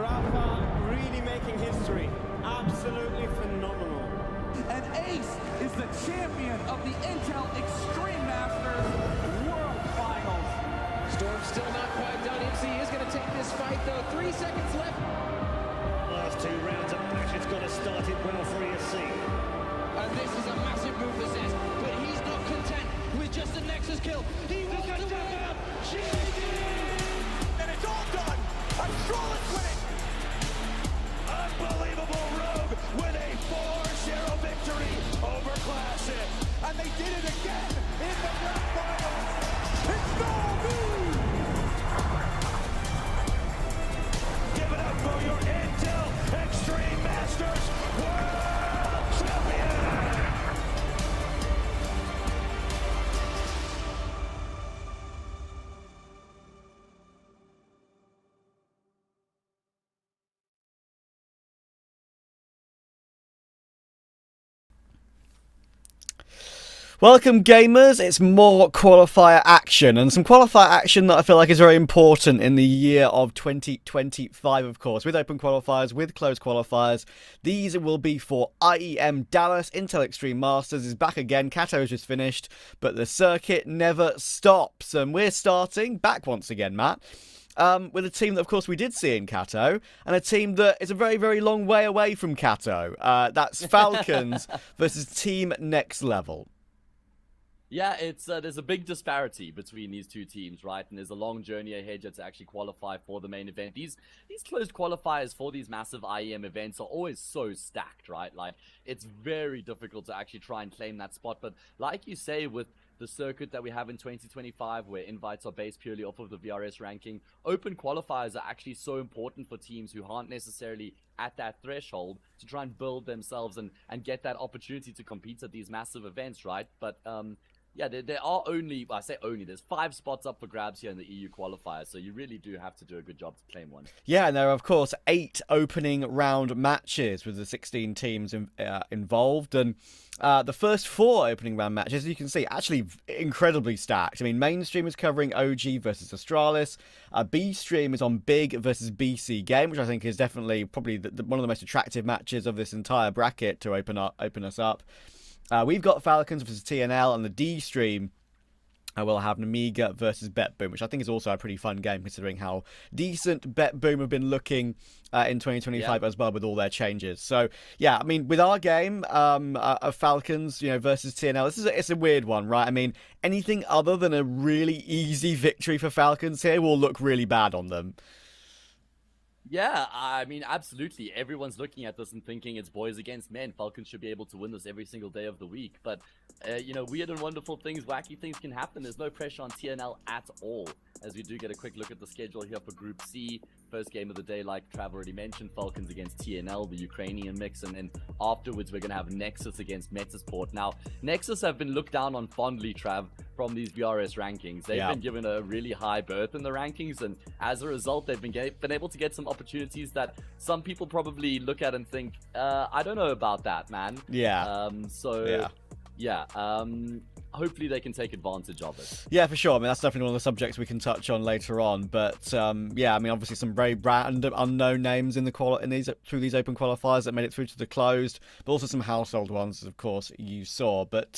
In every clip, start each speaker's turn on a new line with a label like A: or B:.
A: Rafa really making history. Absolutely phenomenal.
B: And Ace is the champion of the Intel Extreme Masters World Finals.
C: Storm's still not quite done. MC is going to take this fight, though. 3 seconds left.
D: Last 2 rounds of action's got to start it well for ESC.
C: And this is a massive move for Zez, but he's not content with just a Nexus kill. He wants to win out.
B: And it's all done. Astralis winning.
D: Unbelievable Rogue with a 4-0 victory over Classic.
B: And they did it again in the grand finals. It's no
D: Give it up for your Intel Extreme Masters World Champion!
E: Welcome gamers, it's more qualifier action, and some qualifier action that I feel like is very important in the year of 2025, of course, with open qualifiers, with closed qualifiers. These will be for IEM Dallas. Intel Extreme Masters is back again. Kato has just finished, but the circuit never stops, and we're starting back once again, Matt. With a team that, of course, we did see in Kato, and a team that is a very, very long way away from Kato. That's Falcons versus Team Next Level.
F: Yeah, it's there's a big disparity between these two teams, right? And there's a long journey ahead yet to actually qualify for the main event. These closed qualifiers for these massive IEM events are always so stacked, right? Like, it's very difficult to actually try and claim that spot. But like you say, with the circuit that we have in 2025, where invites are based purely off of the VRS ranking, open qualifiers are actually so important for teams who aren't necessarily at that threshold to try and build themselves and get that opportunity to compete at these massive events, right? But yeah, there are only, well, I say only, there's 5 spots up for grabs here in the EU qualifiers, so you really do have to do a good job to claim one.
E: Yeah, and there are, of course, 8 opening round matches with the 16 teams involved, and the first 4 opening round matches, as you can see, actually incredibly stacked. I mean, mainstream is covering OG versus Astralis, B stream is on Big versus BC Game, which I think is definitely probably one of the most attractive matches of this entire bracket to open us up. We've got Falcons versus TNL, and the D stream will have Namiga versus BetBoom, which I think is also a pretty fun game considering how decent BetBoom have been looking in 2025 as well with all their changes. So yeah, I mean, with our game of Falcons, versus TNL, it's a weird one, right? I mean, anything other than a really easy victory for Falcons here will look really bad on them.
F: Yeah, I mean, absolutely. Everyone's looking at this and thinking it's boys against men. Falcons should be able to win this every single day of the week. But, weird and wonderful things, wacky things can happen. There's no pressure on TNL at all, as we do get a quick look at the schedule here for Group C. First game of the day, like Trav already mentioned, Falcons against TNL, the Ukrainian mix. And then afterwards, we're going to have Nexus against Metasport. Now, Nexus have been looked down on fondly, Trav, from these VRS rankings. They've been given a really high berth in the rankings. And as a result, they've been able to get some opportunities that some people probably look at and think, I don't know about that, man.
E: Yeah.
F: Hopefully they can take advantage of it.
E: Yeah, for sure. I mean, that's definitely one of the subjects we can touch on later on. But yeah, I mean, obviously some very random, unknown names in through these open qualifiers that made it through to the closed, but also some household ones, of course, you saw. But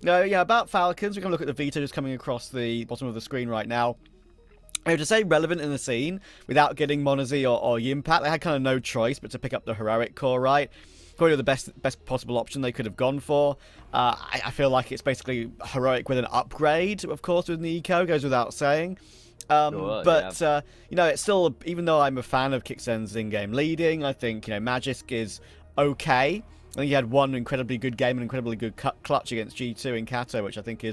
E: yeah, about Falcons, we can look at the veto just coming across the bottom of the screen right now. To say relevant in the scene without getting Monazi or Yimpat, they had kind of no choice but to pick up the heroic core, right? Probably the best possible option they could have gone for. I feel like it's basically heroic with an upgrade, of course, with Nico, goes without saying. It's still, even though I'm a fan of Kixen's in-game leading, I think, Magisk is okay. I think he had one incredibly good game, an incredibly good clutch against G2 in Kato, which I think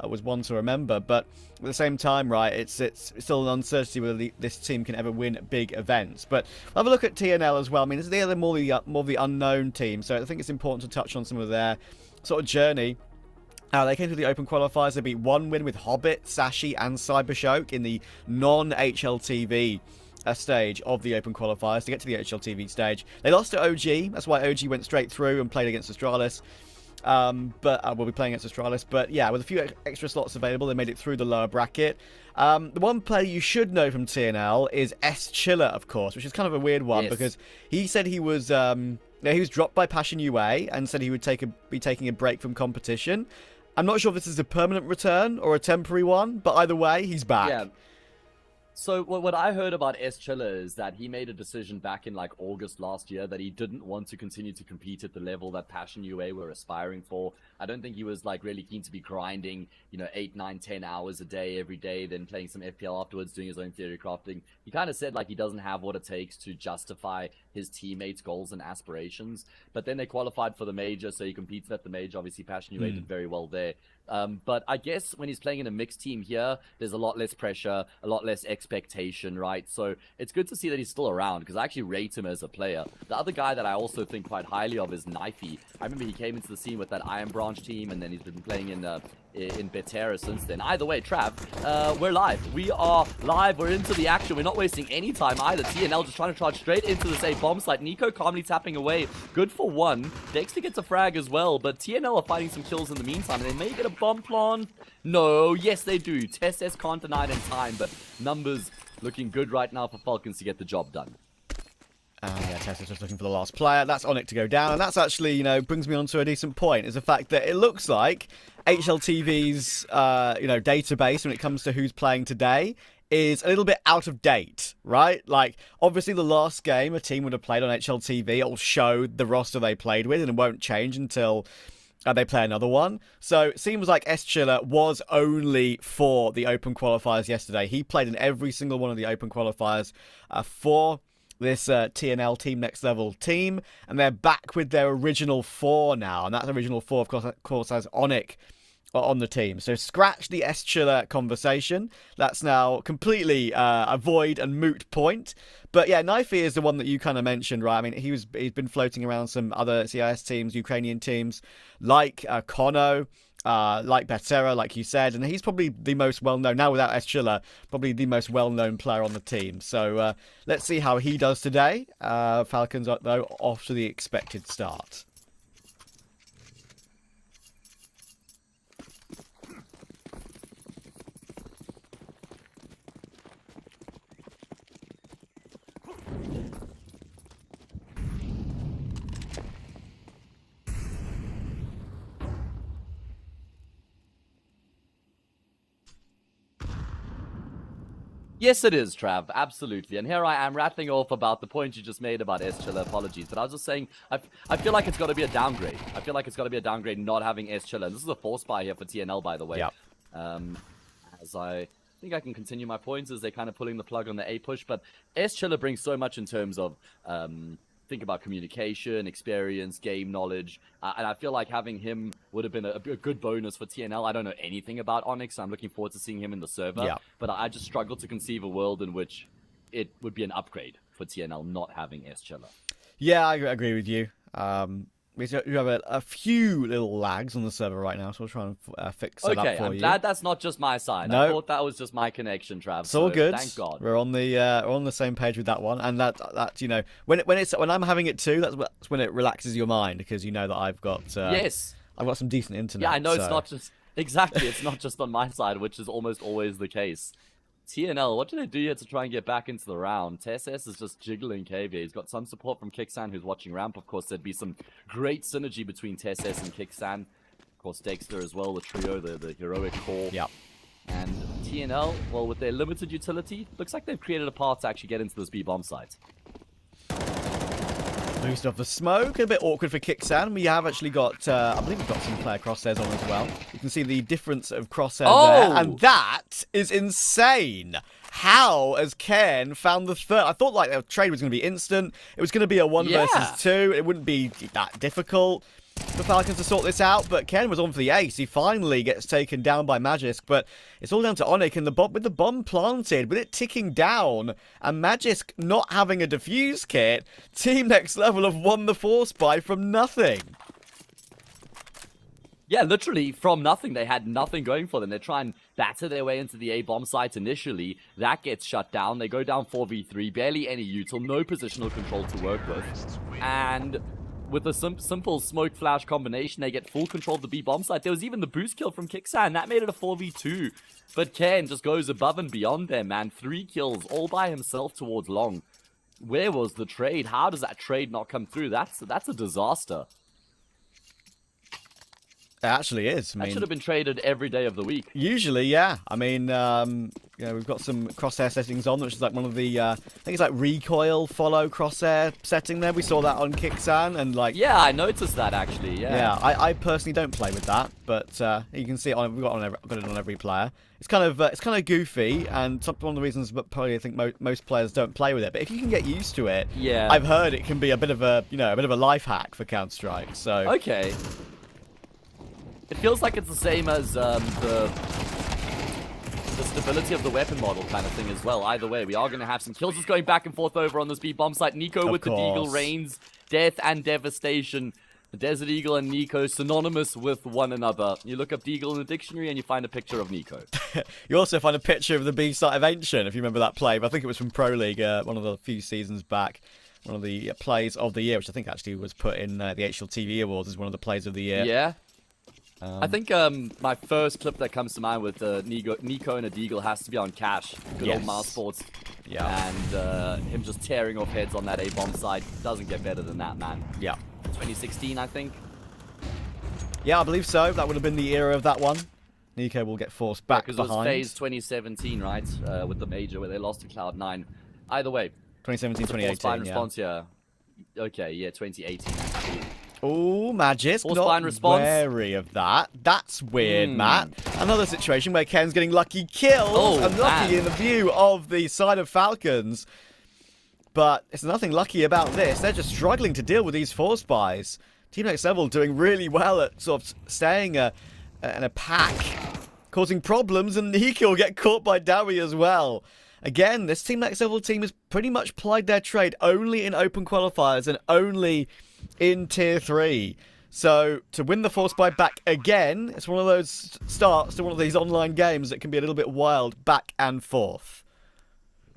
E: was one to remember. But at the same time, right, it's still an uncertainty whether this team can ever win big events. But have a look at TNL as well. I mean, they're more of the unknown team, so I think it's important to touch on some of their sort of journey. They came to the open qualifiers. They beat 1 win with Hobbit, Sashi, and Cybershoke in the non-HLTV stage of the open qualifiers to get to the HLTV stage. They lost to OG. That's why OG went straight through and played against Astralis. But we'll be playing against Astralis. But yeah, with a few extra slots available, they made it through the lower bracket. The one player you should know from TNL is S Chiller, of course, which is kind of a weird one because he said he was he was dropped by Passion UA and said he would be taking a break from competition. I'm not sure if this is a permanent return or a temporary one, but either way, he's back.
F: Yeah. So what I heard about S Chiller is that he made a decision back in like August last year that he didn't want to continue to compete at the level that Passion UA were aspiring for. I don't think he was like really keen to be grinding, 8, 9, 10 hours a day every day, then playing some FPL afterwards, doing his own theory crafting. He kind of said like he doesn't have what it takes to justify his teammates' goals and aspirations. But then they qualified for the major, so he competed at the major. Obviously, Passion UA did very well there. But I guess when he's playing in a mixed team here, there's a lot less pressure, a lot less expectation, right? So it's good to see that he's still around because I actually rate him as a player. The other guy that I also think quite highly of is Knifey. I remember he came into the scene with that Iron Branch team, and then he's been playing in Betera since then. Either way, Trav, we're live. We are live. We're into the action. We're not wasting any time either. TNL just trying to charge straight into the safe bomb site. Nico calmly tapping away. Good for one. Dexter gets a frag as well, but TNL are finding some kills in the meantime, and they may get a bomb plant. No, yes they do. TSS can't deny it in time, but numbers looking good right now for Falcons to get the job done.
E: Yeah, Tesla's just looking for the last player. That's on it to go down. And that's actually, brings me on to a decent point, is the fact that it looks like HLTV's, database when it comes to who's playing today is a little bit out of date, right? Like, obviously the last game a team would have played on HLTV, it'll show the roster they played with and it won't change until they play another one. So it seems like S Chiller was only for the Open Qualifiers yesterday. He played in every single one of the Open Qualifiers for this TNL Team Next Level team, and they're back with their original 4 now, and that original 4 of course has Onyx on the team. So scratch the S Chiller conversation. That's now completely a void and moot point. But yeah, Knifey is the one that you kind of mentioned, right? I mean, he's been floating around some other CIS teams, Ukrainian teams, like Kono, like Betera, like you said, and he's probably the most well-known, now without S Chiller, probably the most well-known player on the team. So let's see how he does today. Falcons, though, off to the expected start.
F: Yes, it is, Trav. Absolutely. And here I am rattling off about the point you just made about S Chiller. Apologies. But I was just saying, I feel like it's got to be a downgrade. I feel like it's got to be a downgrade not having S Chiller. This is a 4-spy here for TNL, by the way.
E: Yep.
F: As I think I can continue my points as they're kind of pulling the plug on the A push. But S Chiller brings so much in terms of... think about communication, experience, game knowledge, and I feel like having him would have been a good bonus for TNL. I don't know anything about Onyx, so I'm looking forward to seeing him in the server, but I just struggle to conceive a world in which it would be an upgrade for TNL not having S Chiller.
E: Yeah, I agree with you. We have a few little lags on the server right now, so we'll try and fix that up for you.
F: Okay, I'm glad that's not just my side.
E: No.
F: I thought that was just my connection, Trav.
E: It's all good.
F: Thank God.
E: We're on the same page with that one, and that when I'm having it too, that's when it relaxes your mind because you know that I've got I've got some decent internet.
F: Yeah, I know. It's not just exactly. It's not just on my side, which is almost always the case. TNL, what do they do here to try and get back into the round? TSS is just jiggling KV. He's got some support from Kicksan, who's watching ramp. Of course, there'd be some great synergy between TSS and Kicksan. Of course, Dexter as well, the trio, the heroic core.
E: Yep.
F: And TNL, well, with their limited utility, looks like they've created a path to actually get into this B-bomb site.
E: Boost off the smoke, a bit awkward for Kicksan. We have actually got, I believe we've got some player crosshairs on as well. You can see the difference of crosshair there, and that is insane. How has Ken found the third? I thought like the trade was going to be instant. It was going to be a 1 versus 2. It wouldn't be that difficult for Falcons to sort this out, but Ken was on for the ace. He finally gets taken down by Magisk, but it's all down to Onyx and with the bomb planted, with it ticking down, and Magisk not having a defuse kit. Team Next Level have won the 4-spy from nothing.
F: Yeah, literally from nothing. They had nothing going for them. They try and batter their way into the A-bomb site initially. That gets shut down. They go down 4v3, barely any util, no positional control to work with. And with a simple smoke flash combination, they get full control of the B bomb site. There was even the boost kill from Kicksan. That made it a 4v2. But Ken just goes above and beyond there, man. 3 kills all by himself towards long. Where was the trade? How does that trade not come through? That's a disaster.
E: It actually is.
F: That should have been traded every day of the week.
E: Usually, yeah. I mean, we've got some crosshair settings on, which is like one of the, I think it's like recoil follow crosshair setting there. We saw that on Kicksan, and like...
F: Yeah, I noticed that actually, yeah.
E: Yeah, I personally don't play with that, but you can see it on, we've got it on every player. It's kind of goofy, and one of the reasons probably I think most players don't play with it. But if you can get used to it,
F: yeah,
E: I've heard it can be a bit of a life hack for Counter-Strike. So
F: okay. It feels like it's the same as the stability of the weapon model kind of thing as well. Either way, we are going to have some kills just going back and forth over on this B bomb site. Nico with the Deagle reigns, death and devastation. The Desert Eagle and Nico synonymous with one another. You look up Deagle in the dictionary and you find a picture of Nico.
E: You also find a picture of the B site of Ancient, if you remember that play. But I think it was from Pro League, one of the few seasons back. One of the plays of the year, which I think actually was put in the HLTV Awards as one of the plays of the year.
F: Yeah. I think my first clip that comes to mind with Nico and a Deagle has to be on Cash. Good old Mouse Sports.
E: Yeah.
F: And him just tearing off heads on that A-bomb side. Doesn't get better than that, man.
E: Yeah.
F: 2016, I think.
E: Yeah, I believe so. That would have been the era of that one. Nico will get forced back behind.
F: Because it was phase 2017, right? With the major where they lost to Cloud9. Either way.
E: 2017, 2018, yeah.
F: Response here. Okay, yeah, 2018.
E: Oh, Magis, not
F: response.
E: Wary of that. That's weird, Matt. Another situation where Ken's getting lucky kills. Unlucky in the view of the side of Falcons. But it's nothing lucky about this. They're just struggling to deal with these force buys. Team Next Level doing really well at sort of staying in a pack, causing problems, and Nico will get caught by Dowie as well. Again, this Team Next Level team has pretty much plied their trade only in open qualifiers and only in Tier 3. So, to win the force buy back again, it's one of those starts to one of these online games that can be a little bit wild back and forth.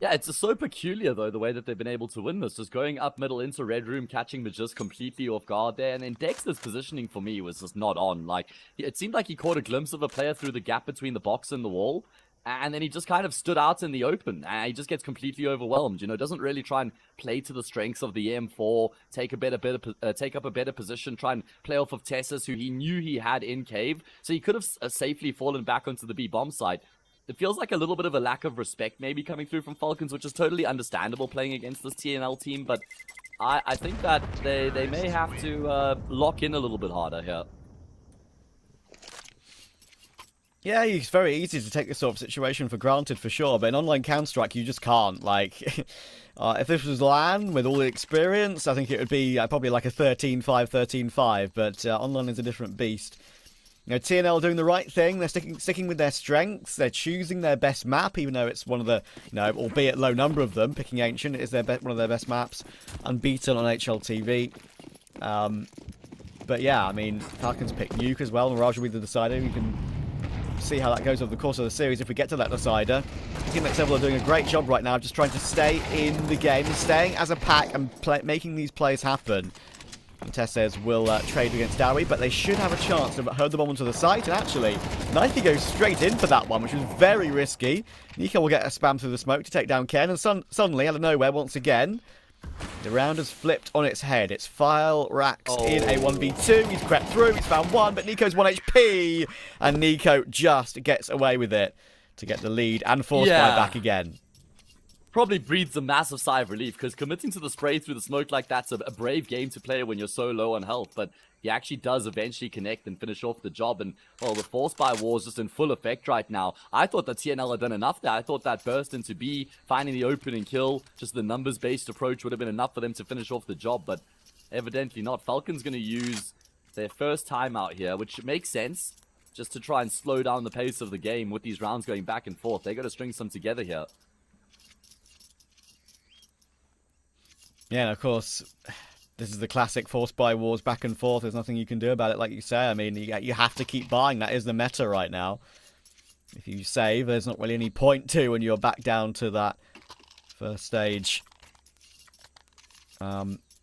F: Yeah, it's just so peculiar, though, the way that they've been able to win this. Just going up middle into Red Room, catching Majis completely off guard there. And then Dexter's positioning for me was just not on. Like, it seemed like he caught a glimpse of a player through the gap between the box and the wall. And then he just kind of stood out in the open. And he just gets completely overwhelmed. You know, doesn't really try and play to the strengths of the EM4, take up a better position, try and play off of Tessus, who he knew he had in cave. So he could have safely fallen back onto the B bomb side. It feels like a little bit of a lack of respect maybe coming through from Falcons, which is totally understandable playing against this TNL team. But I think that they may have to lock in a little bit harder here.
E: Yeah, it's very easy to take this sort of situation for granted, for sure. But in online Counter-Strike, you just can't. Like, if this was LAN with all the experience, I think it would be probably like a 13-5, 13-5. But online is a different beast. You know, TNL doing the right thing. They're sticking with their strengths. They're choosing their best map, even though it's one of the, albeit low number of them. Picking Ancient is one of their best maps. Unbeaten on HLTV. But yeah, I mean, Falcons pick Nuke as well. Mirage will be the decider. You can see how that goes over the course of the series if we get to that decider. Team Next Level are doing a great job right now, just trying to stay in the game, staying as a pack and making these plays happen. Tesses will trade against Dowie, but they should have a chance to herd the bomb onto the site. And actually, Nike goes straight in for that one, which was very risky. Nico will get a spam through the smoke to take down Ken, and suddenly, out of nowhere, once again, the round has flipped on its head. It's File Racks in a 1v2. He's crept through, he's found one, but Nico's 1 HP, and Nico just gets away with it to get the lead and force buy back again.
F: Probably breathes a massive sigh of relief, because committing to the spray through the smoke like that's a brave game to play when you're so low on health, but he actually does eventually connect and finish off the job. And, well, the force buy war is just in full effect right now. I thought that TNL had done enough there. I thought that burst into B, finding the opening kill, just the numbers-based approach would have been enough for them to finish off the job, but evidently not. Falcon's going to use their first timeout here, which makes sense, just to try and slow down the pace of the game with these rounds going back and forth. They got to string some together here.
E: Yeah, and of course, this is the classic force buy wars back and forth. There's nothing you can do about it, like you say. I mean, you have to keep buying. That is the meta right now. If you save, there's not really any point to when you're back down to that first stage.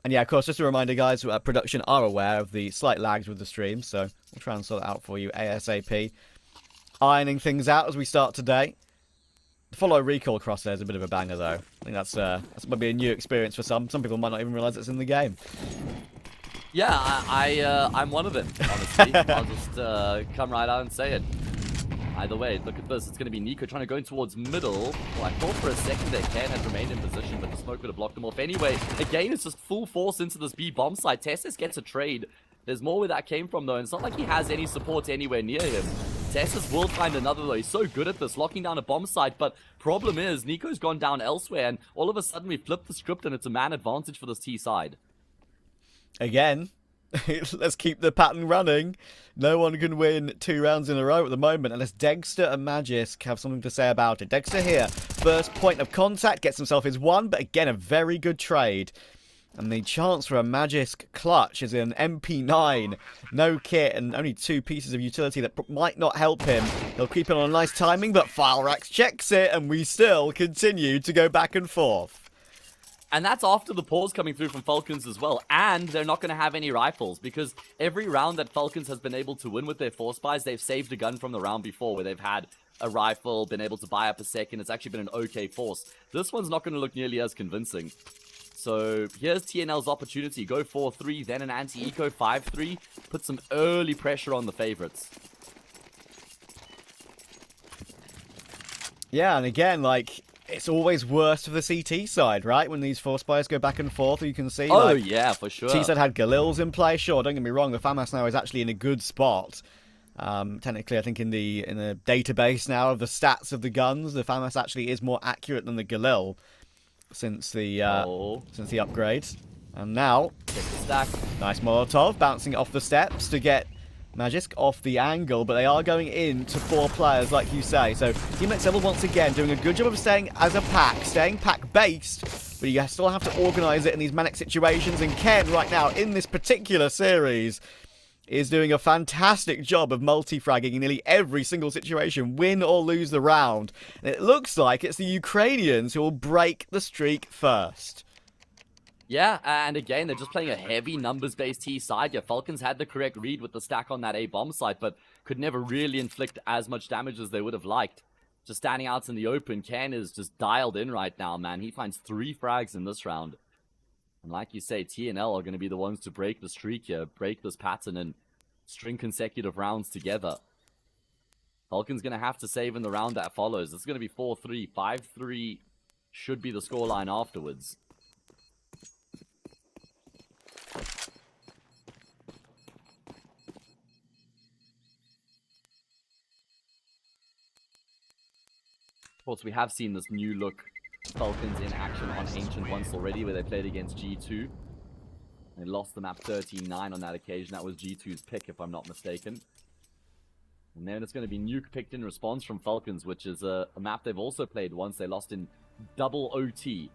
E: And yeah, of course, just a reminder, guys, production are aware of the slight lags with the stream, so we'll try and sort it out for you ASAP. Ironing things out as we start today. The follow recall crosshair is a bit of a banger, though. I think that's might be a new experience for some. Some people might not even realise it's in the game.
F: Yeah, I'm one of them, honestly. I'll just come right out and say it. Either way, look at this. It's going to be Nico trying to go in towards middle. Well, I thought for a second that Ken had remained in position, but the smoke would have blocked him off anyway. Again, it's just full force into this B bomb site. Tessus gets a trade. There's more where that came from, though, and it's not like he has any support anywhere near him. Tessus will find another, though. He's so good at this, locking down a bomb site, but problem is, Nico's gone down elsewhere, and all of a sudden we flip the script, and it's a man advantage for this T side.
E: Again, let's keep the pattern running. No one can win 2 rounds in a row at the moment unless Dexter and Magisk have something to say about it. Dexter here, first point of contact, gets himself his 1, but again, a very good trade. And the chance for a Magisk clutch is an MP9. No kit and only 2 pieces of utility that might not help him. He'll keep it on a nice timing, but Filerax checks it, and we still continue to go back and forth.
F: And that's after the pause coming through from Falcons as well. And they're not going to have any rifles because every round that Falcons has been able to win with their force buys, they've saved a gun from the round before where they've had a rifle, been able to buy up a second. It's actually been an okay force. This one's not going to look nearly as convincing. So here's TNL's opportunity. Go 4-3, then an anti-eco 5-3. Put some early pressure on the favorites.
E: Yeah, and again, like, it's always worse for the CT side, right? When these force buys go back and forth, you can see.
F: Oh,
E: like,
F: yeah, for sure.
E: T-side had Galil's in play. Sure, don't get me wrong. The FAMAS now is actually in a good spot. Technically, I think in the database now of the stats of the guns, the FAMAS actually is more accurate than the Galil since the upgrade. And now,
F: Stack.
E: nice Molotov, bouncing it off the steps to get Magisk off the angle, but they are going in to 4 players, like you say. So Team X7 once again doing a good job of staying as a pack, staying pack-based, but you still have to organise it in these manic situations. And Ken, right now, in this particular series, is doing a fantastic job of multi-fragging in nearly every single situation, win or lose the round. And it looks like it's the Ukrainians who will break the streak first.
F: Yeah, and again, they're just playing a heavy numbers-based T side. Yeah, Falcons had the correct read with the stack on that A bomb site, but could never really inflict as much damage as they would have liked. Just standing out in the open, Ken is just dialed in right now, man. He finds 3 frags in this round. And like you say, TNL are going to be the ones to break the streak here, break this pattern, and string consecutive rounds together. Falcons going to have to save in the round that follows. It's going to be 4-3. 5-3 should be the scoreline afterwards. Of course, we have seen this new look Falcons in action on Ancient once already, where they played against G2. They lost the map 13-9 on that occasion. That was G2's pick, if I'm not mistaken. And then it's going to be Nuke picked in response from Falcons, which is a map they've also played once. They lost in double OT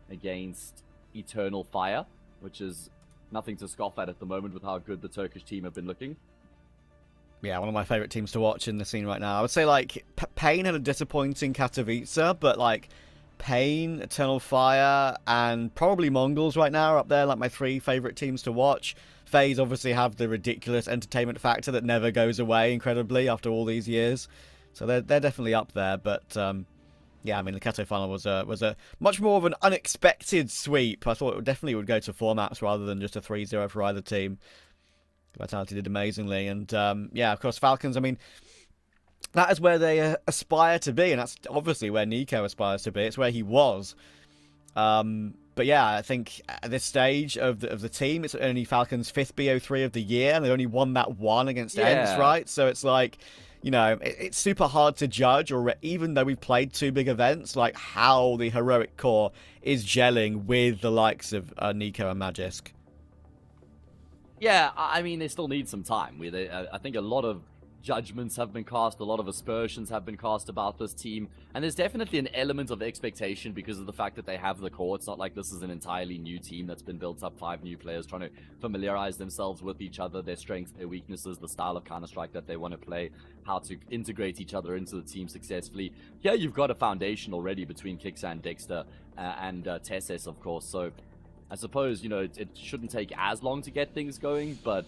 F: against Eternal Fire, which is nothing to scoff at the moment with how good the Turkish team have been looking.
E: Yeah, one of my favourite teams to watch in the scene right now. I would say, like, Pain had a disappointing Katowice, but, like, Pain, Eternal Fire, and probably Mongols right now are up there, like, my 3 favourite teams to watch. FaZe obviously have the ridiculous entertainment factor that never goes away, incredibly, after all these years. So they're definitely up there, but, yeah, I mean, the Kato final was a much more of an unexpected sweep. I thought it definitely would go to 4 maps rather than just a 3-0 for either team. Vitality did amazingly, and yeah, of course, Falcons, I mean, that is where they aspire to be, and that's obviously where Nico aspires to be. It's where he was. But yeah, I think at this stage of the team, it's only Falcons' 5th BO3 of the year, and they only won that one against Ents, right? So it's like, you know, it's super hard to judge, or even though we've played 2 big events, like how the heroic core is gelling with the likes of Nico and Magisk.
F: Yeah, I mean, they still need some time. I think a lot of judgments have been cast, a lot of aspersions have been cast about this team, and there's definitely an element of expectation because of the fact that they have the core. It's not like this is an entirely new team that's been built up, 5 new players trying to familiarize themselves with each other, their strengths, their weaknesses, the style of Counter-Strike that they want to play, how to integrate each other into the team successfully. Yeah, you've got a foundation already between Kixan, Dexter, and Tesses, of course, so I suppose, it shouldn't take as long to get things going, but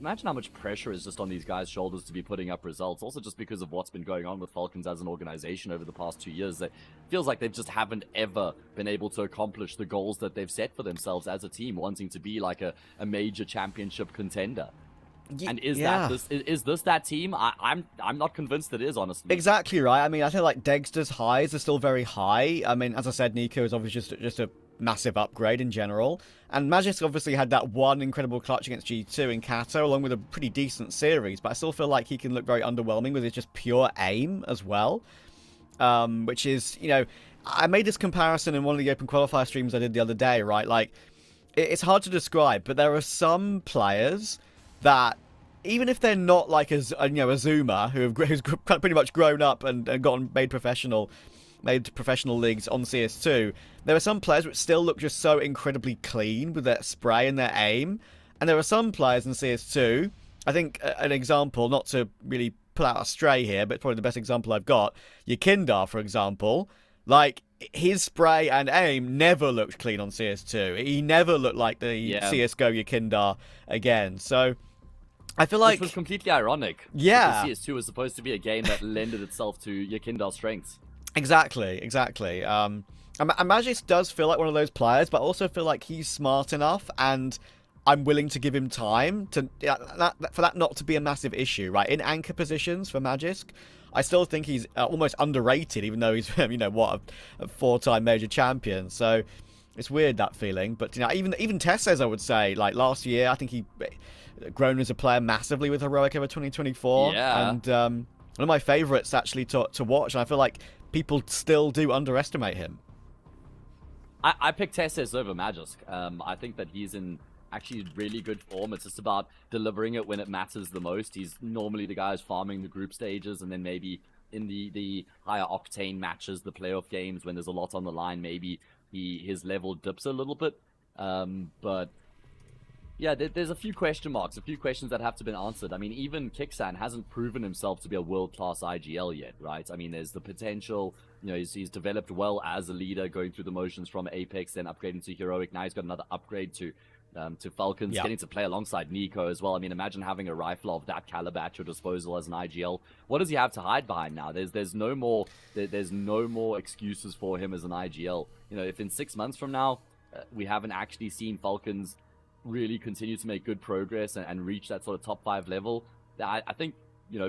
F: imagine how much pressure is just on these guys' shoulders to be putting up results. Also, just because of what's been going on with Falcons as an organization over the past 2 years, it feels like they just haven't ever been able to accomplish the goals that they've set for themselves as a team, wanting to be like a major championship contender. And is this that team? I'm not convinced it is, honestly.
E: Exactly right. I mean, I feel like Dexter's highs are still very high. I mean, as I said, Nico is obviously just a massive upgrade in general. And Magisk obviously had that one incredible clutch against G2 in Kato, along with a pretty decent series. But I still feel like he can look very underwhelming with his just pure aim as well. Which is, I made this comparison in one of the Open Qualifier streams I did the other day, right? Like, it's hard to describe, but there are some players that, even if they're not like a Zuma, who's pretty much grown up and gotten made professional leagues on CS2, there are some players which still look just so incredibly clean with their spray and their aim. And there are some players in CS2, I think an example, not to really pull out a stray here, but probably the best example I've got, Yakindar, for example, like, his spray and aim never looked clean on CS2. He never looked like the CSGO Yakindar again. So I feel like...
F: Which was completely ironic.
E: Yeah.
F: Because CS2 was supposed to be a game that lended itself to Yakindar's strengths.
E: Exactly. And Magisk does feel like one of those players, but I also feel like he's smart enough, and I'm willing to give him time for that not to be a massive issue, right? In anchor positions for Magisk, I still think he's almost underrated, even though he's, a 4-time major champion. So it's weird, that feeling. But, even Tess says, I would say, like, last year, I think he grown as a player massively with Heroic over 2024.
F: Yeah.
E: And one of my favorites, actually, to watch. And I feel like people still do underestimate him.
F: I picked Tesses over Magisk. I think that he's in actually really good form. It's just about delivering it when it matters the most. He's normally the guy who's farming the group stages, and then maybe in the higher octane matches, the playoff games, when there's a lot on the line, maybe his level dips a little bit. But yeah, there's a few question marks, a few questions that have to be answered. I mean, even Kixan hasn't proven himself to be a world-class IGL yet, right? I mean, there's the potential. He's developed well as a leader, going through the motions from Apex, then upgrading to Heroic. Now he's got another upgrade to Falcons, getting to play alongside Nico as well. I mean, imagine having a rifle of that caliber at your disposal as an IGL. What does he have to hide behind now? There's no more excuses for him as an IGL. If in 6 months from now we haven't actually seen Falcons really continue to make good progress and reach that sort of top 5 level, I think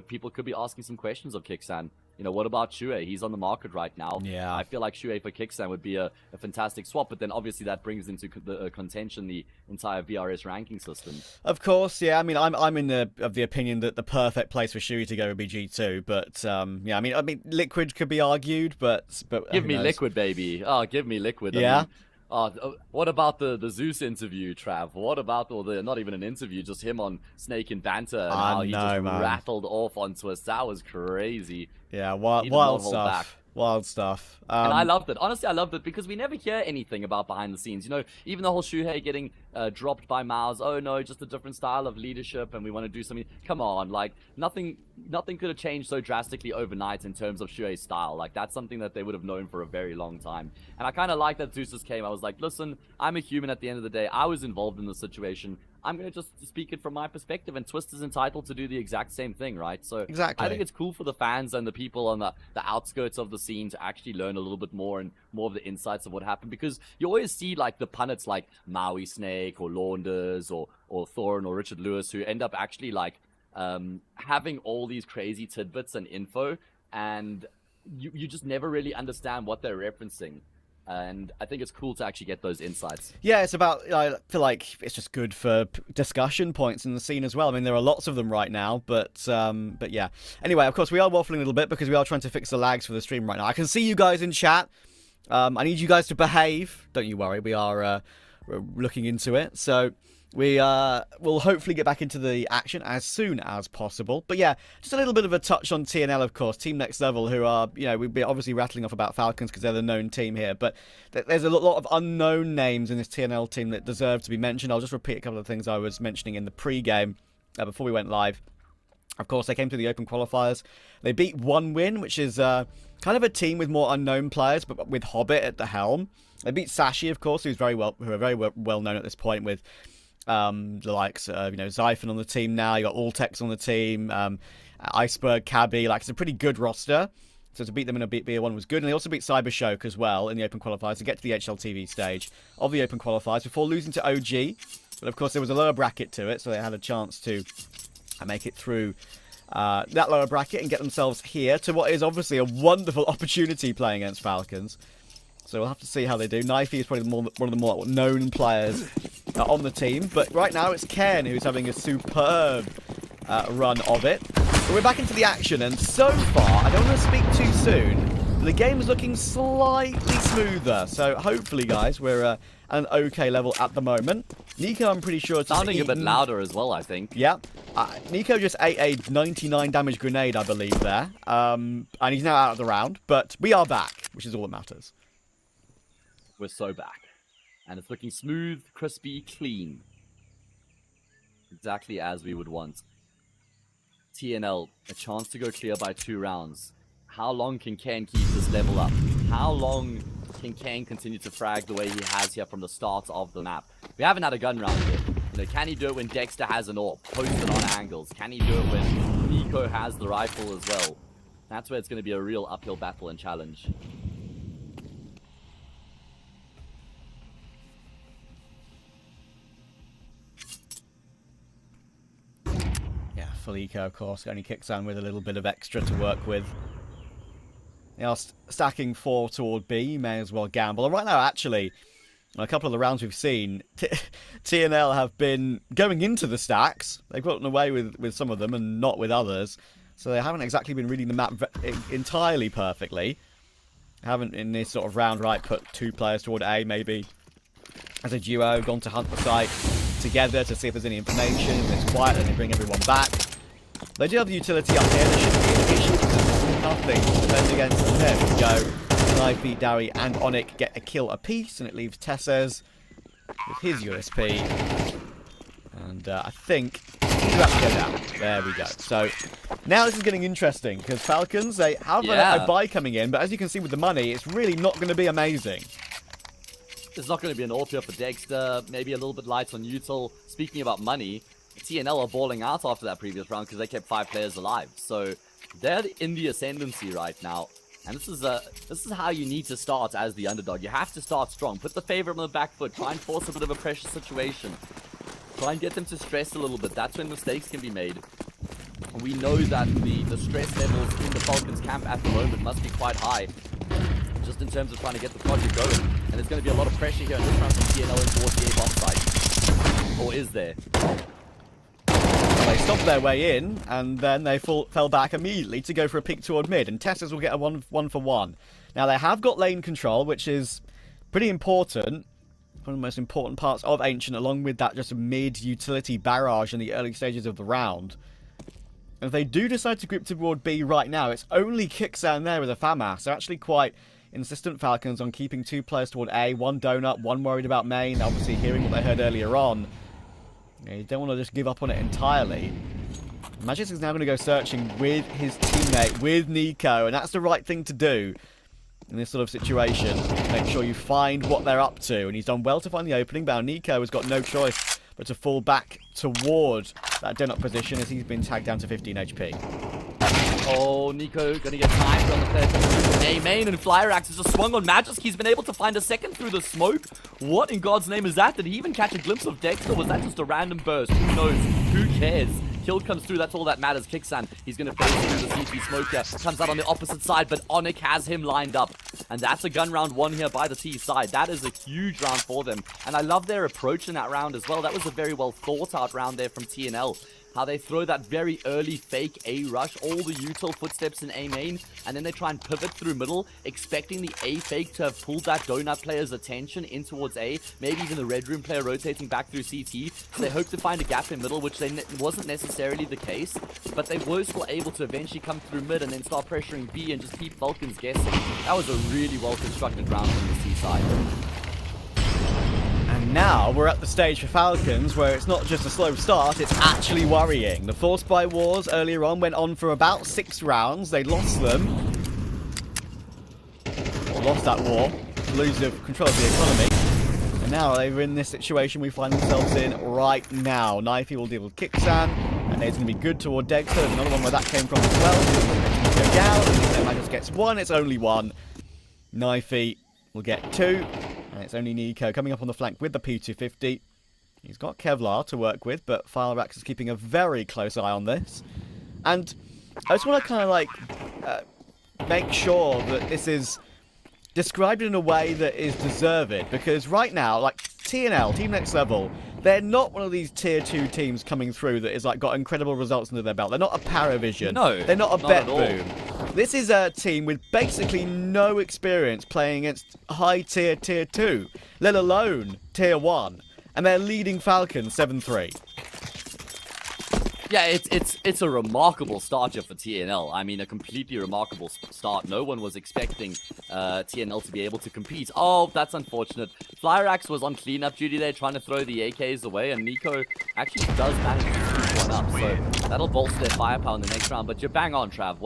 F: people could be asking some questions of Kixan. What about Shuei? He's on the market right now.
E: Yeah.
F: I feel like Shuei for Kixan would be a fantastic swap, but then obviously that brings into the contention the entire VRS ranking system.
E: Of course, yeah. I mean, I'm of the opinion that the perfect place for Shuei to go would be G2, but yeah. I mean, Liquid could be argued, but
F: give me Liquid, baby. Oh, give me Liquid.
E: Yeah.
F: What about the Zeus interview, Trav? What about not even an interview, just him on Snake and Banter and how he just rattled off on Twist? That was crazy.
E: Yeah, wild stuff. Wild stuff.
F: And I loved it. Honestly, I loved it because we never hear anything about behind the scenes. Even the whole Shuhei getting dropped by Miles. Oh no, just a different style of leadership, and we want to do something. Come on, like nothing could have changed so drastically overnight in terms of Shuhei's style. Like that's something that they would have known for a very long time. And I kind of like that Zeus came. I was like, listen, I'm a human at the end of the day. I was involved in the situation. I'm going to just speak it from my perspective, and Twist is entitled to do the exact same thing, right? So
E: exactly.
F: I think it's cool for the fans and the people on the outskirts of the scene to actually learn a little bit more and more of the insights of what happened, because you always see like the punnets like Maui Snake or Launders or Thorin or Richard Lewis who end up actually like having all these crazy tidbits and info, and you just never really understand what they're referencing. And I think it's cool to actually get those insights.
E: Yeah, it's about, I feel like it's just good for discussion points in the scene as well. I mean, there are lots of them right now, but yeah. Anyway, of course, we are waffling a little bit because we are trying to fix the lags for the stream right now. I can see you guys in chat. I need you guys to behave. Don't you worry, we are we're looking into it. So we will hopefully get back into the action as soon as possible. But yeah, just a little bit of a touch on TNL, of course, Team Next Level, who are, we've been obviously rattling off about Falcons because they're the known team here. But there's a lot of unknown names in this TNL team that deserve to be mentioned. I'll just repeat a couple of things I was mentioning in the pre-game before we went live. Of course, they came to the Open Qualifiers. They beat 1win, which is kind of a team with more unknown players, but with Hobbit at the helm. They beat Sashi, of course, who are very well known at this point, with the likes of Zyphon on the team now. You got Altex on the team, Iceberg, Cabby. Like, it's a pretty good roster. So to beat them in a BR1 was good. And they also beat Cybershoke as well in the Open Qualifiers to get to the HLTV stage of the Open Qualifiers before losing to OG. But of course, there was a lower bracket to it, so they had a chance to make it through that lower bracket and get themselves here to what is obviously a wonderful opportunity playing against Falcons. So we'll have to see how they do. Knifey is probably one of the more known players on the team. But right now it's Ken who's having a superb run of it. But we're back into the action, and so far, I don't want to speak too soon, but the game is looking slightly smoother. So hopefully, guys, we're at an okay level at the moment. Nico, I'm pretty sure it's
F: sounding a bit louder as well, I think.
E: Yeah. Nico just ate a 99 damage grenade, I believe, there. And he's now out of the round. But we are back, which is all that matters.
F: We're so back. And it's looking smooth, crispy, clean. Exactly as we would want. TNL, a chance to go clear by 2 rounds. How long can Ken keep this level up? How long can Ken continue to frag the way he has here from the start of the map? We haven't had a gun round yet. Can he do it when Dexter has an AWP posted on angles? Can he do it when Nico has the rifle as well? That's where it's going to be a real uphill battle and challenge.
E: Eco, of course, only kicks on with a little bit of extra to work with. They are stacking 4 toward B. You may as well gamble. And right now, actually, a couple of the rounds we've seen, TNL have been going into the stacks. They've gotten away with some of them and not with others. So they haven't exactly been reading the map entirely perfectly. Haven't, in this sort of round, right, put 2 players toward A, maybe, as a duo, gone to hunt the site together to see if there's any information. If it's quiet, then they bring everyone back. They do have the utility up here. There shouldn't be an issue because there's nothing to defend against them. There we go. Knifey, Dowie, and Onic get a kill apiece, and it leaves Tesses with his USP. And I think he's about to go down. There we go. So now this is getting interesting because Falcons, they have a buy coming in, but as you can see with the money, it's really not going to be amazing.
F: There's not going to be an AWP here for Dexter. Maybe a little bit light on Util. Speaking about money, TNL are balling out after that previous round because they kept 5 players alive. So they're in the ascendancy right now. And this is how you need to start as the underdog. You have to start strong. Put the favorite on the back foot. Try and force a bit of a pressure situation. Try and get them to stress a little bit. That's when mistakes can be made. We know that the stress levels in the Falcons camp at the moment must be quite high. Just in terms of trying to get the project going. And there's going to be a lot of pressure here in this round from TNL in towards the A bomb site. Or is there?
E: They stopped their way in, and then they fell back immediately to go for a peek toward mid, and Teslas will get a 1-for-1. Now, they have got lane control, which is pretty important. One of the most important parts of Ancient, along with that just mid-utility barrage in the early stages of the round. And if they do decide to group toward B right now, it's only Kixan there with a FAMAS. They're actually quite insistent, Falcons, on keeping 2 players toward A, 1 donut, 1 worried about main, obviously hearing what they heard earlier on. You don't want to just give up on it entirely. Magix is now going to go searching with his teammate, with Nico, and that's the right thing to do in this sort of situation. Make sure you find what they're up to, and he's done well to find the opening, but Nico has got no choice but to fall back toward that donut position as he's been tagged down to 15 HP.
F: Oh, Nico going to get timed on the third A main, and Flyrax has just swung on Magisk. He's been able to find a second through the smoke. What in God's name is that? Did he even catch a glimpse of Dexter? Was that just a random burst? Who knows? Who cares? Kill comes through, that's all that matters. Kixan, he's going to face through the CT smoke here. Comes out on the opposite side, but Onic has him lined up. And that's a gun round 1 here by the T side. That is a huge round for them. And I love their approach in that round as well. That was a very well thought out round there from TNL. How they throw that very early fake A rush, all the util footsteps in A main, and then they try and pivot through middle, expecting the A fake to have pulled that donut player's attention in towards A, maybe even the red room player rotating back through CT. So they hope to find a gap in middle, which wasn't necessarily the case, but they were still able to eventually come through mid and then start pressuring B and just keep Falcons guessing. That was a really well constructed round from the C side.
E: And And now we're at the stage for Falcons where it's not just a slow start, it's actually worrying. The Force Buy Wars earlier on went on for about 6 rounds. They lost them. Or lost that war. Losing control of the economy. And now they're in this situation we find themselves in right now. Knifey will deal with Kicksan. And it's going to be good toward Dexter. There's another one where that came from as well. Go down. And then just gets 1. It's only 1. Knifey will get 2. And it's only Nico coming up on the flank with the P250. He's got Kevlar to work with, but Falcons is keeping a very close eye on this. And I just want to kind of like make sure that this is described in a way that is deserved, because right now, like TNL, Team Next Level, they're not one of these tier 2 teams coming through that is like got incredible results under their belt. They're not a Paravision.
F: No,
E: they're not a
F: not at
E: BetBoom. This is a team with basically no experience playing against high tier 2, let alone tier 1, and they're leading Falcons 7-3.
F: Yeah, it's a remarkable start here for TNL. I mean, a completely remarkable start. No one was expecting TNL to be able to compete. Oh, that's unfortunate. Flyrax was on cleanup duty there, trying to throw the AKs away, and Nico actually does manage to scoop one up. So that'll bolster their firepower in the next round. But you're bang on, Trav.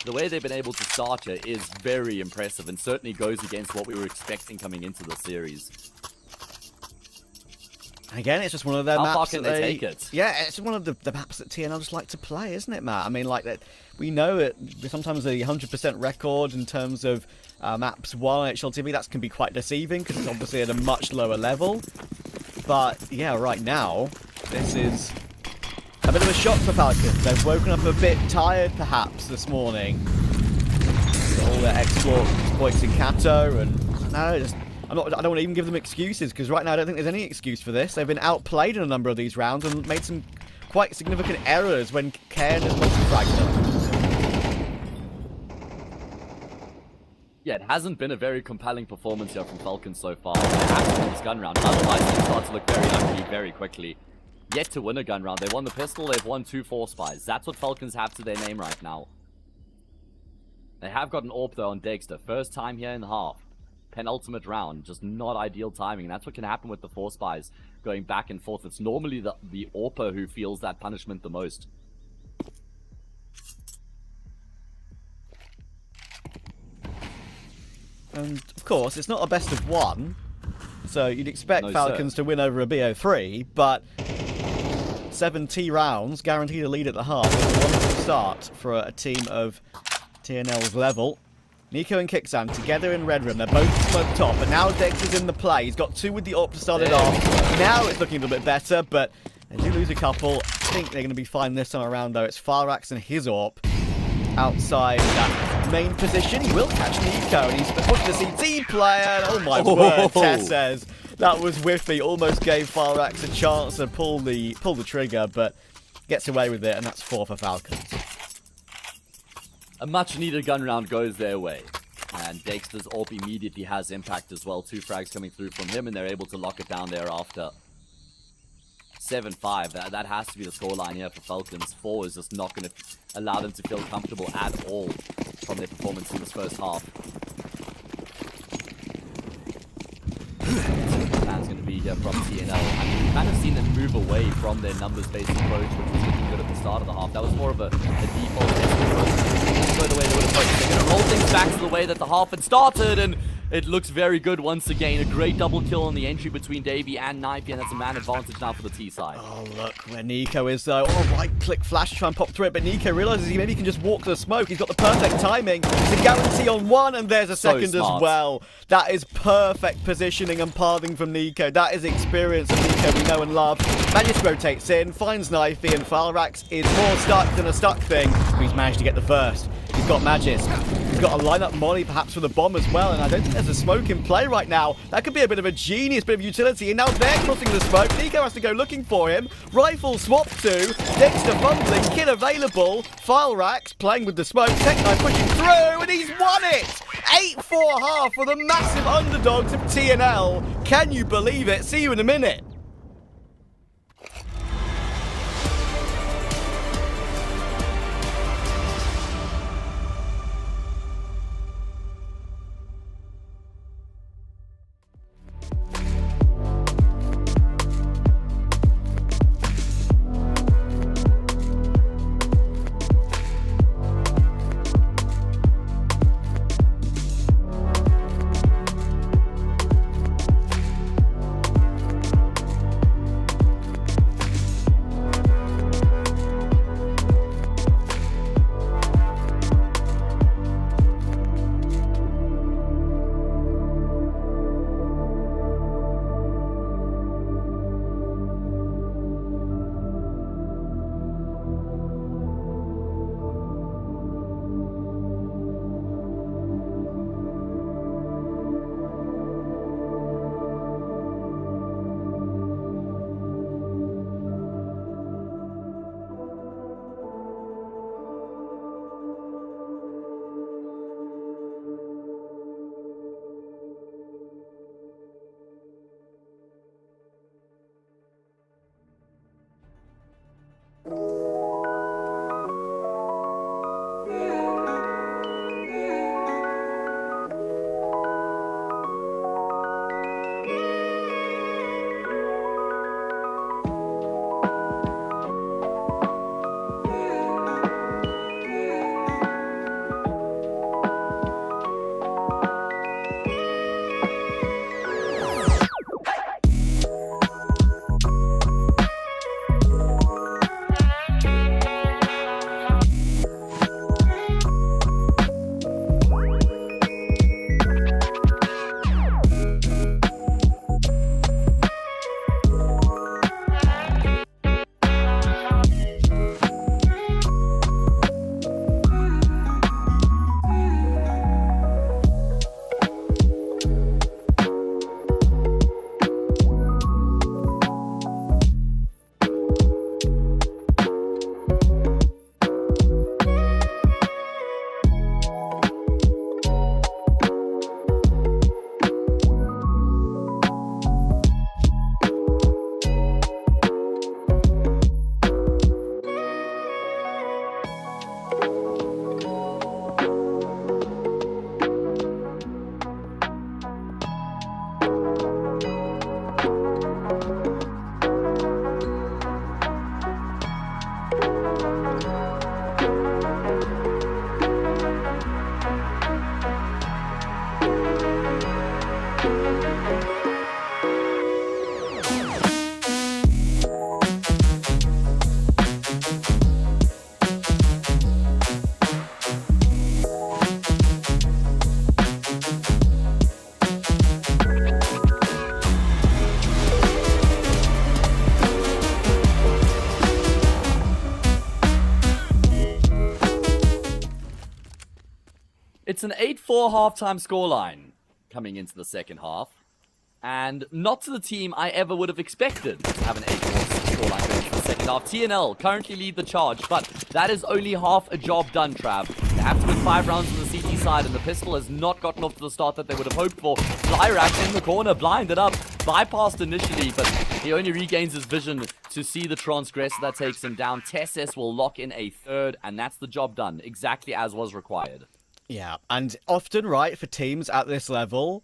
F: The way they've been able to start here is very impressive, and certainly goes against what we were expecting coming into the series.
E: Again, it's just one of their maps.
F: How far can
E: that
F: they take it?
E: Yeah, it's one of the maps that TNL just like to play, isn't it, Matt? I mean, like that. We know it. Sometimes the 100% record in terms of maps won at HLTV, that can be quite deceiving because it's obviously at a much lower level. But yeah, right now, this is a bit of a shock for Falcons. They've woken up a bit tired, perhaps, this morning. All their exploits in Kato, and now just. I don't want to even give them excuses, because right now I don't think there's any excuse for this. They've been outplayed in a number of these rounds and made some quite significant errors when Cairn has multi-fragged them.
F: Yeah, it hasn't been a very compelling performance here from Falcons so far. They have to win this gun round, otherwise they start to look very ugly very quickly. Yet to win a gun round. They won the pistol, they've won 2 Force Buys. That's what Falcons have to their name right now. They have got an AWP though on Dexter. First time here in the half. Penultimate round, just not ideal timing. And that's what can happen with the Force Buys going back and forth. It's normally the AWPer who feels that punishment the most.
E: And of course, it's not a best of 1, so you'd expect
F: No,
E: Falcons to win over a BO3, but 70 rounds, guaranteed a lead at the half. It's a wonderful start for a team of TNL's level. Nico and Kicksan together in red room. They're both smoked off, but now Dex is in the play. He's got 2 with the AWP to start it off. Now it's looking a little bit better, but they do lose a couple. I think they're going to be fine this time around, though. It's Farax and his AWP outside that main position. He will catch Nico, and he's pushing the CT player. Oh my word, Tess says. That was whiffy. Almost gave Farax a chance to pull the trigger, but gets away with it, and that's 4 for Falcons.
F: A much needed gun round goes their way. And Dexter's AWP immediately has impact as well. 2 frags coming through from him, and they're able to lock it down thereafter. 7-5. That has to be the scoreline here for Falcons. 4 is just not going to allow them to feel comfortable at all from their performance in this first half. Plan's going to be here from TNL. I mean, we've kind of seen them move away from their numbers-based approach, which was looking good at the start of the half. That was more of a default approach. The way they would approach. They're going to roll things back to the way that the half had started, and it looks very good once again. A great double kill on the entry between Davey and Knifey, and that's a man advantage now for the T side.
E: Oh, look where Nico is, though. Oh, right-click flash to try and pop through it, but Nico realizes he maybe can just walk to the smoke. He's got the perfect timing. It's a guarantee on 1, and there's a second as well. That is perfect positioning and pathing from Nico. That is experience of Nico we know and love. Magic rotates in, finds Knifey, and Falrax is more stuck than a stuck thing. But he's managed to get the first. He's got Magis. He's got a line-up molly perhaps for the bomb as well, and I don't think there's a smoke in play right now. That could be a bit of a genius bit of utility, and now they're crossing the smoke. Nico has to go looking for him. Rifle swap to Dexter fumbling, kid available. Falrax playing with the smoke. Tech Knife pushing through, and he's won it! 8-4 half for the massive underdogs of TNL. Can you believe it? See you in a minute.
F: It's an 8-4 halftime scoreline coming into the second half. And not to the team I ever would have expected to have an 8-4 scoreline going into the second half. TNL currently lead the charge, but that is only half a job done, Trav. They have to win 5 rounds on the CT side, and the pistol has not gotten off to the start that they would have hoped for. Flyrax in the corner, blinded up, bypassed initially, but he only regains his vision to see the transgressor that takes him down. Tesses will lock in a third, and that's the job done, exactly as was required.
E: Yeah, and often, right, for teams at this level,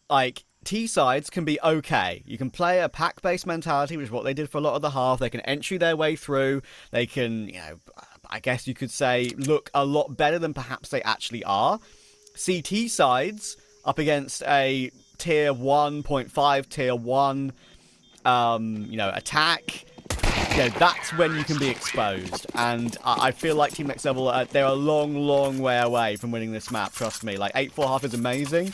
E: like, T-sides can be okay. You can play a pack-based mentality, which is what they did for a lot of the half. They can entry their way through. They can, you know, I guess you could say, look a lot better than perhaps they actually are. CT sides up against a tier 1.5, tier 1, attack. You know, that's when you can be exposed. And I feel like Team Next Level, they're a long, long way away from winning this map, trust me. Like, 8-4 half is amazing.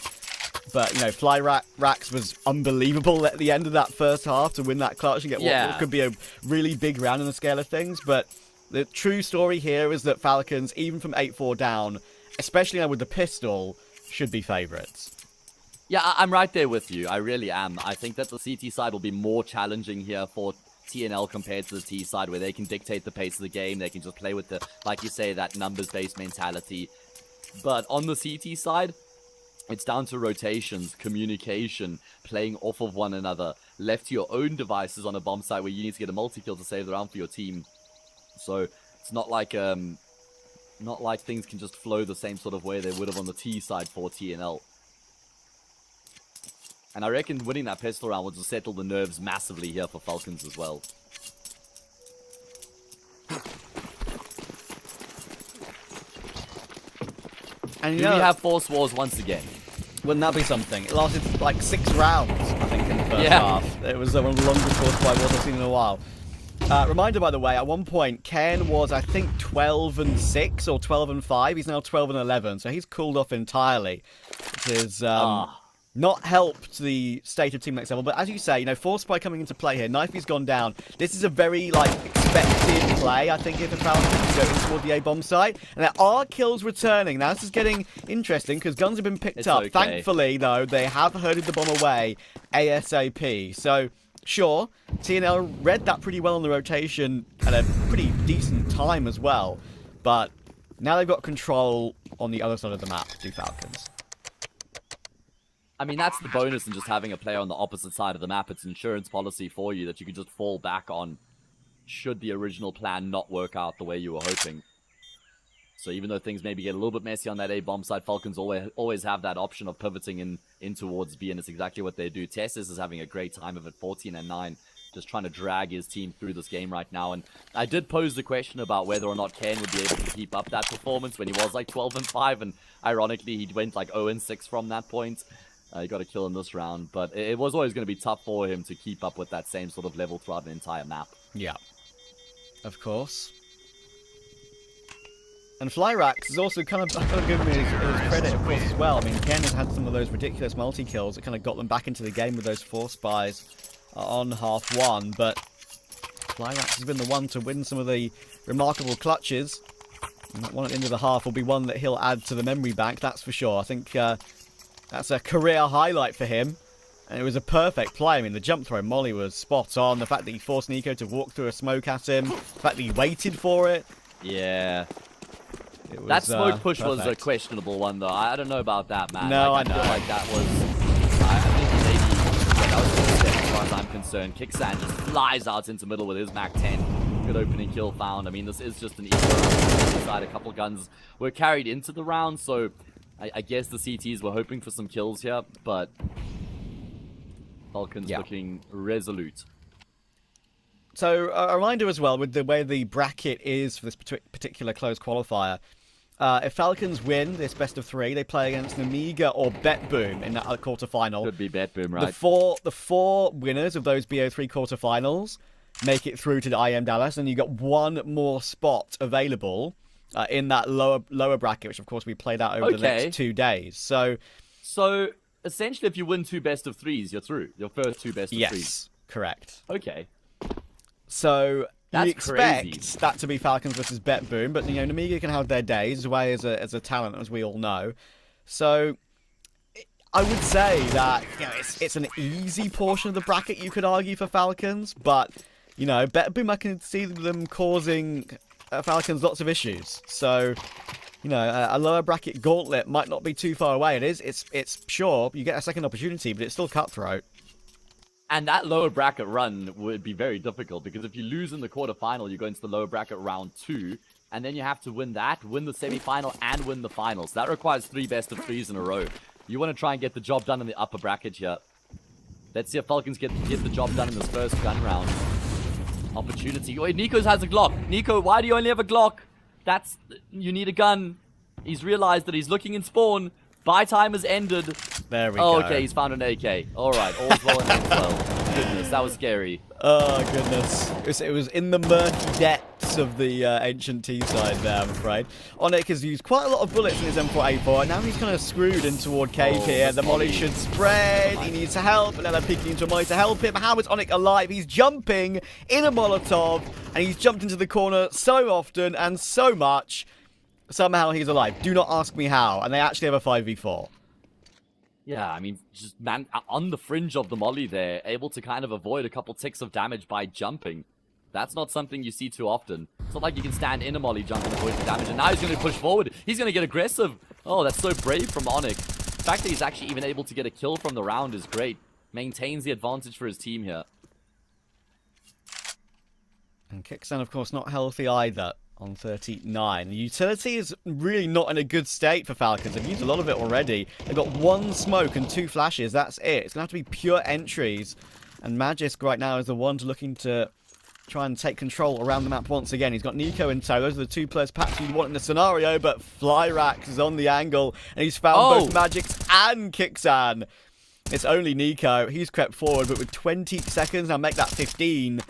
E: But, you know, Flyrax was unbelievable at the end of that first half to win that clutch and get what could be a really big round in the scale of things. But the true story here is that Falcons, even from 8-4 down, especially now with the pistol, should be favourites.
F: Yeah, I'm right there with you. I really am. I think that the CT side will be more challenging here for TNL compared to the T side, where they can dictate the pace of the game. They can just play with the, like you say, that numbers-based mentality. But on the CT side, it's down to rotations, communication, playing off of one another, left to your own devices on a bomb site where you need to get a multi-kill to save the round for your team. So it's not like things can just flow the same sort of way they would have on the T side for TNL. And I reckon winning that pistol round will just settle the nerves massively here for Falcons as well.
E: And
F: do we have Force Wars once again?
E: Wouldn't that be something? It lasted like 6 rounds, I think, in the first half. It was one of the longest Force Wars I've seen in a while. Reminder, by the way, at one point, Ken was, I think, 12-6 or 12-5. He's now 12-11, so he's cooled off entirely, which is not helped the state of Team Next Level. But as you say, you know, Force Spy coming into play here. Knifey's gone down. This is a very, like, expected play, I think, if the Falcons go in toward the A-bomb site. And there are kills returning. Now, this is getting interesting because guns have been picked up. Okay. Thankfully, though, they have herded the bomb away ASAP. So, sure, TNL read that pretty well on the rotation at a pretty decent time as well. But now they've got control on the other side of the map, do Falcons.
F: I mean, that's the bonus in just having a player on the opposite side of the map. It's insurance policy for you that you can just fall back on should the original plan not work out the way you were hoping. So even though things maybe get a little bit messy on that A-bomb side, Falcons always have that option of pivoting in towards B, and it's exactly what they do. Tessis is having a great time of it, 14-9, just trying to drag his team through this game right now. And I did pose the question about whether or not Ken would be able to keep up that performance when he was like 12-5, and ironically, he went like 0-6 from that point. He got a kill in this round, but it was always going to be tough for him to keep up with that same sort of level throughout an entire map.
E: Yeah, of course. And Flyrax is also kind of giving me his credit, of course, as well. I mean, Ken has had some of those ridiculous multi-kills that kind of got them back into the game with those 4 spies on half 1, but Flyrax has been the one to win some of the remarkable clutches. And that one at the end of the half will be one that he'll add to the memory bank, that's for sure. I think that's a career highlight for him. And it was a perfect play. I mean, the jump throw Molly was spot on. The fact that he forced Nico to walk through a smoke at him. The fact that he waited for it.
F: Yeah.
E: It was,
F: that smoke push
E: perfect.
F: Was a questionable one, though. I don't know about that, man.
E: No,
F: like,
E: I know.
F: Feel like that was... I think maybe... Yeah, that was a good step as far as I'm concerned. Kicksand just flies out into middle with his Mac 10. Good opening kill found. I mean, this is just an easy round. A couple guns were carried into the round, so... I guess the CTs were hoping for some kills here, but Falcons looking resolute.
E: So, a reminder as well, with the way the bracket is for this particular close qualifier, if Falcons win this best of 3, they play against Namiga or BetBoom in that quarterfinal.
F: Could be BetBoom, right?
E: The four winners of those BO3 quarterfinals make it through to the IEM Dallas, and you got one more spot available in that lower bracket, which of course we played out over the next 2 days. So
F: essentially, if you win 2 best of 3s, you're through. Your first 2 best of 3s.
E: Yes, correct.
F: Okay.
E: So
F: That's
E: you expect
F: crazy.
E: that to be Falcons versus Bet Boom, but you know, Namiga can have their days away as a talent, as we all know. So I would say that you know, it's an easy portion of the bracket, you could argue, for Falcons, but you know, Bet Boom, I can see them causing Falcons lots of issues. So you know, a lower bracket gauntlet might not be too far away. It's sure you get a second opportunity, but it's still cutthroat.
F: And that lower bracket run would be very difficult, because if you lose in the quarterfinal, you go into the lower bracket round 2, and then you have to win that, win the semi-final, and win the finals. That requires 3 best-of-3s in a row. You want to try and get the job done in the upper bracket here. Let's see if Falcons get the job done in this first gun round. Opportunity. Wait, Nico's has a Glock. Nico, why do you only have a Glock? You need a gun. He's realized that he's looking in spawn. Buy time has ended.
E: There we go.
F: Okay, he's found an AK. Alright, all's well and all's well. Goodness, that was scary.
E: Oh, goodness. It was in the murky depths of the ancient T-side there, I'm afraid. Onyx has used quite a lot of bullets in his M4A4, and now he's kind of screwed in toward cave here. The molly should spread. He needs help. And now they're peeking into a molly to help him. How is Onyx alive? He's jumping in a Molotov, and he's jumped into the corner so often and so much. Somehow he's alive. Do not ask me how. And they actually have a 5v4.
F: Yeah, I mean, just man on the fringe of the molly there, able to kind of avoid a couple ticks of damage by jumping. That's not something you see too often. It's not like you can stand in a molly, jump and avoid the damage, and now he's going to push forward. He's going to get aggressive. Oh, that's so brave from Onyx. The fact that he's actually even able to get a kill from the round is great. Maintains the advantage for his team here.
E: And Kickstand, of course, not healthy either on 39. The utility is really not in a good state for Falcons. They've used a lot of it already. They've got 1 smoke and 2 flashes. That's it. It's going to have to be pure entries. And Magisk right now is the one looking to try and take control around the map once again. He's got Nico in tow. Those are the 2 players perhaps you'd want in the scenario, but Flyrax is on the angle, and he's found both Magix and Kixan. It's only Nico. He's crept forward, but with 20 seconds, now make that 15.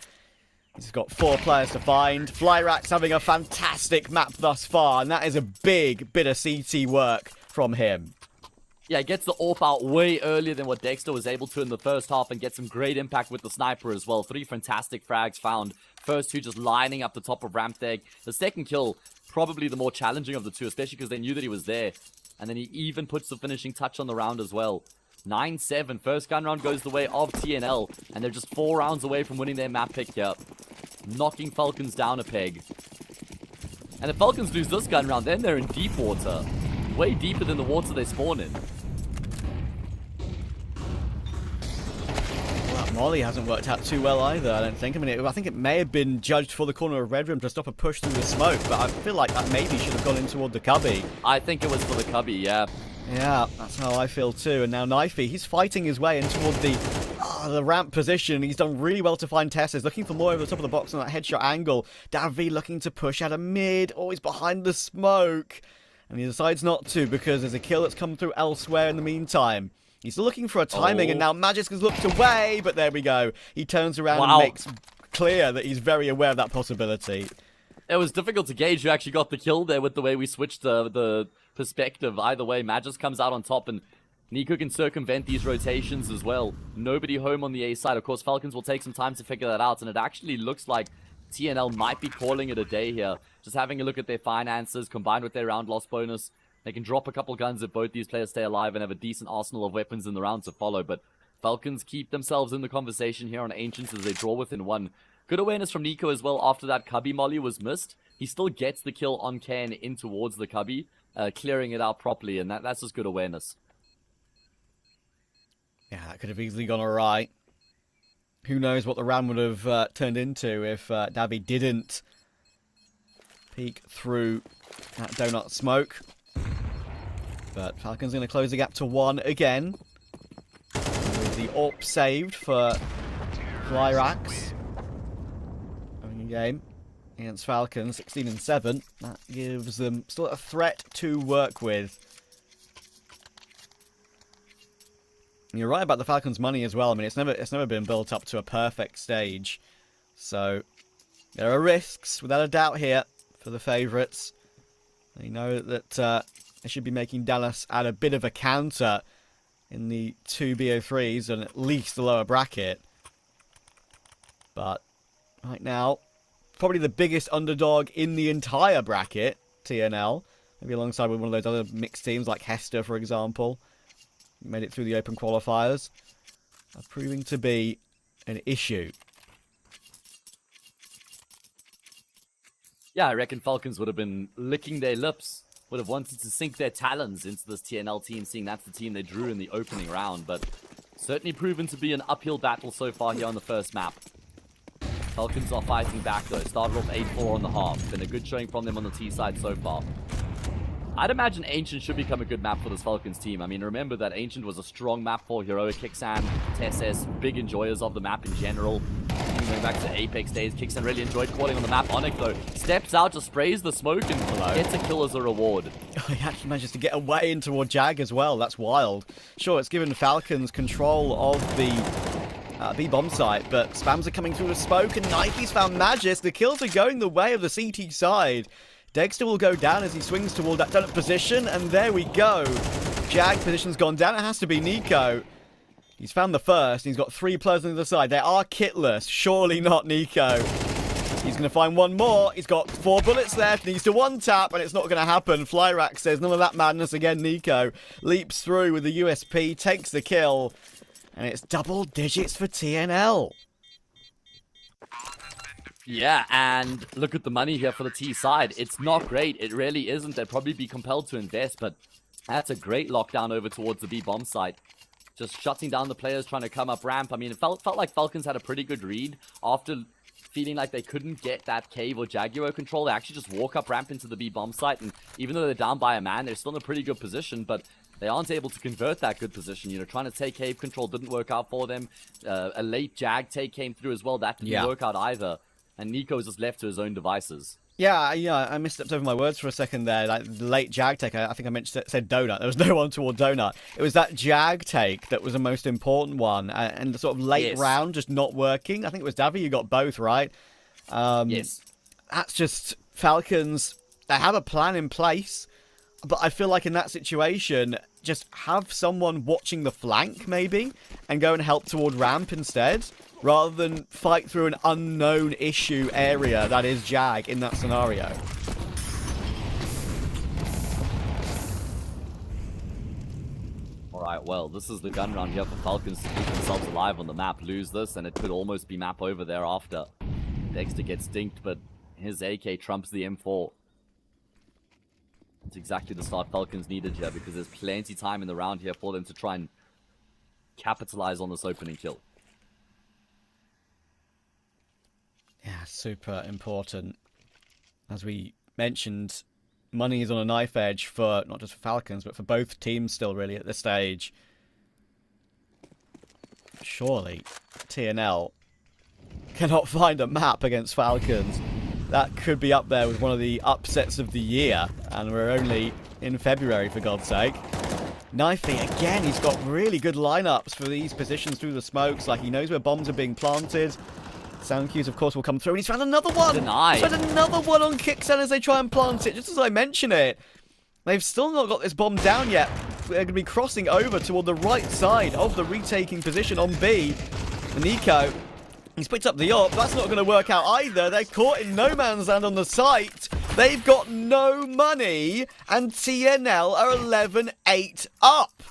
E: He's got 4 players to find. Flyrax having a fantastic map thus far, and that is a big bit of CT work from him.
F: Yeah, gets the AWP out way earlier than what Dexter was able to in the first half, and gets some great impact with the sniper as well. 3 fantastic frags found. First 2 just lining up the top of ramp deck. The second kill, probably the more challenging of the 2, especially because they knew that he was there. And then he even puts the finishing touch on the round as well. 9-7. First gun round goes the way of TNL, and they're just 4 rounds away from winning their map pick here. Knocking Falcons down a peg. And if Falcons lose this gun round, then they're in deep water. Way deeper than the water they spawn in.
E: Well, Molly hasn't worked out too well either, I don't think. I mean, I think it may have been judged for the corner of Red Room to stop a push through the smoke, but I feel like that maybe should have gone in toward the cubby.
F: I think it was for the cubby, yeah.
E: Yeah, that's how I feel too. And now Knifey, he's fighting his way in toward the ramp position. He's done really well to find Teslas, looking for more over the top of the box on that headshot angle. Davy looking to push out a mid. Oh, he's behind the smoke. And he decides not to because there's a kill that's come through elsewhere in the meantime. He's looking for a timing, and now Magisk has looked away, but there we go. He turns around and makes clear that he's very aware of that possibility.
F: It was difficult to gauge who actually got the kill there with the way we switched the perspective. Either way, Magisk comes out on top, and Nico can circumvent these rotations as well. Nobody home on the A side. Of course, Falcons will take some time to figure that out, and it actually looks like TNL might be calling it a day here. Just having a look at their finances, combined with their round loss bonus, they can drop a couple guns if both these players stay alive and have a decent arsenal of weapons in the round to follow. But Falcons keep themselves in the conversation here on Ancients as they draw within 1. Good awareness from Nico as well after that cubby molly was missed. He still gets the kill on Can in towards the cubby, clearing it out properly, and that's just good awareness.
E: Yeah, that could have easily gone alright. Who knows what the round would have turned into if Davy didn't peek through that donut smoke. But Falcons going to close the gap to 1 again. With the AWP saved for Flyrax. Having a game against Falcons, 16-7. That gives them still a threat to work with. And you're right about the Falcons' money as well. I mean, it's never been built up to a perfect stage. So there are risks, without a doubt, here for the favourites. They know that they should be making Dallas add a bit of a counter in the 2 BO3s and at least the lower bracket. But right now, probably the biggest underdog in the entire bracket, TNL. Maybe alongside with one of those other mixed teams like Hester, for example. Made it through the open qualifiers. Are proving to be an issue.
F: Yeah, I reckon Falcons would have been licking their lips, would have wanted to sink their talons into this TNL team, seeing that's the team they drew in the opening round, but certainly proven to be an uphill battle so far here on the first map. Falcons are fighting back though, started off 8-4 on the half, been a good showing from them on the T side so far. I'd imagine Ancient should become a good map for this Falcons team. I mean, remember that Ancient was a strong map for Heroic, Kixan, Tesses, big enjoyers of the map in general. Even going back to Apex days, Kixan really enjoyed calling on the map. Onyx, though, steps out, just sprays the smoke and gets a kill as a reward.
E: Oh, he actually manages to get away in toward Jag as well. That's wild. Sure, it's given Falcons control of the B-bomb site, but spams are coming through the smoke, and Nike's found Magis. The kills are going the way of the CT side. Dexter will go down as he swings toward that donut position, and there we go. Jag position's gone down. It has to be Nico. He's found the first, and he's got 3 players on the other side. They are kitless. Surely not Nico. He's going to find one more. He's got 4 bullets left. Needs to one-tap, and it's not going to happen. Flyrack says, none of that madness again. Nico leaps through with the USP, takes the kill, and it's double digits for TNL.
F: Yeah, and look at the money here for the T side. It's not great. It really isn't. They'd probably be compelled to invest, but that's a great lockdown over towards the B-bomb site. Just shutting down the players trying to come up ramp. I mean, it felt like Falcons had a pretty good read after feeling like they couldn't get that cave or Jaguar control. They actually just walk up ramp into the B-bomb site, and even though they're down by a man, they're still in a pretty good position, but they aren't able to convert that good position. You know, trying to take cave control didn't work out for them. A late Jag take came through as well. That didn't work out either. And Nico's just left to his own devices. Yeah,
E: I misstepped over my words for a second there. Like, the late Jag take, I think I said Donut. There was no one toward Donut. It was that Jag take that was the most important one. And the sort of late round just not working. I think it was Davy, you got both, right?
F: Yes.
E: That's just Falcons. They have a plan in place. But I feel like in that situation, just have someone watching the flank, maybe, and go and help toward ramp instead, rather than fight through an unknown issue area that is Jag in that scenario.
F: Alright, well, this is the gun round here for Falcons to keep themselves alive on the map. Lose this, and it could almost be map over thereafter. Dexter gets dinked, but his AK trumps the M4. It's exactly the start Falcons needed here, because there's plenty of time in the round here for them to try and capitalize on this opening kill.
E: Yeah, super important. As we mentioned, money is on a knife edge for not just for Falcons, but for both teams still really at this stage. Surely TNL cannot find a map against Falcons. That could be up there with one of the upsets of the year, and we're only in February, for God's sake. Knifey, again, he's got really good lineups for these positions through the smokes. Like, he knows where bombs are being planted. Sound cues, of course, will come through, and he's found another one!
F: Denied.
E: He's found another one on Kickstand as they try and plant it, just as I mention it. They've still not got this bomb down yet. They're going to be crossing over toward the right side of the retaking position on B. Nico, he's picked up the AWP. That's not going to work out either. They're caught in no man's land on the site. They've got no money, and TNL are 11-8 up.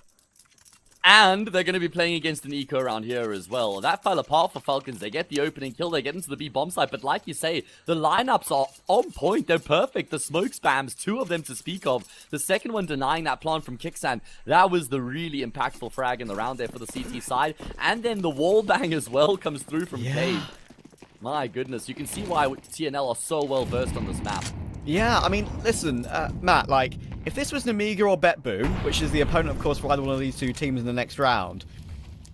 F: And they're going to be playing against an eco around here as well. That fell apart for Falcons. They get the opening kill. They get into the B-bomb site. But like you say, the lineups are on point. They're perfect. The smoke spams, 2 of them to speak of. The second one denying that plant from Kickstand. That was the really impactful frag in the round there for the CT side. And then the wall bang as well comes through from Cave. My goodness. You can see why TNL are so well versed on this map.
E: Yeah, I mean, listen, Matt, like, if this was Namiga or BetBoom, which is the opponent, of course, for either one of these two teams in the next round,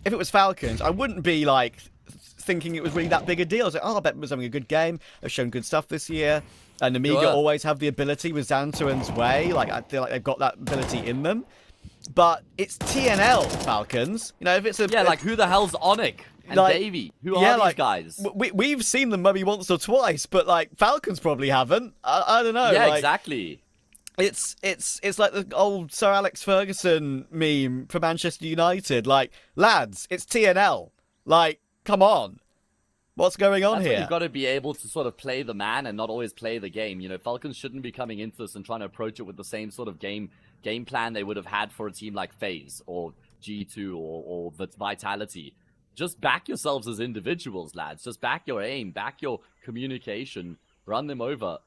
E: if it was Falcons, I wouldn't be, like, thinking it was really that big a deal. I was like, oh, BetBoom's having a good game. They've shown good stuff this year. And Namiga always have the ability with Zantuan's way. Like, I feel like they've got that ability in them. But it's TNL, Falcons. You know, if it's a...
F: Yeah, like, who the hell's Onyx? And like, Davey, who are these guys?
E: We've seen them maybe once or twice, but like Falcons probably haven't. I don't know.
F: Yeah,
E: like,
F: exactly.
E: It's like the old Sir Alex Ferguson meme for Manchester United. Like, lads, it's TNL. Like, come on. What's going on
F: That's
E: here?
F: when you've got to be able to sort of play the man and not always play the game. You know, Falcons shouldn't be coming into this and trying to approach it with the same sort of game plan they would have had for a team like FaZe or G2 or Vitality. Just back yourselves as individuals, lads. Just back your aim, back your communication, run them over.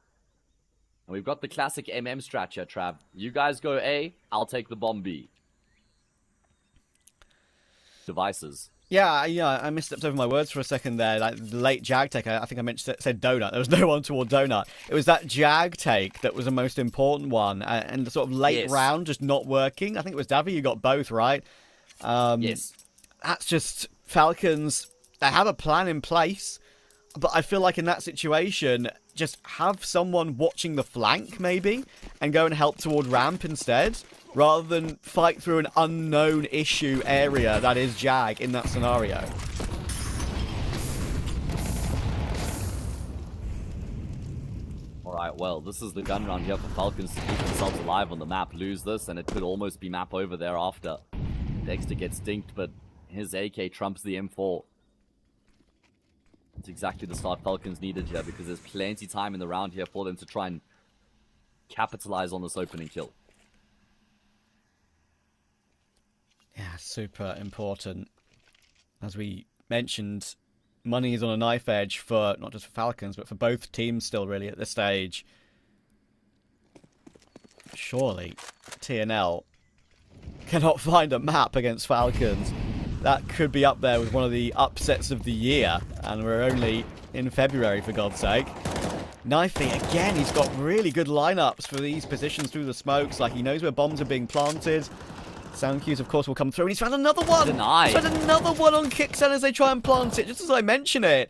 F: And we've got the classic MM strat here, Trav. You guys go A, I'll take the bomb B. Devices.
E: Yeah, I misstepped over my words for a second there. Like the late Jag take, I think I said donut. There was no one toward donut. It was that Jag take that was the most important one, and the sort of late round just not working. I think it was Davy. You got both right.
F: Yes.
E: That's just Falcons. They have a plan in place, but I feel like in that situation, just have someone watching the flank maybe, and go and help toward ramp instead, rather than fight through an unknown issue area that is Jag in that scenario.
F: Alright, well, this is the gun round here for Falcons to keep themselves alive on the map. Lose this, and it could almost be map over thereafter. Dexter gets dinked, but his AK trumps the M4. It's exactly the start Falcons needed here, because there's plenty time in the round here for them to try and capitalize on this opening kill.
E: Yeah, super important. As we mentioned, money is on a knife edge for not just for Falcons, but for both teams still really at this stage. Surely TNL cannot find a map against Falcons. That could be up there with one of the upsets of the year, and we're only in February, for God's sake. Knifey, again, he's got really good lineups for these positions through the smokes. Like, he knows where bombs are being planted. Sound cues, of course, will come through. And he's found another one!
F: Denied.
E: He's found another one on Kickstand as they try and plant it, just as I mention it.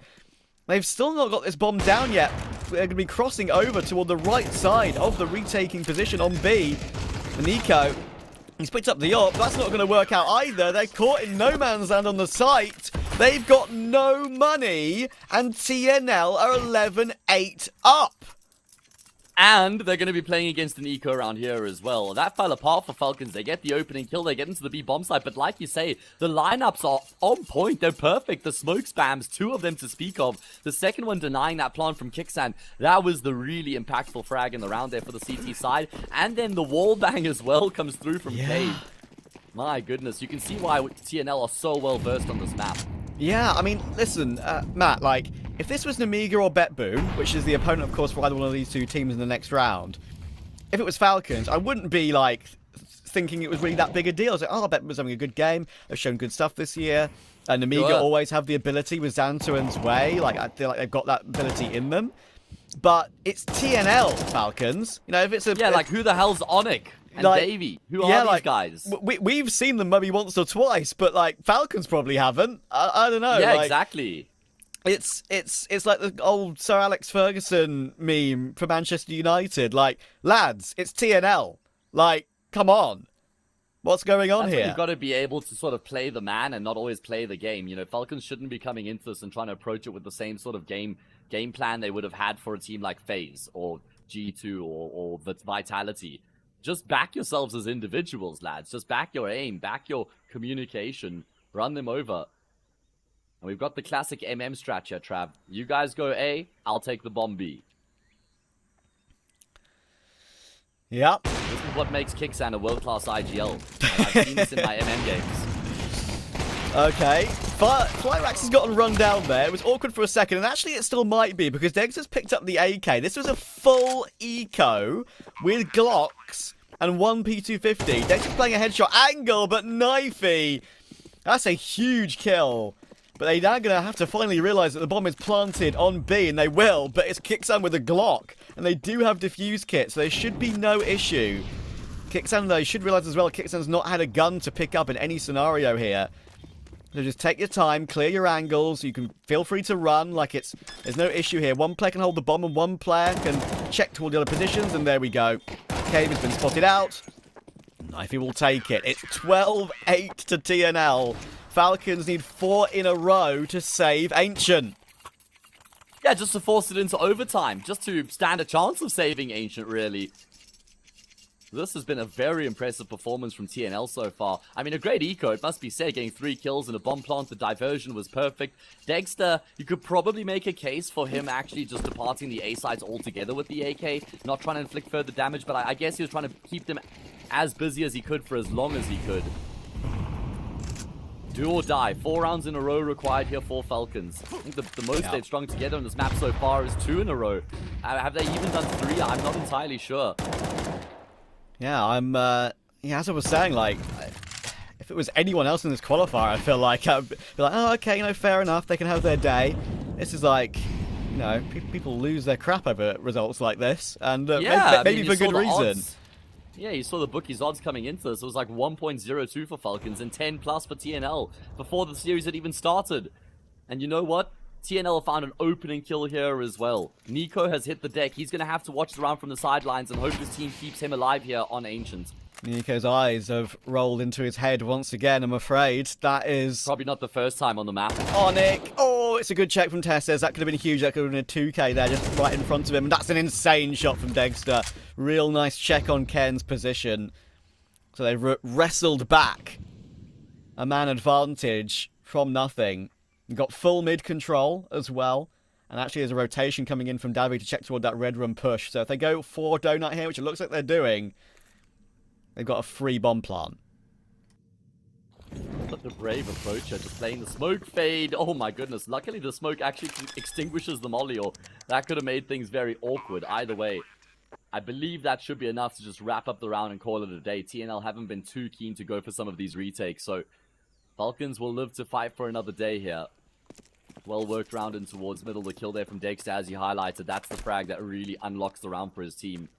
E: They've still not got this bomb down yet. They're going to be crossing over toward the right side of the retaking position on B. And Nico, he's picked up the AWP. That's not going to work out either. They're caught in no man's land on the site. They've got no money, and TNL are 11-8 up.
F: And they're going to be playing against an eco around here as well. That fell apart for Falcons. They get the opening kill. They get into the B bomb site. But like you say, the lineups are on point. They're perfect. The smoke spams, two of them to speak of. The second one denying that plant from Kickstand. That was the really impactful frag in the round there for the CT side. And then the wall bang as well comes through from Cave. My goodness. You can see why TNL are so well versed on this map.
E: Yeah, I mean, listen, Matt, like, if this was Namiga or BetBoom, which is the opponent, of course, for either one of these two teams in the next round, if it was Falcons, I wouldn't be, like, thinking it was really that big a deal. I was like, oh, BetBoom's having a good game. They've shown good stuff this year. And Namiga always have the ability with Xantuan's way. Like, I feel like they've got that ability in them. But it's TNL, Falcons. You know, if it's a...
F: Yeah, like, who the hell's Onic? And
E: like,
F: Davey, who are these guys?
E: We've seen them maybe once or twice, but like Falcons probably haven't. I don't know.
F: Yeah,
E: like,
F: exactly.
E: It's like the old Sir Alex Ferguson meme for Manchester United. Like, lads, it's TNL. Like, come on. What's going on here?
F: You've got to be able to sort of play the man and not always play the game. You know, Falcons shouldn't be coming into this and trying to approach it with the same sort of game plan they would have had for a team like FaZe or G2 or Vitality. Just back yourselves as individuals, lads. Just back your aim, back your communication, run them over. And we've got the classic MM strat here, Trav. You guys go A, I'll take the bomb B.
E: Yep.
F: This is what makes Kickstand a world-class IGL. And I've seen this in my MM games.
E: Okay. Flyrax has gotten run down there. It was awkward for a second, and actually it still might be, because Dexter's picked up the AK. This was a full eco with Glocks and one P250. Dexter's playing a headshot angle, but Knifey. That's a huge kill. But they're now going to have to finally realise that the bomb is planted on B, and they will, but it's Kickstand with a Glock. And they do have defuse kits, so there should be no issue. Kickstand, though, you should realise as well, Kickstand's not had a gun to pick up in any scenario here. So just take your time, clear your angles. You can feel free to run like there's no issue here. One player can hold the bomb and one player can check toward the other positions. And there we go. Cave has been spotted out. Knifey will take it. It's 12-8 to TNL. Falcons need 4 in a row to save Ancient.
F: Yeah, just to force it into overtime. Just to stand a chance of saving Ancient, really. This has been a very impressive performance from TNL so far. I mean, a great eco, it must be said, getting 3 kills in a bomb plant. The diversion was perfect. Dexter, you could probably make a case for him actually just departing the A sites altogether with the AK, not trying to inflict further damage, but I guess he was trying to keep them as busy as he could for as long as he could. Do or die. 4 rounds in a row required here for Falcons. I think the most they've strung together on this map so far is 2 in a row. Have they even done 3? I'm not entirely sure.
E: Yeah, as I was saying, like, if it was anyone else in this qualifier, I feel like I'd be like, oh, okay, you know, fair enough, they can have their day. This is like, you know, people lose their crap over results like this, and maybe for good reason.
F: Odds. Yeah, you saw the bookies' odds coming into this. It was like 1.02 for Falcons and 10 plus for TNL before the series had even started. And you know what? TNL found an opening kill here as well. Nico has hit the deck. He's going to have to watch the round from the sidelines and hope his team keeps him alive here on Ancient.
E: Nico's eyes have rolled into his head once again, I'm afraid. That is...
F: probably not the first time on the map.
E: Onic. Oh, it's a good check from Testes. That could have been huge. That could have been a 2k there, just right in front of him. And that's an insane shot from Dexter. Real nice check on Ken's position. So they wrestled back a man advantage from nothing. Got full mid control as well. And actually there's a rotation coming in from Davi to check toward that red room push. So if they go for Donut here, which it looks like they're doing, they've got a free bomb plant.
F: Such a brave approach here, just playing the smoke fade. Oh my goodness. Luckily the smoke actually extinguishes the molly, or that could have made things very awkward. Either way, I believe that should be enough to just wrap up the round and call it a day. TNL haven't been too keen to go for some of these retakes, so Falcons will live to fight for another day here. Well worked round in towards middle. The kill there from Dexter, as you highlighted. That's the frag that really unlocks the round for his team.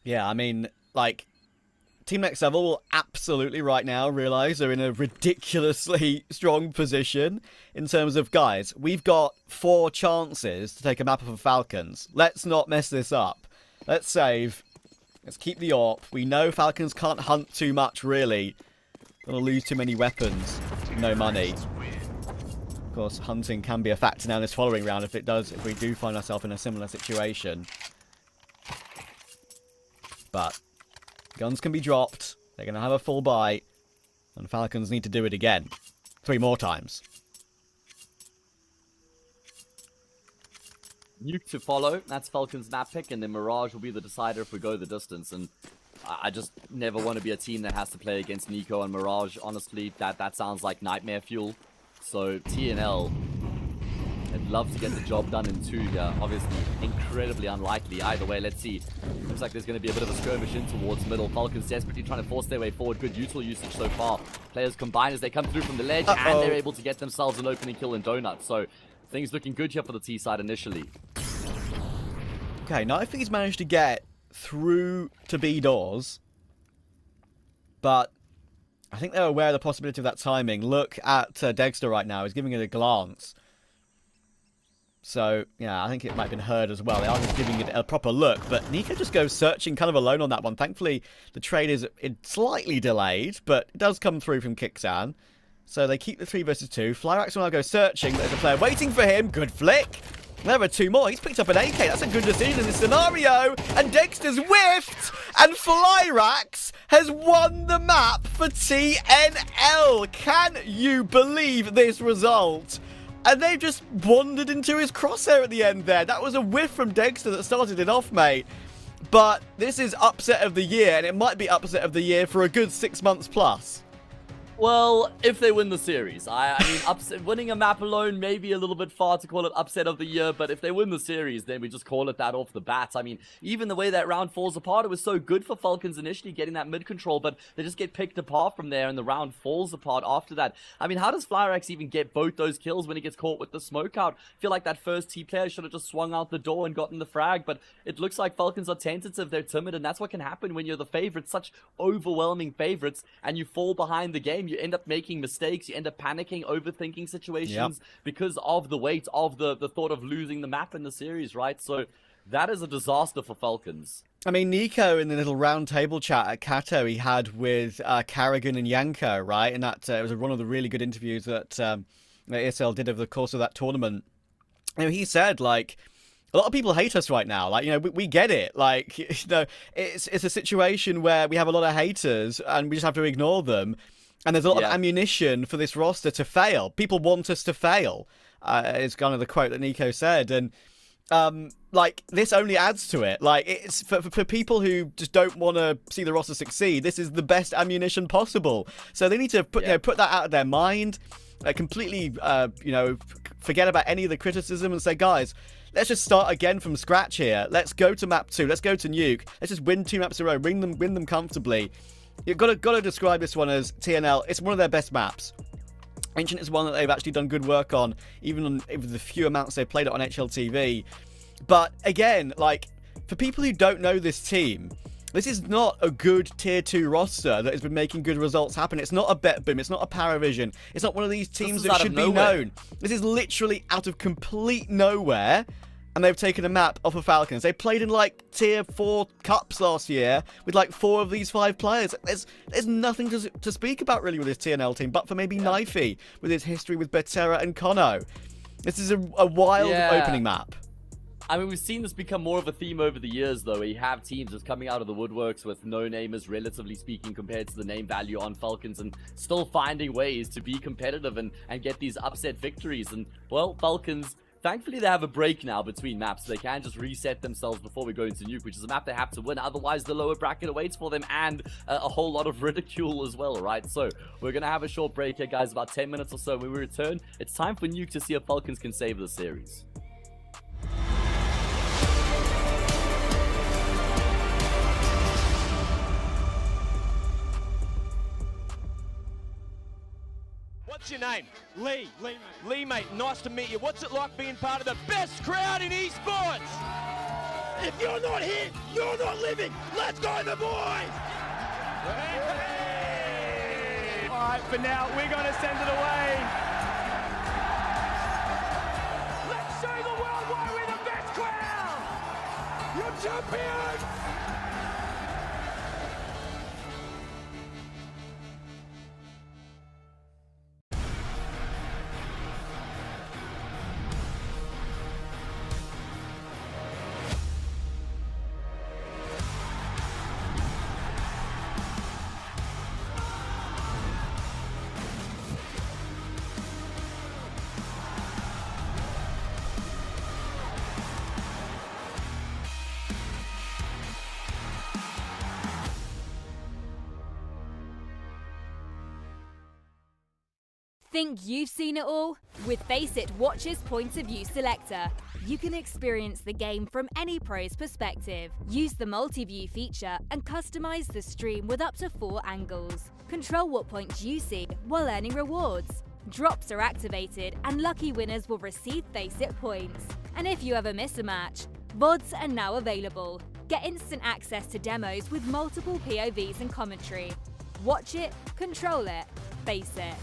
E: Yeah, I mean, like, Team Next Level will absolutely right now realise they're in a ridiculously strong position in terms of, guys, we've got 4 chances to take a map of the Falcons. Let's not mess this up. Let's save. Let's keep the AWP. We know Falcons can't hunt too much, really. Gonna lose too many weapons. No money. Of course, hunting can be a factor now in this following round if we do find ourselves in a similar situation. But guns can be dropped. They're going to have a full buy. And Falcons need to do it again. 3 more times.
F: Nuke to follow. That's Falcons map pick. And then Mirage will be the decider if we go the distance. And I just never want to be a team that has to play against Nico and Mirage. Honestly, that sounds like nightmare fuel. So TNL, I'd love to get the job done in 2 here. Obviously, incredibly unlikely. Either way, let's see. Looks like there's going to be a bit of a skirmish in towards middle. Falcons desperately trying to force their way forward. Good util usage so far. Players combine as they come through from the ledge, and they're able to get themselves an opening kill in Donut. So things looking good here for the T side initially.
E: Okay, now I think he's managed to get through to B doors. But I think they're aware of the possibility of that timing. Look at Dexter right now. He's giving it a glance. So, yeah, I think it might have been heard as well. They are just giving it a proper look. But Nico just goes searching kind of alone on that one. Thankfully, the trade is slightly delayed, but it does come through from Kixan. So they keep the 3 versus 2. Flyrax will now go searching. There's a player waiting for him. Good flick. There are 2 more. He's picked up an AK. That's a good decision in this scenario. And Dexter's whiffed. And Flyrax has won the map for TNL. Can you believe this result? And they've just wandered into his crosshair at the end there. That was a whiff from Dexter that started it off, mate. But this is upset of the year, and it might be upset of the year for a good 6 months plus.
F: Well, if they win the series. I mean, winning a map alone may be a little bit far to call it upset of the year, but if they win the series, then we just call it that off the bat. I mean, even the way that round falls apart, it was so good for Falcons initially getting that mid-control, but they just get picked apart from there, and the round falls apart after that. I mean, how does Flyrax even get both those kills when he gets caught with the smoke out? I feel like that first T player should have just swung out the door and gotten the frag, but it looks like Falcons are tentative, they're timid, and that's what can happen when you're the favorites, such overwhelming favorites, and you fall behind the game. You end up making mistakes, you end up panicking, overthinking situations because of the weight of the thought of losing the map in the series, right? So that is a disaster for Falcons.
E: I mean, Nico in the little round table chat at Kato he had with Carrigan and Yanko, right? And that it was one of the really good interviews that ESL did over the course of that tournament. You know, he said, like, a lot of people hate us right now. Like, we get it. Like, it's a situation where we have a lot of haters and we just have to ignore them. And there's a lot of ammunition for this roster to fail. People want us to fail, is kind of the quote that Nico said. And, like, this only adds to it. Like, it's for people who just don't want to see the roster succeed, this is the best ammunition possible. So they need to put that out of their mind, completely, forget about any of the criticism and say, guys, let's just start again from scratch here. Let's go to map 2. Let's go to Nuke. Let's just win 2 maps in a row. Win them comfortably. You've got to describe this one as TNL. It's one of their best maps. Ancient is one that they've actually done good work on, even with the few amounts they've played it on HLTV. But again, like, for people who don't know this team, this is not a good tier 2 roster that has been making good results happen. It's not a BetBoom. It's not a Paravision. It's not one of these teams that should be known. This is literally out of complete nowhere. And they've taken a map off of Falcons. They played in like tier 4 cups last year with like 4 of these 5 players. There's nothing to speak about really with this TNL team, but for maybe Knifey with his history with Betera and Kono. This is a wild opening map.
F: I mean, we've seen this become more of a theme over the years, though, where you have teams just coming out of the woodworks with no-namers, relatively speaking, compared to the name value on Falcons, and still finding ways to be competitive and get these upset victories. And, well, Falcons, thankfully, they have a break now between maps. They can just reset themselves before we go into Nuke, which is a map they have to win. Otherwise, the lower bracket awaits for them, and a whole lot of ridicule as well, right? So, we're going to have a short break here, guys, about 10 minutes or so. When we return, it's time for Nuke to see if Falcons can save the series.
D: What's your name? Lee. Lee, mate. Nice to meet you. What's it like being part of the best crowd in esports? If you're not here, you're not living. Let's go, the boys! Hey! All right, for now, we're going to send it away. Let's show the world why we're the best crowd! You're champions!
G: Think you've seen it all? With Faceit Watch's Point of View Selector, you can experience the game from any pro's perspective. Use the multi-view feature and customize the stream with up to 4 angles. Control what points you see while earning rewards. Drops are activated and lucky winners will receive Faceit points. And if you ever miss a match, VODs are now available. Get instant access to demos with multiple POVs and commentary. Watch it, control it, Faceit.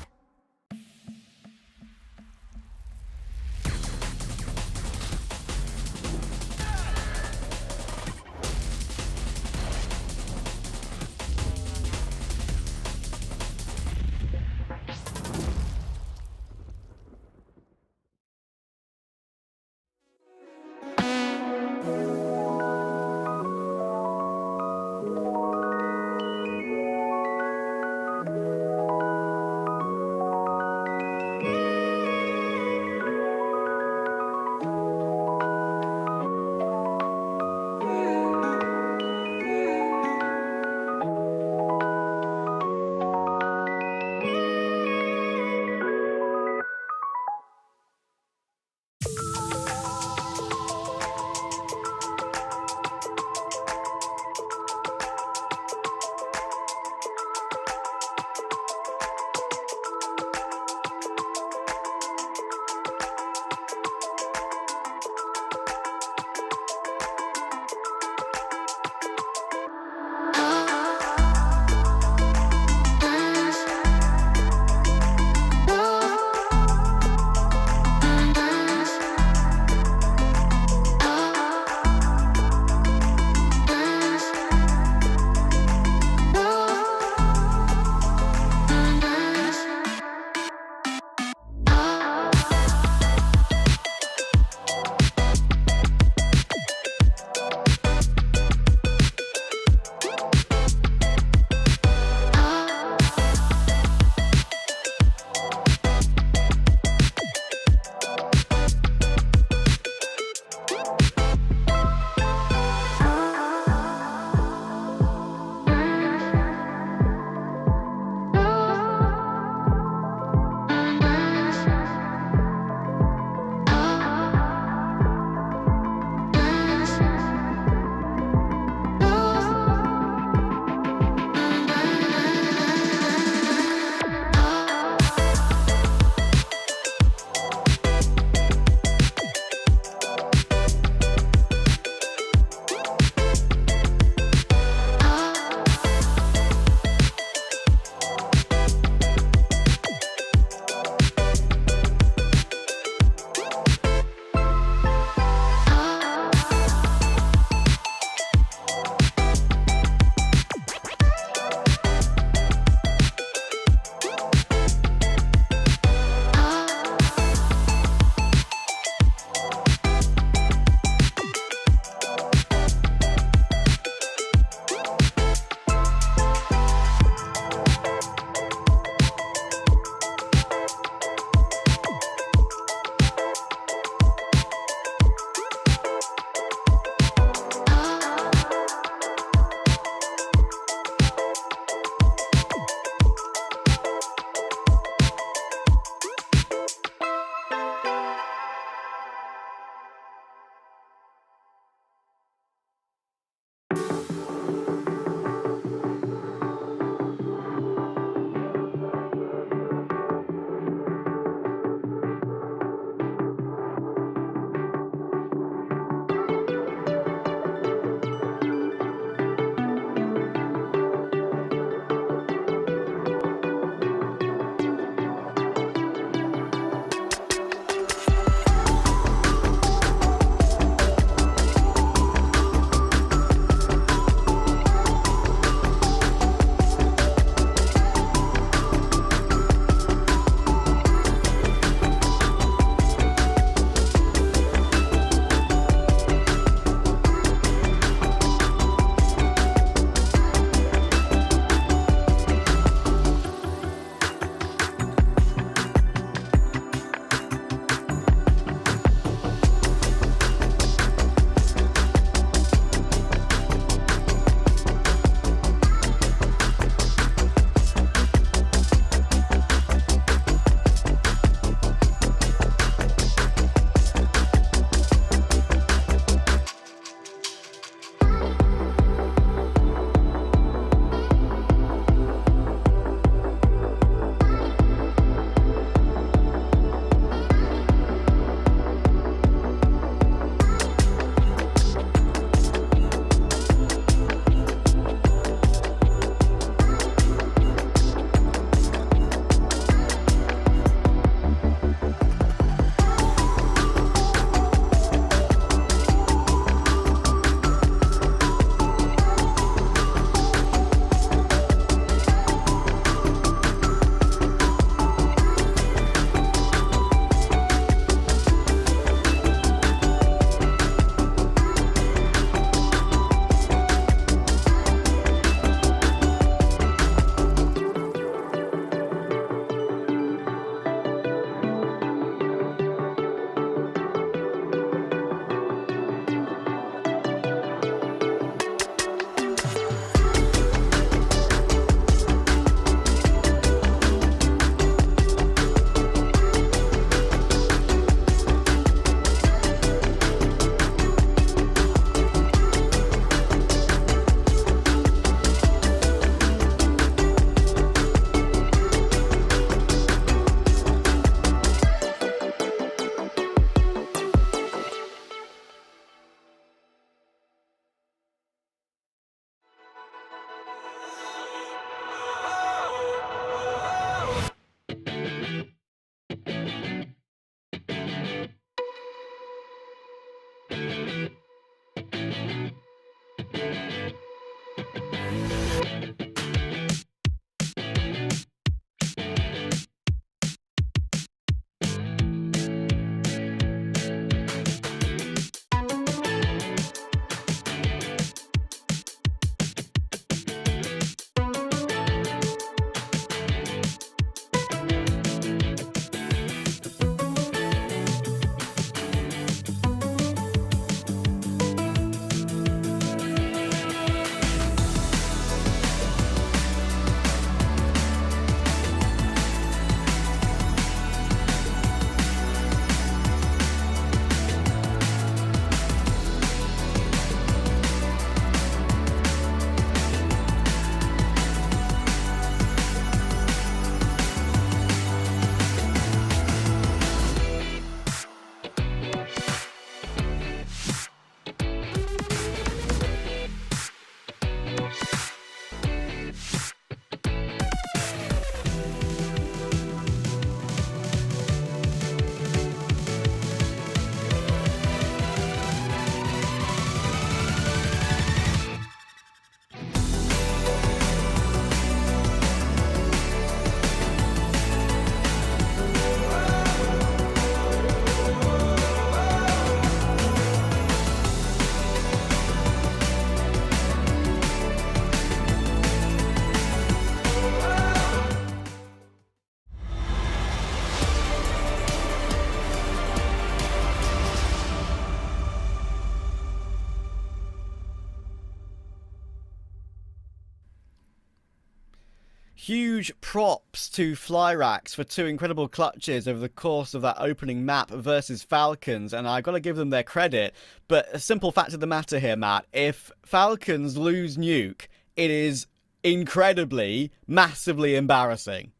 E: Huge props to Flyrax for 2 incredible clutches over the course of that opening map versus Falcons, and I've got to give them their credit. But a simple fact of the matter here, Matt, if Falcons lose Nuke, it is incredibly, massively embarrassing.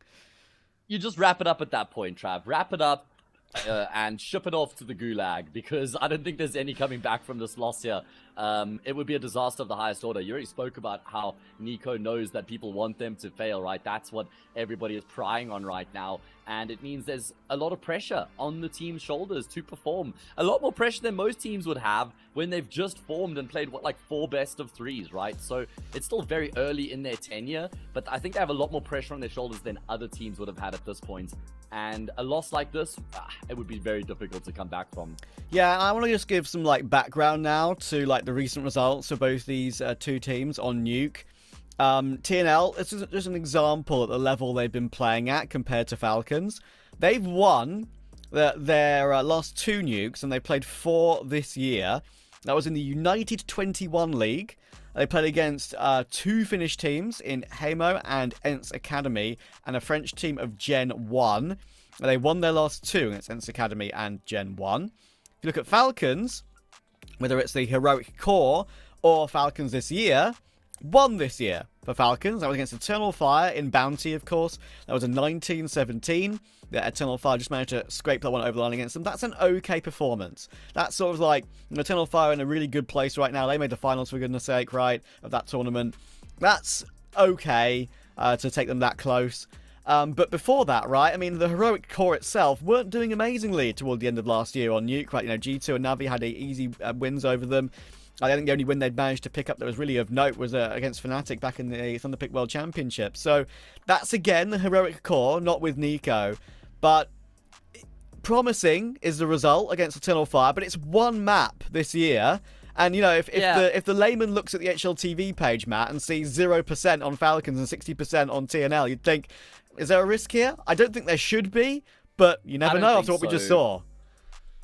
F: You just wrap it up at that point, Trav. Wrap it up and ship it off to the gulag, because I don't think there's any coming back from this loss here. It would be a disaster of the highest order. You already spoke about how Nico knows that people want them to fail, right? That's what everybody is prying on right now. And it means there's a lot of pressure on the team's shoulders to perform. A lot more pressure than most teams would have when they've just formed and played, like 4 best of 3s, right? So it's still very early in their tenure, but I think they have a lot more pressure on their shoulders than other teams would have had at this point. And a loss like this, it would be very difficult to come back from.
E: Yeah, I want to just give some background now to the recent results for both these 2 teams on Nuke. TNL, this is just an example at the level they've been playing at compared to Falcons. They've won their last 2 nukes, and they played 4 this year. That was in the United 21 League. They played against 2 Finnish teams in Hamo and Ents Academy, and a French team of Gen 1. They won their last 2 against Ents Academy and Gen 1. If you look at Falcons, whether it's the Heroic Core or Falcons this year, won this year for Falcons. That was against Eternal Fire in Bounty, of course. That was a 19-17. The Eternal Fire just managed to scrape that one over the line against them. That's an okay performance. That's sort of Eternal Fire in a really good place right now. They made the finals, for goodness sake, right, of that tournament. That's okay to take them that close. But before that, right, I mean, the Heroic Core itself weren't doing amazingly toward the end of last year on Nuke, right? G2 and Navi had easy wins over them. I think the only win they'd managed to pick up that was really of note was against Fnatic back in the Thunderpick World Championship. So that's, again, the Heroic Core, not with Nico. But promising is the result against Eternal Fire, but it's 1 map this year. And, if the layman looks at the HLTV page, Matt, and sees 0% on Falcons and 60% on TNL, you'd think, is there a risk here? I don't think there should be, but you never know after what we just saw.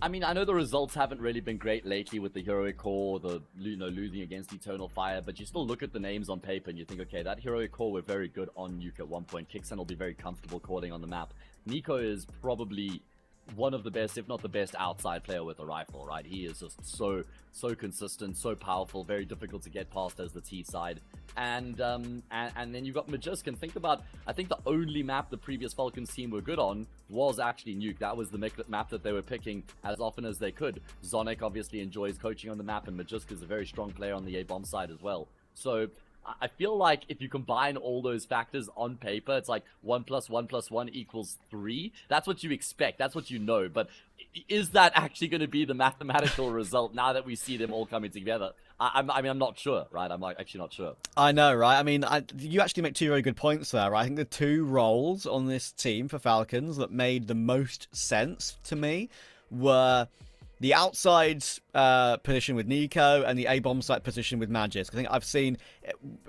F: I mean, I know the results haven't really been great lately with the Heroic Core, losing against Eternal Fire, but you still look at the names on paper and you think, okay, that Heroic Core were very good on Nuke at one point. Kixen will be very comfortable calling on the map. Nico is probably one of the best, if not the best, outside player with a rifle, right? He is just so consistent, so powerful, very difficult to get past as the T side. And then you've got Magisk, and think about, I think the only map the previous Falcons team were good on was actually Nuke. That was the map that they were picking as often as they could. Zonic obviously enjoys coaching on the map, and Magisk is a very strong player on the A-bomb side as well. So I feel like if you combine all those factors on paper, it's like 1 + 1 + 1 = 3. That's what you expect. That's what you know. But is that actually going to be the mathematical result now that we see them all coming together? I mean, I'm not sure, right? I'm actually not sure.
E: I know, right? I mean, you actually make two very good points there, right? I think the two roles on this team for Falcons that made the most sense to me were the outside position with Nico and the A-bomb site position with Magis. I think I've seen,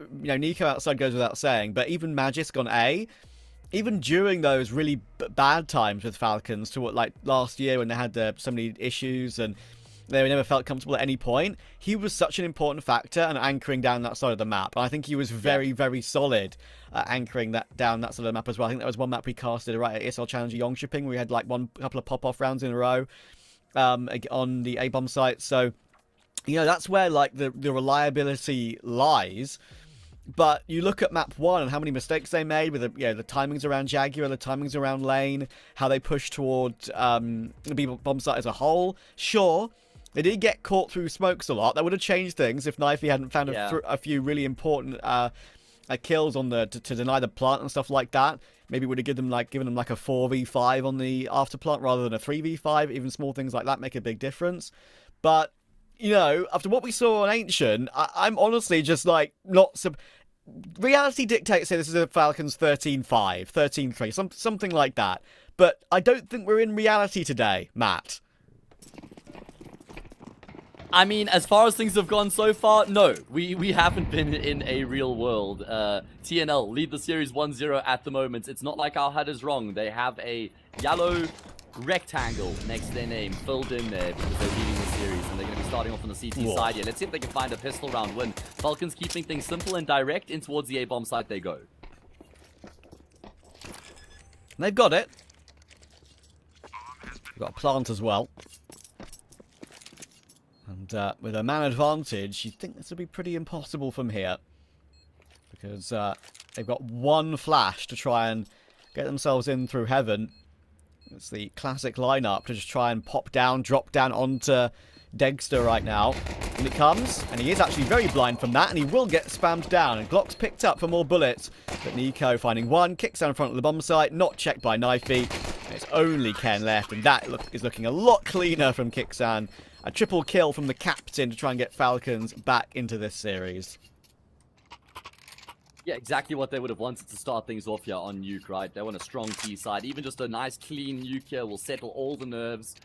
E: Nico outside goes without saying, but even Magis on A, even during those really bad times with Falcons, to what, like last year when they had so many issues and they never felt comfortable at any point, he was such an important factor and anchoring down that side of the map. And I think he was very, very solid anchoring that down that side of the map as well. I think there was one map we casted right at ESL Challenger Yongshipping where we had like couple of pop-off rounds in a row on the A-bomb site. So, that's where like the reliability lies. But you look at map 1 and how many mistakes they made with the timings around Jaguar, the timings around Lane, how they pushed toward the B-bomb site as a whole. Sure, they did get caught through smokes a lot. That would have changed things if Knifey hadn't found a few really important kills on to deny the plant and stuff like that. Maybe would have given them like a 4v5 on the after plant rather than a 3v5. Even small things like that make a big difference. But after what we saw on Ancient, I'm honestly just like not. Reality dictates say this is a Falcons 13-5, 13-3, something like that. But I don't think we're in reality today, Matt.
F: I mean, as far as things have gone so far, no. We haven't been in a real world. TNL lead the series 1-0 at the moment. It's not like our HUD is wrong. They have a yellow rectangle next to their name filled in there because they're leading the series, and they're going to be starting off on the CT side here. Let's see if they can find a pistol round win. Falcons keeping things simple and direct in towards the A-bomb site they go.
E: They've got it. They've got a plant as well. And with a man advantage, you'd think this would be pretty impossible from here. Because they've got one flash to try and get themselves in through heaven. It's the classic lineup to just try and pop down, drop down onto Degster right now. And it comes, and he is actually very blind from that, and he will get spammed down. And Glock's picked up for more bullets. But Nico finding one, kicks down in front of the bomb site, not checked by Knifey. And it's only Ken left, and that is looking a lot cleaner from Kixan. A triple kill from the captain to try and get Falcons back into this series.
F: Yeah, exactly what they would have wanted to start things off here on Nuke, right? They want a strong T side. Even just a nice, clean Nuke here will settle all the nerves.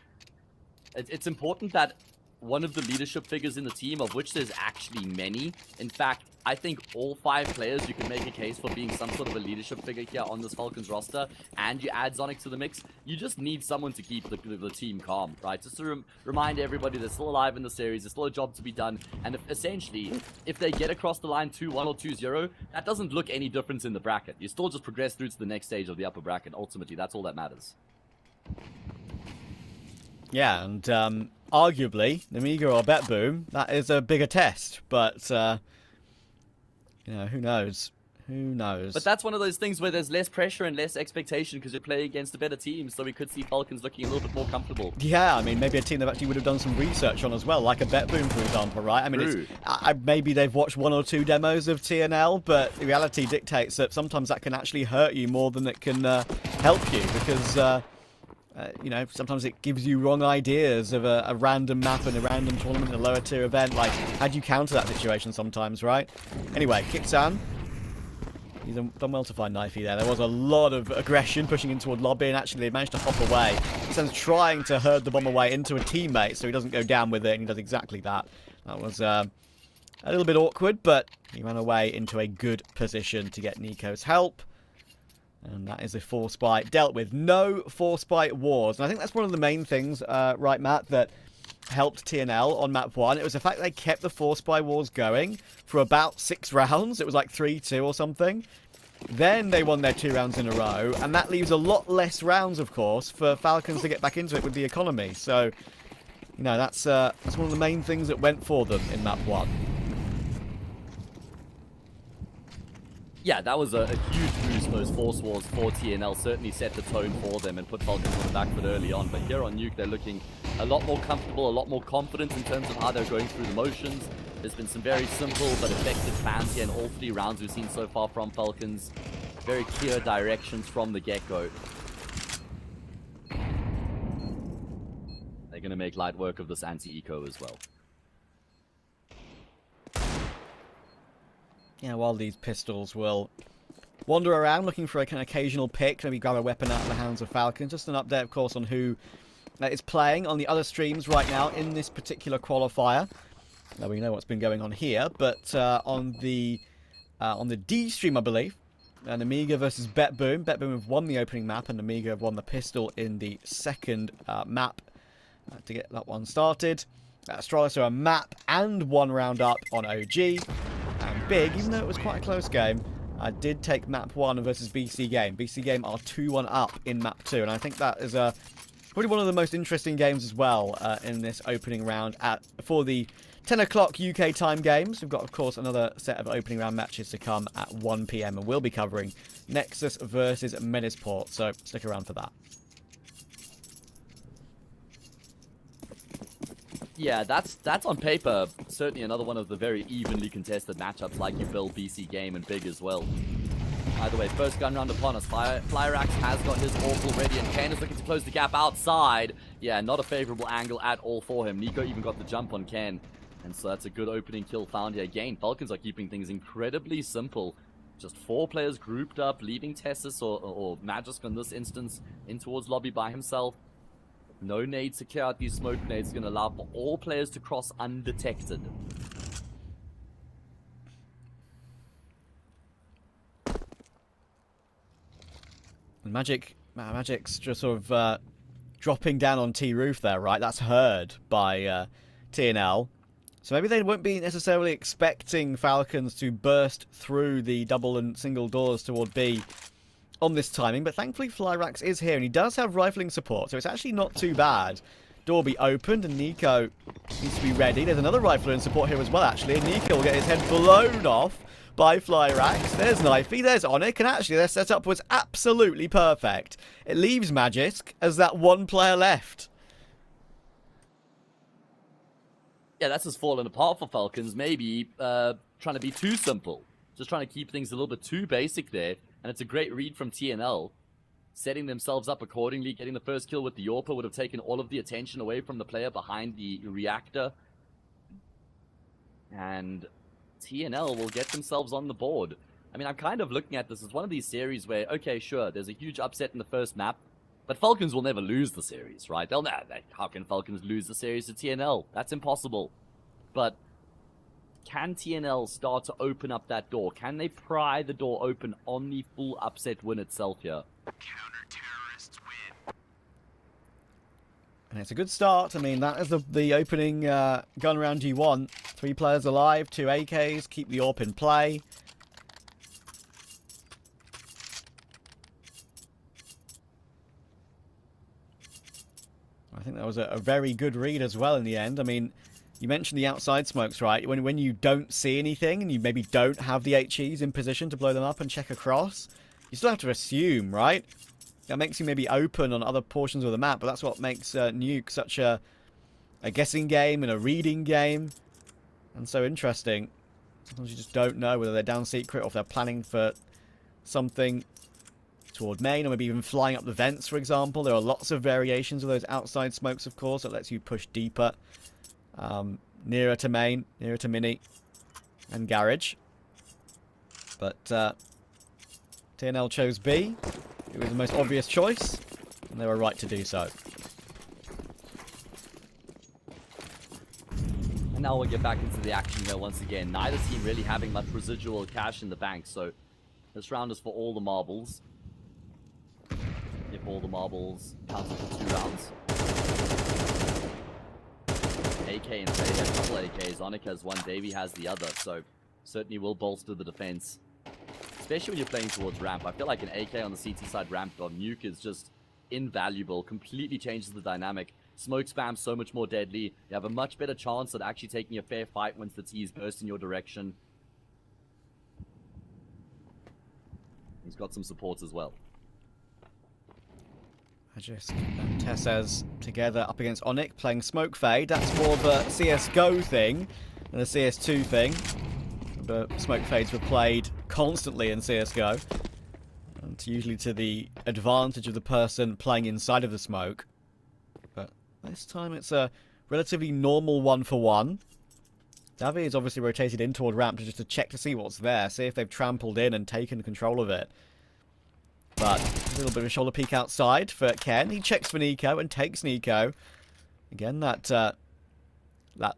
F: It's important that one of the leadership figures in the team, of which there's actually many. In fact, I think all 5 players, you can make a case for being some sort of a leadership figure here on this Falcons roster, and you add Zonic to the mix. You just need someone to keep the team calm, right? Just to remind everybody they're still alive in the series, there's still a job to be done, and essentially, if they get across the line 2-1 or 2-0, that doesn't look any different in the bracket. You still just progress through to the next stage of the upper bracket. Ultimately, that's all that matters.
E: Yeah, and arguably, Namiga or BetBoom, that is a bigger test, but who knows? Who knows?
F: But that's one of those things where there's less pressure and less expectation because you're playing against a better team, so we could see Falcons looking a little bit more comfortable.
E: Yeah, I mean, maybe a team that actually would have done some research on as well, like a BetBoom, for example, right? I mean, maybe they've watched 1 or 2 demos of TNL, but the reality dictates that sometimes that can actually hurt you more than it can help you, because sometimes it gives you wrong ideas of a random map and a random tournament in a lower tier event. Like, how do you counter that situation sometimes, right? Anyway, Kixan. He's done well to find Knifey there. There was a lot of aggression pushing in toward lobby, and actually they managed to hop away. Kixan's trying to herd the bomb away into a teammate so he doesn't go down with it, and he does exactly that. That was a little bit awkward, but he ran away into a good position to get Nico's help. And that is a force buy dealt with. No force buy wars. And I think that's one of the main things, right, Matt, that helped TNL on map 1. It was the fact they kept the force buy wars going for about 6 rounds. It was like 3-2 or something. Then they won their 2 rounds in a row. And that leaves a lot less rounds, of course, for Falcons to get back into it with the economy. So, that's one of the main things that went for them in map 1.
F: Yeah, that was a huge boost. Those force wars for TNL certainly set the tone for them and put Falcons on the back foot early on. But here on Nuke, they're looking a lot more comfortable, a lot more confident in terms of how they're going through the motions. There's been some very simple but effective plans here in all 3 rounds we've seen so far from Falcons. Very clear directions from the get-go. They're going to make light work of this anti-eco as well.
E: Yeah, while these pistols will wander around looking for an occasional pick, maybe grab a weapon out of the hands of Falcons. Just an update, of course, on who is playing on the other streams right now in this particular qualifier. Now we know what's been going on here, but on the D stream, I believe, and Amiga versus BetBoom. BetBoom have won the opening map, and Amiga have won the pistol in the second map to get that one started. Astralis are a map and 1 round up on OG. And Big, even though it was quite a close game, did take map 1 versus BC Game. BC Game are 2-1 up in map 2, and I think that is probably one of the most interesting games as well in this opening round for the 10 o'clock UK time games. We've got, of course, another set of opening round matches to come at 1 PM, and we'll be covering Nexus versus Medisport, so stick around for that.
F: Yeah, that's on paper certainly another one of the very evenly contested matchups, like you build BC Game and Big as well. Either way, first gun round upon us. Flyrax has got his AWP already, and Ken is looking to close the gap outside. Yeah, not a favorable angle at all for him. Nico even got the jump on Ken, and so that's a good opening kill found here. Again, Falcons are keeping things incredibly simple. Just 4 players grouped up, leaving Tessus or Magisk in this instance in towards lobby by himself. No nades to clear out these smoke nades. Going to allow for all players to cross undetected.
E: And Magic's just sort of dropping down on T roof there, right? That's heard by TNL. So maybe they won't be necessarily expecting Falcons to burst through the double and single doors toward B on this timing, but thankfully Flyrax is here, and he does have rifling support, so it's actually not too bad. Door be opened, and Nico needs to be ready. There's another rifler in support here as well, actually, and Nico will get his head blown off by Flyrax. There's Knifey, there's Onyx, and actually their setup was absolutely perfect. It leaves Magisk as that 1 player left.
F: Yeah, that's just fallen apart for Falcons. Maybe trying to be too simple. Just trying to keep things a little bit too basic there. And it's a great read from TNL. Setting themselves up accordingly. Getting the first kill with the Yorpa would have taken all of the attention away from the player behind the reactor. And TNL will get themselves on the board. I mean, I'm kind of looking at this as one of these series where, okay, sure, there's a huge upset in the first map. But Falcons will never lose the series, right? How can Falcons lose the series to TNL? That's impossible. But can TNL start to open up that door? Can they pry the door open on the full upset win itself here?
H: Counter-terrorists win.
E: And it's a good start. I mean, that is the opening gun round you want. 3 players alive, 2 AKs, keep the AWP in play. I think that was a very good read as well in the end. I mean, you mentioned the outside smokes, right? When you don't see anything and you maybe don't have the HEs in position to blow them up and check across, you still have to assume, right? That makes you maybe open on other portions of the map, but that's what makes Nuke such a guessing game and a reading game. And so interesting. Sometimes you just don't know whether they're down secret or if they're planning for something toward main, or maybe even flying up the vents, for example. There are lots of variations of those outside smokes, of course, that lets you push deeper. Nearer to main, nearer to mini, and garage. But TNL chose B. It was the most obvious choice, and they were right to do so.
F: And now we'll get back into the action here once again. Neither team really having much residual cash in the bank, so this round is for all the marbles. If all the marbles counted for 2 rounds. AK and Trey has a couple AKs. Onyx has 1, Davey has the other, so certainly will bolster the defense. Especially when you're playing towards ramp. I feel like an AK on the CT side ramp on Nuke is just invaluable. Completely changes the dynamic. Smoke spam so much more deadly. You have a much better chance at actually taking a fair fight once the T's burst in your direction. He's got some supports as well.
E: Magisk and Tessez together up against Onyx playing Smoke Fade. That's more of a CSGO thing. and the CS2 thing. The smoke fades were played constantly in CSGO. And usually to the advantage of the person playing inside of the smoke. But this time it's a relatively normal 1-for-1. Davi is obviously rotated in toward ramp just to check to see what's there, see if they've trampled in and taken control of it. But a little bit of a shoulder peek outside for Ken. He checks for Nico and takes Nico. Again, that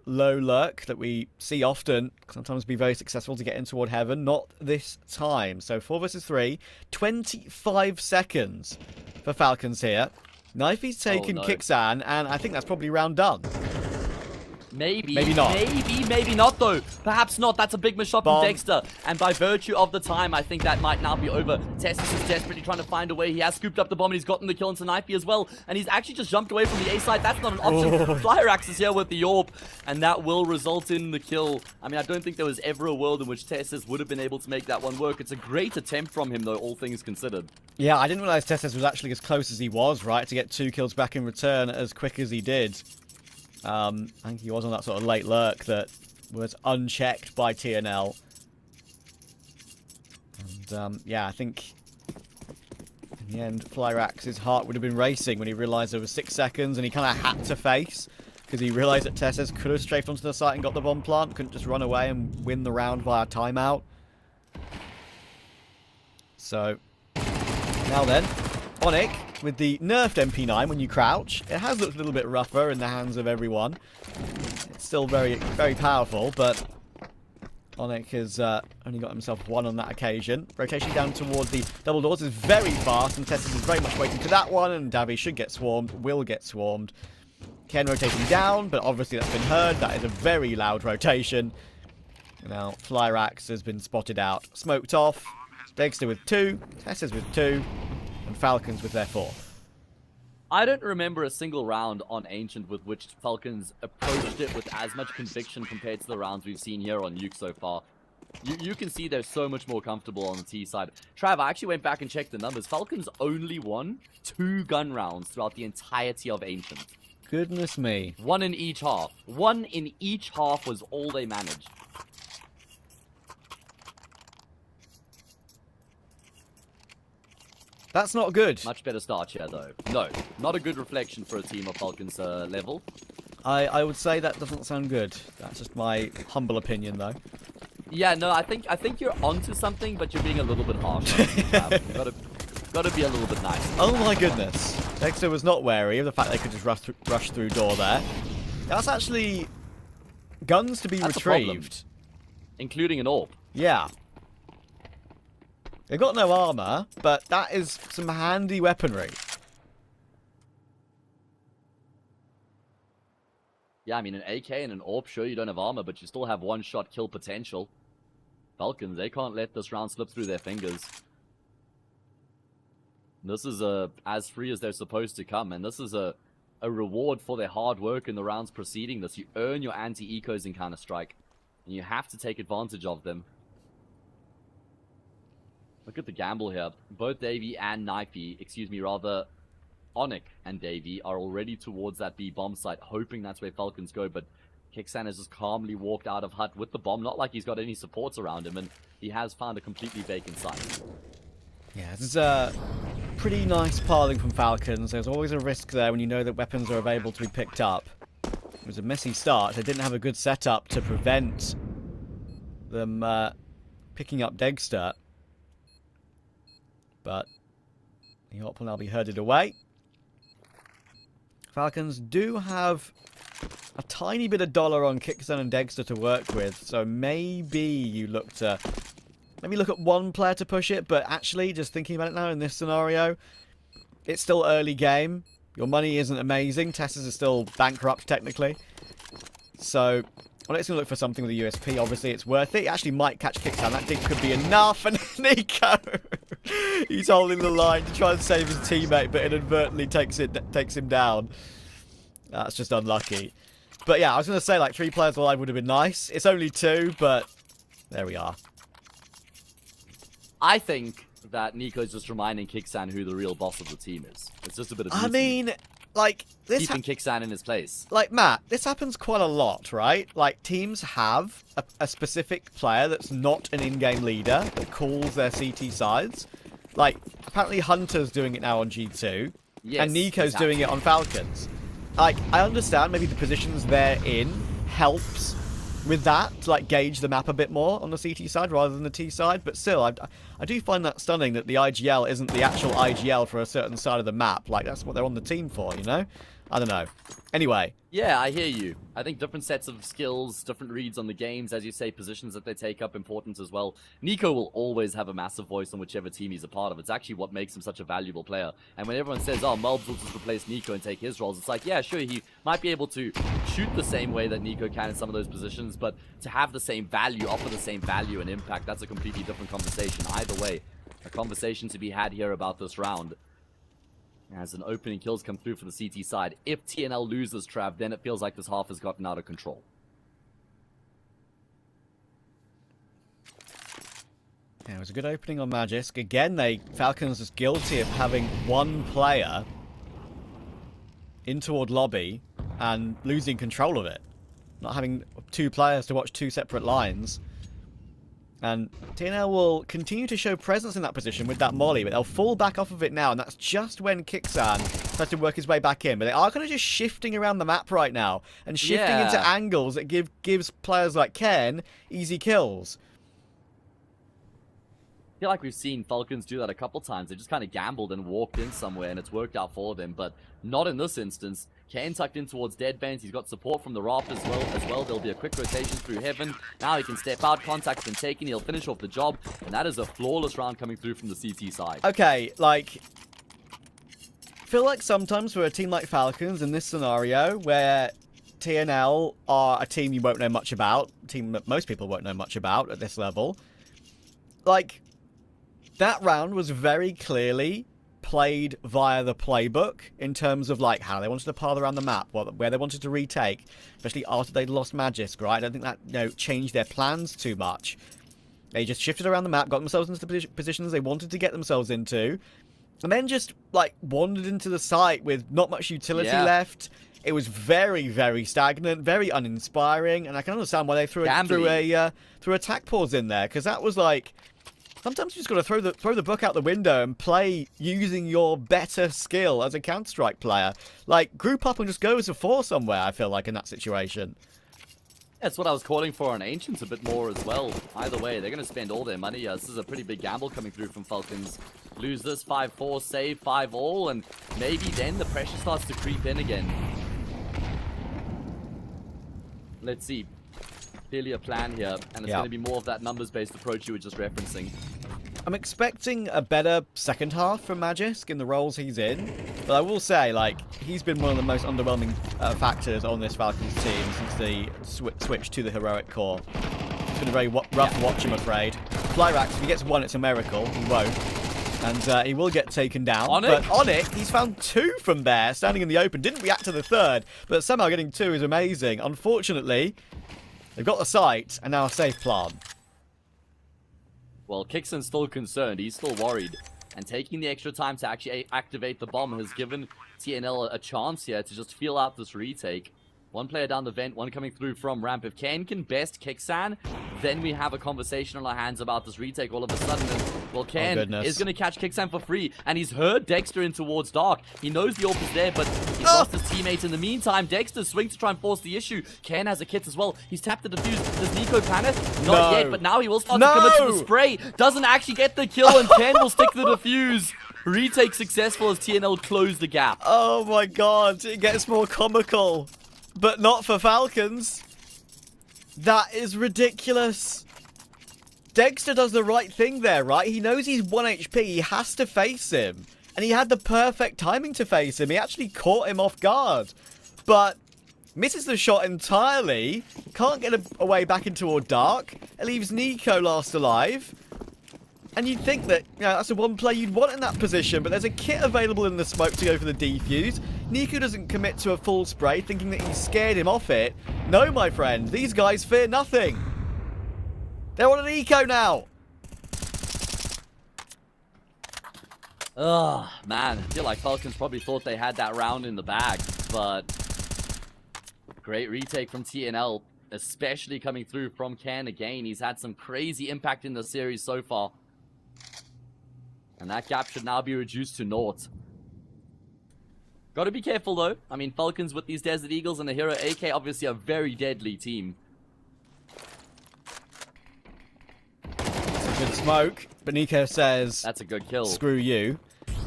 E: low lurk that we see often sometimes be very successful to get in toward heaven. Not this time. So 4 versus 3. 25 seconds for Falcons here. Knifey's taken Kixan, and I think that's probably round done.
F: Maybe
E: not.
F: Maybe not, though. Perhaps not. That's a big mishap from Dexter. And by virtue of the time, I think that might now be over. Testis is desperately trying to find a way. He has scooped up the bomb and he's gotten the kill into Knifey as well. And he's actually just jumped away from the A side. That's not an option. Flyrax is here with the AWP. And that will result in the kill. I mean, I don't think there was ever a world in which Testis would have been able to make that one work. It's a great attempt from him, though, all things considered.
E: Yeah, I didn't realize Testis was actually as close as he was, right? To get 2 kills back in return as quick as he did. I think he was on that sort of late lurk that was unchecked by TNL. And, yeah, I think in the end, Flyrax's heart would have been racing when he realized there was 6 seconds and he kind of had to face because he realized that Tessis could have strafed onto the site and got the bomb plant, couldn't just run away and win the round via timeout. So, now then, Onyx with the nerfed MP9 when you crouch. It has looked a little bit rougher in the hands of everyone. It's still very, very powerful, but Onyx has only got himself 1 on that occasion. Rotation down towards the double doors is very fast, and Testis is very much waiting for that one, and Davi should get swarmed, will get swarmed. Ken rotating down, but obviously that's been heard. That is a very loud rotation. Now, Flyrax has been spotted out. Smoked off. Dexter with 2, Testis with 2, and Falcons with their 4.
F: I don't remember a single round on Ancient with which Falcons approached it with as much conviction compared to the rounds we've seen here on Nuke so far. You can see they're so much more comfortable on the T side. Trav, I actually went back and checked the numbers. Falcons only won 2 gun rounds throughout the entirety of Ancient.
E: Goodness me.
F: 1 in each half. 1 in each half was all they managed.
E: That's not good.
F: Much better start here, though. No, not a good reflection for a team of Falcons level.
E: I would say that doesn't sound good. That's just my humble opinion, though.
F: Yeah, no, I think you're onto something, but you're being a little bit harsh. Gotta be a little bit nice.
E: Oh my goodness. Dexter was not wary of the fact they could just rush through door there. That's actually guns to be retrieved.
F: Including an AWP.
E: Yeah. They've got no armor, but that is some handy weaponry.
F: Yeah, I mean, an AK and an AWP, sure, you don't have armor, but you still have 1-shot kill potential. Falcons, they can't let this round slip through their fingers. This is as free as they're supposed to come, and this is a reward for their hard work in the rounds preceding this. You earn your anti-ecos in Counter-Strike, and you have to take advantage of them. Look at the gamble here. Both Davey and Knifey, excuse me, rather, Onyx and Davey are already towards that B bomb site, hoping that's where Falcons go, but Kixan has just calmly walked out of hut with the bomb, not like he's got any supports around him, and he has found a completely vacant site.
E: Yeah, this is a pretty nice piling from Falcons. There's always a risk there when you know that weapons are available to be picked up. It was a messy start. They didn't have a good setup to prevent them picking up Dexter. But the AWP will now be herded away. Falcons do have a tiny bit of dollar on Kixan and Dexter to work with, so maybe you look at one player to push it, but actually, just thinking about it now in this scenario, it's still early game. Your money isn't amazing. Testis is still bankrupt, technically. So, Onyx going to look for something with a USP. Obviously, it's worth it. He actually might catch Kixan. That thing could be enough. And Nico, he's holding the line to try and save his teammate, but inadvertently takes him down. That's just unlucky. But yeah, I was going to say, like, 3 players alive would have been nice. It's only 2, but there we are.
F: I think that Nico's just reminding Kixan who the real boss of the team is. It's just a bit of...
E: I mean, like, this
F: keeping Kixan in his place.
E: like, Matt, this happens quite a lot, right? Like, teams have a specific player that's not an in-game leader that calls their CT sides. Like, apparently Hunter's doing it now on G2,
F: Yes,
E: and Nico's
F: exactly.
E: doing it on Falcons. Like, I understand maybe the positions they're in helps with that, to, like, gauge the map a bit more on the CT side rather than the T side, but still, I do find that stunning that the IGL isn't the actual IGL for a certain side of the map. Like, that's what they're on the team for, you know? I don't know. Anyway.
F: Yeah, I hear you. I think different sets of skills, different reads on the games, as you say, positions that they take up important as well. Nico will always have a massive voice on whichever team he's a part of. It's actually what makes him such a valuable player. And when everyone says, oh, Melbs will just replace Nico and take his roles, it's like, yeah, sure, he might be able to shoot the same way that Nico can in some of those positions, but to have the same value, offer the same value and impact, that's a completely different conversation. Either way, a conversation to be had here about this round. As an opening kills come through for the CT side. If TNL loses Trav, then it feels like this half has gotten out of control.
E: Yeah, it was a good opening on Magisk. Again, Falcons is guilty of having one player in toward lobby and losing control of it. Not having two players to watch two separate lines. And TNL will continue to show presence in that position with that molly, but they'll fall back off of it now, and that's just when Kixan starts to work his way back in. But they are kind of just shifting around the map right now, and shifting into angles that gives players like Ken easy kills.
F: I feel like we've seen Falcons do that a couple times. They just kind of gambled and walked in somewhere, and it's worked out for them, but not in this instance. Kane tucked in towards Deadbands. He's got support from the Raft as well. There'll be a quick rotation through Heaven. Now he can step out. Contact's been taken. He'll finish off the job, and that is a flawless round coming through from the CT side.
E: Okay, like, I feel like sometimes for a team like Falcons in this scenario, where TNL are a team you won't know much about, a team that most people won't know much about at this level, like, that round was very clearly played via the playbook in terms of, like, how they wanted to path around the map, where they wanted to retake, especially after they'd lost Magisk, right? I don't think that, you know, changed their plans too much. They just shifted around the map, got themselves into the positions they wanted to get themselves into, and then just, like, wandered into the site with not much utility left. It was very, very stagnant, very uninspiring, and I can understand why they threw a attack pause in there, because that was like, sometimes you just got to throw the book out the window and play using your better skill as a Counter-Strike player. Like, group up and just go as a four somewhere, I feel like, in that situation.
F: That's what I was calling for on Ancients a bit more as well. Either way, they're going to spend all their money. This is a pretty big gamble coming through from Falcons. Lose this, 5-4, save 5 all, and maybe then the pressure starts to creep in again. Let's see. Clearly a plan here, and it's going to be more of that numbers-based approach you were just referencing.
E: I'm expecting a better second half from Magisk in the roles he's in, but I will say, like, he's been one of the most underwhelming factors on this Falcons team since the switch to the heroic core. It's been a very rough watch, I'm afraid. Flyrax, if he gets one, it's a miracle. He won't. And he will get taken down. But on it, he's found 2 from there, standing in the open. Didn't react to the third, but somehow getting 2 is amazing. Unfortunately, they've got the site, and now a safe plant.
F: Well, Kixon's still concerned. He's still worried. And taking the extra time to actually activate the bomb has given TNL a chance here to just feel out this retake. One player down the vent, one coming through from ramp. If Kane can best Kixan, then we have a conversation on our hands about this retake all of a sudden. And, well, Kane is going to catch Kixan for free, and he's heard Dexter in towards Dark. He knows the AWP is there, but he's lost his teammate in the meantime. Dexter swings to try and force the issue. Kane has a kit as well. He's tapped the defuse. Does Nico panic? Not yet, but now he will start to commit to the spray. Doesn't actually get the kill, and Kane will stick the defuse. Retake successful as TNL close the gap.
E: Oh my god, it gets more comical. But not for Falcons. That is ridiculous. Dexter does the right thing there, right? He knows he's 1 HP. He has to face him. And he had the perfect timing to face him. He actually caught him off guard. But misses the shot entirely. Can't get away back into toward Dark. It leaves Nico last alive. And you'd think that, you know, that's the one play you'd want in that position, but there's a kit available in the smoke to go for the defuse. Nico doesn't commit to a full spray, thinking that he scared him off it. No, my friend, these guys fear nothing. They're on an eco now.
F: Ugh, man, I feel like Falcons probably thought they had that round in the bag, but great retake from TNL, especially coming through from Can again. He's had some crazy impact in the series so far. And that gap should now be reduced to naught. Got to be careful though. I mean, Falcons with these Desert Eagles and the Hero AK, obviously a very deadly team.
E: Good smoke, but Nico says,
F: that's a good kill.
E: Screw you.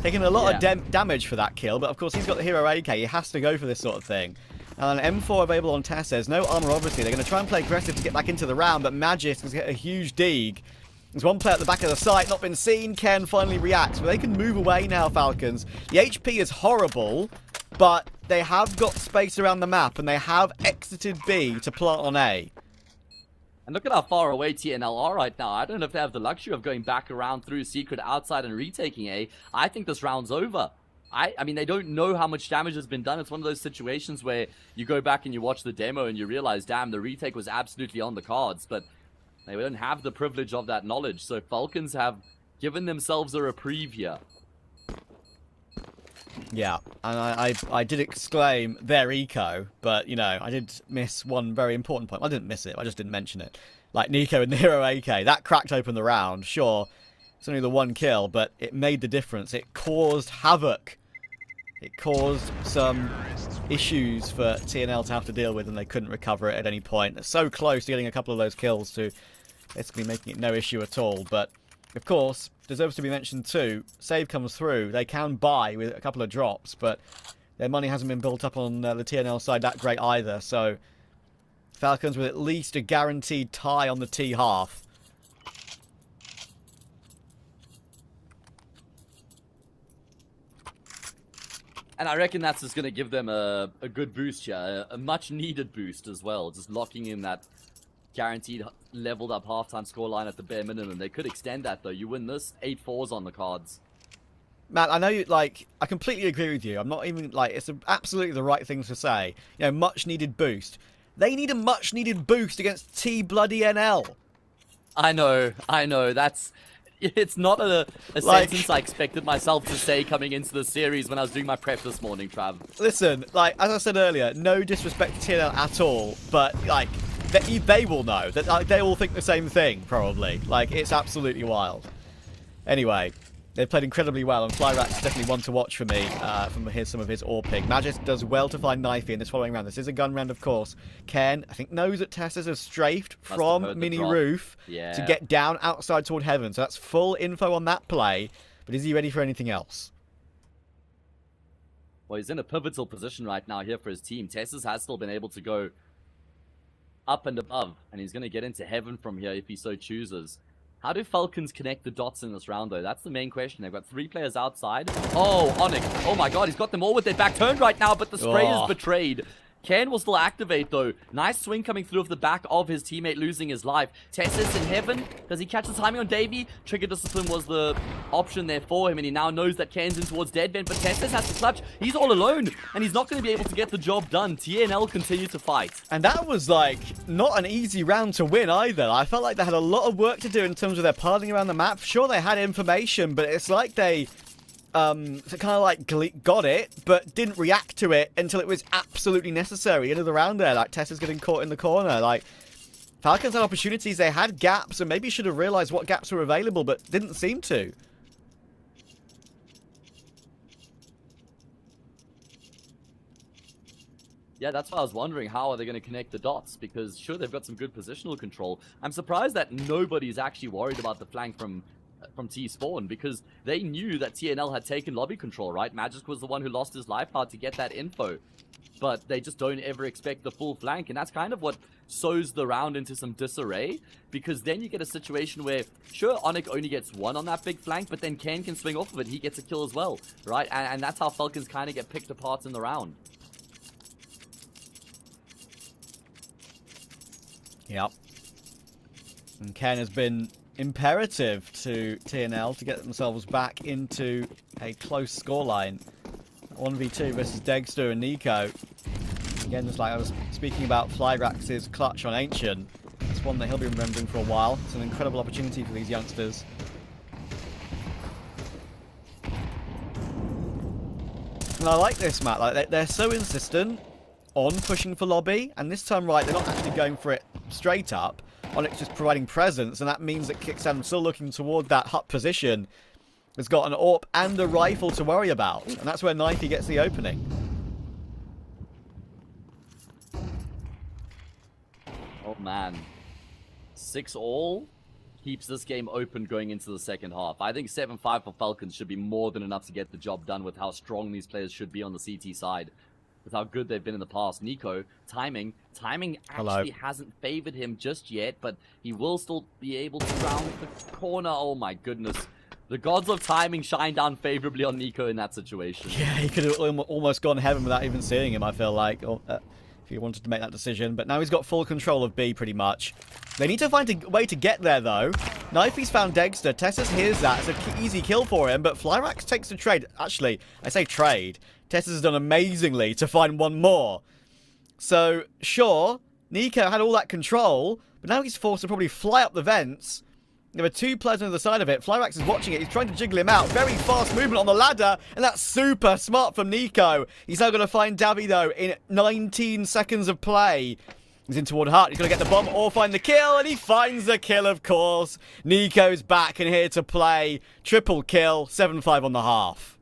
E: Taking a lot of damage for that kill, but of course he's got the Hero AK. He has to go for this sort of thing. And an M4 available on Tess. There's no armor, obviously. They're going to try and play aggressive to get back into the round, but Magis has got a huge dig. There's one player at the back of the site, not been seen. Ken finally reacts, but they can move away now, Falcons. The HP is horrible, but they have got space around the map, and they have exited B to plant on A.
F: And look at how far away TNL are right now. I don't know if they have the luxury of going back around through Secret outside and retaking A. I think this round's over. I mean, they don't know how much damage has been done. It's one of those situations where you go back and you watch the demo and you realize, damn, the retake was absolutely on the cards. But they don't have the privilege of that knowledge. So Falcons have given themselves a reprieve here.
E: Yeah, and I did exclaim their eco, but, you know, I did miss one very important point. I didn't miss it, I just didn't mention it. Like, Nico and the Hero AK, that cracked open the round. Sure, it's only the one kill, but it made the difference. It caused havoc. It caused some issues for TNL to have to deal with, and they couldn't recover it at any point. They're so close to getting a couple of those kills to basically making it no issue at all, but... Of course, deserves to be mentioned too, save comes through, they can buy with a couple of drops, but their money hasn't been built up on the TNL side that great either, so Falcons with at least a guaranteed tie on the T half.
F: And I reckon that's just going to give them a good boost here, a much needed boost as well, just locking in that guaranteed leveled up halftime scoreline at the bare minimum. They could extend that though. You win this, 8-4s on the cards.
E: Matt, I know you, like, I completely agree with you. I'm not even, like, it's absolutely the right thing to say. You know, much needed boost. They need a much needed boost against T-bloody-NL.
F: I know, it's not a sentence I expected myself to say coming into the series when I was doing my prep this morning, Trav.
E: Listen, like, as I said earlier, no disrespect to TNL at all, but, like, they will know. That like, they all think the same thing, probably. Like, it's absolutely wild. Anyway, they've played incredibly well, and Flyrack's definitely one to watch for me from some of his ore ping. Magis does well to find Knifey in this following round. This is a gun round, of course. Ken, I think, knows that Testas have strafed from mini roof to get down outside toward heaven. So that's full info on that play. But is he ready for anything else?
F: Well, he's in a pivotal position right now here for his team. Testas has still been able to go up and above, and he's going to get into heaven from here if he so chooses. How do Falcons connect the dots in this round, though? That's the main question. They've got 3 players outside. Oh, Onyx. Oh, my God. He's got them all with their back turned right now, but the spray is betrayed. Ken will still activate, though. Nice swing coming through off the back of his teammate losing his life. Tessis in heaven. Does he catch the timing on Davey? Trigger discipline was the option there for him, and he now knows that Ken's in towards Deadvent, but Tessis has to clutch. He's all alone, and he's not going to be able to get the job done. TNL continue to fight.
E: And that was, like, not an easy round to win either. I felt like they had a lot of work to do in terms of their parting around the map. Sure, they had information, but it's like they... kind of like got it, but didn't react to it until it was absolutely necessary. Into the round there, like Tessa's getting caught in the corner. Like, Falcons had opportunities, they had gaps, and maybe should have realized what gaps were available, but didn't seem to.
F: Yeah, that's why I was wondering, how are they going to connect the dots? Because sure, they've got some good positional control. I'm surprised that nobody's actually worried about the flank from T-Spawn, because they knew that TNL had taken lobby control, right? Magic was the one who lost his life hard to get that info. But they just don't ever expect the full flank, and that's kind of what sows the round into some disarray, because then you get a situation where, sure, Onyx only gets 1 on that big flank, but then Ken can swing off of it, he gets a kill as well, right? And that's how Falcons kind of get picked apart in the round.
E: Yep. And Ken has been imperative to TNL to get themselves back into a close scoreline. 1v2 versus Degster and Nico. Again, just like I was speaking about Flyrax's clutch on Ancient. It's one that he'll be remembering for a while. It's an incredible opportunity for these youngsters. And I like this, Matt. Like they're so insistent on pushing for lobby, and this time, right, they're not actually going for it straight up. Onyx just providing presence, and that means that Kickstand, still looking toward that hut position, has got an AWP and a rifle to worry about, and that's where Nike gets the opening.
F: Oh man, 6-all keeps this game open going into the second half. I think 7-5 for Falcons should be more than enough to get the job done with how strong these players should be on the CT side, with how good they've been in the past. Nico, timing actually hasn't favored him just yet, but he will still be able to round the corner. Oh my goodness. The gods of timing shine down favorably on Nico in that situation.
E: Yeah, he could have almost gone heaven without even seeing him, I feel like, if he wanted to make that decision. But now he's got full control of B, pretty much. They need to find a way to get there, though. Knifey's found Dexter. Tessus hears that. It's an easy kill for him, but Flyrax takes the trade. Actually, I say trade. Tessus has done amazingly to find one more. So, sure, Nico had all that control, but now he's forced to probably fly up the vents. There are 2 players on the other side of it. Flyrax is watching it. He's trying to jiggle him out. Very fast movement on the ladder, and that's super smart from Nico. He's now going to find Davy, though, in 19 seconds of play. He's in toward Hut. He's going to get the bomb or find the kill, and he finds the kill, of course. Nico's back and here to play. Triple kill, 7-5 on the half.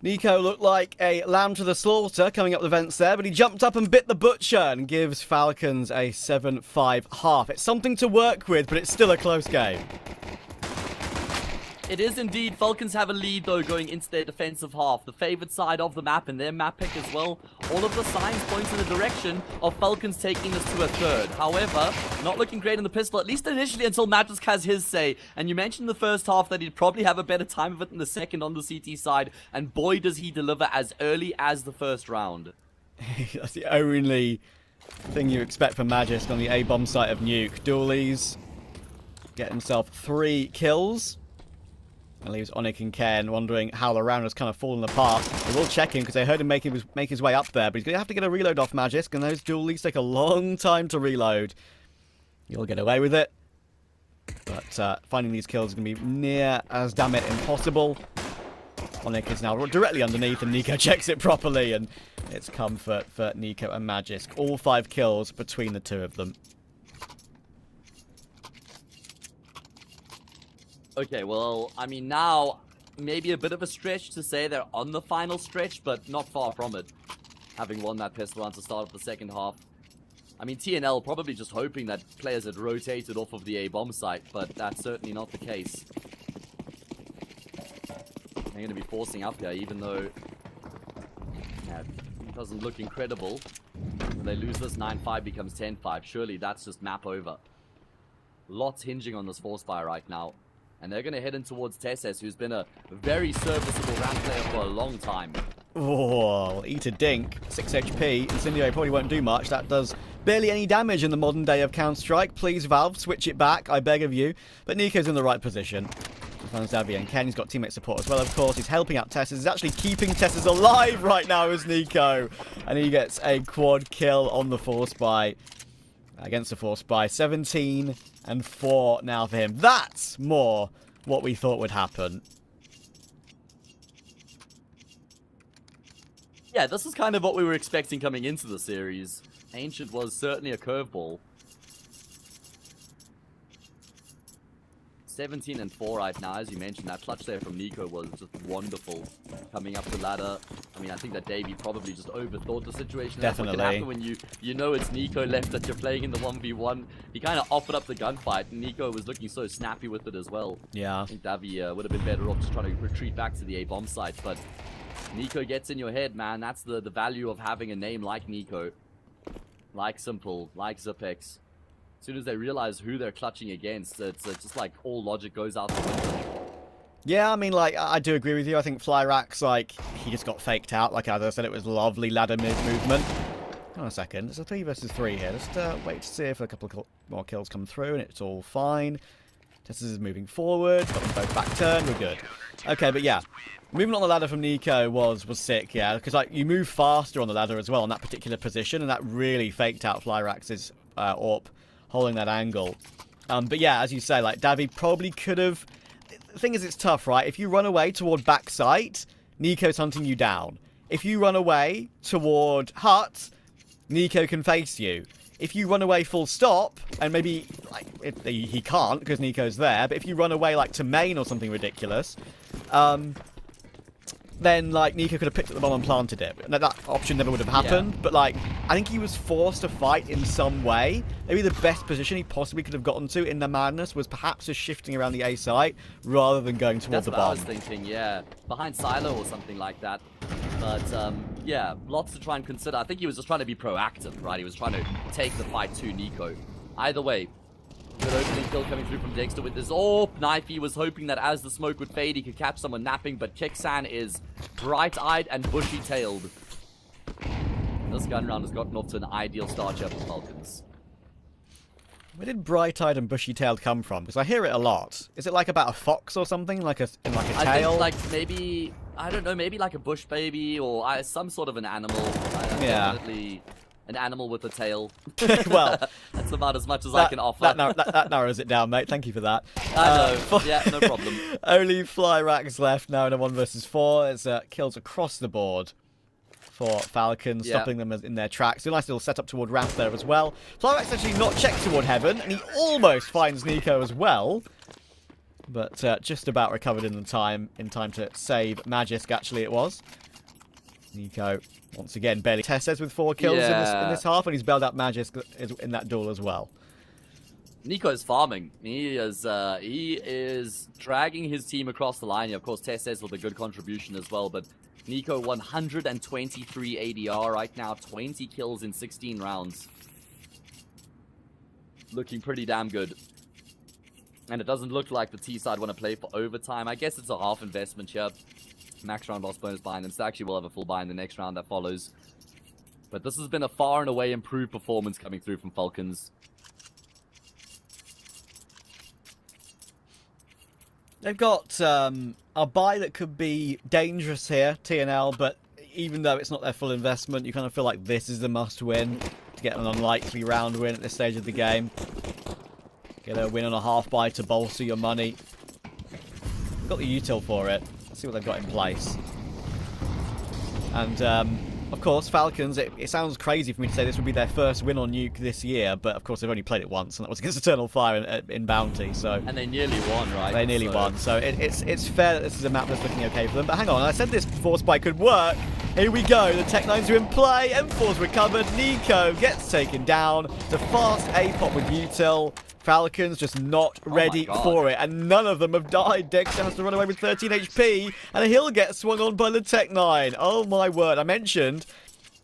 E: Nico looked like a lamb to the slaughter coming up the vents there, but he jumped up and bit the butcher and gives Falcons a 7-5 half. It's something to work with, but it's still a close game.
F: It is indeed. Falcons have a lead, though, going into their defensive half. The favored side of the map and their map pick as well. All of the signs point in the direction of Falcons taking this to a third. However, not looking great in the pistol, at least initially until Magisk has his say. And you mentioned in the first half that he'd probably have a better time of it in the second on the CT side. And boy, does he deliver as early as the first round.
E: That's the only thing you expect from Magisk on the A-bomb site of Nuke. Doolies get himself 3 kills. And leaves Onyx and Ken wondering how the round has kind of fallen apart. They will check him because they heard him make his way up there. But he's going to have to get a reload off Magisk. And those dualies take a long time to reload. You'll get away with it. But finding these kills is going to be near as damn it impossible. Onyx is now directly underneath and Nico checks it properly. And it's comfort for Nico and Magisk. All 5 kills between the two of them.
F: Okay, well, I mean, now, maybe a bit of a stretch to say they're on the final stretch, but not far from it. Having won that pistol round to start of the second half. I mean, TNL probably just hoping that players had rotated off of the A-bomb site, but that's certainly not the case. They're going to be forcing up here, even though it doesn't look incredible. When they lose this, 9-5 becomes 10-5. Surely that's just map over. Lots hinging on this force fire right now. And they're going to head in towards Tesses, who's been a very serviceable round player for a long time.
E: Oh, eat a dink. 6 HP. Incendiary probably won't do much. That does barely any damage in the modern day of Counter-Strike. Please, Valve, switch it back, I beg of you. But Nico's in the right position. He finds Xavier and Ken. He's got teammate support as well, of course. He's helping out Tesses. He's actually keeping Tesses alive right now as Nico. And he gets a quad kill on the force buy. Against the force buy. 17 and 4 now for him. That's more what we thought would happen.
F: Yeah, this is kind of what we were expecting coming into the series. Ancient was certainly a curveball. 17 and 4 right now, as you mentioned. That clutch there from Nico was just wonderful. Coming up the ladder. I mean, I think that Davey probably just overthought the situation.
E: Definitely.
F: That's what can happen when you know it's Nico left that you're playing in the 1v1. He kind of offered up the gunfight, and Nico was looking so snappy with it as well.
E: Yeah.
F: I think Davey would have been better off just trying to retreat back to the A-bomb site, but Nico gets in your head, man. That's the value of having a name like Nico. Like Simple, like Zipex. As soon as they realize who they're clutching against, it's just like all logic goes out the window.
E: Yeah, I mean, like, I do agree with you. I think Flyrax, like, he just got faked out. Like, as I said, it was lovely ladder movement. Hang on a second. It's a 3 versus 3 here. Just wait to see if a couple of more kills come through, and it's all fine. Tessus is moving forward. Got them both back turn. We're good. Okay, but yeah. Movement on the ladder from Nico was sick, yeah. Because, like, you move faster on the ladder as well in that particular position, and that really faked out Flyrax's AWP, holding that angle. But yeah, as you say, like, Davy probably could have... The thing is, it's tough, right? If you run away toward backside, Nico's hunting you down. If you run away toward hut, Nico can face you. If you run away full stop, and maybe, like, he can't because Nico's there, but if you run away, like, to main or something ridiculous, then, like, Nico could have picked up the bomb and planted it. That option never would have happened, yeah. But, like, I think he was forced to fight in some way. Maybe the best position he possibly could have gotten to in the madness was perhaps just shifting around the A site rather than going towards the bomb.
F: That's what I was thinking, yeah. Behind Silo or something like that. But, yeah, lots to try and consider. I think he was just trying to be proactive, right? He was trying to take the fight to Nico. Either way, good opening kill coming through from Dexter with his AWP. Knifey was hoping that as the smoke would fade, he could catch someone napping, but Kixan is bright-eyed and bushy-tailed. This gun round has gotten off to an ideal start here for Falcons.
E: Where did bright-eyed and bushy-tailed come from? Because I hear it a lot. Is it like about a fox or something? Like a tail?
F: I think like maybe, I don't know, maybe like a bush baby or some sort of an animal.
E: Yeah.
F: Definitely an animal with a tail.
E: Well,
F: that's about as much as I can offer.
E: That narrows it down, mate. Thank you for that.
F: I know. Yeah, no problem.
E: Only Flyrax left now in a 1 versus 4. It's kills across the board for Falcons, stopping them in their tracks. A nice little setup toward ramp there as well. Flyrax actually not checked toward heaven, and he almost finds Nico as well. but just about recovered in time to save Magisk. Actually, it was Nico once again barely. Testes with 4 kills in this half, and he's bailed out Magisk in that duel as well.
F: Nico's farming. He is dragging his team across the line. Of course, Testes with a good contribution as well, but Nico 123 ADR right now, 20 kills in 16 rounds. Looking pretty damn good. And it doesn't look like the T side want to play for overtime. I guess it's a half investment here. Max round boss bonus buy, and so actually we'll have a full buy in the next round that follows. But this has been a far and away improved performance coming through from Falcons.
E: They've got a buy that could be dangerous here, TNL, but even though it's not their full investment, you kind of feel like this is the must-win to get an unlikely round win at this stage of the game. Get a win on a half buy to bolster your money. You've got the util for it. Let's see what they've got in place. And, of course, Falcons, it sounds crazy for me to say this would be their first win on Nuke this year, but of course they've only played it once, and that was against Eternal Fire in Bounty, so...
F: And they nearly won, right?
E: They nearly won, so it's fair that this is a map that's looking okay for them. But hang on, I said this force spike could work. Here we go, the Tech-9s are in play, M4's recovered, Nico gets taken down, the fast A-pop with util. Falcons just not ready for it, and none of them have died. Dexter has to run away with 13 HP, and he'll get swung on by the Tech-9. Oh my word, I mentioned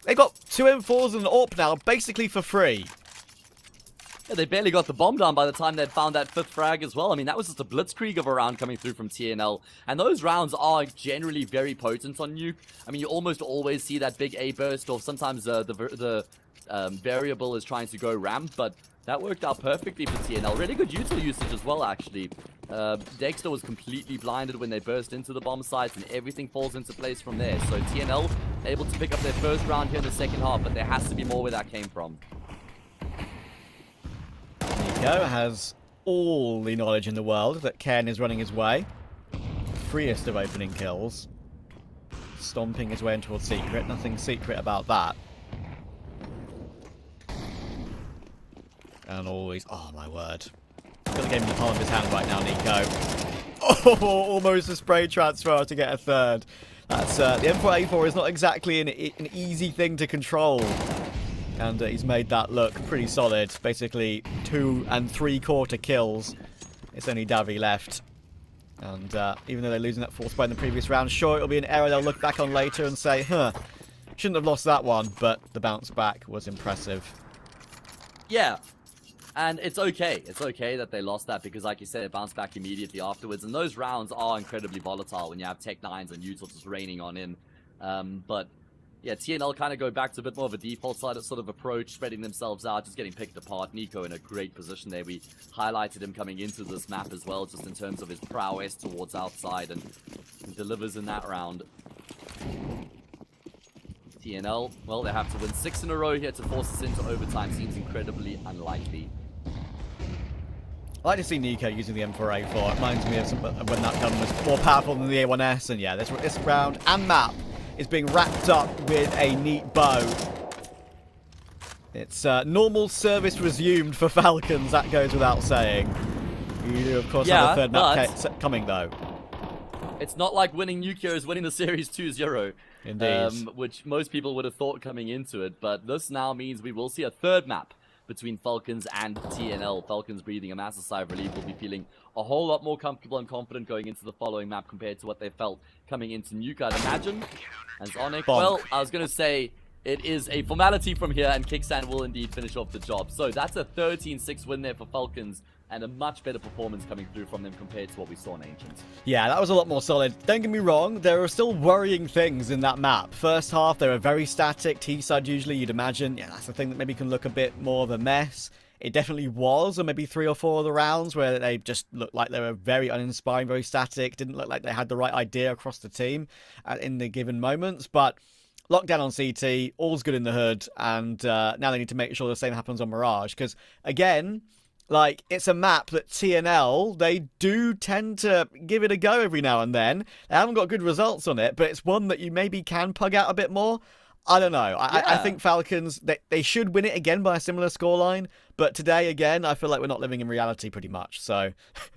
E: they've got 2 M4s and an AWP now, basically for free.
F: Yeah, they barely got the bomb down by the time they'd found that 5th frag as well. I mean, that was just a blitzkrieg of a round coming through from TNL. And those rounds are generally very potent on Nuke. I mean, you almost always see that big A burst, or sometimes the variable is trying to go ramp, but that worked out perfectly for TNL. Really good util usage as well, actually. Dexter was completely blinded when they burst into the bomb sites, and everything falls into place from there. So TNL able to pick up their first round here in the second half, but there has to be more where that came from.
E: Nico has all the knowledge in the world that Ken is running his way. Freest of opening kills. Stomping his way in towards secret. Nothing secret about that. And always... Oh, my word. He's got the game in the palm of his hand right now, Nico. Oh, almost a spray transfer to get a third. That's the M4A4 is not exactly an easy thing to control. And he's made that look pretty solid. Basically, 2 3/4 kills. It's only Davi left. And even though they're losing that force by in the previous round, sure, it'll be an error they'll look back on later and say, shouldn't have lost that one. But the bounce back was impressive.
F: Yeah. And it's okay. It's okay that they lost that because, like you said, it bounced back immediately afterwards. And those rounds are incredibly volatile when you have Tech-9s and util just raining on in. But, yeah, TNL kind of go back to a bit more of a default side sort of approach, spreading themselves out, just getting picked apart. Nico in a great position there. We highlighted him coming into this map as well, just in terms of his prowess towards outside, and he delivers in that round. TNL, well, they have to win 6 in a row here to force us into overtime. Seems incredibly unlikely.
E: I like to see Nico using the M4A4. It reminds me of when that gun was more powerful than the A1S. And yeah, this round and map is being wrapped up with a neat bow. It's normal service resumed for Falcons. That goes without saying. You do, of course, have a third map coming, though.
F: It's not like winning Nuclear is winning the series 2-0.
E: Indeed.
F: Which most people would have thought coming into it. But this now means we will see a third map between Falcons and TNL. Falcons breathing a massive sigh of relief, will be feeling a whole lot more comfortable and confident going into the following map compared to what they felt coming into Nuke, I'd imagine. And Sonic, well, I was going to say it is a formality from here, and Kickstand will indeed finish off the job. So that's a 13-6 win there for Falcons, and a much better performance coming through from them compared to what we saw in Ancient.
E: Yeah, that was a lot more solid. Don't get me wrong, there are still worrying things in that map. First half, they were very static. T-side usually, you'd imagine, yeah, that's the thing that maybe can look a bit more of a mess. It definitely was, or maybe 3 or 4 of the rounds where they just looked like they were very uninspiring, very static. Didn't look like they had the right idea across the team in the given moments. But lockdown on CT, all's good in the hood, and now they need to make sure the same happens on Mirage. Because, again, like, it's a map that TNL, they do tend to give it a go every now and then. They haven't got good results on it, but it's one that you maybe can pug out a bit more. I don't know. I think Falcons, they should win it again by a similar scoreline, but today, again, I feel like we're not living in reality pretty much, so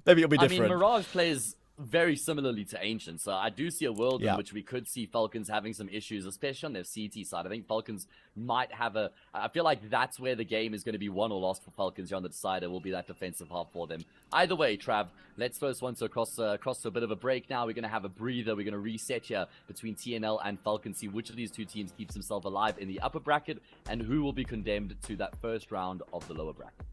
E: maybe it'll be different.
F: I mean, Mirage plays very similarly to Ancient, so I do see a world in which we could see Falcons having some issues, especially on their CT side. I think Falcons might have I feel like that's where the game is going to be won or lost for Falcons here on the decider, will be that defensive half for them. Either way, Trav, let's first one to across to a bit of a break now. We're going to have a breather. We're going to reset here between TNL and Falcons, see which of these two teams keeps himself alive in the upper bracket and who will be condemned to that first round of the lower bracket.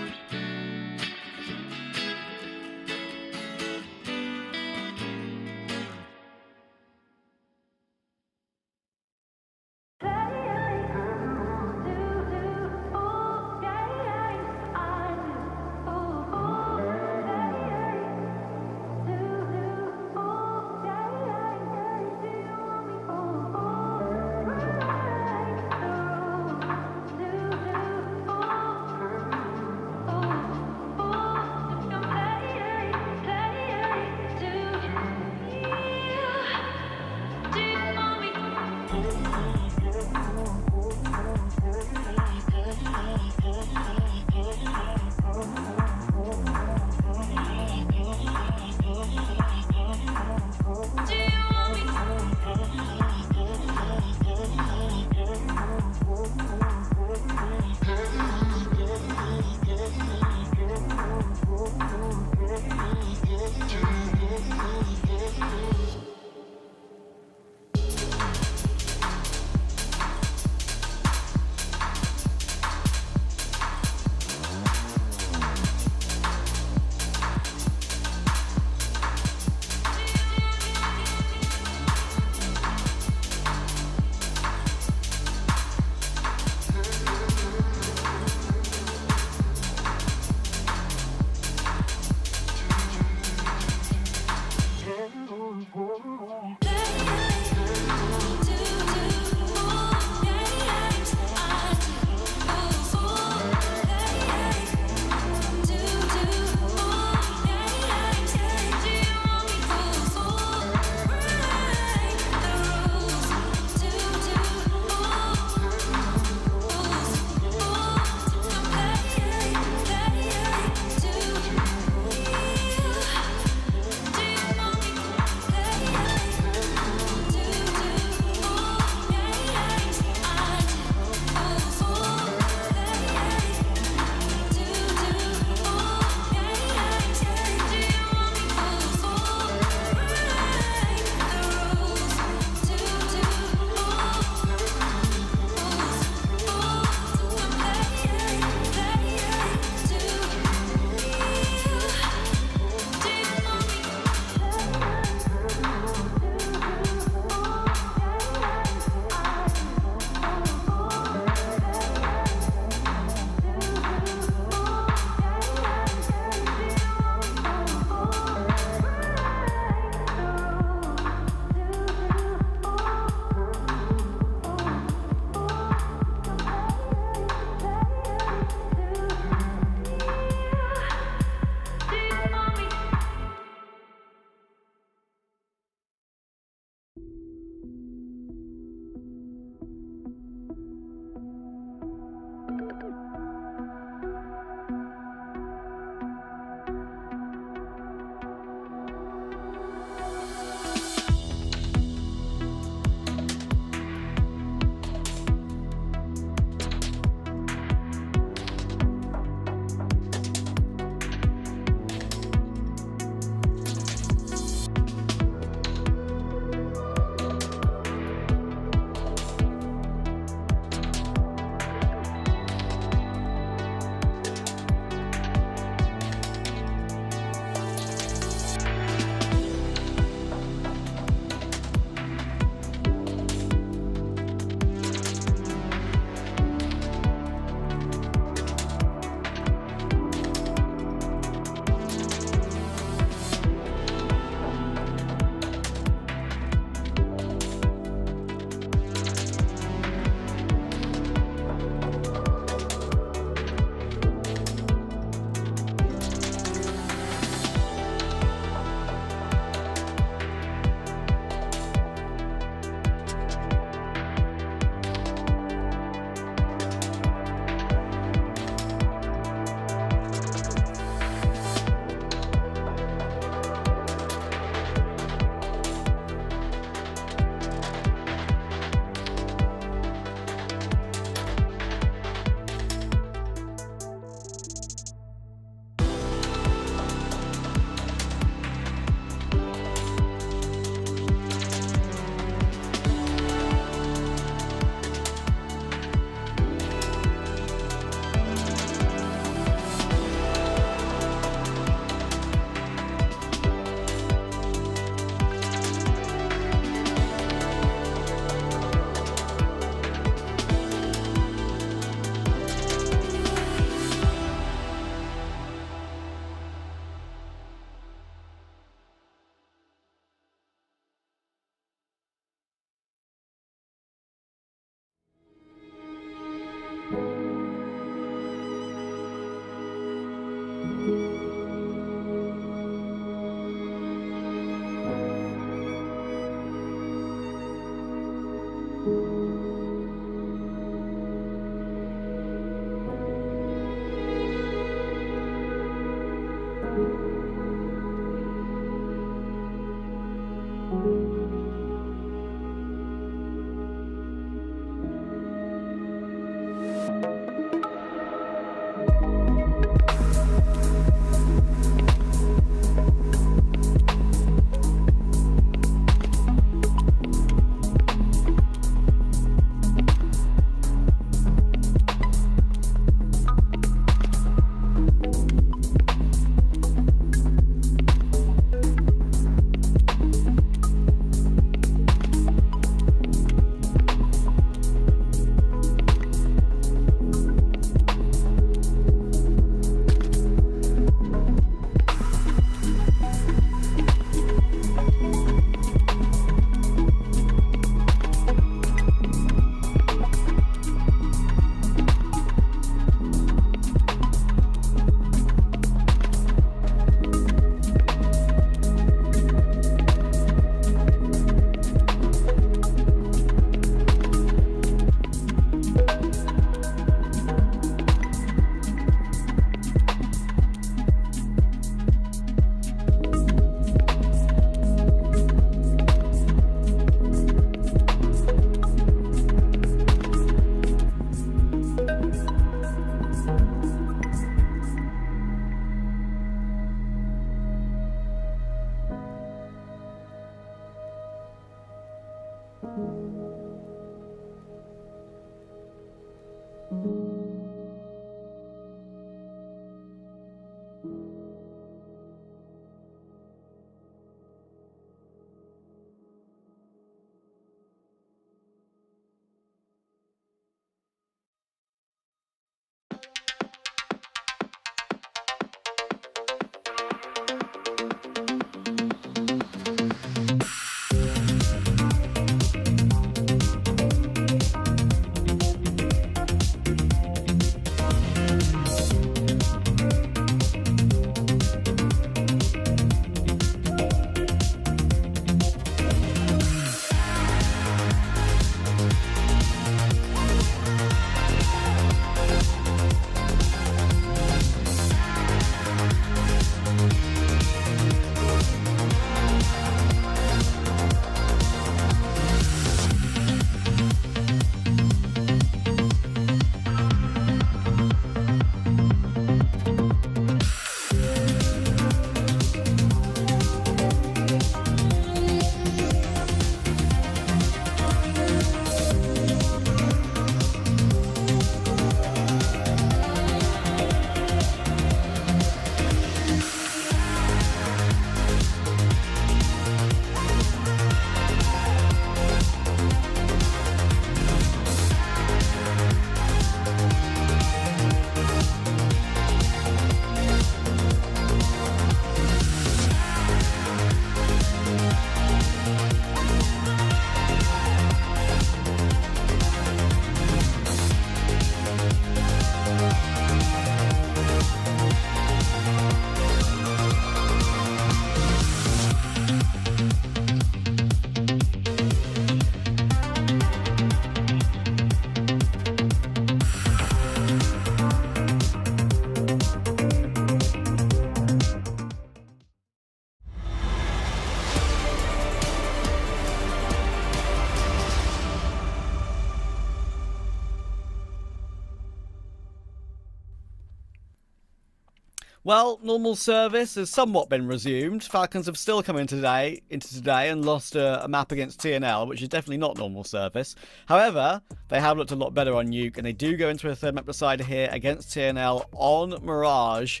E: Well, normal service has somewhat been resumed. Falcons have still come into today and lost a map against TNL, which is definitely not normal service. However, they have looked a lot better on Nuke, and they do go into a third map decider here against TNL on Mirage,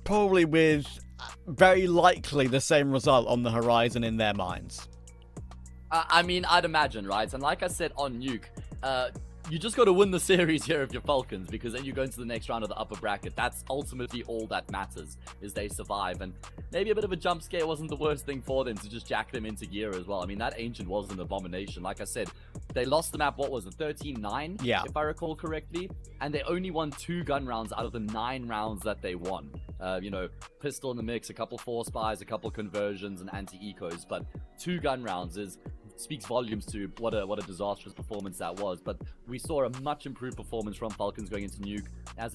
E: probably with very likely the same result on the horizon in their minds.
F: I mean, I'd imagine, right? And like I said on Nuke, you just got to win the series here if you're Falcons, because then you go into the next round of the upper bracket. That's ultimately all that matters, is they survive. And maybe a bit of a jump scare wasn't the worst thing for them to just jack them into gear as well. I mean, that Ancient was an abomination. Like I said, they lost the map, what was it, 13-9?
E: Yeah.
F: If I recall correctly. And they only won 2 gun rounds out of the 9 rounds that they won. You know, pistol in the mix, a couple force buys, a couple conversions, and anti-ecos. But 2 gun rounds speaks volumes to what a disastrous performance that was. But we saw a much improved performance from Falcons going into Nuke as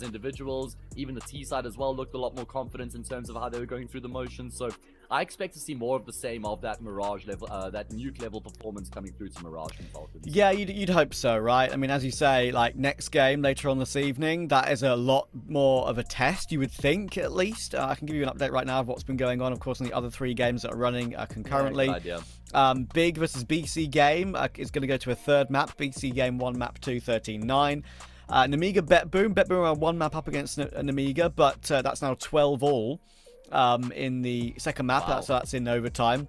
F: individuals. Even the T side as well looked a lot more confident in terms of how they were going through the motions. So I expect to see more of the same of that Mirage level, that Nuke level performance coming through to Mirage from Falcons.
E: Yeah, you'd hope so, right? I mean, as you say, like next game later on this evening, that is a lot more of a test, you would think, at least. I can give you an update right now of what's been going on, of course, in the other 3 games that are running concurrently.
F: Yeah, good idea.
E: Big versus BC game is going to go to a third map. BC game 1, map 2, 13-9. Namiga Bet-Boom are 1 map up against Namiga, but that's now 12 all in the second map.
F: Wow.
E: That's in overtime.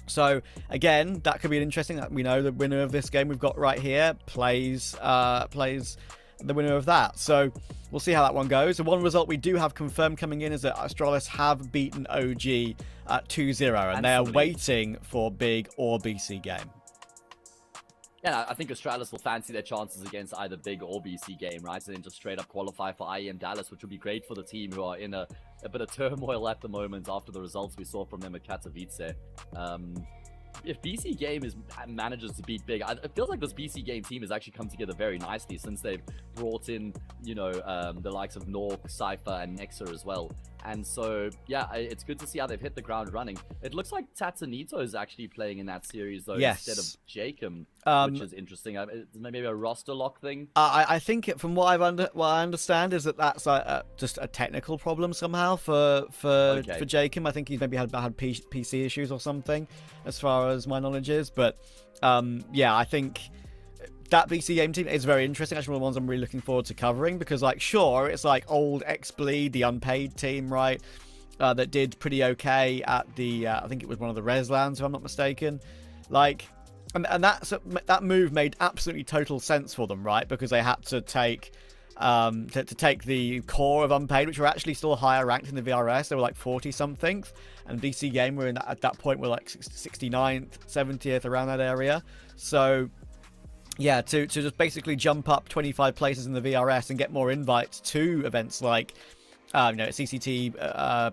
E: So again, that could be an interesting. We know the winner of this game we've got right here plays the winner of that. So we'll see how that one goes. The one result we do have confirmed coming in is that Astralis have beaten OG at 2-0, and they are waiting for Big or BC game.
F: Yeah, I think Astralis will fancy their chances against either Big or BC game, right? And then just straight up qualify for IEM Dallas, which would be great for the team who are in a bit of turmoil at the moment after the results we saw from them at Katowice. If BC game manages to beat Big, it feels like this BC game team has actually come together very nicely since they've brought in you know, the likes of Nork, Cypher, and Nexa as well. And so, yeah, it's good to see how they've hit the ground running. It looks like Tatsunito is actually playing in that series, though, instead of Jacob, which is interesting. It's maybe a roster lock thing.
E: I think from what I understand is that's just a technical problem somehow for Jacob. I think he's maybe had PC issues or something, as far as my knowledge is. But yeah, I think that BC game team is very interesting. Actually, one of the ones I'm really looking forward to covering because, like, sure, it's like old X-Bleed, the unpaid team, right? That did pretty okay at the, I think it was one of the Reslands, if I'm not mistaken. Like, and that move made absolutely total sense for them, right? Because they had to take to take the core of unpaid, which were actually still higher ranked in the VRS. They were like 40-something, and BC game were at that point were like 69th, 70th, around that area. So yeah, to just basically jump up 25 places in the VRS and get more invites to events like, you know, CCT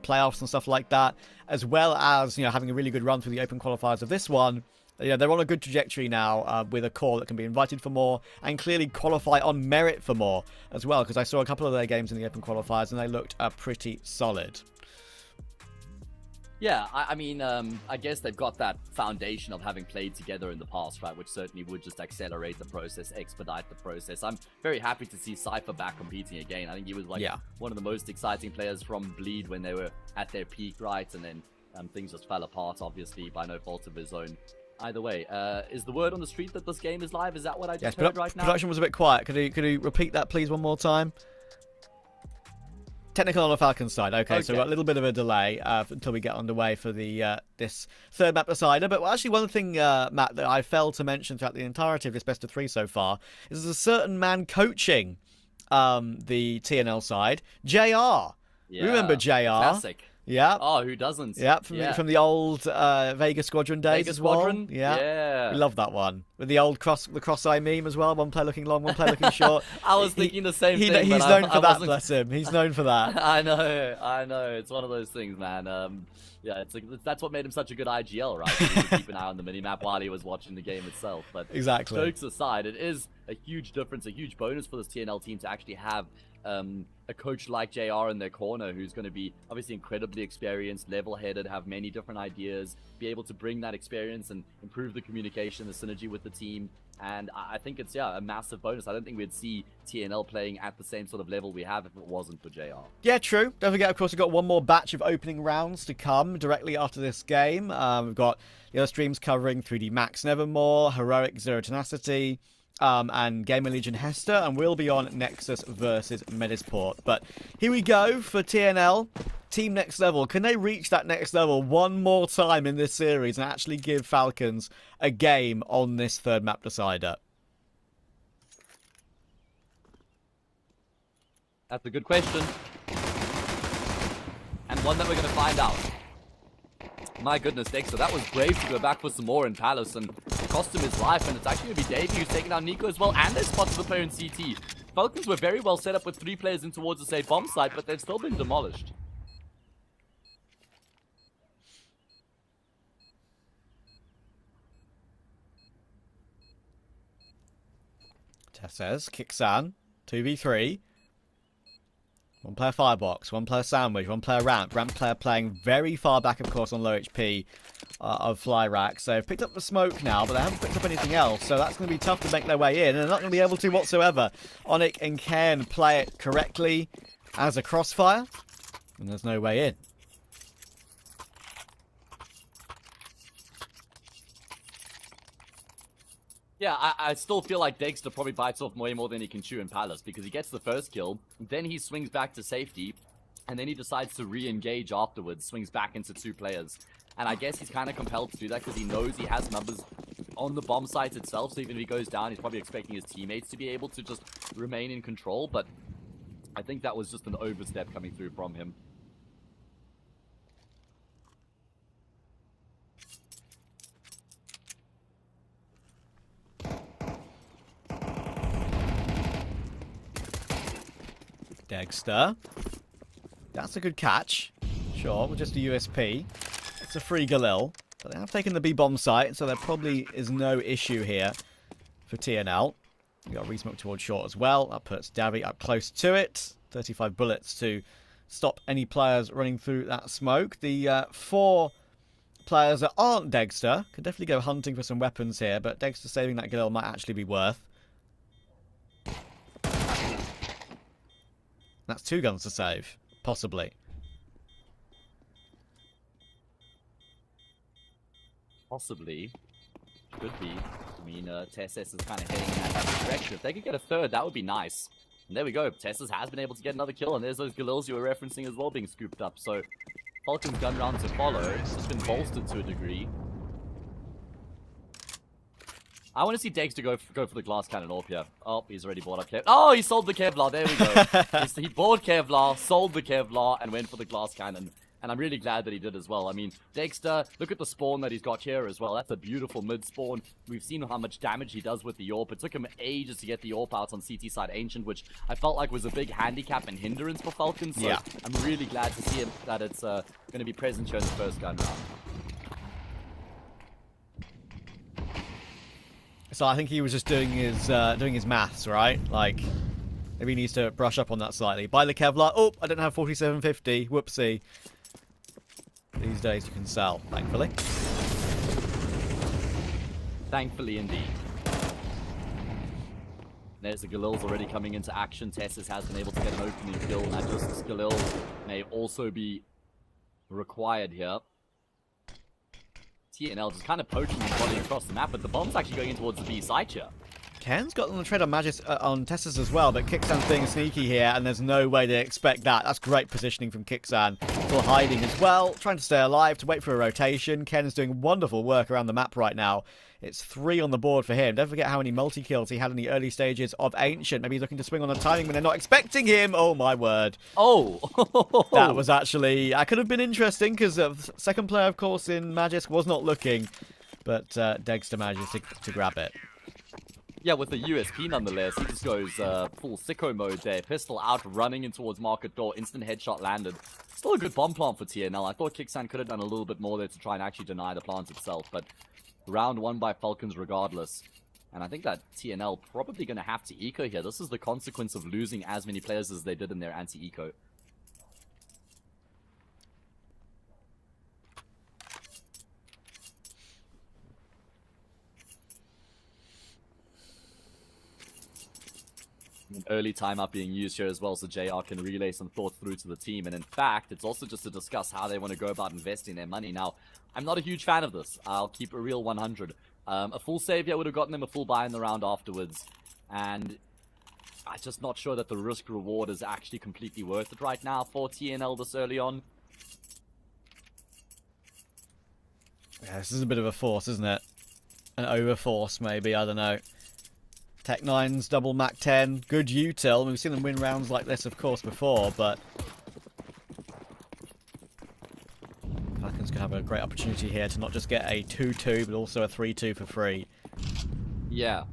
E: playoffs and stuff like that, as well as, you know, having a really good run through the open qualifiers of this one. You know, they're on a good trajectory now with a core that can be invited for more and clearly qualify on merit for more as well, because I saw a couple of their games in the open qualifiers and they looked pretty solid.
F: Yeah, I mean, I guess they've got that foundation of having played together in the past, right? Which certainly would just accelerate the process, expedite the process. I'm very happy to see Cypher back competing again. I think he was like one of the most exciting players from Bleed when they were at their peak, right? And then things just fell apart, obviously, by no fault of his own. Either way, is the word on the street that this game is live? Is that what I just heard right now?
E: Production was a bit quiet. Could you repeat that, please, one more time? Technical on the Falcons side. Okay, so we've got a little bit of a delay until we get underway for the this third map decider. But actually, one thing, Matt, that I failed to mention throughout the entirety of this best of three so far is there's a certain man coaching the TNL side, JR.
F: Yeah,
E: remember JR?
F: Classic.
E: Yeah.
F: Oh, who doesn't?
E: Yeah, from the old Vegas Squadron days
F: Vegas
E: as well.
F: Squadron? Yeah.
E: We love that one. With the old cross-eye meme as well. One player looking long, one player looking short.
F: I was thinking the same thing.
E: He's known for that, bless him. He's known for that.
F: I know. It's one of those things, man. Yeah, that's what made him such a good IGL, right? He could keep an eye on the minimap while he was watching the game itself. But
E: exactly.
F: Jokes aside, it is a huge difference, a huge bonus for this TNL team to actually have a coach like JR in their corner who's going to be obviously incredibly experienced, level-headed, have many different ideas, be able to bring that experience and improve the communication, the synergy with the team. And I think it's, a massive bonus. I don't think we'd see TNL playing at the same sort of level we have if it wasn't for JR. Yeah,
E: true. Don't forget, of course, we've got one more batch of opening rounds to come directly after this game. We've got the other streams covering 3D Max Nevermore, Heroic Zero Tenacity, and Gamer Legion Hester, and we'll be on Nexus versus Medisport. But here we go for TNL. Team Next Level. Can they reach that next level one more time in this series and actually give Falcons a game on this third map decider?
F: That's a good question. And one that we're going to find out. My goodness, Dexter, that was brave to go back for some more in Palace, and it cost him his life, and it's actually going to be Davey who's taking down Nico as well, and they spotted the player in CT. Falcons were very well set up with 3 players in towards the safe bomb site, but they've still been demolished.
E: Tessez, Kixan, 2v3. One player Firebox, one player Sandwich, one player Ramp. Ramp player playing very far back, of course, on low HP of Fly Rack. So they've picked up the smoke now, but they haven't picked up anything else. So that's going to be tough to make their way in, and they're not going to be able to whatsoever. Onyx and Ken play it correctly as a crossfire, and there's no way in.
F: Yeah, I still feel like Dexter probably bites off way more than he can chew in Palace, because he gets the first kill, then he swings back to safety, and then he decides to re-engage afterwards, swings back into 2 players. And I guess he's kind of compelled to do that because he knows he has numbers on the bomb site itself, so even if he goes down, he's probably expecting his teammates to be able to just remain in control, but I think that was just an overstep coming through from him.
E: Dexter. That's a good catch. Sure, with just a USP. It's a free Galil. But they have taken the B-bomb site, so there probably is no issue here for TNL. We got a resmoke towards short as well. That puts Davy up close to it. 35 bullets to stop any players running through that smoke. The 4 players that aren't Dexter could definitely go hunting for some weapons here, but Dexter saving that Galil might actually be worth. That's 2 guns to save, possibly.
F: Possibly. Could be. I mean, Tessus is kind of heading in that direction. If they could get a 3rd, that would be nice. And there we go. Tessus has been able to get another kill, and there's those Galils you were referencing as well being scooped up. So, Falcons gun round to follow. It's just been bolstered to a degree. I want to see Dexter go for the glass cannon AWP here. Oh, he's already bought up Kevlar. Oh, he sold the Kevlar. There we go. He bought Kevlar, sold the Kevlar, and went for the glass cannon. And I'm really glad that he did as well. I mean, Dexter, look at the spawn that he's got here as well. That's a beautiful mid-spawn. We've seen how much damage he does with the AWP. It took him ages to get the AWP out on CT side Ancient, which I felt like was a big handicap and hindrance for Falcons. So yeah. I'm really glad to see that it's going to be present here in the first gun round.
E: So I think he was just doing his maths, right? Like, maybe he needs to brush up on that slightly. Buy the Kevlar. Oh, I don't have 4750. Whoopsie. These days you can sell, thankfully.
F: Thankfully, indeed. There's the Galil's already coming into action. Tessus has been able to get an opening kill. Now just Galil may also be required here. TNL just kind of poaching his body across the map, but the bomb's actually going in towards the B side here.
E: Ken's got on the trade on on Tessus as well, but Kixan's being sneaky here, and there's no way they expect that. That's great positioning from Kixan. Still hiding as well, trying to stay alive, to wait for a rotation. Ken's doing wonderful work around the map right now. It's 3 on the board for him. Don't forget how many multi-kills he had in the early stages of Ancient. Maybe he's looking to swing on the timing when they're not expecting him. Oh, my word.
F: Oh!
E: That was actually... That could have been interesting, because the second player, of course, in Magisk was not looking, but Dexter manages to grab it.
F: Yeah, with the USP nonetheless, he just goes full sicko mode there. Pistol out, running in towards market door. Instant headshot landed. Still a good bomb plant for TNL. I thought Kixan could have done a little bit more there to try and actually deny the plant itself. But round 1 by Falcons regardless. And I think that TNL probably going to have to eco here. This is the consequence of losing as many players as they did in their anti-eco. An early timeout being used here as well, so JR can relay some thoughts through to the team. And in fact, it's also just to discuss how they want to go about investing their money. Now, I'm not a huge fan of this. I'll keep a real 100. A full save here would have gotten them a full buy in the round afterwards. And I'm just not sure that the risk-reward is actually completely worth it right now for TNL this early on.
E: Yeah, this is a bit of a force, isn't it? An overforce, maybe. I don't know. Tech 9's double Mac 10. Good util. We've seen them win rounds like this, of course, before, but Falcons could have a great opportunity here to not just get a 2-2, but also a 3-2 for free.
F: Yeah.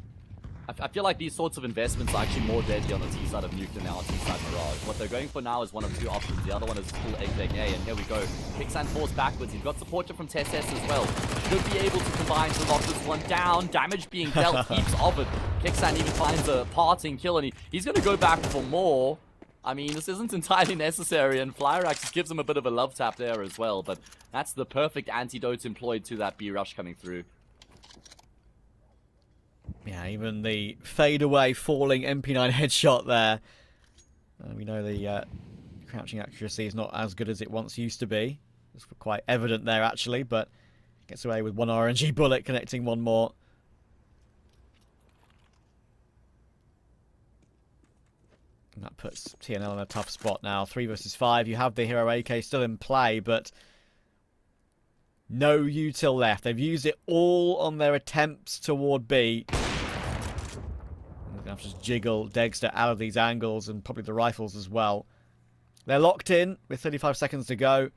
F: I feel like these sorts of investments are actually more deadly on the T side of Nuke than on the T side Mirage. What they're going for now is one of 2 options. The other one is full egg A, and here we go. Kixan forced backwards. He's got support from Tessus as well. Should be able to combine to lock this one down. Damage being dealt, heaps of it. Kixan even finds a parting kill, and he's going to go back for more. I mean, this isn't entirely necessary, and Flyrax just gives him a bit of a love tap there as well, but that's the perfect antidote employed to that B rush coming through.
E: Yeah, even the fade-away falling MP9 headshot there. We know the crouching accuracy is not as good as it once used to be. It's quite evident there, actually, but gets away with 1 RNG bullet, connecting 1 more. And that puts TNL in a tough spot now. 3 versus 5. You have the Hero AK still in play, but no util left. They've used it all on their attempts toward B. I'm going to have to just jiggle Dexter out of these angles and probably the rifles as well. They're locked in with 35 seconds to go.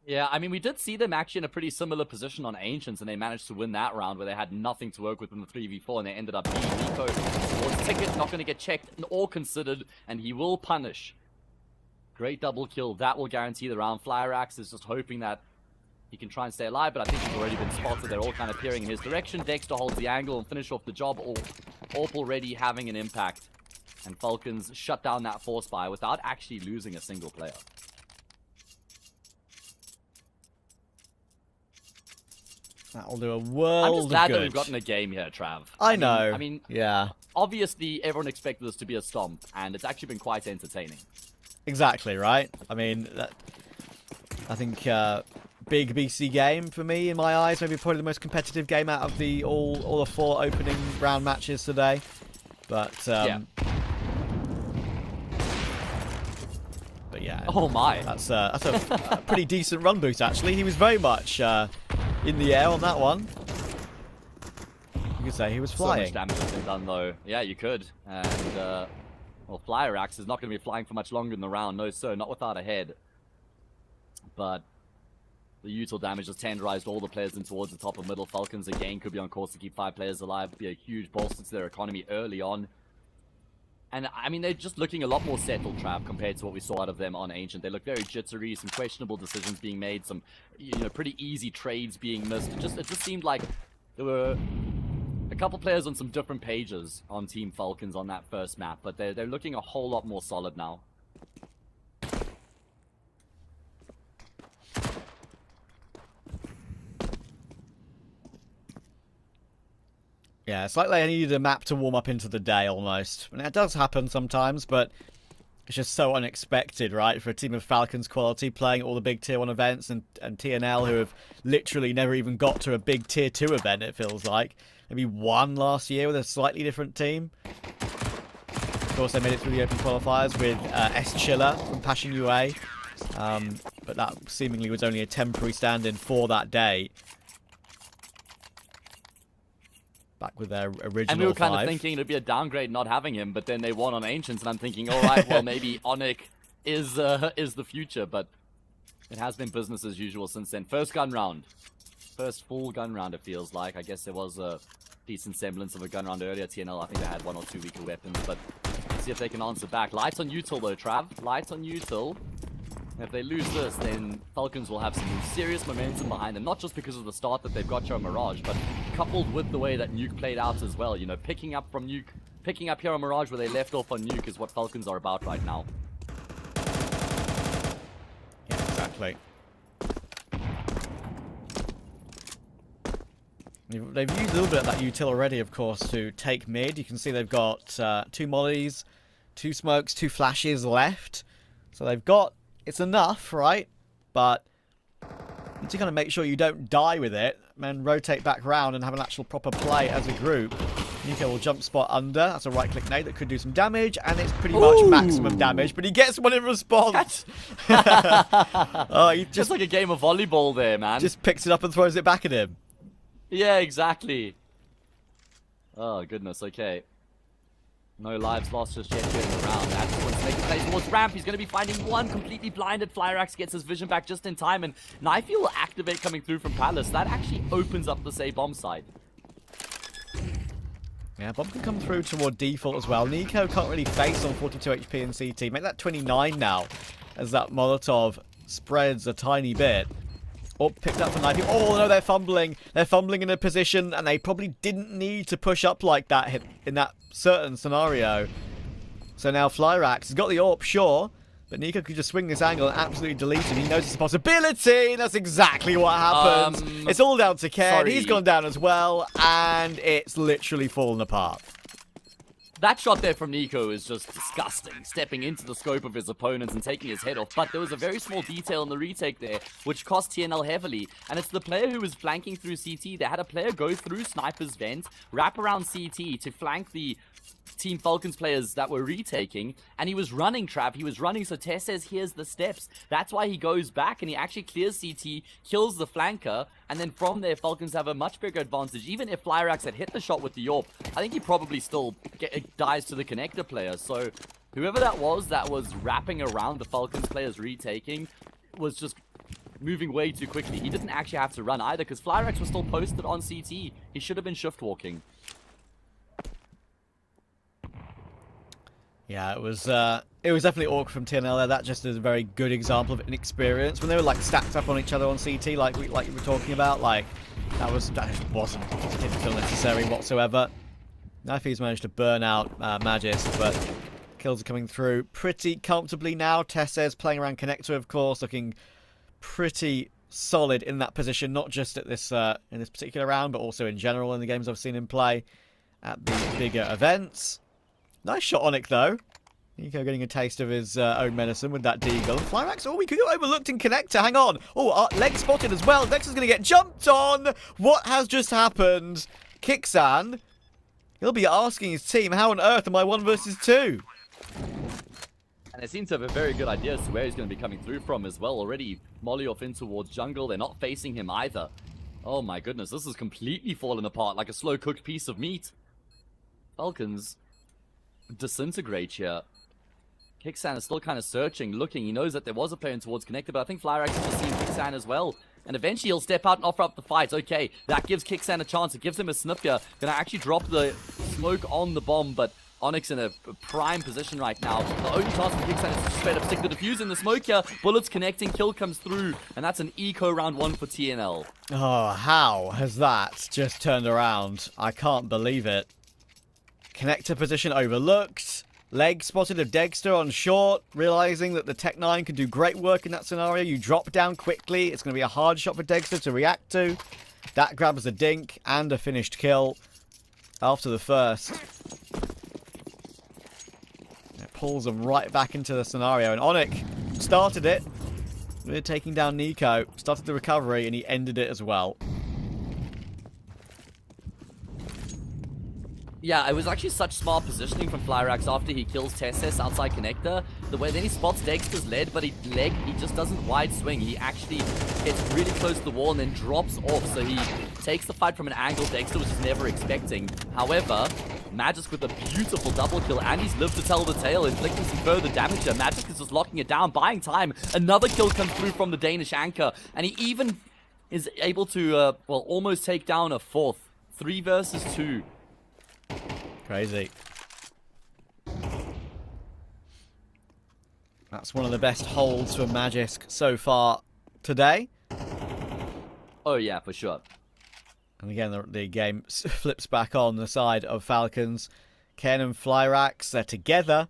F: Yeah, I mean, we did see them actually in a pretty similar position on Ancients, and they managed to win that round where they had nothing to work with in the 3v4, and they ended up being Nico. Towards Ticket, not going to get checked or considered, and he will punish. Great double kill. That will guarantee the round. Flyrax is just hoping that he can try and stay alive, but I think he's already been spotted. They're all kind of peering in his direction. Dexter holds the angle and finish off the job. AWP already having an impact. And Falcons shut down that force fire without actually losing a single player.
E: That'll do a world
F: I'm just glad
E: of good.
F: that we've gotten a game here, Trav.
E: I know.
F: I mean,
E: yeah.
F: Obviously, everyone expected this to be a stomp, and it's actually been quite entertaining.
E: Exactly, right? I mean, I think big BC game for me, in my eyes. Maybe probably the most competitive game out of the all the 4 opening round matches today. But
F: Yeah.
E: But yeah.
F: Oh my.
E: That's a pretty decent run boost, actually. He was very much in the air on that one. You could say he was flying.
F: So much damage has been done, though. Yeah, you could. And, well, Flyer Axe is not going to be flying for much longer in the round. No, sir, not without a head. But the util damage has tenderized all the players in towards the top of middle. Falcons, again, could be on course to keep 5 players alive. Be a huge bolster to their economy early on. And, I mean, they're just looking a lot more settled, Trav, compared to what we saw out of them on Ancient. They look very jittery, some questionable decisions being made, some, you know, pretty easy trades being missed. It just seemed like there were a couple players on some different pages on Team Falcons on that first map, but they're looking a whole lot more solid now.
E: Yeah, it's like they needed a map to warm up into the day almost. And it does happen sometimes, but it's just so unexpected, right? For a team of Falcons quality playing all the big tier 1 events and TNL who have literally never even got to a big tier 2 event, it feels like. Maybe one last year with a slightly different team. Of course, they made it through the open qualifiers with S Chiller from Passion UA. But that seemingly was only a temporary stand-in for that day. Back with their original
F: And we were kind
E: 5.
F: of thinking it'd be a downgrade not having him, but then they won on Ancients, and I'm thinking, all right, well, maybe Onyx is the future, but it has been business as usual since then. First gun round. First full gun round, it feels like. I guess there was a decent semblance of a gun round earlier. TNL, I think they had 1 or 2 weaker weapons, but let's see if they can answer back. Lights on util, though, Trav. Lights on util. If they lose this, then Falcons will have some serious momentum behind them, not just because of the start that they've got here on Mirage, but coupled with the way that Nuke played out as well. You know, picking up here on Mirage where they left off on Nuke is what Falcons are about right now.
E: Yeah, exactly. They've used a little bit of that util already, of course, to take mid. You can see they've got 2 mollies, 2 smokes, 2 flashes left. So they've got... It's enough, right? But you need to kind of make sure you don't die with it, and rotate back round and have an actual proper play as a group. Nico will jump spot under. That's a right-click nade that could do some damage, and it's pretty much maximum damage, but he gets one in response. Oh, he
F: Just like a game of volleyball there, man.
E: just picks it up and throws it back at him.
F: Yeah, exactly. Oh, goodness, okay. No lives lost just yet here in the round. That's what's taking place towards ramp. He's going to be finding one completely blinded. Flyrax gets his vision back just in time, and Knifey will activate coming through from Palace. That actually opens up the say bomb side.
E: Yeah, bomb can come through toward default as well. Nico can't really face on 42 HP and CT. Make that 29 now, as that Molotov spreads a tiny bit. Oh, picked up for Knifey. Oh, no, they're fumbling. They're fumbling in a position, and they probably didn't need to push up like that in that certain scenario. So now Flyrax has got the AWP, sure, but Nico could just swing this angle and absolutely delete him. He knows it's a possibility. That's exactly what happens. It's all down to Ken.
F: Sorry.
E: He's gone down as well, and it's literally fallen apart.
F: That shot there from Nico is just disgusting, stepping into the scope of his opponents and taking his head off. But there was a very small detail in the retake there, which cost TNL heavily. And it's the player who was flanking through CT. They had a player go through Sniper's vent, wrap around CT to flank the Team Falcons players that were retaking, and he was running, Trav. He was running, so Tess says, here's the steps. That's why he goes back, and he actually clears CT, kills the flanker, and then from there, Falcons have a much bigger advantage. Even if Flyrax had hit the shot with the AWP, I think he probably still dies to the connector player. So whoever that was wrapping around the Falcons players retaking was just moving way too quickly. He didn't actually have to run either, because Flyrax was still posted on CT. He should have been shift walking.
E: Yeah, it was definitely awkward from TNL there. That just is a very good example of inexperience. When they were like stacked up on each other on CT, like you were talking about, like that didn't feel necessary whatsoever. Knifey's managed to burn out Magis, but kills are coming through pretty comfortably now. Tessez playing around connector, of course, looking pretty solid in that position, not just at this in this particular round, but also in general in the games I've seen him play at the bigger events. Nice shot on it, though. Nico getting a taste of his own medicine with that deagle. Flyrax, oh, we could get overlooked in connector. Hang on. Oh, leg spotted as well. Dexter's going to get jumped on. What has just happened? Kixan, he'll be asking his team, how on earth am I 1 versus 2?
F: And they seem to have a very good idea as to where he's going to be coming through from as well. Already Molly off in towards jungle. They're not facing him either. Oh my goodness, this is completely fallen apart like a slow-cooked piece of meat. Falcons disintegrate here. Kixan is still kind of searching, looking. He knows that there was a player in towards connector, but I think Flyrax has just seen Kixan as well. And eventually he'll step out and offer up the fight. Okay, that gives Kixan a chance. It gives him a sniff here. Gonna actually drop the smoke on the bomb, but Onyx in a prime position right now. The only chance for Kixan is to straight up stick the defuse in the smoke here. Bullets connecting, kill comes through, and that's an eco round 1 for TNL.
E: Oh, how has that just turned around? I can't believe it. Connector position overlooked. Leg spotted of Dexter on short, realizing that the Tech-9 can do great work in that scenario. You drop down quickly. It's going to be a hard shot for Dexter to react to. That grabs a dink and a finished kill after the first. It pulls them right back into the scenario. And Onyx started it. We're taking down Nico. Started the recovery and he ended it as well.
F: Yeah, it was actually such smart positioning from Flyrax after he kills Tesses outside connector. The way then he spots Dexter's lead, but he just doesn't wide swing. He actually gets really close to the wall and then drops off. So he takes the fight from an angle Dexter was just never expecting. However, Magisk with a beautiful double kill, and he's lived to tell the tale, inflicting some further damage here. Magisk is just locking it down, buying time. Another kill comes through from the Danish anchor, and he even is able to, well, almost take down a fourth. 3 versus 2.
E: Crazy. That's one of the best holds from Magisk so far today.
F: Oh yeah, for sure.
E: And again, the game flips back on the side of Falcons. Ken and Flyrax, they're together.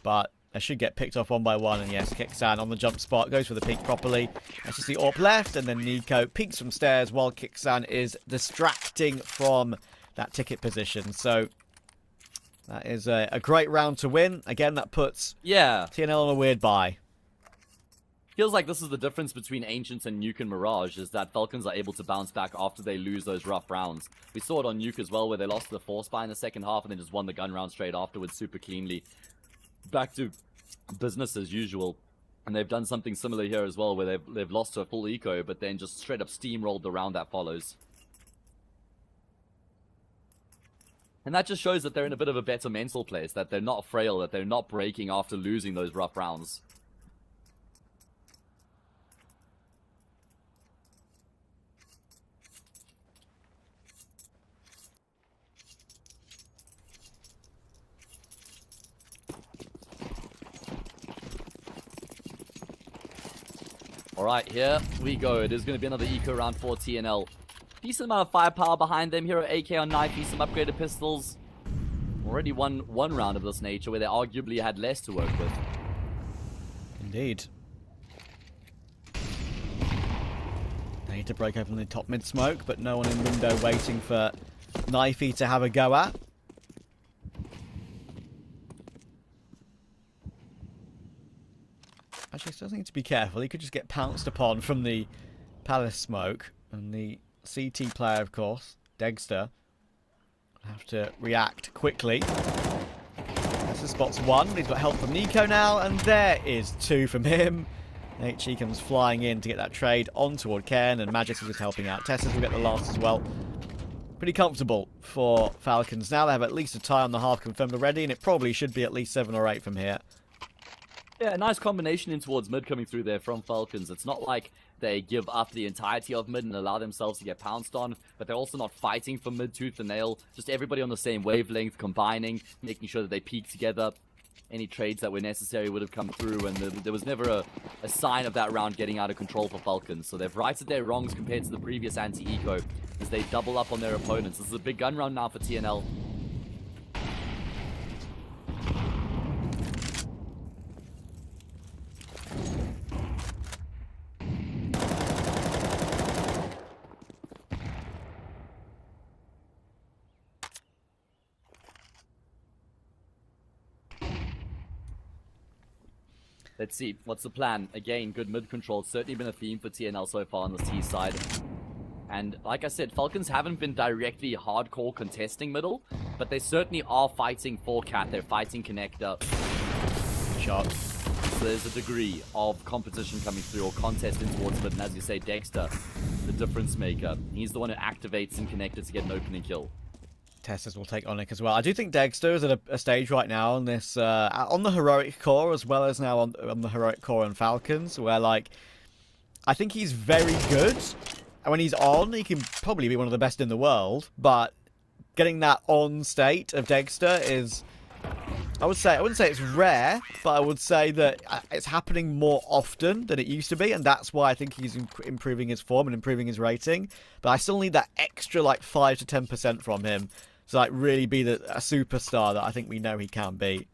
E: But they should get picked off one by one. And yes, Kixan on the jump spot, goes for the peek properly. That's just the AWP left. And then Nico peeks from stairs while Kixan is distracting from that ticket position. So that is a great round to win. Again, that puts TNL on a weird bye.
F: Feels like this is the difference between Ancients and Nuke and Mirage, is that Falcons are able to bounce back after they lose those rough rounds. We saw it on Nuke as well, where they lost the Force Spy in the second half and then just won the gun round straight afterwards super cleanly. Back to business as usual. And they've done something similar here as well, where they've lost to a full eco, but then just straight up steamrolled the round that follows. And that just shows that they're in a bit of a better mental place, that they're not frail, that they're not breaking after losing those rough rounds. Alright, here we go. It is going to be another eco round for TNL. Decent amount of firepower behind them. Hero AK on Knifey, some upgraded pistols. Already won one round of this nature where they arguably had less to work with.
E: Indeed. They need to break open the top mid smoke, but no one in window waiting for Knifey to have a go at. Actually, still need to be careful. He could just get pounced upon from the palace smoke. And the CT player, of course, Dexter, will have to react quickly. This spots 1. He's got help from Nico now. And there is 2 from him. HE comes flying in to get that trade on toward Ken. And Magisk is just helping out. Tessus will get the last as well. Pretty comfortable for Falcons. Now they have at least a tie on the half confirmed already. And it probably should be at least 7 or 8 from here.
F: Yeah, a nice combination in towards mid coming through there from Falcons. It's not like they give up the entirety of mid and allow themselves to get pounced on, but they're also not fighting for mid tooth and nail. Just everybody on the same wavelength, combining, making sure that they peak together. Any trades that were necessary would have come through, and there was never a sign of that round getting out of control for Falcons. So they've righted their wrongs compared to the previous anti-eco as they double up on their opponents. This is a big gun round now for TNL. Let's see, what's the plan? Again, good mid control. It's certainly been a theme for TNL so far on the T side. And like I said, Falcons haven't been directly hardcore contesting middle, but they certainly are fighting for Cat. They're fighting Connector.
E: Shot.
F: So there's a degree of competition coming through, or contest in towards mid. And as you say, Dexter, the difference maker. He's the one who activates in Connector to get an opening kill.
E: Testers will take Onyx as well. I do think Dexter is at a stage right now on this, on the heroic core as well as now on the heroic core and Falcons, where like, I think he's very good. And when he's on, he can probably be one of the best in the world. But getting that on state of Dexter is, I wouldn't say it's rare, but I would say that it's happening more often than it used to be, and that's why I think he's improving his form and improving his rating. But I still need that extra like 5 to 10% from him to like really be a superstar that I think we know he can be.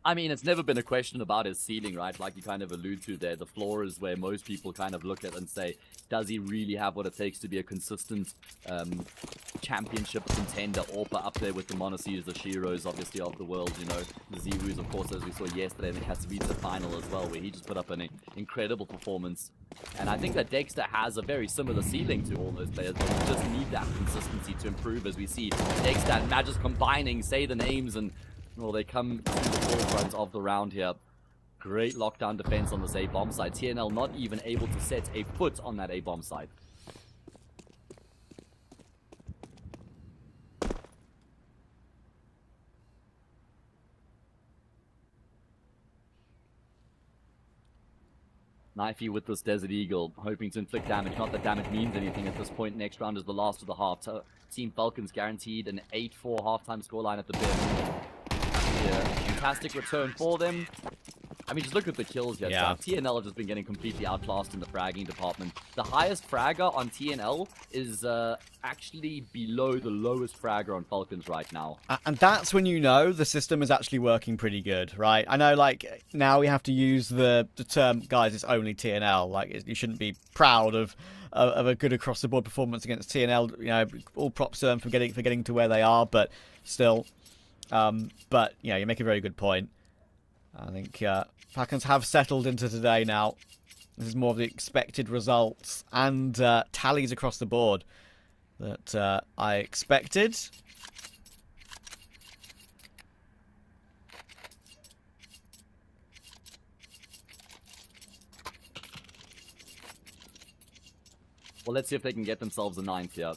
F: I mean, it's never been a question about his ceiling, right? Like you kind of allude to there. The floor is where most people kind of look at and say, does he really have what it takes to be a consistent championship contender, or up there with the Monacees, the Shiros, obviously, of the world, you know, the Ziwus, of course, as we saw yesterday in the Katowice final as well, where he just put up an incredible performance. And I think that Dexter has a very similar ceiling to all those players, but we just need that consistency to improve as we see Dexter and Magus combining, say the names, and well, they come to the forefront of the round here. Great lockdown defense on this A-bomb side. TNL not even able to set a foot on that A-bomb side. Knifey with this Desert Eagle, hoping to inflict damage. Not that damage means anything at this point. Next round is the last of the half. Team Falcons guaranteed an 8-4 halftime scoreline at the bid. Yeah, fantastic return for them. I mean, just look at the kills here.
E: Yeah.
F: TNL have just been getting completely outclassed in the fragging department. The highest fragger on TNL is actually below the lowest fragger on Falcons right now.
E: And that's when you know the system is actually working pretty good, right? I know, like, now we have to use the term, guys, it's only TNL. Like, you shouldn't be proud of a good across-the-board performance against TNL. You know, all props to them for getting to where they are, but still. But, yeah, you make a very good point. I think Falcons have settled into today now. This is more of the expected results and tallies across the board that I expected.
F: Well, let's see if they can get themselves a 9th here.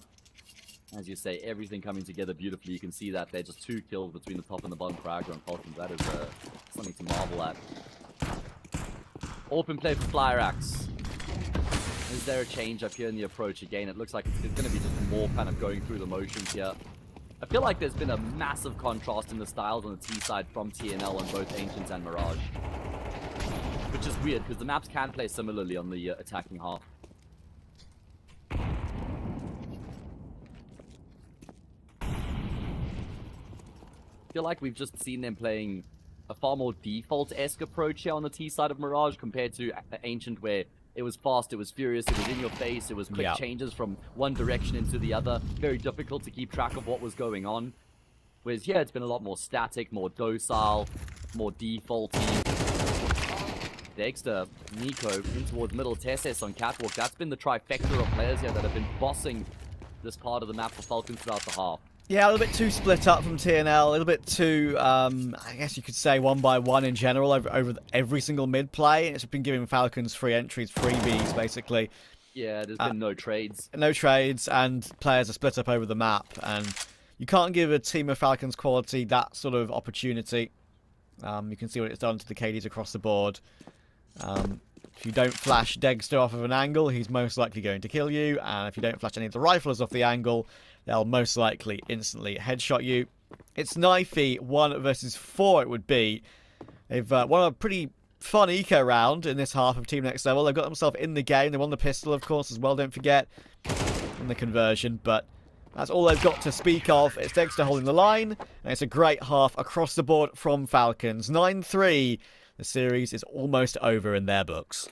F: As you say, everything coming together beautifully. You can see that they're just 2 kills between the top and the bottom fragger on Falcons. That is something to marvel at. Open play for Flyer Axe. Is there a change up here in the approach? Again, it looks like it's going to be just more kind of going through the motions here. I feel like there's been a massive contrast in the styles on the T side from TNL on both Ancients and Mirage. Which is weird, because the maps can play similarly on the attacking half. I feel like we've just seen them playing a far more default-esque approach here on the T side of Mirage compared to Ancient, where it was fast, it was furious, it was in your face, it was quick changes from one direction into the other. Very difficult to keep track of what was going on. Whereas here, it's been a lot more static, more docile, more defaulty. Dexter, Nico, in towards middle, Tesses on Catwalk. That's been the trifecta of players here that have been bossing this part of the map for Falcons throughout the half.
E: Yeah, a little bit too split up from TNL, a little bit too, I guess you could say, one by one in general over every single mid play. It's been giving Falcons free entries, freebies, basically.
F: Yeah, there's been no trades.
E: No trades, and players are split up over the map. And you can't give a team of Falcons quality that sort of opportunity. You can see what it's done to the KDs across the board. If you don't flash Degster off of an angle, he's most likely going to kill you. And if you don't flash any of the riflers off the angle, they'll most likely instantly headshot you. It's knifey 1 versus 4 it would be. They've won a pretty fun eco round in this half of Team Next Level. They've got themselves in the game. They won the pistol, of course, as well, don't forget, in the conversion. But that's all they've got to speak of. It's Dexter holding the line, and it's a great half across the board from Falcons. 9-3. The series is almost over in their books.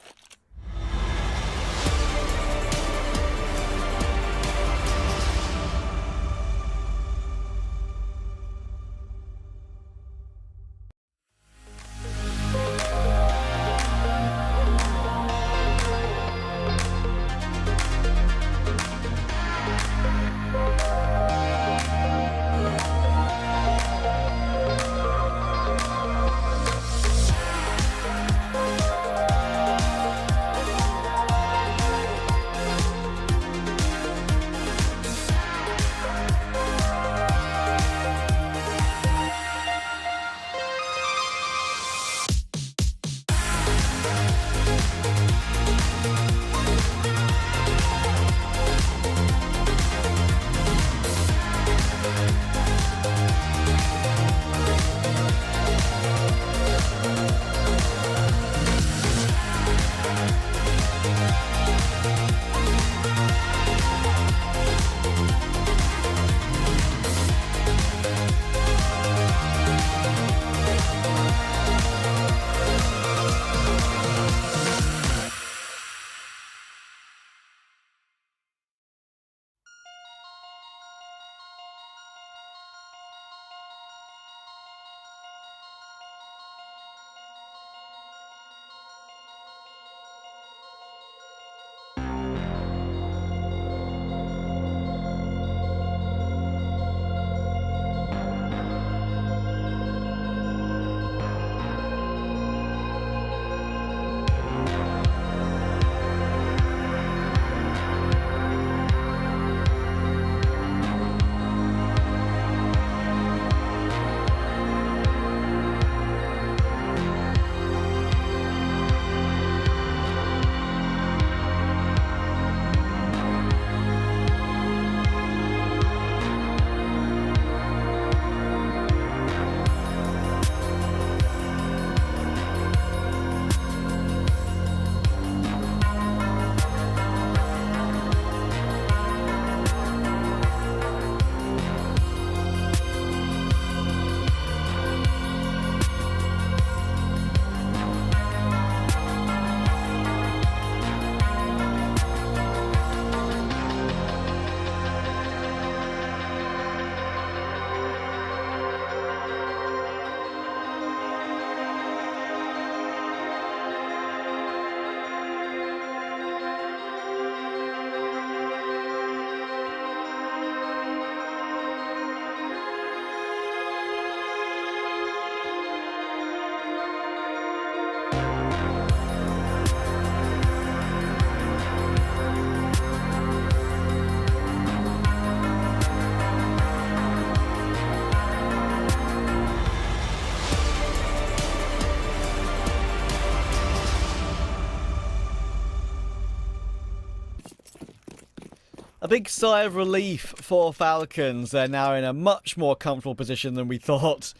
E: A big sigh of relief for Falcons. They're now in a much more comfortable position than we thought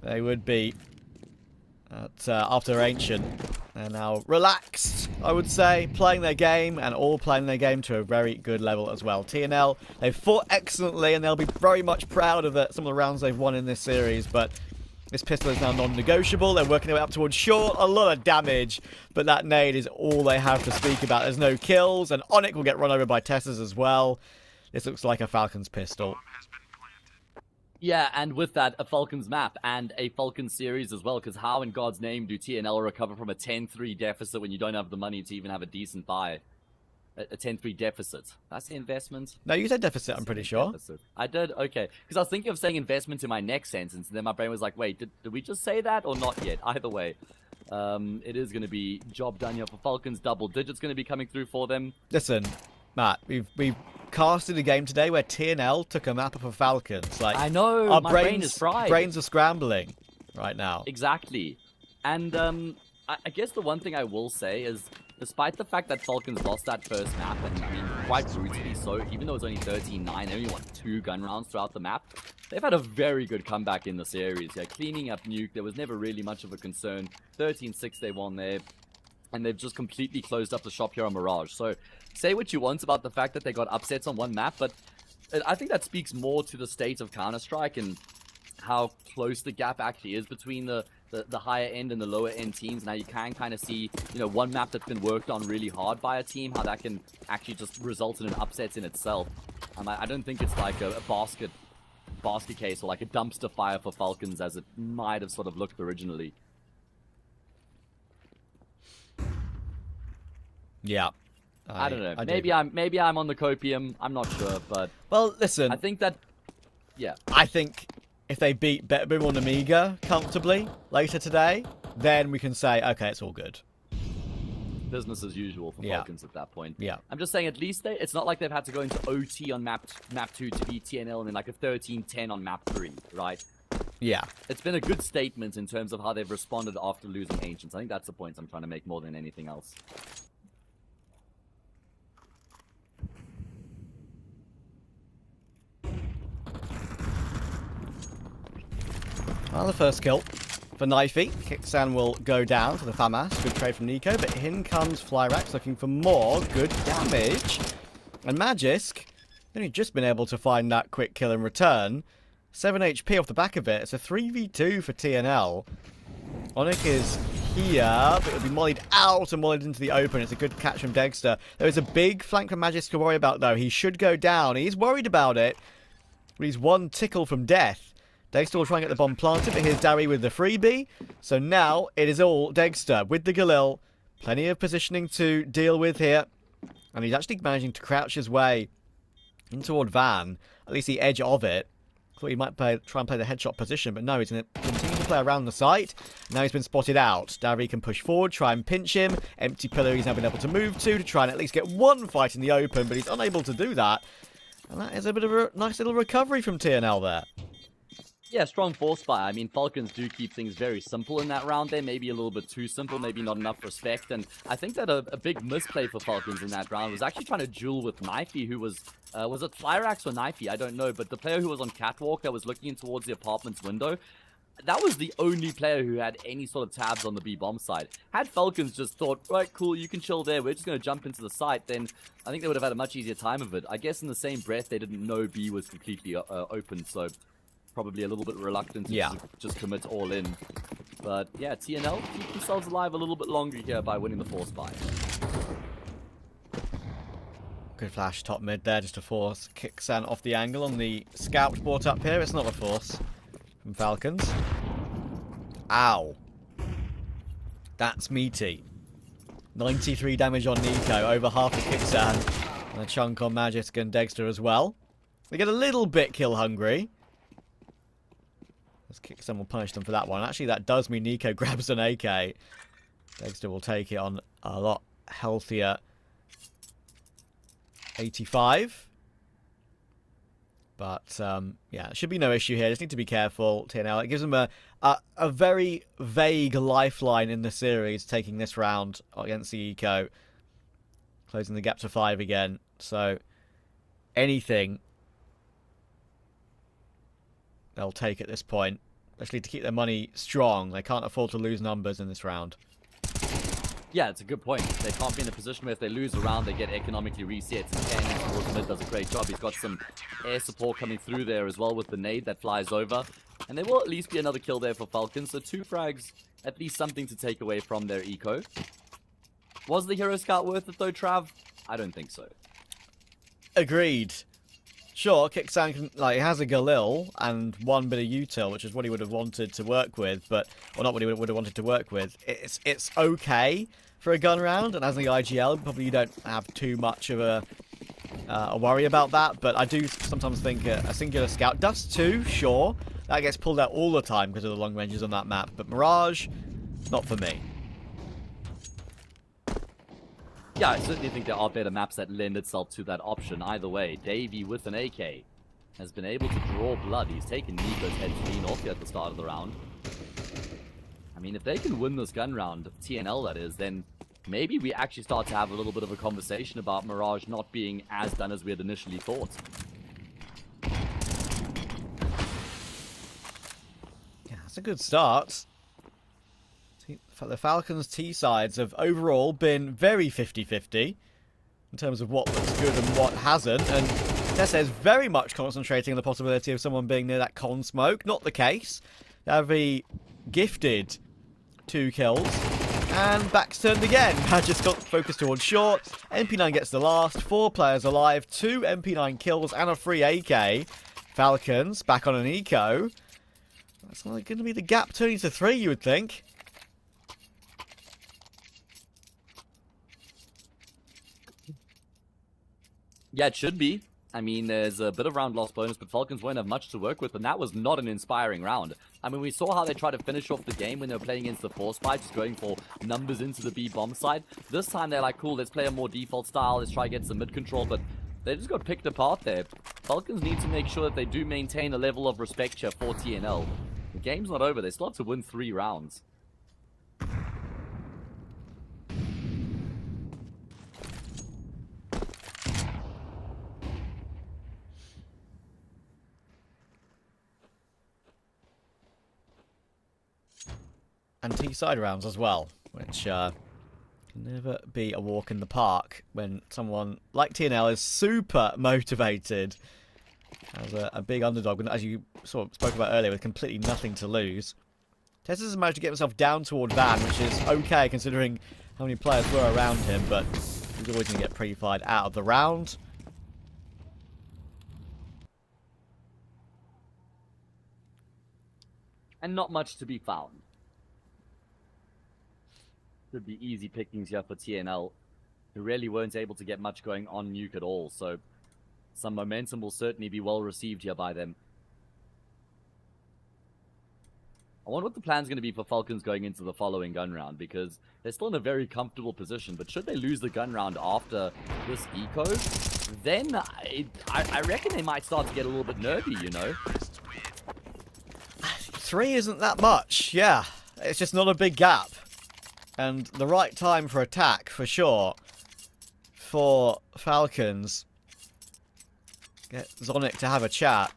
E: they would be after Ancient. They're now relaxed, I would say, playing their game, and all playing their game to a very good level as well. TNL, they've fought excellently, and they'll be very much proud of some of the rounds they've won in this series, but this pistol is now non-negotiable. They're working their way up towards short. A lot of damage, but that nade is all they have to speak about. There's no kills, and Onyx will get run over by Tessas as well. This looks like a Falcons pistol.
F: Yeah, and with that, a Falcons map and a Falcons series as well, because how in God's name do TNL recover from a 10-3 deficit when you don't have the money to even have a decent buy? A 10-3 deficit. That's the investment?
E: No, you said deficit, I'm pretty sure.
F: Deficit. I did? Okay. Because I was thinking of saying investment in my next sentence, and then my brain was like, wait, did we just say that or not yet? Either way, it is going to be job done here for Falcons. Double digits going to be coming through for them.
E: Listen, Matt, we've casted a game today where TNL took a map up of Falcons. Like,
F: I know,
E: our
F: my brain is fried.
E: Brains are scrambling. right now.
F: Exactly. And I guess the one thing I will say is, despite the fact that Falcons lost that first map, and I mean, quite brutally so, even though it's only 13-9, they only won 2 gun rounds throughout the map, they've had a very good comeback in the series. Yeah, cleaning up Nuke, there was never really much of a concern. 13-6 they won there, and they've just completely closed up the shop here on Mirage. So, say what you want about the fact that they got upsets on one map, but I think that speaks more to the state of Counter-Strike and how close the gap actually is between the higher end and the lower end teams. Now you can kind of see, you know, one map that's been worked on really hard by a team, how that can actually just result in an upset in itself. I don't think it's like a basket case or like a dumpster fire for Falcons as it might have sort of looked originally.
E: Yeah.
F: I don't know. Maybe I'm on the copium. I'm not sure, but
E: well, listen.
F: I think that, yeah.
E: I think if they beat Boom on Amiga comfortably later today, then we can say, okay, it's all good.
F: Business as usual for Falcons at that point.
E: Yeah.
F: I'm just saying, at least it's not like they've had to go into OT on map 2 to beat TNL and then like a 13-10 on map 3, right?
E: Yeah.
F: It's been a good statement in terms of how they've responded after losing Ancients. I think that's the point I'm trying to make more than anything else.
E: Well, the first kill for Knifey. Kicksan will go down to the FAMAS. Good trade from Nico, but in comes Flyrax looking for more good damage. And Magisk, only just been able to find that quick kill in return. 7 HP off the back of it. It's a 3v2 for TNL. Onyx is here, but it'll be mollied out and mollied into the open. It's a good catch from Dexter. There is a big flank from Magisk to worry about, though. He should go down. He's worried about it, but he's one tickle from death. Dexter will try and get the bomb planted, but here's Darry with the freebie. So now it is all Dexter with the Galil. Plenty of positioning to deal with here. And he's actually managing to crouch his way in toward Van, at least the edge of it. Thought he might try and play the headshot position, but no, he's going to continue to play around the site. Now he's been spotted out. Darry can push forward, try and pinch him. Empty pillar he's now been able to move to try and at least get one fight in the open, but he's unable to do that. And that is a bit of a nice little recovery from TNL there.
F: Yeah, strong force buy. I mean, Falcons do keep things very simple in that round there. Maybe a little bit too simple, maybe not enough respect. And I think that a big misplay for Falcons in that round was actually trying to duel with Knifey, who was it Flyrax or Knifey? I don't know. But the player who was on Catwalk that was looking in towards the apartment's window, that was the only player who had any sort of tabs on the B-bomb side. Had Falcons just thought, right, cool, you can chill there, we're just going to jump into the site, then I think they would have had a much easier time of it. I guess in the same breath, they didn't know B was completely open, so probably a little bit reluctant to just commit all in. But yeah, TNL keep themselves alive a little bit longer here by winning the force buy.
E: Good flash top mid there just to force Kicksan off the angle on the scout brought up here. It's not a force from Falcons. Ow. That's meaty. 93 damage on Nico, over half of Kicksan. And a chunk on Magisk and Dexter as well. They get a little bit kill hungry. Kicksan will punish them for that one. Actually, that does mean Nico grabs an AK. Dexter will take it on a lot healthier 85. But, yeah, there should be no issue here. Just need to be careful, TNL. It gives them a very vague lifeline in the series, taking this round against the Eco. Closing the gap to 5 again. So, anything they'll take at this point, especially to keep their money strong. They can't afford to lose numbers in this round.
F: Yeah, it's a good point. They can't be in a position where if they lose a round, they get economically reset. And Ken towards mid does a great job. He's got some air support coming through there as well with the nade that flies over. And there will at least be another kill there for Falcons. So 2 frags, at least something to take away from their eco. Was the Hero Scout worth it though, Trav? I don't think so.
E: Agreed. Sure, Kicksan has a Galil and one bit of util, which is what he would have wanted to work with, but or not what he would have wanted to work with. It's okay for a gun round, and as the IGL, probably you don't have too much of a worry about that. But I do sometimes think a singular scout does too. Sure, that gets pulled out all the time because of the long ranges on that map. But Mirage, not for me.
F: Yeah, I certainly think there are better maps that lend itself to that option. Either way, Davey with an AK has been able to draw blood. He's taken Nico's head clean off here at the start of the round. I mean, if they can win this gun round, TNL that is, then maybe we actually start to have a little bit of a conversation about Mirage not being as done as we had initially thought.
E: Yeah, that's a good start. The Falcons' T sides have overall been very 50-50 in terms of what looks good and what hasn't, and Tessa is very much concentrating on the possibility of someone being near that con smoke. Not the case. Navi gifted 2 kills, and back's turned again. Just got focused towards short. MP9 gets the last. 4 players alive, 2 MP9 kills and a free AK. Falcons back on an eco. That's not going to be the gap turning to 3, you would think.
F: Yeah, it should be. I mean, there's a bit of round loss bonus, but Falcons won't have much to work with, and that was not an inspiring round. I mean, we saw how they tried to finish off the game when they were playing against the Force Fight, just going for numbers into the B bomb side. This time they're like, cool, let's play a more default style, let's try to get some mid control, but they just got picked apart there. Falcons need to make sure that they do maintain a level of respect here for TNL. The game's not over, they still have to win 3 rounds.
E: And T-side rounds as well, which can never be a walk in the park when someone like TNL is super motivated as a big underdog, and as you sort of spoke about earlier, with completely nothing to lose. Tessus has managed to get himself down toward Van, which is okay considering how many players were around him, but he's always going to get pre-fired out of the round.
F: And not much to be found. Could be easy pickings here for TNL, who really weren't able to get much going on Nuke at all, so some momentum will certainly be well received here by them. I wonder what the plan's going to be for Falcons going into the following gun round, because they're still in a very comfortable position, but should they lose the gun round after this eco, then I reckon they might start to get a little bit nervy, you know?
E: 3 isn't that much, yeah. It's just not a big gap. And the right time for attack, for sure, for Falcons. Get Zonic to have a chat.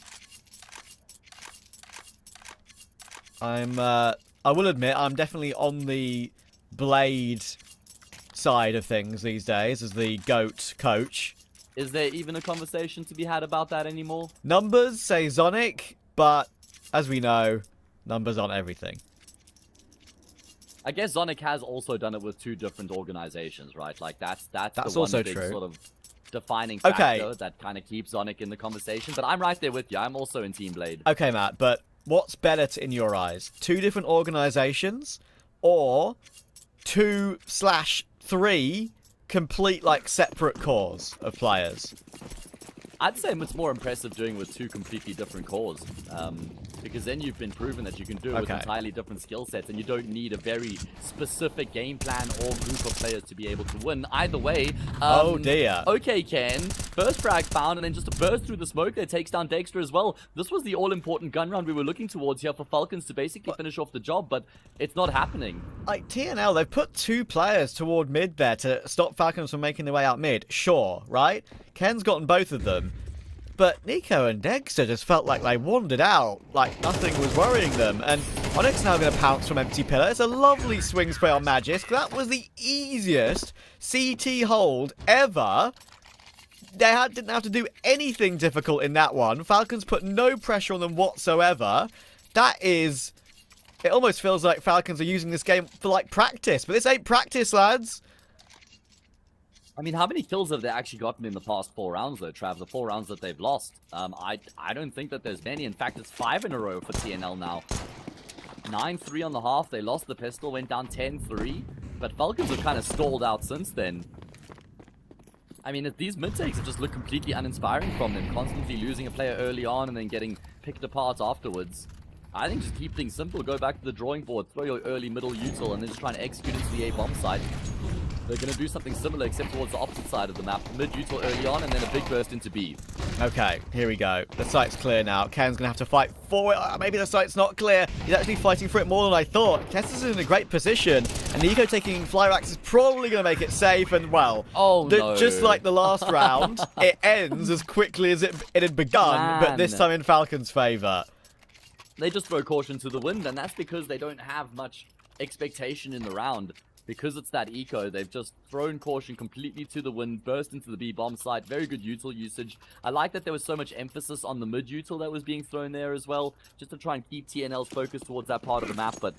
E: I will admit, I'm definitely on the Blade side of things these days as the GOAT coach.
F: Is there even a conversation to be had about that anymore?
E: Numbers say Zonic, but as we know, numbers aren't everything.
F: I guess Zonic has also done it with 2 different organizations, right? Like that's the one
E: also
F: big
E: true.
F: Sort of defining factor that kind of keeps Zonic in the conversation. But I'm right there with you. I'm also in Team Blade.
E: Okay, Matt, but what's better in your eyes? 2 different organizations or 2/3 complete, like, separate cores of players?
F: I'd say it's more impressive doing with 2 completely different cores. Because then you've been proven that you can do it with entirely different skill sets, and you don't need a very specific game plan or group of players to be able to win. Either way,
E: oh dear.
F: Okay, Ken. First frag found, and then just a burst through the smoke there takes down Dexter as well. This was the all-important gun round we were looking towards here for Falcons to basically finish off the job, but it's not happening.
E: Like, TNL, they've put 2 players toward mid there to stop Falcons from making their way out mid. Sure, right? Ken's gotten both of them. But Nico and Dexter just felt like they wandered out, like nothing was worrying them. And Onyx now going to pounce from Empty Pillar. It's a lovely swing spray on Magisk. That was the easiest CT hold ever. They didn't have to do anything difficult in that one. Falcons put no pressure on them whatsoever. That is... It almost feels like Falcons are using this game for, like, practice. But this ain't practice, lads.
F: I mean, how many kills have they actually gotten in the past 4 rounds, though, Trav? The 4 rounds that they've lost. I don't think that there's many. In fact, it's 5 in a row for TNL now. 9-3 on the half. They lost the pistol, went down 10-3. But Falcons have kind of stalled out since then. I mean, these mid-takes have just looked completely uninspiring from them. Constantly losing a player early on and then getting picked apart afterwards. I think just keep things simple. Go back to the drawing board. Throw your early, middle util and then just try and execute it to the A-bomb side. They're going to do something similar, except towards the opposite side of the map. Mid-util early on, and then a big burst into B.
E: Okay, here we go. The site's clear now. Ken's going to have to fight for it. Maybe the site's not clear. He's actually fighting for it more than I thought. Tess is in a great position, and Nico taking Flyrax is probably going to make it safe, and well,
F: no.
E: just like the last round, it ends as quickly as it had begun, but this time in Falcons' favour.
F: They just throw caution to the wind, and that's because they don't have much expectation in the round. Because it's that eco, they've just thrown caution completely to the wind, burst into the B-bomb site. Very good util usage. I like that there was so much emphasis on the mid-util that was being thrown there as well, just to try and keep TNL's focus towards that part of the map, but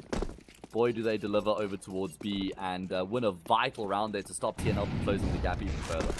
F: boy do they deliver over towards B and win a vital round there to stop TNL from closing the gap even further.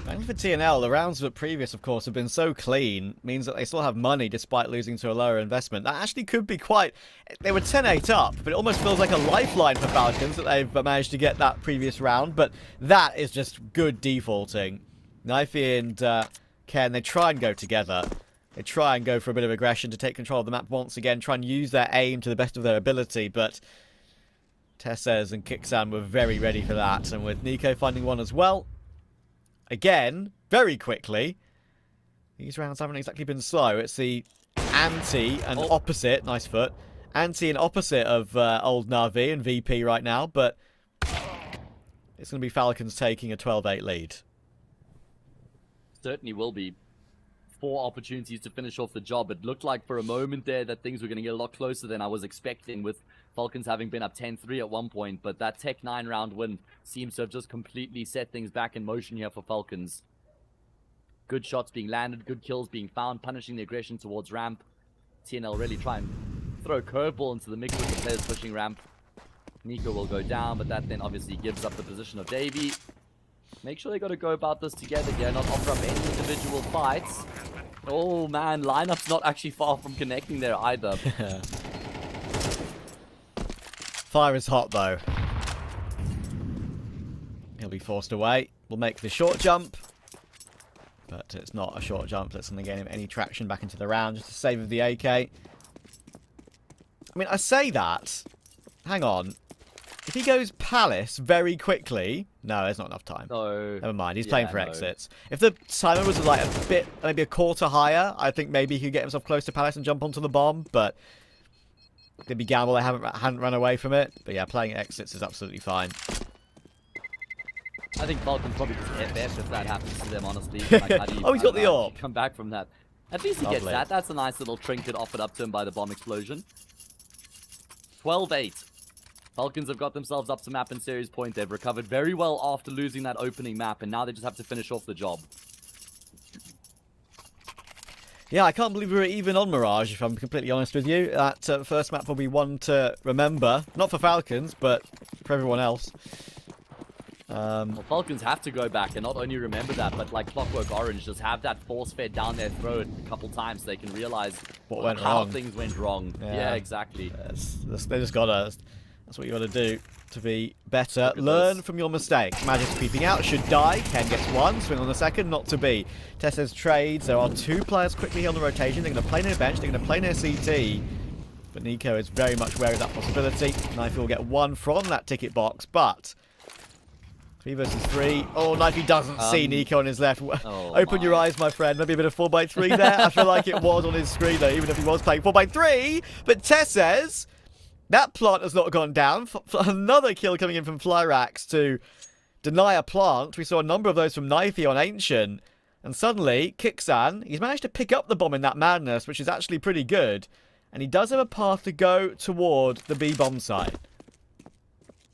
E: And for TNL, the rounds that previous, of course, have been so clean, means that they still have money despite losing to a lower investment. That actually could be quite... They were 10-8 up, but it almost feels like a lifeline for Falcons that they've managed to get that previous round, but that is just good defaulting. Knifey and Ken, they try and go together. They try and go for a bit of aggression to take control of the map once again, try and use their aim to the best of their ability, but Tessez and Kixan were very ready for that, and with Nico finding one as well, again, very quickly. These rounds haven't exactly been slow. It's the anti and opposite. Nice foot. Anti and opposite of old Na'Vi and VP right now, but it's going to be Falcons taking a 12-8 lead.
F: Certainly will be. 4 opportunities to finish off the job. It looked like for a moment there that things were going to get a lot closer than I was expecting, with Falcons having been up 10-3 at one point, but that Tech 9 round win seems to have just completely set things back in motion here for Falcons. Good shots being landed, good kills being found, punishing the aggression towards ramp. TNL really try and throw a curveball into the mix with the players pushing ramp. Nico will go down, but that then obviously gives up the position of Davey. Make sure they got to go about this together here, not offer up any individual fights. Oh man, lineup's not actually far from connecting there either.
E: Fire is hot though. He'll be forced away. We'll make the short jump. But it's not a short jump that's going to gain him any traction back into the round. Just a save of the AK. I mean, I say that. Hang on. If he goes Palace very quickly... No, there's not enough time.
F: No.
E: Never mind, he's playing for exits. If the timer was like a bit, maybe a quarter higher, I think maybe he could get himself close to Palace and jump onto the bomb, but... It'd be gamble they hadn't run away from it. But yeah, playing exits is absolutely fine.
F: I think Falcons probably just FF if that happens to them, honestly. Like, how do you,
E: oh, he's got the AWP.
F: Come back from that. At least he gets that. That's a nice little trinket offered up to him by the bomb explosion. 12-8. Falcons have got themselves up to map and series point. They've recovered very well after losing that opening map, and now they just have to finish off the job.
E: Yeah, I can't believe we were even on Mirage, if I'm completely honest with you. That first map will be one to remember. Not for Falcons, but for everyone else.
F: Well, Falcons have to go back and not only remember that, but like Clockwork Orange, just have that force fed down their throat a couple times so they can realize how things went wrong. Yeah, exactly.
E: They just gotta... That's what you gotta do to be better. Learn from your mistakes. Magic's peeping out, should die. Ken gets one, swing on the second, not to be. Tessa's trades. There are 2 players quickly on the rotation. They're gonna play near bench, they're gonna play near CT. But Nico is very much wary of that possibility. Knifey will get 1 from that ticket box, but 3 versus 3. Oh, Knifey doesn't see Nico on his left. Open your eyes, my friend. Maybe a bit of 4x3 there. I feel like it was on his screen, though, even if he was playing 4x3. But Tess says that plant has not gone down. Another kill coming in from Flyrax to deny a plant. We saw a number of those from Knifey on Ancient. And suddenly, Kixan, he's managed to pick up the bomb in that madness, which is actually pretty good. And he does have a path to go toward the B-bomb side.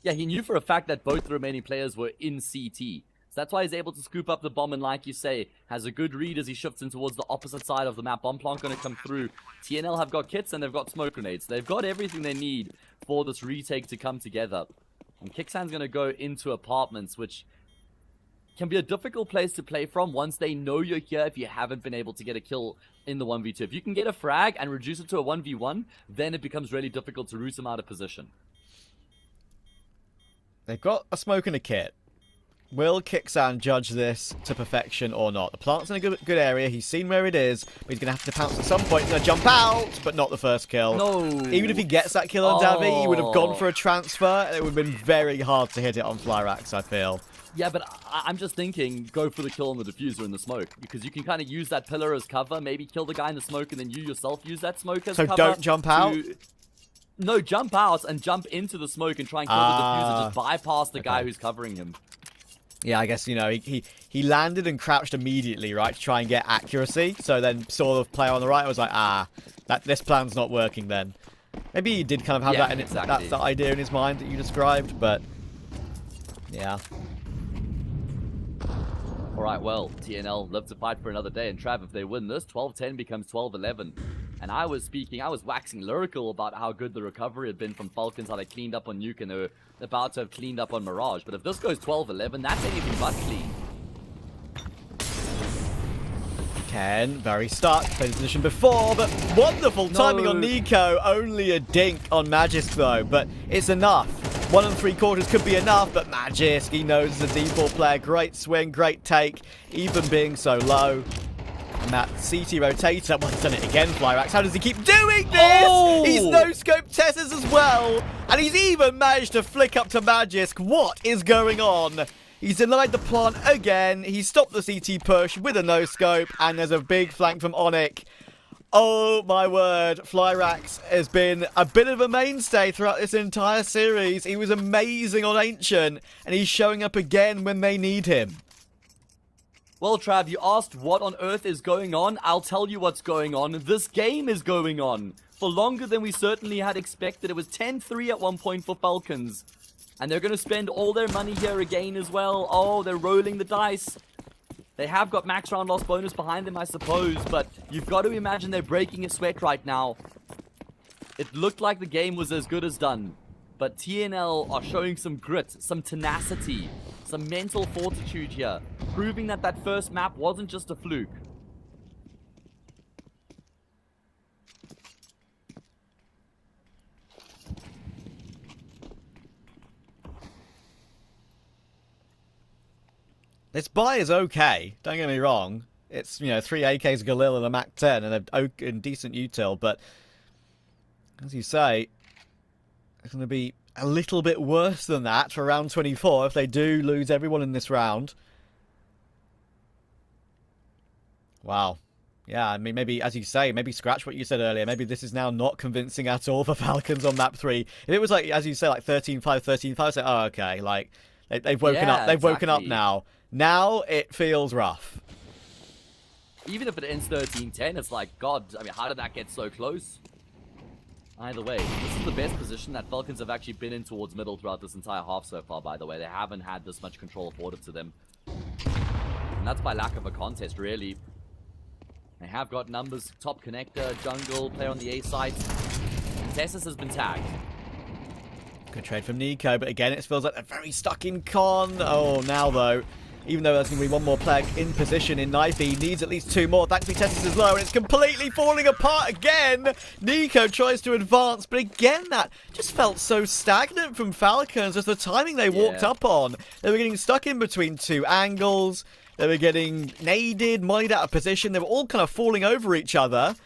F: Yeah, he knew for a fact that both the remaining players were in CT. So that's why he's able to scoop up the bomb and, like you say, has a good read as he shifts in towards the opposite side of the map. Bomb plant going to come through. TNL have got kits and they've got smoke grenades. They've got everything they need for this retake to come together. And Kixan's going to go into apartments, which can be a difficult place to play from once they know you're here if you haven't been able to get a kill in the 1v2. If you can get a frag and reduce it to a 1v1, then it becomes really difficult to root them out of position.
E: They've got a smoke and a kit. Will Kixan judge this to perfection or not? The plant's in a good area. He's seen where it is, but he's going to have to pounce at some point. He's going to jump out, but not the first kill.
F: No.
E: Even if he gets that kill on Davi, he would have gone for a transfer, and it would have been very hard to hit it on Flyrax, I feel.
F: Yeah, but I'm just thinking, go for the kill on the diffuser in the smoke. Because you can kind of use that pillar as cover, maybe kill the guy in the smoke, and then you yourself use that smoke as cover.
E: So don't jump out?
F: No, jump out and jump into the smoke and try and kill the diffuser. Just bypass the guy who's covering him.
E: Yeah, I guess, you know, he landed and crouched immediately, right, to try and get accuracy. So then saw the player on the right. I was like, this plan's not working then. Maybe he did kind of have that in
F: exactly.
E: that idea in his mind that you described, but yeah.
F: All right, well, TNL live to fight for another day. And Trav, if they win this, 12-10 becomes 12-11. And I was waxing lyrical about how good the recovery had been from Falcons, how they cleaned up on Nuke, and they were about to have cleaned up on Mirage. But if this goes 12-11, that's anything but clean.
E: Ken, very stuck. Played the position before, but wonderful timing on Nico. Only a dink on Magisk, though, but it's enough. 1 3/4 could be enough, but Magisk, he knows he's a D4 player. Great swing, great take, even being so low. And that CT rotator, well, he's done it again, Flyrax. How does he keep doing this?
F: Oh!
E: He's no-scoped Tessus as well. And he's even managed to flick up to Magisk. What is going on? He's denied the plant again. He stopped the CT push with a no-scope. And there's a big flank from Onyx. Oh, my word. Flyrax has been a bit of a mainstay throughout this entire series. He was amazing on Ancient. And he's showing up again when they need him.
F: Well, Trav, you asked what on earth is going on. I'll tell you what's going on. This game is going on. For longer than we certainly had expected. It was 10-3 at one point for Falcons. And they're going to spend all their money here again as well. Oh, they're rolling the dice. They have got max round loss bonus behind them, I suppose. But you've got to imagine they're breaking a sweat right now. It looked like the game was as good as done. But TNL are showing some grit, some tenacity, some mental fortitude here. Proving that that first map wasn't just a fluke.
E: This buy is okay, don't get me wrong. It's, you know, 3 AKs Galil and a Mac 10 and a decent util, but as you say, it's going to be a little bit worse than that for round 24 if they do lose everyone in this round. Wow. Yeah, I mean, maybe, as you say, maybe scratch what you said earlier. Maybe this is now not convincing at all for Falcons on map 3. If it was like, as you say, like 13-5, 13-5, say, oh, okay, like, they've woken up. They've woken up now. Now it feels rough.
F: Even if it ends 13-10, it's like, God, I mean, how did that get so close? Either way, this is the best position that Falcons have actually been in towards middle throughout this entire half so far, by the way. They haven't had this much control afforded to them. And that's by lack of a contest, really. They have got numbers, top connector, jungle, player on the A site. Tessus has been tagged.
E: Good trade from Nico, but again, it feels like they're very stuck in con. Oh, now though, even though there's going to be one more player in position in Knifey, he needs at least 2 more. Thankfully, Tessus is low, and it's completely falling apart again. Nico tries to advance, but again, that just felt so stagnant from Falcons. Just the timing they walked up on. They were getting stuck in between 2 angles. They were getting naded, mined out of position. They were all kind of falling over each other.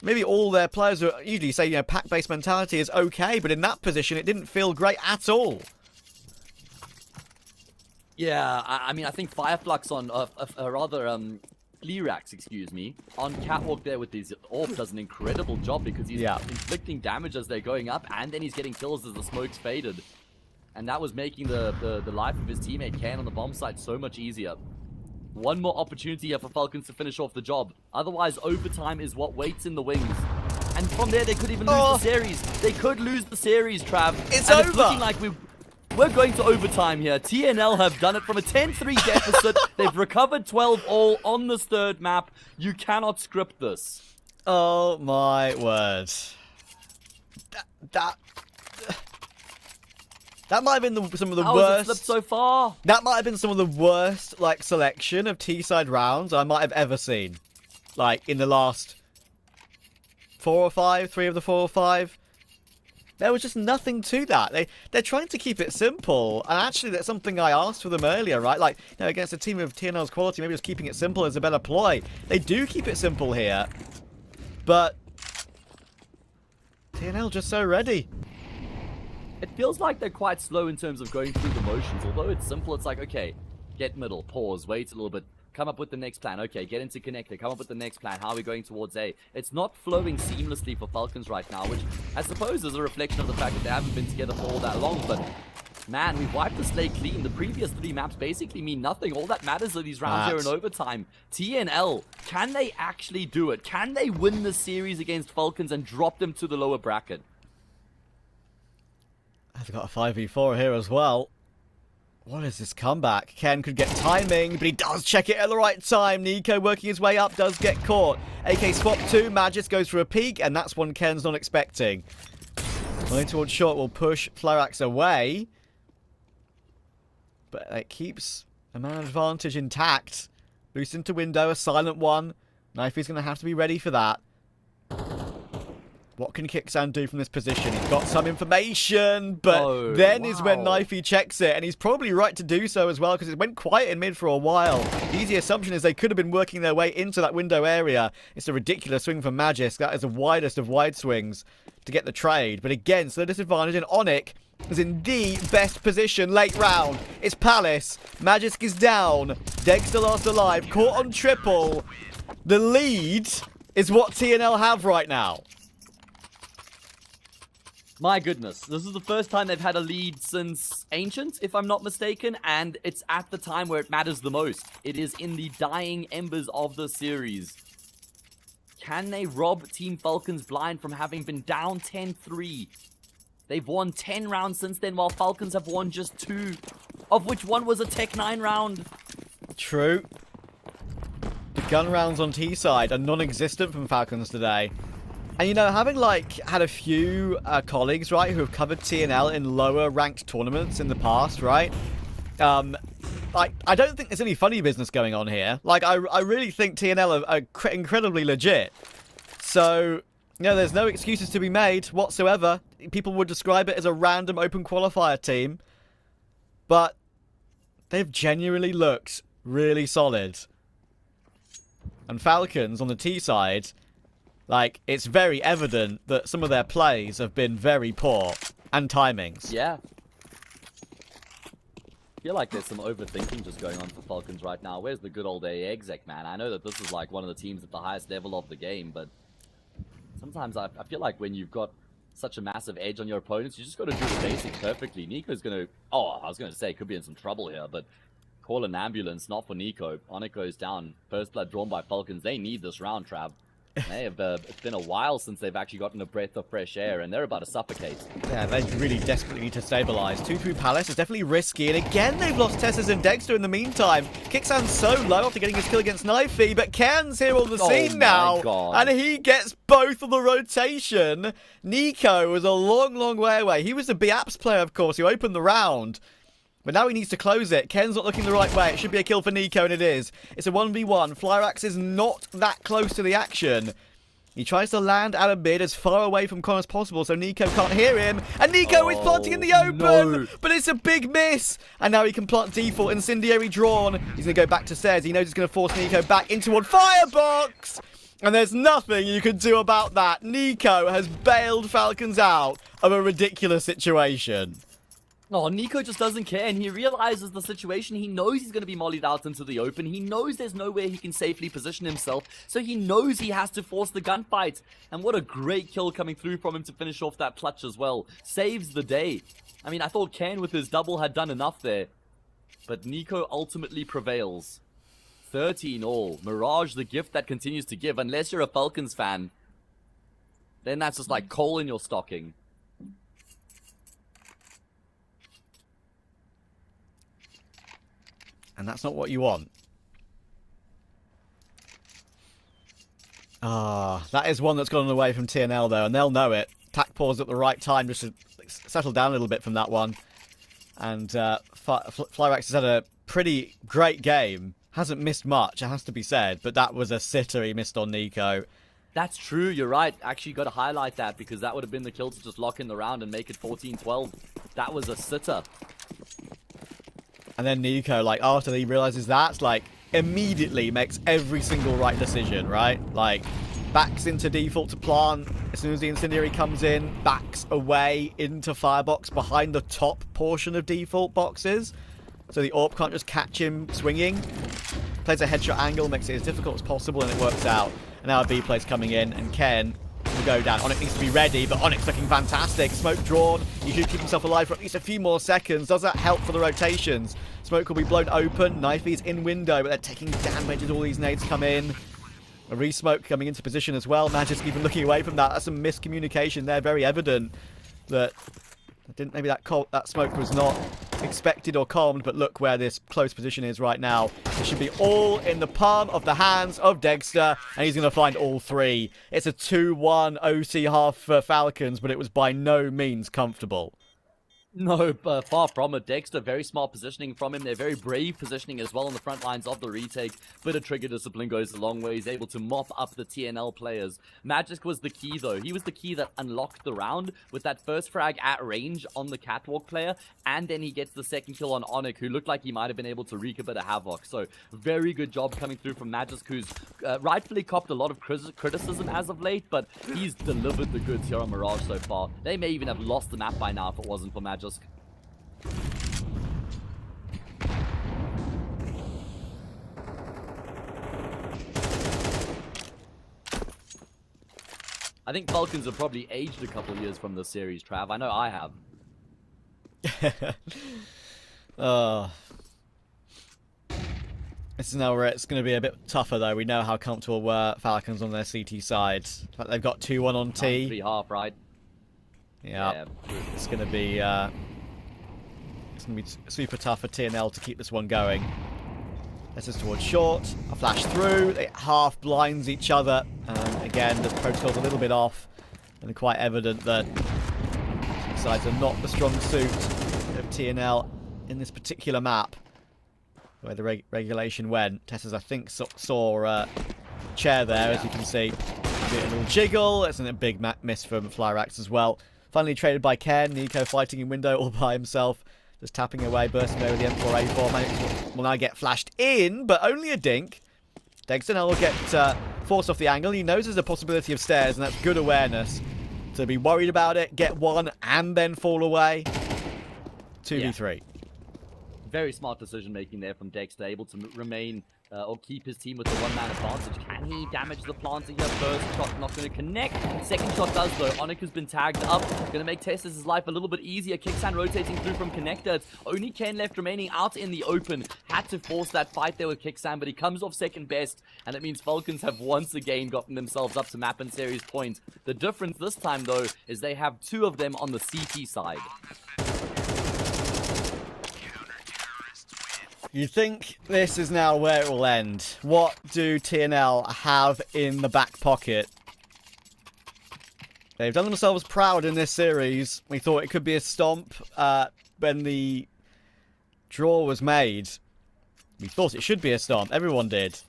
E: Maybe all their players are usually say, you know, pack-based mentality is okay, but in that position, it didn't feel great at all.
F: Yeah, I mean, I think Fireflux on, Flyrax, excuse me, on Catwalk there with his AWP does an incredible job because he's inflicting damage as they're going up, and then he's getting kills as the smoke's faded. And that was making the life of his teammate Ken on the bomb site so much easier. One more opportunity here for Falcons to finish off the job. Otherwise, overtime is what waits in the wings. And from there, they could even lose the series. They could lose the series, Trav.
E: It's
F: and
E: over.
F: It's looking like we're going to overtime here. TNL have done it from a 10-3 deficit. They've recovered 12 all on this third map. You cannot script this.
E: Oh, my word. That might have been some of the worst.
F: Slipped so far.
E: That might have been some of the worst, like, selection of T-side rounds I might have ever seen. Like, in the last 4 or 5, 3 of the 4 or 5. There was just nothing to that. They're trying to keep it simple, and actually that's something I asked for them earlier, right? Like, you know, against a team of TNL's quality, maybe just keeping it simple is a better ploy. They do keep it simple here, but TNL just so ready.
F: It feels like they're quite slow in terms of going through the motions. Although it's simple, it's like, okay, get middle, pause, wait a little bit, come up with the next plan. Okay, get into connector, come up with the next plan. How are we going towards A? It's not flowing seamlessly for Falcons right now, which I suppose is a reflection of the fact that they haven't been together for all that long, but man, we've wiped the slate clean. The previous 3 maps basically mean nothing. All that matters are these rounds here in overtime. TNL, can they actually do it? Can they win the series against Falcons and drop them to the lower bracket?
E: I've got a 5v4 here as well. What is this comeback? Ken could get timing, but he does check it at the right time. Nico working his way up, does get caught. AK swap 2, Magis goes for a peek, and that's one Ken's not expecting. Running towards short will push Flarax away. But it keeps a man advantage intact. Boost into window, a silent one. Knifey's going to have to be ready for that. What can Kicksan do from this position? He's got some information, but then is when Knifey checks it, and he's probably right to do so as well, because it went quiet in mid for a while. The easy assumption is they could have been working their way into that window area. It's a ridiculous swing from Magis. That is the widest of wide swings to get the trade. But again, so disadvantage, and Onyx is in the best position late round. It's Palace. Magisk is down. Dexter last alive. Caught on triple. The lead is what TNL have right now.
F: My goodness, this is the first time they've had a lead since Ancient, if I'm not mistaken, and it's at the time where it matters the most. It is in the dying embers of the series. Can they rob Team Falcons blind from having been down 10-3? They've won 10 rounds since then, while Falcons have won just 2, of which one was a Tech 9 round.
E: True. The gun rounds on T-side are non-existent from Falcons today. And, you know, having, like, had a few colleagues, right, who have covered TNL in lower-ranked tournaments in the past, right? Like, I don't think there's any funny business going on here. Like, I really think TNL are incredibly legit. So, you know, there's no excuses to be made whatsoever. People would describe it as a random open qualifier team. But they've genuinely looked really solid. And Falcons on the T side, like, it's very evident that some of their plays have been very poor. And timings.
F: Yeah. I feel like there's some overthinking just going on for Falcons right now. Where's the good old exec, man? I know that this is like one of the teams at the highest level of the game, but sometimes I feel like when you've got such a massive edge on your opponents, you just got to do the basics perfectly. Nico's going to... Oh, I was going to say, could be in some trouble here, but call an ambulance, not for Nico. Onyx goes down. First blood drawn by Falcons. They need this round, Trav. They have, it's been a while since they've actually gotten a breath of fresh air, and they're about to suffocate.
E: Yeah, they really desperately need to stabilize. 2 through Palace is definitely risky, and again they've lost Tessers and Dexter in the meantime. Kicksan's so low after getting his kill against Knifey, but Ken's here on the scene now, and he gets both of the rotation. Nico was a long, long way away. He was the B-Apps player, of course, who opened the round. But now he needs to close it. Ken's not looking the right way. It should be a kill for Nico, and it is. It's a 1v1. Flyrax is not that close to the action. He tries to land out of mid as far away from Con as possible so Nico can't hear him. And Nico is planting in the open, but it's a big miss. And now he can plant default. Incendiary drawn. He's going to go back to stairs. He knows he's going to force Nico back into one firebox. And there's nothing you can do about that. Nico has bailed Falcons out of a ridiculous situation.
F: Oh, Nico just doesn't care, and he realizes the situation. He knows he's going to be mollied out into the open. He knows there's nowhere he can safely position himself, so he knows he has to force the gunfight. And what a great kill coming through from him to finish off that clutch as well. Saves the day. I mean, I thought Ken with his double had done enough there, but Nico ultimately prevails. 13 all. Mirage, the gift that continues to give. Unless you're a Falcons fan, then that's just like coal in your stocking.
E: And that's not what you want. That is one that's gone away from TNL, though, and they'll know it. Tac pause at the right time just to settle down a little bit from that one. And Flyrax has had a pretty great game. Hasn't missed much, it has to be said, but that was a sitter he missed on Nico.
F: That's true, you're right. Actually, got to highlight that because that would have been the kill to just lock in the round and make it 14-12. That was a sitter.
E: And then Nico, like, after he realizes that, like, immediately makes every single right decision, right? Like, backs into default to plant. As soon as the incendiary comes in, backs away into firebox behind the top portion of default boxes. So the AWP can't just catch him swinging. Plays a headshot angle, makes it as difficult as possible, and it works out. And now a B play's coming in, and Ken will go down. Onyx needs to be ready, but Onyx looking fantastic. Smoke drawn. He should keep himself alive for at least a few more seconds. Does that help for the rotations? Smoke will be blown open. Knifey's in window, but they're taking damage as all these nades come in. A re-smoke coming into position as well. Magisk even looking away from that. That's some miscommunication there. Very evident that maybe that smoke was not expected or calmed, but look where this close position is right now. It should be all in the palm of the hands of Dexter, and he's going to find all three. It's a 2-1 OT half for Falcons, but it was by no means comfortable.
F: No, far from it. Dexter, very smart positioning from him. They're very brave positioning as well on the front lines of the retake. Bit of trigger discipline goes a long way. He's able to mop up the TNL players. Magisk was the key, though. He was the key that unlocked the round with that first frag at range on the catwalk player, and then he gets the second kill on Onyx, who looked like he might have been able to wreak a bit of havoc. So, very good job coming through from Magisk, who's rightfully copped a lot of criticism as of late, but he's delivered the goods here on Mirage so far. They may even have lost the map by now if it wasn't for Magisk. I think Falcons have probably aged a couple of years from this series, Trav. I know I have.
E: This is now where it's going to be a bit tougher, though. We know how comfortable were Falcons on their CT side. In fact, they've got 2-1 on T.
F: 3 half, right?
E: Yeah. It's going to be super tough for TNL to keep this one going. This is towards short. A flash through. It half blinds each other. Again, the protocol's a little bit off, and quite evident that these sides are not the strong suit of TNL in this particular map, where the regulation went. Tessers, I think, saw a chair there, as you can see. A little jiggle. It's a big miss from Flyrax as well. Finally traded by Ken. Nico fighting in window all by himself. Just tapping away, bursting over the M4A4. Magisk will now get flashed in, but only a dink. Dexter now will get forced off the angle. He knows there's a possibility of stairs, and that's good awareness. To be worried about it, get one, and then fall away. 2v3.
F: Very smart decision making there from Dexter, able to remain or keep his team with the one-man advantage. Can he damage the planter here? First shot not going to connect. Second shot does, though. Onyx has been tagged up. Going to make Testis' life a little bit easier. Kickstand rotating through from Connector. It's only Ken left remaining out in the open. Had to force that fight there with Kickstand, but he comes off second best, and it means Falcons have once again gotten themselves up to map and series points. The difference this time, though, is they have 2 of them on the CT side.
E: You think this is now where it will end? What do TNL have in the back pocket? They've done themselves proud in this series. We thought it could be a stomp when the draw was made. We thought it should be a stomp. Everyone did.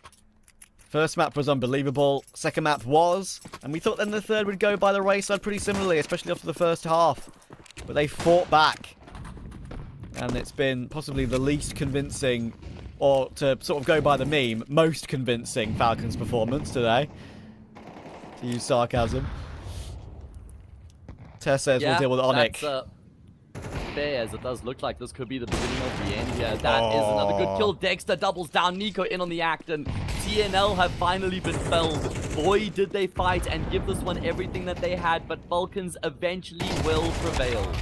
E: First map was unbelievable. Second map was. And we thought then the third would go by the wayside pretty similarly, especially after the first half. But they fought back. And it's been possibly the least convincing, or to sort of go by the meme, most convincing Falcons performance today. To use sarcasm. Tess says we'll deal with Onyx.
F: Fair, as it does look like this could be the beginning of the end here. That is another good kill. Dexter doubles down. Nico in on the act, and TNL have finally been felled. Boy, did they fight and give this one everything that they had, but Falcons eventually will prevail.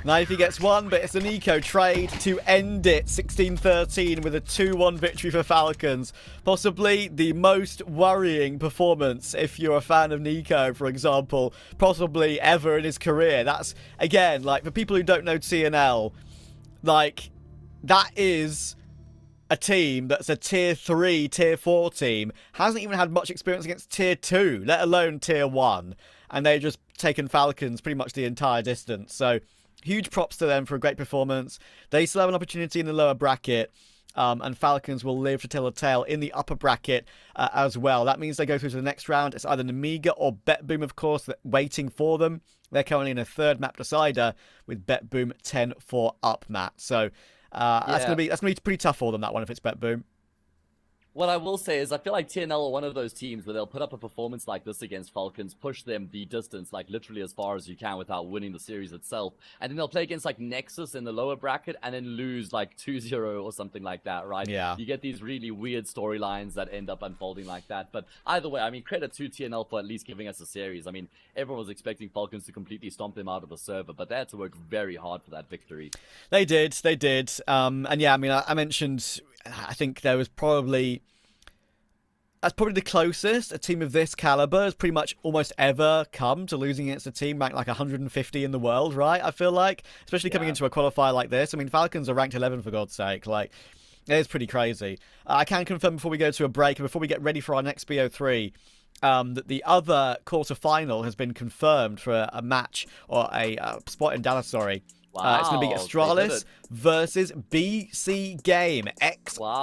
E: Knifey gets one, but it's an eco trade to end it. 16-13 with a 2-1 victory for Falcons. Possibly the most worrying performance, if you're a fan of Nico, for example, possibly ever in his career. That's, again, like, for people who don't know TNL, like, that is a team that's a tier 3, tier 4 team. Hasn't even had much experience against tier 2, let alone tier 1. And they've just taken Falcons pretty much the entire distance. So, huge props to them for a great performance. They still have an opportunity in the lower bracket. And Falcons will live to tell a tale in the upper bracket as well. That means they go through to the next round. It's either Namiga or BetBoom, of course, waiting for them. They're currently in a third map decider with BetBoom 10-4 up, Matt. So that's gonna be pretty tough for them, that one, if it's BetBoom.
F: What I will say is I feel like TNL are one of those teams where they'll put up a performance like this against Falcons, push them the distance, like literally as far as you can without winning the series itself. And then they'll play against like Nexus in the lower bracket and then lose like 2-0 or something like that, right?
E: Yeah.
F: You get these really weird storylines that end up unfolding like that. But either way, I mean, credit to TNL for at least giving us a series. I mean, everyone was expecting Falcons to completely stomp them out of the server, but they had to work very hard for that victory.
E: They did. And yeah, I mean, I mentioned, I think there was probably... That's probably the closest a team of this caliber has pretty much almost ever come to losing against a team ranked like 150 in the world, right? I feel like, especially coming into a qualifier like this. I mean, Falcons are ranked 11 for God's sake. Like, it's pretty crazy. I can confirm before we go to a break and before we get ready for our next BO3 that the other quarter-final has been confirmed for a match or a spot in Dallas, sorry.
F: Wow,
E: it's going to be Astralis versus BC Game.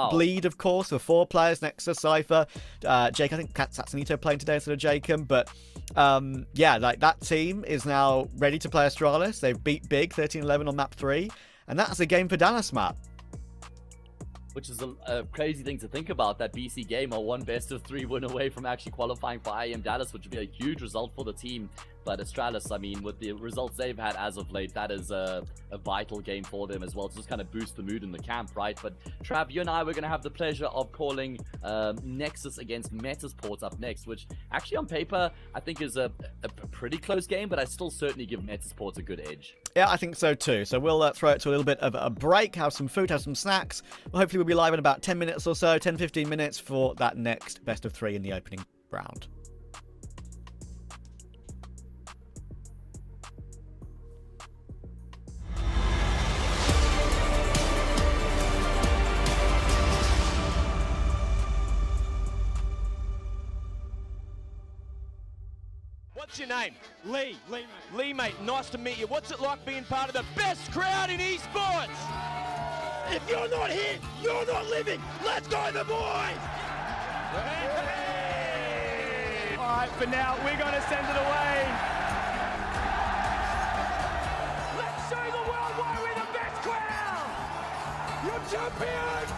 E: Bleed, of course, for 4 players next to Cypher. Jake, I think Satsanito playing today instead of Jacob. But yeah, like that team is now ready to play Astralis. They've beat Big 13-11 on map 3. And that's a game for Dallas, Matt.
F: Which is a crazy thing to think about, that BC Game are one best-of-3 win away from actually qualifying for IEM Dallas, which would be a huge result for the team. But Astralis, I mean, with the results they've had as of late, that is a vital game for them as well to just kind of boost the mood in the camp, right? But Trav, you and I, we're going to have the pleasure of calling Nexus against Metasport up next, which actually on paper, I think is a pretty close game, but I still certainly give Metasport a good edge.
E: Yeah, I think so too. So we'll throw it to a little bit of a break, have some food, have some snacks. Well, hopefully we'll be live in about 10 minutes or so, 10-15 minutes for that next best-of-3 in the opening round.
D: What's your name? Lee. Lee, mate, nice to meet you. What's it like being part of the best crowd in esports? If you're not here, you're not living. Let's go, the boys!
A: Hey! All right, for now, we're going to send it away. Let's show the world why we're the best crowd! You're champions!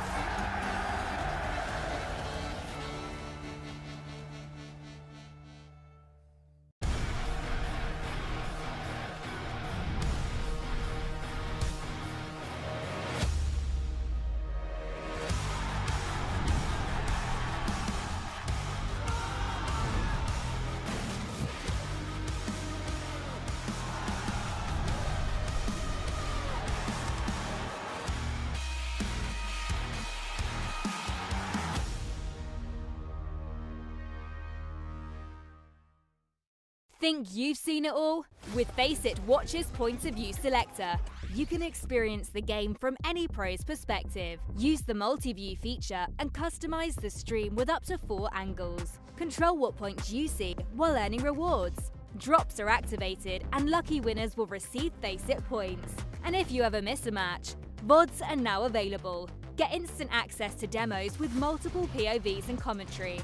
G: Think you've seen it all? With FACEIT Watch's Point of View Selector, you can experience the game from any pro's perspective. Use the multi-view feature and customize the stream with up to 4 angles. Control what points you see while earning rewards. Drops are activated and lucky winners will receive FACEIT points. And if you ever miss a match, VODs are now available. Get instant access to demos with multiple POVs and commentary.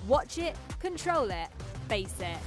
G: Watch it, control it, FACEIT.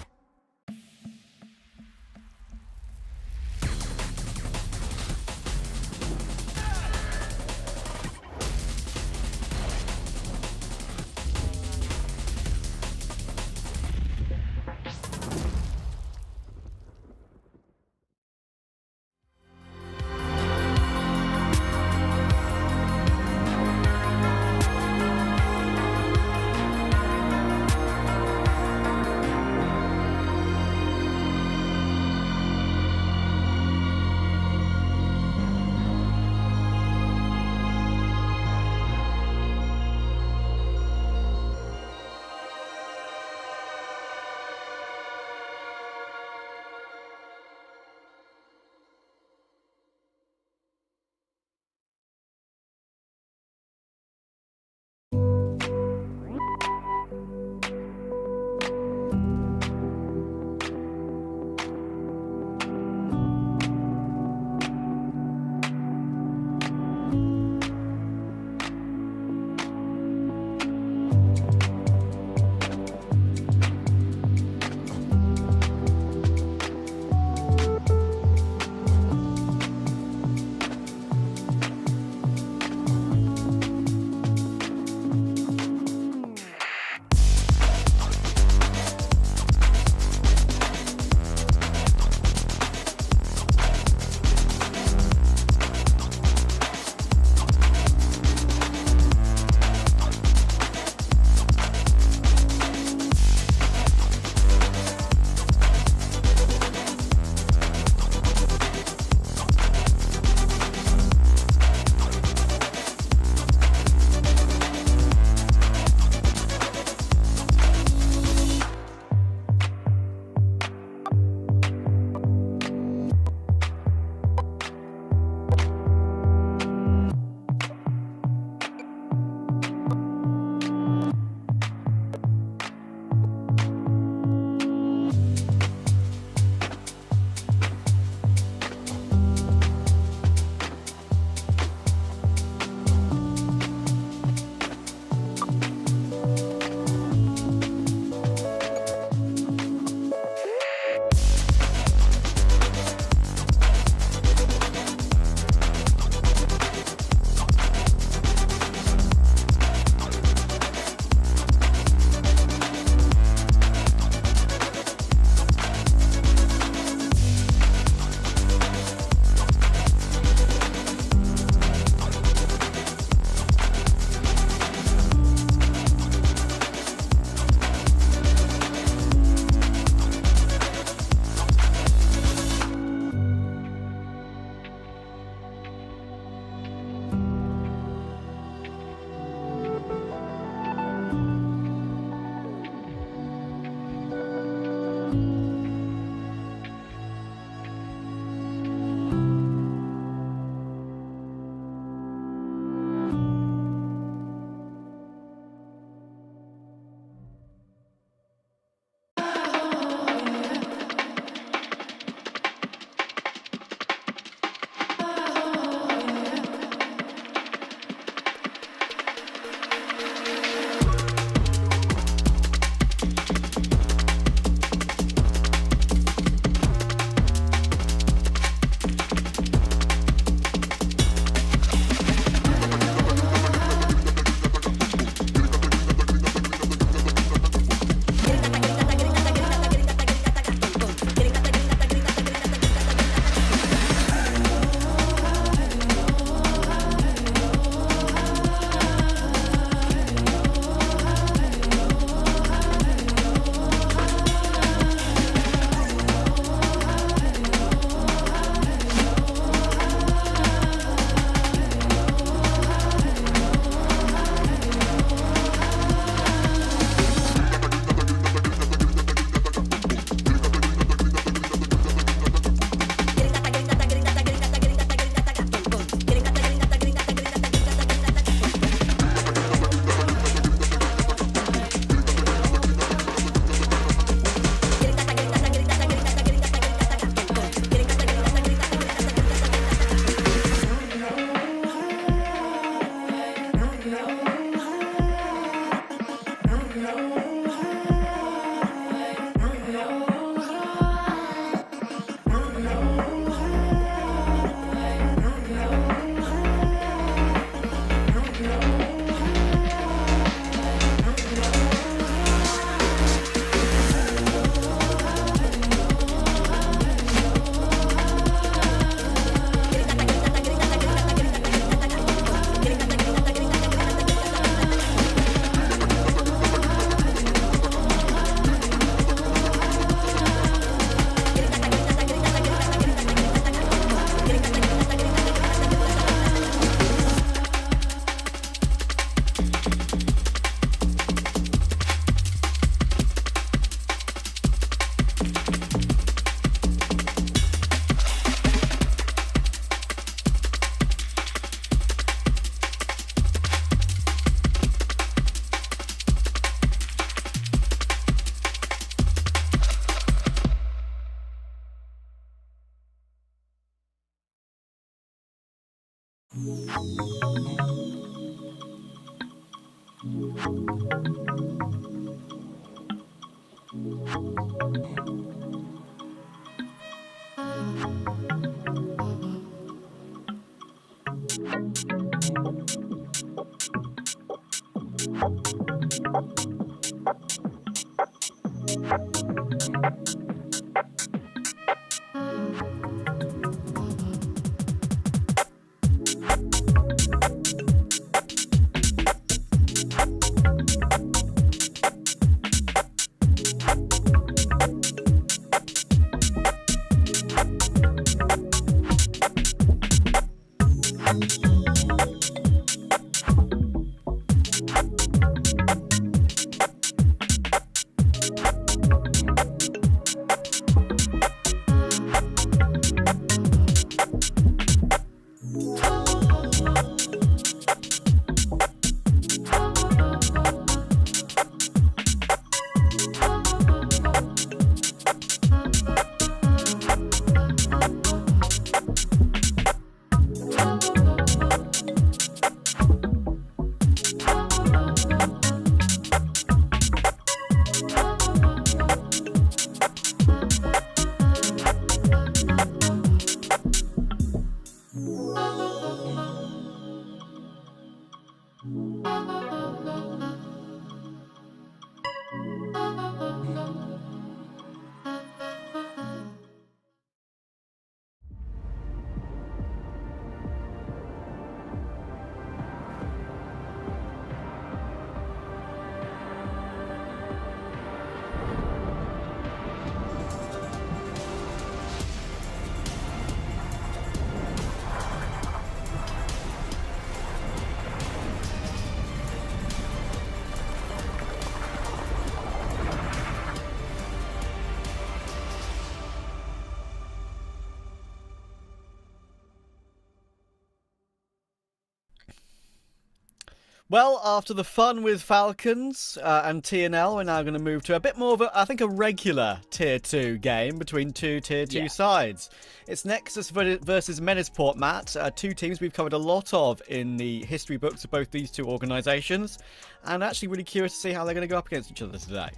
E: Well, after the fun with Falcons and TNL, we're now going to move to a bit more of I think, a regular Tier 2 game between two Tier 2 sides. It's Nexus versus Medisport, Matt. Two teams we've covered a lot of in the history books of both these two organisations. And actually really curious to see how they're going to go up against each other today.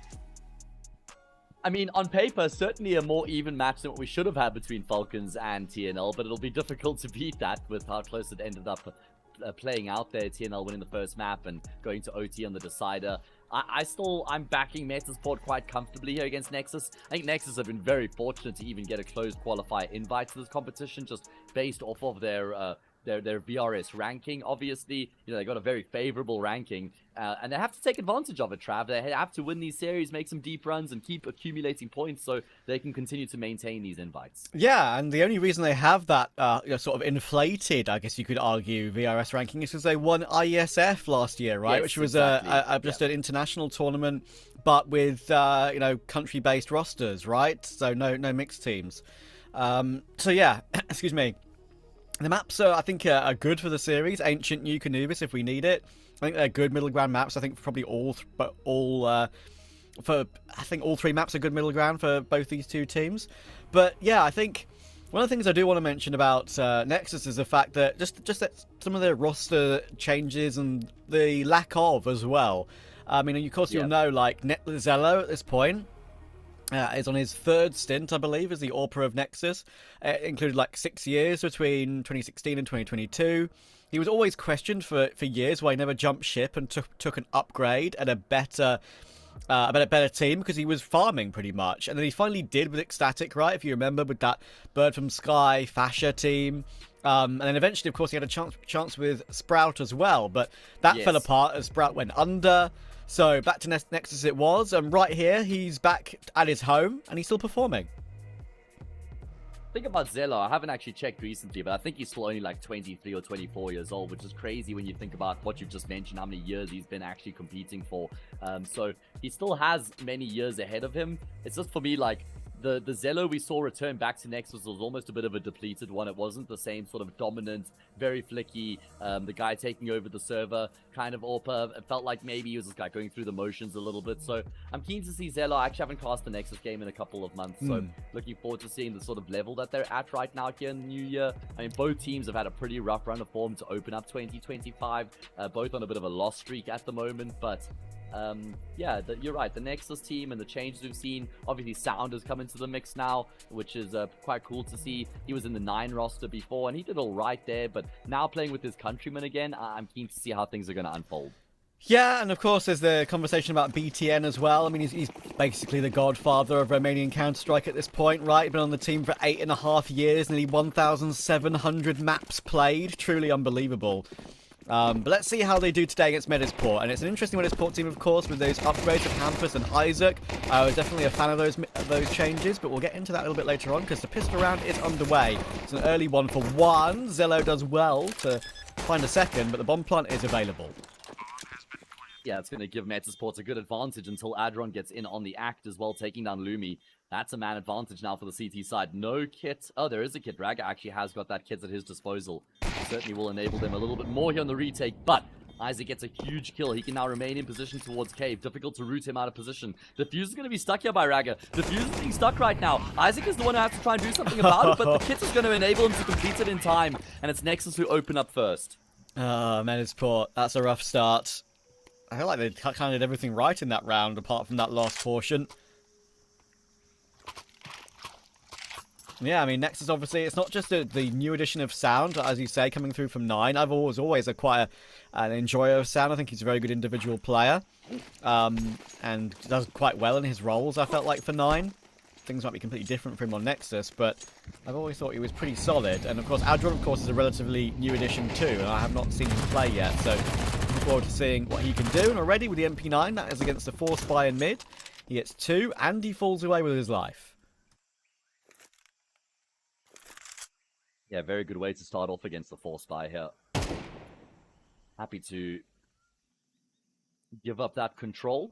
F: I mean, on paper, certainly a more even match than what we should have had between Falcons and TNL, but it'll be difficult to beat that with how close it ended up playing out there. TNL winning the first map and going to OT on the decider. I'm backing Metasport quite comfortably here against Nexus. I think Nexus have been very fortunate to even get a closed qualifier invite to this competition, just based off of their VRS ranking. Obviously, they got a very favorable ranking, and they have to take advantage of it, Trav. They have to win these series, make some deep runs, and keep accumulating points so they can continue to maintain these invites. Yeah,
E: and the only reason they have that sort of inflated, I guess you could argue, VRS ranking is because they won IESF last year, right?
F: Yes,
E: which was
F: exactly.
E: just an international tournament, but with country-based rosters, right? So no mixed teams. So yeah, excuse me. The maps are, I think, are good for the series. Ancient, New Canubis, if we need it. I think they're good middle ground maps. I think probably all three maps are good middle ground for both these two teams. But yeah, I think one of the things I do want to mention about Nexus is the fact that just that some of their roster changes and the lack of as well. I mean, of course, you'll know, like, Zello at this point is on his third stint, I believe, as the AWPer of Nexus. It included like 6 years between 2016 and 2022. He was always questioned for years why he never jumped ship and took an upgrade and a better team, because he was farming pretty much. And then he finally did with Ecstatic, right? If you remember, with that Bird from Sky, Fascia team. And then eventually, of course, he had a chance with Sprout as well. But that fell apart as Sprout went under. So back to Nexus it was, and right here, he's back at his home, and he's still performing.
F: Think about Zello. I haven't actually checked recently, but I think he's still only like 23 or 24 years old, which is crazy when you think about what you've just mentioned, how many years he's been actually competing for. So he still has many years ahead of him. It's just, for me, like, the Zello we saw return back to Nexus was almost a bit of a depleted one. It wasn't the same sort of dominant, very flicky, the guy taking over the server kind of AWPer. It felt like maybe he was just like going through the motions a little bit. So I'm keen to see Zello. I actually haven't cast the Nexus game in a couple of months. So looking forward to seeing the sort of level that they're at right now here in the new year. I mean, both teams have had a pretty rough run of form to open up 2025. Both on a bit of a loss streak at the moment, but yeah, you're right. The Nexus team and the changes we've seen. Obviously, Sound has come into the mix now, which is quite cool to see. He was in the 9 roster before, and he did all right there. But now playing with his countrymen again, I'm keen to see how things are going to unfold.
E: Yeah, and of course there's the conversation about BTN as well. I mean, he's basically the godfather of Romanian Counter-Strike at this point, right? He's been on the team for 8.5 years, nearly 1,700 maps played. Truly unbelievable. But let's see how they do today against Medisport. And it's an interesting Medisport team, of course, with those upgrades of Hampus and Isaac. I was definitely a fan of those changes, but we'll get into that a little bit later on, because the pistol round is underway. It's an early one for one. Zello does well to find a second, but the bomb plant is available.
F: Yeah, it's going to give Metasport a good advantage until Adron gets in on the act as well, taking down Lumi. That's a man advantage now for the CT side. No kit. Oh, there is a kit. Raga actually has got that kit at his disposal. Certainly will enable them a little bit more here on the retake, but Isaac gets a huge kill. He can now remain in position towards Cave. Difficult to root him out of position. Defuse is going to be stuck here by Raga. Defuse is being stuck right now. Isaac is the one who has to try and do something about it, but the kit is going to enable him to complete it in time, and it's Nexus who open up first.
E: Medisport, that's a rough start. I feel like they kind of did everything right in that round, apart from that last portion. Yeah, I mean, Nexus, obviously, it's not just the new addition of Sound, as you say, coming through from 9. I've always quite an enjoyer of Sound. I think he's a very good individual player. And does quite well in his roles, I felt like, for 9. Things might be completely different for him on Nexus, but I've always thought he was pretty solid. And, of course, Adron, of course, is a relatively new addition too, and I have not seen him play yet, so looking forward to seeing what he can do. And already with the MP9, that is against the 4 Spy in mid. He gets 2, and he falls away with his life.
F: Yeah, very good way to start off against the 4 Spy here. Happy to give up that control.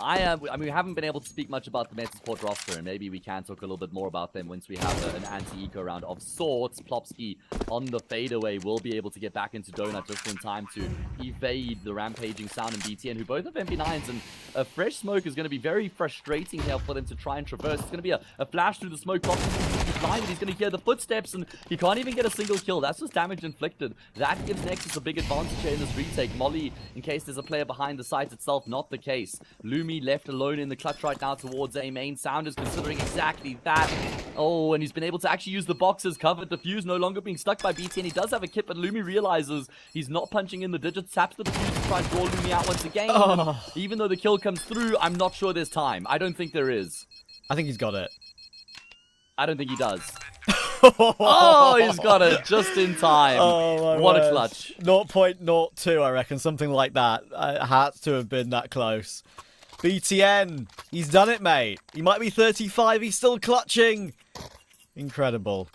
F: I mean, we haven't been able to speak much about the Meta Sport roster, and maybe we can talk a little bit more about them once we have an anti-eco round of sorts. Plopsky on the fadeaway will be able to get back into Donut just in time to evade the rampaging Sound and BTN, who both have MP9s, and a fresh smoke is going to be very frustrating here for them to try and traverse. It's going to be a flash through the smoke. Plopsky blind, he's going to hear the footsteps, and he can't even get a single kill. That's just damage inflicted. That gives Nexus a big advantage here in this retake. Molly, in case there's a player behind the site itself, not the case. Lumi left alone in the clutch right now towards A main. Sound is considering exactly that. Oh, and he's been able to actually use the boxes covered. Defuse no longer being stuck by BTN. He does have a kit, but Lumi realizes he's not punching in the digits. Taps the defuse to try and draw Lumi out once again.
E: Oh.
F: Even though the kill comes through, I'm not sure there's time. I don't think there is.
E: I think he's got it.
F: I don't think he does. Oh, he's got it just in time.
E: Oh,
F: what a clutch.
E: 0.02, I reckon, something like that. Had to have been that close. BTN, he's done it, mate. He might be 35, he's still clutching. Incredible.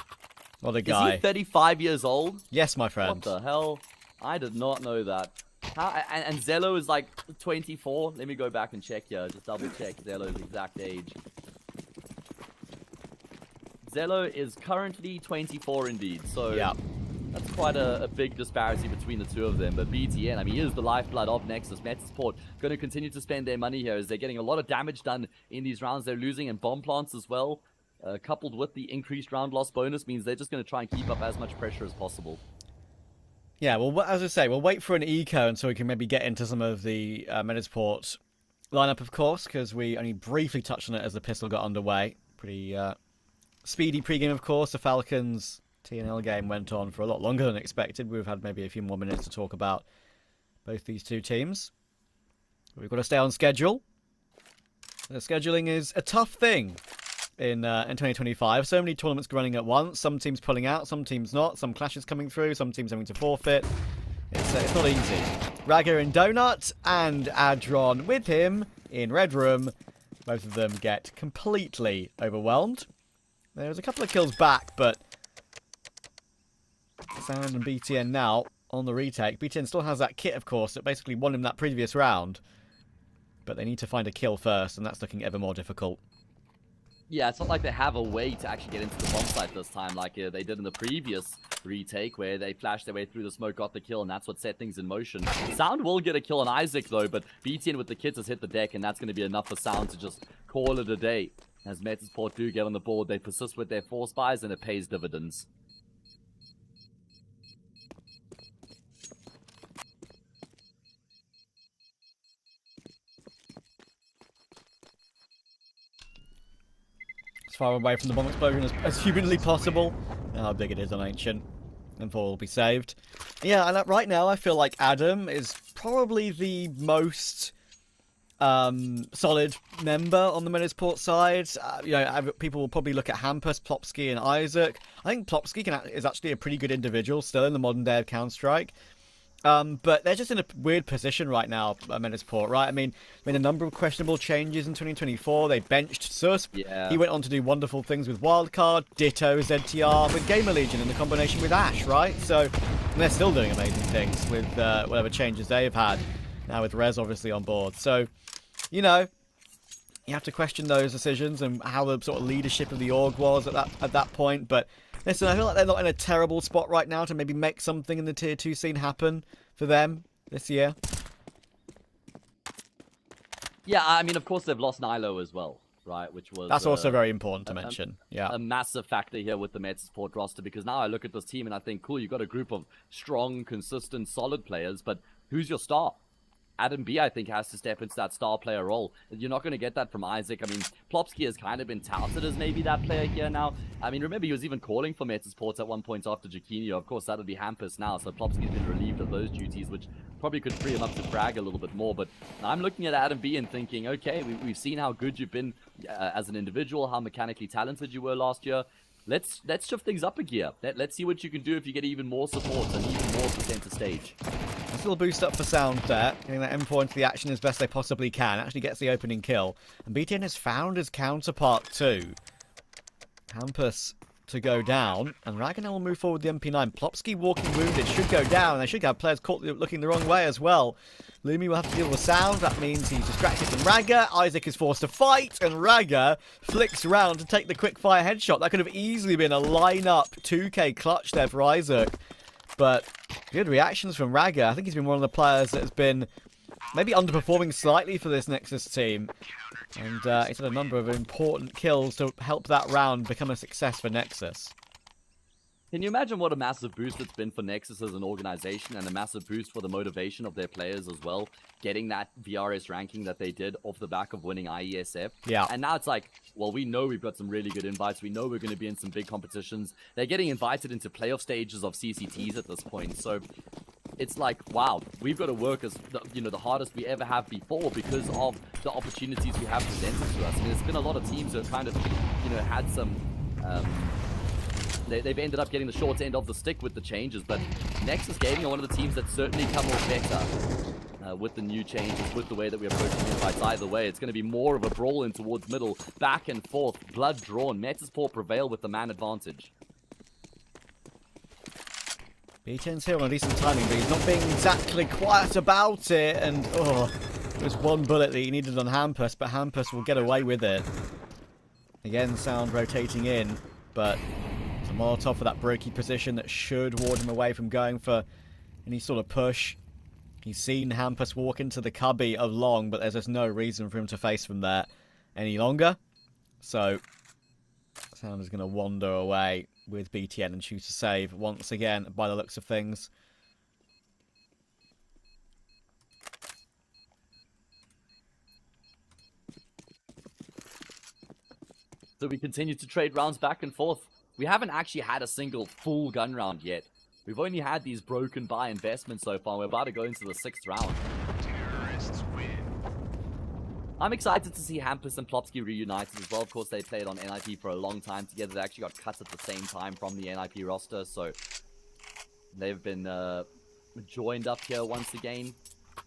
E: What a guy.
F: Is he 35 years old?
E: Yes, my friend.
F: What the hell? I did not know that. And Zello is like 24. Let me go back and check here. Just double check Zello's exact age. Zello is currently 24 indeed. So
E: yeah.
F: That's quite a big disparity between the two of them. But BTN, I mean, he is the lifeblood of Nexus. Metasport going to continue to spend their money here as they're getting a lot of damage done in these rounds. They're losing in bomb plants as well. Coupled with the increased round loss bonus means they're just going to try and keep up as much pressure as possible.
E: Yeah, well, as I say, we'll wait for an eco until we can maybe get into some of the Metasport lineup, of course, because we only briefly touched on it as the pistol got underway. Pretty speedy pregame, of course. The Falcons TNL game went on for a lot longer than expected. We've had maybe a few more minutes to talk about both these two teams. We've got to stay on schedule. The scheduling is a tough thing in 2025. So many tournaments running at once. Some teams pulling out, some teams not. Some clashes coming through, some teams having to forfeit. It's not easy. Raga in Donut and Adron with him in Red Room. Both of them get completely overwhelmed. There's a couple of kills back, but Sound and BTN now on the retake. BTN still has that kit, of course, that basically won him that previous round. But they need to find a kill first, and that's looking ever more difficult.
F: Yeah, it's not like they have a way to actually get into the bomb site this time like they did in the previous retake where they flashed their way through the smoke, got the kill, and that's what set things in motion. Sound will get a kill on Isaac, though, but BTN with the kits has hit the deck, and that's going to be enough for Sound to just call it a day. As Metasport do get on the board, they persist with their 4 spies, and it pays dividends.
E: As far away from the bomb explosion as humanly possible. How big it is on Ancient. And 4 will be saved. Yeah, and right now I feel like Adam is probably the most solid member on the Metasport side. People will probably look at Hampus, Plopsky, and Isaac. I think Plopsky is actually a pretty good individual still in the modern day of Counter-Strike. But they're just in a weird position right now at Metasport, right? I mean, made a number of questionable changes in 2024. They benched Susp. Yeah. He went on to do wonderful things with Wildcard, Ditto, ZTR, with Gamer Legion in the combination with Ash, right? So, and they're still doing amazing things with whatever changes they've had. Now with Rez obviously on board. So, you have to question those decisions and how the sort of leadership of the org was at that point. But listen, I feel like they're not in a terrible spot right now to maybe make something in the Tier 2 scene happen for them this year.
F: Yeah, I mean, of course, they've lost Nilo as well, right?
E: That's also very important to mention. Yeah,
F: a massive factor here with the Metasport roster, because now I look at this team and I think, cool, you've got a group of strong, consistent, solid players, but who's your star? Adam B, I think, has to step into that star player role. You're not going to get that from Isaac. I mean, Plopsky has kind of been touted as maybe that player here now. I mean, remember, he was even calling for Metasports at one point after Jaquinho. Of course, that would be Hampus now, so Plopsky's been relieved of those duties, which probably could free him up to frag a little bit more. But I'm looking at Adam B and thinking, okay, we've seen how good you've been as an individual, how mechanically talented you were last year. Let's shift things up a gear. Let's see what you can do if you get even more support and even more to center stage.
E: Nice little boost up for Sound there. Getting that M4 into the action as best they possibly can. Actually gets the opening kill. And BTN has found his counterpart too. Hampus to go down, and Ragnar will move forward with the MP9. Plopsky walking wounded should go down. They should have players caught looking the wrong way as well. Lumi will have to deal with sound. That means he's distracted from Ragnar. Isaac is forced to fight, and Ragnar flicks round to take the quick fire headshot. That could have easily been a line-up 2K clutch there for Isaac. But good reactions from Ragnar. I think he's been one of the players that has been maybe underperforming slightly for this Nexus team. And he's had a number of important kills to help that round become a success for Nexus.
F: Can you imagine what a massive boost it's been for Nexus as an organization, and a massive boost for the motivation of their players as well, getting that VRS ranking that they did off the back of winning IESF?
E: Yeah.
F: And now it's like, well, we know we've got some really good invites. We know we're going to be in some big competitions. They're getting invited into playoff stages of CCTs at this point. So it's like, wow, we've got to work as the hardest we ever have before because of the opportunities we have presented to us. I mean, there's been a lot of teams who have kind of, had some. They've ended up getting the short end of the stick with the changes, but Nexus Gaming are one of the teams that certainly come off better with the new changes, with the way that we approach the fights. Either way, it's going to be more of a brawl in towards middle, back and forth, blood drawn. Metasport prevail with the man advantage.
E: B10's here on a decent timing, but he's not being exactly quiet about it, and there's one bullet that he needed on Hampus, but Hampus will get away with it. Again, sound rotating in, but it's a Molotov for that brokey position that should ward him away from going for any sort of push. He's seen Hampus walk into the cubby of Long, but there's just no reason for him to face from there any longer. So, Sound is going to wander away with BTN and choose to save once again by the looks of things.
F: So we continue to trade rounds back and forth. We haven't actually had a single full gun round yet. We've only had these broken by investments so far. We're about to go into the 6th round.
H: Terrorists win.
F: I'm excited to see Hampus and Plopsky reunited as well. Of course, they played on NIP for a long time together. They actually got cut at the same time from the NIP roster, so they've been joined up here once again.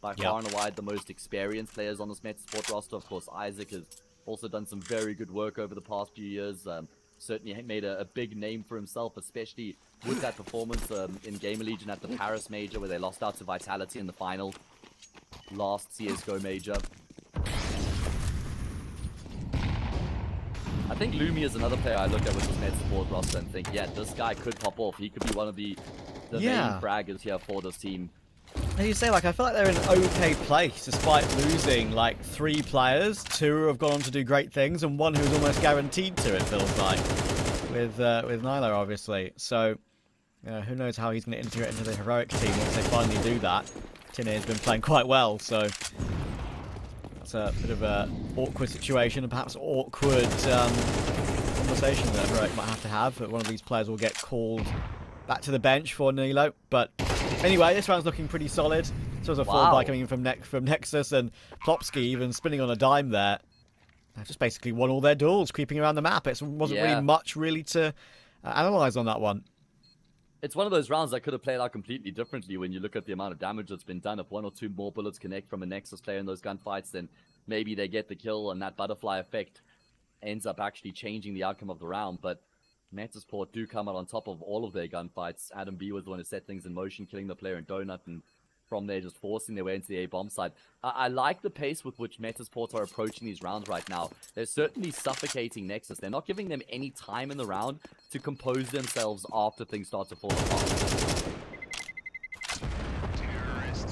F: By far and wide the most experienced players on this Metasport roster. Of course, Isaac has also done some very good work over the past few years. Certainly made a big name for himself, especially with that performance in Gamer Legion at the Paris Major, where they lost out to Vitality in the final. Last CSGO Major. I think Lumi is another player I look at with this Metasport roster and think, yeah, this guy could pop off. He could be one of the main fraggers here for this team.
E: As you say, I feel like they're in an okay place despite losing 3 players. 2 have gone on to do great things, and 1 who's almost guaranteed to, it feels like, with Nyla, obviously. So, who knows how he's going to integrate into the heroic team once they finally do that. Tinne has been playing quite well, so that's a bit of an awkward situation, and perhaps awkward conversation that heroic might have to have. But one of these players will get called back to the bench for Nilo, but anyway, this round's looking pretty solid. So there's a full buy coming in from Nexus, and Plopsky even spinning on a dime there. They've just basically won all their duels, creeping around the map. It wasn't really much to analyse on that one.
F: It's one of those rounds that could have played out completely differently when you look at the amount of damage that's been done. If 1 or 2 more bullets connect from a Nexus player in those gunfights, then maybe they get the kill, and that butterfly effect ends up actually changing the outcome of the round. But Metasport do come out on top of all of their gunfights. Adam B was the one who set things in motion, killing the player in Donut, and from there just forcing their way into the A-bomb side. I like the pace with which Metasport are approaching these rounds right now. They're certainly suffocating Nexus. They're not giving them any time in the round to compose themselves after things start to fall apart.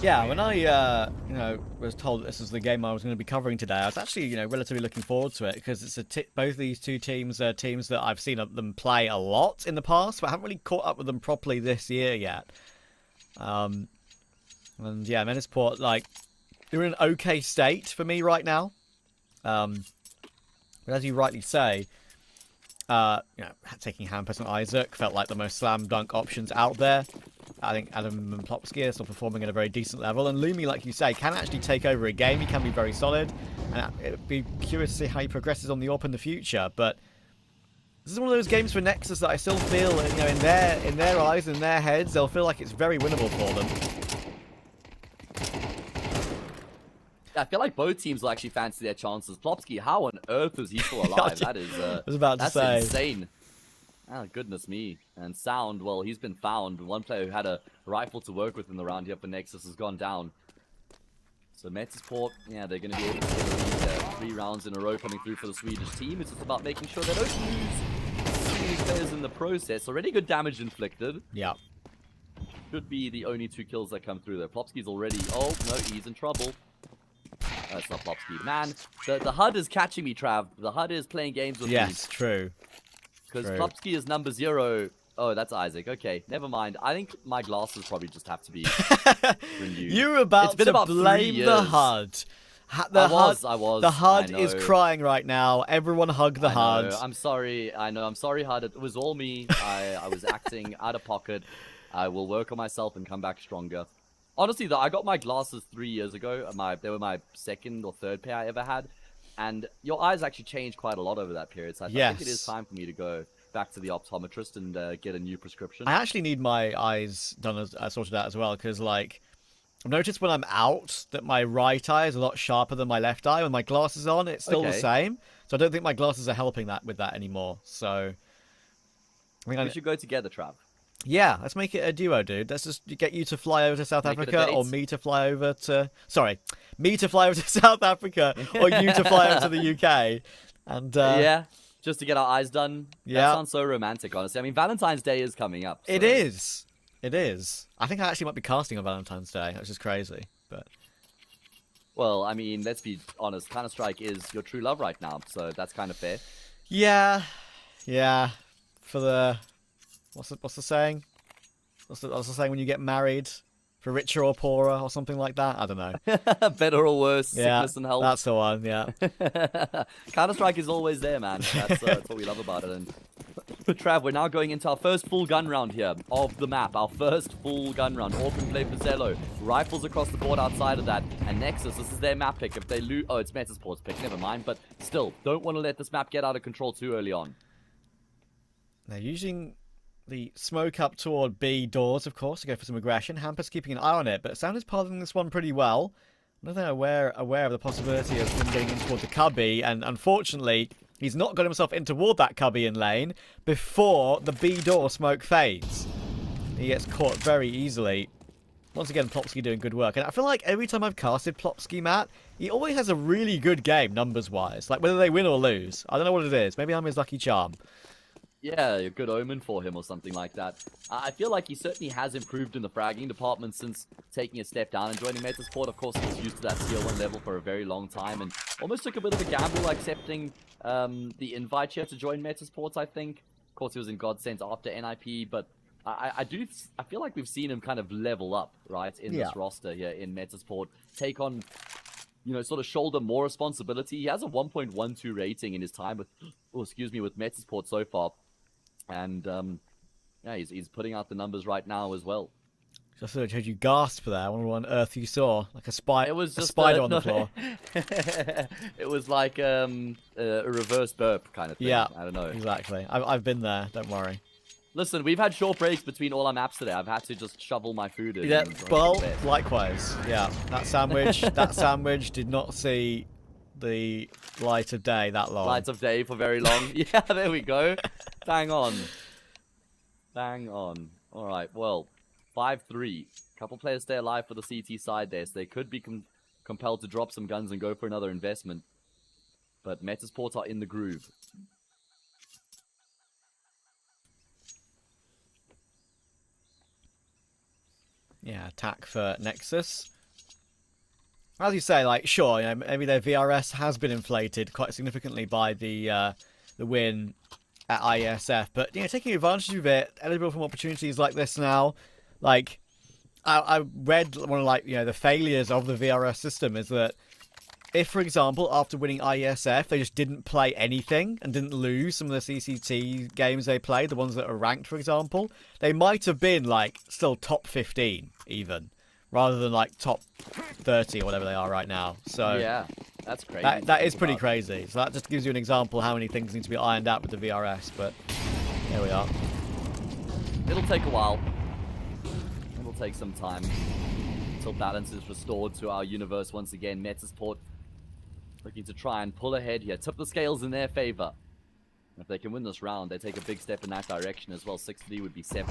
E: Yeah, when I was told that this was the game I was going to be covering today, I was actually relatively looking forward to it, because it's both these 2 teams are teams that I've seen them play a lot in the past, but I haven't really caught up with them properly this year yet. And yeah, Metasport, they're in an okay state for me right now. But as you rightly say, taking Hampus and Isaac felt like the most slam dunk options out there. I think Adam and Plopsky are still performing at a very decent level, and Lumi, like you say, can actually take over a game. He can be very solid, and it'd be curious to see how he progresses on the AWP in the future. But this is one of those games for Nexus that I still feel, in their eyes, in their heads, they'll feel like it's very winnable for them.
F: I feel like both teams will actually fancy their chances. Plopsky, how on earth is he still alive? That is,
E: I was about to say,
F: insane. Oh, goodness me. And Sound, well, he's been found. One player who had a rifle to work with in the round here for Nexus has gone down. So Metesport, yeah, they're going to be able to get 3 rounds in a row coming through for the Swedish team. It's just about making sure they don't lose these players in the process. Already good damage inflicted.
E: Yeah.
F: Should be the only 2 kills that come through there. Plopsky's already... Oh, no, he's in trouble. That's not Plopsky. Man, the HUD is catching me, Trav. The HUD is playing games with me.
E: Yes, true.
F: Because Plopsky is number 0. Oh, that's Isaac. Okay, never mind. I think my glasses probably just have to be renewed.
E: You were about to blame the HUD. I was. The HUD is crying right now. Everyone hug the HUD.
F: I'm sorry. I know. I'm sorry, HUD. It was all me. I was acting out of pocket. I will work on myself and come back stronger. Honestly, though, I got my glasses 3 years ago. They were my 2nd or 3rd pair I ever had. And your eyes actually changed quite a lot over that period. So I think it is time for me to go back to the optometrist and get a new prescription.
E: I actually need my eyes done sorted out as well, because like I've noticed when I'm out that my right eye is a lot sharper than my left eye. When my glasses on, it's still the same. So I don't think my glasses are helping with that anymore. So I think
F: we should go together, Trav.
E: Yeah, let's make it a duo, dude. Let's just get you to fly over to South Africa, or me to fly over to... Sorry, me to fly over to South Africa, or you to fly over to the UK. And
F: yeah, just to get our eyes done.
E: Yeah.
F: That sounds so romantic, honestly. I mean, Valentine's Day is coming up. So.
E: It is. It is. I think I actually might be casting on Valentine's Day, which is crazy. But
F: well, I mean, let's be honest. Counter-Strike is your true love right now, so that's kind of fair.
E: Yeah. Yeah. For the... What's the saying? What's the saying when you get married? For richer or poorer or something like that? I don't know.
F: Better or worse,
E: yeah,
F: sickness and health.
E: That's the one, yeah.
F: Counter-Strike is always there, man. That's what we love about it. And Trav, we're now going into our first full gun round here of the map. Our first full gun round. Orphan play for Zello. Rifles across the board outside of that. And Nexus, this is their map pick. If they lose... Oh, it's Metasport's pick. Never mind. But still, don't want to let this map get out of control too early on.
E: They're using... the smoke up toward B doors, of course, to go for some aggression. Hamper's keeping an eye on it, but Sound is piloting this one pretty well. I know they're aware of the possibility of him getting in toward the cubby, and unfortunately, he's not got himself in toward that cubby in lane before the B door smoke fades. He gets caught very easily. Once again, Plopsky doing good work. And I feel like every time I've casted Plopsky, Matt, he always has a really good game, numbers-wise. Like, whether they win or lose. I don't know what it is. Maybe I'm his lucky charm.
F: Yeah, a good omen for him or something like that. I feel like he certainly has improved in the fragging department since taking a step down and joining Metasport. Of course, he was used to that Tier 1 level for a very long time and almost took a bit of a gamble accepting the invite here to join Metasport, I think. Of course, he was in Godsend after NIP, but I feel like we've seen him kind of level up, right, in this roster here in Metasport. Take on, you know, sort of shoulder more responsibility. He has a 1.12 rating in his time with, with Metasport so far. And, yeah, he's putting out the numbers right now as well.
E: Just sort of heard you gasp there. I wonder what on earth you saw. Like a spider on the floor.
F: It was like a reverse burp kind of thing.
E: Yeah,
F: I don't know.
E: Exactly. I've been there. Don't worry.
F: Listen, we've had short breaks between all our maps today. I've had to just shovel my food in.
E: Yeah, well, likewise. Yeah, that sandwich did not see the light of day that long.
F: Light of day for very long. Yeah, there we go. Bang on. Bang on. All right, well, 5-3. Couple players stay alive for the CT side there, so they could be compelled to drop some guns and go for another investment. But Metasport are in the groove.
E: Yeah, attack for Nexus. As you say, like, sure, you know, maybe their VRS has been inflated quite significantly by the win at IESF, but, you know, taking advantage of it, eligible from opportunities like this now, like, I read one of, like, you know, the failures of the VRS system is that if, for example, after winning IESF, they just didn't play anything and didn't lose some of the CCT games they played, the ones that are ranked, for example, they might have been, like, still top 15, even. Rather than, like, top 30 or whatever they are right now. So
F: yeah, that's crazy.
E: That is pretty crazy. So that just gives you an example how many things need to be ironed out with the VRS. But here we are.
F: It'll take a while. It'll take some time until balance is restored to our universe once again. Metasport looking to try and pull ahead here. Tip the scales in their favor. If they can win this round, they take a big step in that direction as well. 6-3 would be 7-3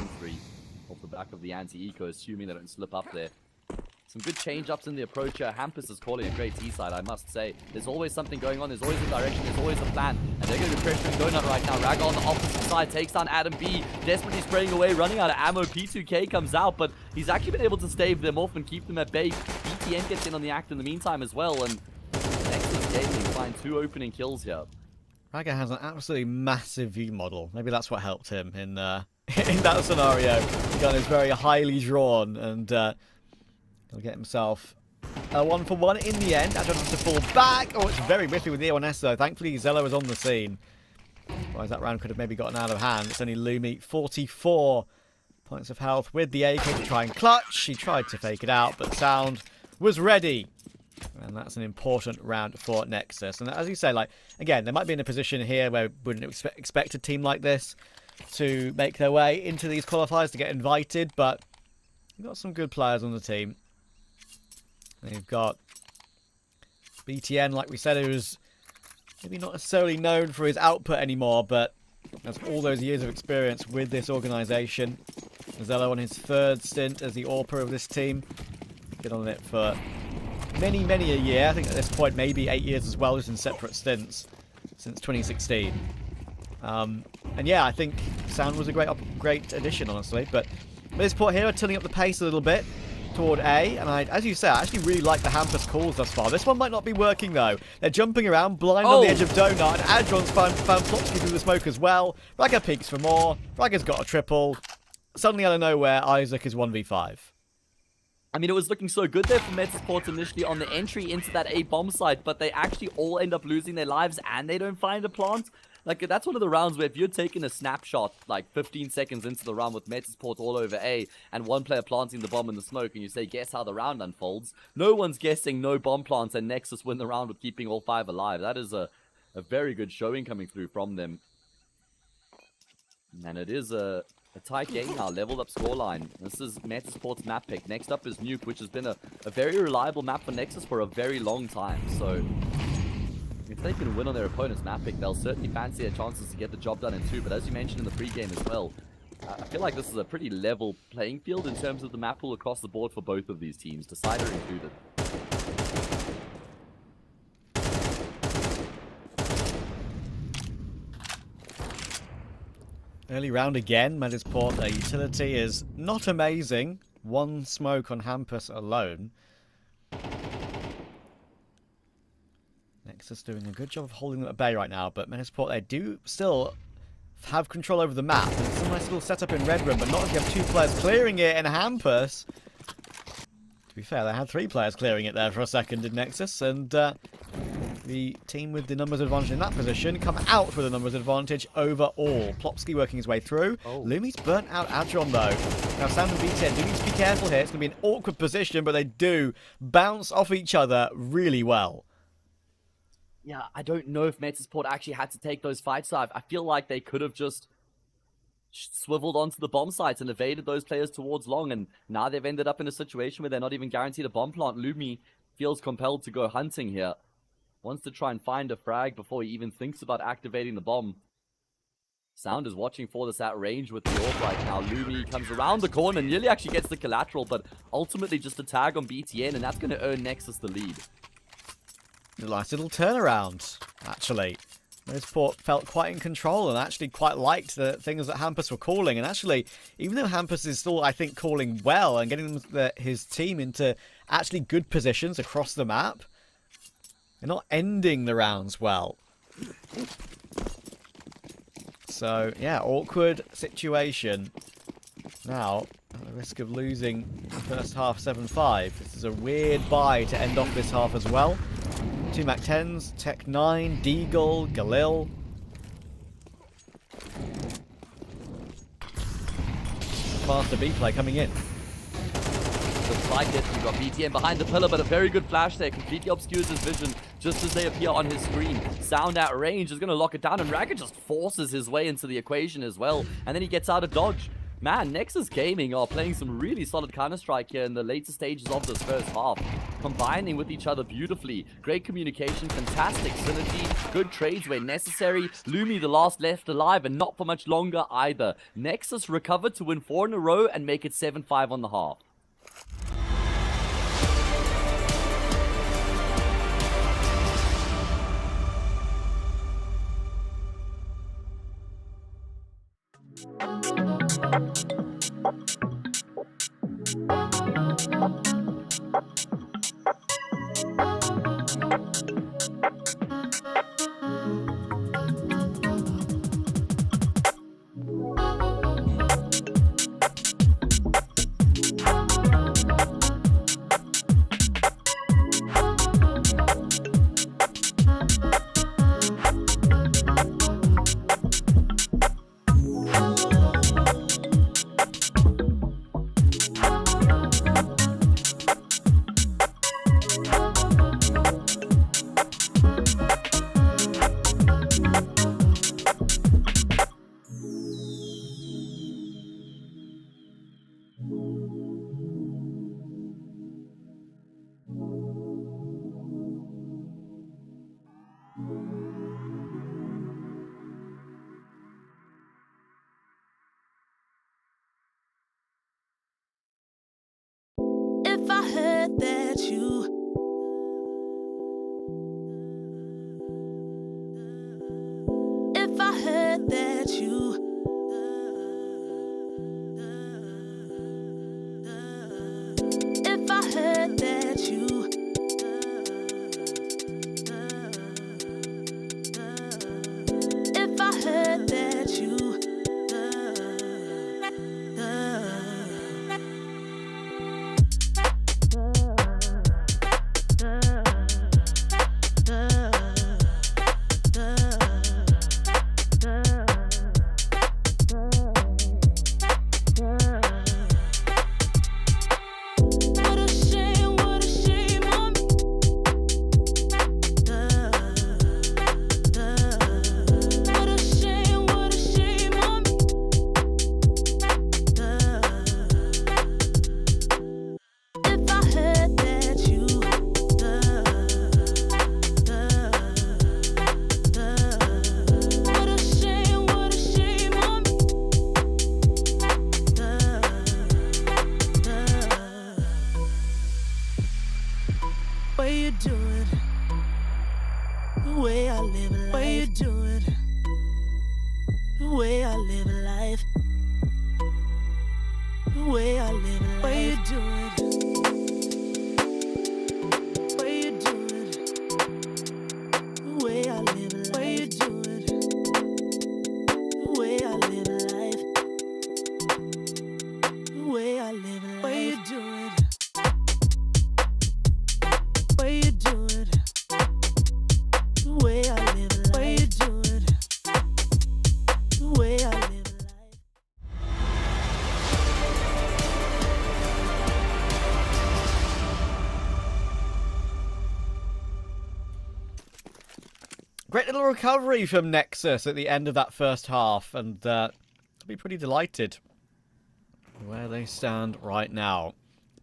F: off the back of the anti-eco, assuming they don't slip up there. Some good change-ups in the approach here. Hampus is calling a great T-side, I must say. There's always something going on. There's always a direction. There's always a plan. And they're going to be pressuring Donut right now. Raga on the opposite side takes down Adam B. Desperately spraying away, running out of ammo. P2K comes out, but he's actually been able to stave them off and keep them at bay. BTN gets in on the act in the meantime as well. And Nexus Gaming find 2 opening kills here.
E: Raga has an absolutely massive view model. Maybe that's what helped him in that scenario. The gun is very highly drawn, and he'll get himself a 1-for-1 in the end. Adron has to fall back. Oh, it's very whiffy with the A1S though. Thankfully, Zello is on the scene. Otherwise, that round could have maybe gotten out of hand. It's only Lumi, 44 points of health with the AK to try and clutch. He tried to fake it out, but Sound was ready. And that's an important round for Nexus. And as you say, like, again, they might be in a position here where we wouldn't expect a team like this to make their way into these qualifiers, to get invited, but you've got some good players on the team. They've got BTN, like we said, who's maybe not necessarily known for his output anymore, but has all those years of experience with this organisation. Zello on his 3rd stint as the AWPer of this team. Been on it for many a year. I think at this point maybe 8 years as well, just in separate stints since 2016. And yeah, I think Sound was a great addition, honestly. But Misport here are tilting up the pace a little bit toward A, and as you say, I actually really like the Hampus calls thus far. This one might not be working though. They're jumping around blind on the edge of Donut, and Adron's found Plopsky through the smoke as well. Raga peeks for more. Raga's got a triple. Suddenly out of nowhere, Isaac is 1v5.
F: I mean, it was looking so good there for Metasports initially on the entry into that A bomb site, but they actually all end up losing their lives and they don't find a plant. Like, that's one of the rounds where if you're taking a snapshot, like 15 seconds into the round with Metasport all over A, and one player planting the bomb in the smoke, and you say, guess how the round unfolds, no one's guessing no bomb plants, and Nexus win the round with keeping all 5 alive. That is a very good showing coming through from them. And it is a tight game now, leveled up scoreline. This is Metasport's map pick. Next up is Nuke, which has been a very reliable map for Nexus for a very long time. So if they can win on their opponent's map pick, they'll certainly fancy their chances to get the job done in 2. But as you mentioned in the pregame as well, I feel like this is a pretty level playing field in terms of the map pool across the board for both of these teams, Decider included.
E: Early round again. Metasport, their utility is not amazing. 1 smoke on Hampus alone. Nexus doing a good job of holding them at bay right now, but Metasport, they do still have control over the map. There's a nice little setup in Red Room, but not if you have 2 players clearing it in Hampus. To be fair, they had 3 players clearing it there for a second in Nexus, and the team with the numbers advantage in that position come out with a numbers advantage overall. Plopsky working his way through. Lumi's burnt out Adron though. Now Sound and BTN do need to be careful here. It's going to be an awkward position, but they do bounce off each other really well.
F: Yeah, I don't know if Metasport actually had to take those fights. I feel like they could have just swiveled onto the bomb sites and evaded those players towards long, and now they've ended up in a situation where they're not even guaranteed a bomb plant. Lumi feels compelled to go hunting here. Wants to try and find a frag before he even thinks about activating the bomb. Sound is watching for this at range with the AWP right now. Lumi comes around the corner and nearly actually gets the collateral, but ultimately just a tag on BTN, and that's going to earn Nexus the lead.
E: A nice little turnaround, actually. Metasport felt quite in control and actually quite liked the things that Hampus were calling. And actually, even though Hampus is still, I think, calling well and getting his team into actually good positions across the map, they're not ending the rounds well. So, yeah, awkward situation. Now, at the risk of losing the first half 7-5, this is a weird bye to end off this half as well. 2 Mac-10s, Tech 9, Deagle, Galil. Faster B play coming in.
F: Looks like it. We've got BTN behind the pillar, but a very good flash there. Completely obscures his vision just as they appear on his screen. Sound at range is going to lock it down, and Raga just forces his way into the equation as well. And then he gets out of dodge. man, Nexus Gaming are playing some really solid Counter-Strike here in the later stages of this first half. Combining with each other beautifully. Great communication, fantastic synergy, good trades where necessary. Lumi the last left alive and not for much longer either. Nexus recovered to win 4 in a row and make it 7-5 on the half.
I: If I heard that you If I heard that you If I heard that you If I heard that you
E: Great little recovery from Nexus at the end of that first half, and I'll be pretty delighted where they stand right now.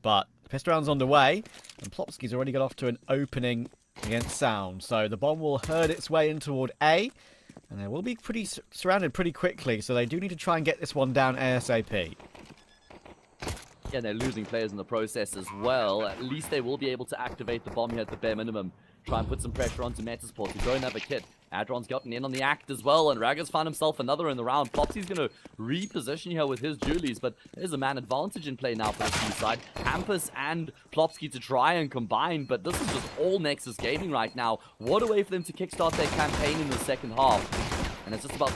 E: But pistol round's underway, and Plopsky's already got off to an opening against Sound. So the bomb will herd its way in toward A, and they will be pretty surrounded pretty quickly, so they do need to try and get this one down ASAP.
F: Yeah, they're losing players in the process as well. At least they will be able to activate the bomb here at the bare minimum. Try and put some pressure onto Metasport, who don't have a kit. Adron's gotten in on the act as well, and Raggar's found himself another in the round. Plopsy's going to reposition here with his Julies, but there's a man advantage in play now for the C side. Hampus and Plopsky to try and combine, but this is just all Nexus Gaming right now. What a way for them to kickstart their campaign in the second half. And it's just about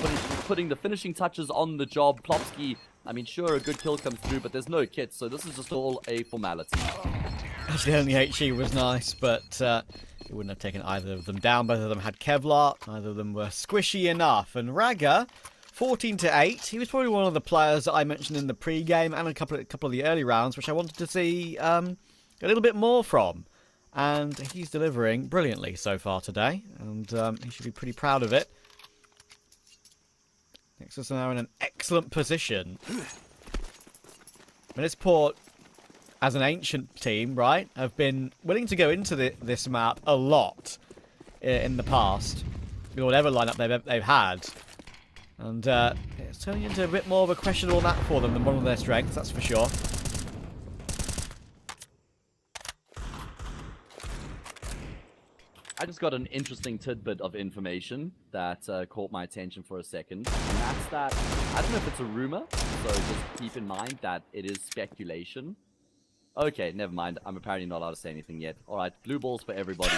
F: putting the finishing touches on the job. Plopsky, I mean, sure, a good kill comes through, but there's no kit, so this is just all a formality.
E: Actually, only HE was nice, but it wouldn't have taken either of them down. Both of them had Kevlar. Neither of them were squishy enough. And Raggar, 14-8. He was probably one of the players that I mentioned in the pre-game and a couple of the early rounds, which I wanted to see a little bit more from. And he's delivering brilliantly so far today. And he should be pretty proud of it. Nexus are now in an excellent position Port, as an ancient team, right, have been willing to go into this map a lot in the past, with whatever lineup they've had. And it's turning into a bit more of a questionable map for them than one of their strengths, that's for sure.
F: I just got an interesting tidbit of information that caught my attention for a second. And that's that, I don't know if it's a rumor, so just keep in mind that it is speculation. Okay, never mind. I'm apparently not allowed to say anything yet. Alright, blue balls for everybody.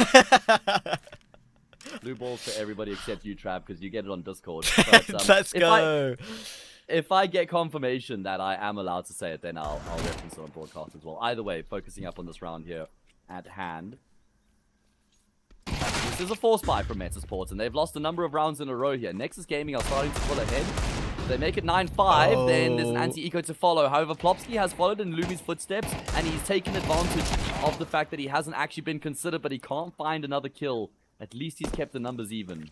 F: Blue balls for everybody except you, Trav, because you get it on Discord. But,
E: Let's go.
F: If I get confirmation that I am allowed to say it, then I'll reference it on broadcast as well. Either way, focusing up on this round here at hand. This is a force buy from Metasports, and they've lost a number of rounds in a row here. Nexus Gaming are starting to pull ahead. They make it 9-5, then there's an anti-eco to follow. However, Plopsky has followed in Lumi's footsteps, and he's taken advantage of the fact that he hasn't actually been considered, but he can't find another kill. At least he's kept the numbers even.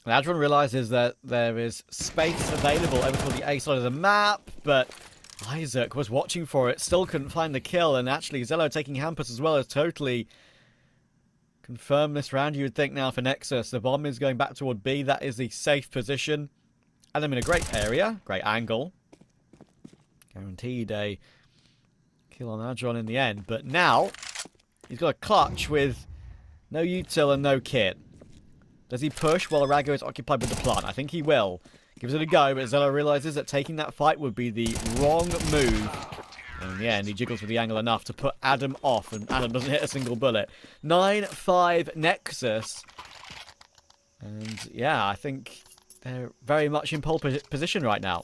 E: And Adron realizes that there is space available over toward the A side of the map, but Isaac was watching for it, still couldn't find the kill, and actually Zello taking Hampus as well as totally confirm this round. You would think now for Nexus, the bomb is going back toward B. That is the safe position. And I'm in a great area, great angle. Guaranteed a kill on Adron in the end. But now, he's got a clutch with no util and no kit. Does he push while Rago is occupied with the plant? I think he will. Gives it a go, but Zello realizes that taking that fight would be the wrong move. And in the end, he jiggles with the angle enough to put Adam off, and Adam doesn't hit a single bullet. 9-5 Nexus. And yeah, I think they're very much in pole position right now.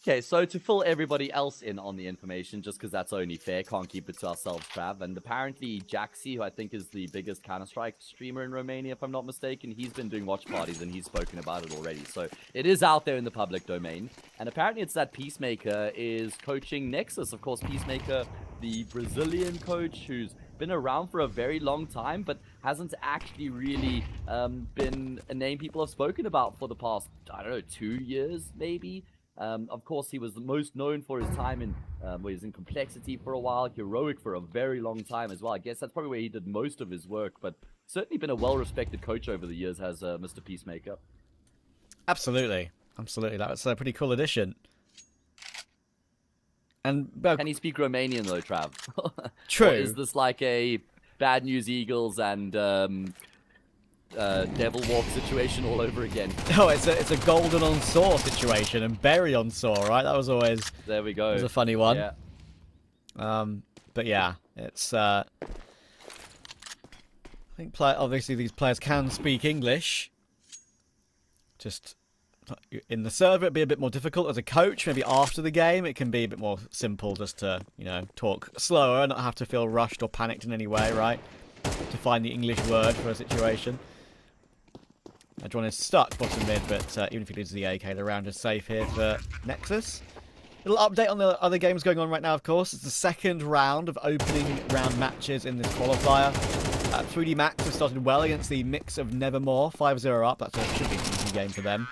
F: Okay, so to fill everybody else in on the information, just because that's only fair, can't keep it to ourselves, Trav. And apparently Jaxi, who I think is the biggest Counter-Strike streamer in Romania, if I'm not mistaken, he's been doing watch parties and he's spoken about it already. So it is out there in the public domain. And apparently it's that Peacemaker is coaching Nexus. Of course, Peacemaker, the Brazilian coach who's been around for a very long time, but hasn't actually really been a name people have spoken about for the past, I don't know, 2 years, maybe. Of course, he was the most known for his time in, where he was in Complexity for a while, Heroic for a very long time as well. I guess that's probably where he did most of his work, but certainly been a well-respected coach over the years, has Mr. Peacemaker.
E: Absolutely. Absolutely. That's a pretty cool addition. And
F: can he speak Romanian, though, Trav?
E: True.
F: Or is this like a Bad News Eagles and Devil Walk situation all over again?
E: Oh, it's a Golden on Saw situation and Berry on Saw, right? That was always...
F: There we go.
E: It was a funny one.
F: Yeah.
E: But yeah, it's... I think obviously these players can speak English. Just... in the server, it'd be a bit more difficult. As a coach, maybe after the game, it can be a bit more simple just to, you know, talk slower and not have to feel rushed or panicked in any way, right? To find the English word for a situation. Adron is stuck bottom mid, but even if he loses the AK, the round is safe here for Nexus. Little update on the other games going on right now, of course. It's the second round of opening round matches in this qualifier. 3D Max have started well against the mix of Nevermore. 5-0 up. That should be an easy game for them.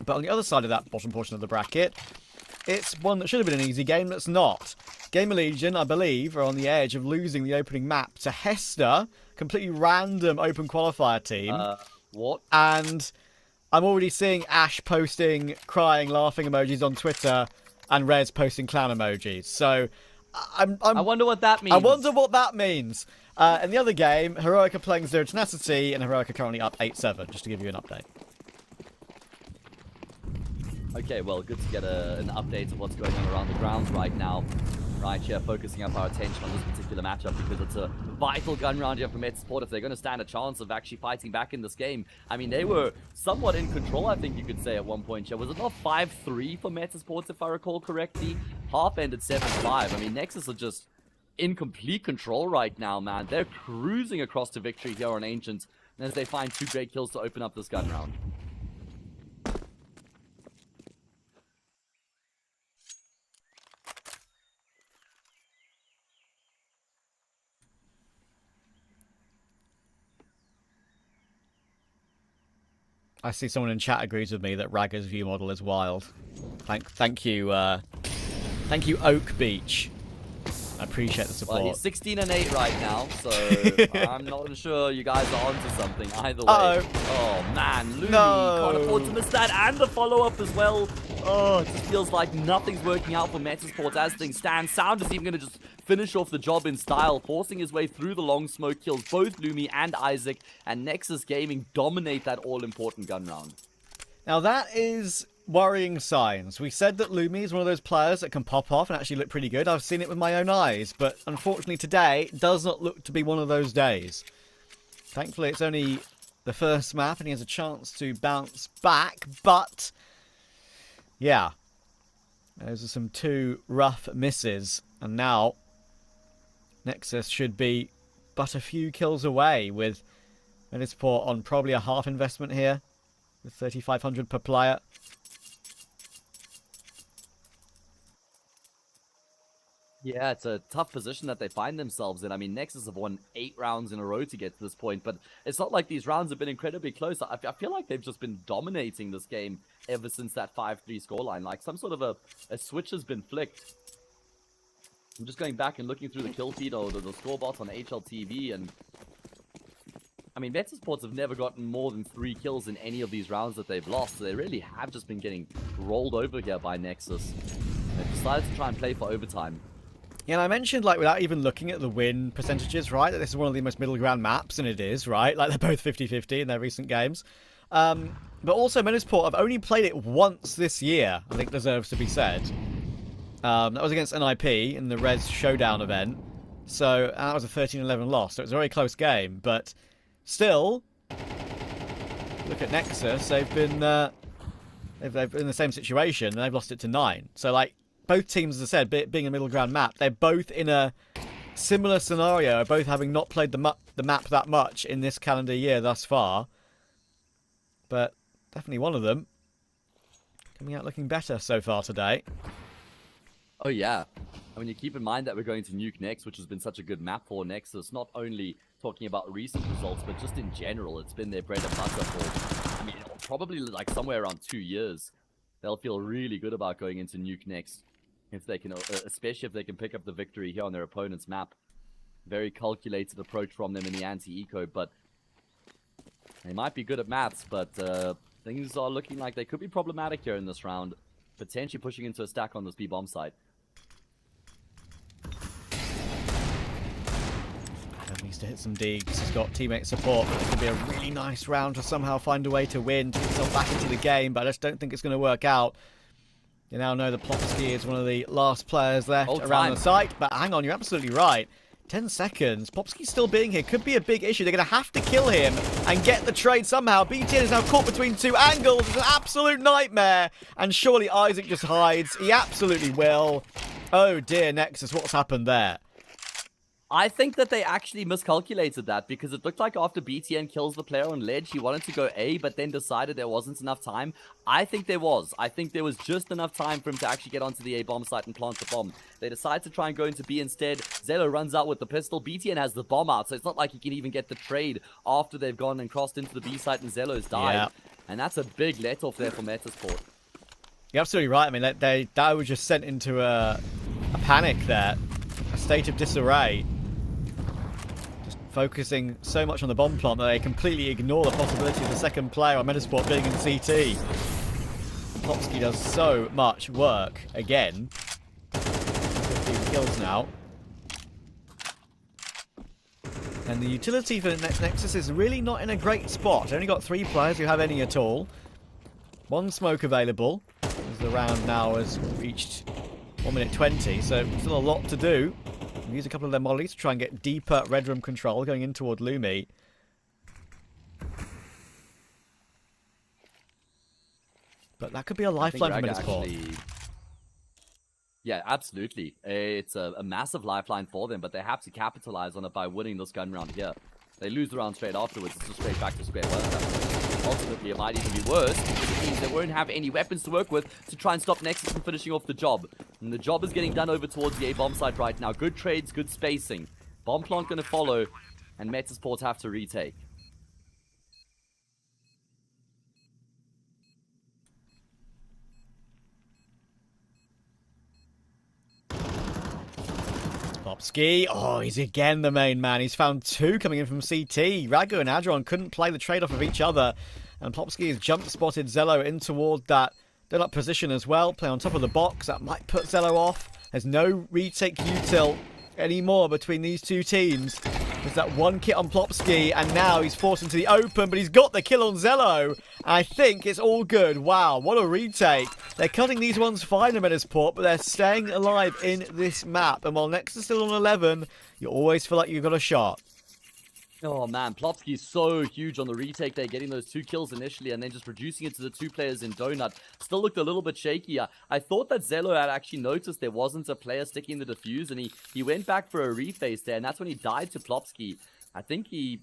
E: But on the other side of that bottom portion of the bracket, it's one that should have been an easy game that's not. Gamer Legion, I believe, are on the edge of losing the opening map to Hester, completely random open qualifier team.
F: What?
E: And I'm already seeing Ash posting crying, laughing emojis on Twitter and Rez posting clown emojis. So I
F: wonder what that means.
E: I wonder what that means. In the other game, Heroic are playing Zero Tenacity, and Heroic are currently up 8-7, just to give you an update.
F: Okay, well, good to get an update of what's going on around the grounds right now. Right here, focusing up our attention on this particular matchup because it's a vital gun round here for Metasport if they're going to stand a chance of actually fighting back in this game. I mean, they were somewhat in control, I think you could say, at one point here. Was it not 5-3 for Metasports, if I recall correctly? Half ended 7-5. I mean, Nexus are just in complete control right now, man. They're cruising across to victory here on Ancient as they find 2 great kills to open up this gun round.
E: I see someone in chat agrees with me that Ragger's view model is wild. Thank you, Oak Beach. I appreciate the support.
F: Well, he's 16-8 right now, so I'm not sure you guys are onto something either way. Oh man, Lumi can't afford to miss that, and the follow-up as well. Oh, it just feels like nothing's working out for Metasports as things stand. Sound is even going to just finish off the job in style, forcing his way through the long smoke kills both Lumi and Isaac, and Nexus Gaming dominate that all-important gun round.
E: Now that is worrying signs. We said that Lumi is one of those players that can pop off and actually look pretty good. I've seen it with my own eyes, but unfortunately today does not look to be one of those days. Thankfully it's only the first map and he has a chance to bounce back, but yeah, those are some 2 rough misses, and now Nexus should be but a few kills away, with Metasport on probably a half investment here with 3,500 per player.
F: Yeah, it's a tough position that they find themselves in. I mean, Nexus have won 8 rounds in a row to get to this point, but it's not like these rounds have been incredibly close. I feel like they've just been dominating this game ever since that 5-3 scoreline. Like, some sort of a switch has been flicked. I'm just going back and looking through the kill feed or the scoreboards on HLTV, and I mean, Metasports have never gotten more than 3 kills in any of these rounds that they've lost, so they really have just been getting rolled over here by Nexus. They've decided to try and play for overtime.
E: Yeah, and I mentioned, like, without even looking at the win percentages, right, that this is one of the most middle ground maps, and it is, right? Like, they're both 50-50 in their recent games. But also, Metasport have only played it once this year, I think deserves to be said. That was against NIP in the Res Showdown event. So, and that was a 13-11 loss, so it was a very close game. But still, look at Nexus, they've been they've in the same situation, and they've lost it to 9. So, like, both teams, as I said, being a middle ground map, they're both in a similar scenario, both having not played the map that much in this calendar year thus far. But definitely one of them coming out looking better so far today.
F: Oh yeah, I mean, you keep in mind that we're going to Nuke next, which has been such a good map for Nexus, not only talking about recent results, but just in general, it's been their bread and butter for, I mean, probably like somewhere around 2 years. They'll feel really good about going into Nuke next, if they can, especially if they can pick up the victory here on their opponent's map. Very calculated approach from them in the anti-eco, but they might be good at maths, but things are looking like they could be problematic here in this round, potentially pushing into a stack on this B-bomb side.
E: Adam needs to hit some digs. He's got teammate support, but it could be a really nice round to somehow find a way to win, to get himself back into the game, but I just don't think it's going to work out. You now know that Plopsky is one of the last players left around the site, but hang on, you're absolutely right. 10 seconds. Popsky's still being here. Could be a big issue. They're going to have to kill him and get the trade somehow. BTN is now caught between 2 angles. It's an absolute nightmare. And surely Isaac just hides. He absolutely will. Oh dear, Nexus, what's happened there?
F: I think that they actually miscalculated that, because it looked like after BTN kills the player on ledge, he wanted to go A, but then decided there wasn't enough time. I think there was. I think there was just enough time for him to actually get onto the A bomb site and plant the bomb. They decide to try and go into B instead. Zelo runs out with the pistol. BTN has the bomb out, so it's not like he can even get the trade after they've gone and crossed into the B site and Zelo's died. Yeah. And that's a big let-off there for Metasport.
E: You're absolutely right. I mean, they were just sent into a panic there. A state of disarray. Focusing so much on the bomb plant that they completely ignore the possibility of the second player on Metasport being in CT. Popsky does so much work again. 15 kills now. And the utility for Nexus is really not in a great spot. They only got 3 players who have any at all. 1 smoke available, as the round now has reached 1 minute 20, so still a lot to do. Use a couple of their mollies to try and get deeper red room control going in toward Lumi. But that could be a lifeline for Metasport.
F: Yeah, absolutely. It's a massive lifeline for them, but they have to capitalize on it by winning this gun round here. They lose the round straight afterwards, it's just straight back to square one. Ultimately, it might even be worse, because it means they won't have any weapons to work with to try and stop Nexus from finishing off the job. And the job is getting done over towards the A-bomb site right now. Good trades, good spacing. Bomb plant going to follow, and Metasport have to retake.
E: Plopsky. Oh, he's again the main man. He's found 2 coming in from CT. Ragu and Adron couldn't play the trade-off of each other. And Plopsky has jump-spotted Zello in toward that donut position as well. Play on top of the box. That might put Zello off. There's no retake util anymore between these two teams. There's that one kit on Plopsky, and now he's forced into the open, but he's got the kill on Zello. I think it's all good. Wow, what a retake. They're cutting these ones fine in Medisport, but they're staying alive in this map. And while Nexus is still on 11, you always feel like you've got a shot.
F: Oh man, Plopsky's so huge on the retake there, getting those 2 kills initially and then just reducing it to the 2 players in Donut. Still looked a little bit shaky. I thought that Zello had actually noticed there wasn't a player sticking the defuse, and he went back for a reface there, and that's when he died to Plopsky. I think he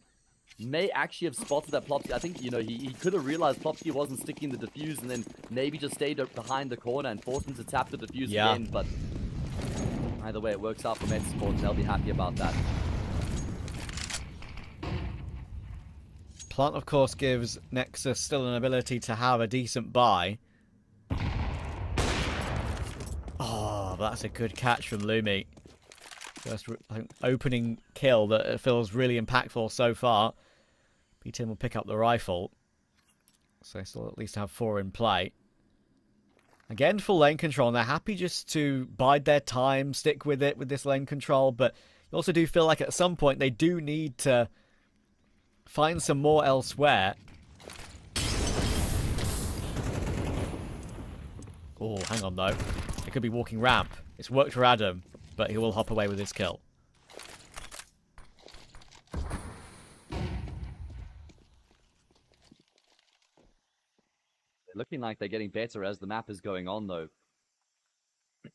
F: may actually have spotted that Plopsky. I think, you know, he could have realized Plopsky wasn't sticking the defuse and then maybe just stayed behind the corner and forced him to tap the defuse again, but either way, it works out for Medisport, and they'll be happy about that.
E: Plant, of course, gives Nexus still an ability to have a decent buy. Oh, that's a good catch from Lumi. First opening kill that feels really impactful so far. BTN will pick up the rifle. So still at least have 4 in play. Again, full lane control, and they're happy just to bide their time, stick with it with this lane control, but you also do feel like at some point they do need to find some more elsewhere. Oh, hang on though. It could be walking ramp. It's worked for Adam, but he will hop away with his kill.
F: They're looking like they're getting better as the map is going on though.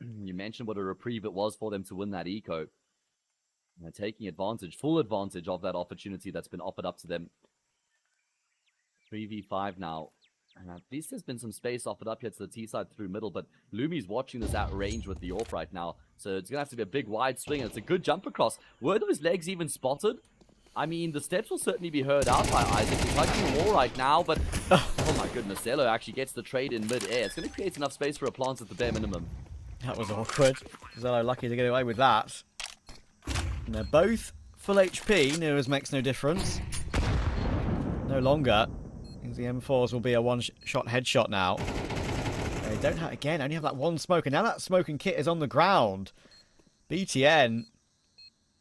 F: You mentioned what a reprieve it was for them to win that eco. And they're taking advantage, full advantage of that opportunity that's been offered up to them. 3v5 now. And at least there's been some space offered up here to the T side through middle, but Lumi's watching this at range with the AWP right now. So it's going to have to be a big wide swing, and it's a good jump across. Were those legs even spotted? I mean, the steps will certainly be heard out by Isaac. He's hugging the wall right now, but oh my goodness, Zello actually gets the trade in mid-air. It's going to create enough space for a plant at the bare minimum.
E: That was awkward. Zello lucky to get away with that. And they're both full HP. News makes no difference. No longer. The M4s will be a one-shot headshot now. They don't have, again, only have that one smoke. And now that smoking kit is on the ground. BTN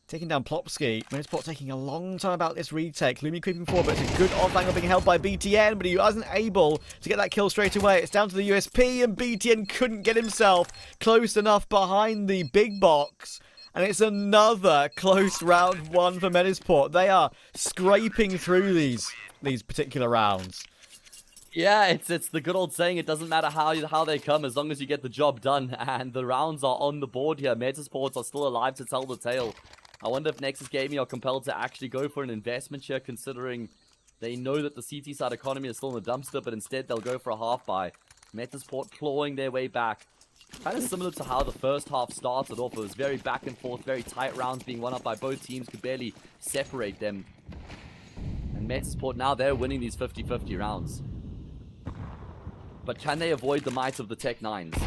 E: taking down Plopsky. Medisport taking a long time about this retake. Lumi creeping forward, but it's a good off angle being held by BTN, but he wasn't able to get that kill straight away. It's down to the USP, and BTN couldn't get himself close enough behind the big box. And it's another close round 1 for Medisport. They are scraping through these particular rounds.
F: Yeah, it's the good old saying, it doesn't matter how they come as long as you get the job done. And the rounds are on the board here. Medisports are still alive to tell the tale. I wonder if Nexus Gaming are compelled to actually go for an investment here, considering they know that the CT side economy is still in the dumpster, but instead they'll go for a half buy. Metasport clawing their way back. Kind of similar to how the first half started off. It was very back and forth, very tight rounds being won up by both teams, could barely separate them. And Metasport now, they're winning these 50-50 rounds. But can they avoid the might of the Tech 9s?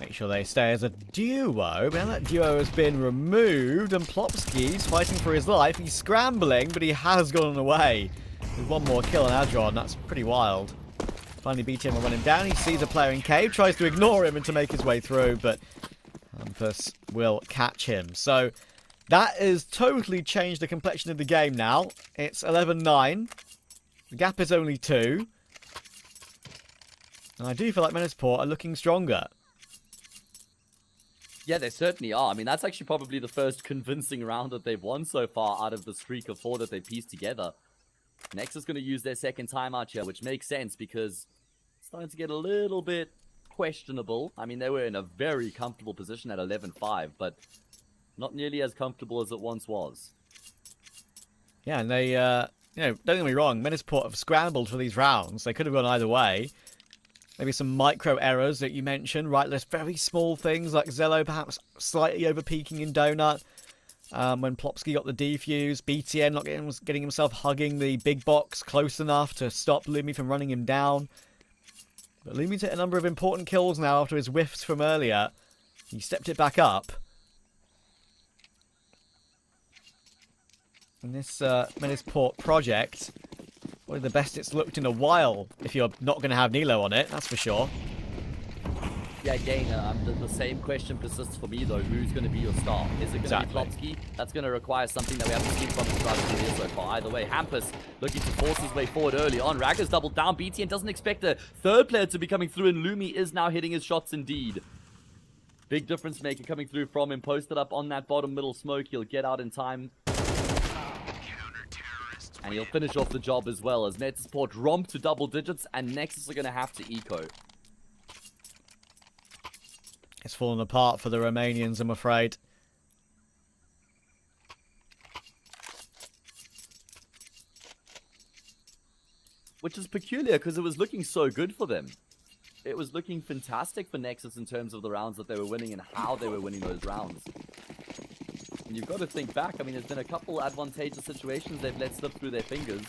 E: Make sure they stay as a duo. Now that duo has been removed, and Plopsky's fighting for his life. He's scrambling, but he has gone away. With one more kill on Adron, that's pretty wild. Finally, BTN will run him down. He sees a player in cave, tries to ignore him and to make his way through, but Olympus will catch him. So that has totally changed the complexion of the game now. It's 11-9. The gap is only 2. And I do feel like Medisport are looking stronger.
F: Yeah, they certainly are. I mean, that's actually probably the first convincing round that they've won so far out of the streak of 4 that they pieced together. Nexus going to use their second timeout here, which makes sense because it's starting to get a little bit questionable. I mean, they were in a very comfortable position at 11-5, but not nearly as comfortable as it once was.
E: Yeah, and they, don't get me wrong, Medisport have scrambled for these rounds. They could have gone either way. Maybe some micro errors that you mentioned, right? There's very small things like Zello perhaps slightly over-peaking in Donut. When Plopsky got the defuse, BTN not getting himself hugging the big box close enough to stop Lumi from running him down. But Lumi's hit a number of important kills now after his whiffs from earlier. He stepped it back up. And this Medisport project, probably the best it's looked in a while if you're not going to have Nilo on it, that's for sure.
F: Yeah, again, the same question persists for me, though. Who's going to be your star? Is it going to be Plopsky? That's going to require something that we haven't seen from him throughout his career so far. Either way, Hampus looking to force his way forward early on. Ragger's doubled down. BTN doesn't expect a third player to be coming through, and Lumi is now hitting his shots indeed. Big difference maker coming through from him. Posted up on that bottom middle smoke. He'll get out in time. And he'll finish off the job as well, as Metasport romp to double digits, and Nexus are going to have to eco.
E: It's fallen apart for the Romanians, I'm afraid.
F: Which is peculiar, because it was looking so good for them. It was looking fantastic for Nexus in terms of the rounds that they were winning and how they were winning those rounds. And you've got to think back. I mean, there's been a couple advantageous situations they've let slip through their fingers.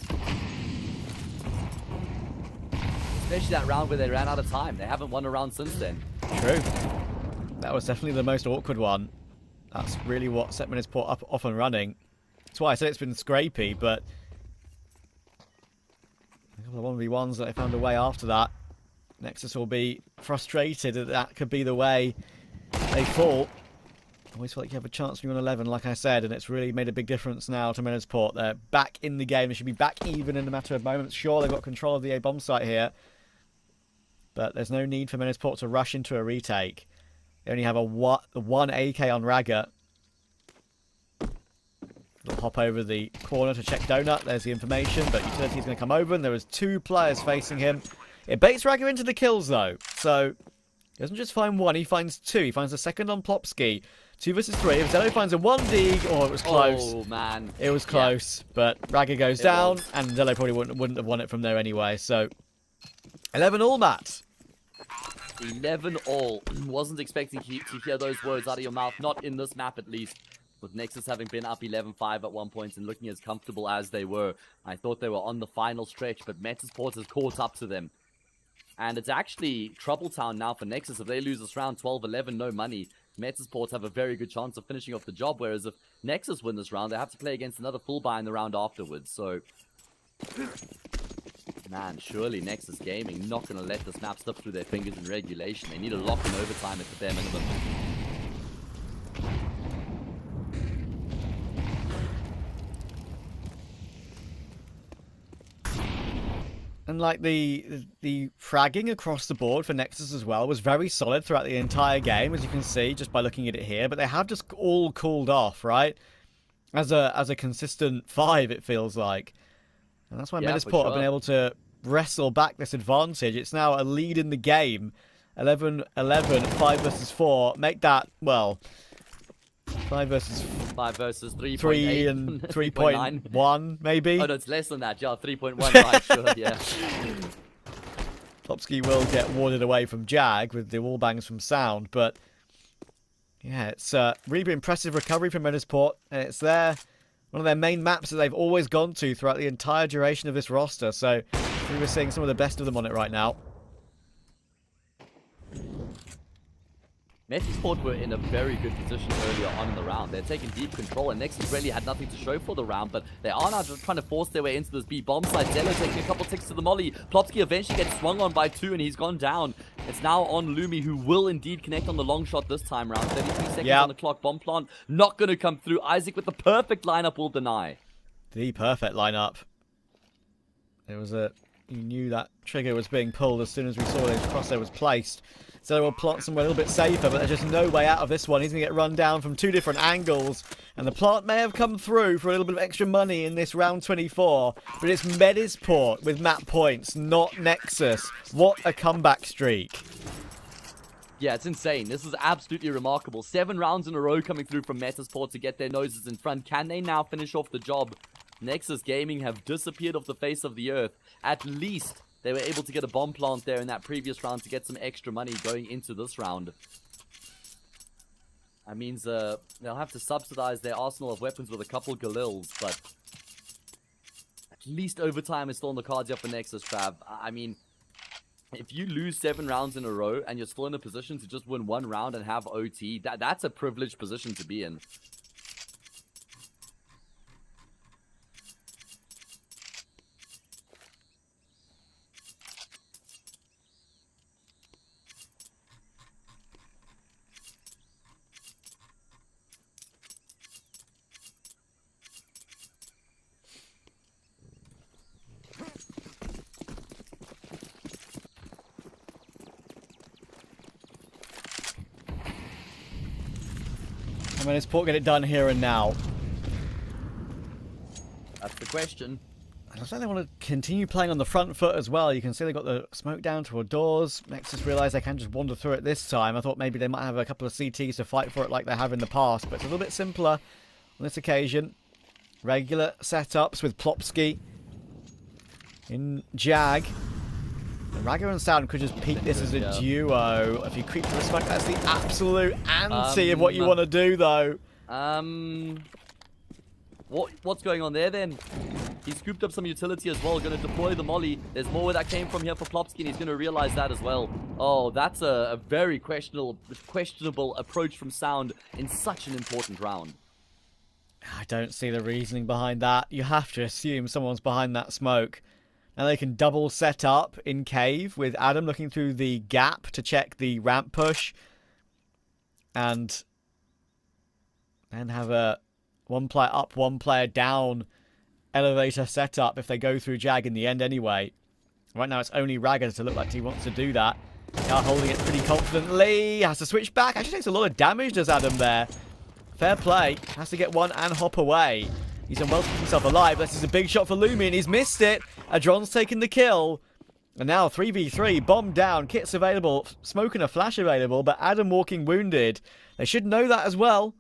F: Especially that round where they ran out of time. They haven't won a round since then.
E: True. That was definitely the most awkward one. That's really what set Medisport up off and running. That's why I said it's been scrapey, but a couple of 1v1s that they found a way after that. Nexus will be frustrated that could be the way they fall. Always feel like you have a chance when you're on 11, like I said, and it's really made a big difference now to Medisport. They're back in the game. They should be back even in a matter of moments. Sure, they've got control of the A bomb site here, but there's no need for Medisport to rush into a retake. They only have a one AK on Ragger. They'll hop over the corner to check Donut. There's the information, but Utility's going to come over, and there is 2 players facing him. It baits Ragger into the kills, though. So, he doesn't just find 1, he finds 2. He finds the second on Plopsky. 2 versus 3. If Zello finds a 1 dig, oh, it was close.
F: Oh, man.
E: It was close, but Ragger goes down, and Zello probably wouldn't have won it from there anyway. So, 11 all, Matt.
F: 11 all. Wasn't expecting to hear those words out of your mouth. Not in this map, at least. With Nexus having been up 11-5 at one point and looking as comfortable as they were. I thought they were on the final stretch, but Metasport has caught up to them. And it's actually Trouble Town now for Nexus. If they lose this round 12-11, no money, Metasport have a very good chance of finishing off the job. Whereas if Nexus win this round, they have to play against another full buy in the round afterwards. So, man, surely Nexus Gaming not going to let this map slip through their fingers in regulation. They need a lock in overtime at the bare minimum.
E: And like the fragging across the board for Nexus as well was very solid throughout the entire game, as you can see just by looking at it here. But they have just all cooled off, right? As a consistent 5, it feels like, and that's why Medisport have been able to wrestle back this advantage. It's now a lead in the game, 11-11, 5 versus 4. Make that, well, 5 versus 3
F: 3
E: and 3.1 maybe.
F: Oh no, it's less than that. Yeah, 3.1. Right, sure, yeah.
E: Plopsky will get warded away from Jag with the wall bangs from Sound, but yeah, it's really been impressive recovery from Medisport, and it's one of their main maps that they've always gone to throughout the entire duration of this roster. So we're seeing some of the best of them on it right now.
F: Metasport were in a very good position earlier on in the round. They're taking deep control, and Nexus really had nothing to show for the round, but they are now just trying to force their way into this B bomb site. Zello taking a couple ticks to the molly. Plopsky eventually gets swung on by 2, and he's gone down. It's now on Lumi, who will indeed connect on the long shot this time round. 33 seconds on the clock. Bomb plant not going to come through. Isaac with the perfect lineup will deny.
E: The perfect lineup. It was you knew that trigger was being pulled as soon as we saw this crosshair was placed. So we'll plot somewhere a little bit safer, but there's just no way out of this one. He's going to get run down from 2 different angles. And the plant may have come through for a little bit of extra money in this round 24. But it's Medisport with map points, not Nexus. What a comeback streak.
F: Yeah, it's insane. This is absolutely remarkable. 7 rounds in a row coming through from Metasport to get their noses in front. Can they now finish off the job? Nexus Gaming have disappeared off the face of the earth. At least they were able to get a bomb plant there in that previous round to get some extra money going into this round. That means they'll have to subsidize their arsenal of weapons with a couple Galils, but at least overtime is still on the cards here for Nexus, Trav. I mean, if you lose 7 rounds in a row and you're still in a position to just win 1 round and have OT, that's a privileged position to be in.
E: I mean, it's Port get it done here and now.
F: That's the question.
E: It looks like they want to continue playing on the front foot as well. You can see they got the smoke down toward doors. Nexus realised they can just wander through it this time. I thought maybe they might have a couple of CTs to fight for it like they have in the past, but it's a little bit simpler on this occasion. Regular setups with Plopsky in Jag. Ragger and Sound could just peek this as a duo. If you creep to the smoke, that's the absolute anti of what you want to do, though.
F: What's going on there, then? He scooped up some utility as well, going to deploy the molly. There's more where that came from here for Plopsky, and he's going to realize that as well. Oh, that's a very questionable approach from Sound in such an important round.
E: I don't see the reasoning behind that. You have to assume someone's behind that smoke. Now they can double set up in cave with Adam looking through the gap to check the ramp push. And then have a 1 player up, 1 player down elevator setup if they go through Jag in the end anyway. Right now it's only Ragger to look like he wants to do that. Now holding it pretty confidently. Has to switch back. Actually takes a lot of damage, does Adam there. Fair play. Has to get one and hop away. He's done well to keep himself alive. This is a big shot for Lumi, and he's missed it. Adron's taken the kill. And now 3v3, bomb down, kits available, smoke and a flash available, but Adam walking wounded. They should know that as well.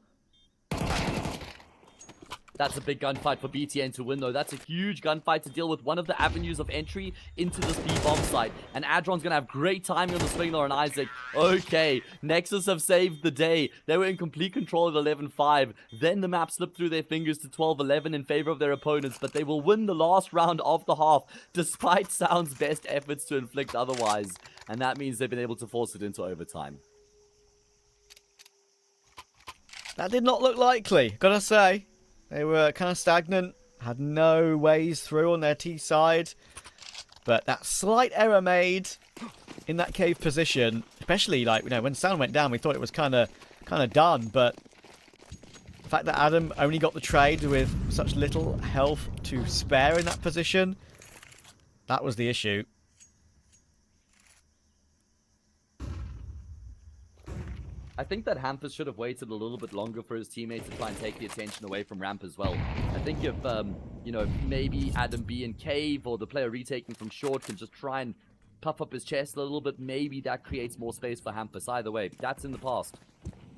F: That's a big gunfight for BTN to win, though. That's a huge gunfight to deal with one of the avenues of entry into this B-bomb site. And Adron's going to have great timing on the Swingler and Isaac. Okay, Nexus have saved the day. They were in complete control of 11-5. Then the map slipped through their fingers to 12-11 in favor of their opponents. But they will win the last round of the half, despite Sound's best efforts to inflict otherwise. And that means they've been able to force it into overtime.
E: That did not look likely, gotta say. They were kind of stagnant, had no ways through on their T side. But that slight error made in that cave position, especially like, you know, when Sound went down, we thought it was kind of done. But the fact that Adam only got the trade with such little health to spare in that position, that was the issue.
F: I think that Hampus should have waited a little bit longer for his teammates to try and take the attention away from Ramp as well. I think if, you know, maybe Adam B in cave or the player retaking from short can just try and puff up his chest a little bit, maybe that creates more space for Hampus. Either way, that's in the past.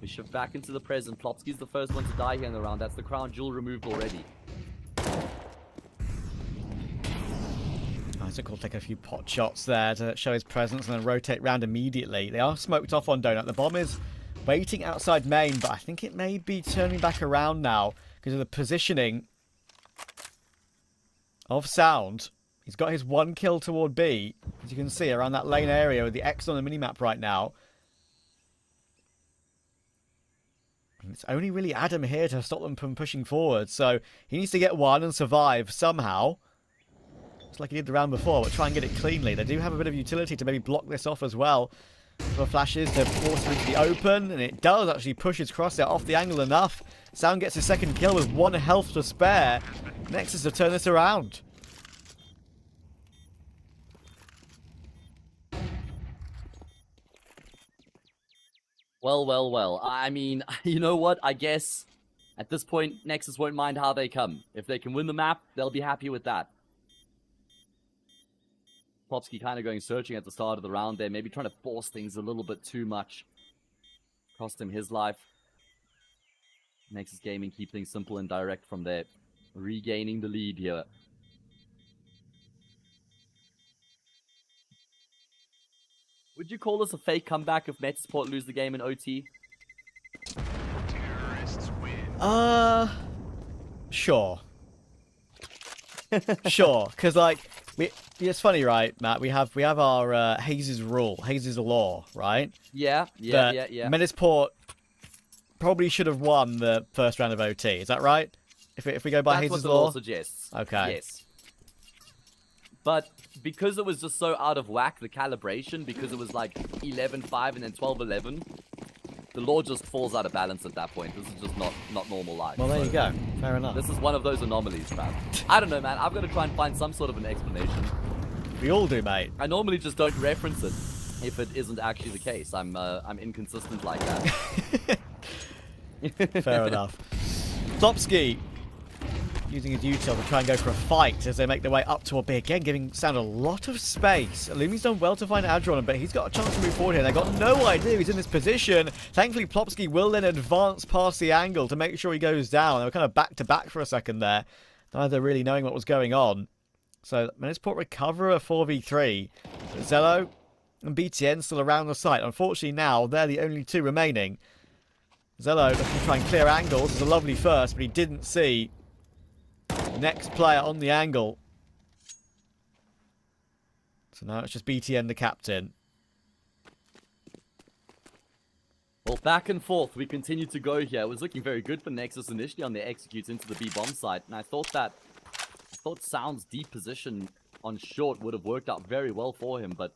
F: We shift back into the present. Plopsky's the first one to die here in the round. That's the crown jewel removed already.
E: Isaac will take a few pot shots there to show his presence and then rotate round immediately. They are smoked off on Donut. The bomb is waiting outside main, but I think it may be turning back around now because of the positioning of Sound. He's got his 1 kill toward B, as you can see, around that lane area with the X on the minimap right now. And it's only really Adam here to stop them from pushing forward, so he needs to get 1 and survive somehow. Just like he did the round before, but try and get it cleanly. They do have a bit of utility to maybe block this off as well. For flashes to force him into the open, and it does actually push his crosshair off the angle enough. Sound gets his 2nd kill with 1 health to spare. Nexus to turn this around.
F: Well. I mean, you know what? I guess at this point, Nexus won't mind how they come. If they can win the map, they'll be happy with that. Plopsky kind of going searching at the start of the round there, maybe trying to force things a little bit too much. Cost him his life. Nexus Gaming keep things simple and direct from there. Regaining the lead here. Would you call this a fake comeback if Mets Sport lose the game in OT?
H: Terrorists win.
E: Sure. Sure, because like it's funny, right, Matt? We have our Hayes' rule, Hayes' law, right?
F: Yeah.
E: Medisport probably should have won the first round of OT. Is that right? If we go by
F: That's what
E: Hayes'
F: the
E: law?
F: law suggests.
E: Okay.
F: Yes. But because it was just so out of whack, the calibration, because it was like 11-5 and then 12-11, the law just falls out of balance at that point. This is just not normal life.
E: Well, there you go. Fair enough.
F: This is one of those anomalies, man. I don't know, man. I've got to try and find some sort of an explanation.
E: We all do, mate.
F: I normally just don't reference it if it isn't actually the case. I'm inconsistent like that.
E: Fair enough. Plopsky using his util to try and go for a fight as they make their way up to a B. Again, giving Sound a lot of space. Lumi's done well to find Adron, but he's got a chance to move forward here. They've got no idea he's in this position. Thankfully, Plopsky will then advance past the angle to make sure he goes down. They were kind of back-to-back for a second there, neither really knowing what was going on. So, Medisport recover a 4v3. Zello and BTN still around the site. Unfortunately, now they're the only two remaining. Zello looking to try and clear angles. It's a lovely first, but he didn't see the next player on the angle. So now it's just BTN, the captain.
F: Well, back and forth, we continue to go here. It was looking very good for Nexus initially on their executes into the B bomb site, and I thought Sound's deep position on short would have worked out very well for him, but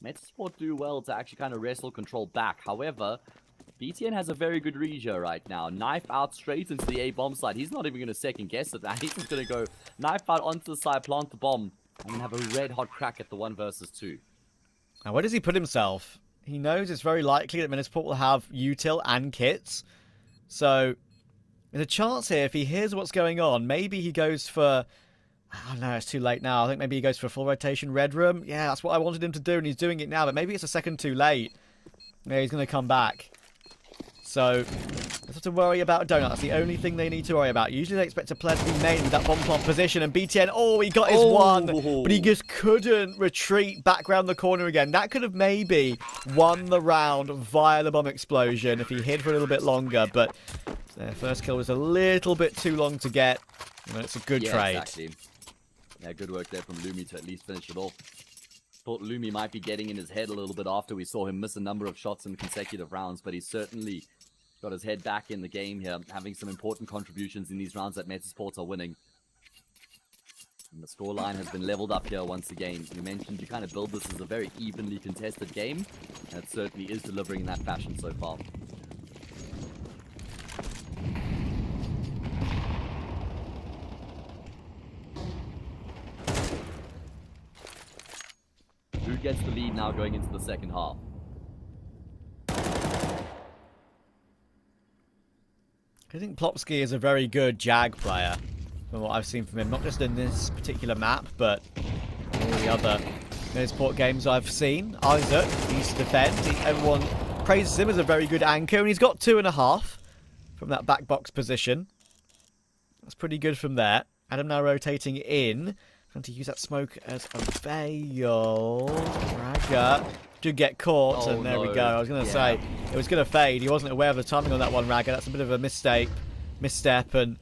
F: Metasport do well to actually kind of wrestle control back. However, BTN has a very good read here right now. Knife out straight into the A bomb site. He's not even going to second guess it. He's just going to go knife out onto the side, plant the bomb, and then have a red hot crack at the 1 versus 2.
E: Now, where does he put himself? He knows it's very likely that Metasport will have util and kits. So, there's a chance here if he hears what's going on. Maybe he goes for... Oh no, it's too late now. I think maybe he goes for a full rotation red room. Yeah, that's what I wanted him to do, and he's doing it now. But maybe it's a second too late. Yeah, he's going to come back. So, there's have to worry about Donut. That's the only thing they need to worry about. Usually they expect a player to be made with that bomb plant position. And BTN, oh, he got his one. But he just couldn't retreat back round the corner again. That could have maybe won the round via the bomb explosion if he hid for a little bit longer. But their first kill was a little bit too long to get. And it's a good trade.
F: Exactly. Yeah, good work there from Lumi to at least finish it off. Thought Lumi might be getting in his head a little bit after we saw him miss a number of shots in consecutive rounds, but he's certainly got his head back in the game here, having some important contributions in these rounds that Metasports are winning. And the scoreline has been leveled up here once again. You mentioned you kind of build this as a very evenly contested game, and it certainly is delivering in that fashion so far. Who gets the lead now going into the second half?
E: I think Plopsky is a very good Jag player from what I've seen from him. Not just in this particular map, but all the other Metasport games I've seen. Isaac, he used to defend. Everyone praises him as a very good anchor, and he's got 2.5 from that back box position. That's pretty good from there. Adam now rotating in. Trying to use that smoke as a veil. Ragga did get caught, and there we go. I was going to say, it was going to fade. He wasn't aware of the timing on that one, Ragga. That's a bit of a misstep. And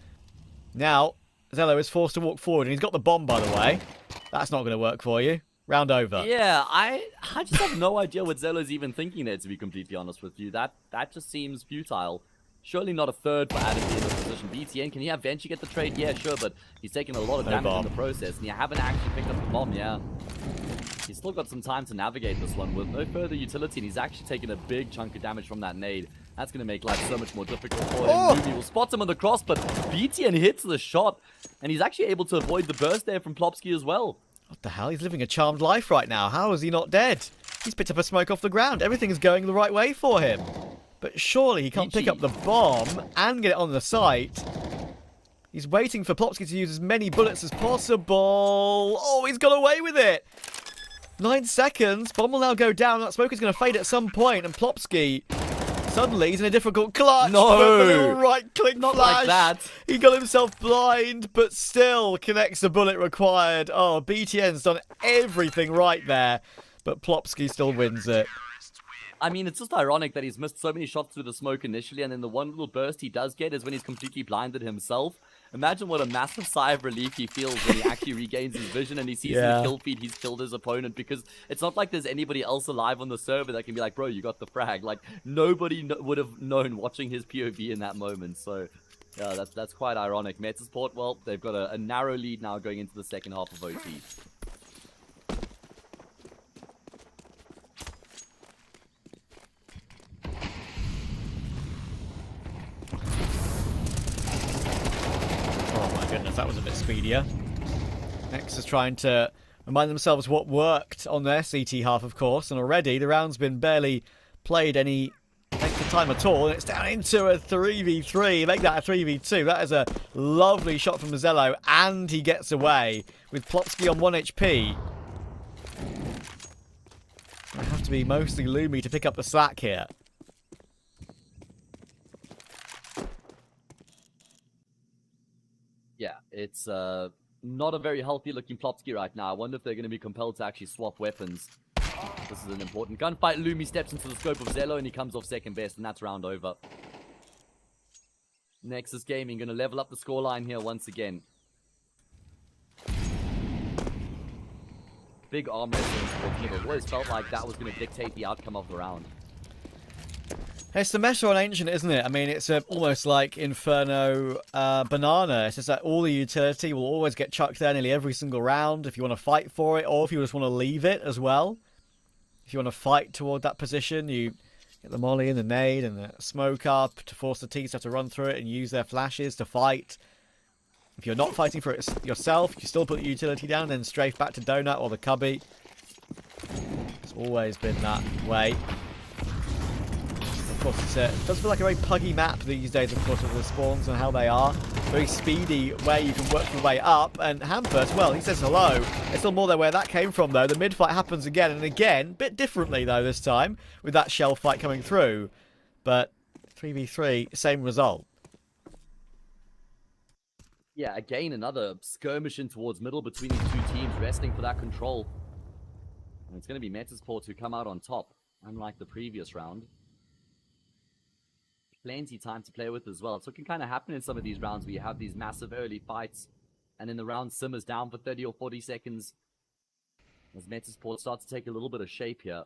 E: now, Zello is forced to walk forward, and he's got the bomb, by the way. That's not going to work for you. Round over.
F: Yeah, I just have no idea what Zello's even thinking there, to be completely honest with you. That just seems futile. Surely not a third for Adam in this position. BTN, can he eventually get the trade? Yeah, sure, but he's taken a lot of damage in the process, and you haven't actually picked up the bomb, yeah. He's still got some time to navigate this one with no further utility, and he's actually taken a big chunk of damage from that nade. That's going to make life so much more difficult for him. Ruby will spot him on the cross, but BTN hits the shot, and he's actually able to avoid the burst there from Plopsky as well.
E: What the hell? He's living a charmed life right now. How is he not dead? He's picked up a smoke off the ground. Everything is going the right way for him. But surely he can't pick up the bomb and get it on the site. He's waiting for Plopsky to use as many bullets as possible. Oh, he's got away with it. 9 seconds. Bomb will now go down. That smoke is going to fade at some point. And Plopsky, suddenly, he's in a difficult clutch.
F: No.
E: Right-click
F: Not
E: flash.
F: like that.
E: He got himself blind, but still connects the bullet required. Oh, BTN's done everything right there. But Plopsky still wins it.
F: I mean, it's just ironic that he's missed so many shots through the smoke initially, and then the one little burst he does get is when he's completely blinded himself. Imagine what a massive sigh of relief he feels when he actually regains his vision and he sees in the kill feed he's killed his opponent, because it's not like there's anybody else alive on the server that can be like, bro, you got the frag. Like, nobody would have known watching his POV in that moment. So, yeah, that's quite ironic. Metasport, well, they've got a narrow lead now going into the second half of OT.
E: Goodness, that was a bit speedier. Nexus trying to remind themselves what worked on their CT half, of course, and already the round's been barely played any length of time at all, and it's down into a 3v3. Make that a 3v2. That is a lovely shot from Zello, and he gets away with Plopsky on 1 HP. I have to be mostly Lumi to pick up the slack here.
F: Yeah, it's not a very healthy looking Plopsky right now. I wonder if they're going to be compelled to actually swap weapons. This is an important gunfight. Lumi steps into the scope of Zello and he comes off second best, and that's round over. Nexus Gaming going to level up the scoreline here once again. Big arm wrestling towards middle. Always felt like that was going to dictate the outcome of the round.
E: It's the meta on Ancient, isn't it? I mean, it's almost like Inferno Banana. It's just that all the utility will always get chucked there nearly every single round if you want to fight for it, or if you just want to leave it as well. If you want to fight toward that position, you get the molly and the nade and the smoke up to force the teams to have to run through it and use their flashes to fight. If you're not fighting for it yourself, you still put the utility down, then strafe back to Donut or the Cubby. It's always been that way. Of course, it does feel like a very puggy map these days, of course, with the spawns and how they are. Very speedy way you can work your way up. And Hampus, well, he says hello. There's still more there where that came from, though. The mid-fight happens again and again. A bit differently, though, this time, with that shell fight coming through. But 3v3, same result.
F: Yeah, again, another skirmishing towards middle between these two teams, wrestling for that control. And it's going to be Metasport who come out on top, unlike the previous round. Plenty time to play with as well. So it can kind of happen in some of these rounds where you have these massive early fights, and then the round simmers down for 30 or 40 seconds. As Metasport starts to take a little bit of shape here.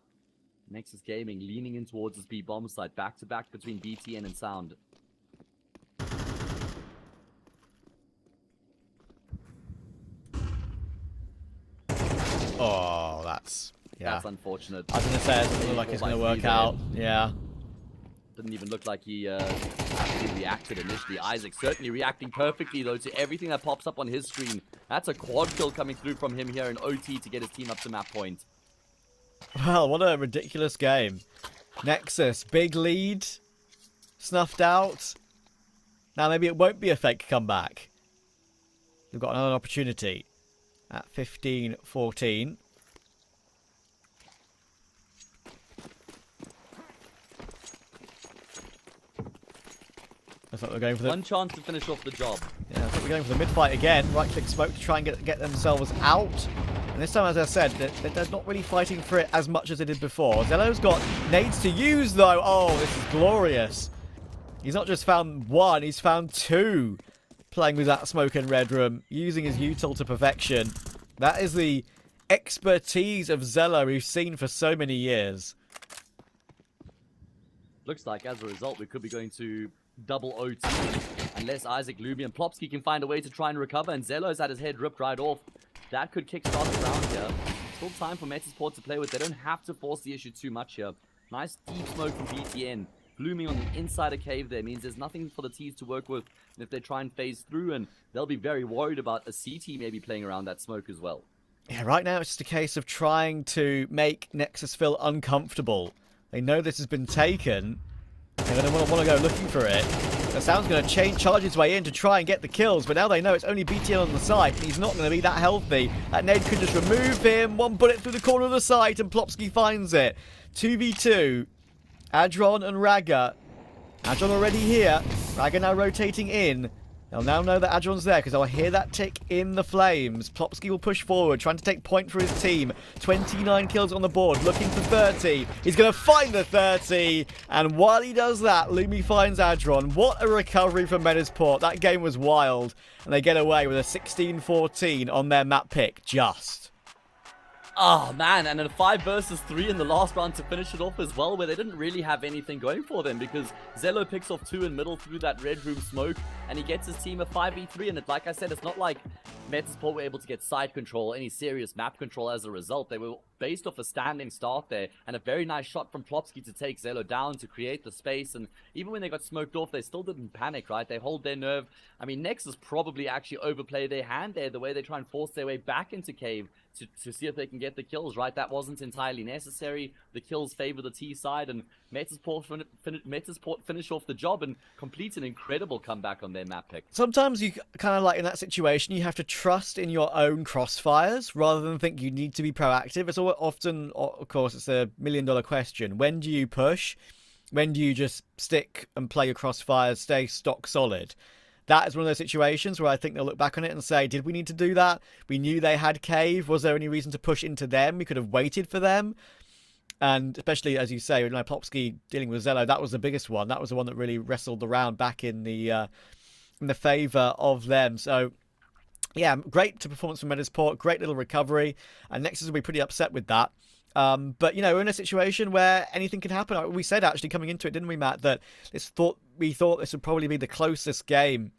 F: Nexus Gaming leaning in towards this B bomb site, back to back between BTN and Sound.
E: Oh, that's
F: unfortunate.
E: I was going to say, it doesn't look like it's going to work out. Yeah.
F: Didn't even look like he actually reacted initially. Isaac certainly reacting perfectly, though, to everything that pops up on his screen. That's a quad kill coming through from him here in OT to get his team up to map point.
E: Well, what a ridiculous game. Nexus, big lead. Snuffed out. Now maybe it won't be a fake comeback. They've got another opportunity at 15-14. Looks like we're going for the...
F: One chance to finish off the job.
E: Yeah, looks like we're going for the mid-fight again. Right-click smoke to try and get themselves out. And this time, as I said, they're not really fighting for it as much as they did before. Zello's got nades to use, though. Oh, this is glorious. He's not just found one, he's found two. Playing with that smoke and red room, using his util to perfection. That is the expertise of Zello we've seen for so many years.
F: Looks like, as a result, we could be going to double OT. Unless Isaac, Lumi, and Plopsky can find a way to try and recover, and Zello's had his head ripped right off. That could kickstart the round here. Still time for Metasport to play with. They don't have to force the issue too much here. Nice deep smoke from BTN. Blooming on the inside of cave there means there's nothing for the T's to work with. And if they try and phase through, and they'll be very worried about a CT maybe playing around that smoke as well.
E: Yeah, right now it's just a case of trying to make Nexus feel uncomfortable. They know this has been taken. They're going to want to go looking for it. The Sound's going to charge his way in to try and get the kills, but now they know it's only BTN on the site, and he's not going to be that healthy. That nade could just remove him. One bullet through the corner of the site, and Plopsky finds it. 2v2. Adron and Raga. Adron already here. Raga now rotating in. They'll now know that Adron's there because I'll hear that tick in the flames. Plopsky will push forward, trying to take point for his team. 29 kills on the board, looking for 30. He's going to find the 30. And while he does that, Lumi finds Adron. What a recovery from Medisport. That game was wild. And they get away with a 16-14 on their map pick. Just.
F: Oh, man, and a 5 versus 3 in the last round to finish it off as well, where they didn't really have anything going for them, because Zello picks off 2 in middle through that red room smoke, and he gets his team a 5v3, and like I said, it's not like Metasport were able to get side control, any serious map control as a result. They were based off a standing start there, and a very nice shot from Plopsky to take Zello down, to create the space, and even when they got smoked off, they still didn't panic, right? They hold their nerve. I mean, Nexus probably actually overplay their hand there, the way they try and force their way back into Cave, to see if they can get the kills, right? That wasn't entirely necessary. The kills favor the T side, and Metasport finish off the job and complete an incredible comeback on their map pick.
E: Sometimes you kind of like in that situation, you have to trust in your own crossfires rather than think you need to be proactive. It's often, of course, it's a $1,000,000 question. When do you push? When do you just stick and play your crossfires, stay stock solid? That is one of those situations where I think they'll look back on it and say, did we need to do that? We knew they had Cave. Was there any reason to push into them? We could have waited for them. And especially, as you say, with Plopsky dealing with Zello, that was the biggest one. That was the one that really wrestled the round back in the favour of them. So, yeah, great performance from Medisport. Great little recovery. And Nexus will be pretty upset with that. But, you know, we're in a situation where anything can happen. We said, actually, coming into it, didn't we, Matt, that we thought this would probably be the closest game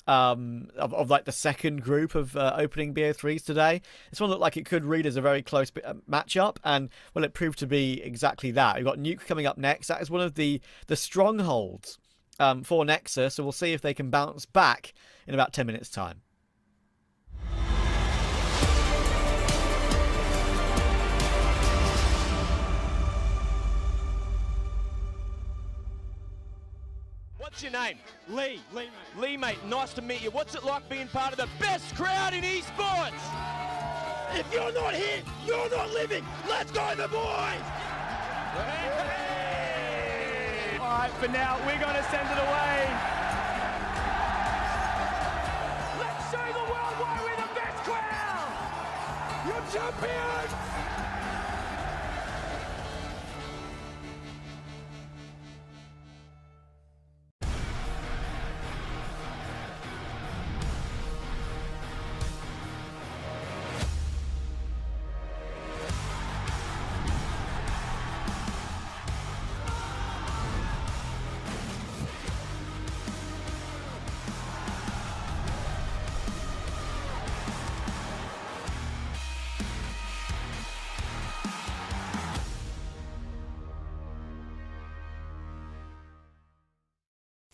E: of like the second group of opening BO3s today. This one looked like it could read as a very close matchup, and well, it proved to be exactly that. We've got Nuke coming up next. That is one of the strongholds for Nexus, so we'll see if they can bounce back in about 10 minutes' time.
D: What's your name? Lee. Lee, mate. Nice to meet you. What's it like being part of the best crowd in esports? If you're not here, you're not living. Let's go, the boys!
A: All right, for now, we're going to send it away. Let's show the world why we're the best crowd. You're champions!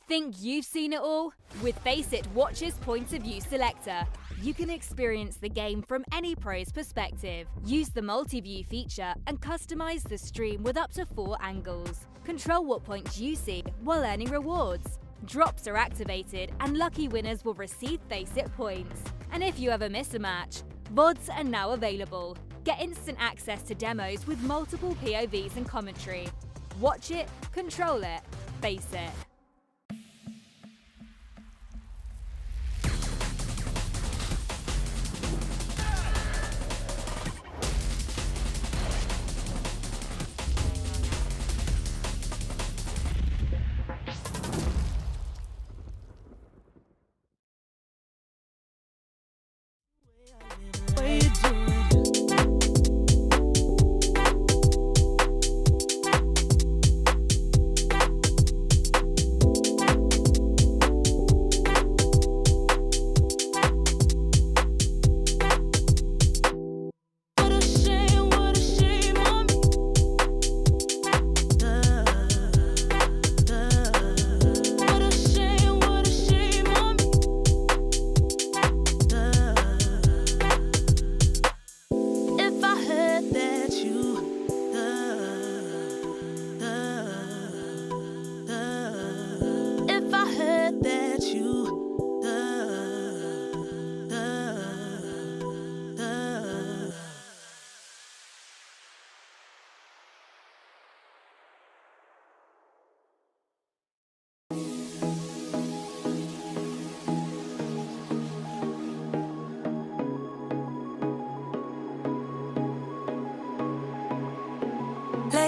G: Think you've seen it all? With Faceit Watch's Point of View Selector, you can experience the game from any pro's perspective. Use the multi-view feature and customize the stream with up to 4 angles. Control what points you see while earning rewards. Drops are activated and lucky winners will receive Faceit points. And if you ever miss a match, VODs are now available. Get instant access to demos with multiple POVs and commentary. Watch it, control it, Faceit.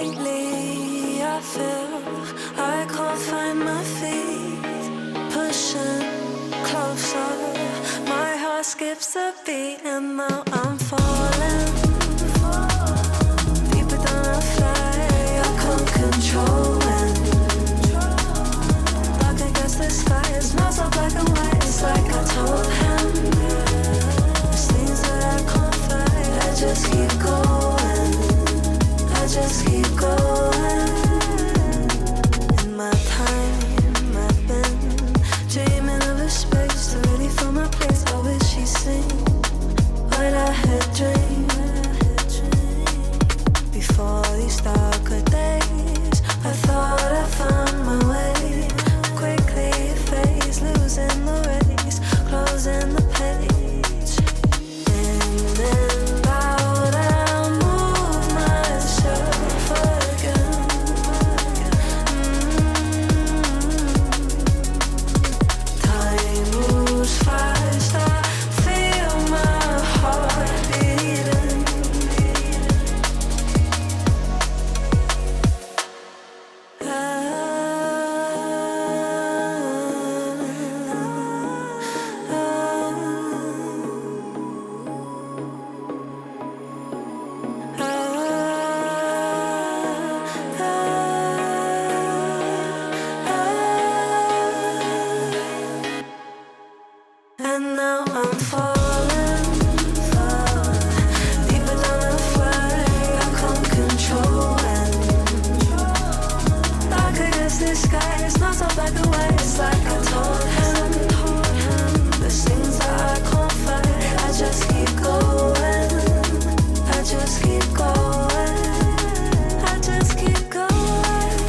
I: Lately, I feel I can't find my feet. Pushing closer, my heart skips a beat, and now I'm falling. Deeper than I fly, I can't control it. Dark against the sky, it's not so black and white. It's like I told him, there's things that I can't fight. I just keep going. I just keep going. In my time, I've been dreaming of a space to really fill my place. I wish she'd seen what I had dreamed. Before these darker days, I thought I found my way. Quickly it fades, losing the race, closing the page. And then out I move myself again. Time moves fast, I feel my heart beating. And now I'm falling, deeper than I fly. I can't control it. Dark against the sky, it's not so black and white. It's like I told him, there's things that I can't fight. I just keep going. I just keep going. I just keep going.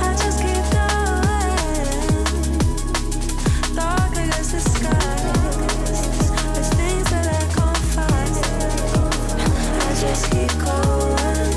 I: I just keep going. Dark against the sky. There's things that I can't fight. I just keep going.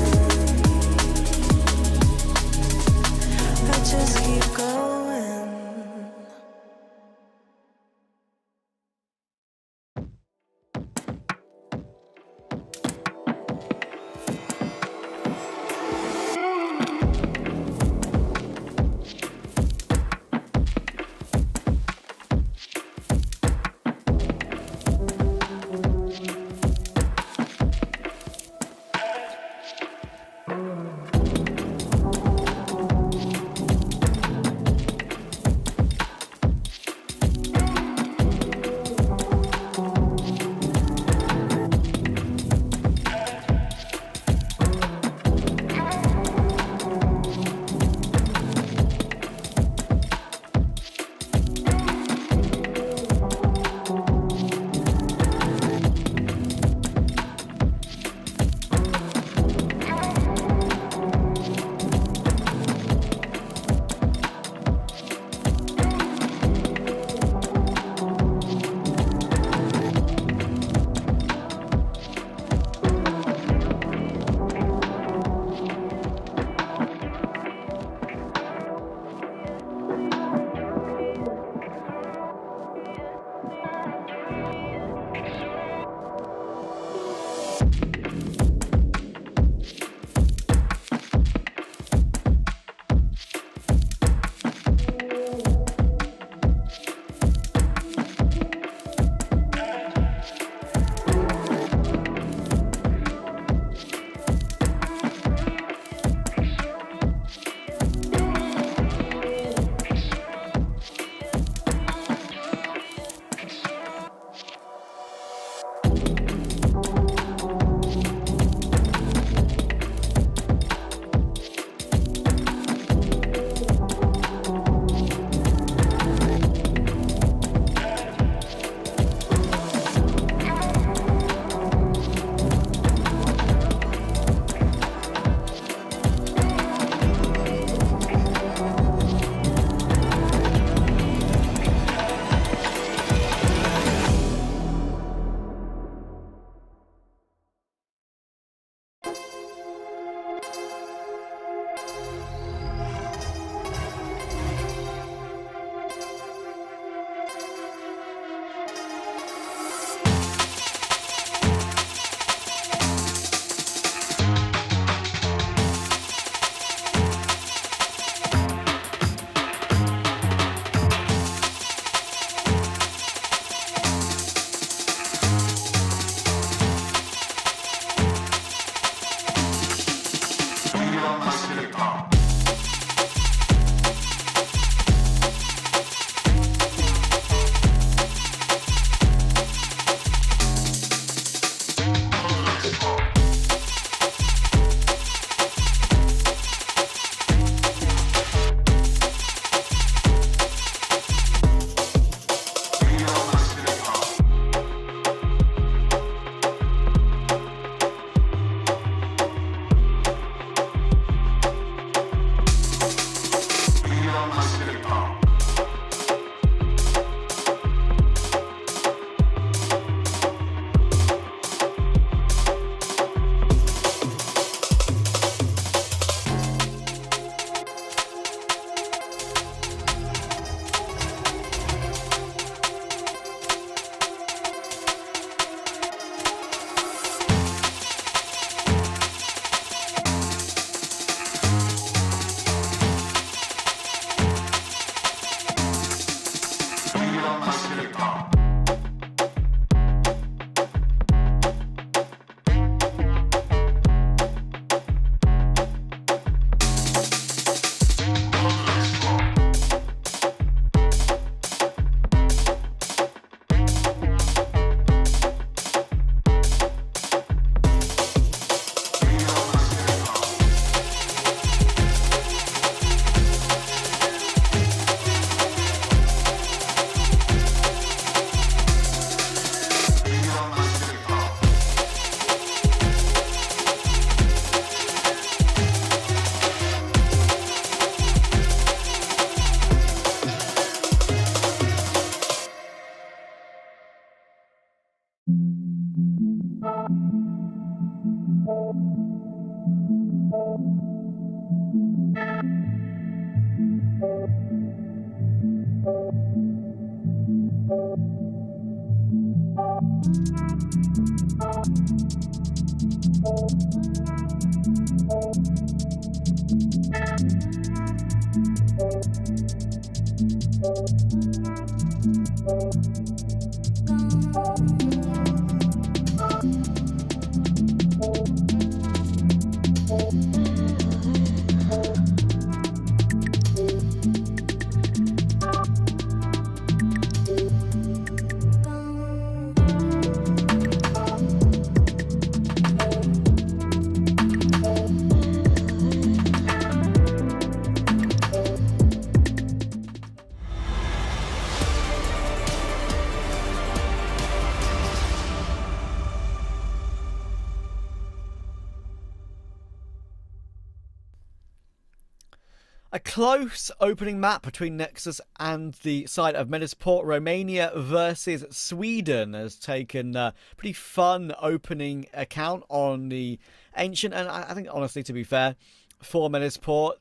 E: A close opening map between Nexus and the side of Medisport. Romania versus Sweden has taken a pretty fun opening account on the Ancient. And I think, honestly, to be fair, for Medisport,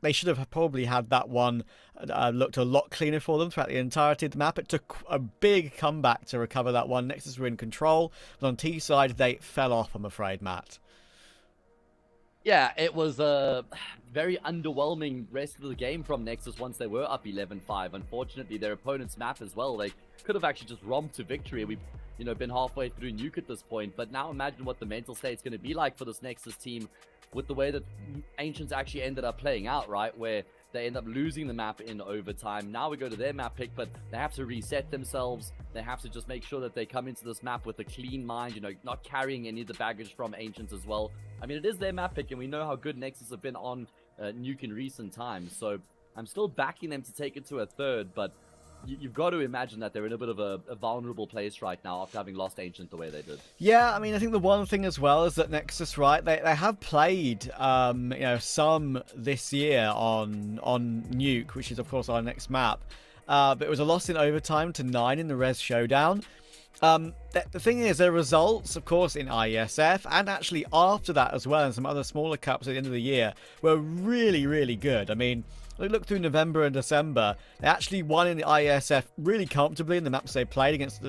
E: they should have probably had that one looked a lot cleaner for them throughout the entirety of the map. It took a big comeback to recover that one. Nexus were in control, but on T side, they fell off, I'm afraid, Matt.
F: Yeah, it was a very underwhelming rest of the game from Nexus once they were up 11-5. Unfortunately, their opponent's map as well, they could have actually just romped to victory. We've, been halfway through Nuke at this point, but now imagine what the mental state's going to be like for this Nexus team with the way that Ancients actually ended up playing out, right? Where they end up losing the map in overtime. Now we go to their map pick, but they have to reset themselves. They have to just make sure that they come into this map with a clean mind, not carrying any of the baggage from Ancients as well. I mean, it is their map pick, and we know how good Nexus have been on Nuke in recent times. So I'm still backing them to take it to a third, but you've got to imagine that they're in a bit of a vulnerable place right now after having lost Ancient the way they did.
E: Yeah, I mean, I think the one thing as well is that Nexus, right, they have played, some this year on Nuke, which is, of course, our next map. But it was a loss in overtime to 9 in the Res Showdown. The thing is, their results, of course, in IESF, and actually after that as well, and some other smaller cups at the end of the year, were really, really good. I mean, look through November and December, they actually won in the IESF really comfortably in the maps they played against,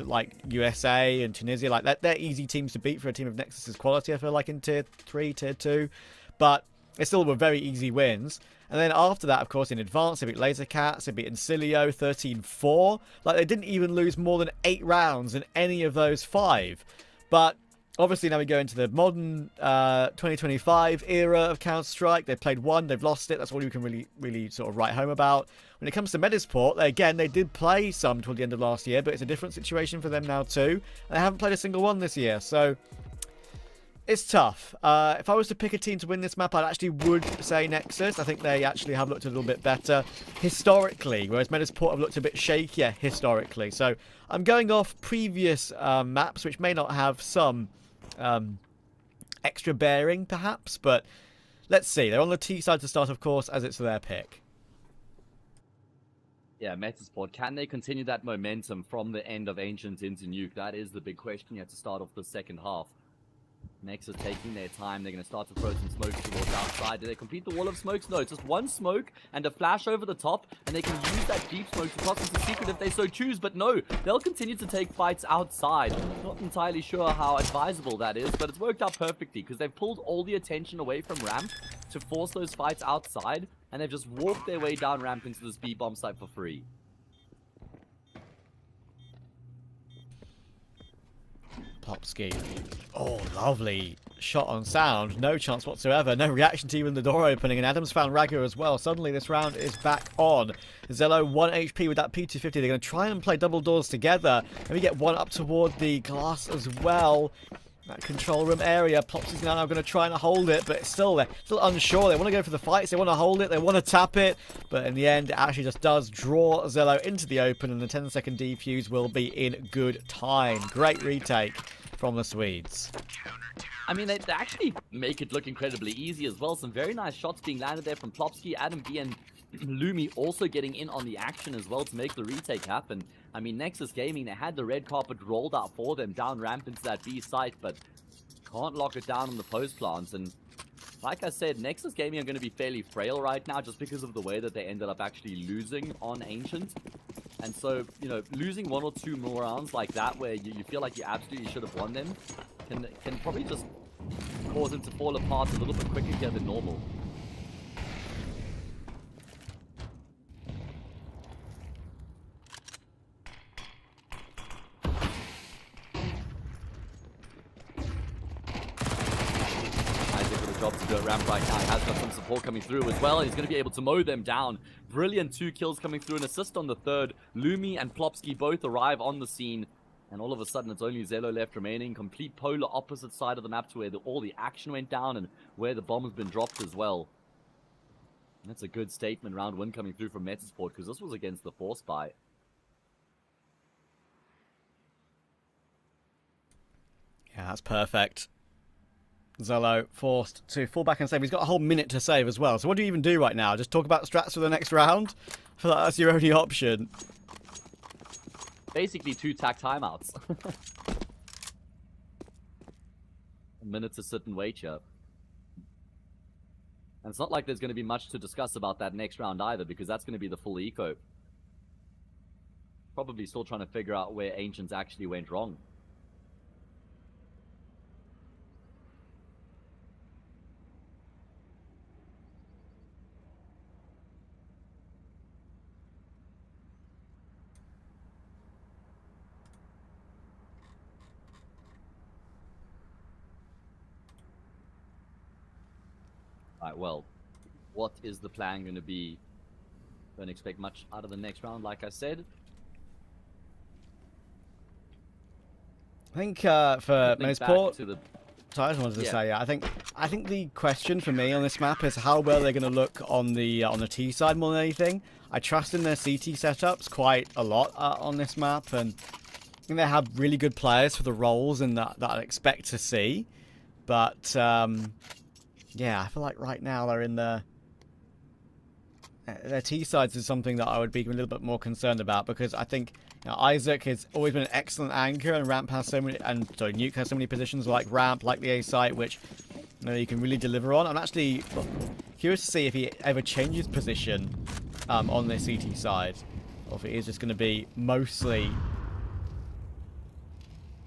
E: USA and Tunisia. They're easy teams to beat for a team of Nexus's quality, I feel like, in Tier 3, Tier 2. But they still were very easy wins. And then after that, of course, in Advance, they beat Lasercats, they beat Incilio 13-4. They didn't even lose more than 8 rounds in any of those 5. But obviously now we go into the modern 2025 era of Counter-Strike. They've played 1, they've lost it. That's all you can really sort of write home about. When it comes to Medisport, they did play some toward the end of last year, but it's a different situation for them now too. And they haven't played a single one this year, so it's tough. If I was to pick a team to win this map, I actually would say Nexus. I think they actually have looked a little bit better historically, whereas Medisport have looked a bit shakier historically. So I'm going off previous maps, which may not have some extra bearing, perhaps, but let's see. They're on the T side to start, of course, as it's their pick.
F: Yeah, Metasport, can they continue that momentum from the end of Ancient into Nuke? That is the big question here to start off the second half. Nexus taking their time. They're going to start to throw some smokes towards outside. Do they complete the wall of smokes? No, it's just one smoke and a flash over the top, and they can use that deep smoke to cross into secret if they so choose. But no, they'll continue to take fights outside. Not entirely sure how advisable that is, but it's worked out perfectly because they've pulled all the attention away from ramp to force those fights outside, and they've just walked their way down ramp into this B-bomb site for free.
E: Popski. Oh, lovely shot on sound. No chance whatsoever. No reaction to even the door opening. And Adams found Ragu as well. Suddenly this round is back on. Zello 1 HP with that P250. They're going to try and play double doors together. And we get one up toward the glass as well. That control room area. Plopsy's now going to try and hold it, but they're still unsure. They want to go for the fights. They want to hold it. They want to tap it. But in the end, it actually just does draw Zello into the open, and the 10-second defuse will be in good time. Great retake from the Swedes.
F: I mean, they actually make it look incredibly easy as well. Some very nice shots being landed there from Plopsky, Adam B, and Lumi also getting in on the action as well to make the retake happen. I mean, Nexus Gaming, they had the red carpet rolled out for them down ramp into that B site, but can't lock it down on the post plants. And Like I said, Nexus Gaming are going to be fairly frail right now just because of the way that they ended up actually losing on Ancient. And so, you know, losing 1 or 2 more rounds like that where you feel like you absolutely should have won them can probably just cause them to fall apart a little bit quicker here than normal. Job to do at ramp right now. He has got some support coming through as well, and he's going to be able to mow them down. Brilliant 2 kills coming through, an assist on the 3rd. Lumi and Plopsky both arrive on the scene, and all of a sudden it's only Zelo left remaining. Complete polar opposite side of the map to where all the action went down and where the bomb has been dropped as well. And that's a good statement round win coming through from Metasport, because this was against the Force Buy.
E: Yeah, that's perfect. Zelo forced to fall back and save. He's got a whole minute to save as well. So what do you even do right now? Just talk about strats for the next round? I feel like that's your only option.
F: Basically 2 tack timeouts. A minute to sit and wait here. And it's not like there's going to be much to discuss about that next round either, because that's going to be the full eco. Probably still trying to figure out where Ancients actually went wrong. Alright, well, what is the plan going to be? Don't expect much out of the next round, like I said.
E: I think for Metasport, I just wanted to say, I think the question for me on this map is how well they're going to look on the T side more than anything. I trust in their CT setups quite a lot on this map, and I think they have really good players for the roles and that I expect to see. But yeah, I feel like right now they're in their T sides is something that I would be a little bit more concerned about, because I think Isaac has always been an excellent anchor, and Ramp has so many, and sorry, Nuke has so many positions like Ramp, like the A site, which you can really deliver on. I'm actually curious to see if he ever changes position on the CT side, or if it is just going to be mostly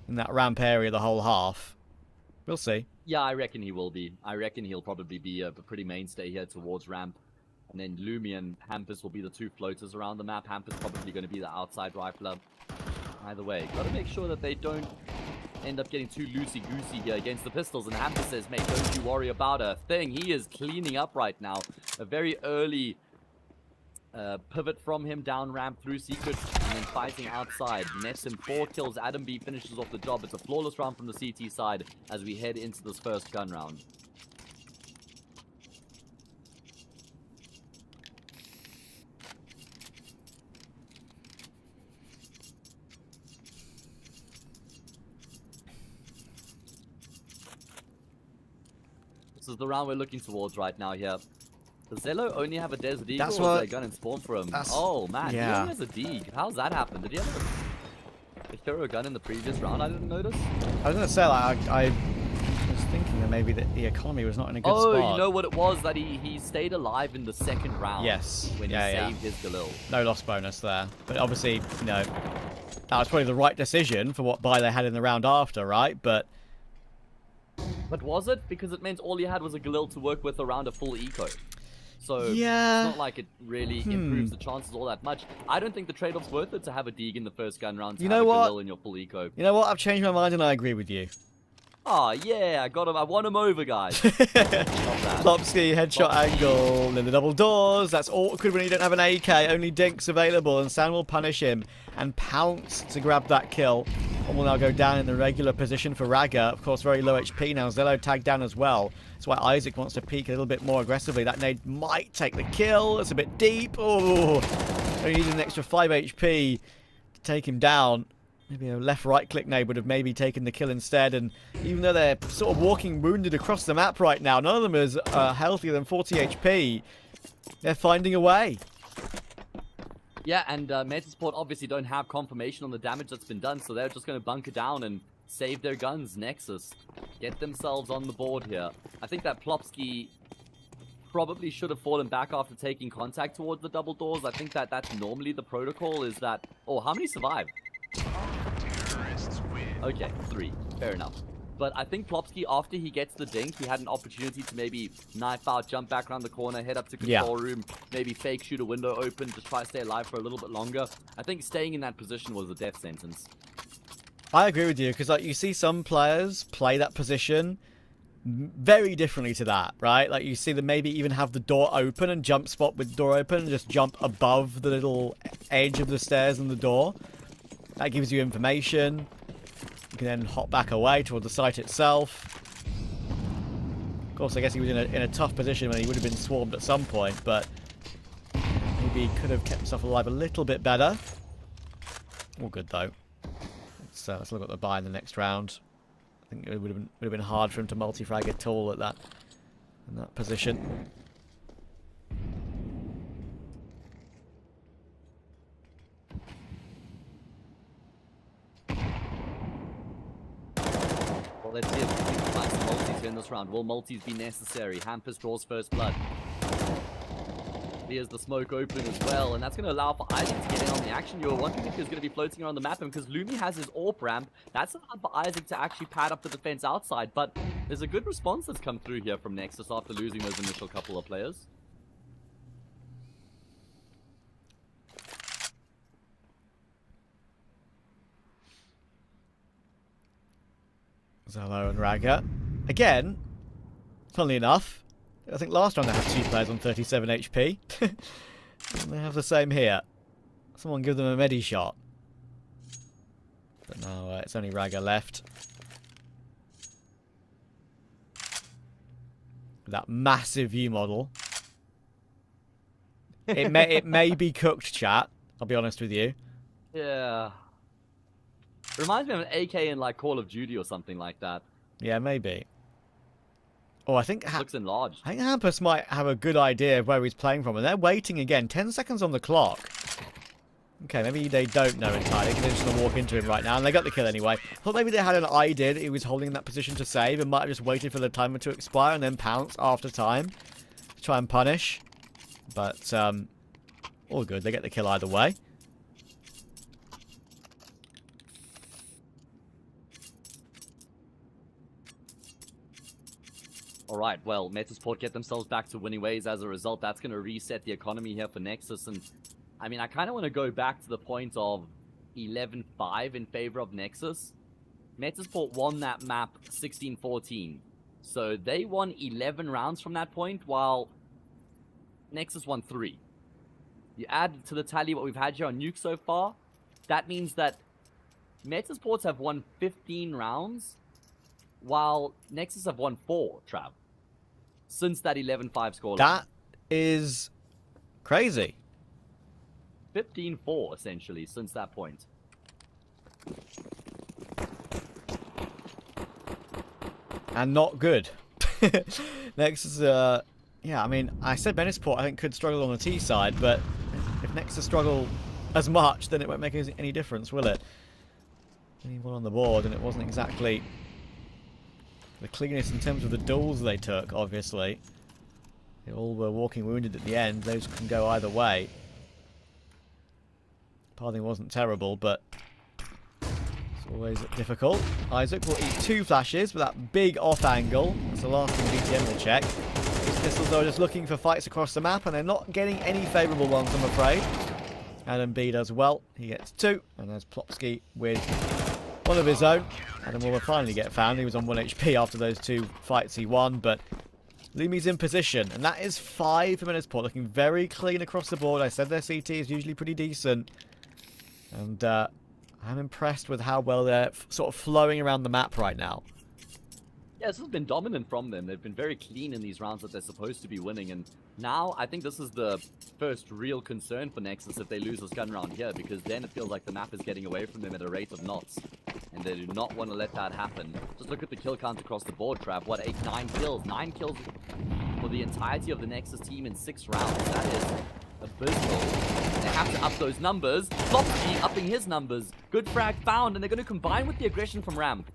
E: in that Ramp area the whole half. We'll see.
F: Yeah, I reckon he will be. I reckon he'll probably be a pretty mainstay here towards Ramp. And then Lumi and Hampus will be the 2 floaters around the map. Hampus probably going to be the outside rifler. Either way, got to make sure that they don't end up getting too loosey-goosey here against the pistols. And Hampus says, mate, don't you worry about a thing. He is cleaning up right now. A very early pivot from him down ramp through secret and then fighting outside. Nets him 4 kills. Adam B finishes off the job. It's a flawless round from the CT side as we head into this first gun round. This is the round we're looking towards right now here. Does Zelo only have a Desert Eagle, or is there a gun and spawn for him? Oh man, he only has a Deeg. How's that happen? Did he have a hero gun in the previous round? I didn't notice.
E: I was going to say, like, I was thinking that maybe the economy was not in a good spot.
F: Oh, you know what it was? That he stayed alive in the second round.
E: Yes.
F: When he saved his Galil.
E: No loss bonus there. But obviously, that was probably the right decision for what buy they had in the round after, right? But
F: was it? Because it meant all he had was a Galil to work with around a full eco. So
E: yeah,
F: it's not like it really improves the chances all that much. I don't think the trade-off's worth it to have a Deeg in the first gun round to have a Galil in your full eco.
E: You know what? I've changed my mind and I agree with you.
F: Oh, yeah, I got him. I won him over, guys.
E: Plopsky, headshot angle, then the double doors. That's awkward when you don't have an AK. Only Dink's available, and Sam will punish him and pounce to grab that kill. And will now go down in the regular position for Raga. Of course, very low HP now. Zelo tagged down as well. That's why Isaac wants to peek a little bit more aggressively. That nade might take the kill. It's a bit deep. Oh, only needed an extra 5 HP to take him down. Maybe a left-right click nade would have maybe taken the kill instead. And even though they're sort of walking wounded across the map right now, none of them is healthier than 40 HP. They're finding a way.
F: Yeah, and Metasport obviously don't have confirmation on the damage that's been done, so they're just going to bunker down and save their guns, Nexus. Get themselves on the board here. I think that Plopsky probably should have fallen back after taking contact towards the double doors. I think that that's normally the protocol is that... Oh, how many survive?
H: Terrorists win.
F: Okay, 3. Fair enough. But I think Plopsky, after he gets the dink, he had an opportunity to maybe knife out, jump back around the corner, head up to control room, maybe fake shoot a window open, just try to stay alive for a little bit longer. I think staying in that position was a death sentence.
E: I agree with you, because like you see some players play that position very differently to that, right? Like you see them maybe even have the door open and jump spot with the door open and just jump above the little edge of the stairs and the door. That gives you information. You can then hop back away toward the site itself. Of course, I guess he was in a tough position when he would have been swarmed at some point, but maybe he could have kept himself alive a little bit better. All good though. Let's look at the buy in the next round. I think it would have been hard for him to multi-frag at all at in that position.
F: Well, let's see if we can find some multis here in this round. Will multis be necessary? Hampus draws first blood. Here's the smoke open as well, and that's going to allow for Isaac to get in on the action. You were wondering if he was going to be floating around the map, and because Lumi has his AWP ramp, that's allowed for Isaac to actually pad up the defense outside, but there's a good response that's come through here from Nexus after losing those initial couple of players.
E: Zalo and Raga. Again, funnily enough, I think last round they had 2 players on 37 HP. And they have the same here. Someone give them a medi shot. But now it's only Raga left. That massive view model. It may be cooked, chat. I'll be honest with you.
F: Yeah. Reminds me of an AK in like Call of Duty or something like that.
E: Yeah, maybe. Oh, I think
F: Looks enlarged.
E: I think Hampus might have a good idea of where he's playing from, and they're waiting again. 10 seconds on the clock. Okay, maybe they don't know entirely, because they're just going to walk into him right now, and they got the kill anyway. I thought maybe they had an idea that he was holding in that position to save, and might have just waited for the timer to expire and then pounce after time to try and punish. But, all good. They get the kill either way.
F: Alright, well, Metasport get themselves back to winning ways as a result. That's going to reset the economy here for Nexus. And, I mean, I kind of want to go back to the point of 11-5 in favor of Nexus. Metasport won that map 16-14. So they won 11 rounds from that point, while Nexus won 3. You add to the tally what we've had here on Nuke so far, that means that Metasports have won 15 rounds, while Nexus have won 4, Trav, since that 11-5 scoreline.
E: That is crazy.
F: 15-4, essentially, since that point.
E: And not good. Nexus, yeah, I mean, I said Metasport I think could struggle on the T side, but if Nexus struggle as much, then it won't make any difference, will it? Only one on the board, and it wasn't exactly the cleanest in terms of the duels they took, obviously. They all were walking wounded at the end. Those can go either way. Pathing wasn't terrible, but it's always difficult. Isaac will eat 2 flashes with that big off angle. That's the last thing BTM will check. These pistols are just looking for fights across the map, and they're not getting any favourable ones, I'm afraid. Adam B does well. He gets 2, and there's Plopsky with one of his own. Adam will finally get found. He was on 1 HP after those 2 fights he won, but Lumi's in position, and that is 5 for Metasport, looking very clean across the board. I said their CT is usually pretty decent, and I'm impressed with how well they're sort of flowing around the map right now.
F: Yeah, this has been dominant from them. They've been very clean in these rounds that they're supposed to be winning, and now I think this is the first real concern for Nexus if they lose this gun round here, because then it feels like the map is getting away from them at a rate of knots, and they do not want to let that happen. Just look at the kill count across the board, Trav. What, 8, 9 kills? 9 kills for the entirety of the Nexus team in 6 rounds. That is abysmal. They have to up those numbers. Flopsky upping his numbers. Good frag found, and they're going to combine with the aggression from Ramp.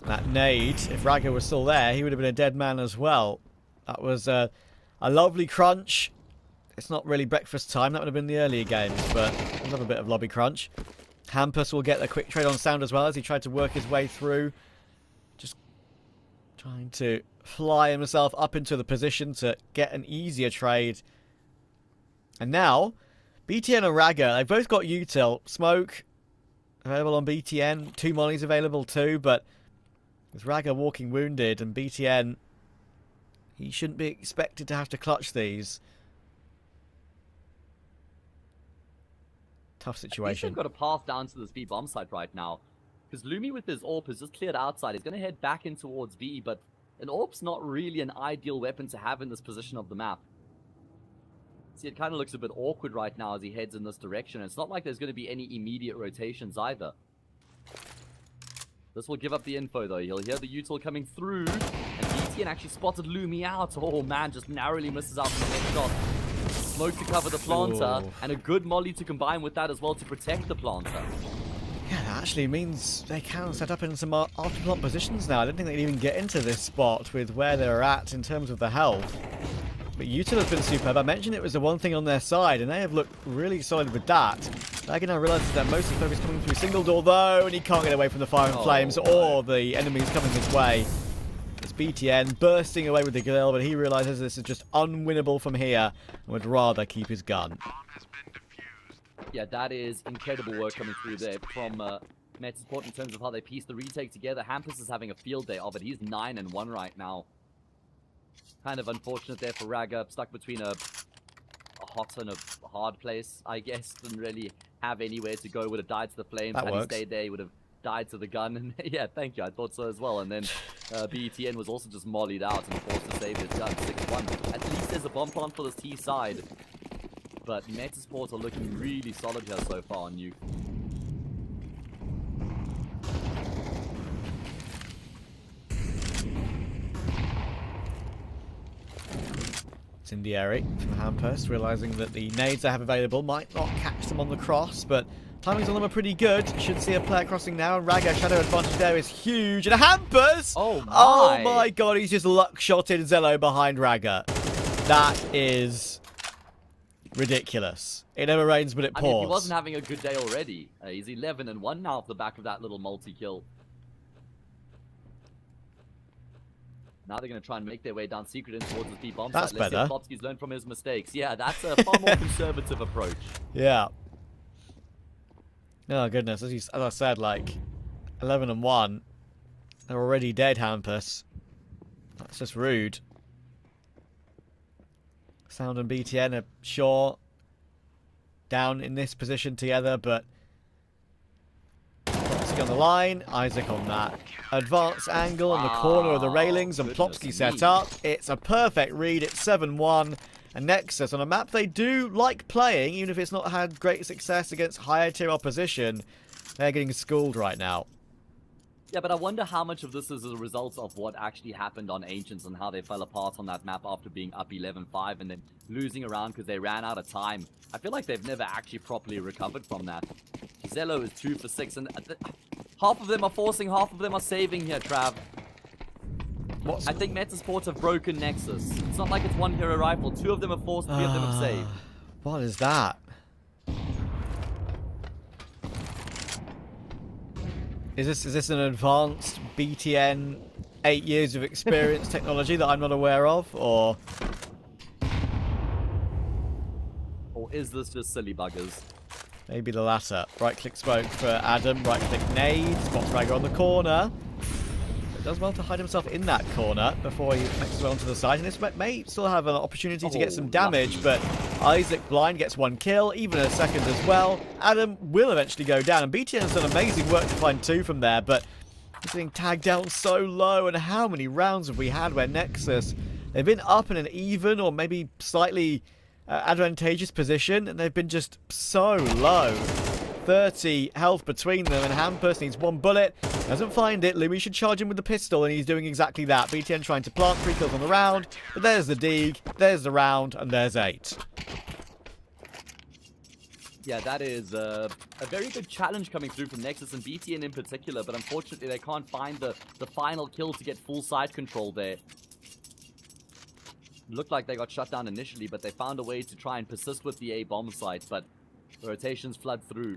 E: That nade, if Raga was still there, he would have been a dead man as well. That was a lovely crunch. It's not really breakfast time. That would have been the earlier games, but I love a bit of lobby crunch. Hampus will get a quick trade on sound as well as he tried to work his way through. Just trying to fly himself up into the position to get an easier trade. And now, BTN and Raga, they've both got util. Smoke available on BTN. 2 mollies available too, but with Raga walking wounded and BTN, he shouldn't be expected to have to clutch these. Tough situation.
F: They've got a path down to this B bomb site right now. Because Lumi with his AWP has just cleared outside. He's going to head back in towards B, but an AWP's not really an ideal weapon to have in this position of the map. See, it kind of looks a bit awkward right now as he heads in this direction. It's not like there's going to be any immediate rotations either. This will give up the info though. He'll hear the util coming through. And BTN actually spotted Lumi out. Oh man, just narrowly misses out from the next shot. Smoke to cover the planter. Ooh. And a good molly to combine with that as well to protect the planter.
E: Yeah, that actually means they can set up in some after-plant positions now. I didn't think they'd even get into this spot with where they're at in terms of the health. But util has been superb. I mentioned it was the one thing on their side, and they have looked really solid with that. Dragon now realises that most of the focus coming through single door, though, and he can't get away from the fire and flames or the enemies coming his way. It's BTN bursting away with the kill, but he realises this is just unwinnable from here and would rather keep his gun.
F: Yeah, that is incredible work coming through there from Metasport in terms of how they piece the retake together. Hampus is having a field day of it. He's 9-1 right now. Kind of unfortunate there for Raga, stuck between a hot and a hard place, I guess. Didn't really have anywhere to go, would have died to the flames. Had he stayed there, he would have died to the gun. And yeah, thank you, I thought so as well. And then BTN was also just mollied out and forced to save his gun. 6-1. At least there's a bomb plant for this T side. But Metasport are looking really solid here so far on Nuke.
E: Incendiary from Hampus, realising that the nades they have available might not catch them on the cross, but timings on them are pretty good. Should see a player crossing now, and Raga shadow advantage there is huge, and Hampus! Oh my god, he's just luck-shotted Zello behind Raga. That is ridiculous. It never rains, but it pours.
F: I mean, he wasn't having a good day already. He's 11-1 now off the back of that little multi-kill. Now they're going to try and make their way down secret in towards the B bomb site.
E: That's better.
F: Let's see if Klopsky's learned from his mistakes. Yeah, that's a far more conservative approach.
E: Yeah. Oh goodness, as I said, like 11-1, they're already dead. Hampus. That's just rude. Sound and BTN are sure down in this position together, but Plopsky on the line, Isaac on that advanced angle in the corner of the railings, and Plopsky set up. It's a perfect read. It's 7-1. And Nexus on a map they do like playing, even if it's not had great success against higher tier opposition. They're getting schooled right now.
F: Yeah, but I wonder how much of this is a result of what actually happened on Ancients and how they fell apart on that map after being up 11-5 and then losing around because they ran out of time. I feel like they've never actually properly recovered from that. Zello is 2 for 6, and half of them are forcing, half of them are saving here, Trav. I think Metasport have broken Nexus. It's not like it's one hero rifle. 2 of them are forced, 3 of them have saved.
E: What is that? Is this an advanced BTN 8 years of experience technology that I'm not aware of, or
F: is this just silly buggers?
E: Maybe the latter. Right-click smoke for Adam. Right-click nade. Spots Raga on the corner. It does well to hide himself in that corner before he flexes well onto the side. And this may still have an opportunity to get some damage, but Isaac blind gets 1 kill, even a second as well. Adam will eventually go down, and BTN has done amazing work to find 2 from there, but he's getting tagged down so low. And how many rounds have we had where Nexus, they've been up in an even or maybe slightly advantageous position, and they've been just so low. 30 health between them, and Hampus needs 1 bullet. Doesn't find it. Lumi should charge him with the pistol, and he's doing exactly that. BTN trying to plant 3 kills on the round, but there's the dig, there's the round, and there's 8.
F: Yeah, that is a very good challenge coming through from Nexus and BTN in particular, but unfortunately they can't find the final kill to get full side control there. Looked like they got shut down initially, but they found a way to try and persist with the A bomb site, but the rotations flood through.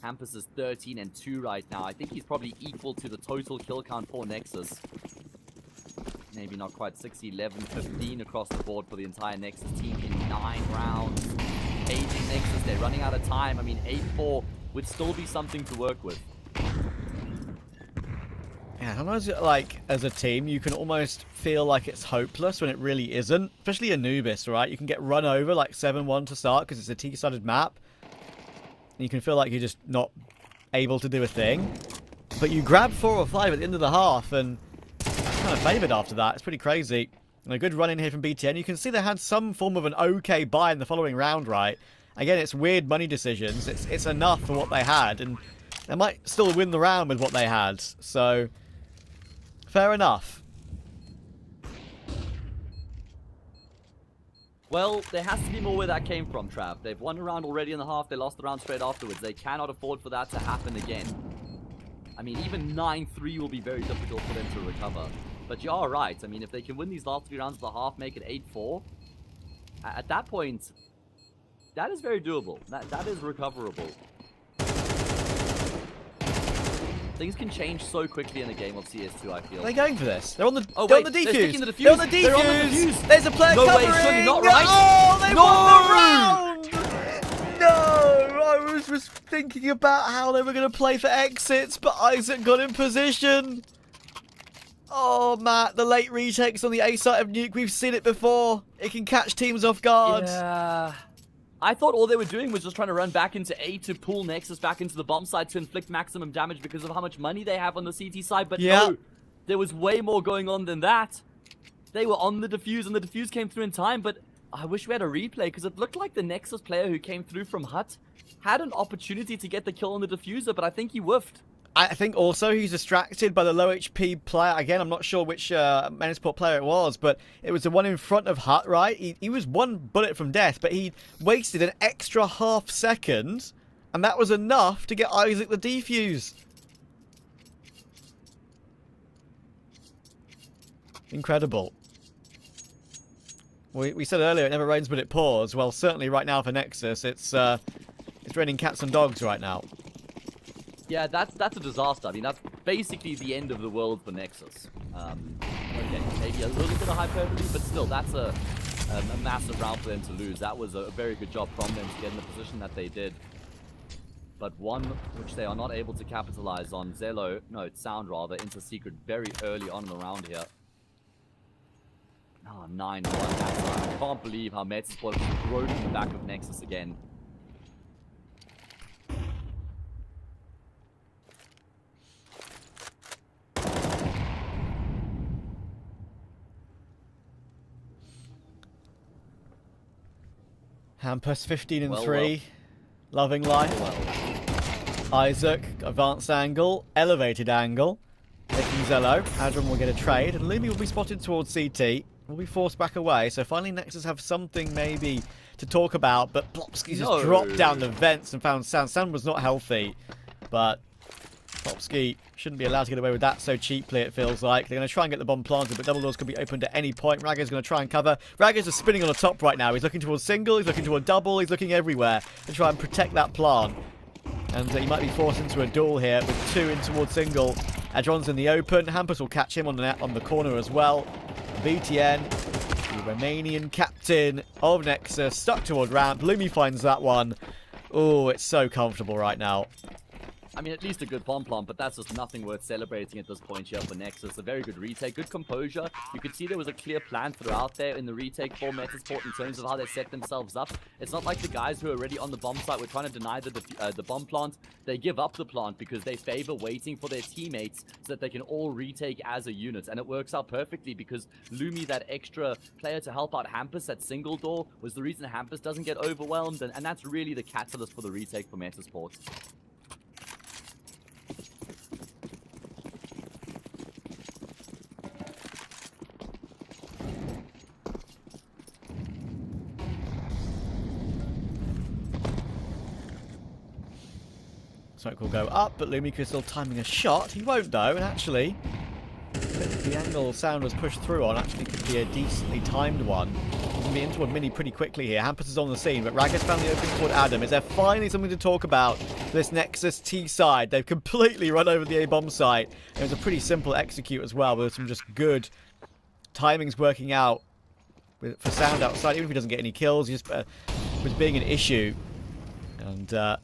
F: Hampus is 13 and 2 right now. I think he's probably equal to the total kill count for Nexus. Maybe not quite 6, 11, 15 across the board for the entire Nexus team in 9 rounds. Aging Nexus, they're running out of time. I mean, 8-4 would still be something to work with.
E: Yeah, sometimes, like, as a team, you can almost feel like it's hopeless when it really isn't. Especially Anubis, right? You can get run over, like, 7-1 to start because it's a T-sided map. And you can feel like you're just not able to do a thing. But you grab 4 or 5 at the end of the half, and it's kind of favoured after that. It's pretty crazy. And a good run in here from BTN. You can see they had some form of an okay buy in the following round, right? Again, it's weird money decisions. It's enough for what they had, and they might still win the round with what they had. So, fair enough.
F: Well, there has to be more where that came from, Trav. They've won a round already in the half. They lost the round straight afterwards. They cannot afford for that to happen again. I mean, even 9-3 will be very difficult for them to recover. But you are right. I mean, if they can win these last 3 rounds of the half, make it 8-4, at that point, that is very doable. That is recoverable. Things can change so quickly in a game of CS2, I feel.
E: Are they going for this? They're on the,
F: oh,
E: they're
F: wait,
E: on the defuse.
F: They're sticking to the
E: They're on
F: defuse.
E: the defuse.
F: They're on the defuse.
E: There's a player
F: No
E: covering.
F: way, surely not right.
E: Oh, they
F: No!
E: won the round. No, I was just thinking about how they were going to play for exits, but Isaac got in position. Oh, Matt, the late retakes on the A site of Nuke, we've seen it before. It can catch teams off guard.
F: Yeah. I thought all they were doing was just trying to run back into A to pull Nexus back into the bomb side to inflict maximum damage because of how much money they have on the CT side, but no, there was way more going on than that. They were on the defuse, and the defuse came through in time, but I wish we had a replay because it looked like the Nexus player who came through from Hut had an opportunity to get the kill on the diffuser, but I think he whiffed.
E: I think also he's distracted by the low HP player. Again, I'm not sure which Manisport player it was, but it was the one in front of Hut, right? He was 1 bullet from death, but he wasted an extra half second, and that was enough to get Isaac the defuse. Incredible. We said earlier it never rains but it pours. Well, certainly right now for Nexus, it's raining cats and dogs right now.
F: Yeah, that's a disaster. I mean, that's basically the end of the world for Nexus. Again, maybe a little bit of hyperbole, but still, that's a massive round for them to lose. That was a very good job from them to get in the position that they did. But one which they are not able to capitalize on. Zello, no, it's Sound rather, into Secret very early on in the round here. Oh, 9-1 that time. I can't believe how Metasport rode in the back of Nexus again.
E: Hampus 15 and 3. Loving life. Isaac, advanced angle, elevated angle. Taking Zello. Adram will get a trade, and Lumi will be spotted towards CT. Will be forced back away, so finally Nexus have something maybe to talk about, but Plopsky's just dropped down the vents and found Sound. Sound was not healthy, but Plopsky shouldn't be allowed to get away with that so cheaply, it feels like. They're going to try and get the bomb planted, but double doors could be opened at any point. Ragger's going to try and cover. Ragger's just spinning on the top right now. He's looking towards single, he's looking toward double, he's looking everywhere to try and protect that plant. And he might be forced into a duel here with 2 in towards single. Adron's in the open. Hampus will catch him on the corner as well. BTN, the Romanian captain of Nexus, stuck toward ramp. Lumi finds that one. Oh, it's so comfortable right now.
F: I mean, at least a good bomb plant, but that's just nothing worth celebrating at this point here for Nexus. A very good retake, good composure. You could see there was a clear plan throughout there in the retake for Metasport in terms of how they set themselves up. It's not like the guys who are already on the bomb site were trying to deny the bomb plant. They give up the plant because they favor waiting for their teammates so that they can all retake as a unit. And it works out perfectly because Lumi, that extra player to help out Hampus at single door, was the reason Hampus doesn't get overwhelmed. And that's really the catalyst for the retake for Metasport.
E: smoke will go up, but Lumika is still timing a shot. He won't, though, and actually, the angle Sound was pushed through on actually could be a decently timed one. He's going to be in toward Mini pretty quickly here. Hampus is on the scene, but Ragger's found the opening toward Adam. Is there finally something to talk about for this Nexus T side? They've completely run over the A-bomb site. It was a pretty simple execute as well, with some just good timings working out for Sound outside. Even if he doesn't get any kills, he just was being an issue. And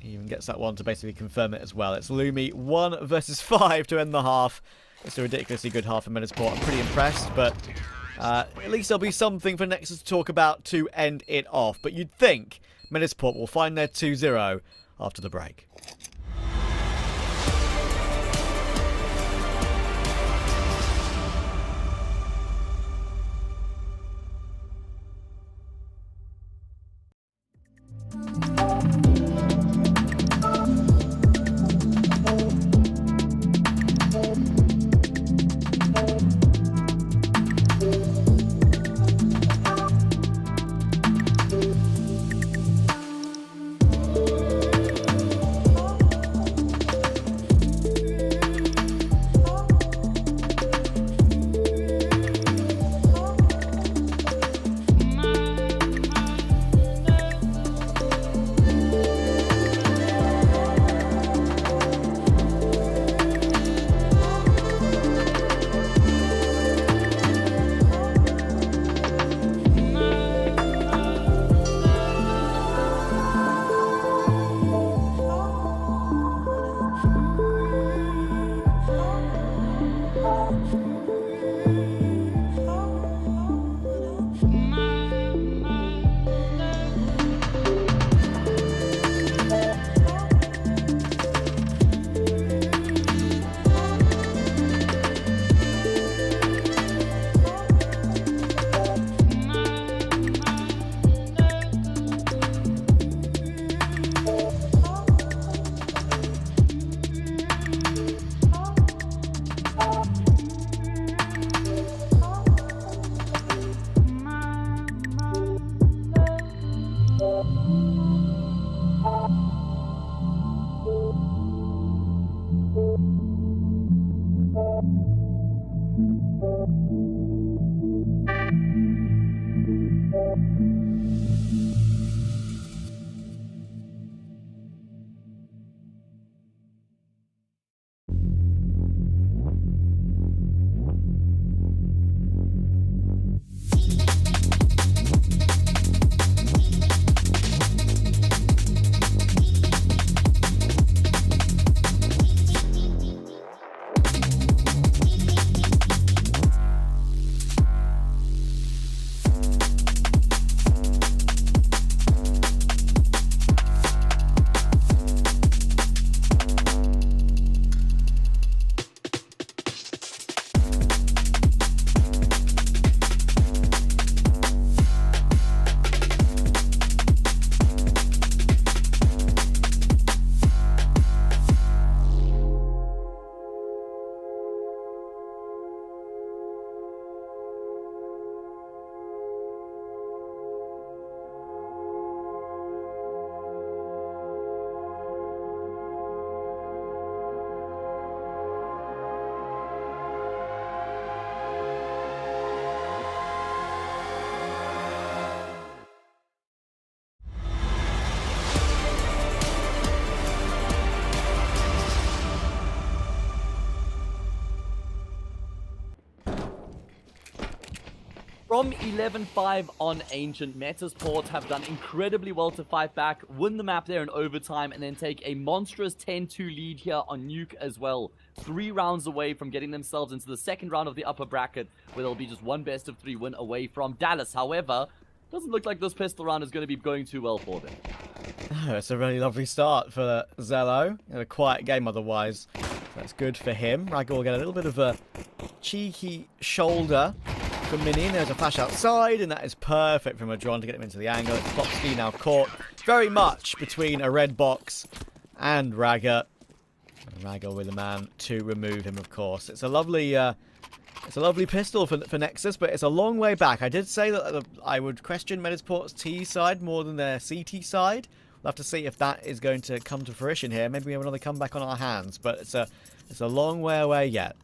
E: he even gets that one to basically confirm it as well. It's Lumi 1 versus 5 to end the half. It's a ridiculously good half for Medisport. I'm pretty impressed, but at least there'll be something for Nexus to talk about to end it off. But you'd think Medisport will find their 2-0 after the break.
F: From 11-5 on Ancient, Metasport have done incredibly well to fight back, win the map there in overtime, and then take a monstrous 10-2 lead here on Nuke as well. 3 rounds away from getting themselves into the second round of the upper bracket, where they'll be just one best-of-3 win away from Dallas. However, doesn't look like this pistol round is going to be going too well for them.
E: Oh, it's a really lovely start for Zello. A quiet game otherwise. That's good for him. Ragor will get a little bit of a cheeky shoulder from Mini. There's a flash outside, and that is perfect from Adron to get him into the angle. It's Foxy now caught very much between a red box and Ragor. Ragor with a man to remove him, of course. It's a lovely pistol for Nexus, but it's a long way back. I did say that I would question Metasport's T side more than their CT side We'll have to see if that is going to come to fruition here. Maybe we have another comeback on our hands, but it's a long way away yet.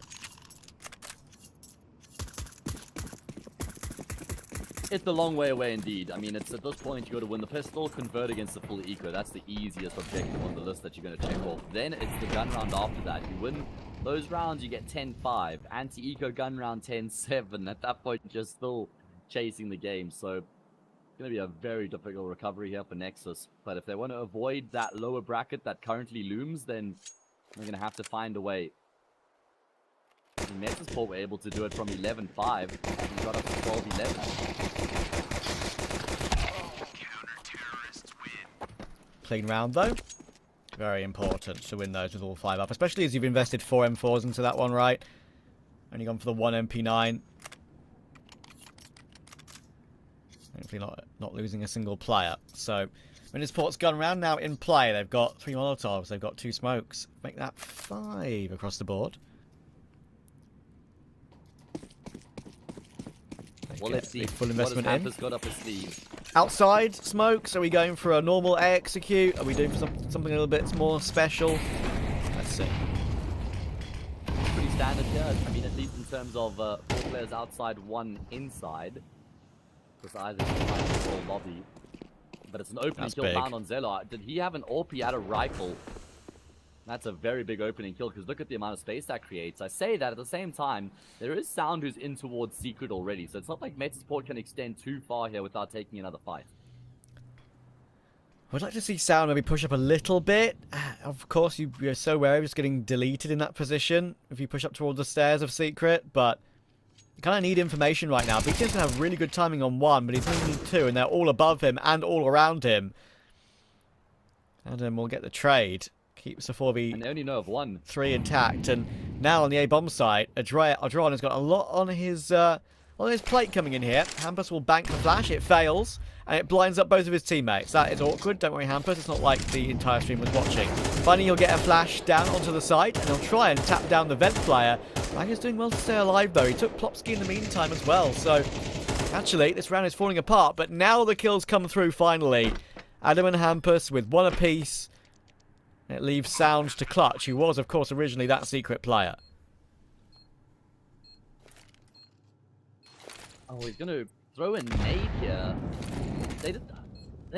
F: It's a long way away indeed. I mean, it's at this point you got to win the pistol, convert against the full eco. That's the easiest objective on the list that you're going to check off. Then it's the gun round after that. You win those rounds, you get 10-5. Anti-eco gun round 10-7. At that point, you're still chasing the game. So it's going to be a very difficult recovery here for Nexus. But if they want to avoid that lower bracket that currently looms, then they're going to have to find a way. Nexus were able to do it from 11-5. We got up to 12-11.
E: Clean round, though. Very important to win those with all 5 up, especially as you've invested 4 M4s into that one, right? Only gone for the 1 MP9. Hopefully not losing a single player. So, Sports gun round now in play. They've got 3 Molotovs. They've got 2 smokes. Make that 5 across the board.
F: Well, let's see
E: full investment in.
F: Got up his sleeve.
E: Outside smokes. Are we going for a normal A execute? Are we doing for something a little bit more special? Let's see.
F: It's pretty standard here. I mean, at least in terms of 4 players outside, 1 inside. Because either full lobby. But it's an opening kill found on Zelo. Did he have an AWP? He had a rifle. That's a very big opening kill, because look at the amount of space that creates. I say that at the same time, there is Sound who's in towards Secret already, so it's not like Metaport can extend too far here without taking another fight.
E: I'd like to see Sound maybe push up a little bit. Of course, you're so wary of just getting deleted in that position if you push up towards the stairs of Secret, but you kind of need information right now. BT's going to have really good timing on 1, but he's going to need 2, and they're all above him and all around him. And then we'll get the trade. Keeps the 4v
F: and they only know of 1.
E: 3 intact, and now on the A bomb site, Adron has got a lot on his plate coming in here. Hampus will bank the flash, it fails, and it blinds up both of his teammates. That is awkward. Don't worry, Hampus, it's not like the entire stream was watching. Finally, he'll get a flash down onto the site, and he'll try and tap down the vent player. Rag is doing well to stay alive, though. He took Plopsky in the meantime as well, so actually, this round is falling apart, but now the kills come through finally. Adam and Hampus with 1 apiece. It leaves Sound to clutch, who was, of course, originally that Secret player.
F: Oh, he's going to throw a nade here. They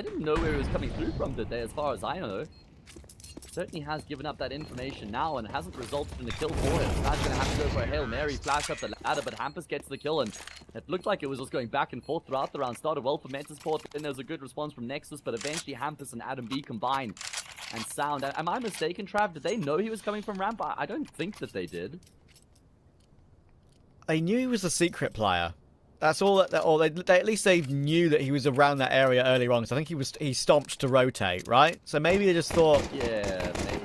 F: didn't know where he was coming through from, did they, as far as I know? Certainly has given up that information now and hasn't resulted in a kill for him. Now he's going to have to go for a Hail Mary, flash up the ladder, but Hampus gets the kill, and it looked like it was just going back and forth throughout the round. Started well for Metasport, then there was a good response from Nexus, but eventually Hampus and Adam B combine. And Sound. Am I mistaken, Trav? Did they know he was coming from ramp? I don't think that they did.
E: They knew he was a Secret player. That's all that. Or at least they knew that he was around that area earlier on. So I think he stomped to rotate, right? So maybe they just thought.
F: Yeah, maybe.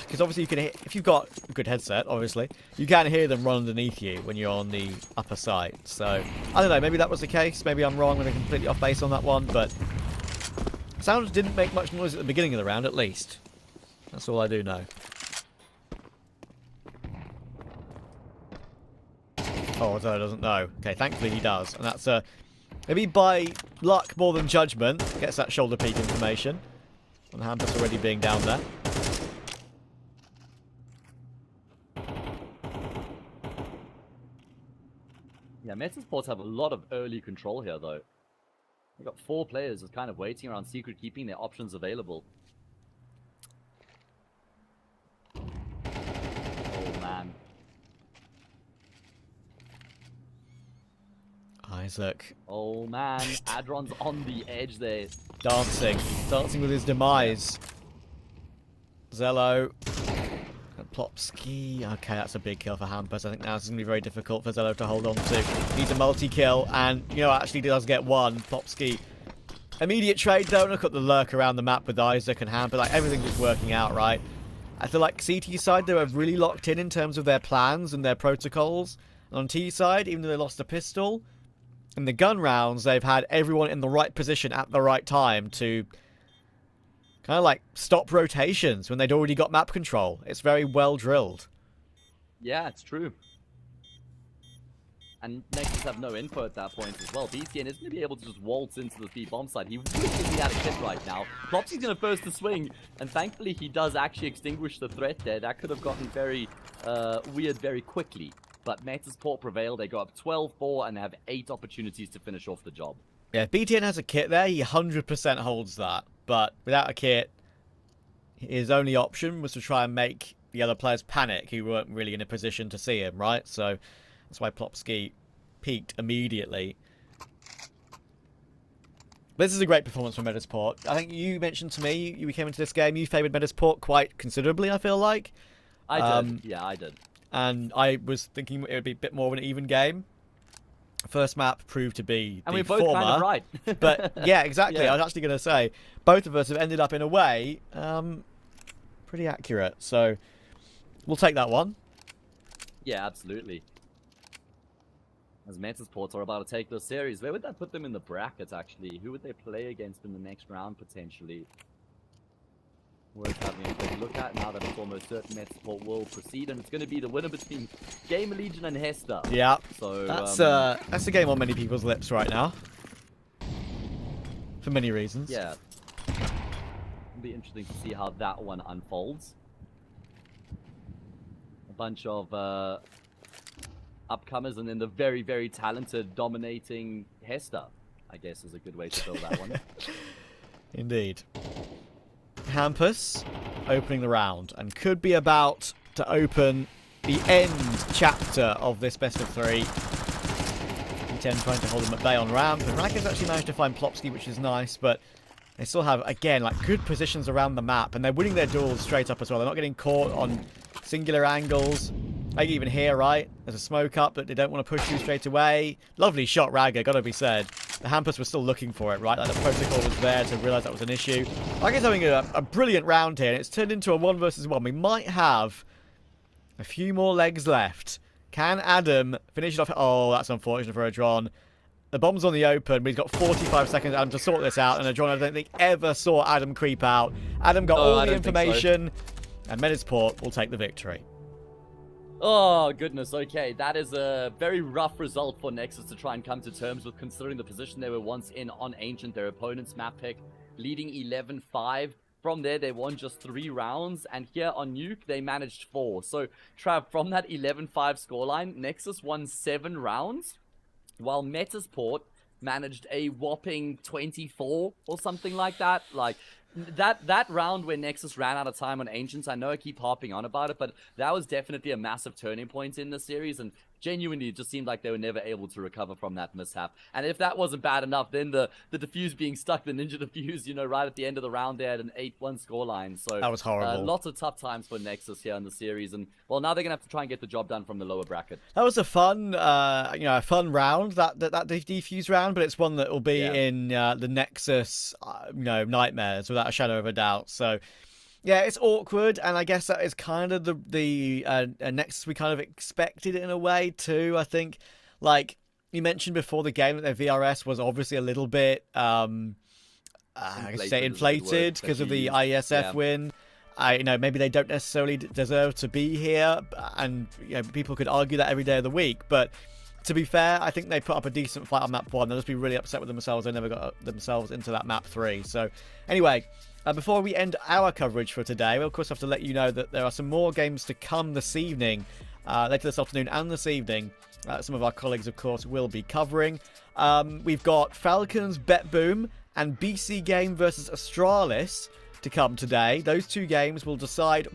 E: Because obviously you can hear, if you've got a good headset, obviously you can hear them run underneath you when you're on the upper side. So I don't know. Maybe that was the case. Maybe I'm wrong and they're completely off base on that one, but. Sound didn't make much noise at the beginning of the round, at least. That's all I do know. Oh, Zoe doesn't know. Okay, thankfully he does. And that's maybe by luck more than judgment, gets that shoulder peak information. And Hampus already being down there.
F: Yeah, Metasports have a lot of early control here, though. They've got 4 players just kind of waiting around Secret, keeping their options available. Oh, man.
E: Isaac.
F: Oh, man. Adron's on the edge there.
E: Dancing with his demise. Zello. And Plopsky. Okay, that's a big kill for Hampus. I think now it's going to be very difficult for Zello to hold on to. Needs a multi-kill, and, you know, actually does get 1. Plopsky. Immediate trade, though. Look at the lurk around the map with Isaac and Hampus. Like, everything's just working out, right? I feel like CT side, they were really locked in terms of their plans and their protocols. And on T side, even though they lost a pistol, in the gun rounds, they've had everyone in the right position at the right time to kind of like stop rotations when they'd already got map control. It's very well drilled.
F: Yeah, it's true. And Nexus have no info at that point as well. BTN isn't going to be able to just waltz into the B bomb side. He really had a kit right now. Plopsy's going to first to swing, and thankfully he does actually extinguish the threat there. That could have gotten very weird very quickly. But Metasport prevail. They go up 12-4 and they have 8 opportunities to finish off the job.
E: Yeah, BTN has a kit there. He 100% holds that. But without a kit, his only option was to try and make the other players panic who weren't really in a position to see him, right? So that's why Plopsky peaked immediately. But this is a great performance from Metasport. I think you mentioned to me, you came into this game, you favoured Metasport quite considerably, I feel like.
F: I did. Yeah, I did.
E: And I was thinking it would be a bit more of an even game. First map proved to be the
F: and we're both
E: former.
F: kind of right.
E: But yeah, exactly.
F: Yeah.
E: I was actually going to say, both of us have ended up in a way pretty accurate. So we'll take that one.
F: Yeah, absolutely. As Metasports are about to take this series, where would that put them in the brackets, actually? Who would they play against in the next round, potentially? Worth having a quick look at now that it's almost certain Metaport will proceed, and it's going to be the winner between Gamer Legion and Hester.
E: Yeah,
F: so
E: that's a game on many people's lips right now, for many reasons.
F: Yeah, it'll be interesting to see how that one unfolds. A bunch of upcomers, and then the very, very talented, dominating Hester, I guess, is a good way to fill that one.
E: Indeed. Hampus opening the round and could be about to open the end chapter of this best of 3. D10 trying to hold them at bay on ramp, and Rackers actually managed to find Plopsky, which is nice, but they still have, again, like good positions around the map, and they're winning their duels straight up as well. They're not getting caught on singular angles. Like even here, right? There's a smoke up that they don't want to push you straight away. Lovely shot, Ragger, gotta be said. The Hampus was still looking for it, right? Like the protocol was there to realise that was an issue. Ragger's having a brilliant round here, and it's turned into a 1 versus 1. We might have a few more legs left. Can Adam finish it off? Oh, that's unfortunate for Adron. The bomb's on the open, but he's got 45 seconds, Adam, to sort this out, and Adron, I don't think, ever saw Adam creep out. Adam got all the information, and Metasport will take the victory.
F: Oh, goodness. Okay, that is a very rough result for Nexus to try and come to terms with, considering the position they were once in on Ancient, their opponent's map pick, leading 11-5. From there, they won just 3 rounds, and here on Nuke, they managed 4. So, Trav, from that 11-5 scoreline, Nexus won 7 rounds, while Metasport managed a whopping 24 or something like that. Like, that round where Nexus ran out of time on Ancients, I know I keep harping on about it, but that was definitely a massive turning point in the series, and genuinely it just seemed like they were never able to recover from that mishap. And if that wasn't bad enough, then the defuse being stuck, the ninja defuse, you know, right at the end of the round, they had an 8-1 scoreline. So
E: that was horrible.
F: Lots of tough times for Nexus here in the series, and well, now they're gonna have to try and get the job done from the lower bracket.
E: That was a fun, a fun round, that defuse round, but it's one that will be in the Nexus, nightmares without a shadow of a doubt. So, yeah, it's awkward, and I guess that is kind of the Nexus we kind of expected in a way too. I think, like you mentioned before the game, that their VRS was obviously a little bit, inflated because of the IESF win. Maybe they don't necessarily deserve to be here, and people could argue that every day of the week. But to be fair, I think they put up a decent fight on map 1. They'll just be really upset with themselves. They never got themselves into that map 3. So, anyway. Before we end our coverage for today, we of course have to let you know that there are some more games to come this evening, later this afternoon and this evening. Some of our colleagues, of course, will be covering. We've got Falcons, Bet Boom, and BC Game versus Astralis to come today. Those 2 games will decide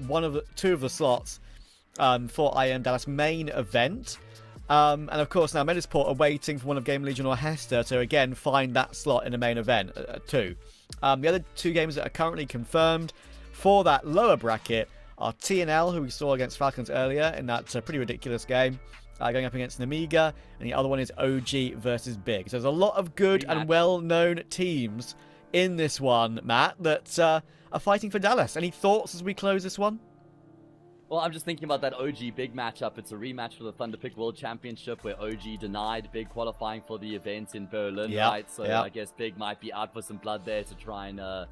E: 2 of the slots for IEM Dallas main event. And of course, now Metasport are waiting for one of Game Legion or Hester to again find that slot in the main event, 2. The other 2 games that are currently confirmed for that lower bracket are TNL, who we saw against Falcons earlier in that pretty ridiculous game, going up against Namiga, and the other one is OG versus Big. So there's a lot of good and well-known teams in this one, Matt, that are fighting for Dallas. Any thoughts as we close this one?
F: Well, I'm just thinking about that OG Big matchup. It's a rematch for the Thunderpick World Championship where OG denied Big qualifying for the event in Berlin, right? So I guess Big might be out for some blood there to try and,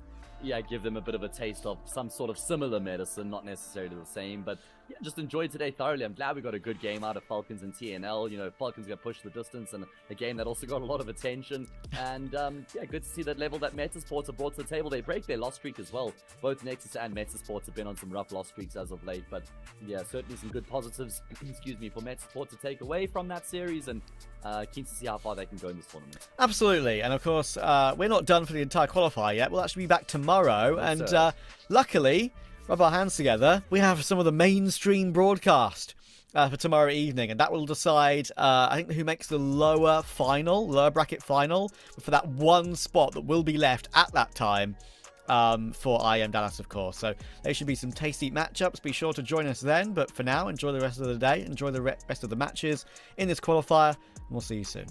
F: give them a bit of a taste of some sort of similar medicine, not necessarily the same. But yeah, just enjoyed today thoroughly. I'm glad we got a good game out of Falcons and TNL. You know, Falcons got pushed the distance, and a game that also got a lot of attention. And yeah, good to see that level that Metasports have brought to the table. They break their loss streak as well. Both Nexus and Metasports have been on some rough loss streaks as of late. But yeah, certainly some good positives, excuse me, for Metasports to take away from that series. And keen to see how far they can go in this tournament.
E: Absolutely. And of course, we're not done for the entire qualifier yet. We'll actually be back tomorrow.
F: Yes,
E: and luckily, rub our hands together, we have some of the mainstream broadcast for tomorrow evening, and that will decide, I think, who makes the lower bracket final, for that one spot that will be left at that time for IEM Dallas, of course. So there should be some tasty matchups. Be sure to join us then, but for now, enjoy the rest of the day, enjoy the rest of the matches in this qualifier, and we'll see you soon.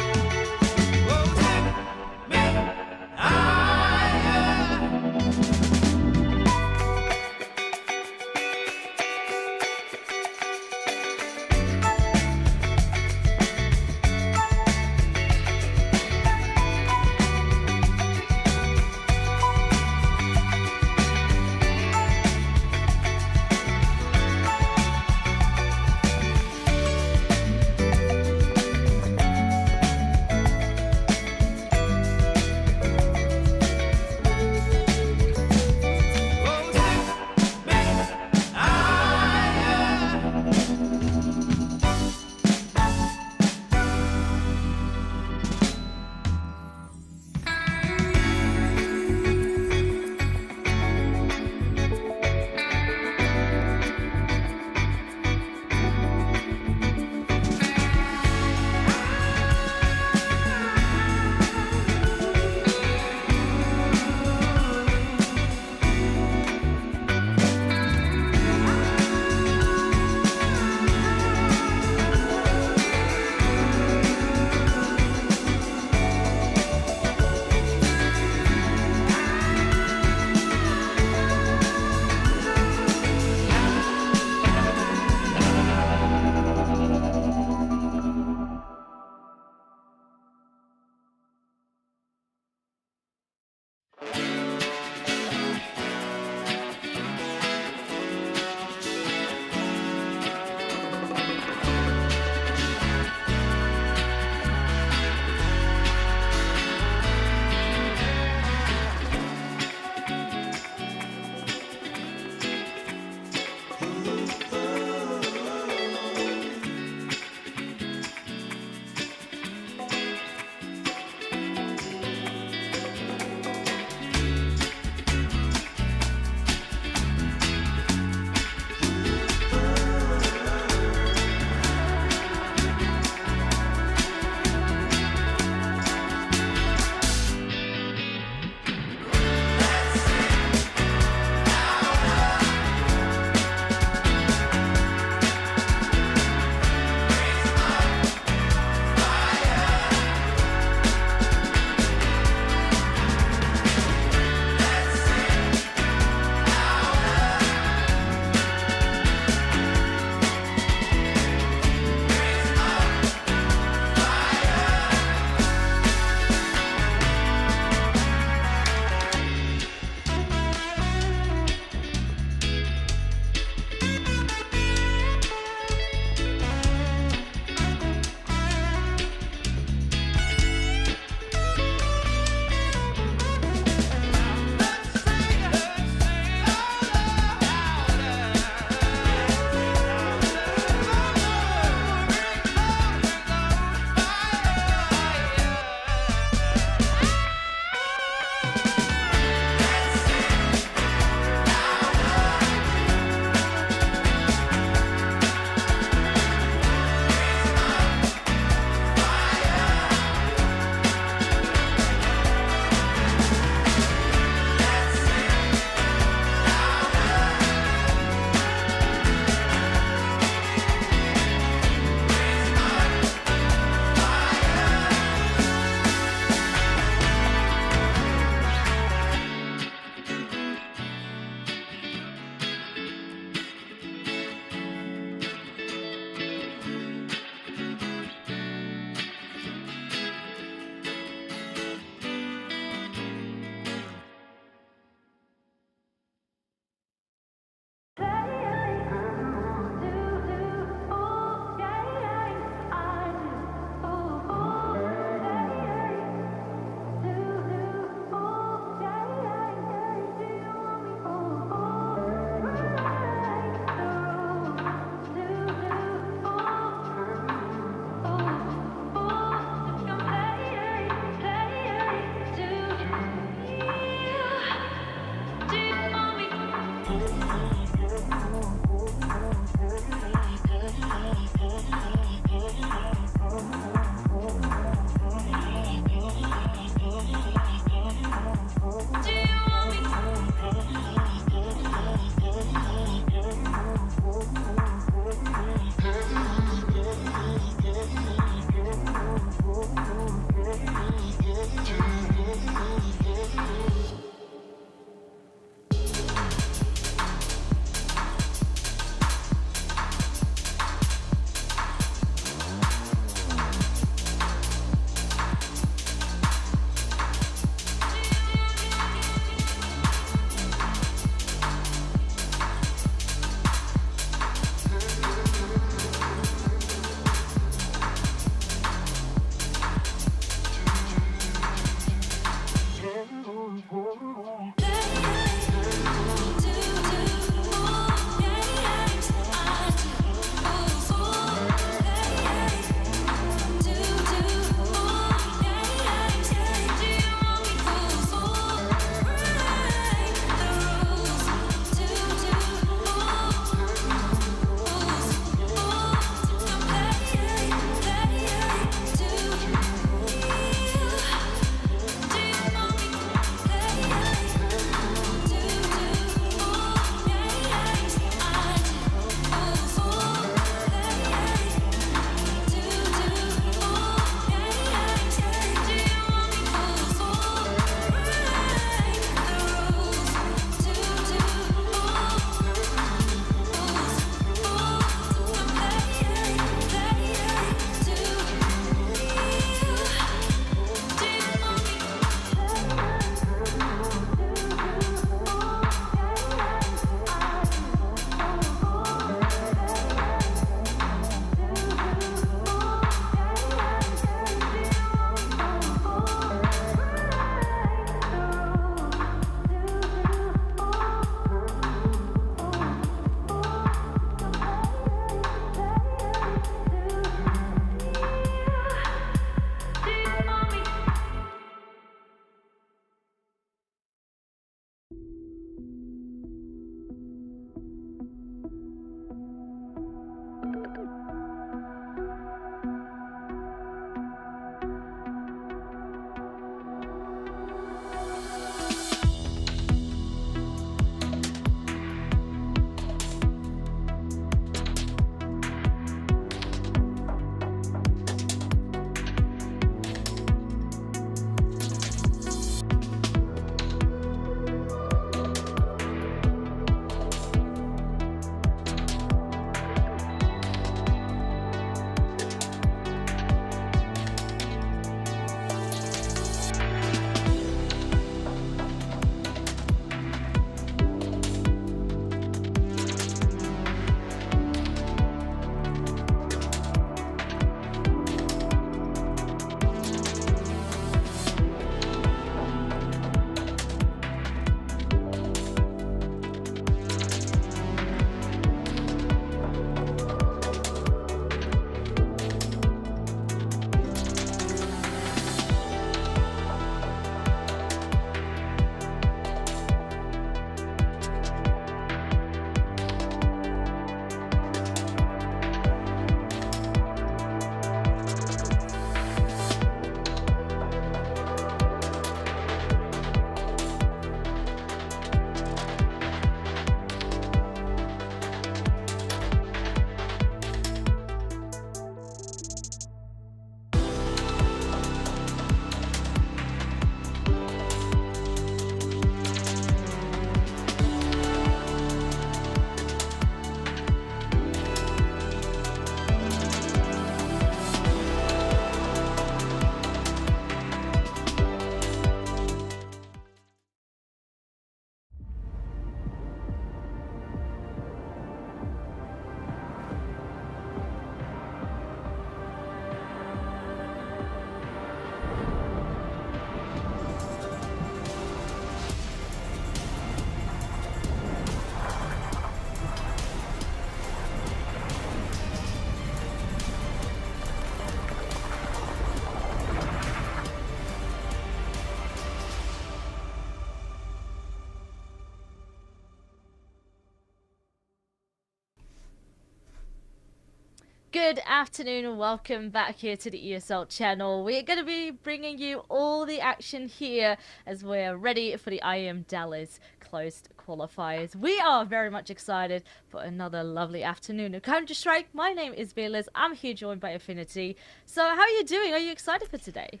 J: Good afternoon and welcome back here to the ESL channel. We're going to be bringing you all the action here as we're ready for the IEM Dallas closed qualifiers. We are very much excited for another lovely afternoon of Counter-Strike. My name is Fearless. I'm here joined by Affinity. So how are you doing? Are you excited for today?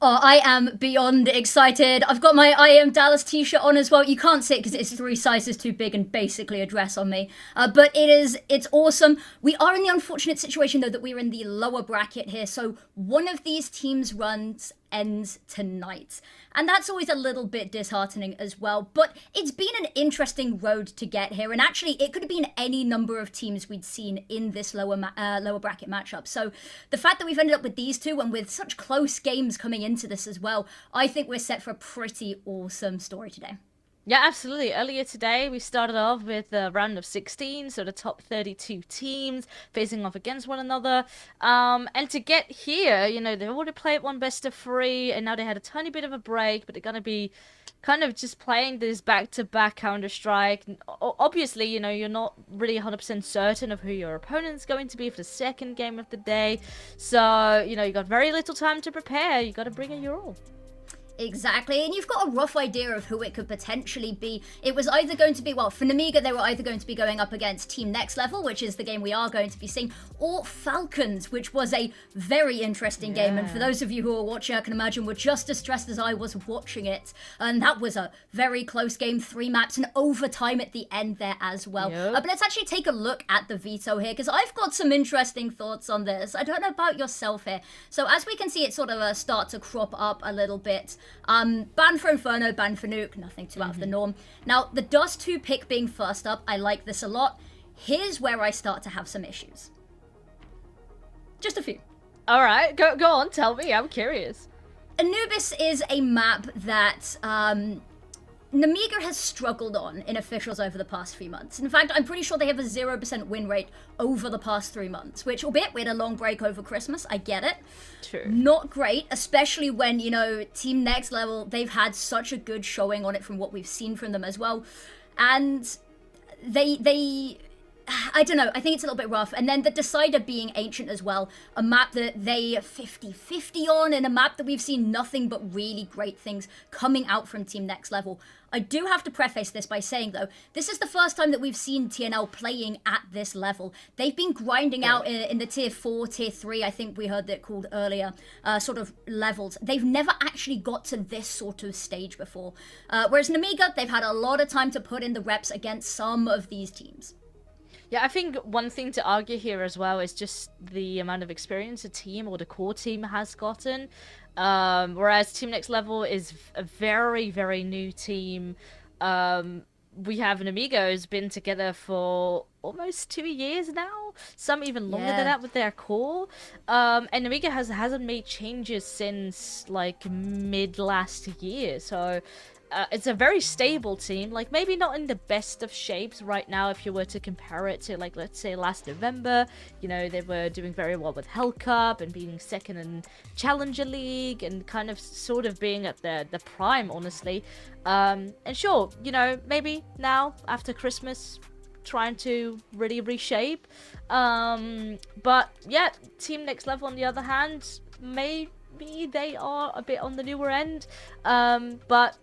K: Oh, I am beyond excited. I've got my IEM Dallas t-shirt on as well. You can't see it because it's 3 sizes too big and basically a dress on me. But it's awesome. We are in the unfortunate situation, though, that we're in the lower bracket here. So one of these teams' runs ends tonight. And that's always a little bit disheartening as well. But it's been an interesting road to get here. And actually, it could have been any number of teams we'd seen in this lower bracket matchup. So the fact that we've ended up with these two and with such close games coming into this as well, I think we're set for a pretty awesome story today.
J: Yeah, absolutely. Earlier today, we started off with a round of 16, so the top 32 teams facing off against one another. And to get here, you know, they already played one best of 3, and now they had a tiny bit of a break, but they're going to be kind of just playing this back-to-back Counter-Strike. Obviously, you know, you're not really 100% certain of who your opponent's going to be for the second game of the day. So, you know, you got very little time to prepare. You got to bring in your all.
K: Exactly, and you've got a rough idea of who it could potentially be. It was either going to be, well, for Namiga, they were either going to be going up against Team Next Level, which is the game we are going to be seeing, or Falcons, which was a very interesting game. And for those of you who are watching, I can imagine were just as stressed as I was watching it. And that was a very close game, 3 maps, and overtime at the end there as well. But let's actually take a look at the veto here, because I've got some interesting thoughts on this. I don't know about yourself here. So as we can see, it sort of start to crop up a little bit. Ban for Inferno, ban for Nuke, nothing too out of the norm. Now, the Dust 2 pick being first up, I like this a lot. Here's where I start to have some issues. Just a few.
J: All right, go on, tell me, I'm curious.
K: Anubis is a map that Namiga has struggled on in officials over the past 3 months. In fact, I'm pretty sure they have a 0% win rate over the past 3 months, which, albeit we had a long break over Christmas, I get it.
J: True.
K: Not great, especially when, you know, Team Next Level, they've had such a good showing on it from what we've seen from them as well. And they I don't know, I think it's a little bit rough. And then the Decider being Ancient as well, a map that they 50-50 on, and a map that we've seen nothing but really great things coming out from Team Next Level. I do have to preface this by saying, though, this is the first time that we've seen TNL playing at this level. They've been grinding out in the tier 4, tier 3, I think we heard it called earlier, sort of levels. They've never actually got to this sort of stage before. Whereas Namiga, they've had a lot of time to put in the reps against some of these teams.
J: Yeah, I think one thing to argue here as well is just the amount of experience a team or the core team has gotten. Whereas Team Next Level is a very, very new team. We have an Amigo who's been together for almost 2 years now. Some even longer than that with their core. And Amiga hasn't made changes since like mid last year. So it's a very stable team, like maybe not in the best of shapes right now if you were to compare it to, like, let's say last November. You know, they were doing very well with Hell Cup and being second in Challenger League and kind of sort of being at the prime, honestly. And sure, you know, maybe now after Christmas trying to really reshape. But yeah, Team Next Level on the other hand, maybe they are a bit on the newer end. But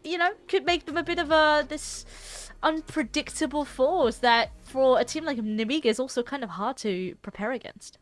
J: you know, could make them a bit of this unpredictable force that for a team like Namiga is also kind of hard to prepare against.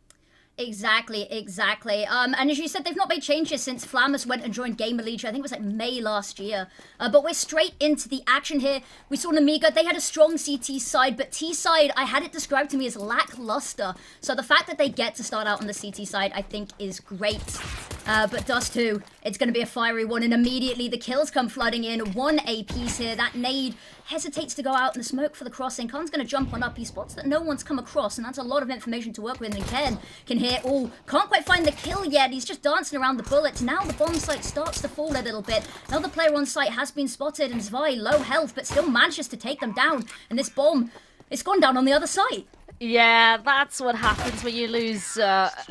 K: Exactly. And as you said, they've not made changes since Flamus went and joined Gamer League. I think it was like May last year. But we're straight into the action here. We saw Namiga, they had a strong CT side, but T side, I had it described to me as lackluster. So the fact that they get to start out on the CT side, I think is great. But Dust 2, it's going to be a fiery one, and immediately the kills come flooding in. 1 APs here. That nade hesitates to go out in the smoke for the crossing. Khan's going to jump on up. He spots that no one's come across, and that's a lot of information to work with. And Ken can hear, oh, can't quite find the kill yet. He's just dancing around the bullets. Now the bomb site starts to fall a little bit. Another player on site has been spotted, and Zwei, low health, but still manages to take them down. And this bomb, it's gone down on the other side.
J: Yeah, that's what happens when you lose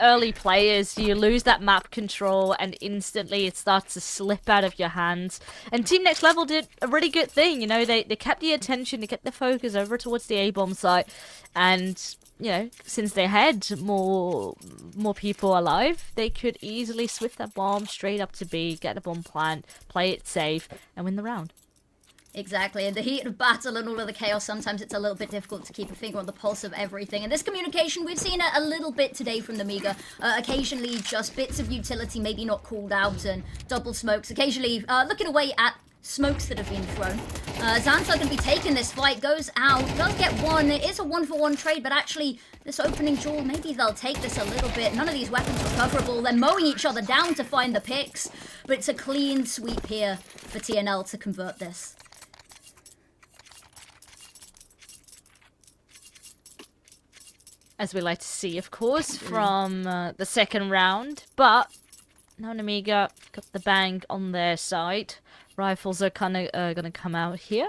J: early players. You lose that map control and instantly it starts to slip out of your hands. And Team Next Level did a really good thing, you know, they kept the attention, they kept the focus over towards the A-bomb site. And you know, since they had more people alive, they could easily swift that bomb straight up to B, get a bomb plant, play it safe, and win the round.
K: Exactly. In the heat of battle and all of the chaos, sometimes it's a little bit difficult to keep a finger on the pulse of everything. And this communication, we've seen it a little bit today from the Miga. Occasionally, just bits of utility, maybe not called out, and double smokes. Occasionally, looking away at smokes that have been thrown. Xanta going to be taking this fight, goes out, does get one. It is a 1-for-1 trade, but actually, this opening duel, maybe they'll take this a little bit. None of these weapons recoverable. They're mowing each other down to find the picks, but it's a clean sweep here for TNL to convert this.
J: As we like to see, of course, from the second round. But now Namiga got the bang on their side. Rifles are kind of going to come out here.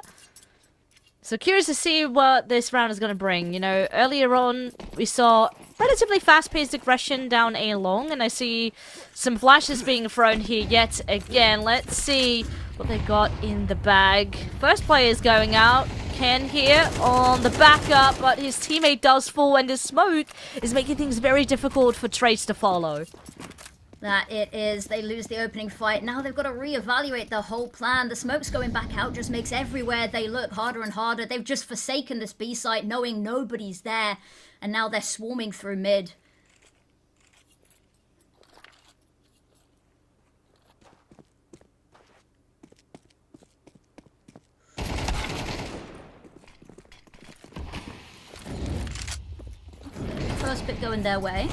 J: So curious to see what this round is going to bring. You know, earlier on, we saw relatively fast-paced aggression down A long, and I see some flashes being thrown here yet again. Let's see what they got in the bag. First player is going out. Ken here on the backup, but his teammate does fall, and his smoke is making things very difficult for Trace to follow.
K: That it is. They lose the opening fight. Now they've got to reevaluate the whole plan. The smoke's going back out just makes everywhere they look harder and harder. They've just forsaken this B site knowing nobody's there, and now they're swarming through mid. First bit going their way.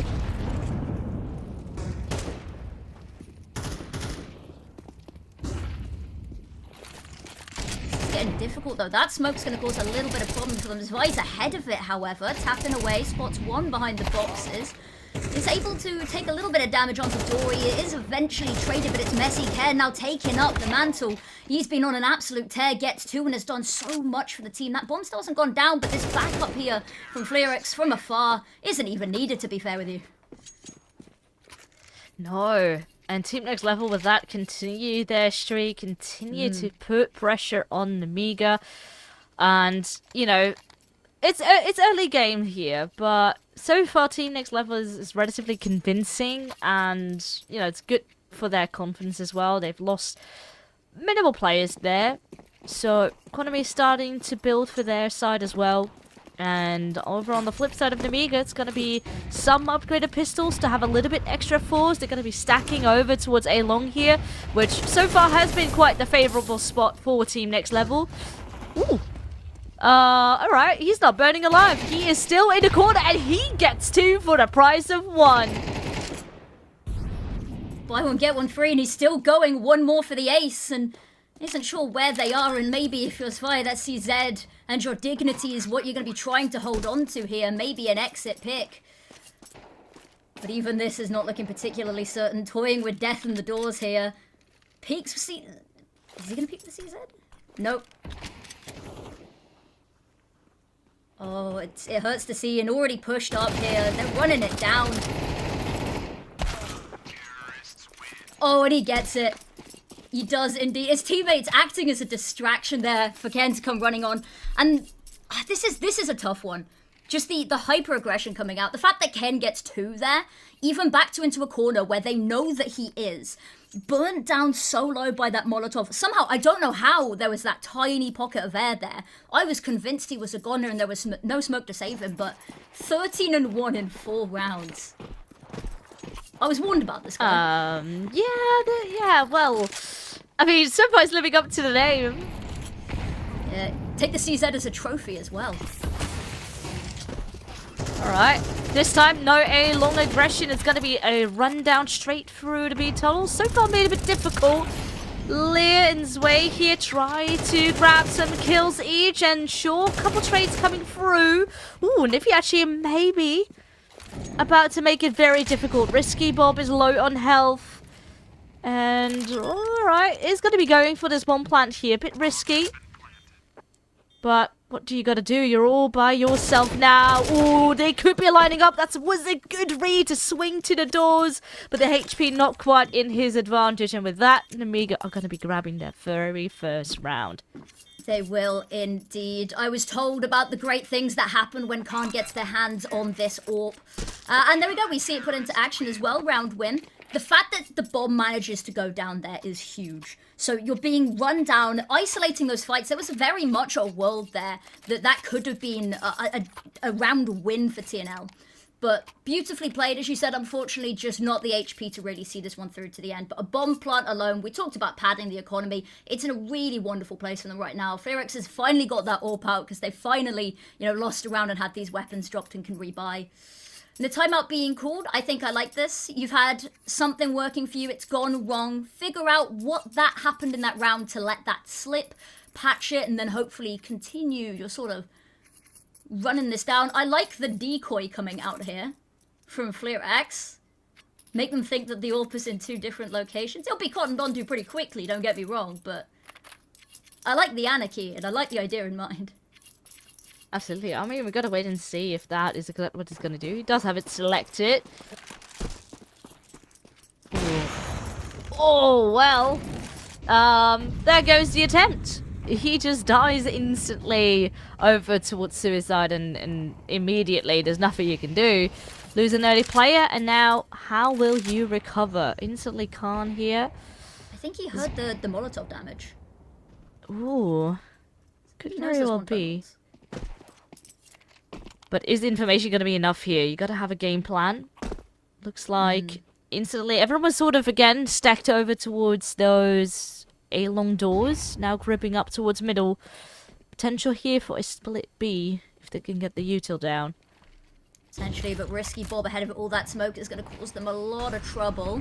K: It's getting difficult though. That smoke's going to cause a little bit of problem for them. Zvai's ahead of it, however. Tapping away, spots one behind the boxes. Is able to take a little bit of damage onto Dory. It is eventually traded, but it's Messy Care now taking up the mantle. He's been on an absolute tear, gets two, and has done so much for the team. That bomb still hasn't gone down, but this backup here from Fleerix from afar isn't even needed, to be fair with you.
J: No. And Team Next Level with that continue their streak, continue to put pressure on Namiga. And, you know, it's early game here, but so far Team Next Level is relatively convincing, and, you know, it's good for their confidence as well. They've lost minimal players there, so economy is starting to build for their side as well. And over on the flip side of Namiga, it's going to be some upgraded pistols to have a little bit extra force. They're going to be stacking over towards A long here, which so far has been quite the favorable spot for Team Next Level. Ooh. Alright, he's not burning alive. He is still in the corner, and he gets two for the price of one.
K: Buy one, get one free, and he's still going. One more for the ace, and isn't sure where they are, and maybe if you're Spy, that CZ and your dignity is what you're going to be trying to hold on to here. Maybe an exit pick. But even this is not looking particularly certain. Toying with death in the doors here. Peeks for C... Is he going to peek for CZ? Nope. Oh, it hurts to see, and already pushed up here. They're running it down. Oh, and he gets it. He does indeed. His teammates acting as a distraction there for Ken to come running on. And this is a tough one. Just the hyper aggression coming out. The fact that Ken gets two there, even backed into a corner where they know that he is. Burnt down so low by that Molotov. Somehow, I don't know how there was that tiny pocket of air there. I was convinced he was a goner and there was no smoke to save him, but 13-1 in 4 rounds. I was warned about this guy.
J: Yeah, well, I mean, somebody's living up to the name.
K: Yeah, take the CZ as a trophy as well.
J: Alright, this time no A long aggression. It's going to be a rundown straight through the B tunnel. So far made it a bit difficult. Lear and Zwei here try to grab some kills each, and sure, a couple trades coming through. Ooh, and if he actually maybe about to make it very difficult. Risky Bob is low on health. And alright, is going to be going for this bomb plant here. A bit risky. But What do you got to do? You're all by yourself now. Ooh, they could be lining up. That was a good read to swing to the doors. But the HP not quite in his advantage. And with that, Namiga are going to be grabbing their very first round.
K: They will indeed. I was told about the great things that happen when Khan gets their hands on this AWP. And there we go. We see it put into action as well. Round win. The fact that the bomb manages to go down there is huge. So you're being run down, isolating those fights. There was very much a world there that could have been a round win for TNL. But beautifully played, as you said, unfortunately, just not the HP to really see this one through to the end. But a bomb plant alone, we talked about padding the economy. It's in a really wonderful place for them right now. Fearx has finally got that AWP out because they finally, lost a round and had these weapons dropped and can rebuy. And the timeout being called, I think I like this. You've had something working for you, it's gone wrong. Figure out what that happened in that round to let that slip, patch it, and then hopefully continue your sort of running this down. I like the decoy coming out here from Fearx. Make them think that the AWP is in two different locations. It'll be cottoned onto pretty quickly, don't get me wrong, but I like the anarchy and I like the idea in mind.
J: Absolutely. I mean, we've got to wait and see if that is what it's going to do. He does have it selected. Ooh. Oh, well. There goes the attempt. He just dies instantly over towards suicide and immediately there's nothing you can do. Lose an early player, and now how will you recover? Instantly Khan here.
K: I think he heard the Molotov damage.
J: Ooh. Could very well be. But is the information going to be enough here? You got to have a game plan. Looks like instantly everyone was sort of again stacked over towards those A-long doors. Now gripping up towards middle. Potential here for a split B if they can get the util down.
K: Essentially, but Risky Bob ahead of it. All that smoke is going to cause them a lot of trouble.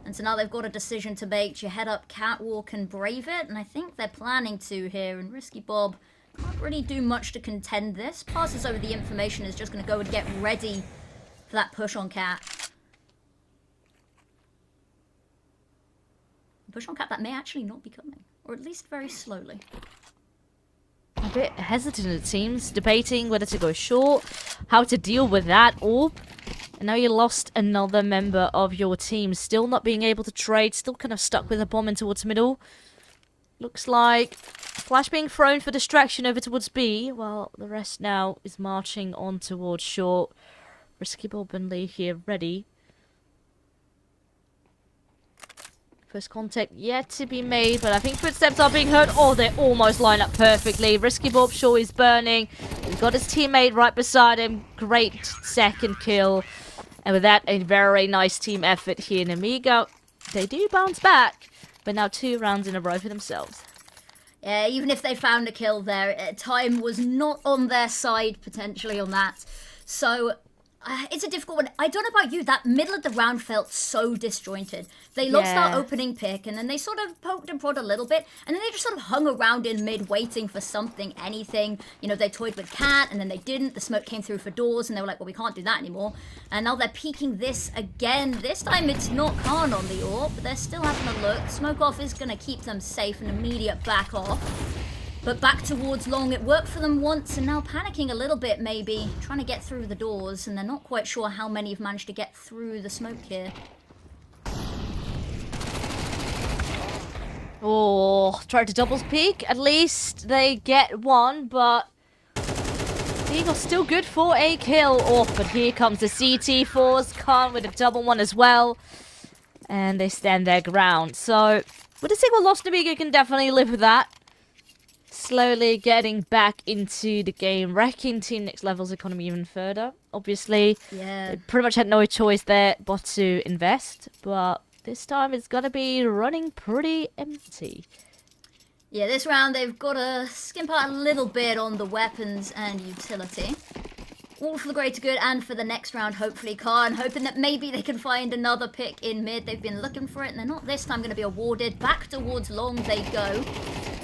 K: And so now they've got a decision to make. Do you head up catwalk and brave it? And I think they're planning to here. And Risky Bob can't really do much to contend this. Passes over the information, is just going to go and get ready for that push on Cat. Push on Cat that may actually not be coming. Or at least very slowly.
J: A bit hesitant it seems. Debating whether to go short. How to deal with that AWP. And now you lost another member of your team. Still not being able to trade. Still kind of stuck with a bomb in towards middle. Looks like flash being thrown for distraction over towards B, while the rest now is marching on towards short. Risky Bob and Lee here ready. First contact yet to be made, but I think footsteps are being heard. Oh, they almost line up perfectly. Risky Bob sure is burning. He's got his teammate right beside him. Great second kill. And with that, a very nice team effort here in Amigo. They do bounce back. But now 2 rounds in a row for themselves.
K: Yeah, even if they found a kill there, time was not on their side, potentially, on that. So, it's a difficult one. I don't know about you, that middle of the round felt so disjointed. They lost our opening pick, and then they sort of poked and prodded a little bit, and then they just sort of hung around in mid, waiting for something, anything. They toyed with Cat, and then they didn't. The smoke came through for doors, and they were like, well, we can't do that anymore. And now they're peeking this again. This time it's not Khan on the AWP, but they're still having a look. Smoke off is going to keep them safe, and immediate back off. But back towards long, it worked for them once, and now panicking a little bit maybe, trying to get through the doors, and they're not quite sure how many have managed to get through the smoke here.
J: Oh, tried to doubles peek. At least they get one, but the Eagles still good for a kill. Oh, but here comes the CT force. Khan with a double one as well. And they stand their ground. So, with a single loss, Namiga can definitely live with that. Slowly getting back into the game, wrecking Team Next Level's economy even further. Obviously, they pretty much had no choice there but to invest. But this time it's got to be running pretty empty.
K: Yeah, this round they've got to skimp out a little bit on the weapons and utility. All for the greater good and for the next round, hopefully, Khan. Hoping that maybe they can find another pick in mid. They've been looking for it and they're not this time going to be awarded. Back towards long they go.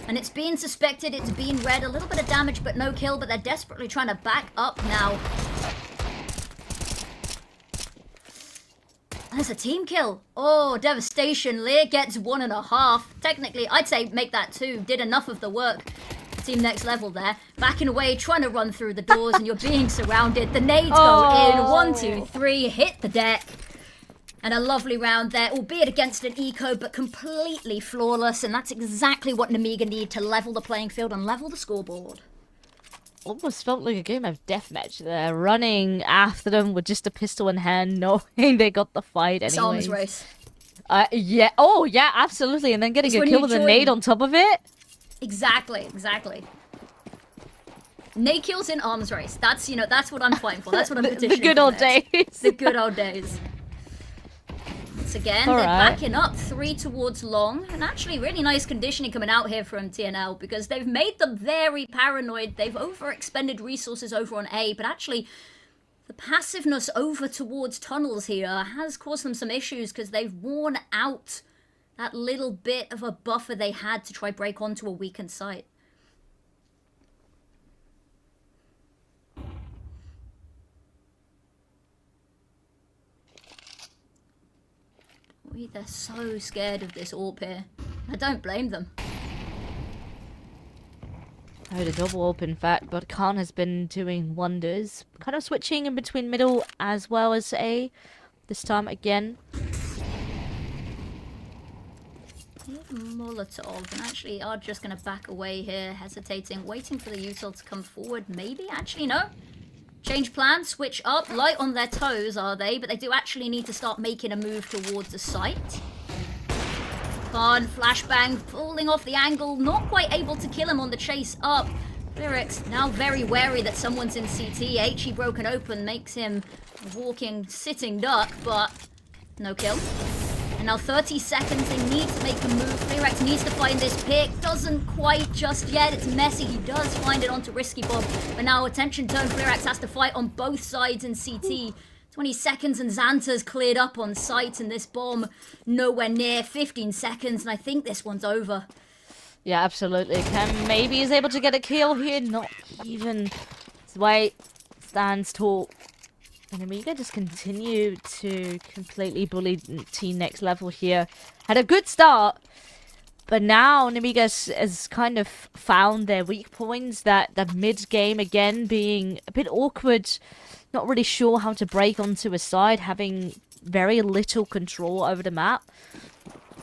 K: And it's being suspected, it's being read. A little bit of damage but no kill, but they're desperately trying to back up now. There's a team kill. Oh, devastation. Lear gets 1.5. Technically, I'd say make that 2. Did enough of the work Team Next Level there. Backing away, trying to run through the doors, and you're being surrounded. The nades go in. 1, 2, 3, hit the deck. And a lovely round there, albeit against an eco, but completely flawless. And that's exactly what Nemiga need to level the playing field and level the scoreboard.
J: Almost felt like a game of deathmatch there. Running after them with just a pistol in hand, knowing they got the fight anyway.
K: It's arms race.
J: Yeah. Oh, yeah, absolutely. And then getting a kill with a nade on top of it.
K: Exactly. Nade kills in arms race. That's, you know, that's what I'm fighting for. That's what I'm petitioning
J: The good old
K: for
J: days.
K: The good old days. Once again, they're backing up 3 towards long. And actually, really nice conditioning coming out here from TNL because they've made them very paranoid. They've overexpended resources over on A, but actually, the passiveness over towards tunnels here has caused them some issues because they've worn out that little bit of a buffer they had to try break onto a weakened site. They're so scared of this AWP here. I don't blame them.
J: Oh, the double AWP in fact, but Khan has been doing wonders. Kind of switching in between middle as well as A. This time again.
K: Molotov, and actually are just going to back away here, hesitating, waiting for the util to come forward. Maybe? Actually, no. Change plan, switch up, light on their toes are they, but they do actually need to start making a move towards the site. Khan, flashbang, falling off the angle, not quite able to kill him on the chase up. Lyrics now very wary that someone's in CT. HE broken open makes him a walking, sitting duck, but no kill. And now 30 seconds, they need to make a move. Lyrics needs to find this pick, doesn't quite just yet. It's messy, he does find it onto Risky Bob. But now attention turned, Lyrics has to fight on both sides in CT. 20 seconds and Xanta's cleared up on site, and this bomb nowhere near. 15 seconds, and I think this one's over.
J: Yeah, absolutely. Cam maybe is able to get a kill here. Not even. Wait, stands tall. And Amiga just continue to completely bully Team Next Level here. Had a good start, but now Nemiga has kind of found their weak points. That mid game again being a bit awkward, not really sure how to break onto a side, having very little control over the map.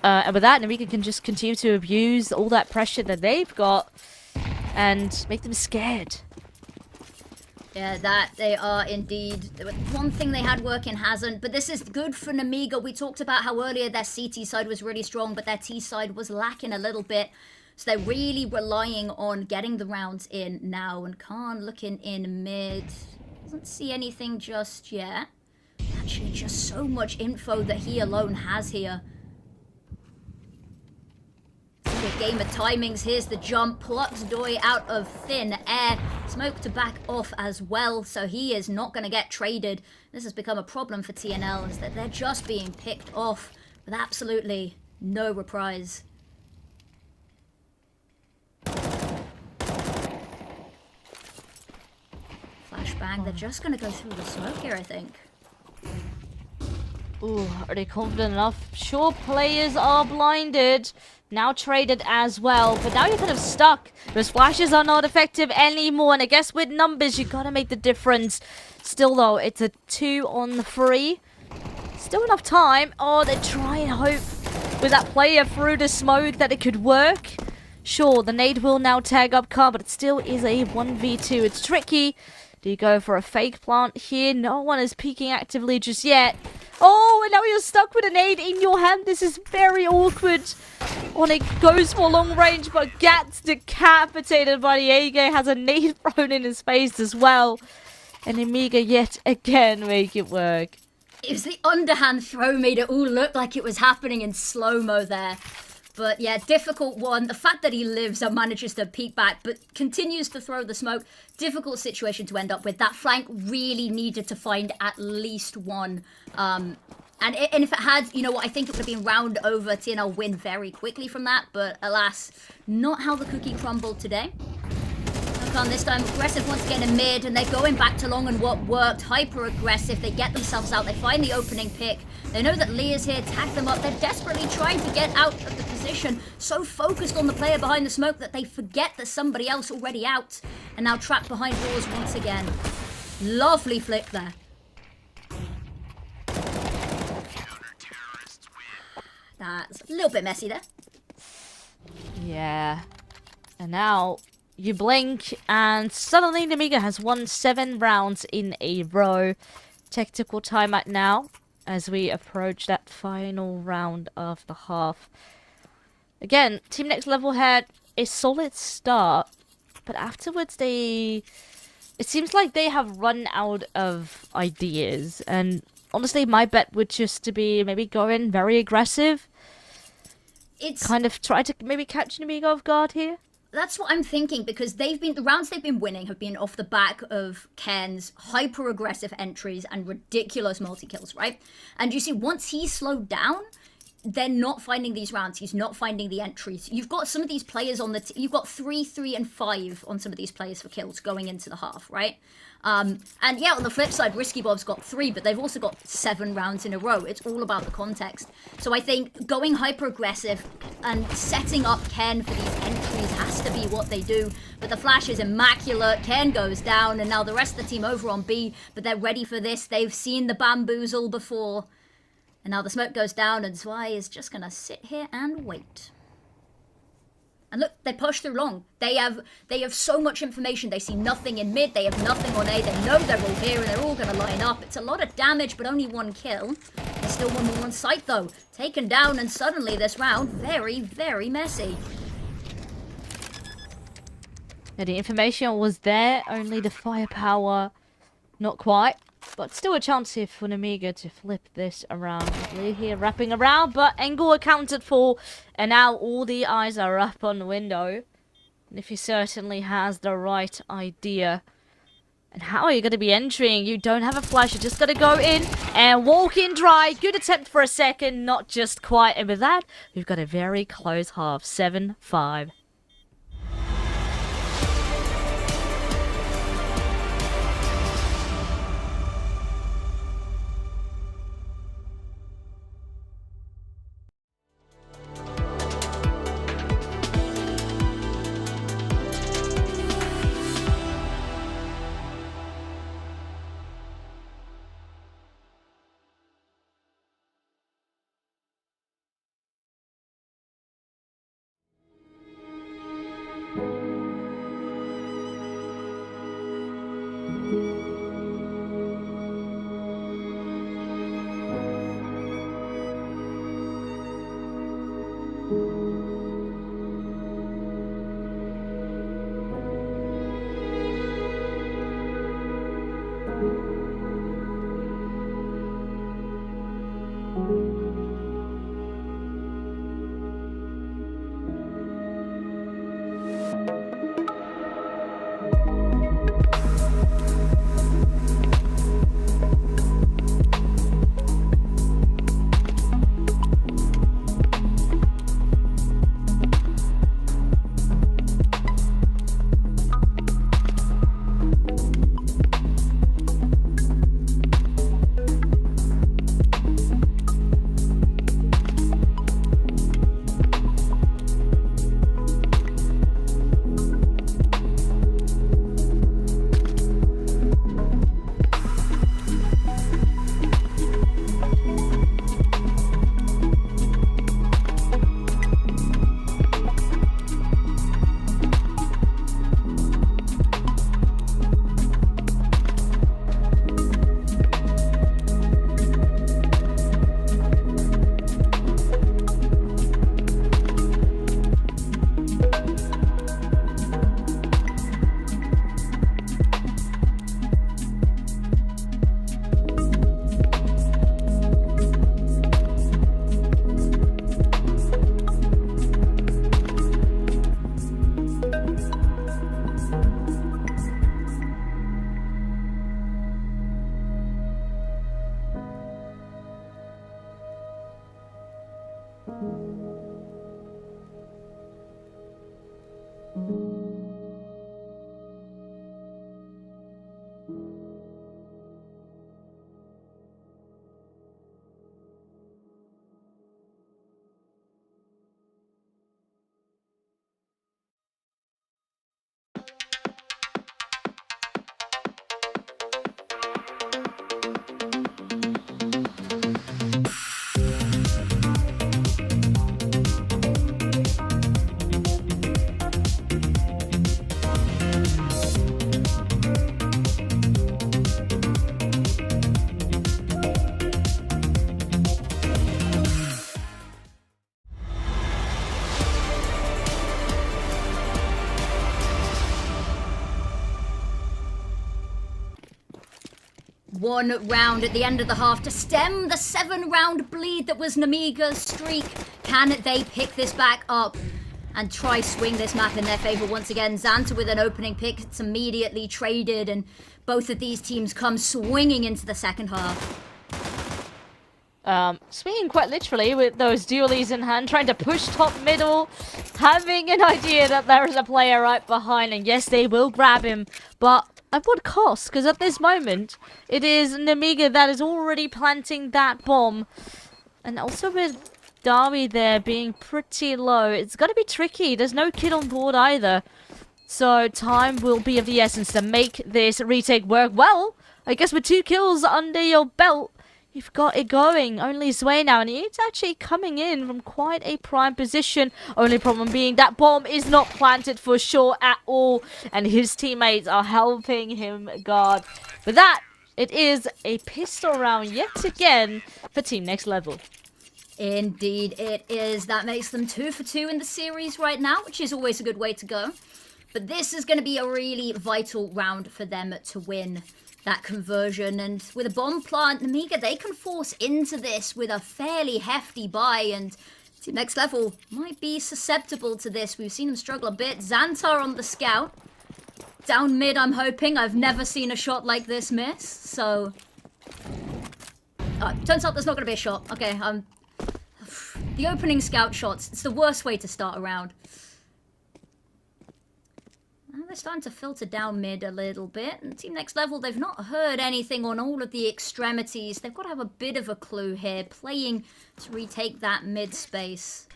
J: And with that, Nemiga can just continue to abuse all that pressure that they've got and make them scared.
K: Yeah, that they are indeed. One thing they had working hasn't, but this is good for Nemiga. We talked about how earlier their CT side was really strong, but their T side was lacking a little bit. So they're really relying on getting the rounds in now. And Khan looking in mid. Doesn't see anything just yet. Actually, just so much info that he alone has here. A game of timings. Here's the jump. Plucks Doi out of thin air. Smoke to back off as well, so he is not going to get traded. This has become a problem for TNL, is that they're just being picked off with absolutely no reprise. Flashbang. They're just going to go through the smoke here, I think.
J: Ooh, are they confident enough? Sure, players are blinded. Now traded as well, but now you're kind of stuck. Those flashes are not effective anymore, and I guess with numbers, you gotta make the difference. Still though, it's a 2-on-3. Still enough time. Oh, they try and hope with that player through the smoke that it could work. Sure, the nade will now tag up Car, but it still is a 1v2. It's tricky. Do you go for a fake plant here? No one is peeking actively just yet. Oh, and now you're stuck with a nade in your hand. This is very awkward. Onyx goes for long range, but gets decapitated by the A-Gay. Has a nade thrown in his face as well. And Amiga yet again make it work.
K: It was the underhand throw made it all look like it was happening in slow-mo there. But yeah, difficult one. The fact that he lives and manages to peek back, but continues to throw the smoke. Difficult situation to end up with. That flank really needed to find at least one. And if it had, you know what, I think it would have been round over. TNL win very quickly from that. But alas, not how the cookie crumbled today. Khan this time aggressive once again in mid, and they're going back to long and what worked. Hyper aggressive. They get themselves out. They find the opening pick. They know that Lee is here. Tag them up. They're desperately trying to get out of the position. intermission, so focused on the player behind the smoke that they forget that somebody else already out, and now trapped behind walls once again. Lovely flick there. That's a little bit messy there.
J: Yeah. And now you blink and suddenly Namiga has won 7 rounds in a row. Tactical timeout now as we approach that final round of the half. Again, Team Next Level had a solid start, but afterwards it seems like they have run out of ideas. And honestly, my bet would just to be maybe go in very aggressive.
K: It's
J: kind of try to maybe catch Namiga off guard here.
K: That's what I'm thinking, because the rounds they've been winning have been off the back of Ken's hyper aggressive entries and ridiculous multi-kills, right? And you see, once he's slowed down, they're not finding these rounds. He's not finding the entries. You've got some of these players on the you've got 3, 3, and 5 on some of these players for kills going into the half, right? And yeah, on the flip side, Risky Bob's got 3, but they've also got 7 rounds in a row. It's all about the context. So I think going hyper aggressive and setting up Ken for these entries has to be what they do. But the flash is immaculate. Ken goes down, and now the rest of the team over on B, but they're ready for this. They've seen the bamboozle before. And now the smoke goes down, and Zwei is just going to sit here and wait. And look, they push through long. They have so much information. They see nothing in mid. They have nothing on A. They know they're all here, and they're all going to line up. It's a lot of damage, but only 1 kill. There's still 1 more on site, though. Taken down, and suddenly this round, very, very messy.
J: Yeah, the information was there, only the firepower, not quite. But still a chance here for Namiga to flip this around. We're here wrapping around, but angle accounted for. And now all the eyes are up on the window. And if he certainly has the right idea. And how are you going to be entering? You don't have a flash. You're just going to go in and walk in dry. Good attempt for a second, not just quite. And with that, we've got a very close half. 7-5.
K: one round at the end of the half to stem the 7-round bleed that was Namiga's streak. Can they pick this back up and try swing this map in their favor once again? Xanta with an opening pick. It's immediately traded, and both of these teams come swinging into the second half.
J: Swinging quite literally with those dualies in hand, trying to push top middle, having an idea that there is a player right behind, and yes, they will grab him, but at what cost? Because at this moment, it is Namiga that is already planting that bomb, and also with Darby there being pretty low, it's going to be tricky. There's no kid on board either, so time will be of the essence to make this retake work. Well, I guess with 2 kills under your belt, you've got it going. Only Sway now, and it's actually coming in from quite a prime position. Only problem being that bomb is not planted for sure at all, and his teammates are helping him guard. With that, it is a pistol round yet again for Team Next Level.
K: Indeed it is. That makes them 2 for 2 in the series right now, which is always a good way to go. But this is going to be a really vital round for them to win that conversion, and with a bomb plant, Namiga, they can force into this with a fairly hefty buy, and Team Next Level might be susceptible to this. We've seen them struggle a bit. Xantar on the scout. Down mid, I'm hoping. I've never seen a shot like this miss, so... turns out there's not going to be a shot. Okay, the opening scout shots, it's the worst way to start a round. They're starting to filter down mid a little bit. And Team Next Level, they've not heard anything on all of the extremities. They've got to have a bit of a clue here, playing to retake that mid space.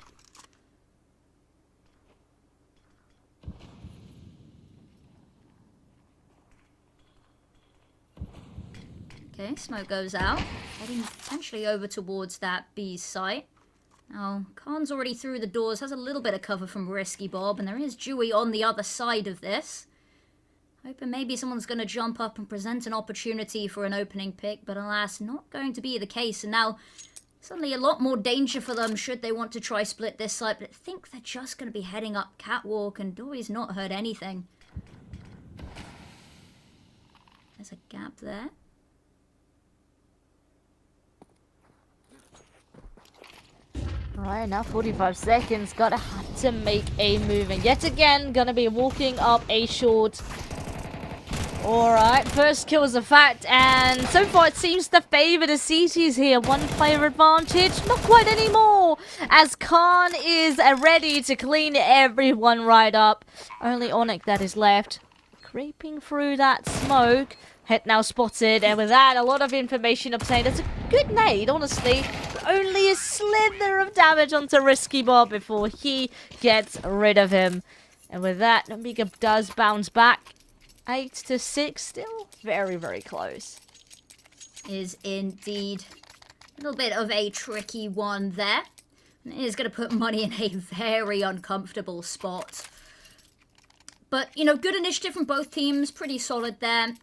K: Okay, smoke goes out. Heading potentially over towards that B site. Now, Khan's already through the doors, has a little bit of cover from Risky Bob, and there is Dewey on the other side of this. Hoping maybe someone's going to jump up and present an opportunity for an opening pick, but alas, not going to be the case. And now, suddenly a lot more danger for them should they want to try split this side, but I think they're just going to be heading up Catwalk, and Dewey's not heard anything. There's a gap there.
J: Right, now 45 seconds. Gotta have to make a move. And yet again, gonna be walking up a short. Alright, first kill is a fact. And so far it seems to favor the CTs here. 1 player advantage. Not quite anymore. As Khan is ready to clean everyone right up. Only Onyx that is left. Creeping through that smoke. Head now spotted, and with that, a lot of information obtained. It's a good nade, honestly. Only a slither of damage onto Risky Bob before he gets rid of him. And with that, Namiga does bounce back. 8-6, still very, very close.
K: Is indeed a little bit of a tricky one there. And it is going to put money in a very uncomfortable spot. But, you know, good initiative from both teams. Pretty solid there.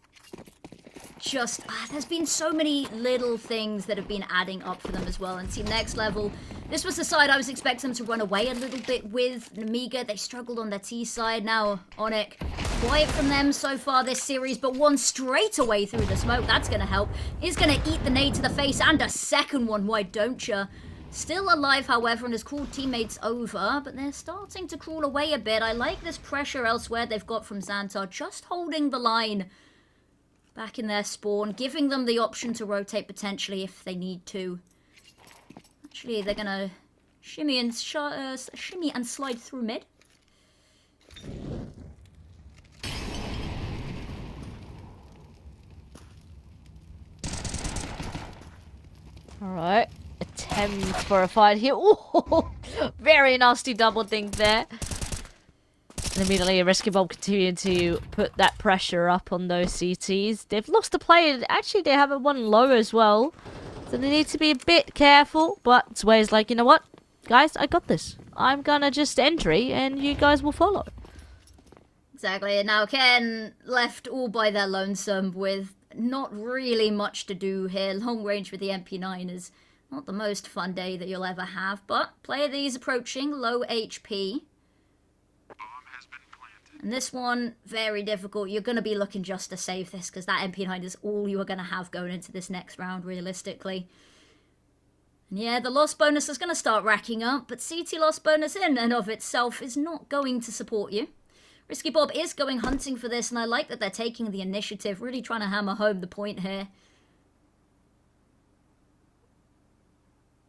K: Just, there's been so many little things that have been adding up for them as well. And Team Next Level, this was the side I was expecting them to run away a little bit with. Namiga, they struggled on their T side. Now, Onyx, quiet from them so far this series, but one straight away through the smoke. That's going to help. Is going to eat the nade to the face, and a second one, why don't you? Still alive, however, and has called teammates over, but they're starting to crawl away a bit. I like this pressure elsewhere they've got from Xantar, just holding the line back in their spawn, giving them the option to rotate potentially if they need to. Actually, they're gonna shimmy and slide through mid.
J: Alright, attempt for a fight here. Ooh, very nasty double dink there. And immediately, Risky Bob continuing to put that pressure up on those CTs. They've lost a player. Actually, they have one low as well. So they need to be a bit careful. But Sway's like, you know what? Guys, I got this. I'm gonna just entry and you guys will follow.
K: Exactly. And now Ken left all by their lonesome with not really much to do here. Long range with the MP9 is not the most fun day that you'll ever have. But player these approaching, low HP. And this one, very difficult. You're going to be looking just to save this because that MP9 is all you are going to have going into this next round, realistically. And yeah, the loss bonus is going to start racking up, but CT loss bonus in and of itself is not going to support you. Risky Bob is going hunting for this, and I like that they're taking the initiative, really trying to hammer home the point here.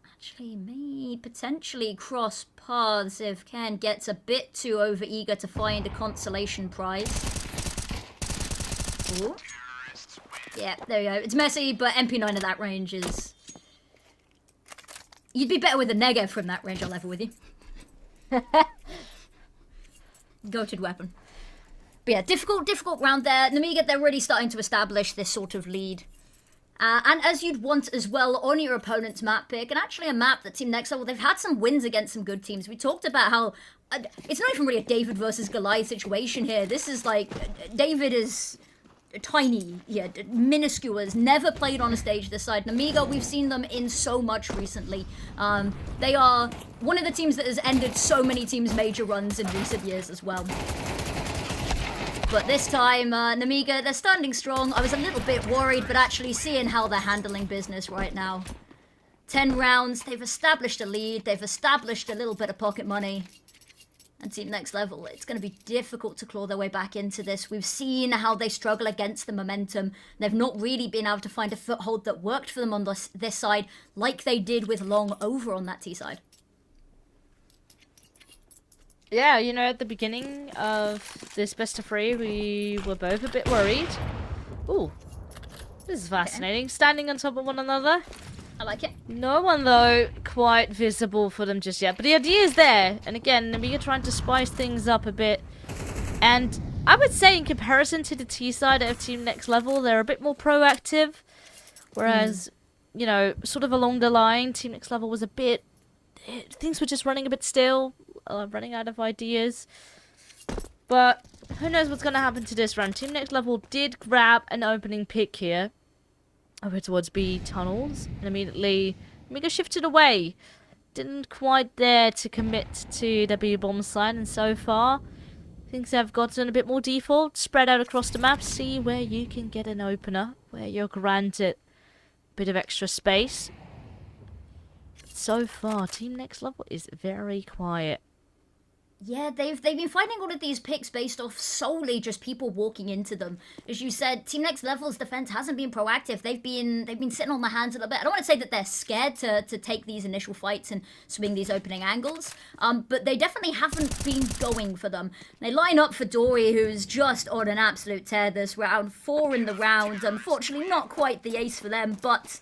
K: Actually, may potentially cross paths if Ken gets a bit too overeager to find a consolation prize. Ooh. Yeah, there you go. It's messy, but MP9 at that range is... You'd be better with a Negev from that range, I'll level with you. Goated weapon. But yeah, difficult round there. Namiga, they're really starting to establish this sort of lead. And as you'd want as well on your opponent's map pick, and actually a map that Team Next Level, they've had some wins against some good teams. We talked about how it's not even really a David versus Goliath situation here. This is like, David is tiny, yeah, minuscule, has never played on a stage this side. Namiga, we've seen them in so much recently. They are one of the teams that has ended so many teams' major runs in recent years as well. But this time, Namiga, they're standing strong. I was a little bit worried, but actually seeing how they're handling business right now. 10 rounds, they've established a lead, they've established a little bit of pocket money. And Team Next Level, it's going to be difficult to claw their way back into this. We've seen how they struggle against the momentum. They've not really been able to find a foothold that worked for them on this side, like they did with Long over on that T side.
J: Yeah, you know, at the beginning of this best of 3, we were both a bit worried. Ooh, this is fascinating. Standing on top of one another.
K: I like it.
J: No one, though, quite visible for them just yet. But the idea is there. And again, Namiga trying to spice things up a bit. And I would say in comparison to the T side of Team Next Level, they're a bit more proactive. Whereas, you know, sort of along the line, Team Next Level was a bit... Things were just running a bit still. Running out of ideas. But who knows what's going to happen to this round. Team Next Level did grab an opening pick here. Over towards B tunnels. And immediately Namiga shifted away. Didn't quite dare to commit to the B bomb side. And so far, things have gotten a bit more default. Spread out across the map. See where you can get an opener. Where you're granted a bit of extra space. So far, Team Next Level is very quiet.
K: Yeah, they've been finding all of these picks based off solely just people walking into them. As you said, Team Next Level's defense hasn't been proactive. They've been sitting on their hands a little bit. I don't want to say that they're scared to take these initial fights and swing these opening angles, but they definitely haven't been going for them. They line up for Dory, who's just on an absolute tear this round. 4 in the round. Unfortunately, not quite the ace for them, but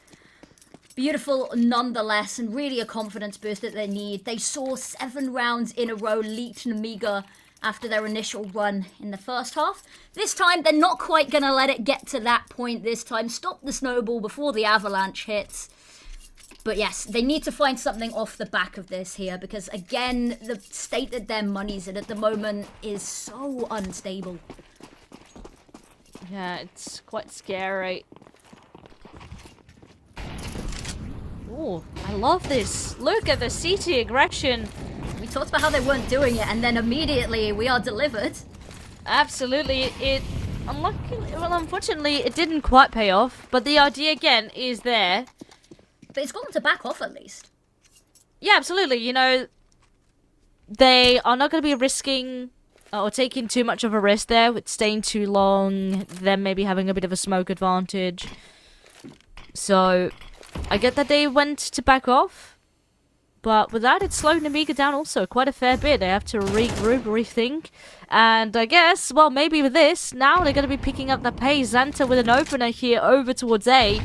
K: beautiful nonetheless, and really a confidence boost that they need. They saw 7 rounds in a row lead Namiga after their initial run in the first half. This time, they're not quite going to let it get to that point this time. Stop the snowball before the avalanche hits. But yes, they need to find something off the back of this here, because again, the state that their money's in at the moment is so unstable.
J: Yeah, it's quite scary. Oh, I love this. Look at the CT aggression.
K: We talked about how they weren't doing it, and then immediately we are delivered.
J: Absolutely. Unfortunately, it didn't quite pay off, but the idea again is there.
K: But it's got them to back off at least.
J: Yeah, absolutely. You know, they are not going to be risking or taking too much of a risk there with staying too long, them maybe having a bit of a smoke advantage. So I get that they went to back off, but with that, it slowed Namiga down also quite a fair bit. They have to regroup, rethink, and I guess, well, maybe with this, now they're going to be picking up the pace. Xanta with an opener here over towards A.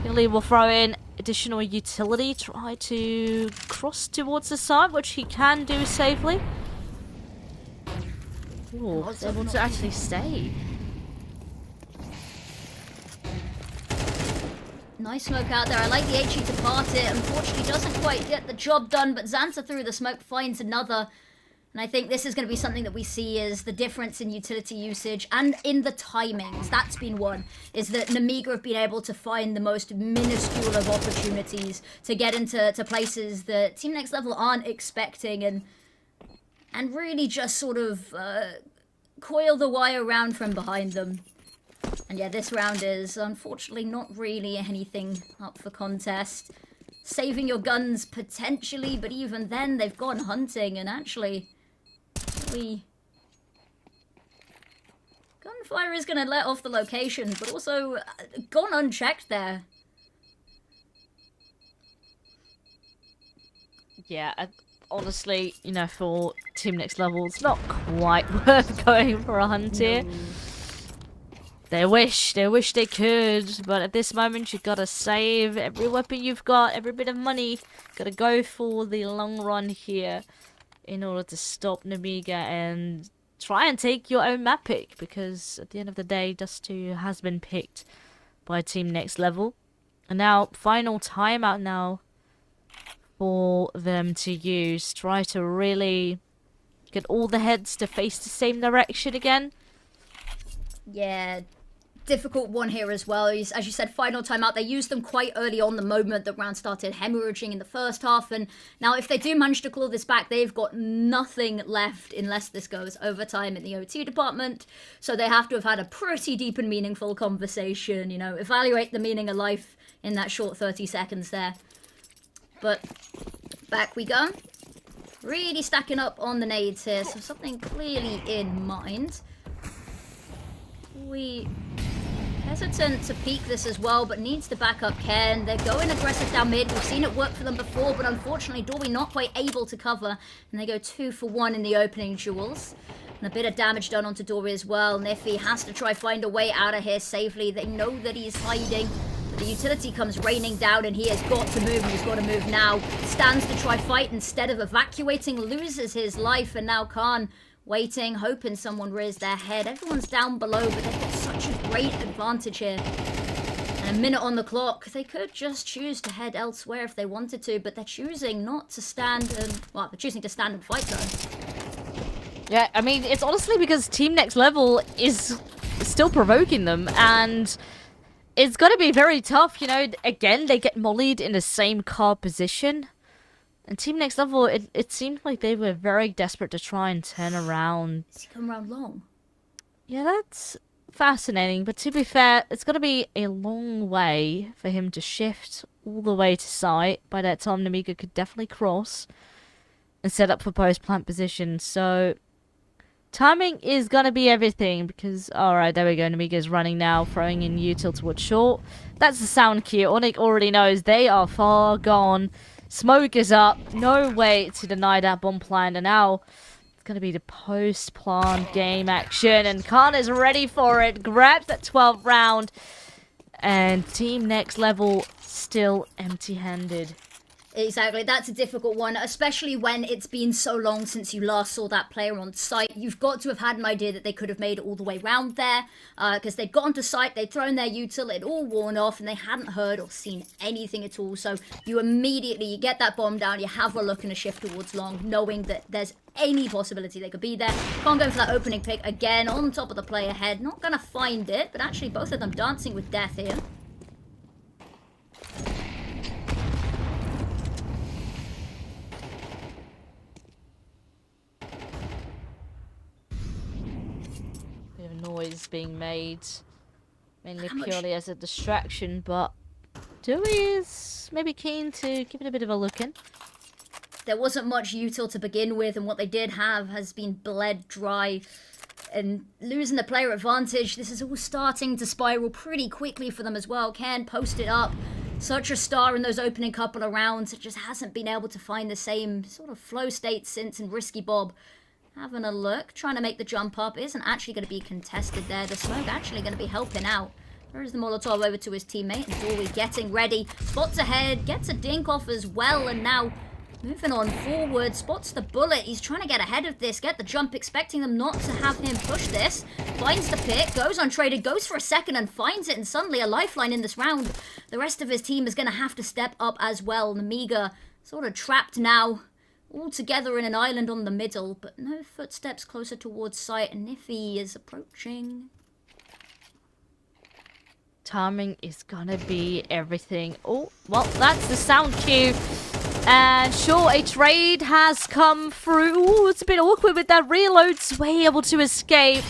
J: Billy will throw in additional utility, try to cross towards the side, which he can do safely. Ooh, able to actually stay.
K: Nice smoke out there. I like the HE to part it. Unfortunately, doesn't quite get the job done, but Xanta through the smoke finds another. And I think this is going to be something that we see is the difference in utility usage and in the timings. That's been one, is that Namiga have been able to find the most minuscule of opportunities to get into places that Team Next Level aren't expecting, and really just sort of coil the wire round from behind them. And yeah, this round is unfortunately not really anything up for contest. Saving your guns potentially, but even then they've gone hunting and actually gunfire is going to let off the location, but also gone unchecked there.
J: Yeah, honestly, you know, for Team Next Level, it's not quite worth going for a hunt here. They wish they could, but at this moment, you gotta save every weapon you've got, every bit of money. Gotta go for the long run here in order to stop Namiga and try and take your own map pick, because at the end of the day, Dust 2 has been picked by Team Next Level. And now, final timeout now for them to use. Try to really get all the heads to face the same direction again.
K: Yeah, difficult one here as well. As you said, final timeout. They used them quite early on, the moment the round started hemorrhaging in the first half. And now if they do manage to claw this back, they've got nothing left unless this goes overtime in the OT department. So they have to have had a pretty deep and meaningful conversation, you know, evaluate the meaning of life in that short 30 seconds there. But back we go. Really stacking up on the nades here, so something clearly in mind. We hesitant to peek this as well, but needs to back up Ken. They're going aggressive down mid. We've seen it work for them before, but unfortunately Dorby not quite able to cover, and they go 2 for 1 in the opening duels. And a bit of damage done onto Dorby as well. Niffy has to try find a way out of here safely. They know that he's hiding. The utility comes raining down, and he has got to move, and he's got to move now. Stands to try fight instead of evacuating, loses his life, and now Khan waiting, hoping someone rears their head. Everyone's down below, but they've got such a great advantage here. And a minute on the clock. They could just choose to head elsewhere if they wanted to, but they're choosing not to stand and, well, they're choosing to stand and fight though.
J: Yeah, I mean, it's honestly because Team Next Level is still provoking them, and it's going to be very tough, you know. Again, they get mollied in the same car position. And Team Next Level, it seemed like they were very desperate to try and turn around.
K: Does he come around long?
J: Yeah, that's fascinating. But to be fair, it's going to be a long way for him to shift all the way to site. By that time, Namiga could definitely cross and set up for post-plant position. So timing is going to be everything, because, alright, there we go, Namiga's running now, throwing in util towards short. That's the sound cue. Onyx already knows they are far gone. Smoke is up, no way to deny that bomb plan, and now it's going to be the post-plant game action, and Khan is ready for it, grabs that 12th round, and Team Next Level still empty-handed.
K: Exactly, that's a difficult one, especially when it's been so long since you last saw that player on site. You've got to have had an idea that they could have made it all the way round there, because they'd gotten to site, they'd thrown their util, it all worn off, and they hadn't heard or seen anything at all. So you immediately get that bomb down, you have a look and a shift towards long, knowing that there's any possibility they could be there. Can't go for that opening pick again, on top of the player head. Not going to find it, but actually both of them dancing with death here.
J: Noise being made, mainly purely as a distraction, but Dewey is maybe keen to give it a bit of a look in.
K: There wasn't much util to begin with, and what they did have has been bled dry, and losing the player advantage. This is all starting to spiral pretty quickly for them as well. Ken posted up, such a star in those opening couple of rounds, it just hasn't been able to find the same sort of flow state since, and Risky Bob having a look, trying to make the jump up. Isn't actually going to be contested there. The smoke actually going to be helping out. There's the Molotov over to his teammate, and Dory getting ready. Spots ahead, gets a dink off as well, and now moving on forward. Spots the bullet. He's trying to get ahead of this, get the jump, expecting them not to have him push this. Finds the pick, goes untraded, goes for a second and finds it, and suddenly a lifeline in this round. The rest of his team is going to have to step up as well. Namiga sort of trapped now, all together in an island on the middle, but no footsteps closer towards site, and Niffy is approaching.
J: Timing is gonna be everything. Oh, well, that's the sound cue. And sure, a trade has come through. Ooh, it's a bit awkward with that reload. Sway able to escape.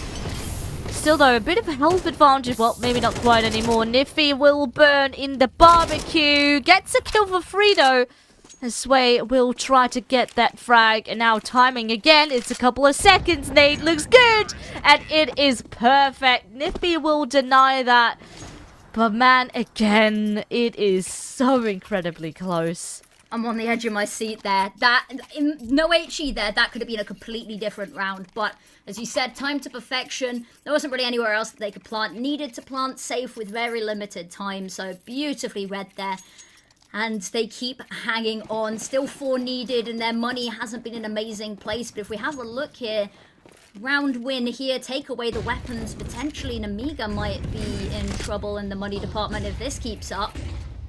J: Still though, a bit of a health advantage. Well, maybe not quite anymore. Niffy will burn in the barbecue. Gets a kill for free though. And Sway will try to get that frag. And now timing again. It's a couple of seconds. Nate looks good. And it is perfect. Niffy will deny that. But man, again, it is so incredibly close.
K: I'm on the edge of my seat there. No HE there, that could have been a completely different round. But as you said, time to perfection. There wasn't really anywhere else that they could plant. Needed to plant safe with very limited time. So beautifully read there. And they keep hanging on. Still 4 needed, and their money hasn't been in an amazing place. But if we have a look here, round win here, take away the weapons. Potentially Namiga might be in trouble in the money department if this keeps up.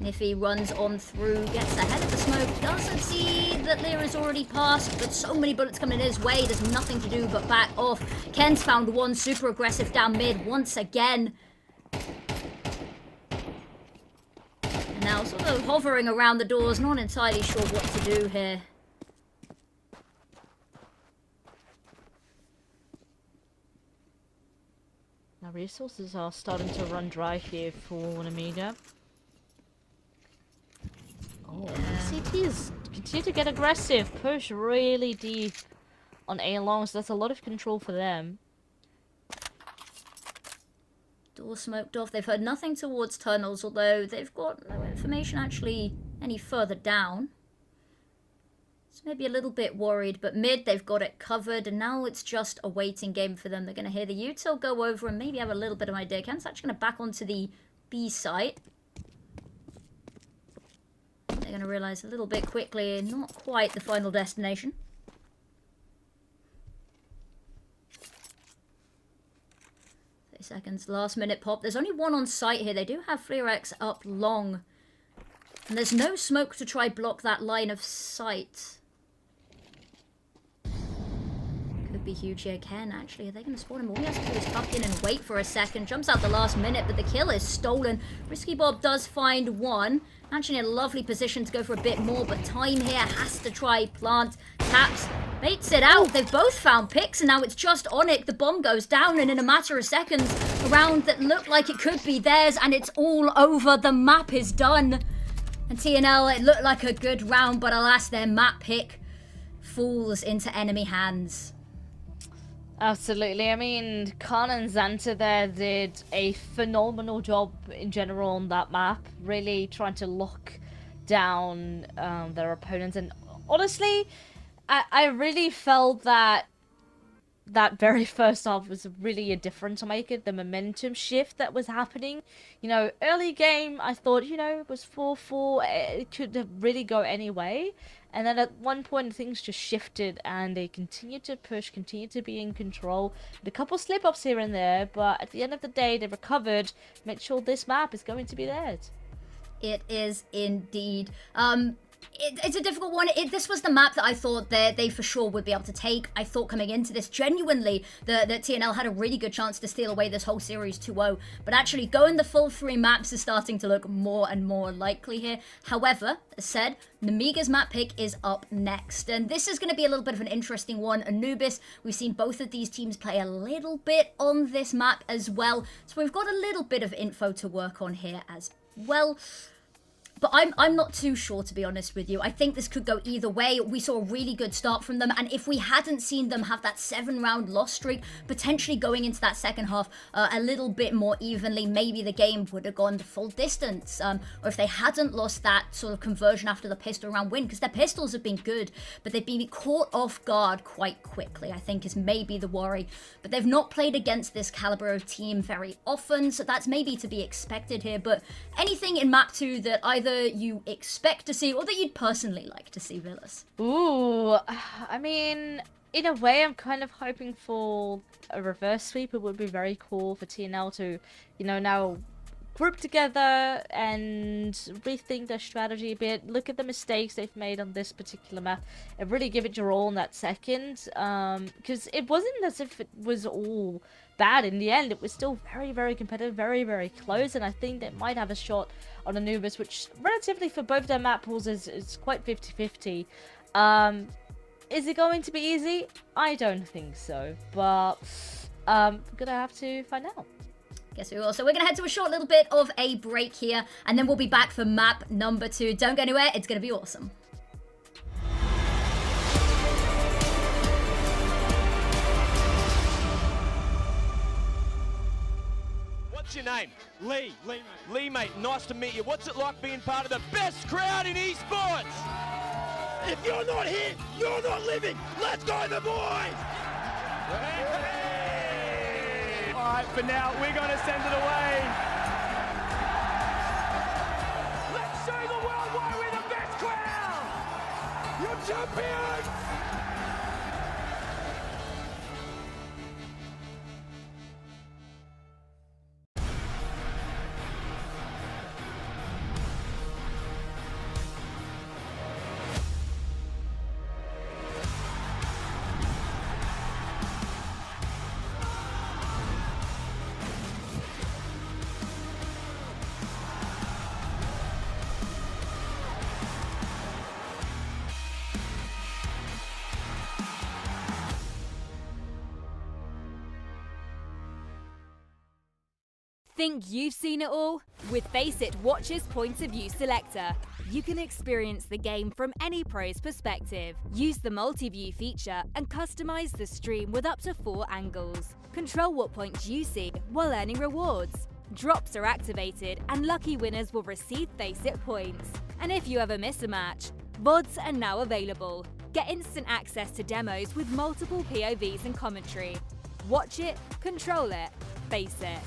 K: Niffy runs on through, gets ahead of the smoke, doesn't see that Lear is already passed, but so many bullets coming his way, there's nothing to do but back off. Ken's found one, super aggressive down mid once again. And now sort of hovering around the doors, not entirely sure what to do here.
J: Now resources are starting to run dry here for Amiga. Oh, CTs continue to get aggressive, push really deep on A long, so that's a lot of control for them.
K: Door smoked off. They've heard nothing towards tunnels, although they've got no information actually any further down. So maybe a little bit worried, but mid, they've got it covered, and now it's just a waiting game for them. They're going to hear the util go over and maybe have a little bit of an idea. Ken's actually going to back onto the B site. They're going to realise a little bit quickly, not quite the final destination. Seconds, last minute pop. There's only one on site here. They do have Flerex up long. And there's no smoke to try block that line of sight. Could be huge here. Ken, actually, are they going to spawn him? All he has to do is tuck in and wait for a second. Jumps out the last minute, but the kill is stolen. Risky Bob does find one. Actually in a lovely position to go for a bit more, but time here has to try plant. Taps, baits it out. They've both found picks, and now it's just Onyx. The bomb goes down, and in a matter of seconds, a round that looked like it could be theirs, and it's all over. The map is done. And TNL, it looked like a good round, but alas, their map pick falls into enemy hands.
J: Absolutely. I mean, Khan and Xanta there did a phenomenal job in general on that map, really trying to lock down their opponents. And honestly, I really felt that very first half was really a difference maker, the momentum shift that was happening. You know, early game, I thought, you know, it was 4-4, it could really go any way. And then at one point, things just shifted, and they continued to push, continued to be in control. A couple slip-ups here and there, but at the end of the day, they recovered, made sure this map is going to be theirs.
K: It is indeed. It's a difficult one. This was the map that I thought that they for sure would be able to take. I thought coming into this, genuinely, that TNL had a really good chance to steal away this whole series 2-0. But actually, going the full 3 maps is starting to look more and more likely here. However, as said, Namiga's map pick is up next. And this is going to be a little bit of an interesting one. Anubis, we've seen both of these teams play a little bit on this map as well. So we've got a little bit of info to work on here as well. But I'm not too sure, to be honest with you. I think this could go either way. We saw a really good start from them, and if we hadn't seen them have that 7-round loss streak, potentially going into that second half a little bit more evenly, maybe the game would have gone the full distance. Or if they hadn't lost that sort of conversion after the pistol round win, because their pistols have been good, but they've been caught off guard quite quickly, I think is maybe the worry. But they've not played against this caliber of team very often, so that's maybe to be expected here. But anything in map 2 that either you expect to see or that you'd personally like to see, Villas?
J: Ooh, I mean, in a way, I'm kind of hoping for a reverse sweep. It would be very cool for TNL to, you know, now group together and rethink their strategy a bit. Look at the mistakes they've made on this particular map and really give it your all in that second. Because it wasn't as if it was all bad in the end. It was still very, very competitive, very, very close, and I think they might have a shot on Anubis, which relatively for both their map pools is quite 50-50. Is it going to be easy? I don't think so, but we're gonna have to find out.
K: Guess we will. So we're going to head to a short little bit of a break here, and then we'll be back for map number 2. Don't go anywhere. It's going to be awesome.
D: What's your name? Lee. Lee, mate. Nice to meet you. What's it like being part of the best crowd in esports? If you're not here, you're not living. Let's go, the boys!
A: All right, for now, we're going to send it away. Let's show the world why we're the best crowd. You're champions.
G: Think you've seen it all? With Faceit Watch's Point of View Selector, you can experience the game from any pro's perspective. Use the multi-view feature and customize the stream with up to 4 angles. Control what points you see while earning rewards. Drops are activated and lucky winners will receive Faceit points. And if you ever miss a match, VODs are now available. Get instant access to demos with multiple POVs and commentary. Watch it, control it, Faceit.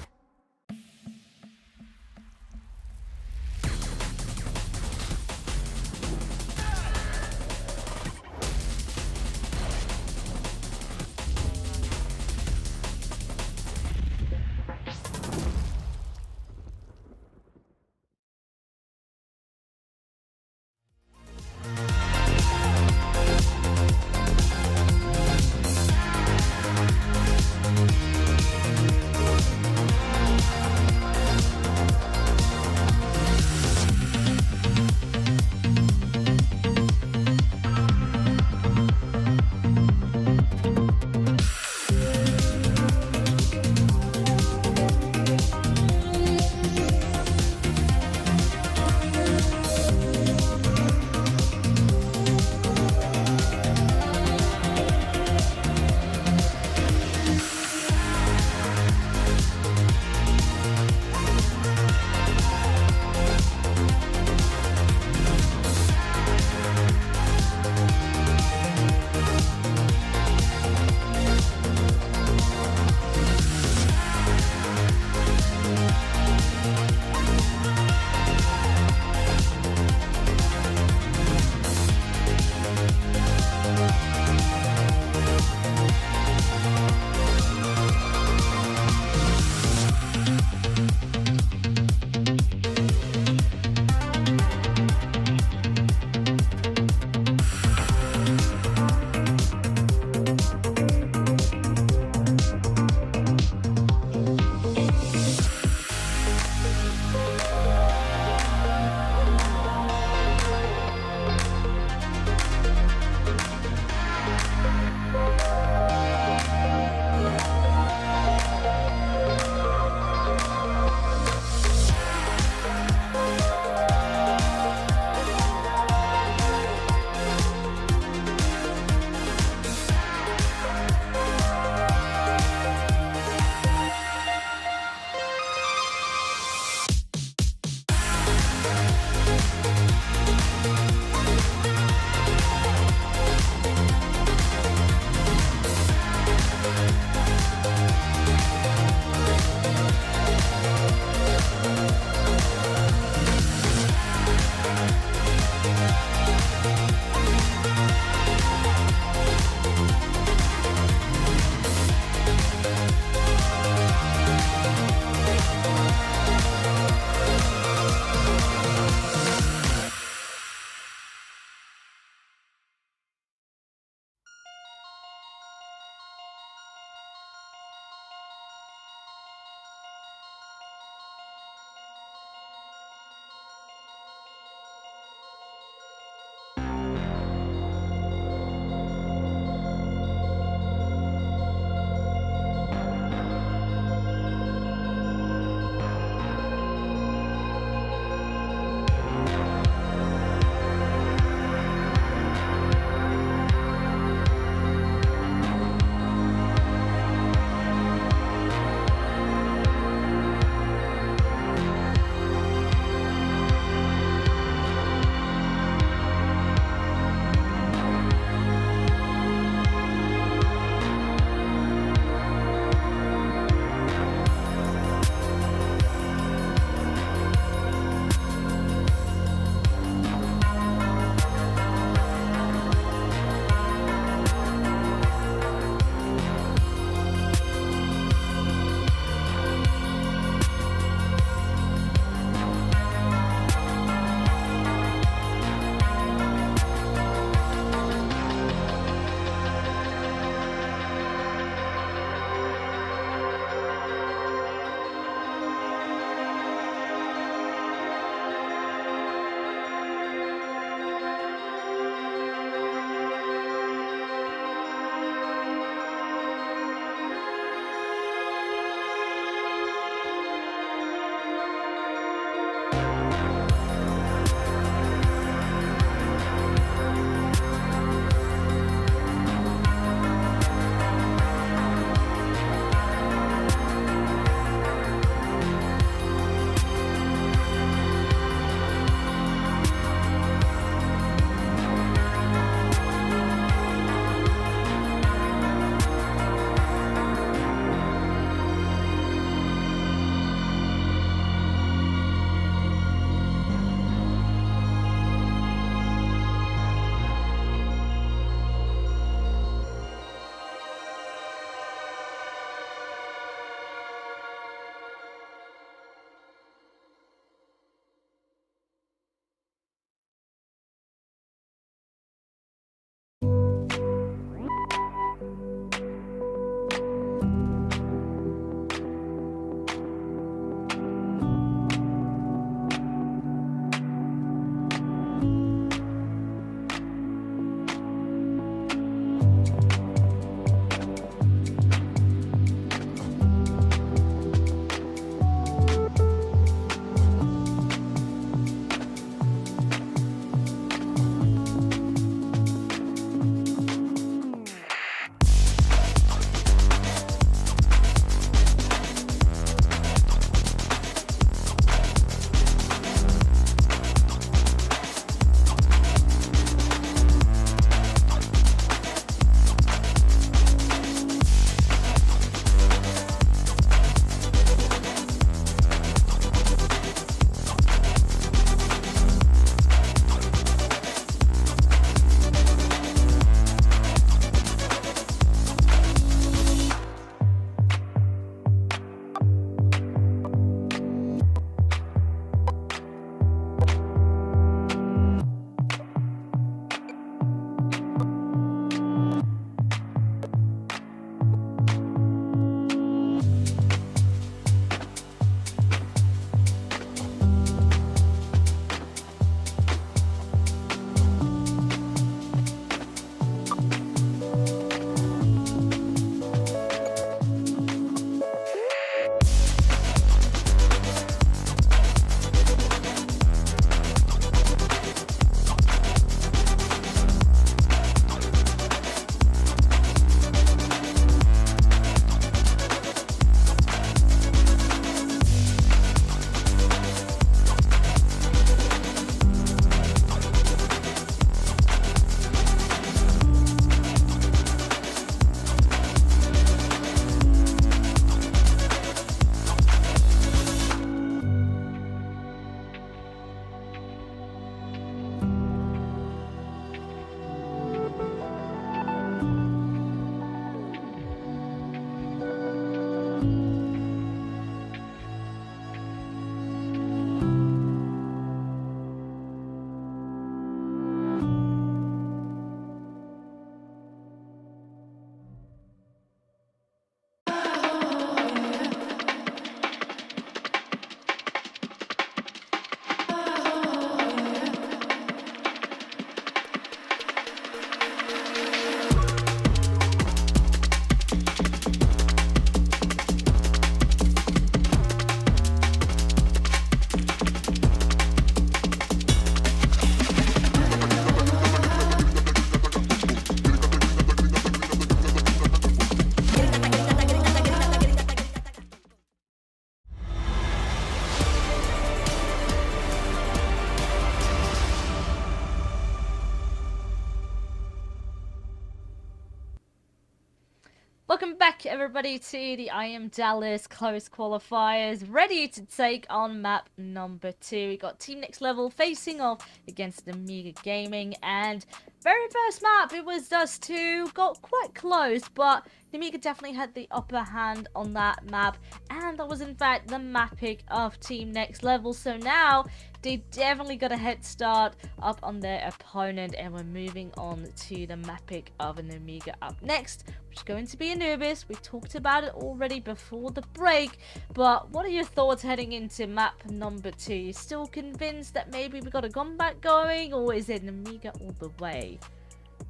J: Welcome back, everybody, to the IEM Dallas close qualifiers, ready to take on map number 2. We got Team Next Level facing off against Amiga Gaming, and very first map, it was us two, got quite close, but Amiga definitely had the upper hand on that map, and that was in fact the map pick of Team Next Level. So now they definitely got a head start up on their opponent, and we're moving on to the map pick of an Amiga up next, which is going to be Anubis. We talked about it already before the break, but what are your thoughts heading into map number 2? You still convinced that maybe we got a comeback going, or is it an Amiga all the way?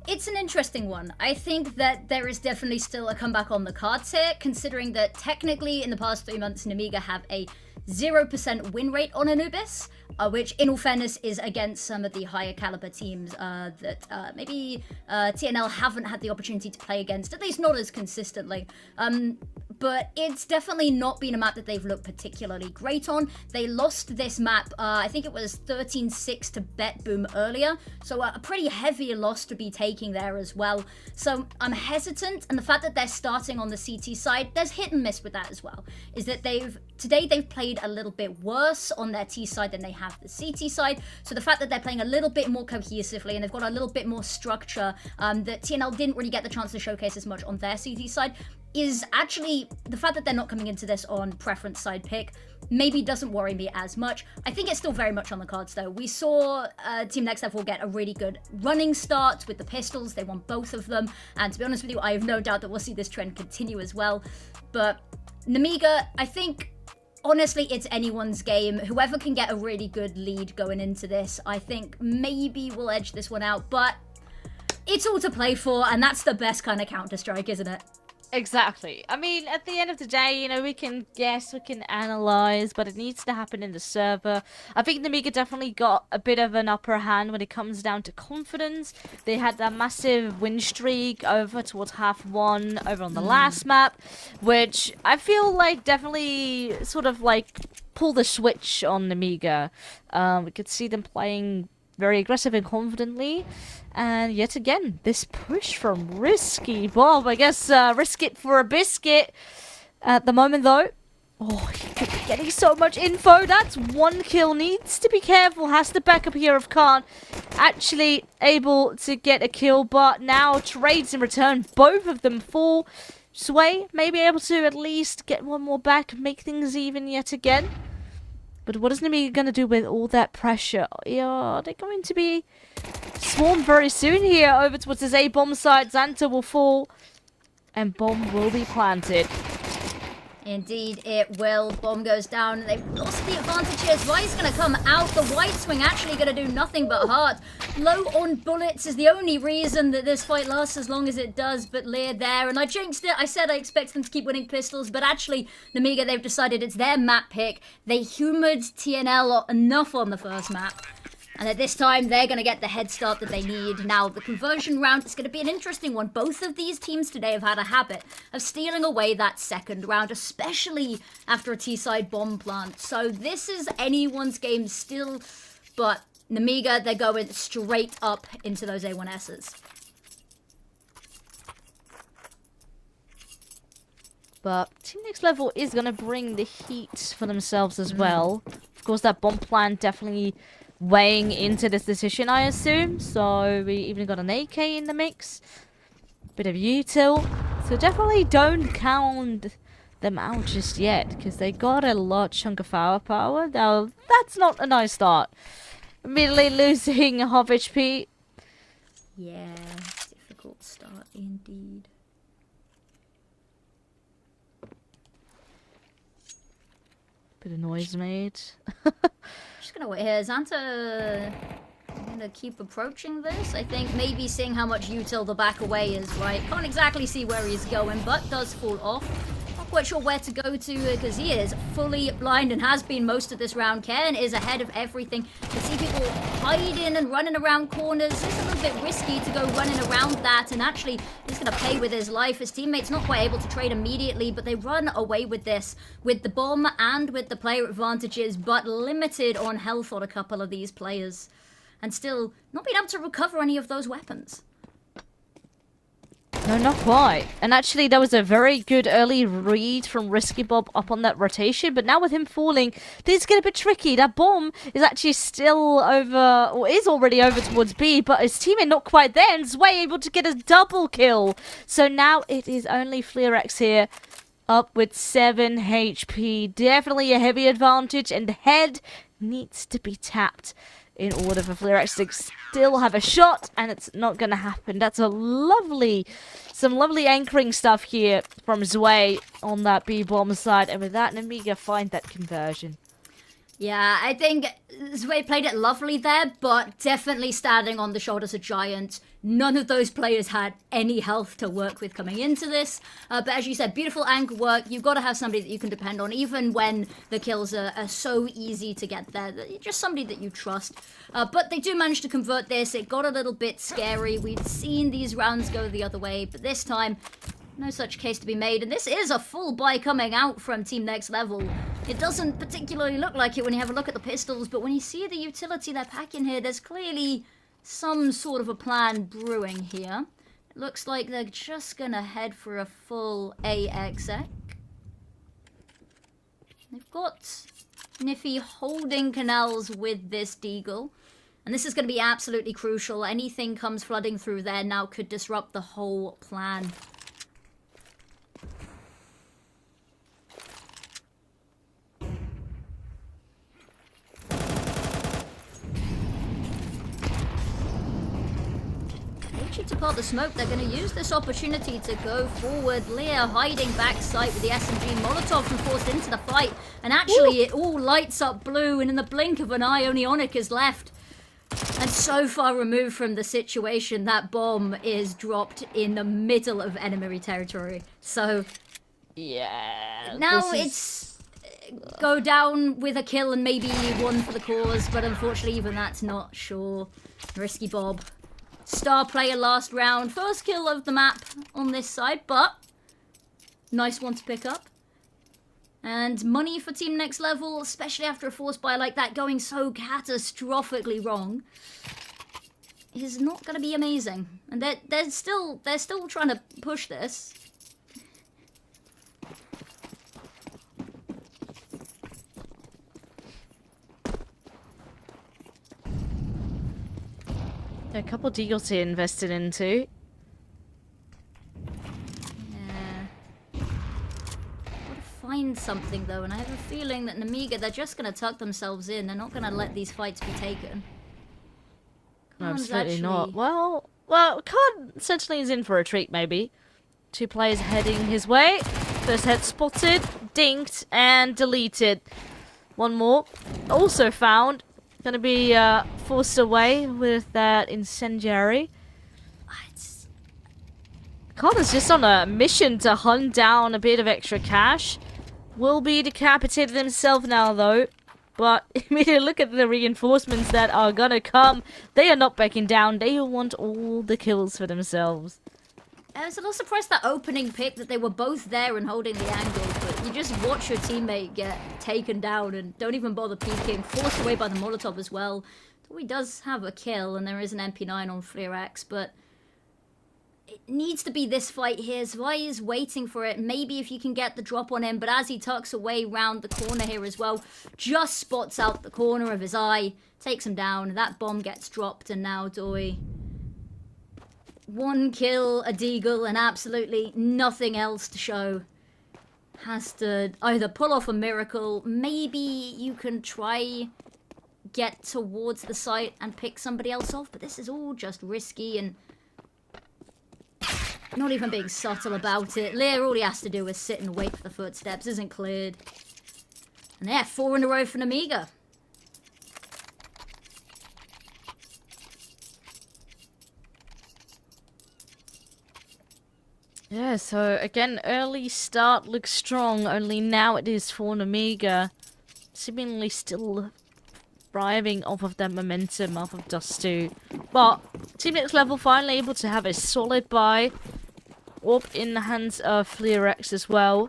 K: It's an interesting one. I think that there is definitely still a comeback on the cards here, considering that technically in the past 3 months, Namiga have a 0% win rate on Anubis, which in all fairness is against some of the higher caliber teams that maybe TNL haven't had the opportunity to play against, at least not as consistently. But it's definitely not been a map that they've looked particularly great on. They lost this map, I think it was 13-6 to Bet Boom earlier, so a pretty heavy loss to be taking there as well. So I'm hesitant, and the fact that they're starting on the CT side, there's hit and miss with that as well, is that today they've played a little bit worse on their T side than they have the CT side, so the fact that they're playing a little bit more cohesively and they've got a little bit more structure that TNL didn't really get the chance to showcase as much on their CT side, is actually the fact that they're not coming into this on preference side pick maybe doesn't worry me as much. I think it's still very much on the cards though. We saw Team Next Level get a really good running start with the pistols. They won both of them, and to be honest with you, I have no doubt that we'll see this trend continue as well. But Namiga, I think honestly it's anyone's game. Whoever can get a really good lead going into this, I think maybe we'll edge this one out, but it's all to play for, and that's the best kind of Counter-Strike, isn't it?
J: Exactly. I mean, at the end of the day, you know, we can guess, we can analyze, but it needs to happen in the server. I think Namiga definitely got a bit of an upper hand when it comes down to confidence. They had that massive win streak over towards half one over on the last map, which I feel like definitely sort of like pulled the switch on Namiga. We could see them playing very aggressive and confidently, and yet again this push from Risky Bob. I guess risk it for a biscuit at the moment though. Oh, he could be getting so much info. That's one kill. Needs to be careful. Has to back up here if Khan actually able to get a kill, but now trades in return. Both of them fall. Sway may be able to at least get one more back, make things even yet again. But what is Namiga going to do with all that pressure? Yeah, they're going to be swarmed very soon here over towards this A-bomb side. Xanta will fall, and bomb will be planted.
K: Indeed, it will. Bomb goes down. They've lost the advantages. Vi's going to come out. The White Swing actually going to do nothing but hard. Low on bullets is the only reason that this fight lasts as long as it does. But Lear there, and I jinxed it. I said I expect them to keep winning pistols, but actually, Namiga, they've decided it's their map pick. They humoured TNL enough on the first map, and at this time, they're going to get the head start that they need. Now, the conversion round is going to be an interesting one. Both of these teams today have had a habit of stealing away that second round, especially after a T-side bomb plant. So this is anyone's game still, but Namiga, they're going straight up into those A1Ss.
J: But Team Next Level is going to bring the heat for themselves as well. Of course, that bomb plan definitely weighing into this decision, I assume. So we even got an AK in the mix. Bit of util. So definitely don't count them out just yet, because they got a lot chunk of firepower. Now, that's not a nice start. Immediately losing half HP.
K: Yeah, difficult start indeed.
J: Bit of noise made.
K: Just gonna wait here. Xanta gonna keep approaching this. I think maybe seeing how much util the back away is, right? Can't exactly see where he's going, but does fall off. Not quite sure where to go to because he is fully blind and has been most of this round. Ken is ahead of everything. You see people hiding and running around corners. It's a little bit risky to go running around that, and actually he's gonna pay with his life. His teammates not quite able to trade immediately, but they run away with this, with the bomb and with the player advantages, but limited on health on a couple of these players, and still not being able to recover any of those weapons.
J: No, not quite. And actually, there was a very good early read from Risky Bob up on that rotation, but now with him falling, things get a bit tricky. That bomb is actually still over, or is already over towards B, but his teammate not quite there, and Zwei able to get a double kill. So now it is only FleerX here, up with 7 HP. Definitely a heavy advantage, and the head needs to be tapped in order for FleerX to still have a shot, and it's not going to happen. That's some lovely anchoring stuff here from Zwei on that B-bomb side, and with that, Namiga find that conversion.
K: Yeah, I think Zwei played it lovely there, but definitely standing on the shoulders of giants. None of those players had any health to work with coming into this. But as you said, beautiful angle work. You've got to have somebody that you can depend on, even when the kills are so easy to get there. Just somebody that you trust. But they do manage to convert this. It got a little bit scary. We've seen these rounds go the other way, but this time, no such case to be made. And this is a full buy coming out from Team Next Level. It doesn't particularly look like it when you have a look at the pistols, but when you see the utility they're packing here, there's clearly some sort of a plan brewing here. It looks like they're just gonna head for a full AXX. They've got Niffy holding canals with this Deagle. And this is going to be absolutely crucial. Anything comes flooding through there now could disrupt the whole plan. To call the smoke, they're going to use this opportunity to go forward. Leah hiding backside with the SMG. Molotov been forced into the fight, and actually it all lights up blue, and in the blink of an eye, only Onyx is left. And so far removed from the situation, that bomb is dropped in the middle of enemy territory. So,
J: yeah,
K: now it's go down with a kill and maybe one for the cause, but unfortunately even that's not sure. Risky Bob. Star player last round. First kill of the map on this side, but nice one to pick up. And money for Team Next Level, especially after a force buy like that going so catastrophically wrong, is not going to be amazing. And they're still trying to push this.
J: A couple deals here invested into.
K: Yeah. Gotta find something though, and I have a feeling that Namiga, they're just gonna tuck themselves in. They're not gonna let these fights be taken.
J: No, absolutely not. Well, Card essentially is in for a treat, maybe. 2 players heading his way. First head spotted, dinked, and deleted. One more. Also found. Gonna be forced away with that incendiary. Connor's just on a mission to hunt down a bit of extra cash. Will be decapitated himself now though. But immediately look at the reinforcements that are gonna come. They are not backing down. They want all the kills for themselves.
K: I was a little surprised that opening pick that they were both there and holding the angle, but you just watch your teammate get taken down and don't even bother peeking, forced away by the Molotov as well. So he does have a kill and there is an MP9 on FleerX, but it needs to be this fight here. Zwei is waiting for it. Maybe if you can get the drop on him, but as he tucks away round the corner here as well, just spots out the corner of his eye, takes him down. That bomb gets dropped and now Doi. 1 kill, a deagle, and absolutely nothing else to show. Has to either pull off a miracle, maybe you can try get towards the site and pick somebody else off, but this is all just risky and not even being subtle about it. Lear, all he has to do is sit and wait for the footsteps, isn't cleared. And yeah, 4 in a row for Namiga.
J: Yeah, so again, early start looks strong, only now it is for Namiga. Seemingly still thriving off of that momentum, off of Dust 2. But Team Next Level finally able to have a solid buy. Orb in the hands of FleerX as well.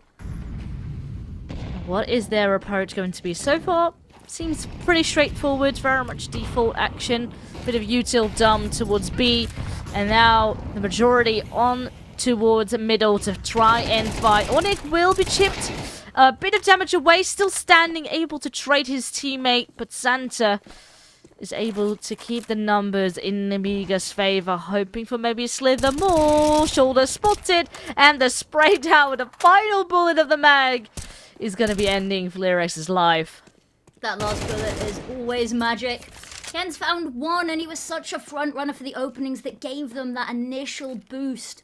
J: What is their approach going to be? So far, seems pretty straightforward, very much default action. Bit of util dumb towards B. And now the majority on towards the middle to try and fight. Onyx will be chipped. A bit of damage away, still standing, able to trade his teammate, but Santa is able to keep the numbers in Amiga's favor, hoping for maybe a slither more. Shoulder spotted, and the spray down with the final bullet of the mag is going to be ending Fleerex's life.
K: That last bullet is always magic. Ken's found one, and he was such a front runner for the openings that gave them that initial boost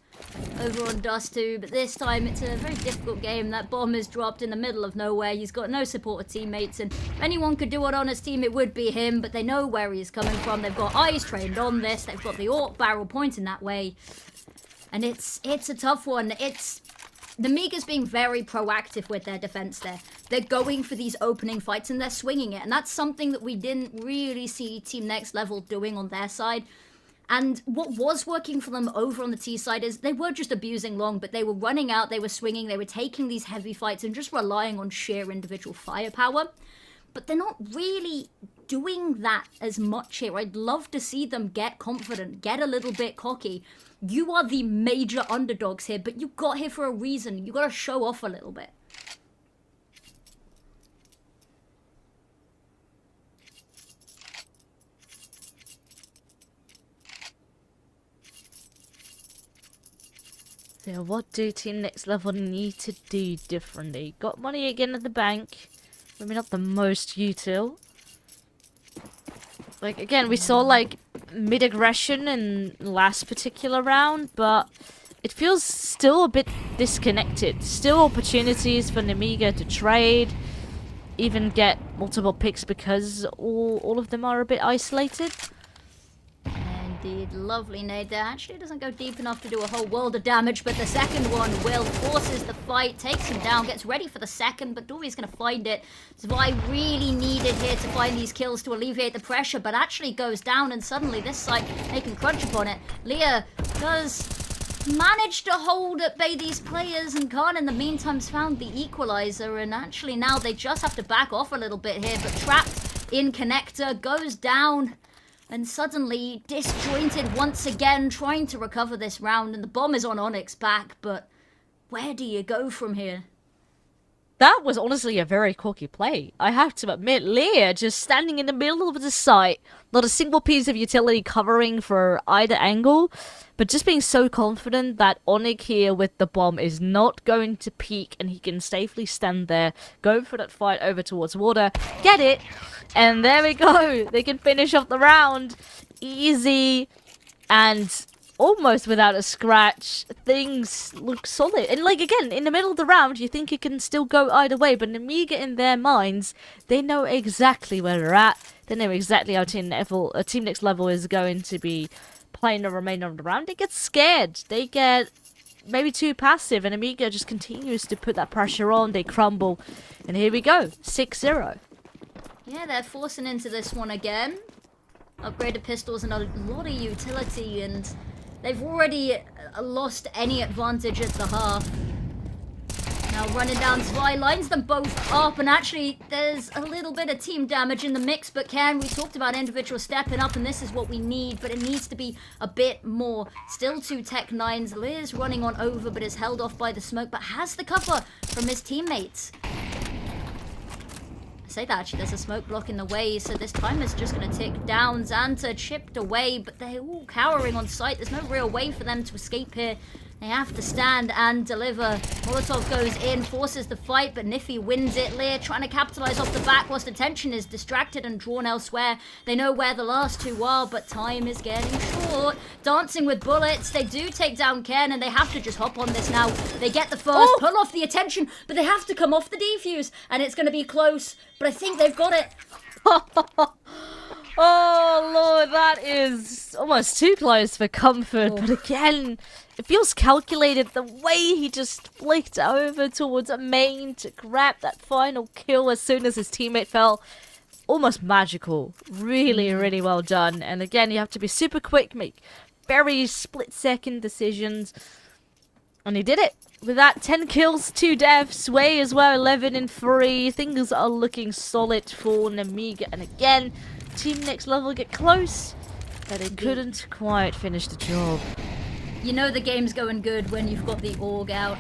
K: over on Dust 2, but this time it's a very difficult game. That bomb is dropped in the middle of nowhere. He's got no supportive teammates, and if anyone could do it on his team, it would be him, but they know where he's coming from. They've got eyes trained on this. They've got the AWP barrel pointing that way, and it's a tough one. The Miga's being very proactive with their defense there. They're going for these opening fights and they're swinging it, and that's something that we didn't really see Team Next Level doing on their side. And what was working for them over on the T side is they were just abusing long, but they were running out, they were swinging, they were taking these heavy fights and just relying on sheer individual firepower. But they're not really doing that as much here. I'd love to see them get confident, get a little bit cocky. You are the major underdogs here, but you got here for a reason. You got to show off a little bit.
J: So what do Team Next Level need to do differently? Got money again at the bank. Maybe not the most util. Like, again, we saw, like, mid-aggression in last particular round, but it feels still a bit disconnected. Still opportunities for Nemiga to trade, even get multiple picks because all of them are a bit isolated.
K: Indeed, lovely nade there. Actually, it doesn't go deep enough to do a whole world of damage, but the second one will. Forces the fight, takes him down, gets ready for the second, but Dory's going to find it. Zwei really needed here to find these kills to alleviate the pressure, but actually goes down, and suddenly this side, they can crunch upon it. Leah does manage to hold at bay these players, and Khan in the meantime's found the equalizer, and actually now they just have to back off a little bit here, but trapped in connector, goes down. And suddenly disjointed once again, trying to recover this round. And the bomb is on Onyx back, but where do you go from here?
J: That was honestly a very cocky play. I have to admit, Leah just standing in the middle of the site, not a single piece of utility covering for either angle, but just being so confident that Onyx here with the bomb is not going to peek and he can safely stand there, go for that fight over towards water, get it, and there we go. They can finish off the round. Easy and almost without a scratch. Things look solid. And like again, in the middle of the round, you think it can still go either way, but Amiga in their minds, they know exactly where they're at. They know exactly how Team Next Level is going to be playing the remainder of the round. They get scared. They get maybe too passive, and Amiga just continues to put that pressure on. They crumble. And here we go. 6-0.
K: Yeah, they're forcing into this one again. Upgraded pistols and a lot of utility, and they've already lost any advantage at the half. Now running down Zwei, lines them both up, and actually there's a little bit of team damage in the mix, but we talked about individual stepping up, and this is what we need, but it needs to be a bit more. Still 2 Tech 9s, Liz running on over, but is held off by the smoke, but has the cover from his teammates. Say that actually, there's a smoke block in the way, so this time is just going to tick down. Xanta chipped away, but they're all cowering on site. There's no real way for them to escape here. They have to stand and deliver. Molotov goes in, forces the fight, but Niffy wins it. Lear trying to capitalize off the back whilst attention is distracted and drawn elsewhere. They know where the last 2 are, but time is getting short. Dancing with bullets. They do take down Ken, and they have to just hop on this now. They get the first, pull off the attention, but they have to come off the defuse, and it's going to be close, but I think they've got it.
J: Oh, Lord, that is almost too close for comfort. But again, it feels calculated. The way he just flicked over towards a main to grab that final kill as soon as his teammate fell. Almost magical. Really, really well done. And again, you have to be super quick, make very split-second decisions. And he did it. With that, 10 kills, 2 deaths. Sway as well, 11 and 3. Things are looking solid for Nemiga. And again, Team Next Level get close, but they couldn't quite finish the job.
K: You know the game's going good when you've got the org out.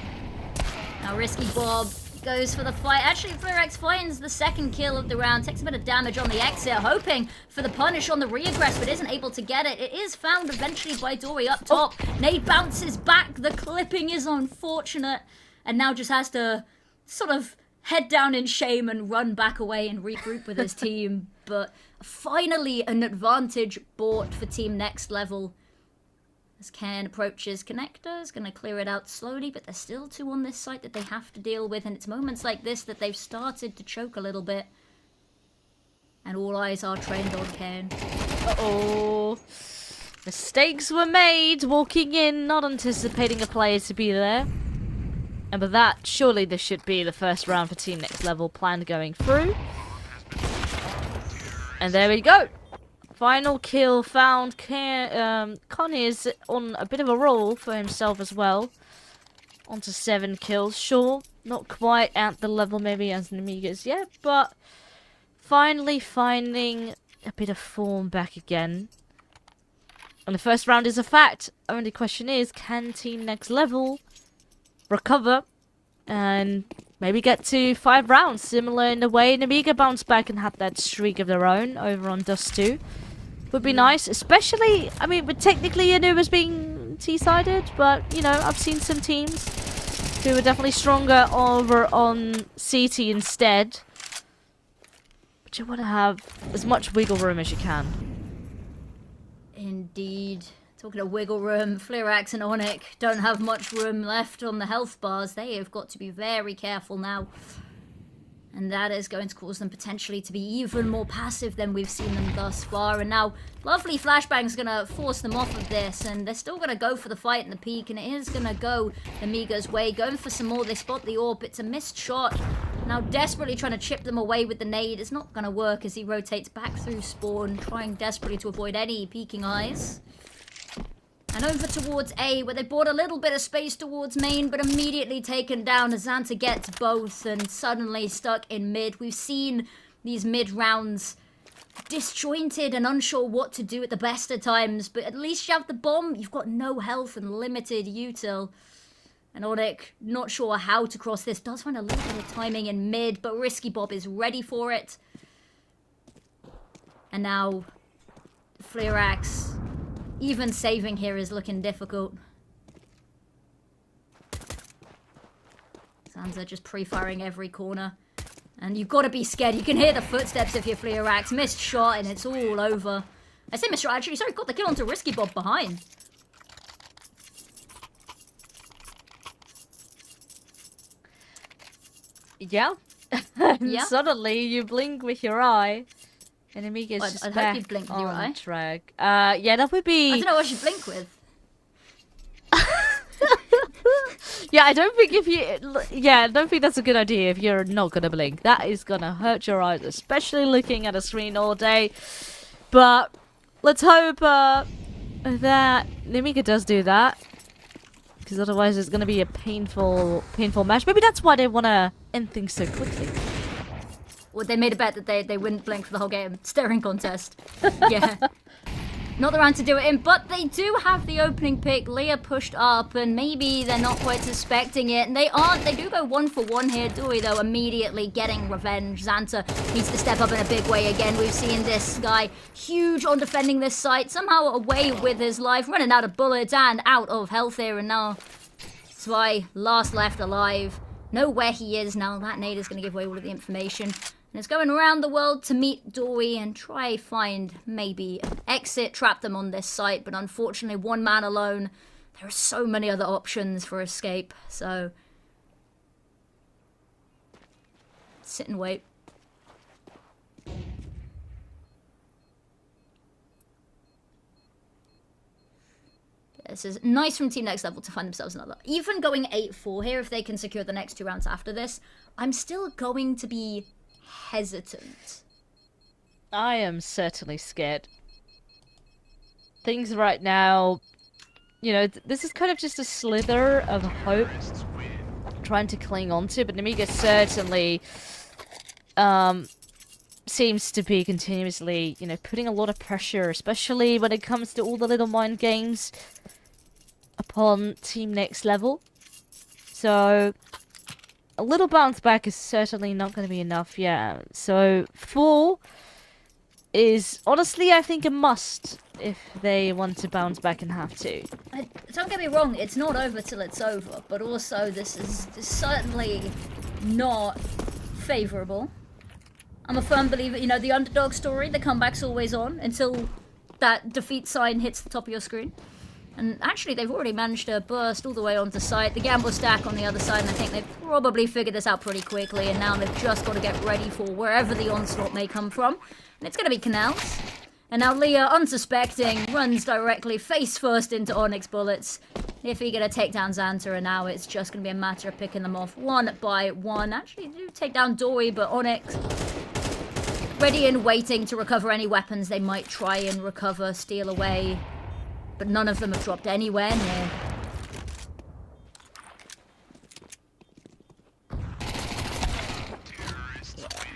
K: Now Risky Bob goes for the fight. Actually, Flurex finds the second kill of the round, takes a bit of damage on the exit, hoping for the punish on the reaggress, but isn't able to get it. It is found eventually by Dory up top. Nade bounces back. The clipping is unfortunate, and now just has to sort of head down in shame and run back away and regroup with his team. But finally, an advantage bought for Team Next Level. As Ken approaches connector, is going to clear it out slowly, but there's still two on this site that they have to deal with, and it's moments like this that they've started to choke a little bit. And all eyes are trained on Ken.
J: Uh-oh. Mistakes were made, walking in, not anticipating a player to be there. And with that, surely this should be the first round for Team Next Level planned going through. And there we go. Final kill found. Connie is on a bit of a roll for himself as well. On to 7 kills. Sure, not quite at the level maybe as Nemiga's yet, but finally finding a bit of form back again. And the first round is a fact. Only question is, can Team Next Level recover and maybe get to 5 rounds, similar in the way Nemiga bounced back and had that streak of their own over on Dust 2. Would be nice, especially, I mean, but technically Anuba's being T-sided, but, you know, I've seen some teams who are definitely stronger over on CT instead. But you want to have as much wiggle room as you can.
K: Indeed. Talking of wiggle room, Fleerax and Onyx don't have much room left on the health bars. They have got to be very careful now. And that is going to cause them potentially to be even more passive than we've seen them thus far. And now, lovely Flashbang's going to force them off of this. And they're still going to go for the fight in the peak. And it is going to go Amiga's way. Going for some more. They spot the orb. It's a missed shot. Now desperately trying to chip them away with the nade. It's not going to work as he rotates back through spawn. Trying desperately to avoid any peeking eyes. And over towards A, where they bought a little bit of space towards main, but immediately taken down as Xanta gets both and suddenly stuck in mid. We've seen these mid rounds disjointed and unsure what to do at the best of times, but at least you have the bomb. You've got no health and limited util. And Onyx, not sure how to cross this, does find a little bit of timing in mid, but Risky Bob is ready for it. And now, Fleerax, even saving here is looking difficult. Sansa just pre-firing every corner. And you've got to be scared. You can hear the footsteps of your Fleerax. Missed shot and it's all over. I say missed shot actually. Sorry, got the kill onto Risky Bob behind.
J: Yeah.
K: Yeah.
J: Suddenly you blink with your eye. And Amiga's just
K: I'd
J: back
K: hope you'd blink with your
J: on
K: eye.
J: track. Yeah, that would be...
K: I don't know what you blink with.
J: Yeah, I don't think if you... Yeah, I don't think that's a good idea if you're not gonna blink. That is gonna hurt your eyes, especially looking at a screen all day. But let's hope that Nemiga does do that. Because otherwise it's gonna be a painful match. Maybe that's why they wanna end things so quickly.
K: Well, they made a bet that they wouldn't blink for the whole game. Staring contest. Yeah. Not the round to do it in, but they do have the opening pick. Leah pushed up, and maybe they're not quite suspecting it. And they aren't. They do go 1 for 1 here. Dewey, though, immediately getting revenge. Xanta needs to step up in a big way again. We've seen this guy huge on defending this site. Somehow away with his life, running out of bullets and out of health here. And now Zwei, last left alive. Know where he is now. That nade is going to give away all of the information. And it's going around the world to meet Dory and try find maybe an exit, trap them on this site. But unfortunately, one man alone. There are so many other options for escape. So, sit and wait. This is nice from Team Next Level to find themselves another. Even going 8-4 here, if they can secure the next 2 rounds after this, I'm still going to be hesitant.
J: I am certainly scared. Things right now, you know, this is kind of just a slither of hope trying to cling on to, but Nemiga certainly seems to be continuously, you know, putting a lot of pressure, especially when it comes to all the little mind games. A upon Team Next Level. So a little bounce back is certainly not going to be enough, yeah. So 4 is honestly, I think, a must if they want to bounce back and have to.
K: Don't get me wrong, it's not over till it's over, but also this is certainly not favourable. I'm a firm believer, you know, the underdog story, the comeback's always on until that defeat sign hits the top of your screen. And actually, they've already managed to burst all the way onto site. The gamble stack on the other side, and I think they've probably figured this out pretty quickly, and now they've just got to get ready for wherever the onslaught may come from. And it's going to be Canals. And now Leah, unsuspecting, runs directly face first into Onyx bullets. If he gonna take down Xanta, and now it's just gonna be a matter of picking them off one by one. Actually, do take down Dory, but Onyx ready and waiting to recover any weapons they might try and recover, steal away. But none of them have dropped anywhere near.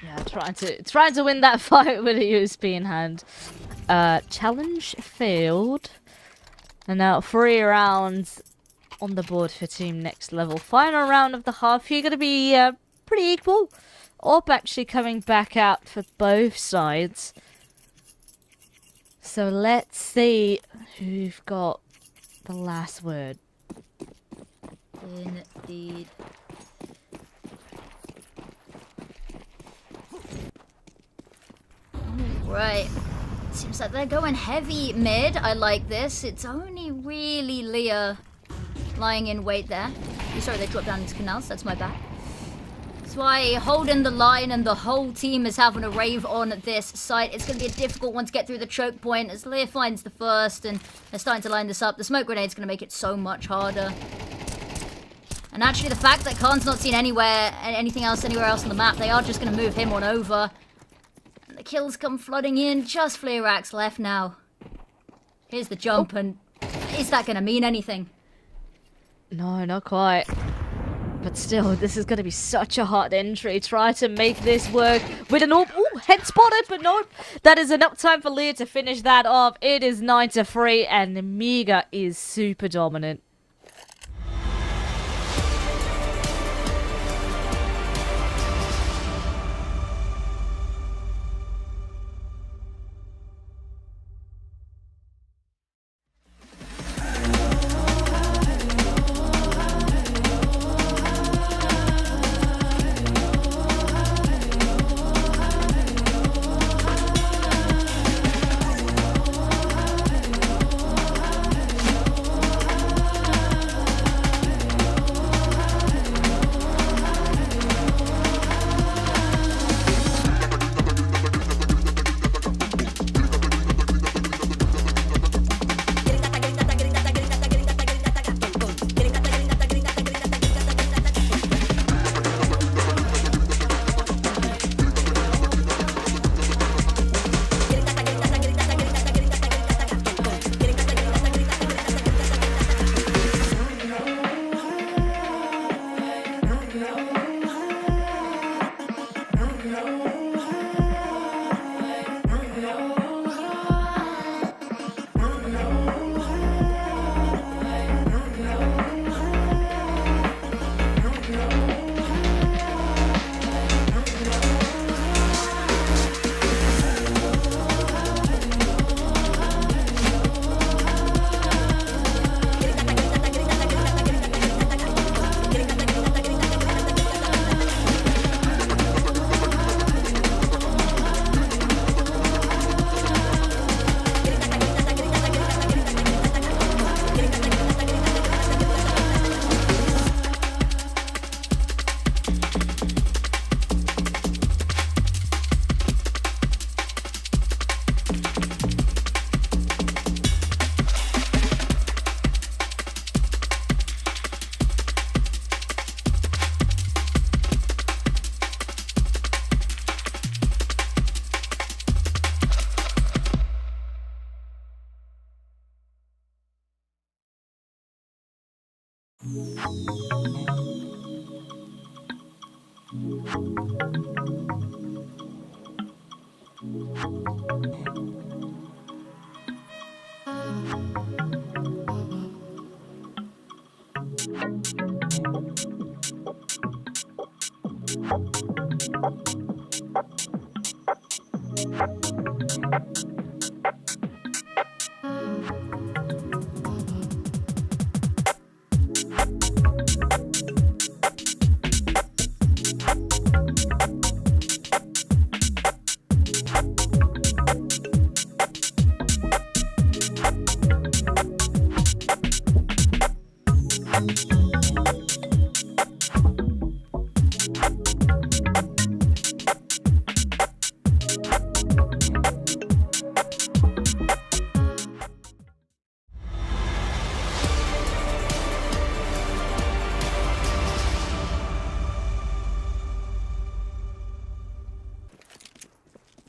J: Yeah, trying to win that fight with a USB in hand. Challenge failed. And now 3 rounds on the board for Team Next Level. Final round of the half here, going to be pretty equal. Orb actually coming back out for both sides. So let's see who've got the last word.
K: Indeed. Right. Seems like they're going heavy mid. I like this. It's only really Leah lying in wait there. Sorry, they dropped down into Canals. That's my bad. That's why holding the line and the whole team is having a rave on this site. It's going to be a difficult one to get through the choke point as Leah finds the first, and they're starting to line this up. The smoke grenade's going to make it so much harder. And actually, the fact that Khan's not seen anything else anywhere else on the map, they are just going to move him on over. The kills come flooding in, just Fleerax left now. Here's the jump, and is that going to mean anything?
J: No, not quite. But still, this is going to be such a hard entry. Try to make this work with an orb. Ooh, head spotted, but nope. That is enough time for Leah to finish that off. It is 9-3, and Miga is super dominant.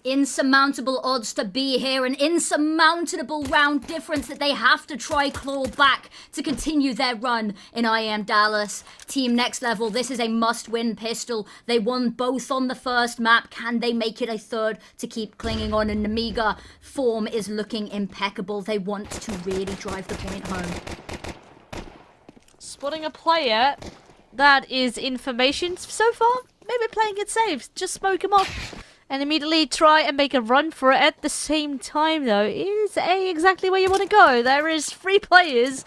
K: Insurmountable odds to be here, an insurmountable round difference that they have to try claw back to continue their run in IEM Dallas. Team Next Level, this is a must-win pistol. They won both on the first map. Can they make it a third to keep clinging on? And Nemiga form is looking impeccable. They want to really drive the point home.
J: Spotting a player that is information so far. Maybe playing it safe. Just smoke him off. And immediately try and make a run for it. At the same time, though, is exactly where you want to go. There is 3 players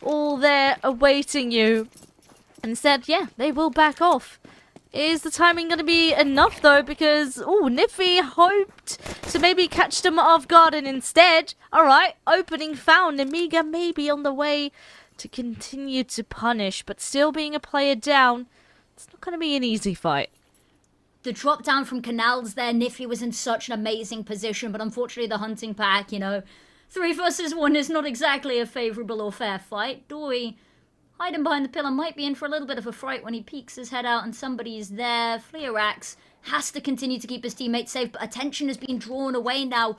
J: all there awaiting you. Instead, yeah, they will back off. Is the timing going to be enough, though? Because, Niffy hoped to maybe catch them off guard, and instead, alright, opening found. Amiga may be on the way to continue to punish, but still being a player down, it's not going to be an easy fight.
K: The drop down from Canals there, Niffy was in such an amazing position, but unfortunately the hunting pack, 3 versus 1 is not exactly a favourable or fair fight. Dory, hiding behind the pillar, might be in for a little bit of a fright when he peeks his head out and somebody's there. Fleerax has to continue to keep his teammates safe, but attention has been drawn away now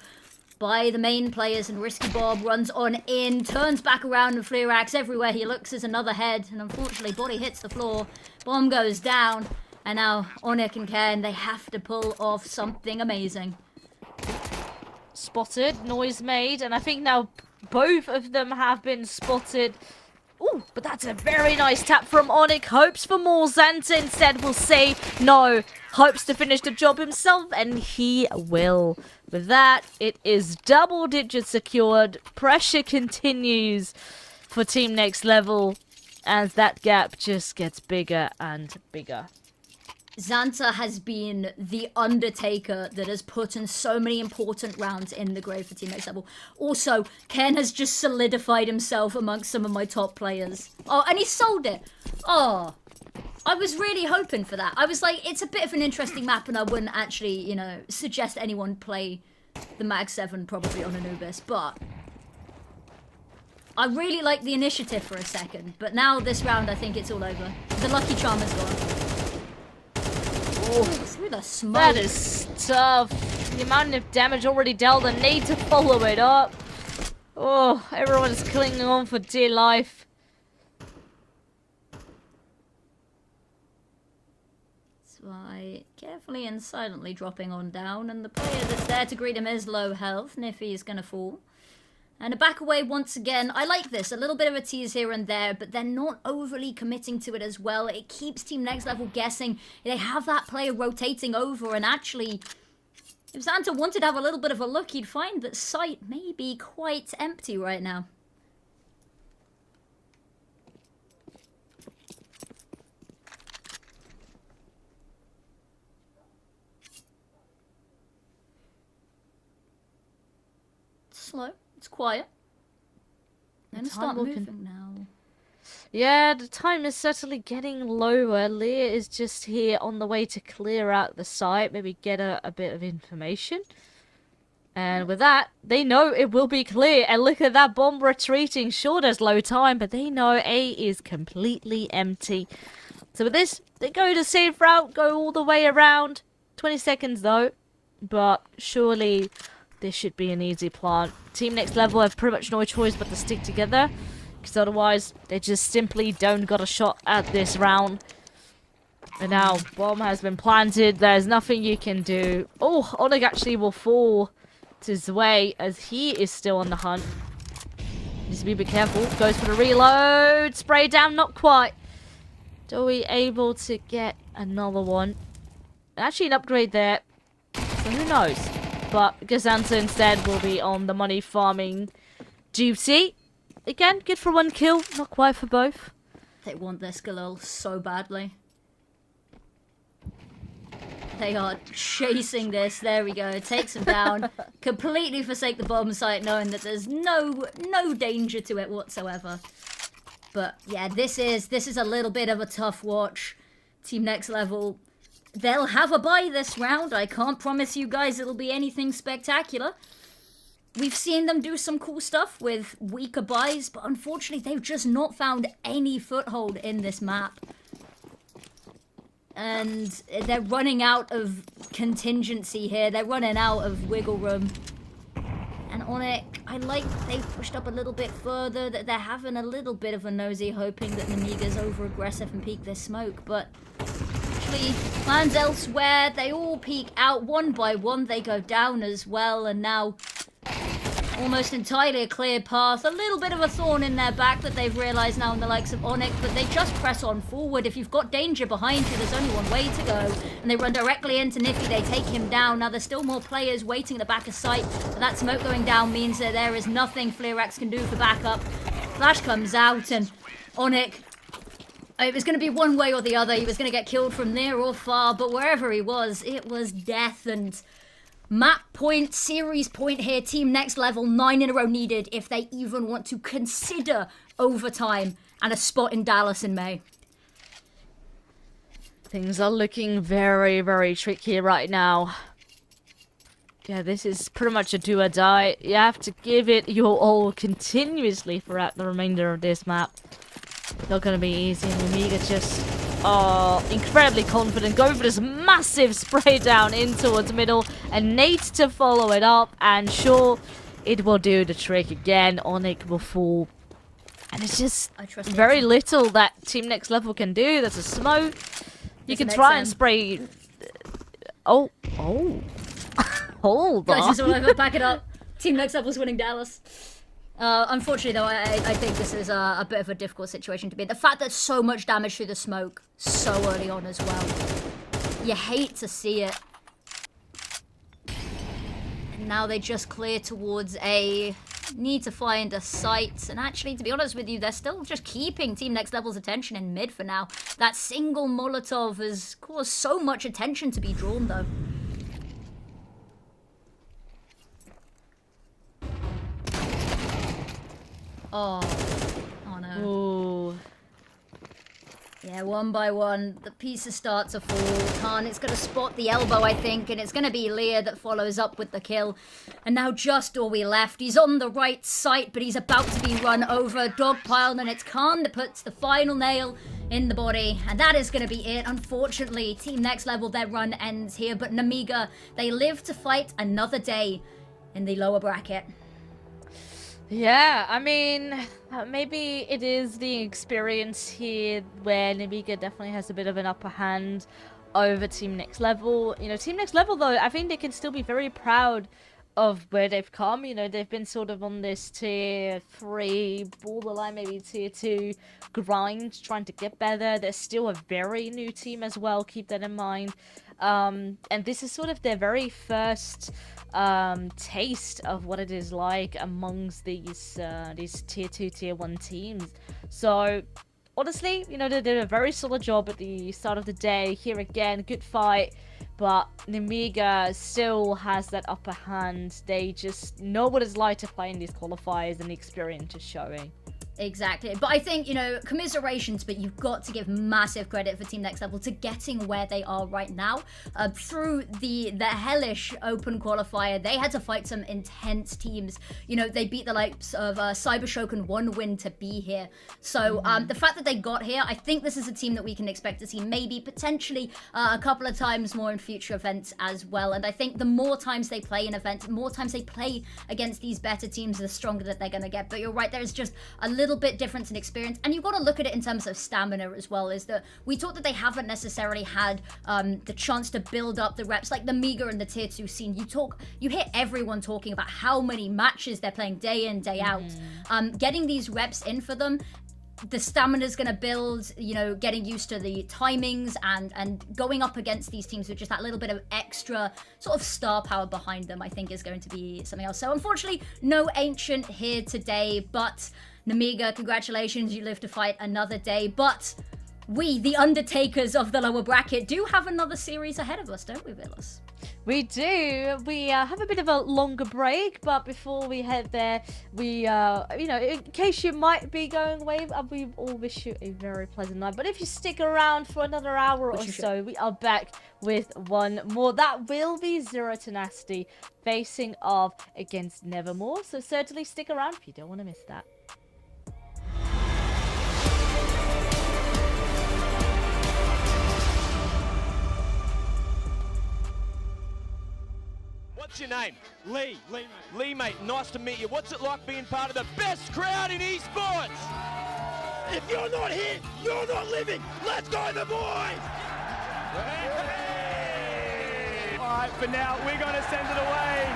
K: by the main players, and Risky Bob runs on in, turns back around, and Fleerax, everywhere he looks is another head, and unfortunately body hits the floor, bomb goes down. And now, Onik and Ken, they have to pull off something amazing.
J: Spotted, noise made, and I think now both of them have been spotted. Ooh, but that's a very nice tap from Onik. Hopes for more. Xanta instead will say no. Hopes to finish the job himself, and he will. With that, it is double digits secured. Pressure continues for Team Next Level as that gap just gets bigger and bigger.
K: Xanta has been the undertaker that has put in so many important rounds in the grave for Team Next Level. Also, Ken has just solidified himself amongst some of my top players. Oh, and he sold it. Oh, I was really hoping for that. I was like, it's a bit of an interesting map, and I wouldn't actually, suggest anyone play the Mag 7 probably on Anubis, but I really liked the initiative for a second, but now this round I think it's all over. The lucky charm is gone. Oh, through the smoke.
J: That is tough. The amount of damage already dealt, the need to follow it up. Oh, everyone's clinging on for dear life.
K: Swy carefully and silently dropping on down, and the player that's there to greet him is low health. Niffy is gonna fall. And a back away once again. I like this. A little bit of a tease here and there, but they're not overly committing to it as well. It keeps Team Next Level guessing. They have that player rotating over, and actually, if Xanta wanted to have a little bit of a look, he'd find that site may be quite empty right now. It's slow. It's quiet. Then start moving now.
J: Yeah, the time is certainly getting lower. Leah is just here on the way to clear out the site, maybe get a bit of information. And with that, they know it will be clear. And look at that bomb retreating. Sure, there's low time, but they know A is completely empty. So with this, they go the safe route, go all the way around. 20 seconds though, but surely this should be an easy plant. Team Next Level have pretty much no choice but to stick together, because otherwise they just simply don't got a shot at this round. And now bomb has been planted. There's nothing you can do. Oh, Onig actually will fall to Zwei as he is still on the hunt. Needs to be a bit careful. Goes for the reload. Spray down, not quite. Are we able to get another one? Actually, an upgrade there. So who knows? But Gazanta instead will be on the money farming duty. Again, good for one kill, not quite for both.
K: They want this Galil so badly. They are chasing this. There we go. Takes him down. Completely forsake the bomb site, knowing that there's no danger to it whatsoever. But yeah, this is a little bit of a tough watch. Team Next Level, they'll have a bye this round. I can't promise you guys it'll be anything spectacular. We've seen them do some cool stuff with weaker buys, but unfortunately they've just not found any foothold in this map. And they're running out of contingency here. They're running out of wiggle room. And Onyx, I like that they've pushed up a little bit further, that they're having a little bit of a nosy, hoping that Namiga's over-aggressive and peek this smoke, but actually, plans elsewhere. They all peek out one by one. They go down as well, and now almost entirely a clear path. A little bit of a thorn in their back that they've realised now in the likes of Onyx, but they just press on forward. If you've got danger behind you, there's only one way to go. And they run directly into Niffy. They take him down. Now there's still more players waiting at the back of sight, but that smoke going down means that there is nothing Fleerax can do for backup. Flash comes out, and Onyx, it was going to be one way or the other. He was going to get killed from near or far, but wherever he was, it was death. And map point, series point here. Team Next Level, 9 in a row needed if they even want to consider overtime and a spot in Dallas in May.
J: Things are looking very, very tricky right now. Yeah, this is pretty much a do or die. You have to give it your all continuously throughout the remainder of this map. Not gonna be easy, and Amiga just incredibly confident, going for this massive spray down in towards middle, and Nate to follow it up, and sure, it will do the trick again. Onyx will fall, and it's just very little that Team Next Level can do. There's a smoke. You can try and spray. Oh, hold on.
K: Guys, just back it up. Team Next Level's winning Dallas. Unfortunately, though, I think this is a bit of a difficult situation to be in. The fact that so much damage through the smoke so early on as well. You hate to see it. And now they just clear towards a need to find a site. And actually, to be honest with you, they're still just keeping Team Next Level's attention in mid for now. That single Molotov has caused so much attention to be drawn, though. Oh no.
J: Ooh.
K: Yeah, one by one, the pieces start to fall. Khan, it's going to spot the elbow, I think, and it's going to be Leah that follows up with the kill. And now just Orwe left. He's on the right site, but he's about to be run over. Dogpile, and it's Khan that puts the final nail in the body. And that is going to be it. Unfortunately, Team Next Level, their run ends here. But Namiga, they live to fight another day in the lower bracket.
J: Yeah, I mean, maybe it is the experience here where Namiga definitely has a bit of an upper hand over Team Next Level. You know, Team Next Level, though, I think they can still be very proud of where they've come. You know, they've been sort of on this tier 3, borderline maybe tier 2 grind, trying to get better. They're still a very new team as well, keep that in mind. And this is sort of their very first taste of what it is like amongst these tier 2, tier 1 teams. So honestly, you know, they did a very solid job at the start of the day. Here again, good fight, but Namiga still has that upper hand. They just know what it's like to play in these qualifiers, and the experience is showing.
K: Exactly. But I think, you know, commiserations, but you've got to give massive credit for Team Next Level to getting where they are right now. Through the hellish open qualifier, they had to fight some intense teams. You know, they beat the likes of Cyber Shogun 1 win to be here. So the fact that they got here, I think this is a team that we can expect to see maybe potentially a couple of times more in future events as well. And I think the more times they play in events, the more times they play against these better teams, the stronger that they're going to get. But you're right, there's just a little bit difference in experience, and you've got to look at it in terms of stamina as well. Is that we thought that they haven't necessarily had the chance to build up the reps like the Mega and the tier 2 scene. You hear everyone talking about how many matches they're playing day in, day out. Getting these reps in for them, the stamina's going to build, you know, getting used to the timings and going up against these teams with just that little bit of extra sort of star power behind them, I think is going to be something else. So unfortunately, no Ancient here today, but Namiga, congratulations, you live to fight another day. But we, the Undertakers of the lower bracket, do have another series ahead of us, don't we, Villas?
J: We do. We have a bit of a longer break, but before we head there, we, you know, in case you might be going away, we all wish you a very pleasant night. But if you stick around for another hour or so, we are back with one more. That will be Zero Tenacity facing off against Nevermore. So certainly stick around if you don't want to miss that.
D: What's your name? Lee. Lee, mate, nice to meet you. What's it like being part of the best crowd in esports? If you're not here, you're not living. Let's go, the boys!
A: Hey! All right, for now, we're going to send it away.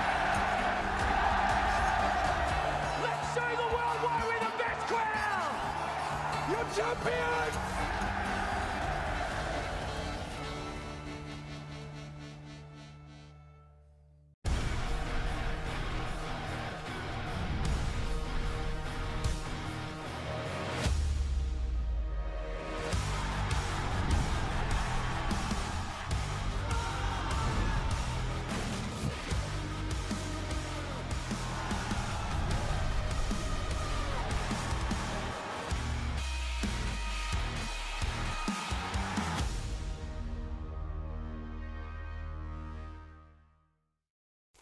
A: Let's show the world why we're the best crowd! You're champions!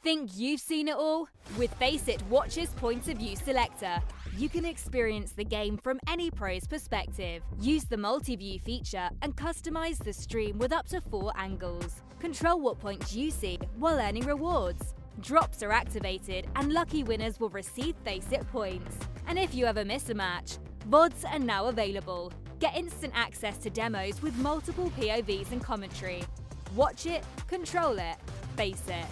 G: Think you've seen it all? With FACEIT Watch's Point of View Selector, you can experience the game from any pro's perspective. Use the multi-view feature and customize the stream with up to 4 angles. Control what points you see while earning rewards. Drops are activated and lucky winners will receive FACEIT points. And if you ever miss a match, VODs are now available. Get instant access to demos with multiple POVs and commentary. Watch it, control it, FACEIT.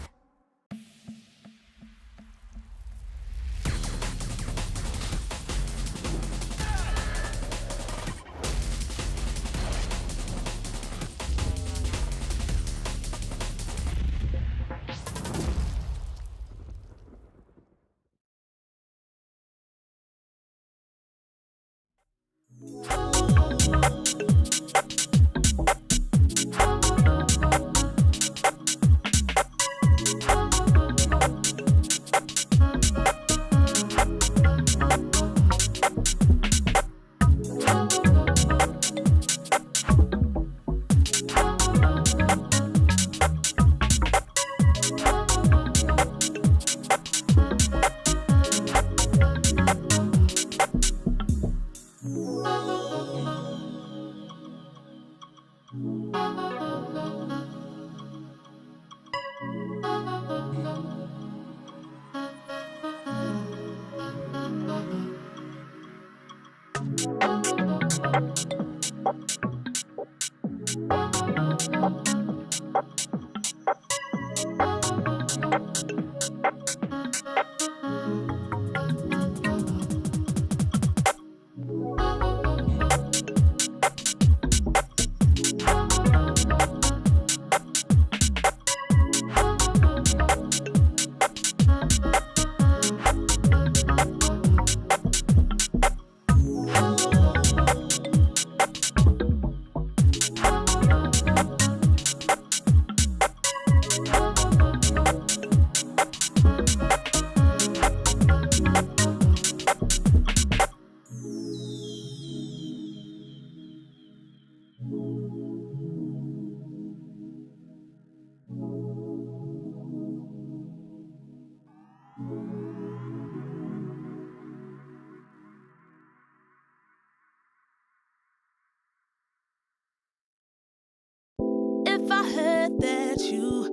I: If I heard that you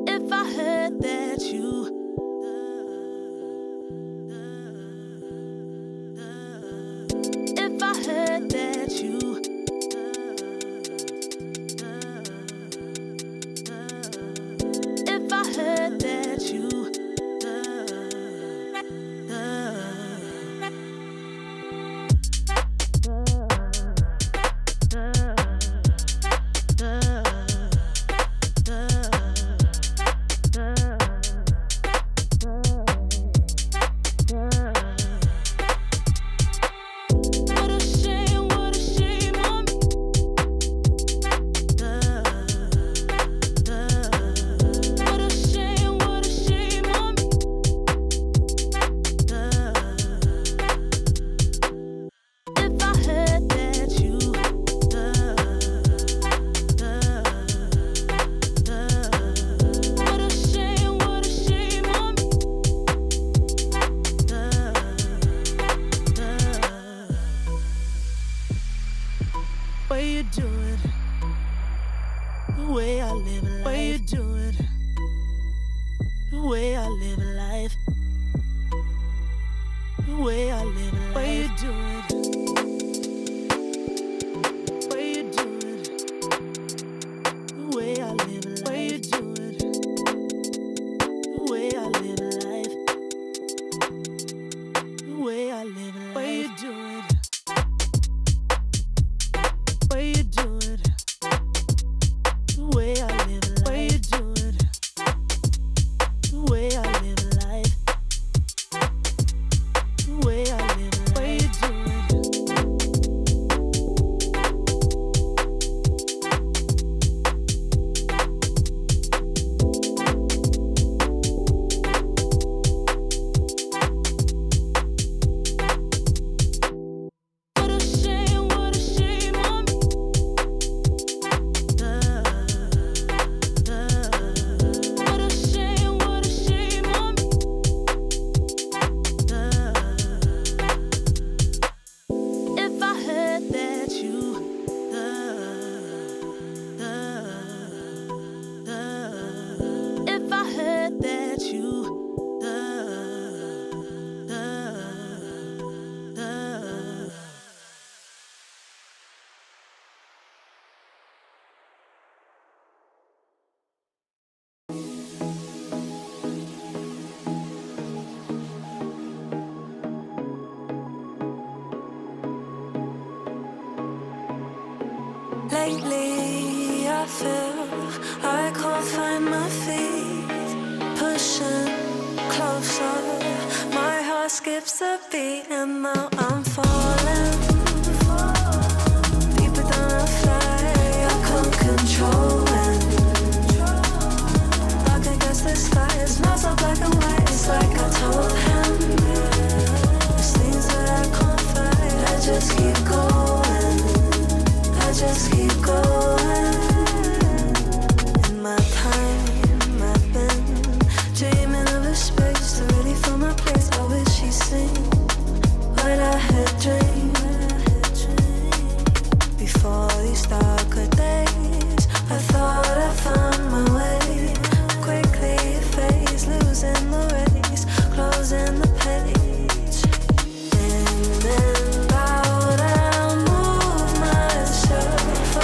I: If I heard that you If I heard that you If I heard that you way you do it, the way I live life, the way I live life, way you do it, way you do it, the way I live life, way you do it, the way I live life, the way I live life, way you do it, way you do it, the way I live life, way you do it, the way I live life, the way I live life, way you do it, what a shame on me. What a shame on me. If I heard that you if I heard that you Lately, I feel I can't find my feet. Pushing closer, my heart skips a beat, and now I'm falling. Deeper than a fly, I can't control it. Dark against the sky, it's not so black and white. It's like I told him. There's things that I can't fight. I just keep going. I just keep going. In my time, I've been dreaming of a space to really fill my place. I wish she'd seen what I had dreamed. Before these darker days, I thought I found my way. Quickly it fades, losing the race, closing the page. In and out, I move myself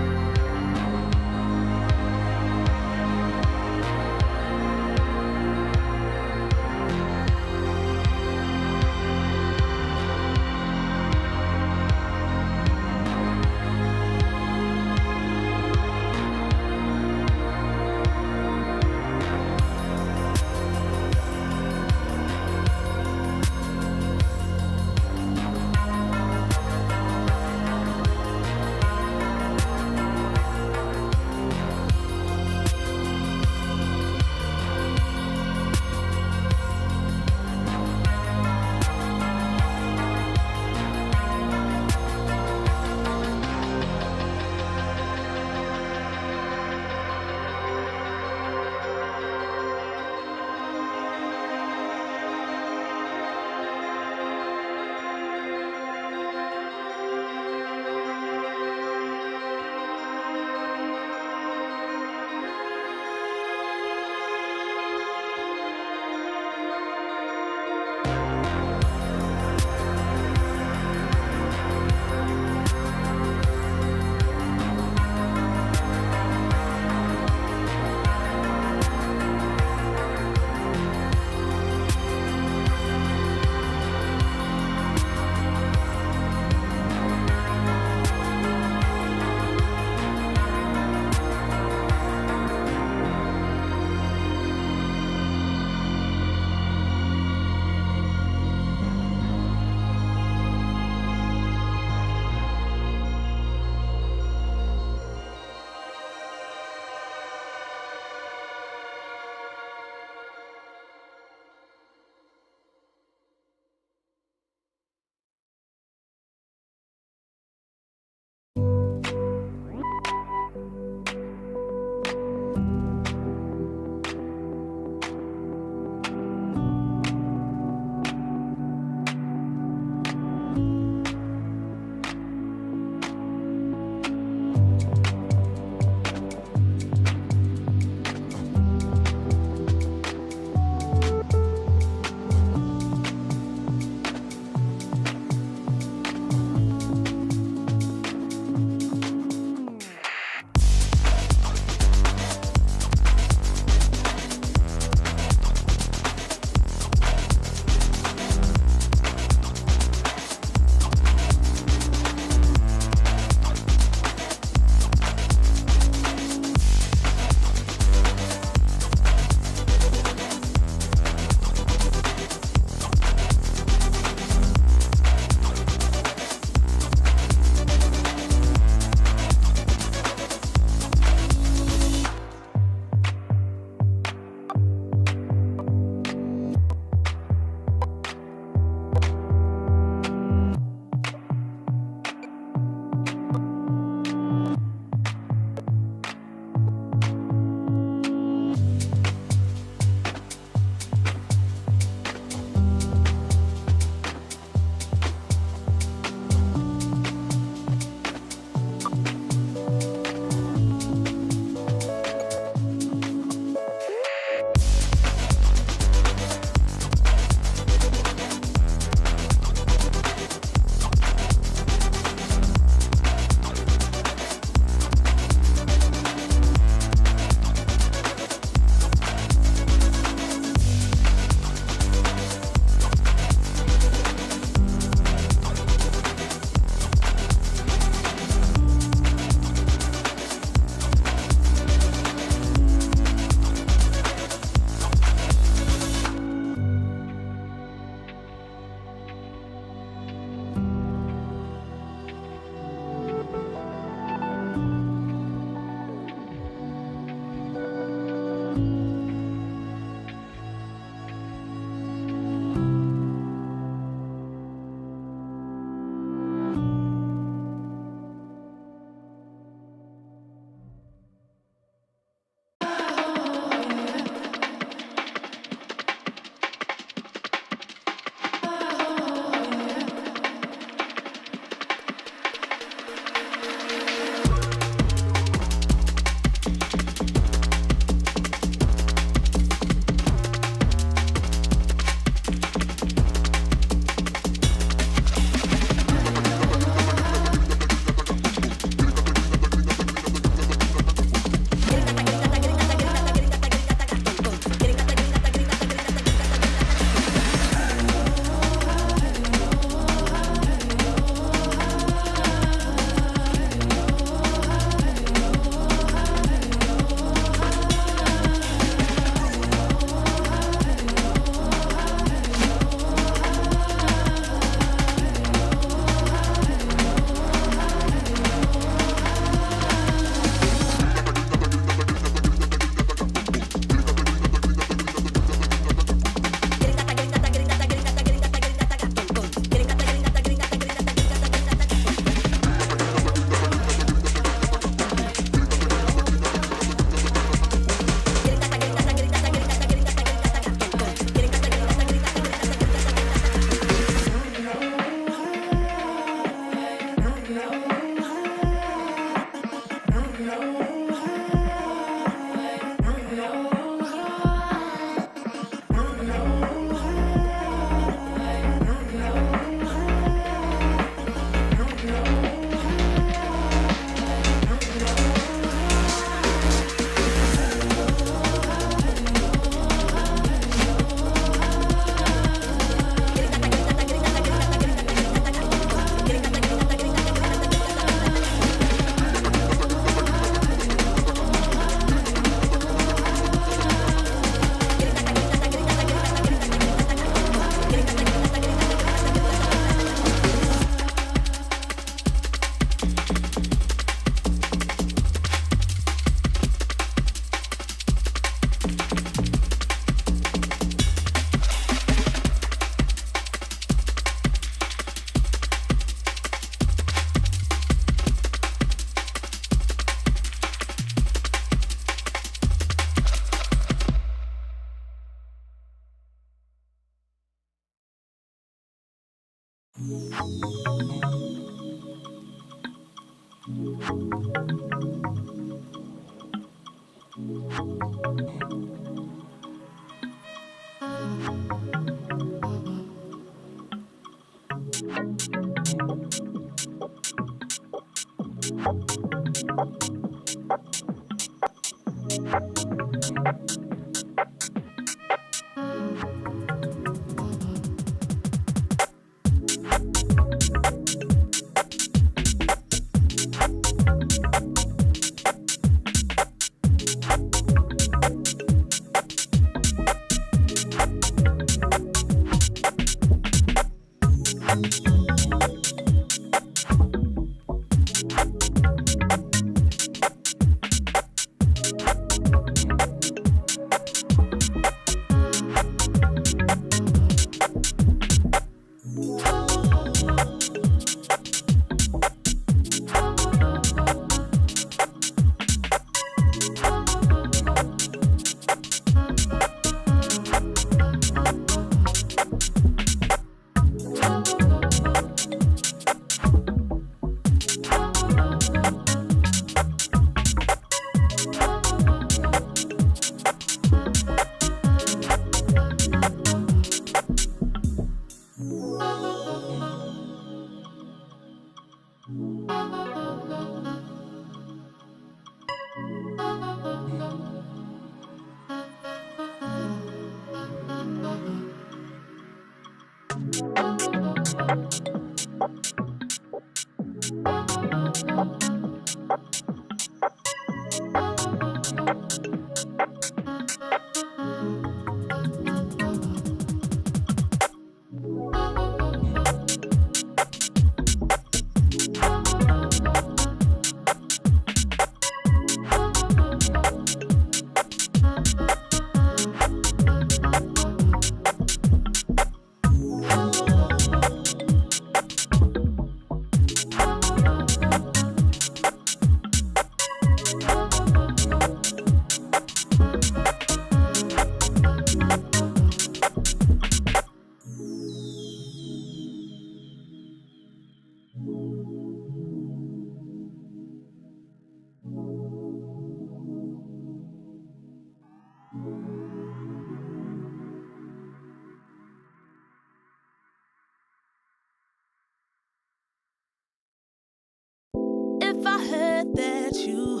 I: If I heard that you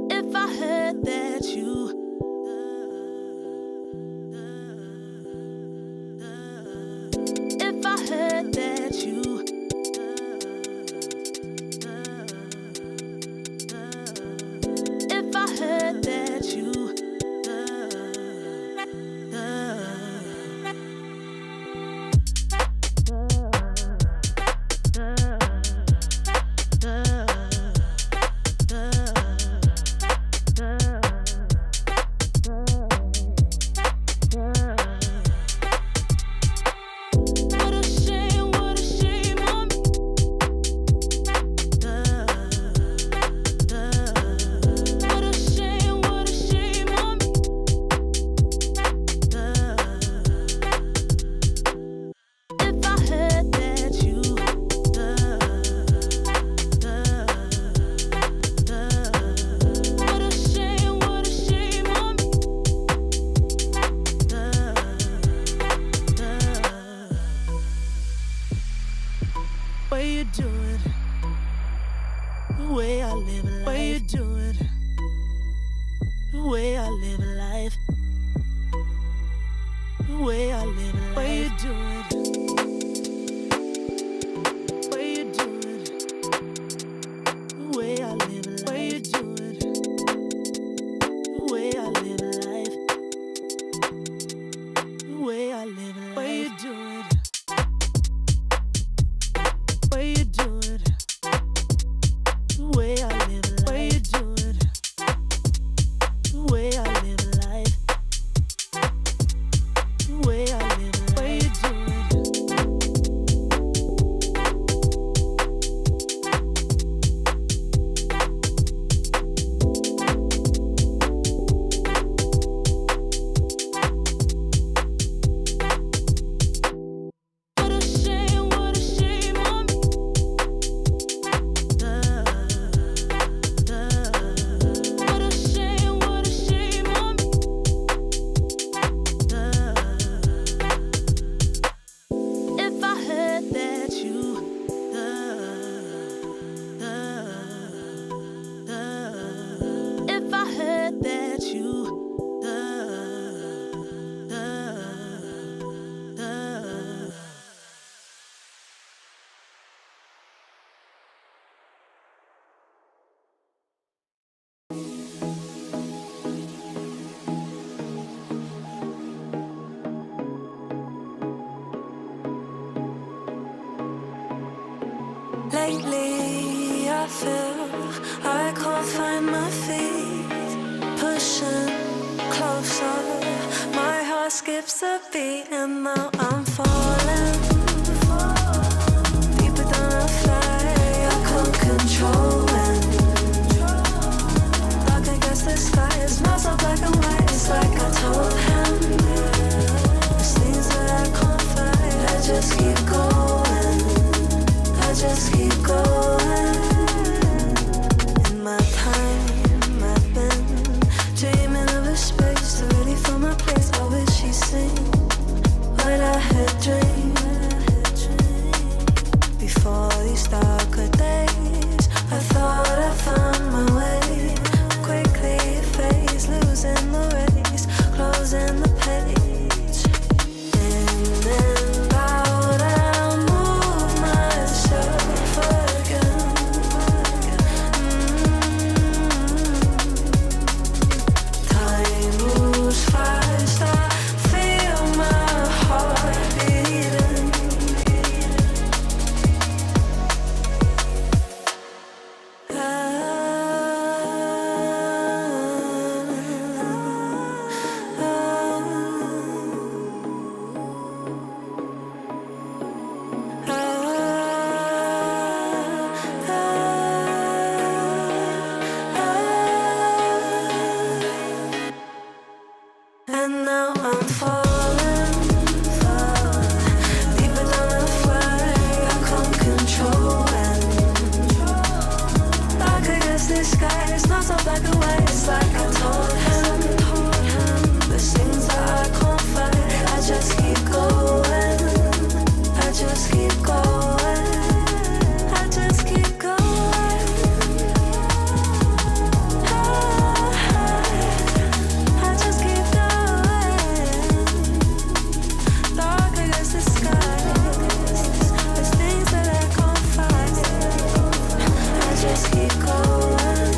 I: If I heard that you If I heard that you If I heard that you thought that you Lately, I feel I can't find my feet. Pushing closer, my heart skips a beat, and now I'm falling deeper than I fly. I can't control it. Dark against the sky, it's not so black and white. It's like I told him. There's things that I can't fight. I just keep going. I just keep going. In my time, I've been dreaming of a space to really fill my place. I wish he'd seen what I had dreamed. Before these darker days, I thought I found my way. Quickly it fades, losing the race, closing the page. In and out, I'll move myself again. Time moves fast, I feel my heart beating. And now I'm falling deeper than I fly. I can't control it. Dark against the sky, it's not so black and white. It's like I told him. There's things that I can't fight. I just keep going. I just keep going. I just keep going. I just keep going. Dark against the sky. There's things that I can't fight. I just keep going.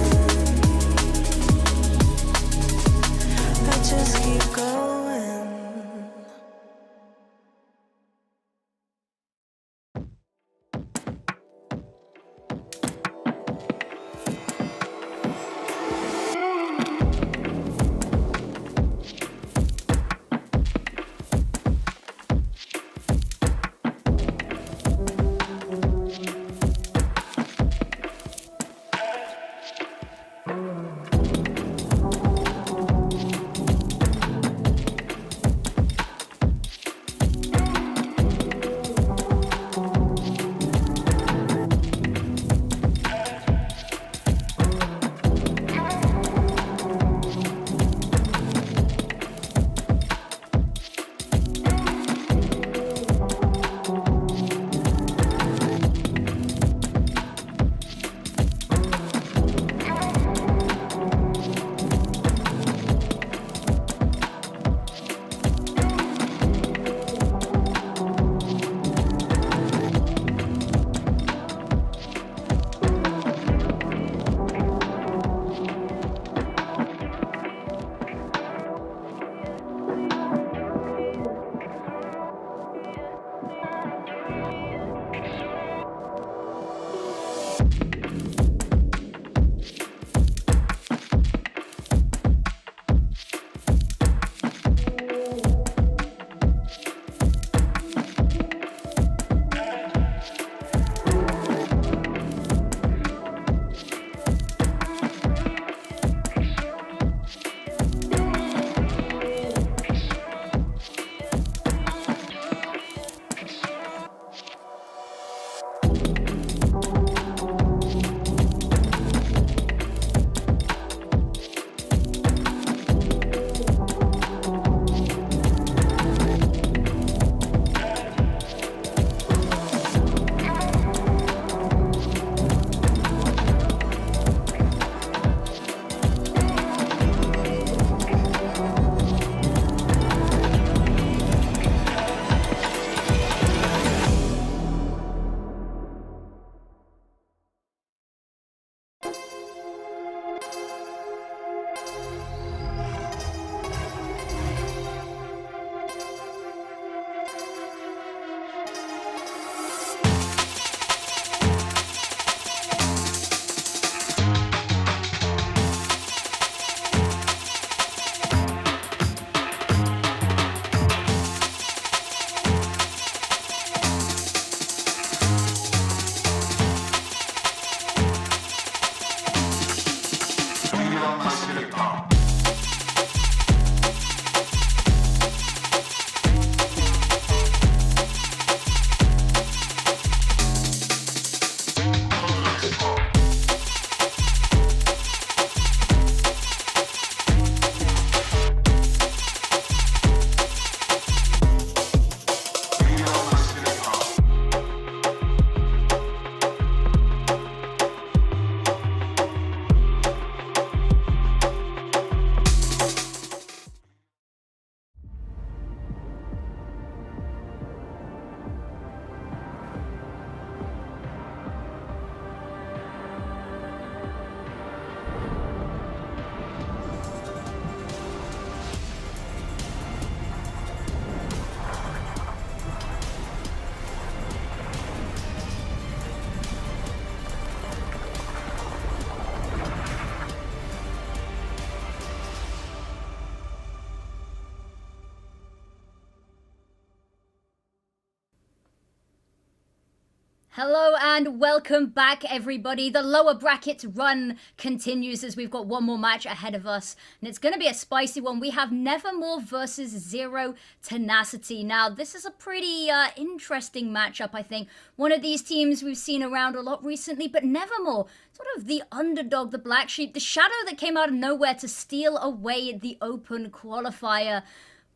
K: Hello and welcome back, everybody. The lower bracket run continues as we've got one more match ahead of us, and it's going to be a spicy one. We have Nevermore versus Zero Tenacity. Now, this is a pretty interesting matchup, I think. One of these teams we've seen around a lot recently, but Nevermore, sort of the underdog, the black sheep, the shadow that came out of nowhere to steal away the open qualifier.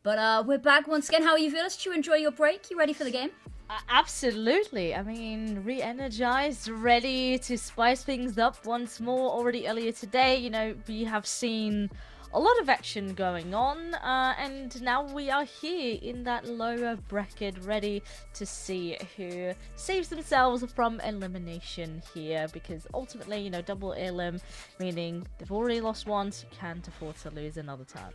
K: But we're back once again. How are you, Phyllis? Did you enjoy your break? You ready for the game?
J: Absolutely. I mean, re-energized, ready to spice things up once more. Already earlier today, you know, we have seen a lot of action going on, and now we are here in that lower bracket, ready to see who saves themselves from elimination here, because ultimately, you know, double elim, meaning they've already lost once, can't afford to lose another time.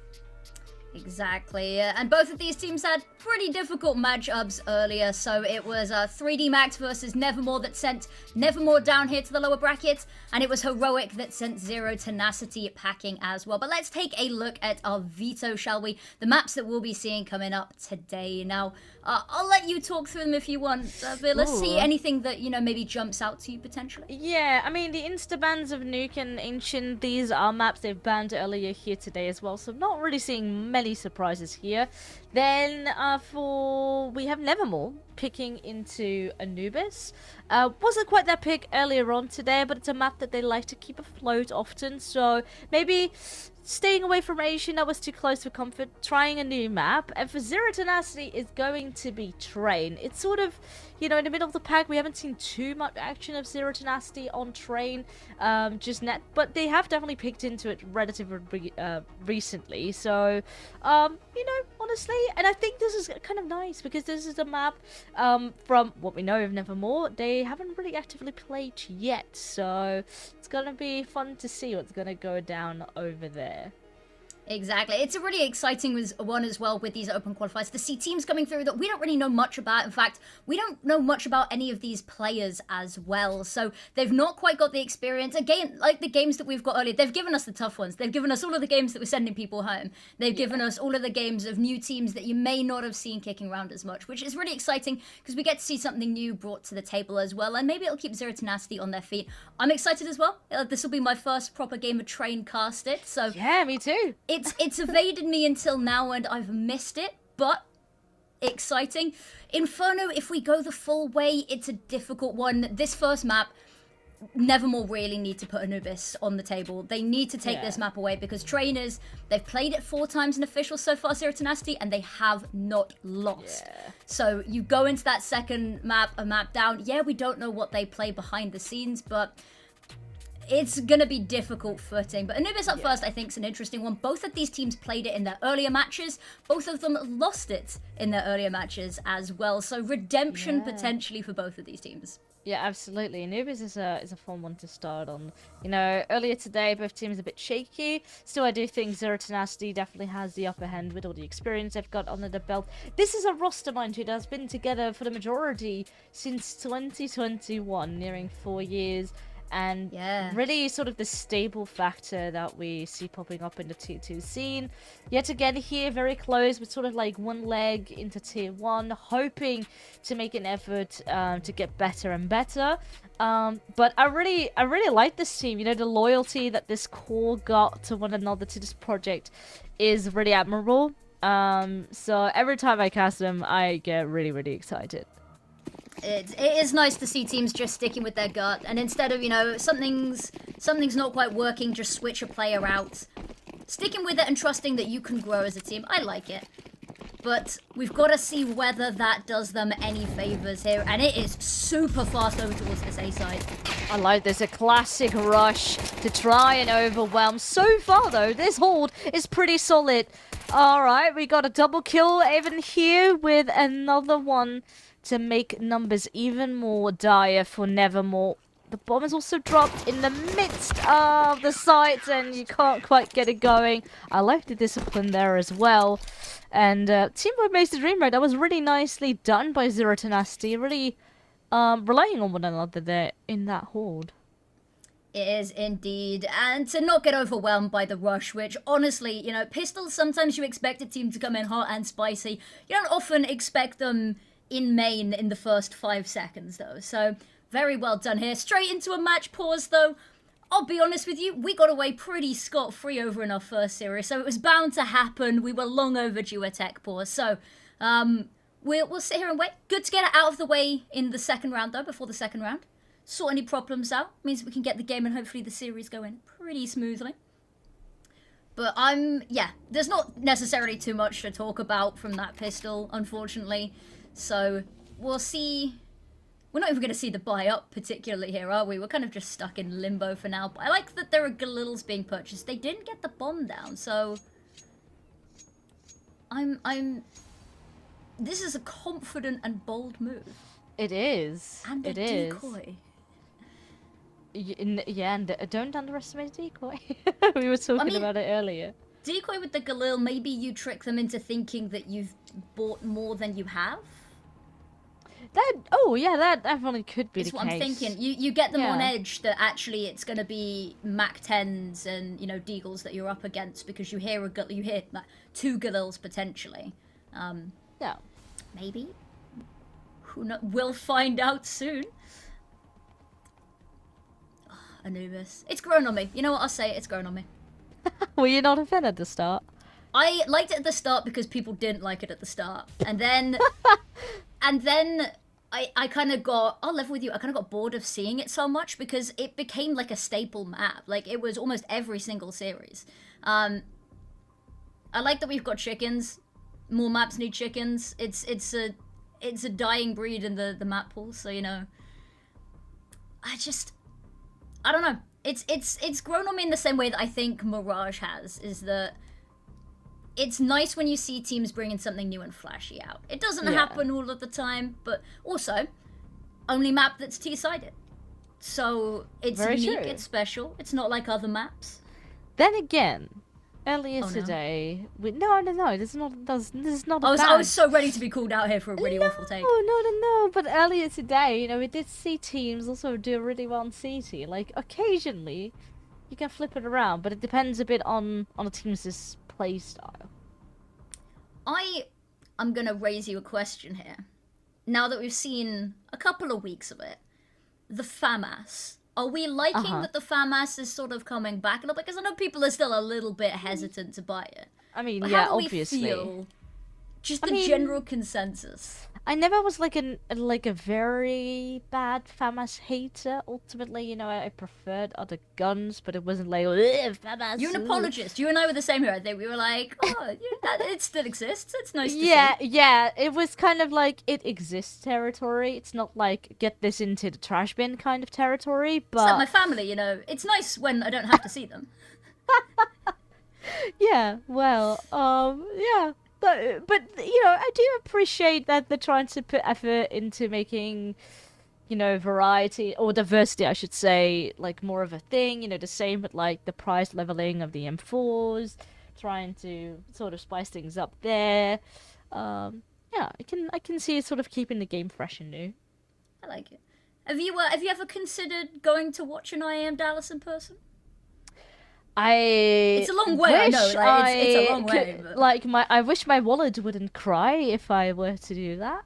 K: Exactly, and both of these teams had pretty difficult matchups earlier, so it was 3D Max versus Nevermore that sent Nevermore down here to the lower bracket, and it was Heroic that sent Zero Tenacity packing as well. But let's take a look at our veto, shall we? The maps that we'll be seeing coming up today. Now, I'll let you talk through them if you want, but let's see anything that, you know, maybe jumps out to you potentially.
J: Yeah, I mean, the insta-bans of Nuke and Ancient, these are maps they've banned earlier here today as well, so I'm not really seeing many surprises here. Then we have Nevermore picking into Anubis. Wasn't quite that pick earlier on today, but it's a map that they like to keep afloat often, so maybe staying away from Asian, that was too close for comfort, trying a new map. And for Zero Tenacity is going to be Train. It's sort of, you know, in the middle of the pack. We haven't seen too much action of Zero Tenacity on Train just net, but they have definitely picked into it relatively recently. So, you know, honestly, and I think this is kind of nice because this is a map from what we know of Nevermore. They haven't really actively played yet, so it's gonna be fun to see what's gonna go down over there.
K: Exactly. It's a really exciting one as well with these open qualifiers to see teams coming through that we don't really know much about. In fact, we don't know much about any of these players as well. So they've not quite got the experience. Again, like the games that we've got earlier, they've given us the tough ones. They've given us all of the games that we're sending people home. They've given us all of the games of new teams that you may not have seen kicking around as much, which is really exciting because we get to see something new brought to the table as well. And maybe it'll keep Zero Tenacity on their feet. I'm excited as well. This will be my first proper game of Train casted. So
J: yeah, me too.
K: It's evaded me until now and I've missed it, but exciting. Inferno, if we go the full way, it's a difficult one. This first map, Nevermore really need to put Anubis on the table. They need to take this map away because trainers, they've played it 4 times in official so far, Zero Tenacity, and they have not lost. So you go into that second map, a map down. Yeah, we don't know what they play behind the scenes, but it's going to be difficult footing. But Anubis up first, I think, is an interesting one. Both of these teams played it in their earlier matches. Both of them lost it in their earlier matches as well. So redemption potentially for both of these teams.
J: Yeah, absolutely. Anubis is a fun one to start on. You know, earlier today, both teams a bit shaky. Still, I do think Zero Tenacity definitely has the upper hand with all the experience they've got under the belt. This is a roster, mind you, that has been together for the majority since 2021, nearing 4 years. and
K: Yeah.
J: really sort of the stable factor that we see popping up in the tier 2 scene. Yet again here, very close, with sort of like one leg into tier 1, hoping to make an effort to get better and better. But I really like this team. You know, the loyalty that this core got to one another, to this project, is really admirable. So every time I cast them, I get really excited.
K: It is nice to see teams just sticking with their gut, and instead of, you know, something's not quite working, just switch a player out. Sticking with it and trusting that you can grow as a team. I like it. But we've got to see whether that does them any favors here, and it is super fast over towards this A side.
J: I like this, a classic rush to try and overwhelm. So far though, this hold is pretty solid. Alright, we got a double kill even here with another one to make numbers even more dire for Nevermore. The bomb is also dropped in the midst of the site, and you can't quite get it going. I like the discipline there as well. And Teamwork makes the dream, right? That was really nicely done by Zero Tenacity. Really relying on one another there in that horde.
K: It is indeed, and to not get overwhelmed by the rush, which honestly, you know, pistols, sometimes you expect a team to come in hot and spicy. You don't often expect them in main in the first 5 seconds though, so very well done here. Straight into a match pause though. I'll be honest with you, we got away pretty scot-free over in our first series, so it was bound to happen. We were long overdue a tech pause, so we'll sit here and wait. Good to get it out of the way in the second round though, before the second round. Sort any problems out, means we can get the game and hopefully the series going pretty smoothly. But yeah, there's not necessarily too much to talk about from that pistol, unfortunately. So we'll see. We're not even going to see the buy up particularly here, are we? We're kind of just stuck in limbo for now. But I like that there are Galils being purchased. They didn't get the bomb down, so this is a confident and bold move.
J: It is.
K: And
J: it
K: a
J: is.
K: decoy.
J: Yeah, and don't underestimate decoy. We were talking about it earlier.
K: Decoy with the Galil, maybe you trick them into thinking that you've bought more than you have?
J: That definitely could be
K: It's
J: the
K: what
J: case.
K: I'm thinking. You get them on edge that actually it's going to be Mac 10s and, you know, Deagles that you're up against because you hear like 2 Galils potentially.
J: Yeah.
K: Maybe. Who knows? We'll find out soon. Oh, Anubis. It's grown on me. You know what? I'll say it. It's grown on me.
J: Were you not a fan at the start?
K: I liked it at the start because people didn't like it at the start. And then... I kind of got, I'll live with you, I kind of got bored of seeing it so much because it became like a staple map. Like, it was almost every single series. I like that we've got chickens. More maps need chickens. It's a dying breed in the map pool, so, you know. I don't know. It's grown on me in the same way that I think Mirage has, is that it's nice when you see teams bringing something new and flashy out. It doesn't happen all of the time, but also, only map that's T-sided. So, it's
J: Very
K: unique,
J: true.
K: it's special, it's not like other maps.
J: Then again, earlier today... No, this is not
K: I was so ready to be called out here for a really awful take.
J: No, but earlier today, you know, we did see teams also do really well on CT. Like, occasionally, you can flip it around, but it depends a bit on a team's play style.
K: I'm gonna raise you a question here. Now that we've seen a couple of weeks of it, the FAMAS. Are we liking that the FAMAS is sort of coming back a little bit? Because I know people are still a little bit hesitant to buy it.
J: I mean,
K: But
J: yeah,
K: how do
J: obviously.
K: We feel? Just the general consensus.
J: I never was like a very bad FAMAS hater. Ultimately, you know, I preferred other guns, but it wasn't like FAMAS.
K: You're an apologist. You and I were the same here. I think we were like, oh, it still exists. It's nice to see.
J: Yeah. It was kind of like it exists territory. It's not like get this into the trash bin kind of territory. But
K: it's like my family, you know. It's nice when I don't have to see them.
J: Yeah. Well. Yeah. But you know, I do appreciate that they're trying to put effort into making, you know, variety or diversity, I should say, like more of a thing. You know, the same with like the price leveling of the M4s, trying to sort of spice things up there. Yeah, I can see it sort of keeping the game fresh and new.
K: I like it. Have you ever considered going to watch an IEM Dallas in person?
J: It's
K: a long way. I know, like, it's a long way. But...
J: Like I wish my wallet wouldn't cry if I were to do that.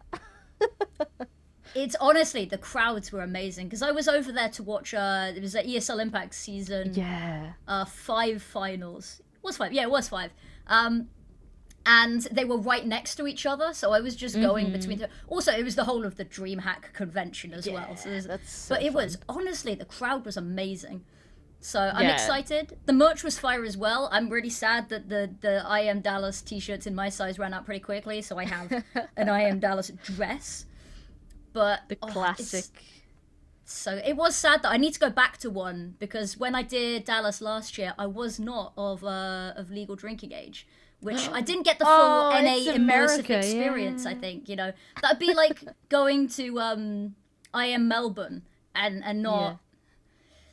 K: It's honestly, the crowds were amazing because I was over there to watch. It was the ESL Impact season.
J: Yeah.
K: 5 finals. It was 5. Yeah, it was 5. And they were right next to each other, so I was just going between. Also, it was the whole of the DreamHack convention as well. So but it was honestly, the crowd was amazing. So I'm excited. The merch was fire as well. I'm really sad that the IEM Dallas t-shirts in my size ran out pretty quickly, so I have an IEM Dallas dress. But
J: the classic.
K: So it was sad that I need to go back to one because when I did Dallas last year, I was not of legal drinking age, which I didn't get the full NA immersive experience. I think that'd be like going to IEM Melbourne and not.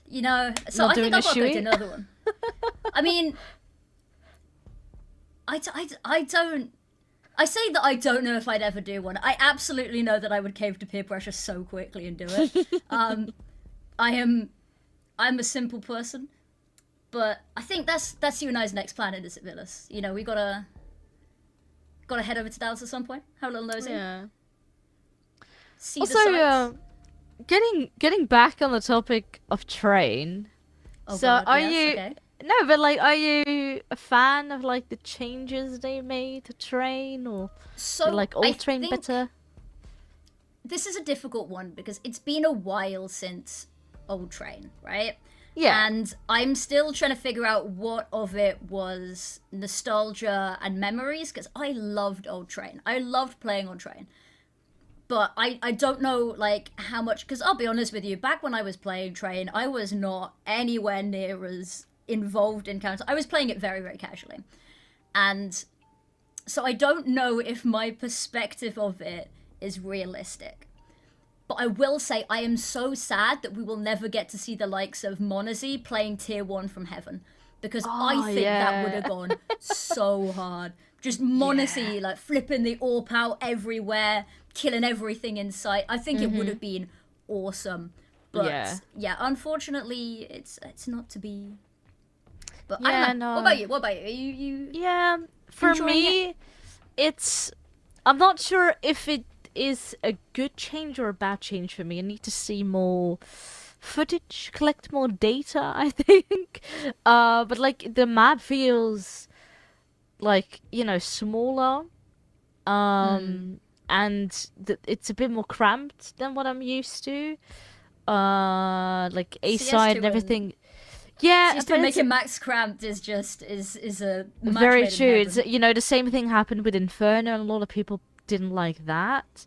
J: Yeah.
K: So
J: not
K: I think I'll go
J: shoey?
K: to another one. I mean, I don't. I say that I don't know if I'd ever do one. I absolutely know that I would cave to peer pressure so quickly and do it. I'm a simple person, but I think that's you and I's next plan, isn't it, Villas? We gotta head over to Dallas at some point. Have a little nosy.
J: Yeah.
K: See
J: also,
K: the sights.
J: Getting back on the topic of train.
K: Oh,
J: so
K: God,
J: are
K: yes,
J: you?
K: okay.
J: No, but like, are you a fan of like the changes they made to train, or
K: So
J: like
K: I
J: old train
K: think
J: better?
K: This is a difficult one because it's been a while since Old Train, right?
J: Yeah.
K: And I'm still trying to figure out what of it was nostalgia and memories because I loved Old Train. I loved playing on Train. But I don't know, like, how much... Because I'll be honest with you, back when I was playing Train, I was not anywhere near as involved in counter. I was playing it very, very casually. And so I don't know if my perspective of it is realistic. But I will say I am so sad that we will never get to see the likes of Monazy playing Tier 1 from Heaven. Because I think that would have gone so hard. Just Monazy, like, flipping the AWP out everywhere, killing everything in sight. I think it would have been awesome. But, yeah unfortunately, it's not to be... But I don't know.
J: No.
K: What about you?
J: Yeah, for me, it's... I'm not sure if it is a good change or a bad change for me. I need to see more footage, collect more data, I think. But, like, the map feels, like, smaller. And it's a bit more cramped than what I'm used to. Like, A-side and everything... Yeah,
K: but making Max cramped is just is a match
J: very
K: made in
J: true. It's
K: heaven.
J: the same thing happened with Inferno, and a lot of people didn't like that.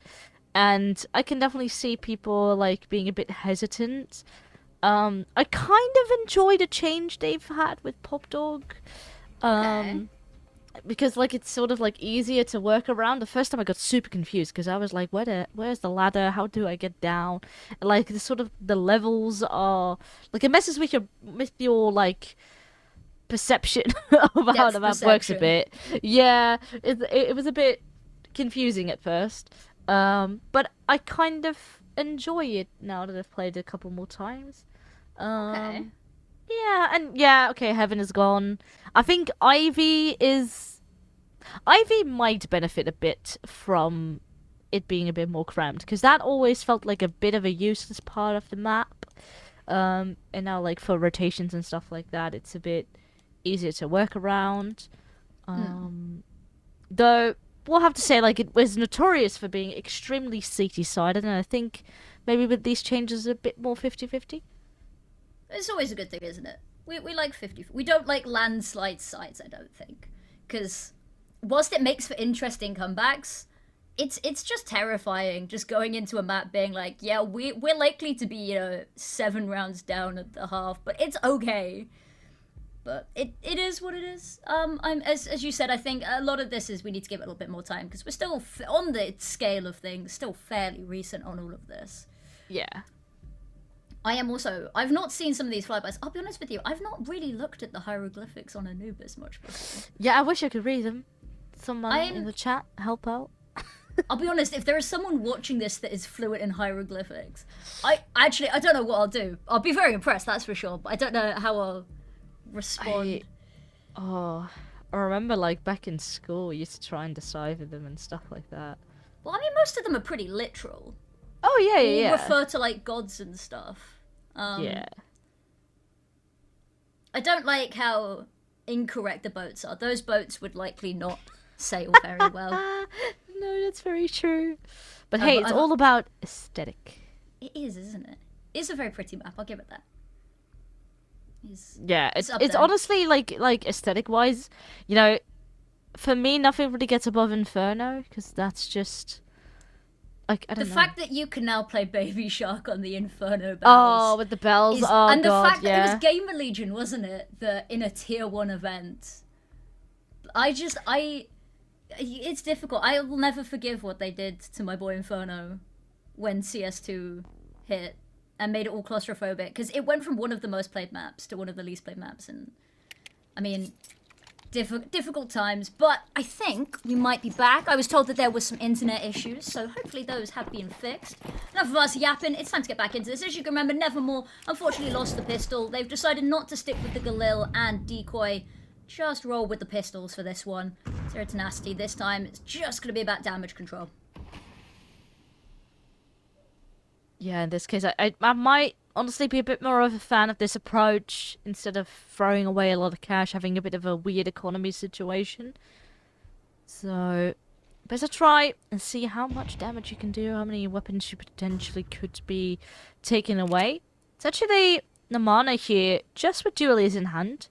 J: And I can definitely see people like being a bit hesitant. I kind of enjoy the change they've had with Pop Dog. Because like it's sort of like easier to work around. The first time I got super confused because I was like, where's the ladder? How do I get down? And, like the levels are like it messes with your like perception of how the map works a bit. Yeah, it was a bit confusing at first. But I kind of enjoy it now that I've played it a couple more times. Yeah, okay, Heaven is gone. I think Ivy might benefit a bit from it being a bit more cramped, because that always felt like a bit of a useless part of the map. And now, like, for rotations and stuff like that, it's a bit easier to work around. Though, we'll have to say, like, it was notorious for being extremely CT-sided, and I think maybe with these changes a bit more 50-50.
K: It's always a good thing, isn't it? We like 50. We don't like landslide sides, I don't think. Because whilst it makes for interesting comebacks, it's just terrifying just going into a map being like, yeah, we're likely to be, 7 rounds down at the half, but it's okay. But it is what it is. As you said, I think a lot of this is we need to give it a little bit more time, because we're still, on the scale of things, still fairly recent on all of this.
J: Yeah.
K: I've not seen some of these flybys. I'll be honest with you, I've not really looked at the hieroglyphics on Anubis much before.
J: Yeah, I wish I could read them. Someone in the chat, help out.
K: I'll be honest, if there is someone watching this that is fluent in hieroglyphics, I don't know what I'll do. I'll be very impressed, that's for sure, but I don't know how I'll respond.
J: I remember, like, back in school, we used to try and decipher them and stuff like that.
K: Well, I mean, most of them are pretty literal.
J: Oh, yeah,
K: All
J: yeah.
K: refer to, like, gods and stuff.
J: Yeah.
K: I don't like how incorrect the boats are. Those boats would likely not sail very well.
J: No, that's very true. But hey, it's all about aesthetic.
K: It is, isn't it? It's a very pretty map, I'll give it that.
J: Yeah, it's
K: up there.
J: honestly, like aesthetic-wise, you know, for me, nothing really gets above Inferno, because that's just... Like, I don't know.
K: The fact that you can now play Baby Shark on the Inferno bells.
J: Oh, with the bells.
K: And
J: God,
K: the fact
J: yeah.
K: that it was Gamer Legion, wasn't it? In a tier 1 event. It's difficult. I will never forgive what they did to my boy Inferno when CS2 hit and made it all claustrophobic. Because it went from one of the most played maps to one of the least played maps. And, I mean... difficult times, but I think we might be back. I was told that there was some internet issues, so hopefully those have been fixed. Enough of us yapping, it's time to get back into this. As you can remember, Nevermore unfortunately lost the pistol. They've decided not to stick with the Galil and Decoy. Just roll with the pistols for this one. Zero Tenacity this time. It's just going to be about damage control.
J: Yeah, in this case, I might honestly be a bit more of a fan of this approach instead of throwing away a lot of cash, having a bit of a weird economy situation. So, better try and see how much damage you can do, how many weapons you potentially could be taken away. It's actually Namana here, just with dualies in hand.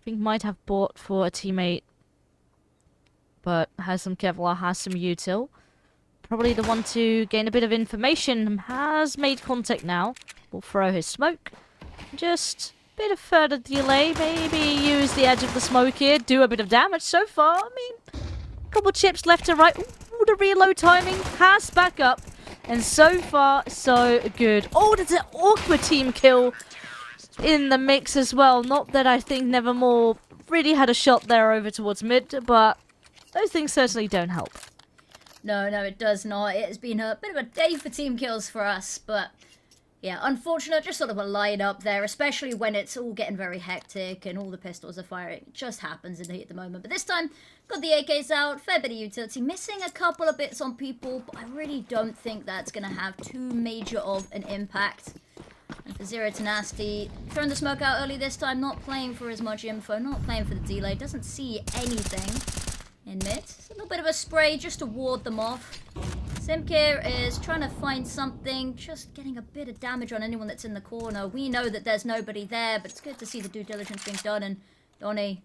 J: I think might have bought for a teammate, but has some Kevlar, has some util. Probably the one to gain a bit of information. Has made contact now. Will throw his smoke. Just a bit of further delay. Maybe use the edge of the smoke here. Do a bit of damage so far. I mean, a couple chips left to right. Ooh, the reload timing has back up. And so far, so good. Oh, there's an awkward team kill in the mix as well. Not that I think Nevermore really had a shot there over towards mid, but those things certainly don't help.
K: No, it does not. It has been a bit of a day for team kills for us, but yeah, unfortunate, just sort of a line up there, especially when it's all getting very hectic and all the pistols are firing. It just happens in the heat at the moment. But this time, got the AKs out, fair bit of utility, missing a couple of bits on people, but I really don't think that's going to have too major of an impact. And for Zero Tenacity, throwing the smoke out early this time, not playing for as much info, not playing for the delay, doesn't see anything in mid. It's a little bit of a spray just to ward them off. Simkir is trying to find something, just getting a bit of damage on anyone that's in the corner. We know that there's nobody there, but it's good to see the due diligence being done. And Donnie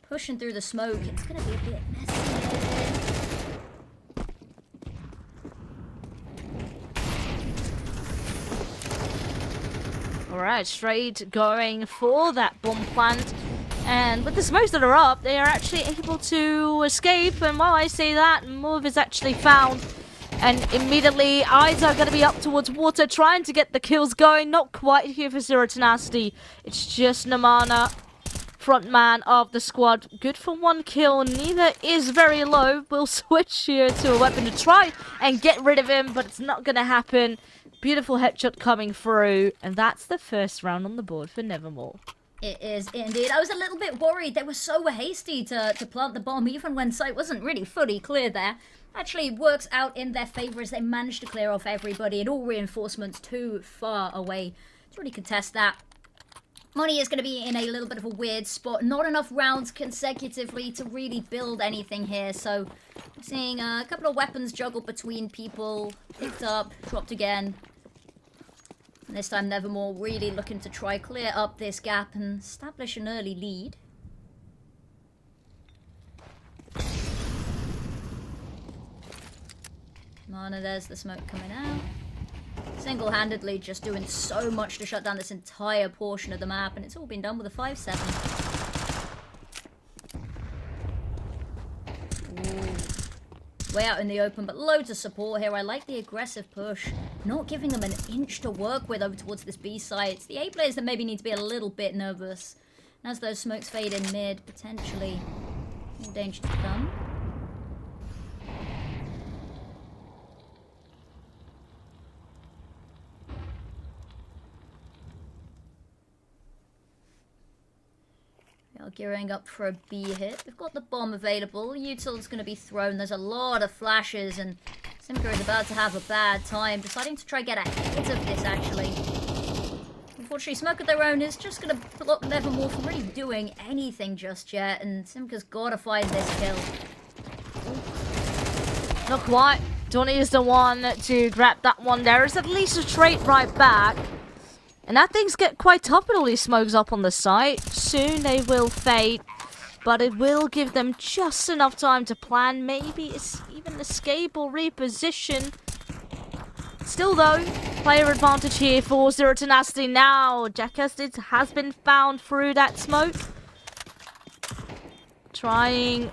K: pushing through the smoke. It's going to be a bit messy.
J: Alright, straight going for that bomb plant. And with the smokes that are up, they are actually able to escape. And while I say that, move is actually found. And immediately, eyes are going to be up towards water, trying to get the kills going. Not quite here for Zero Tenacity. It's just Namana, front man of the squad. Good for one kill. Neither is very low. We'll switch here to a weapon to try and get rid of him, but it's not going to happen. Beautiful headshot coming through. And that's the first round on the board for Nevermore.
K: It is indeed. I was a little bit worried. They were so hasty to plant the bomb, even when sight wasn't really fully clear there. Actually works out in their favour as they managed to clear off everybody and all reinforcements too far away to really contest that. Money is going to be in a little bit of a weird spot. Not enough rounds consecutively to really build anything here. So seeing a couple of weapons juggled between people. Picked up, dropped again. And this time Nevermore really looking to try clear up this gap and establish an early lead. Mana, there's the smoke coming out. Single-handedly just doing so much to shut down this entire portion of the map, and it's all been done with a 5-7. Ooh. Way out in the open, but loads of support here. I like the aggressive push. Not giving them an inch to work with over towards this B site. It's the A players that maybe need to be a little bit nervous. And as those smokes fade in mid, potentially more danger to come. gearing up for a B hit. We've got the bomb available. Util's going to be thrown. There's a lot of flashes, and Simka is about to have a bad time, deciding to try get ahead of this, actually. Unfortunately, Smoke of their own is just going to block Nevermore from really doing anything just yet, and Simka's got to find this kill.
J: Not quite. Donnie is the one to grab that one. There is at least a trade right back. And that things get quite tough with all these smokes up on the site. Soon they will fade, but it will give them just enough time to plan, maybe even escape or reposition. Still though, player advantage here for Zero Tenacity now. Jackass has been found through that smoke. Trying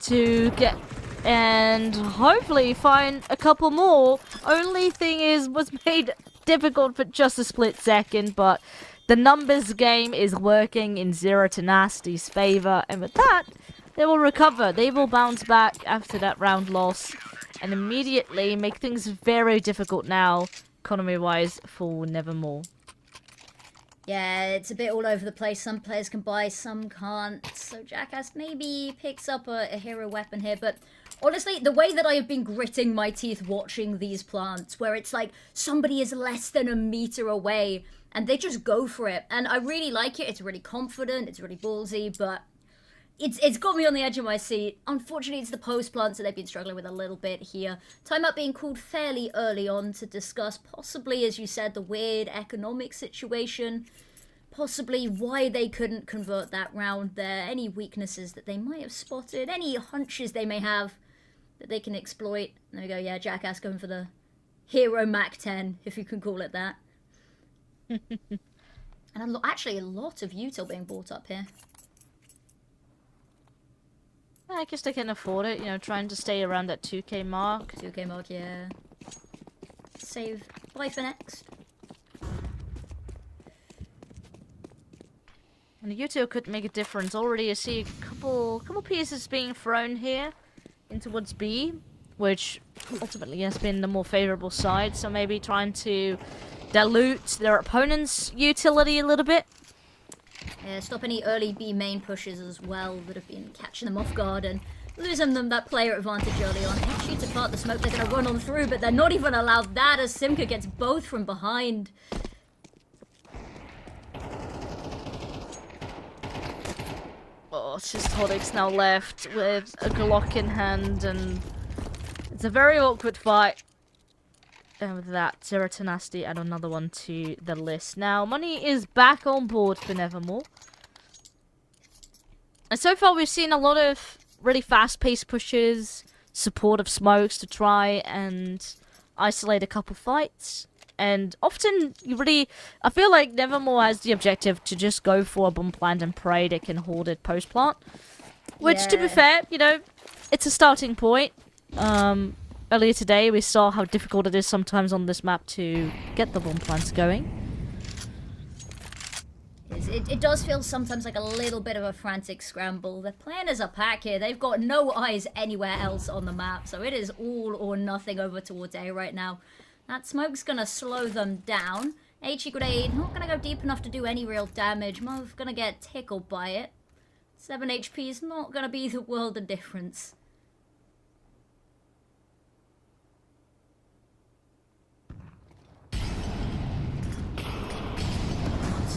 J: to get and hopefully find a couple more. Only thing is, was made difficult for just a split second, but the numbers game is working in Zero Tenacity's favor, and with that, they will recover. They will bounce back after that round loss and immediately make things very difficult now, economy-wise, for Nevermore.
K: Yeah, it's a bit all over the place. Some players can buy, some can't. So Jackass maybe picks up a hero weapon here, but honestly, the way that I have been gritting my teeth watching these plants, where it's like somebody is less than a meter away and they just go for it. And I really like it. It's really confident, it's really ballsy, but it's got me on the edge of my seat. Unfortunately, it's the post plants that they've been struggling with a little bit here. Timeout being called fairly early on to discuss possibly, as you said, the weird economic situation. Possibly why they couldn't convert that round there. Any weaknesses that they might have spotted. Any hunches they may have that they can exploit. There we go, yeah, Jackass going for the Hero Mac 10, if you can call it that. And actually a lot of util being bought up here.
J: I guess they can afford it, you know, trying to stay around that 2k mark.
K: 2k mark, yeah. Save buy for next.
J: And the util could make a difference. Already I see a couple pieces being thrown here in towards B, which ultimately has been the more favorable side, so maybe trying to dilute their opponent's utility a little bit.
K: Yeah, stop any early B main pushes as well that have been catching them off guard and losing them that player advantage early on. Shoots apart the smoke, they're going to run on through, but they're not even allowed that as Simka gets both from behind.
J: Oh, it's just Hodix now left with a Glock in hand, and it's a very awkward fight. And with that, Zero Tenacity add another one to the list. Now, money is back on board for Nevermore. And so far, we've seen a lot of really fast-paced pushes, supportive smokes to try and isolate a couple fights. And often, I feel like Nevermore has the objective to just go for a bomb plant and pray they can hold it post-plant. Which, to be fair, you know, it's a starting point. Earlier today, we saw how difficult it is sometimes on this map to get the bomb plants going.
K: It does feel sometimes like a little bit of a frantic scramble. They're playing as a pack here. They've got no eyes anywhere else on the map, so it is all or nothing over towards A right now. That smoke's gonna slow them down. HE grenade, not gonna go deep enough to do any real damage. Move gonna get tickled by it. 7 HP is not gonna be the world of difference.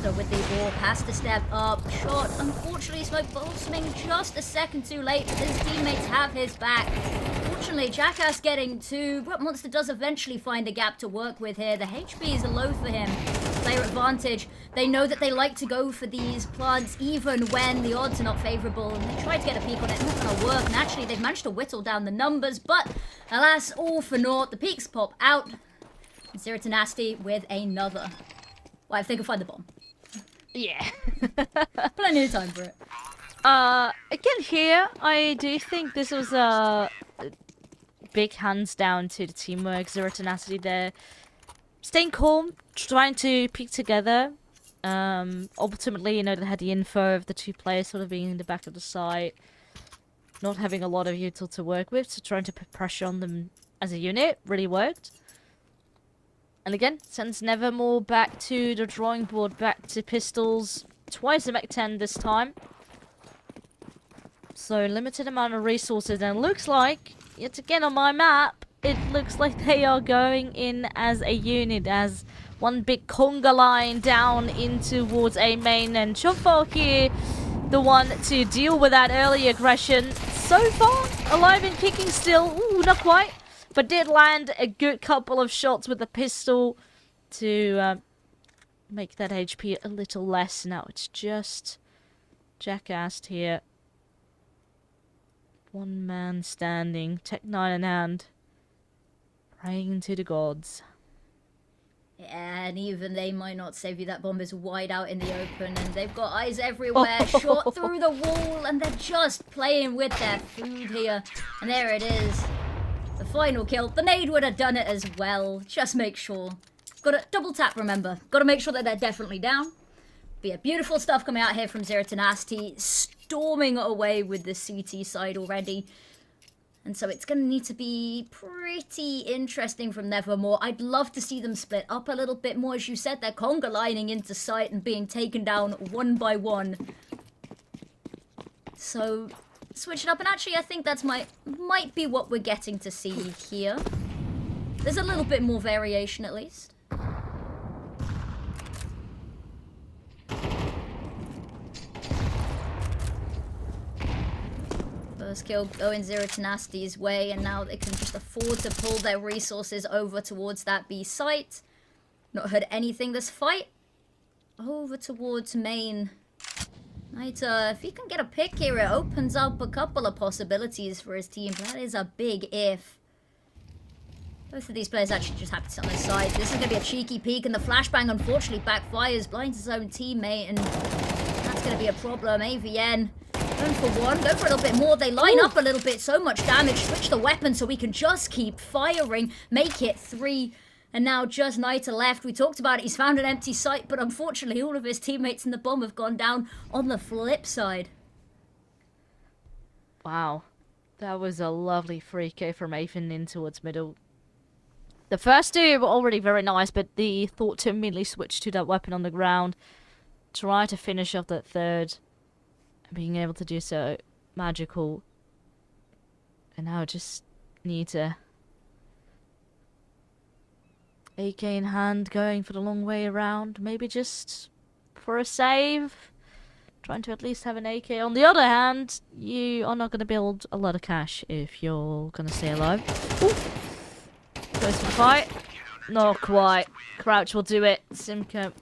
K: With the ball, has to step up, shot, unfortunately Smoke blossoming just a second too late, but his teammates have his back. Fortunately, Jackass getting two, but Monster does eventually find a gap to work with here. The HP is low for him. Player advantage. They know that they like to go for these plants even when the odds are not favourable, and they try to get a peek on it, not going to work, and actually they've managed to whittle down the numbers, but alas, all for naught. The peaks pop out, and Zero Tenacity with another. Well, if they can find the bomb.
J: Yeah.
K: Plenty of time for it.
J: Again here, I do think this was a big hands down to the teamwork. Zero Tenacity there. Staying calm, trying to peek together. Ultimately, you know, they had the info of the two players sort of being in the back of the site. Not having a lot of util to work with, so trying to put pressure on them as a unit really worked. And again, sends Nevermore back to the drawing board, back to pistols. Twice a Mach 10 this time. So limited amount of resources, and it looks like, yet again on my map, it looks like they are going in as a unit, as one big conga line down in towards A main, and Chofok here, the one to deal with that early aggression. So far, alive and kicking still. Ooh, not quite. But did land a good couple of shots with the pistol to make that HP a little less. Now it's just Jackassed here. One man standing, Tech 9 in hand, praying to the gods.
K: Yeah, and even they might not save you. That bomb is wide out in the open, and they've got eyes everywhere, shot through the wall, and they're just playing with their food here. And there it is. The final kill. The nade would have done it as well. Just make sure. Gotta double tap, remember. Gotta make sure that they're definitely down. But yeah, beautiful stuff coming out here from Zero Tenacity, storming away with the CT side already. And so it's going to need to be pretty interesting from Nevermore. I'd love to see them split up a little bit more. As you said, they're conga lining into sight and being taken down one by one. So switch it up. And actually, I think that's might be what we're getting to see here. There's a little bit more variation at least. First kill going Zero Tenacity's way, and now they can just afford to pull their resources over towards that B site. Not heard anything this fight. Over towards main. Right, if he can get a pick here, it opens up a couple of possibilities for his team. That is a big if. Both of these players actually just happy to sit on their side. This is going to be a cheeky peek, and the flashbang unfortunately backfires, blinds his own teammate, and that's going to be a problem. AVN. Going for one, go for a little bit more. They line up a little bit, so much damage. Switch the weapon so we can just keep firing. Make it 3. And now just Nita left. We talked about it. He's found an empty site, but unfortunately all of his teammates in the bomb have gone down on the flip side.
J: Wow. That was a lovely free kick from Athan in towards middle. The first two were already very nice, but the thought to immediately switch to that weapon on the ground. Try to finish off that third. Being able to do so, magical. And now just need to AK in hand, going for the long way around. Maybe just for a save, trying to at least have an AK. On the other hand, you are not going to build a lot of cash if you're going to stay alive. Ooh. Goes for the fight. Not quite. Crouch will do it. Simka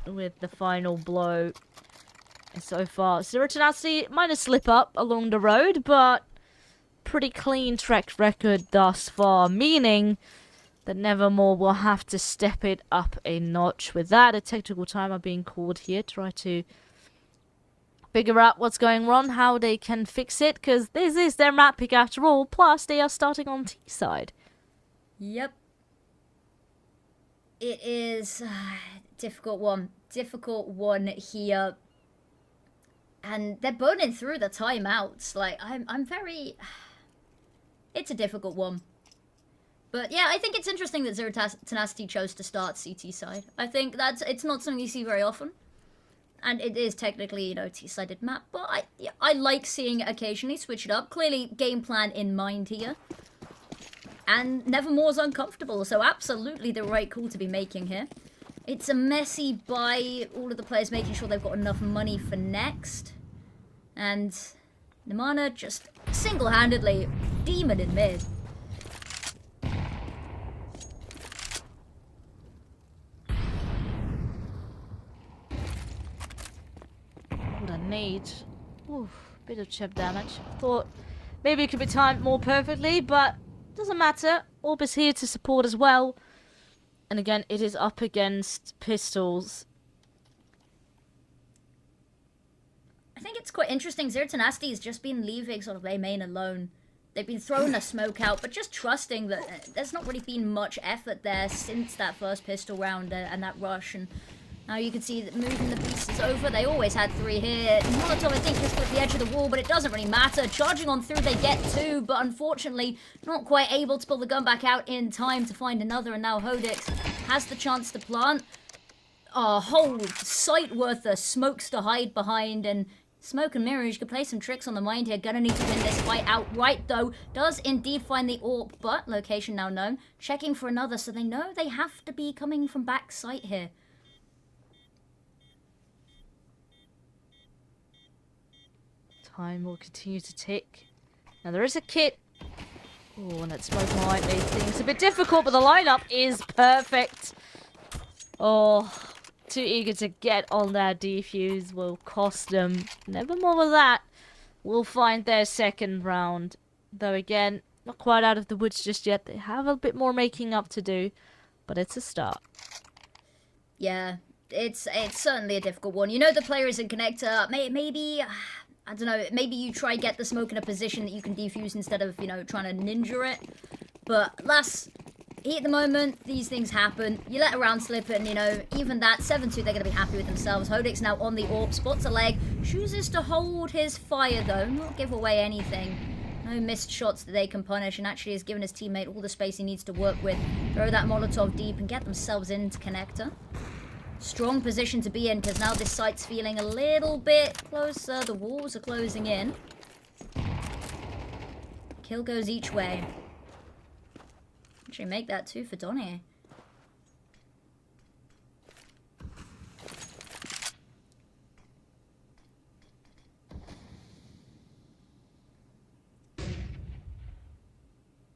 J: with the final blow. So far, Zero Tenacity might have slip up along the road, but pretty clean track record thus far, meaning that Nevermore will have to step it up a notch. With that, a technical timer being called here, try to figure out what's going wrong, how they can fix it, because this is their map pick after all, plus they are starting on T side.
K: Yep. It is a difficult one here. And they're burning through the timeouts. Like, I'm very... It's a difficult one. But yeah, I think it's interesting that Zero Tenacity chose to start CT side. I think it's not something you see very often. And it is technically, you know, T-sided map. But I like seeing it occasionally switch it up. Clearly, game plan in mind here. And Nevermore's uncomfortable. So absolutely the right call to be making here. It's a messy by all of the players making sure they've got enough money for next. And Nimana just single-handedly demon in mid.
J: What a need. Oof, bit of chip damage. Thought maybe it could be timed more perfectly, but doesn't matter. Orb is here to support as well. And again, it is up against pistols.
K: I think it's quite interesting. Zero Tenacity has just been leaving sort of A main alone. They've been throwing the smoke out, but just trusting that there's not really been much effort there since that first pistol round and that rush. And now you can see that moving the pieces over. They always had 3 here. Molotov, I think, just at the edge of the wall, but it doesn't really matter. Charging on through, they get 2, but unfortunately not quite able to pull the gun back out in time to find another. And now Hodix has the chance to plant a whole site worth of smokes to hide behind, and Smoke and mirrors could play some tricks on the mind here. Gonna need to win this fight outright, though. Does indeed find the AWP, but location now known. Checking for another, so they know they have to be coming from back site here.
J: Time will continue to tick. Now there is a kit. Oh, and that smoke might make things a bit difficult, but the lineup is perfect. Oh, too eager to get on that defuse will cost them. Never more of that. Will find their second round. Though again, not quite out of the woods just yet. They have a bit more making up to do, but it's a start.
K: Yeah, it's certainly a difficult one. You know the player is in connector. Maybe, I don't know, maybe you try get the smoke in a position that you can defuse instead of, you know, trying to ninja it. But heat at the moment, these things happen. You let a round slip and, you know, even that 7-2, they're going to be happy with themselves. Hodik's now on the AWP, spots a leg, chooses to hold his fire though, not give away anything. No missed shots that they can punish, and actually has given his teammate all the space he needs to work with. Throw that Molotov deep and get themselves into connector. Strong position to be in, because now this site's feeling a little bit closer. The walls are closing in. Kill goes each way. Actually make that too for Donny.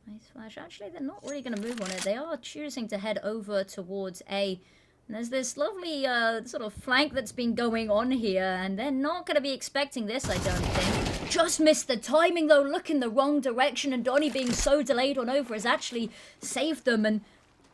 K: Nice flash. Actually, they're not really going to move on it. They are choosing to head over towards A. And there's this lovely sort of flank that's been going on here, and they're not going to be expecting this, I don't think. Just missed the timing, though, look in the wrong direction, and Donny being so delayed on over has actually saved them, and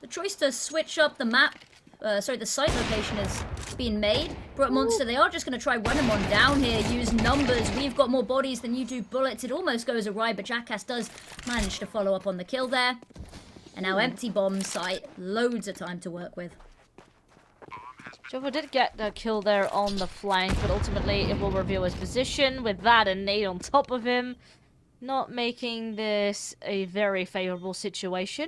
K: the choice to switch up the map, the site location has been made. Brute Monster, they are just going to try run him on down here, use numbers. We've got more bodies than you do bullets. It almost goes awry, but Jackass does manage to follow up on the kill there. And now empty bomb site, loads of time to work with.
J: Jovo did get the kill there on the flank, but ultimately it will reveal his position with that and nade on top of him. Not making this a very favourable situation.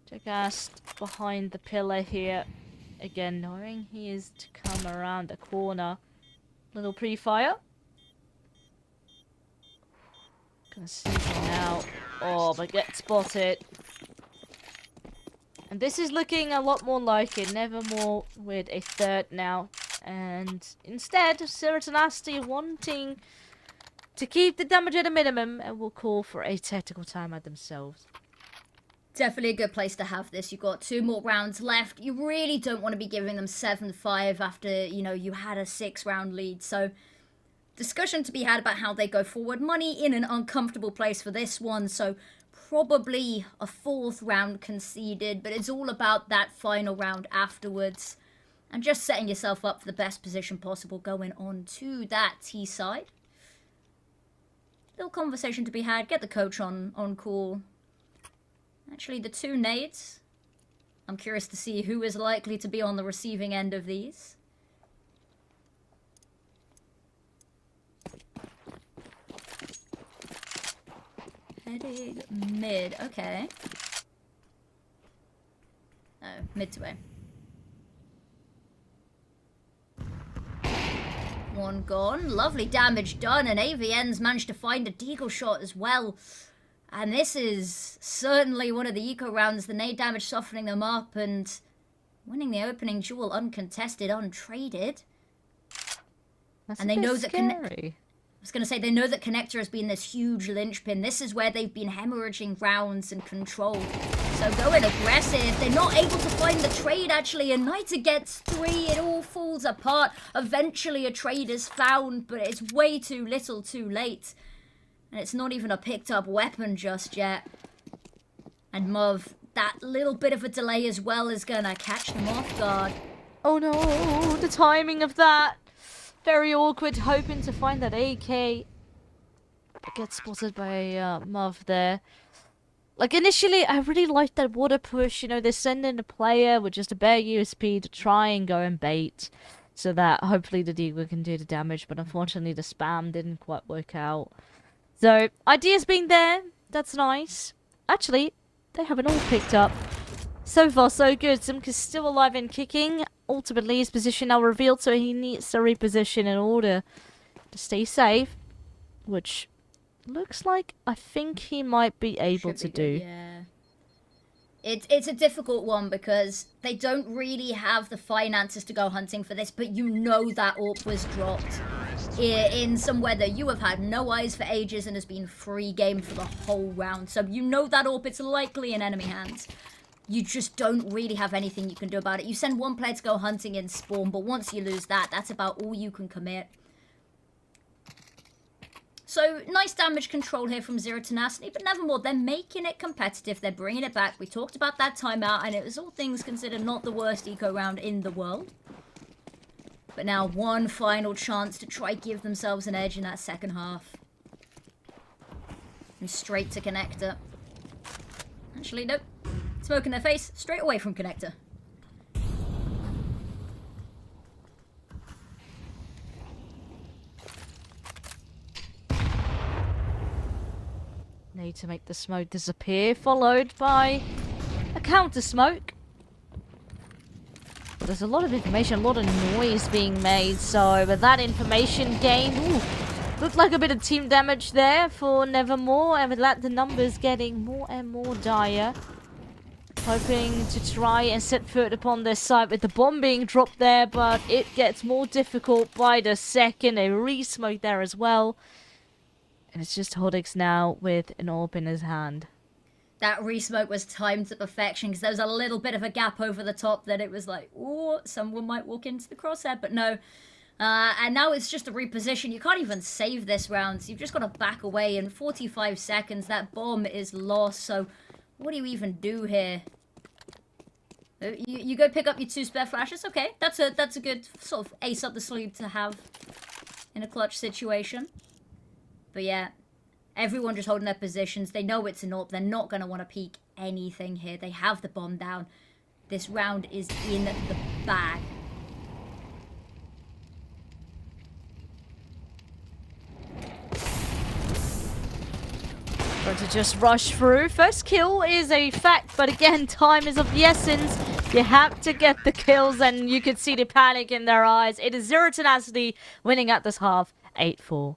J: Jackass behind the pillar here. Again, knowing he is to come around the corner. Little pre-fire. Gonna sneak him out. Oh, but get spotted. And this is looking a lot more like it. Nevermore with a third now. And instead, Siratanasti wanting to keep the damage at a minimum and will call for a tactical timeout themselves.
K: Definitely a good place to have this. You've got 2 more rounds left. You really don't want to be giving them 7-5 after, you know, you had a 6-round lead. So, discussion to be had about how they go forward. Money in an uncomfortable place for this one. So, probably a 4th round conceded, but it's all about that final round afterwards. And just setting yourself up for the best position possible going on to that T side. Little conversation to be had. Get the coach on call. Actually, the 2 nades. I'm curious to see who is likely to be on the receiving end of these. Heading mid, okay. Oh, mid to A. 1 gone. Lovely damage done, and AVN's managed to find a deagle shot as well. And this is certainly one of the eco rounds. The nade damage softening them up and winning the opening duel uncontested, untraded.
J: That's
K: and
J: a
K: they
J: bit
K: know that
J: scary.
K: I was going to say, they know that Connector has been this huge linchpin. This is where they've been hemorrhaging rounds and control. So going aggressive. They're not able to find the trade, actually. And Nita gets 3. It all falls apart. Eventually, a trade is found, but it's way too little too late. And it's not even a picked-up weapon just yet. And Muv, that little bit of a delay as well is going to catch them off guard.
J: Oh no, the timing of that. Very awkward, hoping to find that AK. Gets spotted by Muv there. Like, initially, I really liked that water push. You know, they're sending a player with just a bare USP to try and go and bait. So that hopefully the Deagle can do the damage. But unfortunately, the spam didn't quite work out. So, ideas being there. That's nice. Actually, they haven't all picked up. So far, so good. Simka's still alive and kicking. Ultimately, his position now revealed, so he needs to reposition in order to stay safe, which looks like I think he might be able to do.
K: Yeah. It's a difficult one because they don't really have the finances to go hunting for this, but you know that AWP was dropped in some weather. You have had no eyes for ages and has been free game for the whole round. So you know that AWP, it's likely in enemy hands. You just don't really have anything you can do about it. You send one player to go hunting in spawn, but once you lose that, that's about all you can commit. So, nice damage control here from Zero Tenacity, but nevermore, they're making it competitive, they're bringing it back. We talked about that timeout, and it was all things considered not the worst eco round in the world. But now, one final chance to try give themselves an edge in that second half. And straight to Connector. Actually, nope. Smoke in their face, straight away from Connector.
J: Need to make the smoke disappear, followed by a counter smoke. There's a lot of information, a lot of noise being made, so with that information gained, looked like a bit of team damage there for Nevermore, and with that the numbers getting more and more dire. Hoping to try and set foot upon their side with the bomb being dropped there, but it gets more difficult by the second. A re-smoke there as well. And it's just Hodix now with an AWP in his hand.
K: That re-smoke was timed to perfection because there was a little bit of a gap over the top that it was like, ooh, someone might walk into the crosshair, but no. And now it's just a reposition. You can't even save this round, so you've just got to back away. In 45 seconds, that bomb is lost, so what do you even do here? You go pick up your 2 spare flashes, okay. That's a good sort of ace up the sleeve to have in a clutch situation. But yeah, everyone just holding their positions. They know it's an AWP. They're not going to want to peek anything here. They have the bomb down. This round is in the bag.
J: Going to just rush through. First kill is a fact, but again, time is of the essence. You have to get the kills, and you could see the panic in their eyes. It is Zero Tenacity winning at this half, 8-4.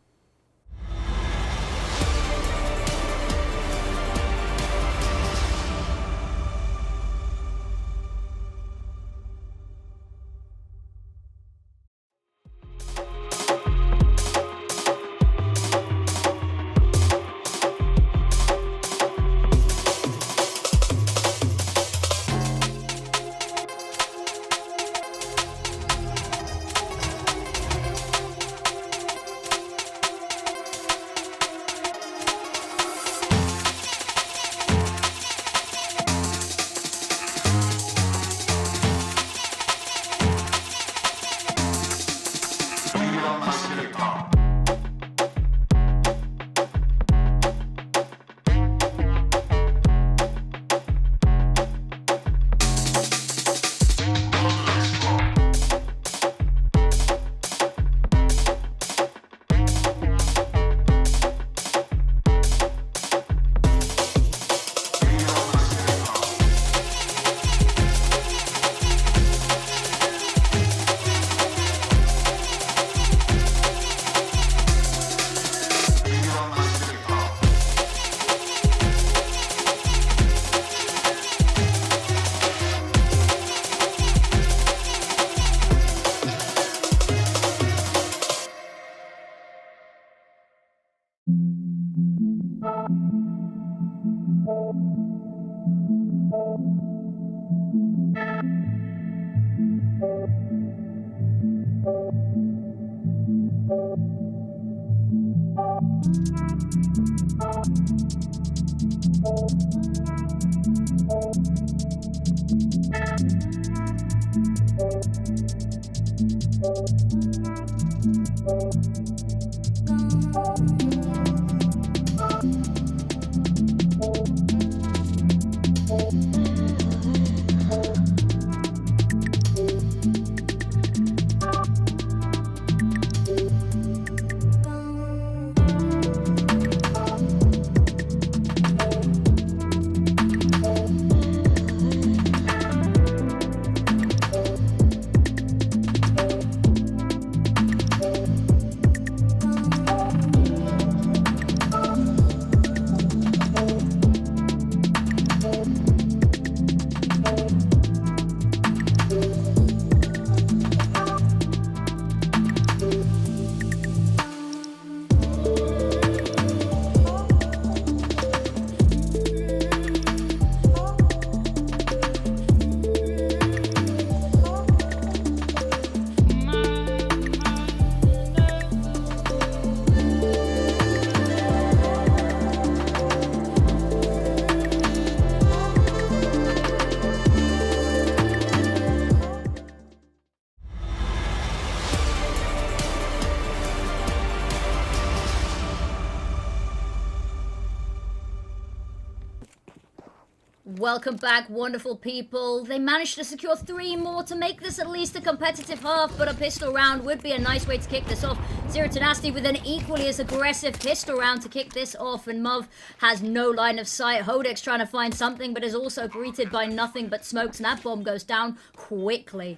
K: Welcome back, wonderful people. They managed to secure 3 more to make this at least a competitive half, but a pistol round would be a nice way to kick this off. Zero Tenacity with an equally as aggressive pistol round to kick this off, and Muv has no line of sight. Hodek's trying to find something, but is also greeted by nothing but smokes, and that bomb goes down quickly.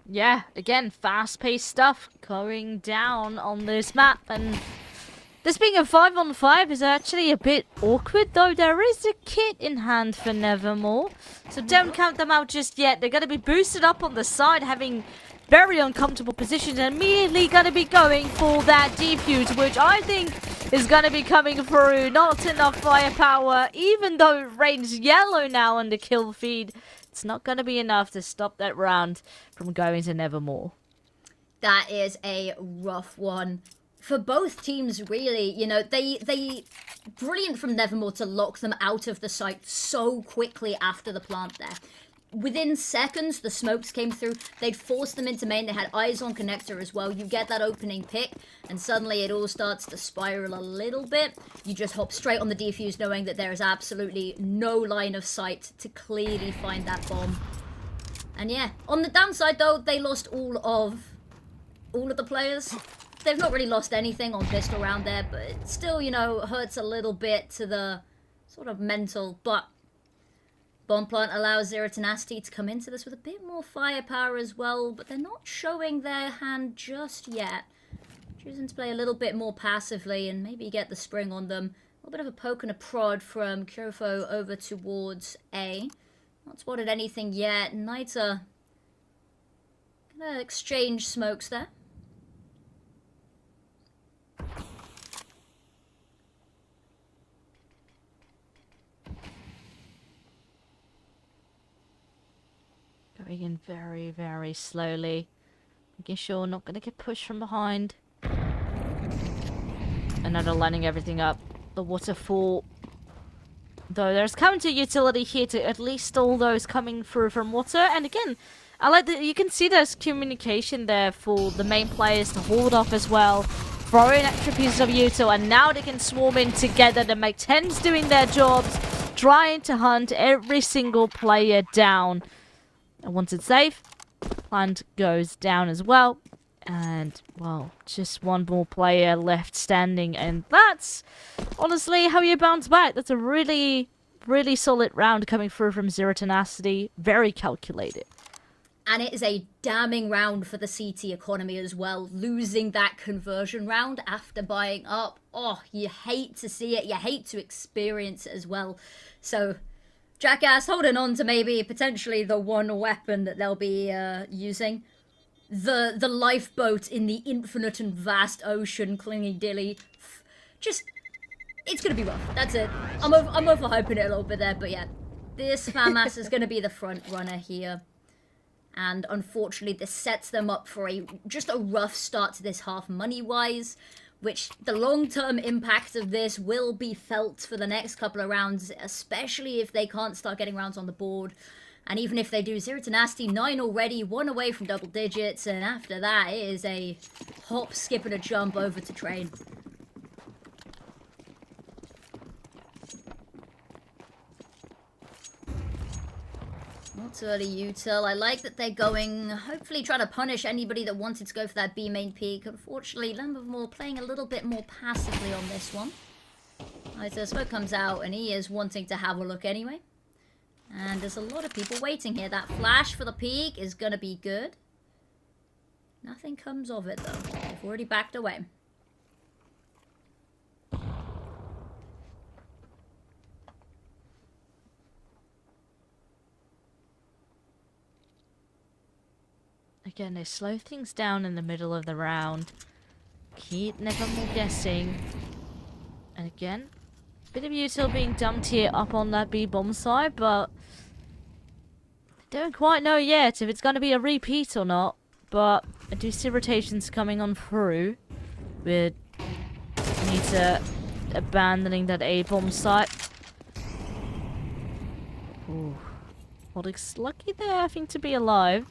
J: Yeah, again, fast-paced stuff going down on this map, and this being a 5-on-5 is actually a bit awkward, though there is a kit in hand for Nevermore. So don't count them out just yet. They're going to be boosted up on the side, having very uncomfortable positions, and immediately going to be going for that defuse, which I think is going to be coming through. Not enough firepower, even though it rains yellow now on the kill feed. It's not going to be enough to stop that round from going to Nevermore.
K: That is a rough one. For both teams, really, you know, they brilliant from Nevermore to lock them out of the site so quickly after the plant there. Within seconds, the smokes came through. They'd forced them into main. They had eyes on connector as well. You get that opening pick, and suddenly it all starts to spiral a little bit. You just hop straight on the defuse, knowing that there is absolutely no line of sight to clearly find that bomb. And yeah, on the downside, though, they lost all of the players. They've not really lost anything on pistol round there, but it still, you know, hurts a little bit to the sort of mental. But Bomb Plant allows Zero Tenacity to come into this with a bit more firepower as well, but they're not showing their hand just yet. Choosing to play a little bit more passively and maybe get the spring on them. A little bit of a poke and a prod from Kyofo over towards A. Not spotted anything yet. Knights are gonna exchange smokes there.
J: Going in very, very slowly. Making sure not going to get pushed from behind. Another lining everything up. The waterfall. Though there's counter utility here to at least stall those coming through from water. And again, I like that you can see there's communication there for the main players to hold off as well. Throw in extra pieces of util, and now they can swarm in together. The Make 10's doing their jobs, trying to hunt every single player down. And once it's safe, plant goes down as well. And, well, just one more player left standing. And that's honestly how you bounce back. That's a really, really solid round coming through from Zero Tenacity. Very calculated.
K: And it is a damning round for the CT economy as well. Losing that conversion round after buying up. Oh, you hate to see it. You hate to experience it as well. So Jackass holding on to maybe potentially the one weapon that they'll be using. The lifeboat in the infinite and vast ocean, Clingy Dilly. Just, it's going to be rough. That's it. I'm overhyping it a little bit there, but yeah. This FAMAS is going to be the front runner here. And unfortunately, this sets them up for just a rough start to this half money-wise, which the long-term impact of this will be felt for the next couple of rounds, especially if they can't start getting rounds on the board. And even if they do, Zero Tenacity, 9 already, 1 away from double digits, and after that, it is a hop, skip, and a jump over to Train. Not too early util. I like that they're going, hopefully trying to punish anybody that wanted to go for that B main peak. Unfortunately, Lambermore playing a little bit more passively on this one. Alright, so smoke comes out, and he is wanting to have a look anyway. And there's a lot of people waiting here. That flash for the peak is going to be good. Nothing comes of it, though. They've already backed away.
J: Again, they slow things down in the middle of the round. Keep Nevermore guessing. And again, bit of util being dumped here up on that B-bomb side, but don't quite know yet if it's going to be a repeat or not. But I do see rotations coming on through with Nita abandoning that A-bomb site. Ooh. Holding's lucky there, I think, to be alive.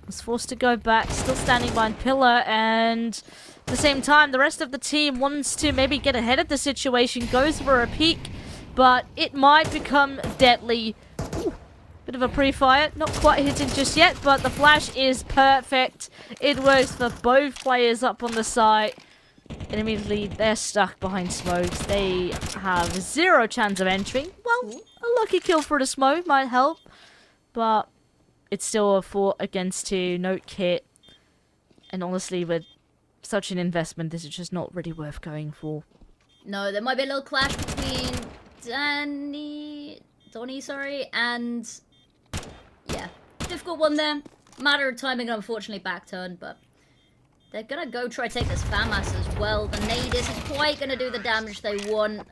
J: Was forced to go back, still standing behind Pillar, and at the same time, the rest of the team wants to maybe get ahead of the situation, goes for a peek, but it might become deadly. Ooh, bit of a pre-fire, not quite hitting just yet, but the flash is perfect. It works for both players up on the site. And immediately they're stuck behind smokes. They have zero chance of entering. Well, a lucky kill for the smoke might help, but it's still a 4 against 2, no kit. And honestly, with such an investment, this is just not really worth going for.
K: No, there might be a little clash between Donnie, sorry, and yeah, difficult one there. Matter of timing, unfortunately, back turn, but they're gonna go try to take this FAMAS as well. The nade isn't quite gonna do the damage they want.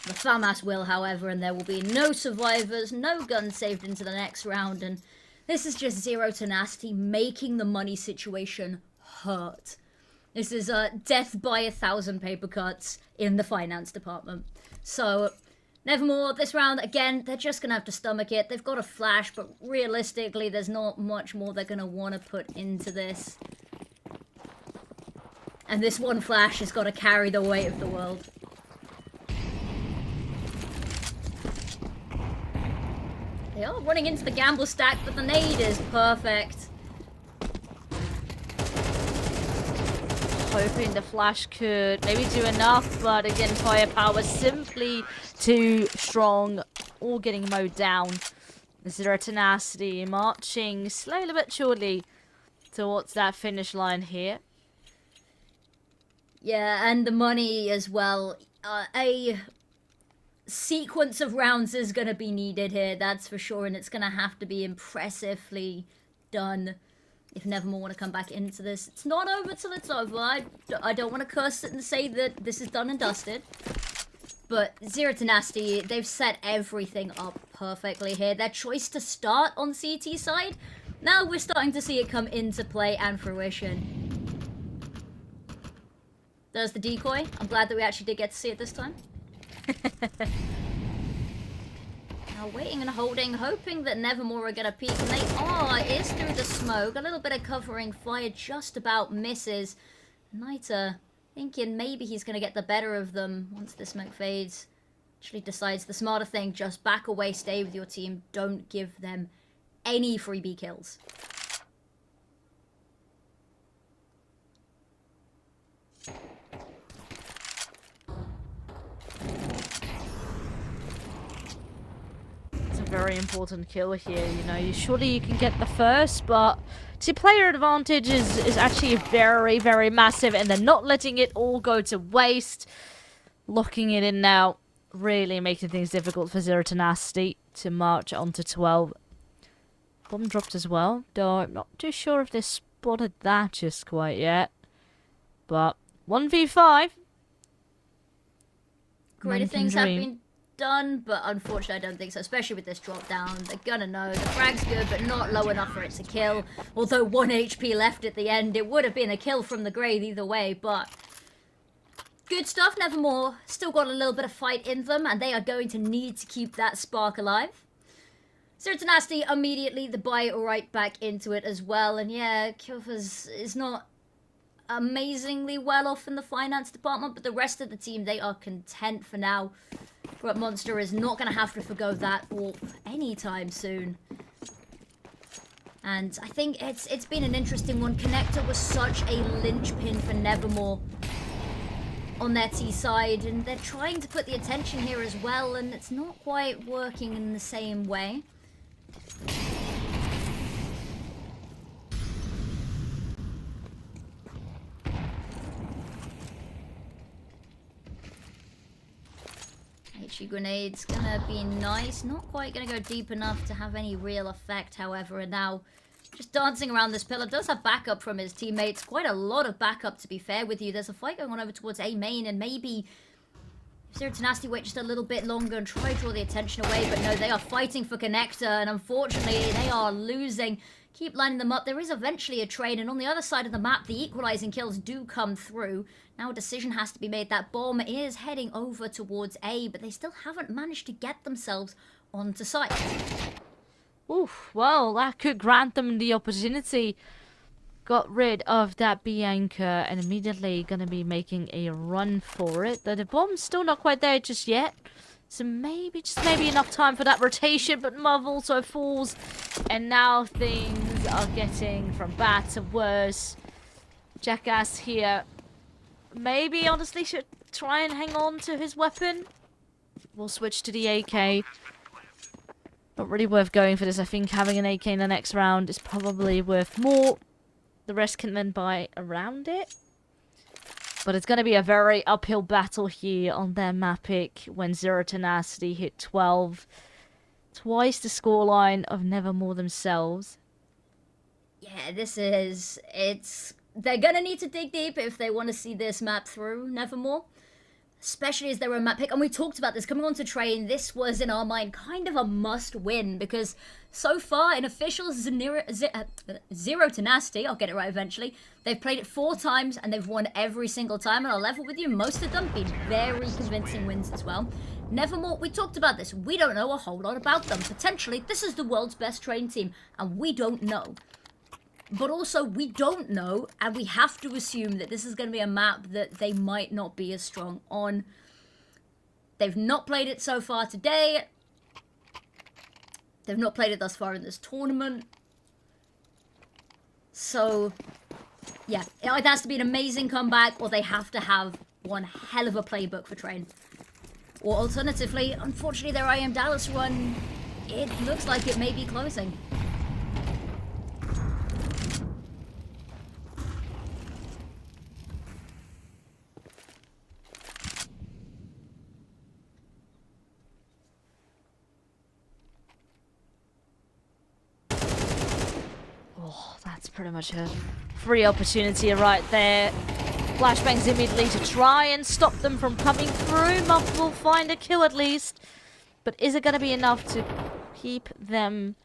K: The FAMAS will, however, and there will be no survivors, no guns saved into the next round, and this is just Zero Tenacity making the money situation hurt. This is death by 1,000 paper cuts in the finance department. So, Nevermore, this round, again, they're just going to have to stomach it. They've got a flash, but realistically, there's not much more they're going to want to put into this. And this one flash has got to carry the weight of the world. They are running into the gamble stack, but the nade is perfect.
J: Hoping the flash could maybe do enough, but again, firepower simply too strong, all getting mowed down. Zero Tenacity marching slowly but surely towards that finish line here.
K: Yeah, and the money as well. A sequence of rounds is going to be needed here, that's for sure, and it's going to have to be impressively done if Nevermore want to come back into this. It's not over till it's over. I don't want to curse it and say that this is done and dusted. But Zero Tenacity, they've set everything up perfectly here. Their choice to start on CT side, now we're starting to see it come into play and fruition. There's the decoy. I'm glad that we actually did get to see it this time. Now waiting and holding, hoping that Nevermore are going to peek, and they are. It is through the smoke. A little bit of covering fire just about misses. Nita thinking maybe he's going to get the better of them once the smoke fades. Actually decides the smarter thing, just back away, stay with your team. Don't give them any freebie kills.
J: Very important kill here, you know. Surely you can get the first, but the player advantage is actually very, very massive, and they're not letting it all go to waste. Locking it in now, really making things difficult for Zero Tenacity to march onto 12. Bomb dropped as well, though I'm not too sure if they spotted that just quite yet. But 1v5.
K: Greater things have been done, but unfortunately I don't think so, especially with this drop down. They're gonna know the frag's good, but not low enough for it to kill. Although 1 HP left at the end, it would have been a kill from the grave either way, but good stuff. Nevermore still got a little bit of fight in them, and they are going to need to keep that spark alive. Zero Tenacity immediately the buy right back into it as well, and yeah, Kyofa's is not amazingly well off in the finance department, but the rest of the team, they are content for now. But Monster is not going to have to forgo that warp anytime soon. And I think it's been an interesting one. Connector was such a linchpin for Nevermore on their T side, and they're trying to put the attention here as well, and it's not quite working in the same way. HE grenade's gonna be nice. Not quite gonna go deep enough to have any real effect, however, and now just dancing around this pillar. Does have backup from his teammates. Quite a lot of backup, to be fair with you. There's a fight going on over towards A main, and maybe Zero Tenacity wait just a little bit longer and try to draw the attention away, but no, they are fighting for Connector, and unfortunately they are losing. Keep lining them up. There is eventually a trade, and on the other side of the map, the equalizing kills do come through. Now a decision has to be made. That bomb is heading over towards A, but they still haven't managed to get themselves onto site.
J: Oof, well, that could grant them the opportunity. Got rid of that B anchor and immediately gonna be making a run for it. Though the bomb's still not quite there just yet. So maybe, just maybe enough time for that rotation, but Muv also falls. And now things are getting from bad to worse. Jackass here maybe honestly should try and hang on to his weapon. We'll switch to the AK. Not really worth going for this. I think having an AK in the next round is probably worth more. The rest can then buy around it. But it's going to be a very uphill battle here on their map pick when Zero Tenacity hit 12. Twice the scoreline of Nevermore themselves.
K: Yeah, they're going to need to dig deep if they want to see this map through, Nevermore. Especially as their own map pick. And we talked about this coming on to Train. This was, in our mind, kind of a must-win. Because so far, in official Zero Tenacity, I'll get it right eventually, they've played it 4 times and they've won every single time. And I'll level with you, most of them been very convincing wins as well. Nevermore, we talked about this. We don't know a whole lot about them. Potentially, this is the world's best Train team. And we don't know. But also, we don't know, and we have to assume that this is going to be a map that they might not be as strong on. They've not played it so far today. They've not played it thus far in this tournament. So, yeah, it either has to be an amazing comeback, or they have to have one hell of a playbook for Train. Or alternatively, unfortunately, their IEM Dallas run, it looks like it may be closing.
J: That's pretty much a free opportunity right there. Flashbangs immediately to try and stop them from coming through. Muff will find a kill at least. But is it going to be enough to keep them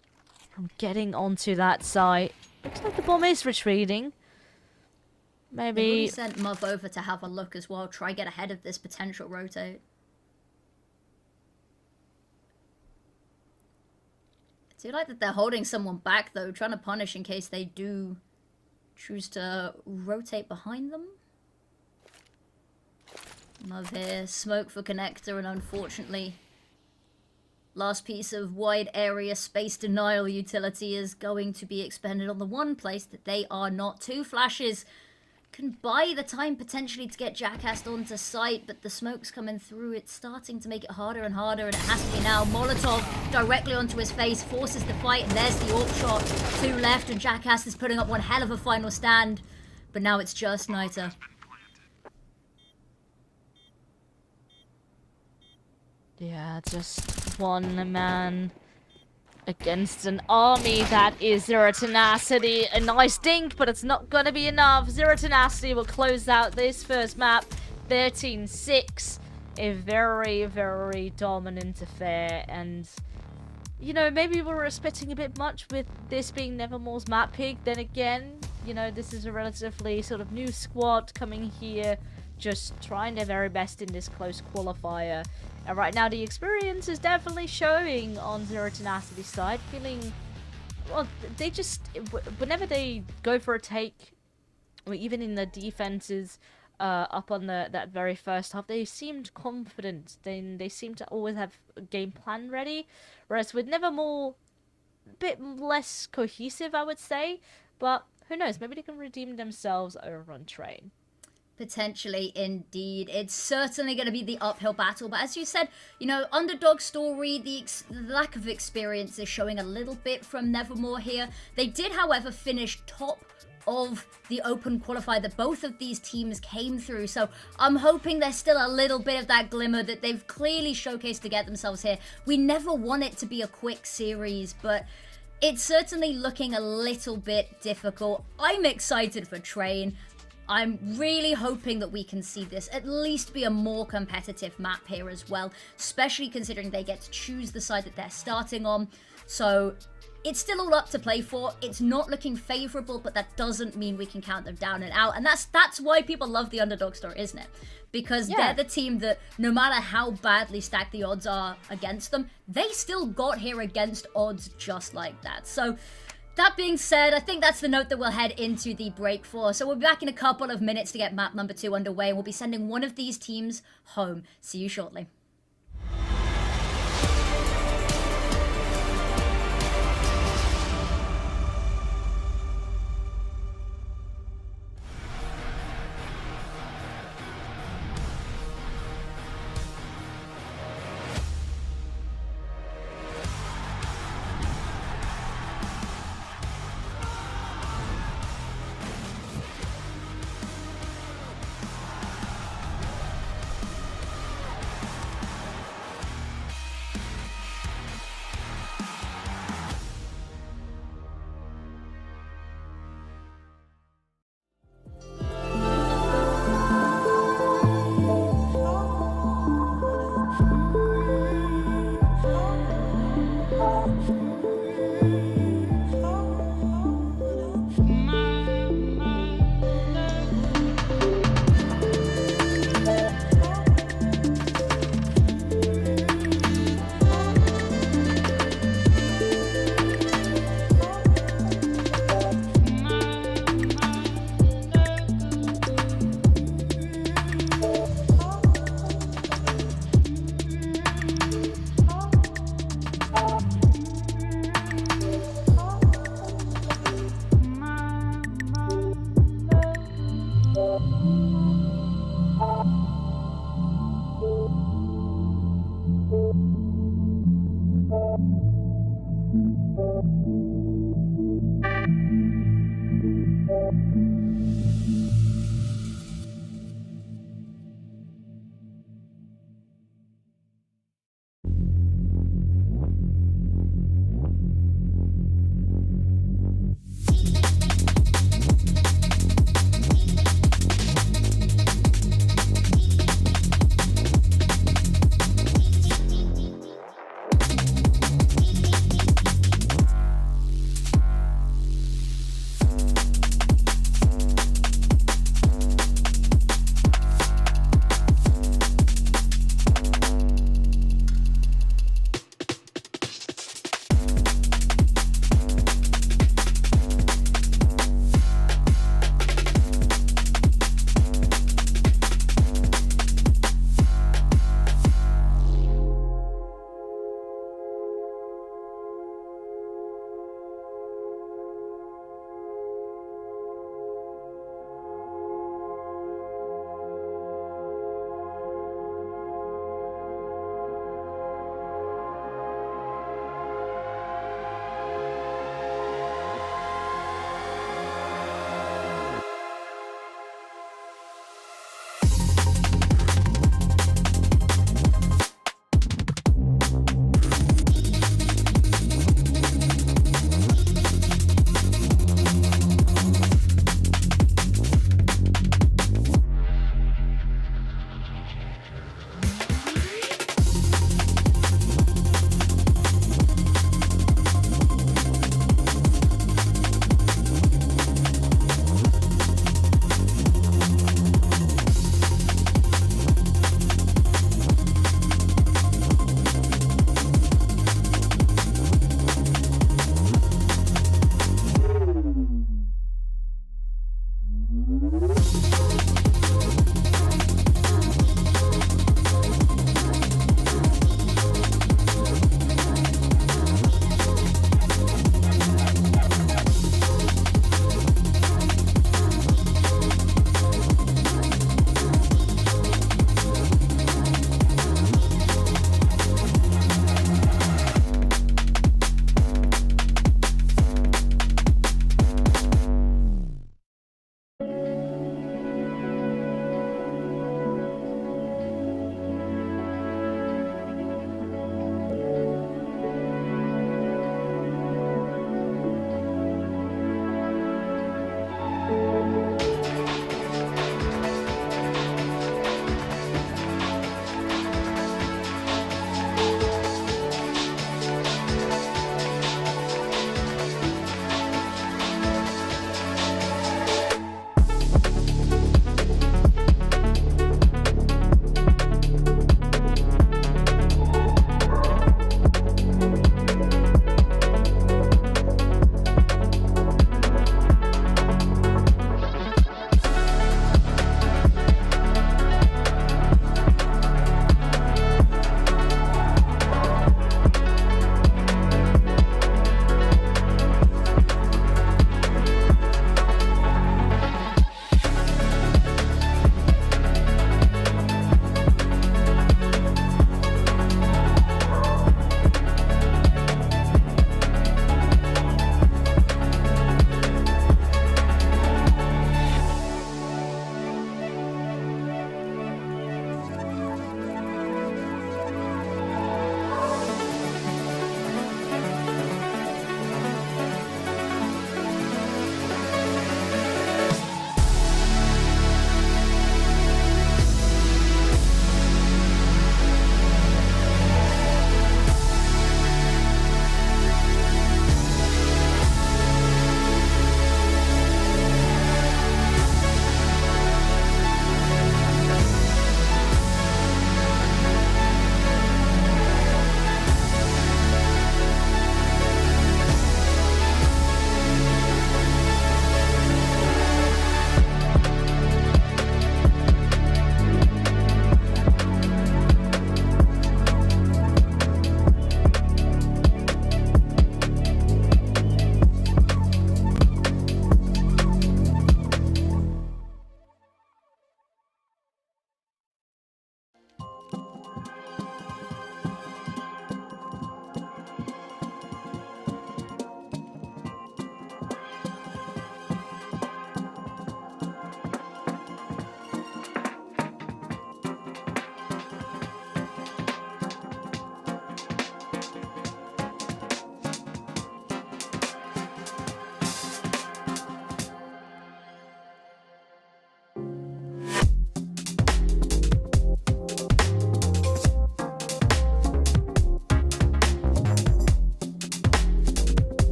J: from getting onto that site? Looks like the bomb is retreating. Maybe...
K: They've already sent Muff over to have a look as well. Try get ahead of this potential rotate. I do like that they're holding someone back, though, trying to punish in case they do choose to rotate behind them. Love here, smoke for connector, and unfortunately, last piece of wide area space denial utility is going to be expended on the one place that they are not. 2 flashes can buy the time potentially to get Jackass onto site, but the smoke's coming through. It's starting to make it harder and harder, and it has to be now. Molotov directly onto his face, forces the fight, and there's the AWP shot. 2 left, and Jackass is putting up one hell of a final stand, but now it's just Niter.
J: Yeah, just one man against an army that is Zero Tenacity. A nice dink, but it's not going to be enough. Zero Tenacity will close out this first map 13-6. A very, very dominant affair. And, you know, maybe we were expecting a bit much with this being Nevermore's map pick. Then again, you know, this is a relatively sort of new squad coming here, just trying their very best in this close qualifier. And right now, the experience is definitely showing on Zero Tenacity's side. Feeling, well, they just, whenever they go for a take, or even in the defenses up on that very first half, they seemed confident. They seem to always have a game plan ready. Whereas with Nevermore, a bit less cohesive, I would say. But who knows? Maybe they can redeem themselves over on Train.
K: Potentially, indeed. It's certainly going to be the uphill battle. But as you said, you know, underdog story, the lack of experience is showing a little bit from Nevermore here. They did, however, finish top of the open qualifier that both of these teams came through. So I'm hoping there's still a little bit of that glimmer that they've clearly showcased to get themselves here. We never want it to be a quick series, but it's certainly looking a little bit difficult. I'm excited for Train. I'm really hoping that we can see this at least be a more competitive map here as well, especially considering they get to choose the side that they're starting on. So it's still all up to play for. It's not looking favorable, but that doesn't mean we can count them down and out. And that's why people love the underdog story, isn't it? Because they're the team that, no matter how badly stacked the odds are against them, they still got here against odds just like that. So that being said, I think that's the note that we'll head into the break for. So we'll be back in a couple of minutes to get map number 2 underway, and we'll be sending one of these teams home. See you shortly.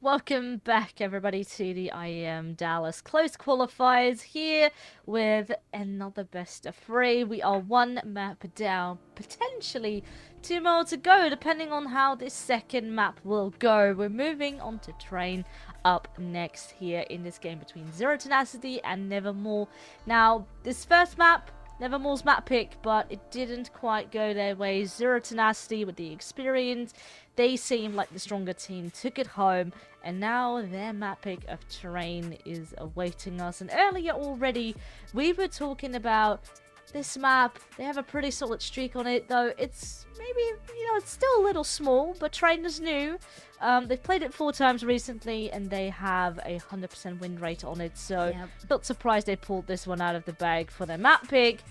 J: Welcome back, everybody, to the IEM Dallas Close Qualifiers here with another best of 3. We are 1 map down, potentially 2 more to go, depending on how this second map will go. We're moving on to Train up next here in this game between Zero Tenacity and Nevermore. Now, this first map, Nevermore's map pick, but it didn't quite go their way. Zero Tenacity with the experience, they seem like the stronger team, took it home, and now their map pick of Terrain is awaiting us. And earlier already, we were talking about this map. They have a pretty solid streak on it, though it's maybe, it's still a little small, but Terrain is new. They've played it 4 times recently, and they have a 100% win rate on it, so not surprised they pulled this one out of the bag for their map pick.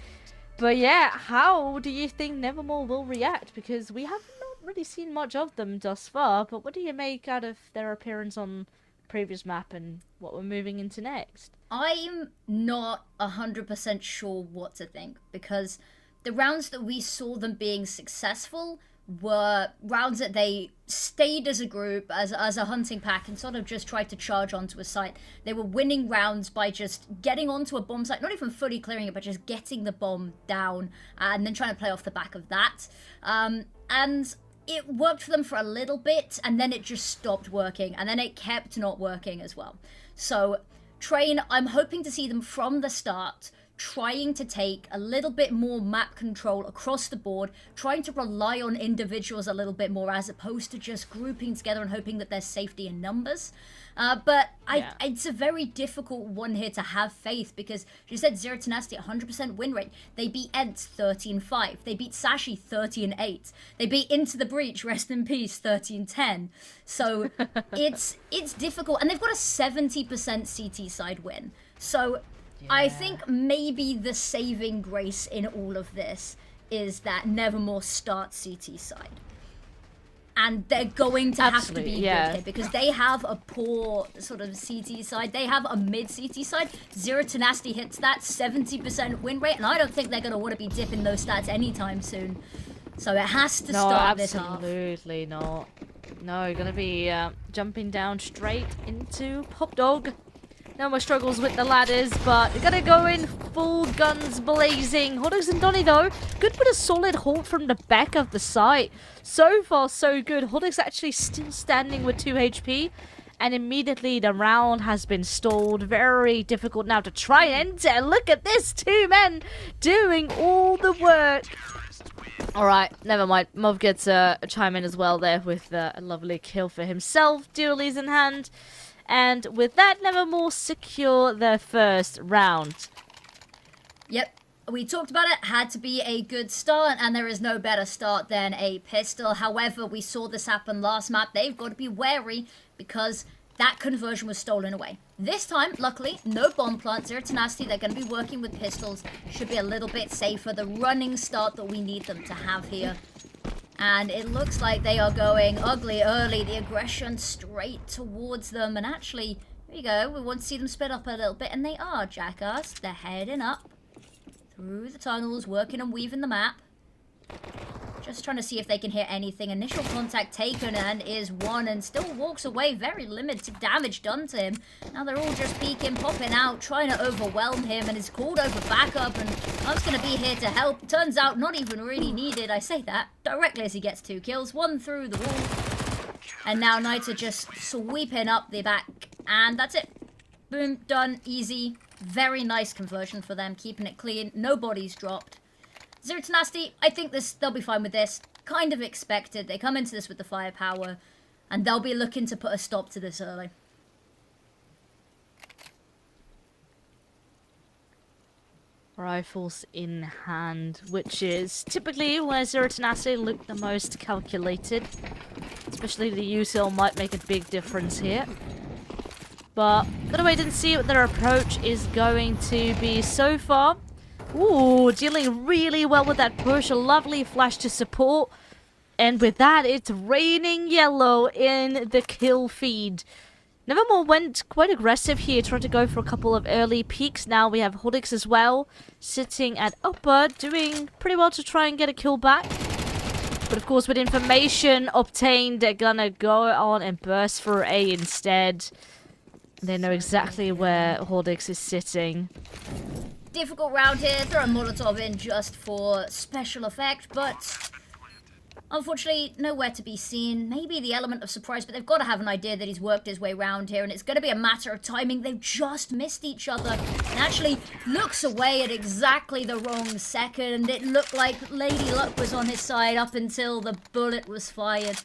J: But yeah, how do you think Nevermore will react? Because we have not really seen much of them thus far, but what do you make out of their appearance on the previous map and what we're moving into next?
K: I'm not 100% sure what to think, because the rounds that we saw them being successful were rounds that they stayed as a group, as a hunting pack, and sort of just tried to charge onto a site. They were winning rounds by just getting onto a bomb site, not even fully clearing it, but just getting the bomb down and then trying to play off the back of that. And it worked for them for a little bit, and then it just stopped working, and then it kept not working as well. So Train, I'm hoping to see them from the start trying to take a little bit more map control across the board, trying to rely on individuals a little bit more as opposed to just grouping together and hoping that there's safety in numbers. But it's a very difficult one here to have faith, because you said Zero Tenacity 100% win rate. They beat Ents 13-5. They beat Sashi 13-8. They beat Into the Breach, rest in peace, 13-10. So it's difficult, and they've got a 70% CT side win. So I think maybe the saving grace in all of this is that Nevermore starts CT side. And they're going to have to be good here, because they have a poor sort of CT side. They have a mid CT side. Zero Tenacity hits that 70% win rate, and I don't think they're going to want to be dipping those stats anytime soon. So it has to start this half.
J: Absolutely not. No, you're going to be jumping down straight into Pop Dog. No more struggles with the ladders, but they're gonna go in full guns blazing. Hoddox and Donny, though, good with a solid halt from the back of the site. So far, so good. Hoddox actually still standing with 2 HP, and immediately the round has been stalled. Very difficult now to try and enter. Look at this, 2 men doing all the work. Alright, never mind. Mov gets a chime in as well there with a lovely kill for himself. Dualies in hand. And with that, Nevermore secure their first round.
K: Yep, we talked about it. Had to be a good start, and there is no better start than a pistol. However, we saw this happen last map. They've got to be wary, because that conversion was stolen away. This time, luckily, no bomb plant. Zero Tenacity, they're going to be working with pistols. Should be a little bit safer. The running start that we need them to have here. And it looks like they are going ugly early. The aggression straight towards them. And actually, there you go. We want to see them split up a little bit. And they are, Jackass. They're heading up through the tunnels, working and weaving the map. Just trying to see if they can hear anything. Initial contact taken, and is 1, and still walks away. Very limited damage done to him. Now they're all just peeking, popping out, trying to overwhelm him, and is called over backup, and I was going to be here to help. Turns out not even really needed. I say that directly as he gets 2 kills. 1 through the wall. And now Knights are just sweeping up the back, and that's it. Boom, done, easy. Very nice conversion for them, keeping it clean. No bodies dropped. Zero Tenacity, I think they'll be fine with this. Kind of expected. They come into this with the firepower, and they'll be looking to put a stop to this early.
J: Rifles in hand, which is typically where Zero Tenacity look the most calculated. Especially the U-cell might make a big difference here. But gotta wait and see what their approach is going to be so far. Ooh, dealing really well with that push. A lovely flash to support. And with that, it's raining yellow in the kill feed. Nevermore went quite aggressive here, trying to go for a couple of early peaks. Now we have Hoddox as well, sitting at upper, doing pretty well to try and get a kill back. But of course, with information obtained, they're gonna go on and burst for A instead. They know exactly where Hordix is sitting.
K: Difficult round here. Throw a Molotov in just for special effect, but unfortunately, nowhere to be seen. Maybe the element of surprise, but they've got to have an idea that he's worked his way around here, and it's going to be a matter of timing. They've just missed each other, and actually looks away at exactly the wrong second. It looked like Lady Luck was on his side up until the bullet was fired.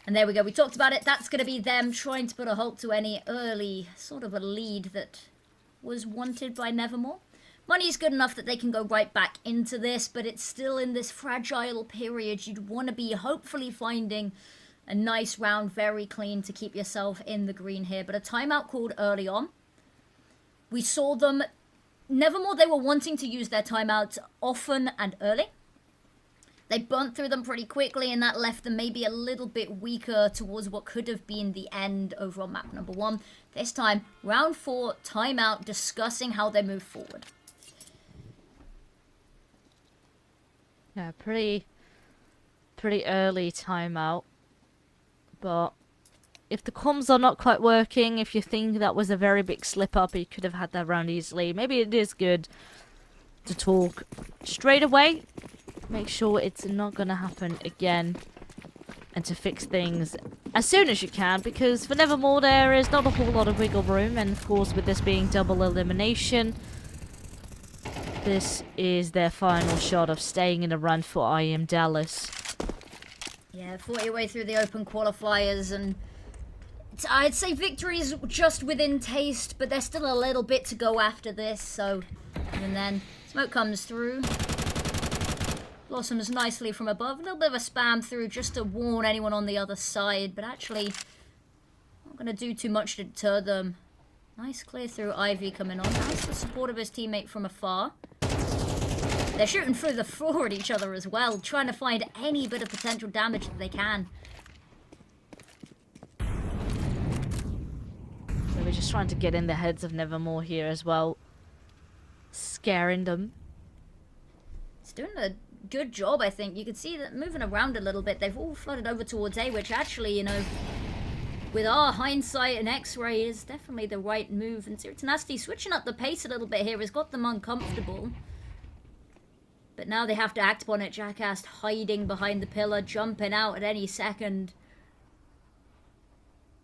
K: And there we go. We talked about it. That's going to be them trying to put a halt to any early sort of a lead that was wanted by Nevermore. Money's good enough that they can go right back into this, but it's still in this fragile period. You'd want to be hopefully finding a nice round, very clean, to keep yourself in the green here. But a timeout called early on. We saw them, Nevermore, they were wanting to use their timeouts often and early. They burnt through them pretty quickly, and that left them maybe a little bit weaker towards what could have been the end over on map number 1. This time, round 4, timeout, discussing how they move forward.
J: Yeah, pretty early timeout. But if the comms are not quite working, if you think that was a very big slip up, you could have had that round easily. Maybe it is good to talk straight away. Make sure it's not going to happen again. And to fix things as soon as you can, because for Nevermore there is not a whole lot of wiggle room. And of course, with this being double elimination, this is their final shot of staying in the run for IEM Dallas.
K: Yeah, fought your way through the open qualifiers, and I'd say victory is just within taste, but there's still a little bit to go after this, so... And then smoke comes through. Blossoms nicely from above. A little bit of a spam through just to warn anyone on the other side, but actually not going to do too much to deter them. Nice clear through. Ivy coming on. Nice the support of his teammate from afar. They're shooting through the floor at each other as well, trying to find any bit of potential damage that they can.
J: So we're just trying to get in the heads of Nevermore here as well. Scaring them.
K: It's doing a good job, I think. You can see that moving around a little bit. They've all flooded over towards A, which actually, you know, with our hindsight and X-ray, is definitely the right move. And Zero Tenacity switching up the pace a little bit here has got them uncomfortable. But now they have to act upon it. Jackass hiding behind the pillar, jumping out at any second.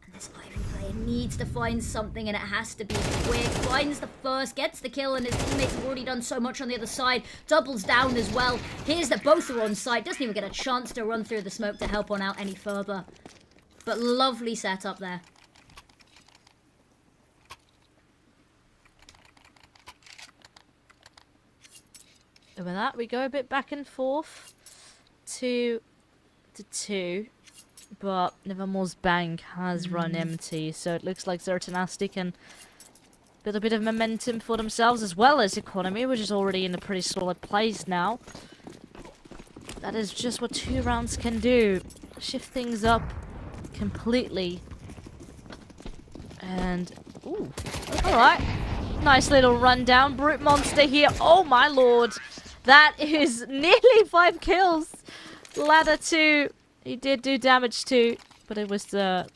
K: And this Ivy player needs to find something, and it has to be quick. Finds the first, gets the kill, and his teammates have already done so much on the other side. Doubles down as well. Here's that both are on site. Doesn't even get a chance to run through the smoke to help on out any further. But lovely setup there.
J: And with that, we go a bit back and forth. 2 to 2. But Nevermore's bank has run empty. So it looks like Zero Tenacity can build a bit of momentum for themselves, as well as Economy, which is already in a pretty solid place now. That is just what 2 rounds can do. Shift things up completely. And, ooh, alright. Nice little rundown. Brute Monster here. Oh my lord. That is nearly 5 kills. Ladder 2. He did do damage too, but it was the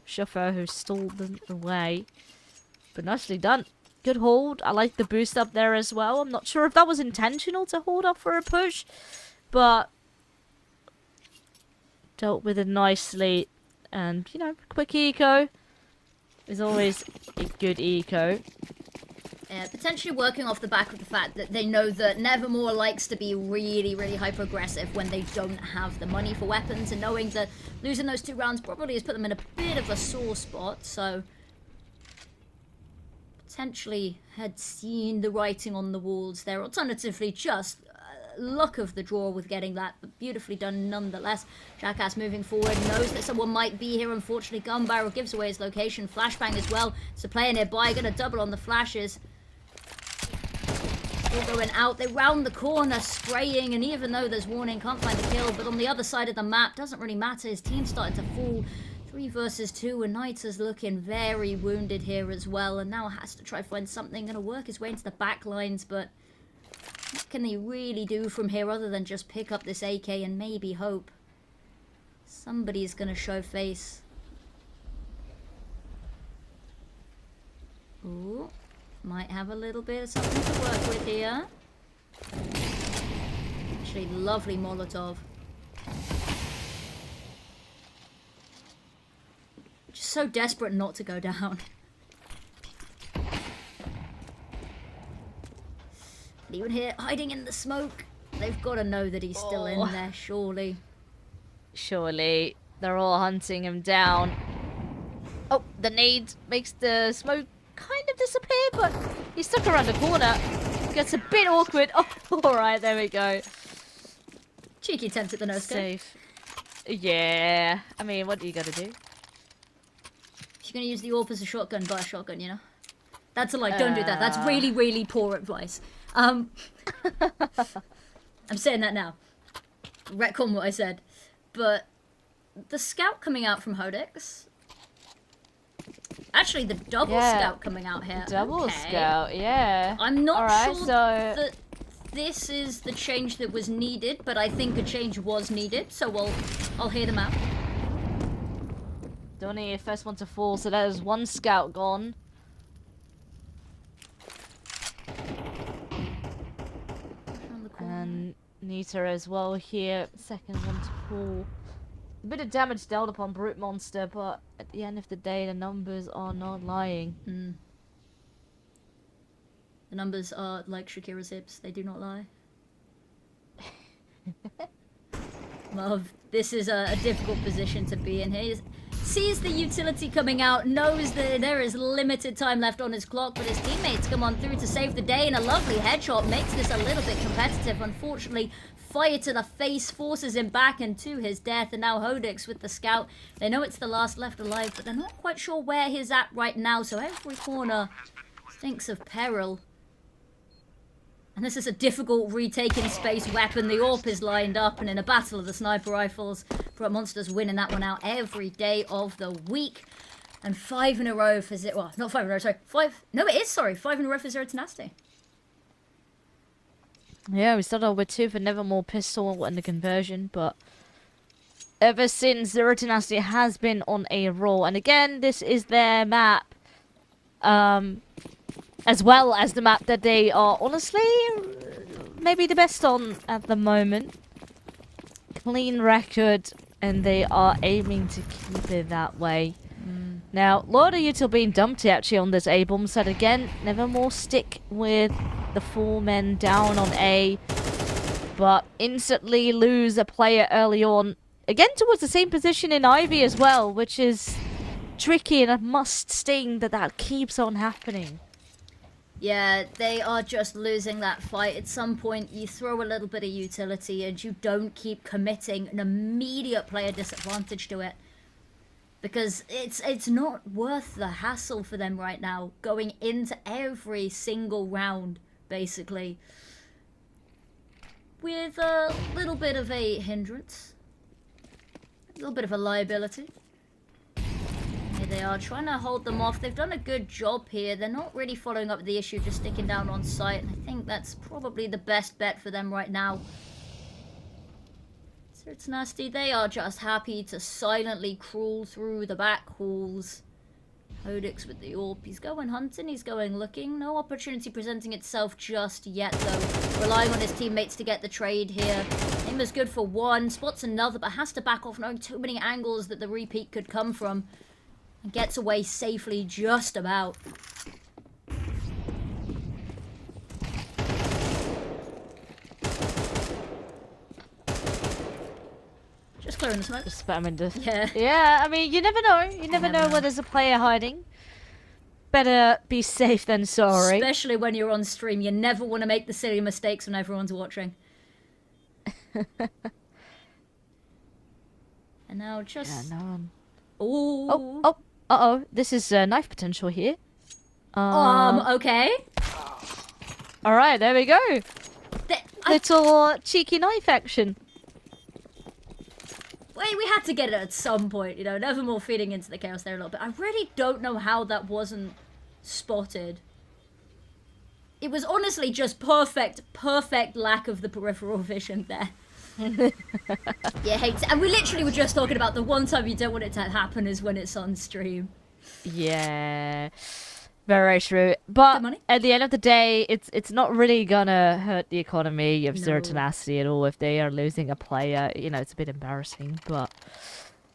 J: chauffeur who stole them away. But nicely done. Good hold. I like the boost up there as well. I'm not sure if that was intentional to hold up for a push, but dealt with it nicely. And, you know, quick eco is always a good eco.
K: Potentially working off the back of the fact that they know that Nevermore likes to be really, really hyper-aggressive when they don't have the money for weapons, and knowing that losing those 2 rounds probably has put them in a bit of a sore spot, so potentially had seen the writing on the walls there. Alternatively, just luck of the draw with getting that, but beautifully done nonetheless. Jackass moving forward, knows that someone might be here. Unfortunately, Gun Barrel gives away his location. Flashbang as well. It's a player nearby, gonna double on the flashes. Still going out. They round the corner, spraying, and even though there's warning, can't find the kill. But on the other side of the map, doesn't really matter. His team's starting to fall. 3 versus 2, and Knights is looking very wounded here as well, and now has to try to find something. Gonna work his way into the back lines, but What can they really do from here other than just pick up this AK and maybe hope somebody's gonna show face? Ooh, might have a little bit of something to work with here. Actually, lovely Molotov. Just so desperate not to go down. Anyone here hiding in the smoke? They've got to know that he's still in there, surely.
J: Surely. They're all hunting him down. Oh, the nade makes the smoke kind of disappear, but he's stuck around the corner. Gets a bit awkward. Oh, alright, there we go.
K: Cheeky attempt at the no-scope.
J: Safe. Yeah. I mean, what do you gotta do?
K: If you're gonna use the AWP as a shotgun, buy a shotgun, you know? That's a lie, don't do that. That's really, really poor advice. I'm saying that now. Retcon what I said. But the scout coming out from Hodix. Actually, the double scout coming out here.
J: Double scout, yeah.
K: I'm not sure
J: so...
K: that this is the change that was needed, but I think a change was needed, so I'll hear them out.
J: Donnie, first one to fall, so there's one scout gone. And Nita as well here, second one to fall. A bit of damage dealt upon Brute Monster, but at the end of the day, the numbers are not lying.
K: The numbers are like Shakira's hips, they do not lie. Love, this is a difficult position to be in here. Sees the utility coming out, knows that there is limited time left on his clock, but his teammates come on through to save the day, and a lovely headshot makes this a little bit competitive. Unfortunately, fire to the face forces him back and to his death, and now Hodix with the scout. They know it's the last left alive, but they're not quite sure where he's at right now, so every corner thinks of peril. And this is a difficult retaking space weapon. The AWP is lined up, and in a battle of the sniper rifles, Brute Monster's winning that one out every day of the week. And 5 in a row for zero. Well, not 5 in a row, sorry. 5. No, it is, sorry. 5 in a row for Zero Tenacity.
J: Yeah, we started off with 2 for Nevermore Pistol and the conversion, but ever since Zero Tenacity has been on a roll. And again, this is their map. As well as the map that they are honestly maybe the best on at the moment. Clean record, and they are aiming to keep it that way. Now, a lot of util being dumped here actually on this A-bomb side again. Nevermore stick with the 4 men down on A, but instantly lose a player early on. Again towards the same position in Ivy as well, which is tricky, and a must sting that keeps on happening.
K: Yeah, they are just losing that fight. At some point, you throw a little bit of utility and you don't keep committing an immediate player disadvantage to it. Because it's not worth the hassle for them right now, going into every single round, basically. With a little bit of a hindrance. A little bit of a liability. Here they are, trying to hold them off. They've done a good job here. They're not really following up the issue, just sticking down on site. And I think that's probably the best bet for them right now. So it's nasty. They are just happy to silently crawl through the back halls. Hodix with the AWP. He's going hunting, he's going looking. No opportunity presenting itself just yet, though. Relying on his teammates to get the trade here. Aim is good for one, spots another, but has to back off, knowing too many angles that the repeat could come from. And gets away safely, just about. Just clearing the smoke.
J: Just spamming this.
K: Yeah.
J: Yeah, I mean, you never know. You never know where there's a player hiding. Better be safe than sorry.
K: Especially when you're on stream. You never want to make the silly mistakes when everyone's watching. And now just...
J: Yeah, no one...
K: Ooh.
J: Oh, uh-oh. This is knife potential here.
K: Okay.
J: Alright, there we go. Little cheeky knife action.
K: Wait, we had to get it at some point, you know, Nevermore feeding into the chaos there a little bit. I really don't know how that wasn't spotted. It was honestly just perfect lack of the peripheral vision there. Yeah, and we literally were just talking about the one time you don't want it to happen is when it's on stream.
J: Yeah, very true. But at the end of the day, it's not really gonna hurt the economy of Zero Tenacity at all if they are losing a player. You know, it's a bit embarrassing, but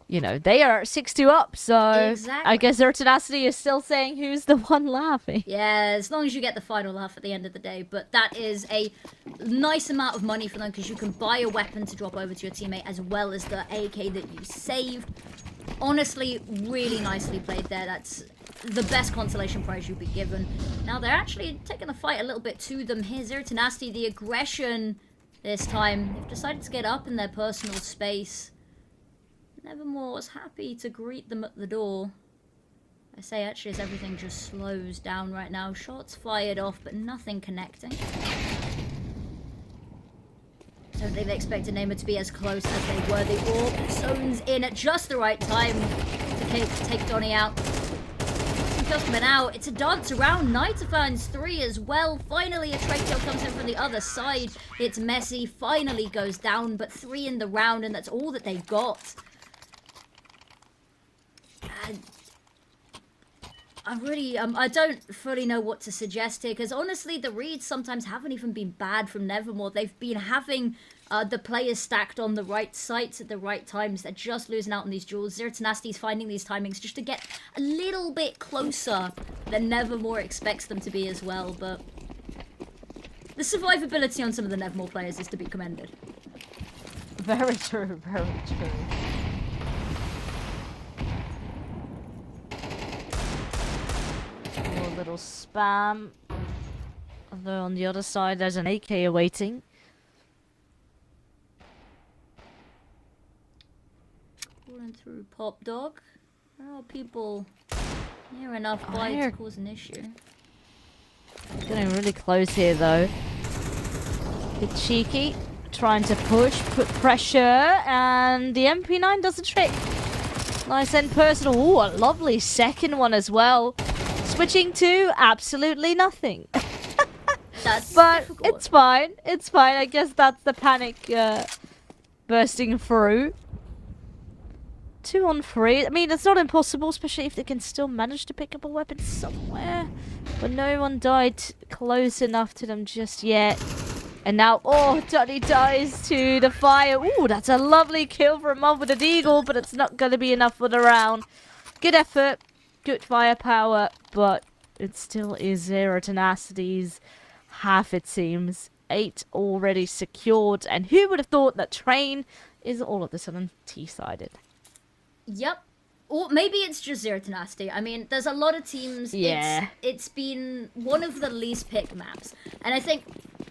J: you know, they are 6-2 up, so I guess Zero Tenacity is still saying who's the one laughing.
K: Yeah, as long as you get the final laugh at the end of the day. But that is a nice amount of money for them because you can buy a weapon to drop over to your teammate as well as the AK that you saved. Honestly, really nicely played there. That's the best consolation prize you'd be given. Now, they're actually taking the fight a little bit to them here. Zero Tenacity, the aggression this time. They've decided to get up in their personal space. Nevermore was happy to greet them at the door. I say actually as everything just slows down right now. Shots fired off, but nothing connecting. Don't think they expected Neymar to be as close as they were. The orb zones in at just the right time to take Donnie out. Just coming out. It's a dance around. Nightafans 3 as well. Finally, a trade kill comes in from the other side. It's Messi. Finally goes down, but 3 in the round, and that's all that they've got. I don't fully know what to suggest here, because honestly, the reads sometimes haven't even been bad from Nevermore. They've been having the players stacked on the right sites at the right times. They're just losing out on these duels. Zero Tenacity's finding these timings just to get a little bit closer than Nevermore expects them to be as well, but the survivability on some of the Nevermore players is to be commended.
J: Very true, very true. A little spam. Although on the other side there's an AK awaiting.
K: Going through Pop Dog. Oh, people near enough by to cause an issue.
J: Getting really close here though. Bit cheeky. Trying to put pressure, and the MP9 does the trick. Nice and personal. Ooh, a lovely second one as well. Switching to absolutely nothing. But difficult. It's fine. It's fine. I guess that's the panic bursting through. 2 on 3. I mean, it's not impossible, especially if they can still manage to pick up a weapon somewhere. But no one died close enough to them just yet. And now, oh, Donnie dies to the fire. Ooh, that's a lovely kill for a mob with an eagle, but it's not going to be enough for the round. Good effort. Good firepower, but it still is Zero Tenacity's half, it seems. 8 already secured, and who would have thought that Train is all of a sudden T-sided?
K: Yep. Or maybe it's just Zero Tenacity. I mean, there's a lot of teams.
J: Yeah.
K: It's been one of the least picked maps, and I think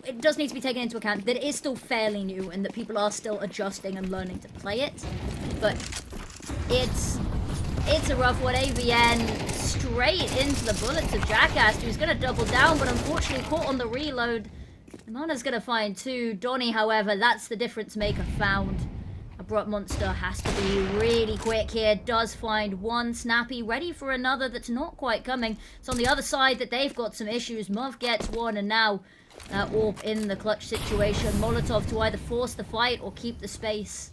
K: it does need to be taken into account that it is still fairly new and that people are still adjusting and learning to play it. But it's a rough one. AVN straight into the bullets of Jackass, who's going to double down, but unfortunately caught on the reload. Nana's going to find 2. Donnie, however, that's the difference maker found. Abrupt Monster has to be really quick here. Does find 1. Snappy ready for another that's not quite coming. It's on the other side that they've got some issues. Muv gets 1, and now Orb in the clutch situation. Molotov to either force the fight or keep the space.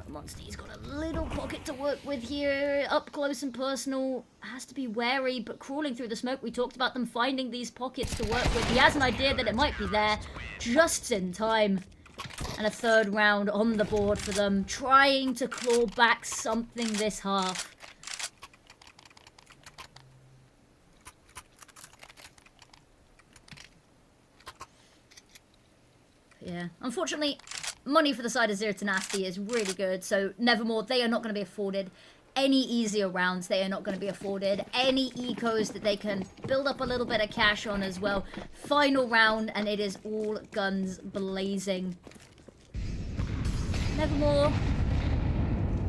K: Monster, he's got a little pocket to work with here. Up close and personal. Has to be wary, but crawling through the smoke. We talked about them finding these pockets to work with. He has an idea that it might be there. Just in time. And a 3rd round on the board for them. Trying to claw back something this half. Yeah, unfortunately, money for the side of Zero Tenacity is really good, so Nevermore, they are not going to be afforded any easier rounds. They are not going to be afforded any ecos that they can build up a little bit of cash on as well. Final round, and it is all guns blazing. Nevermore,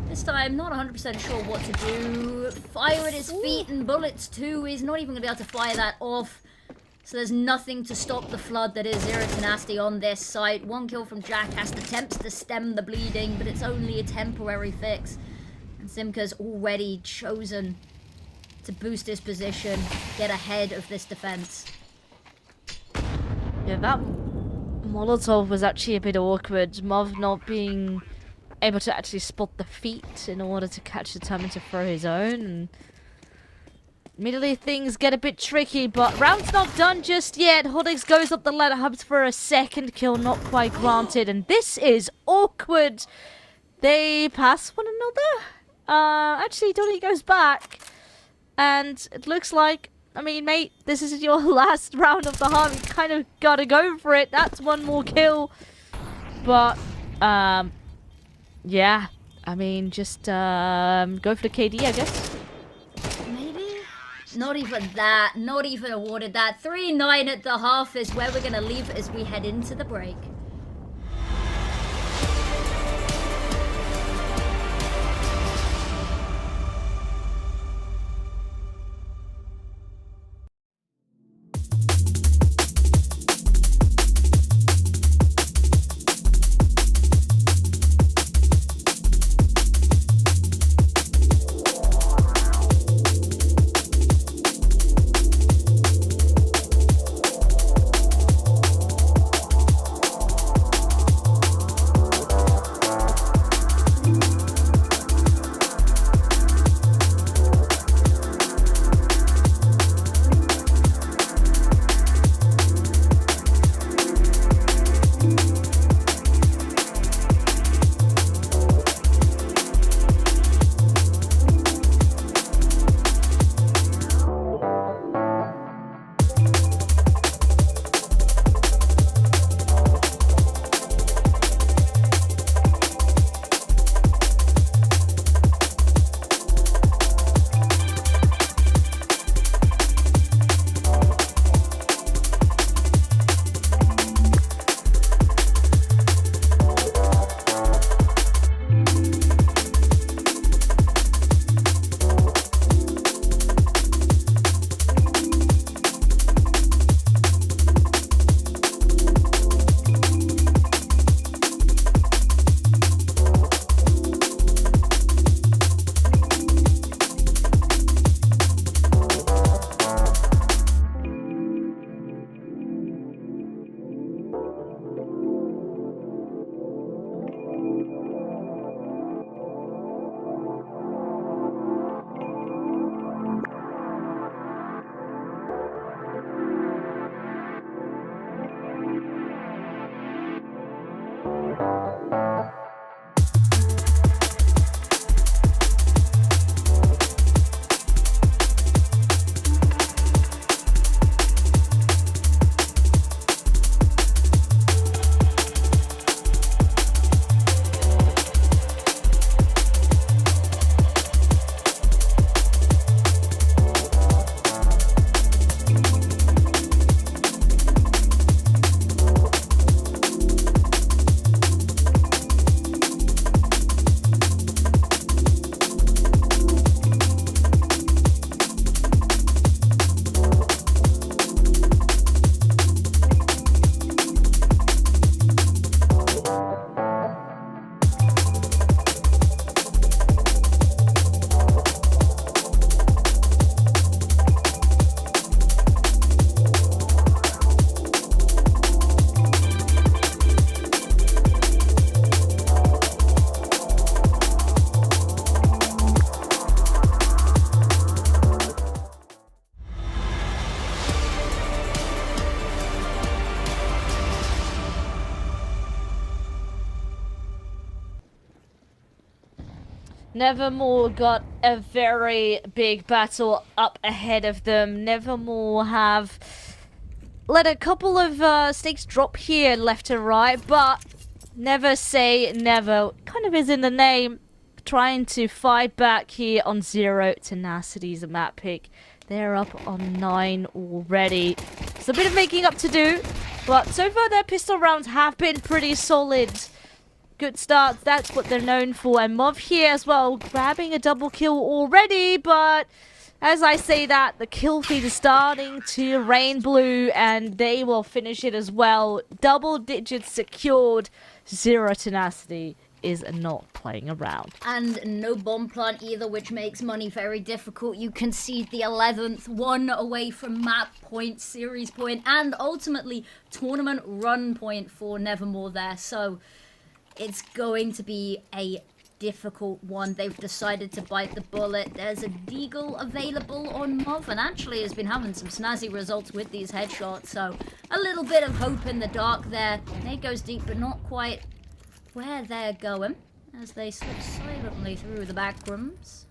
K: this time, not 100% sure what to do. Fire at his feet and bullets too. He's not even going to be able to fire that off. So there's nothing to stop the flood that is Zero Tenacity on this site. 1 kill from Jackass attempts to stem the bleeding, but it's only a temporary fix. And Simka's already chosen to boost his position, get ahead of this defense.
J: Yeah, that Molotov was actually a bit awkward. Mov not being able to actually spot the feet in order to catch the time to throw his own. And immediately things get a bit tricky, but round's not done just yet. Hodix goes up the ladder, hubs for a second kill, not quite granted. And this is awkward. They pass one another. Actually, Donnie goes back. And it looks like, I mean, mate, this is your last round of the half. You kind of gotta go for it. That's one more kill. But, yeah. I mean, just, go for the KD, I guess.
K: Maybe? Not even that. Not even awarded that. 3-9 at the half is where we're gonna leave it as we head into the break.
J: Nevermore got a very big battle up ahead of them. Nevermore have let a couple of stakes drop here left and right, but never say never. Kind of is in the name. Trying to fight back here on 0. Tenacity's a map pick. They're up on 9 already. It's a bit of making up to do, but so far their pistol rounds have been pretty solid. Good starts, that's what they're known for. And Mov here as well, grabbing a double kill already, but as I say that, the kill feed is starting to rain blue, and they will finish it as well. Double digits secured. 0 Tenacity is not playing around.
K: And no bomb plant either, which makes money very difficult. You concede the 11th, one away from map point, series point, and ultimately tournament run point for Nevermore there. So it's going to be a difficult one. They've decided to bite the bullet. There's a deagle available on Mov, and actually has been having some snazzy results with these headshots. So a little bit of hope in the dark there. Nade goes deep, but not quite where they're going, as they slip silently through the back rooms.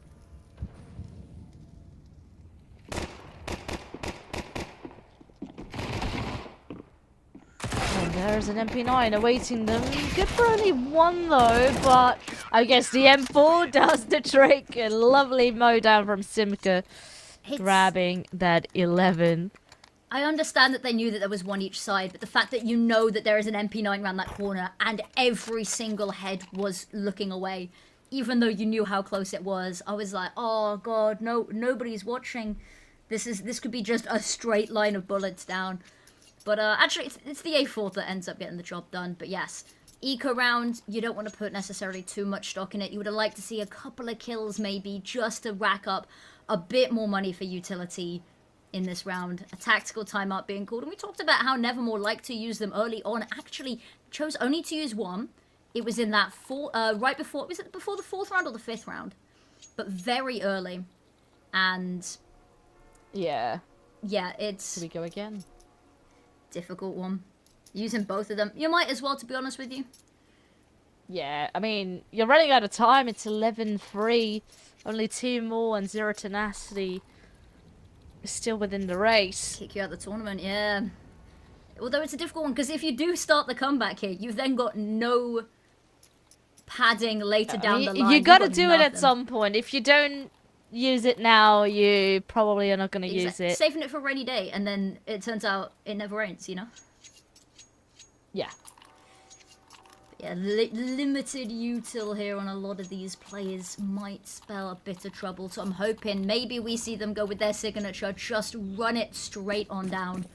J: And there's an MP9 awaiting them. Good for only one though, but I guess the M4 does the trick. A lovely mow down from Simka, grabbing that 11.
K: I understand that they knew that there was one each side, but the fact that you know that there is an MP9 around that corner and every single head was looking away, even though you knew how close it was, I was like, oh god, no, nobody's watching. This could be just a straight line of bullets down. But actually, it's the A4 that ends up getting the job done. But yes, eco round, you don't want to put necessarily too much stock in it. You would have liked to see a couple of kills maybe, just to rack up a bit more money for utility in this round. A tactical timeout being called. And we talked about how Nevermore liked to use them early on. Actually, chose only to use one. It was in that right before, was it before the 4th round or the 5th round? But very early. And
J: yeah,
K: it's...
J: Here we go again.
K: Difficult one. Using both of them. You might as well, to be honest with you.
J: Yeah, I mean, you're running out of time. It's 11-3. Only 2 more and Zero Tenacity is still within the race.
K: Kick you out of the tournament, yeah. Although it's a difficult one, because if you do start the comeback here, you've then got no padding later down the line.
J: You got to do it at some point. If you don't use it now, you probably are not going to use it.
K: Saving it for a rainy day, and then it turns out it never rains, you know?
J: Yeah.
K: Yeah, limited util here on a lot of these players might spell a bit of trouble, so I'm hoping maybe we see them go with their signature, just run it straight on down,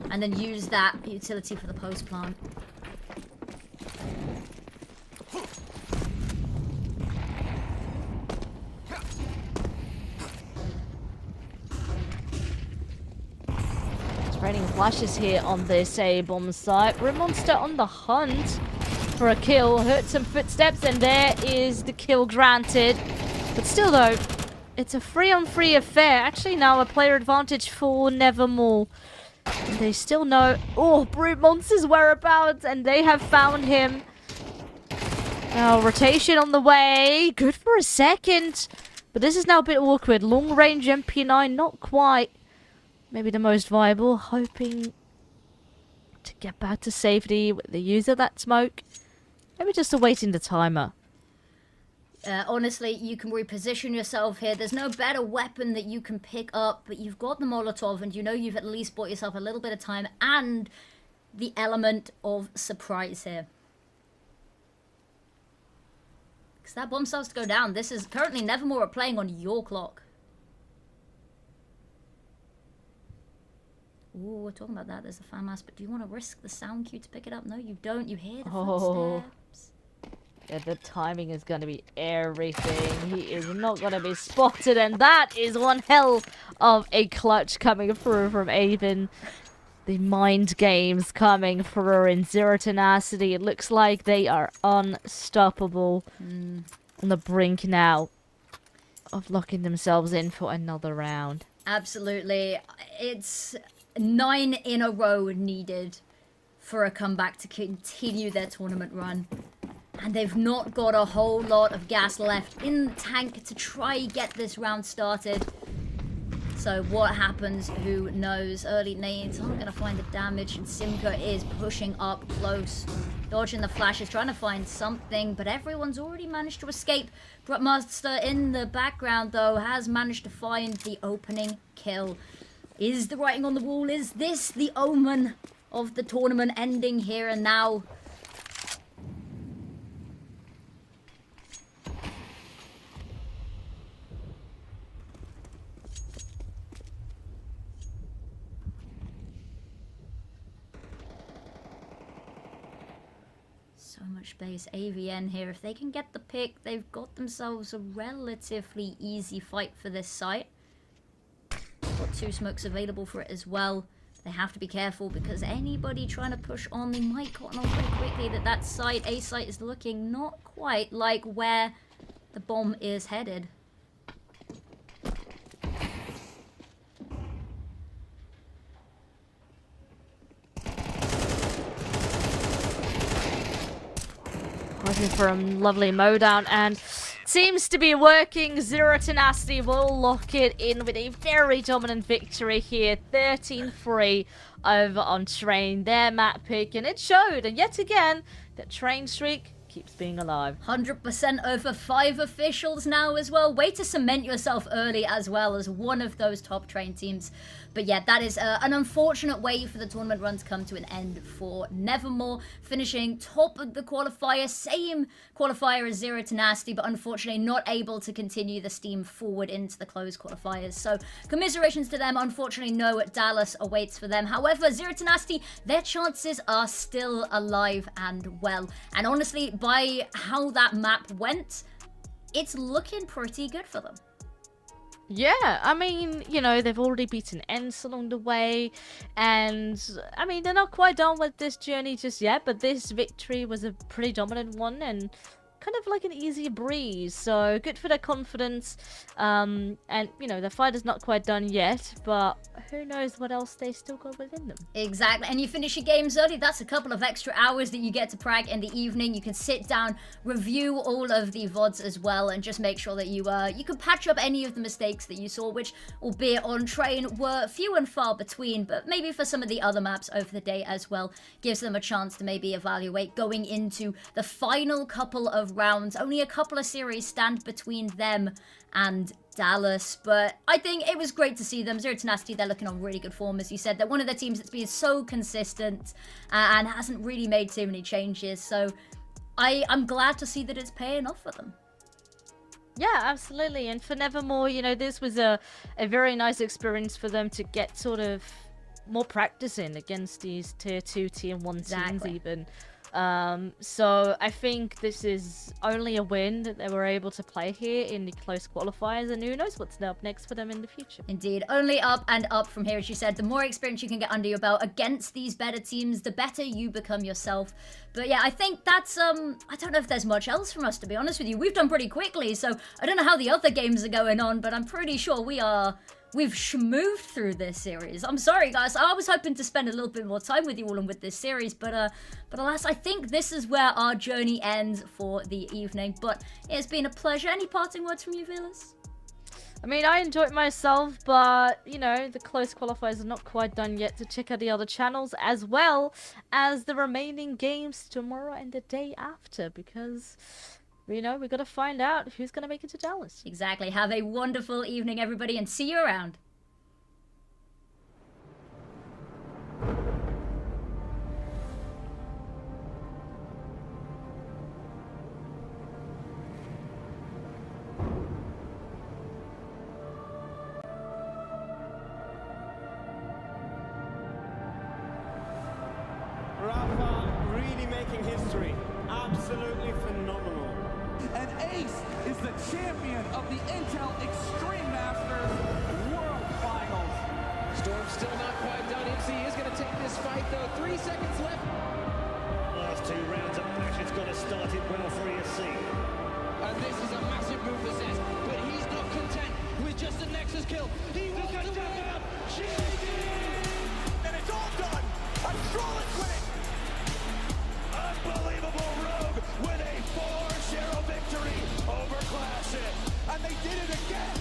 K: and then use that utility for the post plant.
J: Raining flashes here on this A-bomb site. Monster on the hunt for a kill. Heard some footsteps and there is the kill granted. But still though, it's a 3-on-3 affair. Actually now a player advantage for Nevermore. And they still know, Brute Monster's whereabouts, and they have found him. Now rotation on the way. Good for a second. But this is now a bit awkward. Long range MP9, not quite. Maybe the most viable, hoping to get back to safety with the use of that smoke. Maybe just awaiting the timer.
K: Honestly, you can reposition yourself here. There's no better weapon that you can pick up, but you've got the Molotov, and you know you've at least bought yourself a little bit of time and the element of surprise here. Because that bomb starts to go down. This is currently Nevermore are playing on your clock. Ooh, we're talking about that. There's a fan mask, but do you want to risk the sound cue to pick it up? No, you don't. You hear the footsteps.
J: Yeah, the timing is going to be everything. He is not going to be spotted, and that is one hell of a clutch coming through from Avon. The mind games coming through in Zero Tenacity. It looks like they are unstoppable. On the brink now of locking themselves in for another round.
K: Absolutely. It's 9 in a row needed for a comeback to continue their tournament run. And they've not got a whole lot of gas left in the tank to try get this round started. So what happens, who knows? Early nades aren't going to find the damage, and Simka is pushing up close. Dodging the flashes, trying to find something, but everyone's already managed to escape. Brutmaster in the background, though, has managed to find the opening kill. Is the writing on the wall? Is this the omen of the tournament ending here and now? So much space. AVN here. If they can get the pick, they've got themselves a relatively easy fight for this site. Got 2 smokes available for it as well. They have to be careful because anybody trying to push on, they might cotton on pretty quickly that site, A site, is looking not quite like where the bomb is headed.
J: Looking for a lovely mowdown, and seems to be working. Zero Tenacity will lock it in with a very dominant victory here. 13-3 over on Train. Their map pick, and it showed. And yet again, that Train streak keeps being alive.
K: 100% over 5 officials now as well. Way to cement yourself early as well as one of those top Train teams. But yeah, that is an unfortunate way for the tournament run to come to an end for Nevermore, finishing top of the qualifier, same qualifier as Zero Tenacity, but unfortunately not able to continue the steam forward into the closed qualifiers. So commiserations to them. Unfortunately, no Dallas awaits for them. However, Zero Tenacity, their chances are still alive and well. And honestly, by how that map went, it's looking pretty good for them.
J: Yeah, I mean, you know, they've already beaten Ents along the way, and I mean, they're not quite done with this journey just yet, but this victory was a pretty dominant one and kind of like an easy breeze, so good for their confidence. And you know, the fight is not quite done yet, but who knows what else they still got within them.
K: Exactly, and you finish your games early, that's a couple of extra hours that you get to prag in the evening. You can sit down, review all of the VODs as well, and just make sure that you can patch up any of the mistakes that you saw, which, albeit on Train, were few and far between, but maybe for some of the other maps over the day as well, gives them a chance to maybe evaluate going into the final couple of rounds. Only a couple of series stand between them and Dallas, but I think it was great to see them. Zero Tenacity, they're looking on really good form, as you said. They're one of the teams that's been so consistent and hasn't really made too many changes, so I'm glad to see that it's paying off for them.
J: Yeah, absolutely. And for Nevermore, you know, this was a very nice experience for them to get sort of more practice in against these tier 2, tier 1 teams even. So I think this is only a win that they were able to play here in the close qualifiers, and who knows what's up next for them in the future.
K: Indeed, only up and up from here, as you said. The more experience you can get under your belt against these better teams, the better you become yourself. But yeah, I think that's I don't know if there's much else from us, to be honest with you. We've done pretty quickly, so I don't know how the other games are going on, but I'm pretty sure we've schmooved through this series. I'm sorry, guys. I was hoping to spend a little bit more time with you all and with this series, but alas, I think this is where our journey ends for the evening. But it's been a pleasure. Any parting words from you, Velas?
J: I mean, I enjoyed myself, but, you know, the close qualifiers are not quite done yet. To check out the other channels as well as the remaining games tomorrow and the day after, because, you know, we've got to find out who's going to make it to Dallas.
K: Exactly. Have a wonderful evening, everybody, and see you around.
A: Rafa really making history. Absolutely phenomenal.
B: And Ace is the champion of the Intel Extreme Masters World Finals.
C: Storm's still not quite done. MC is going to take this fight, though. 3 seconds left.
A: Last 2 rounds of Passion's got to start it well for ESC.
C: And this is a massive move for Zez, but he's not content with just a Nexus kill. He wants to win out.
A: And it's all done. A flawless win. Unbelievable Rogue with a 4-0 victory over Classic. And they did it again.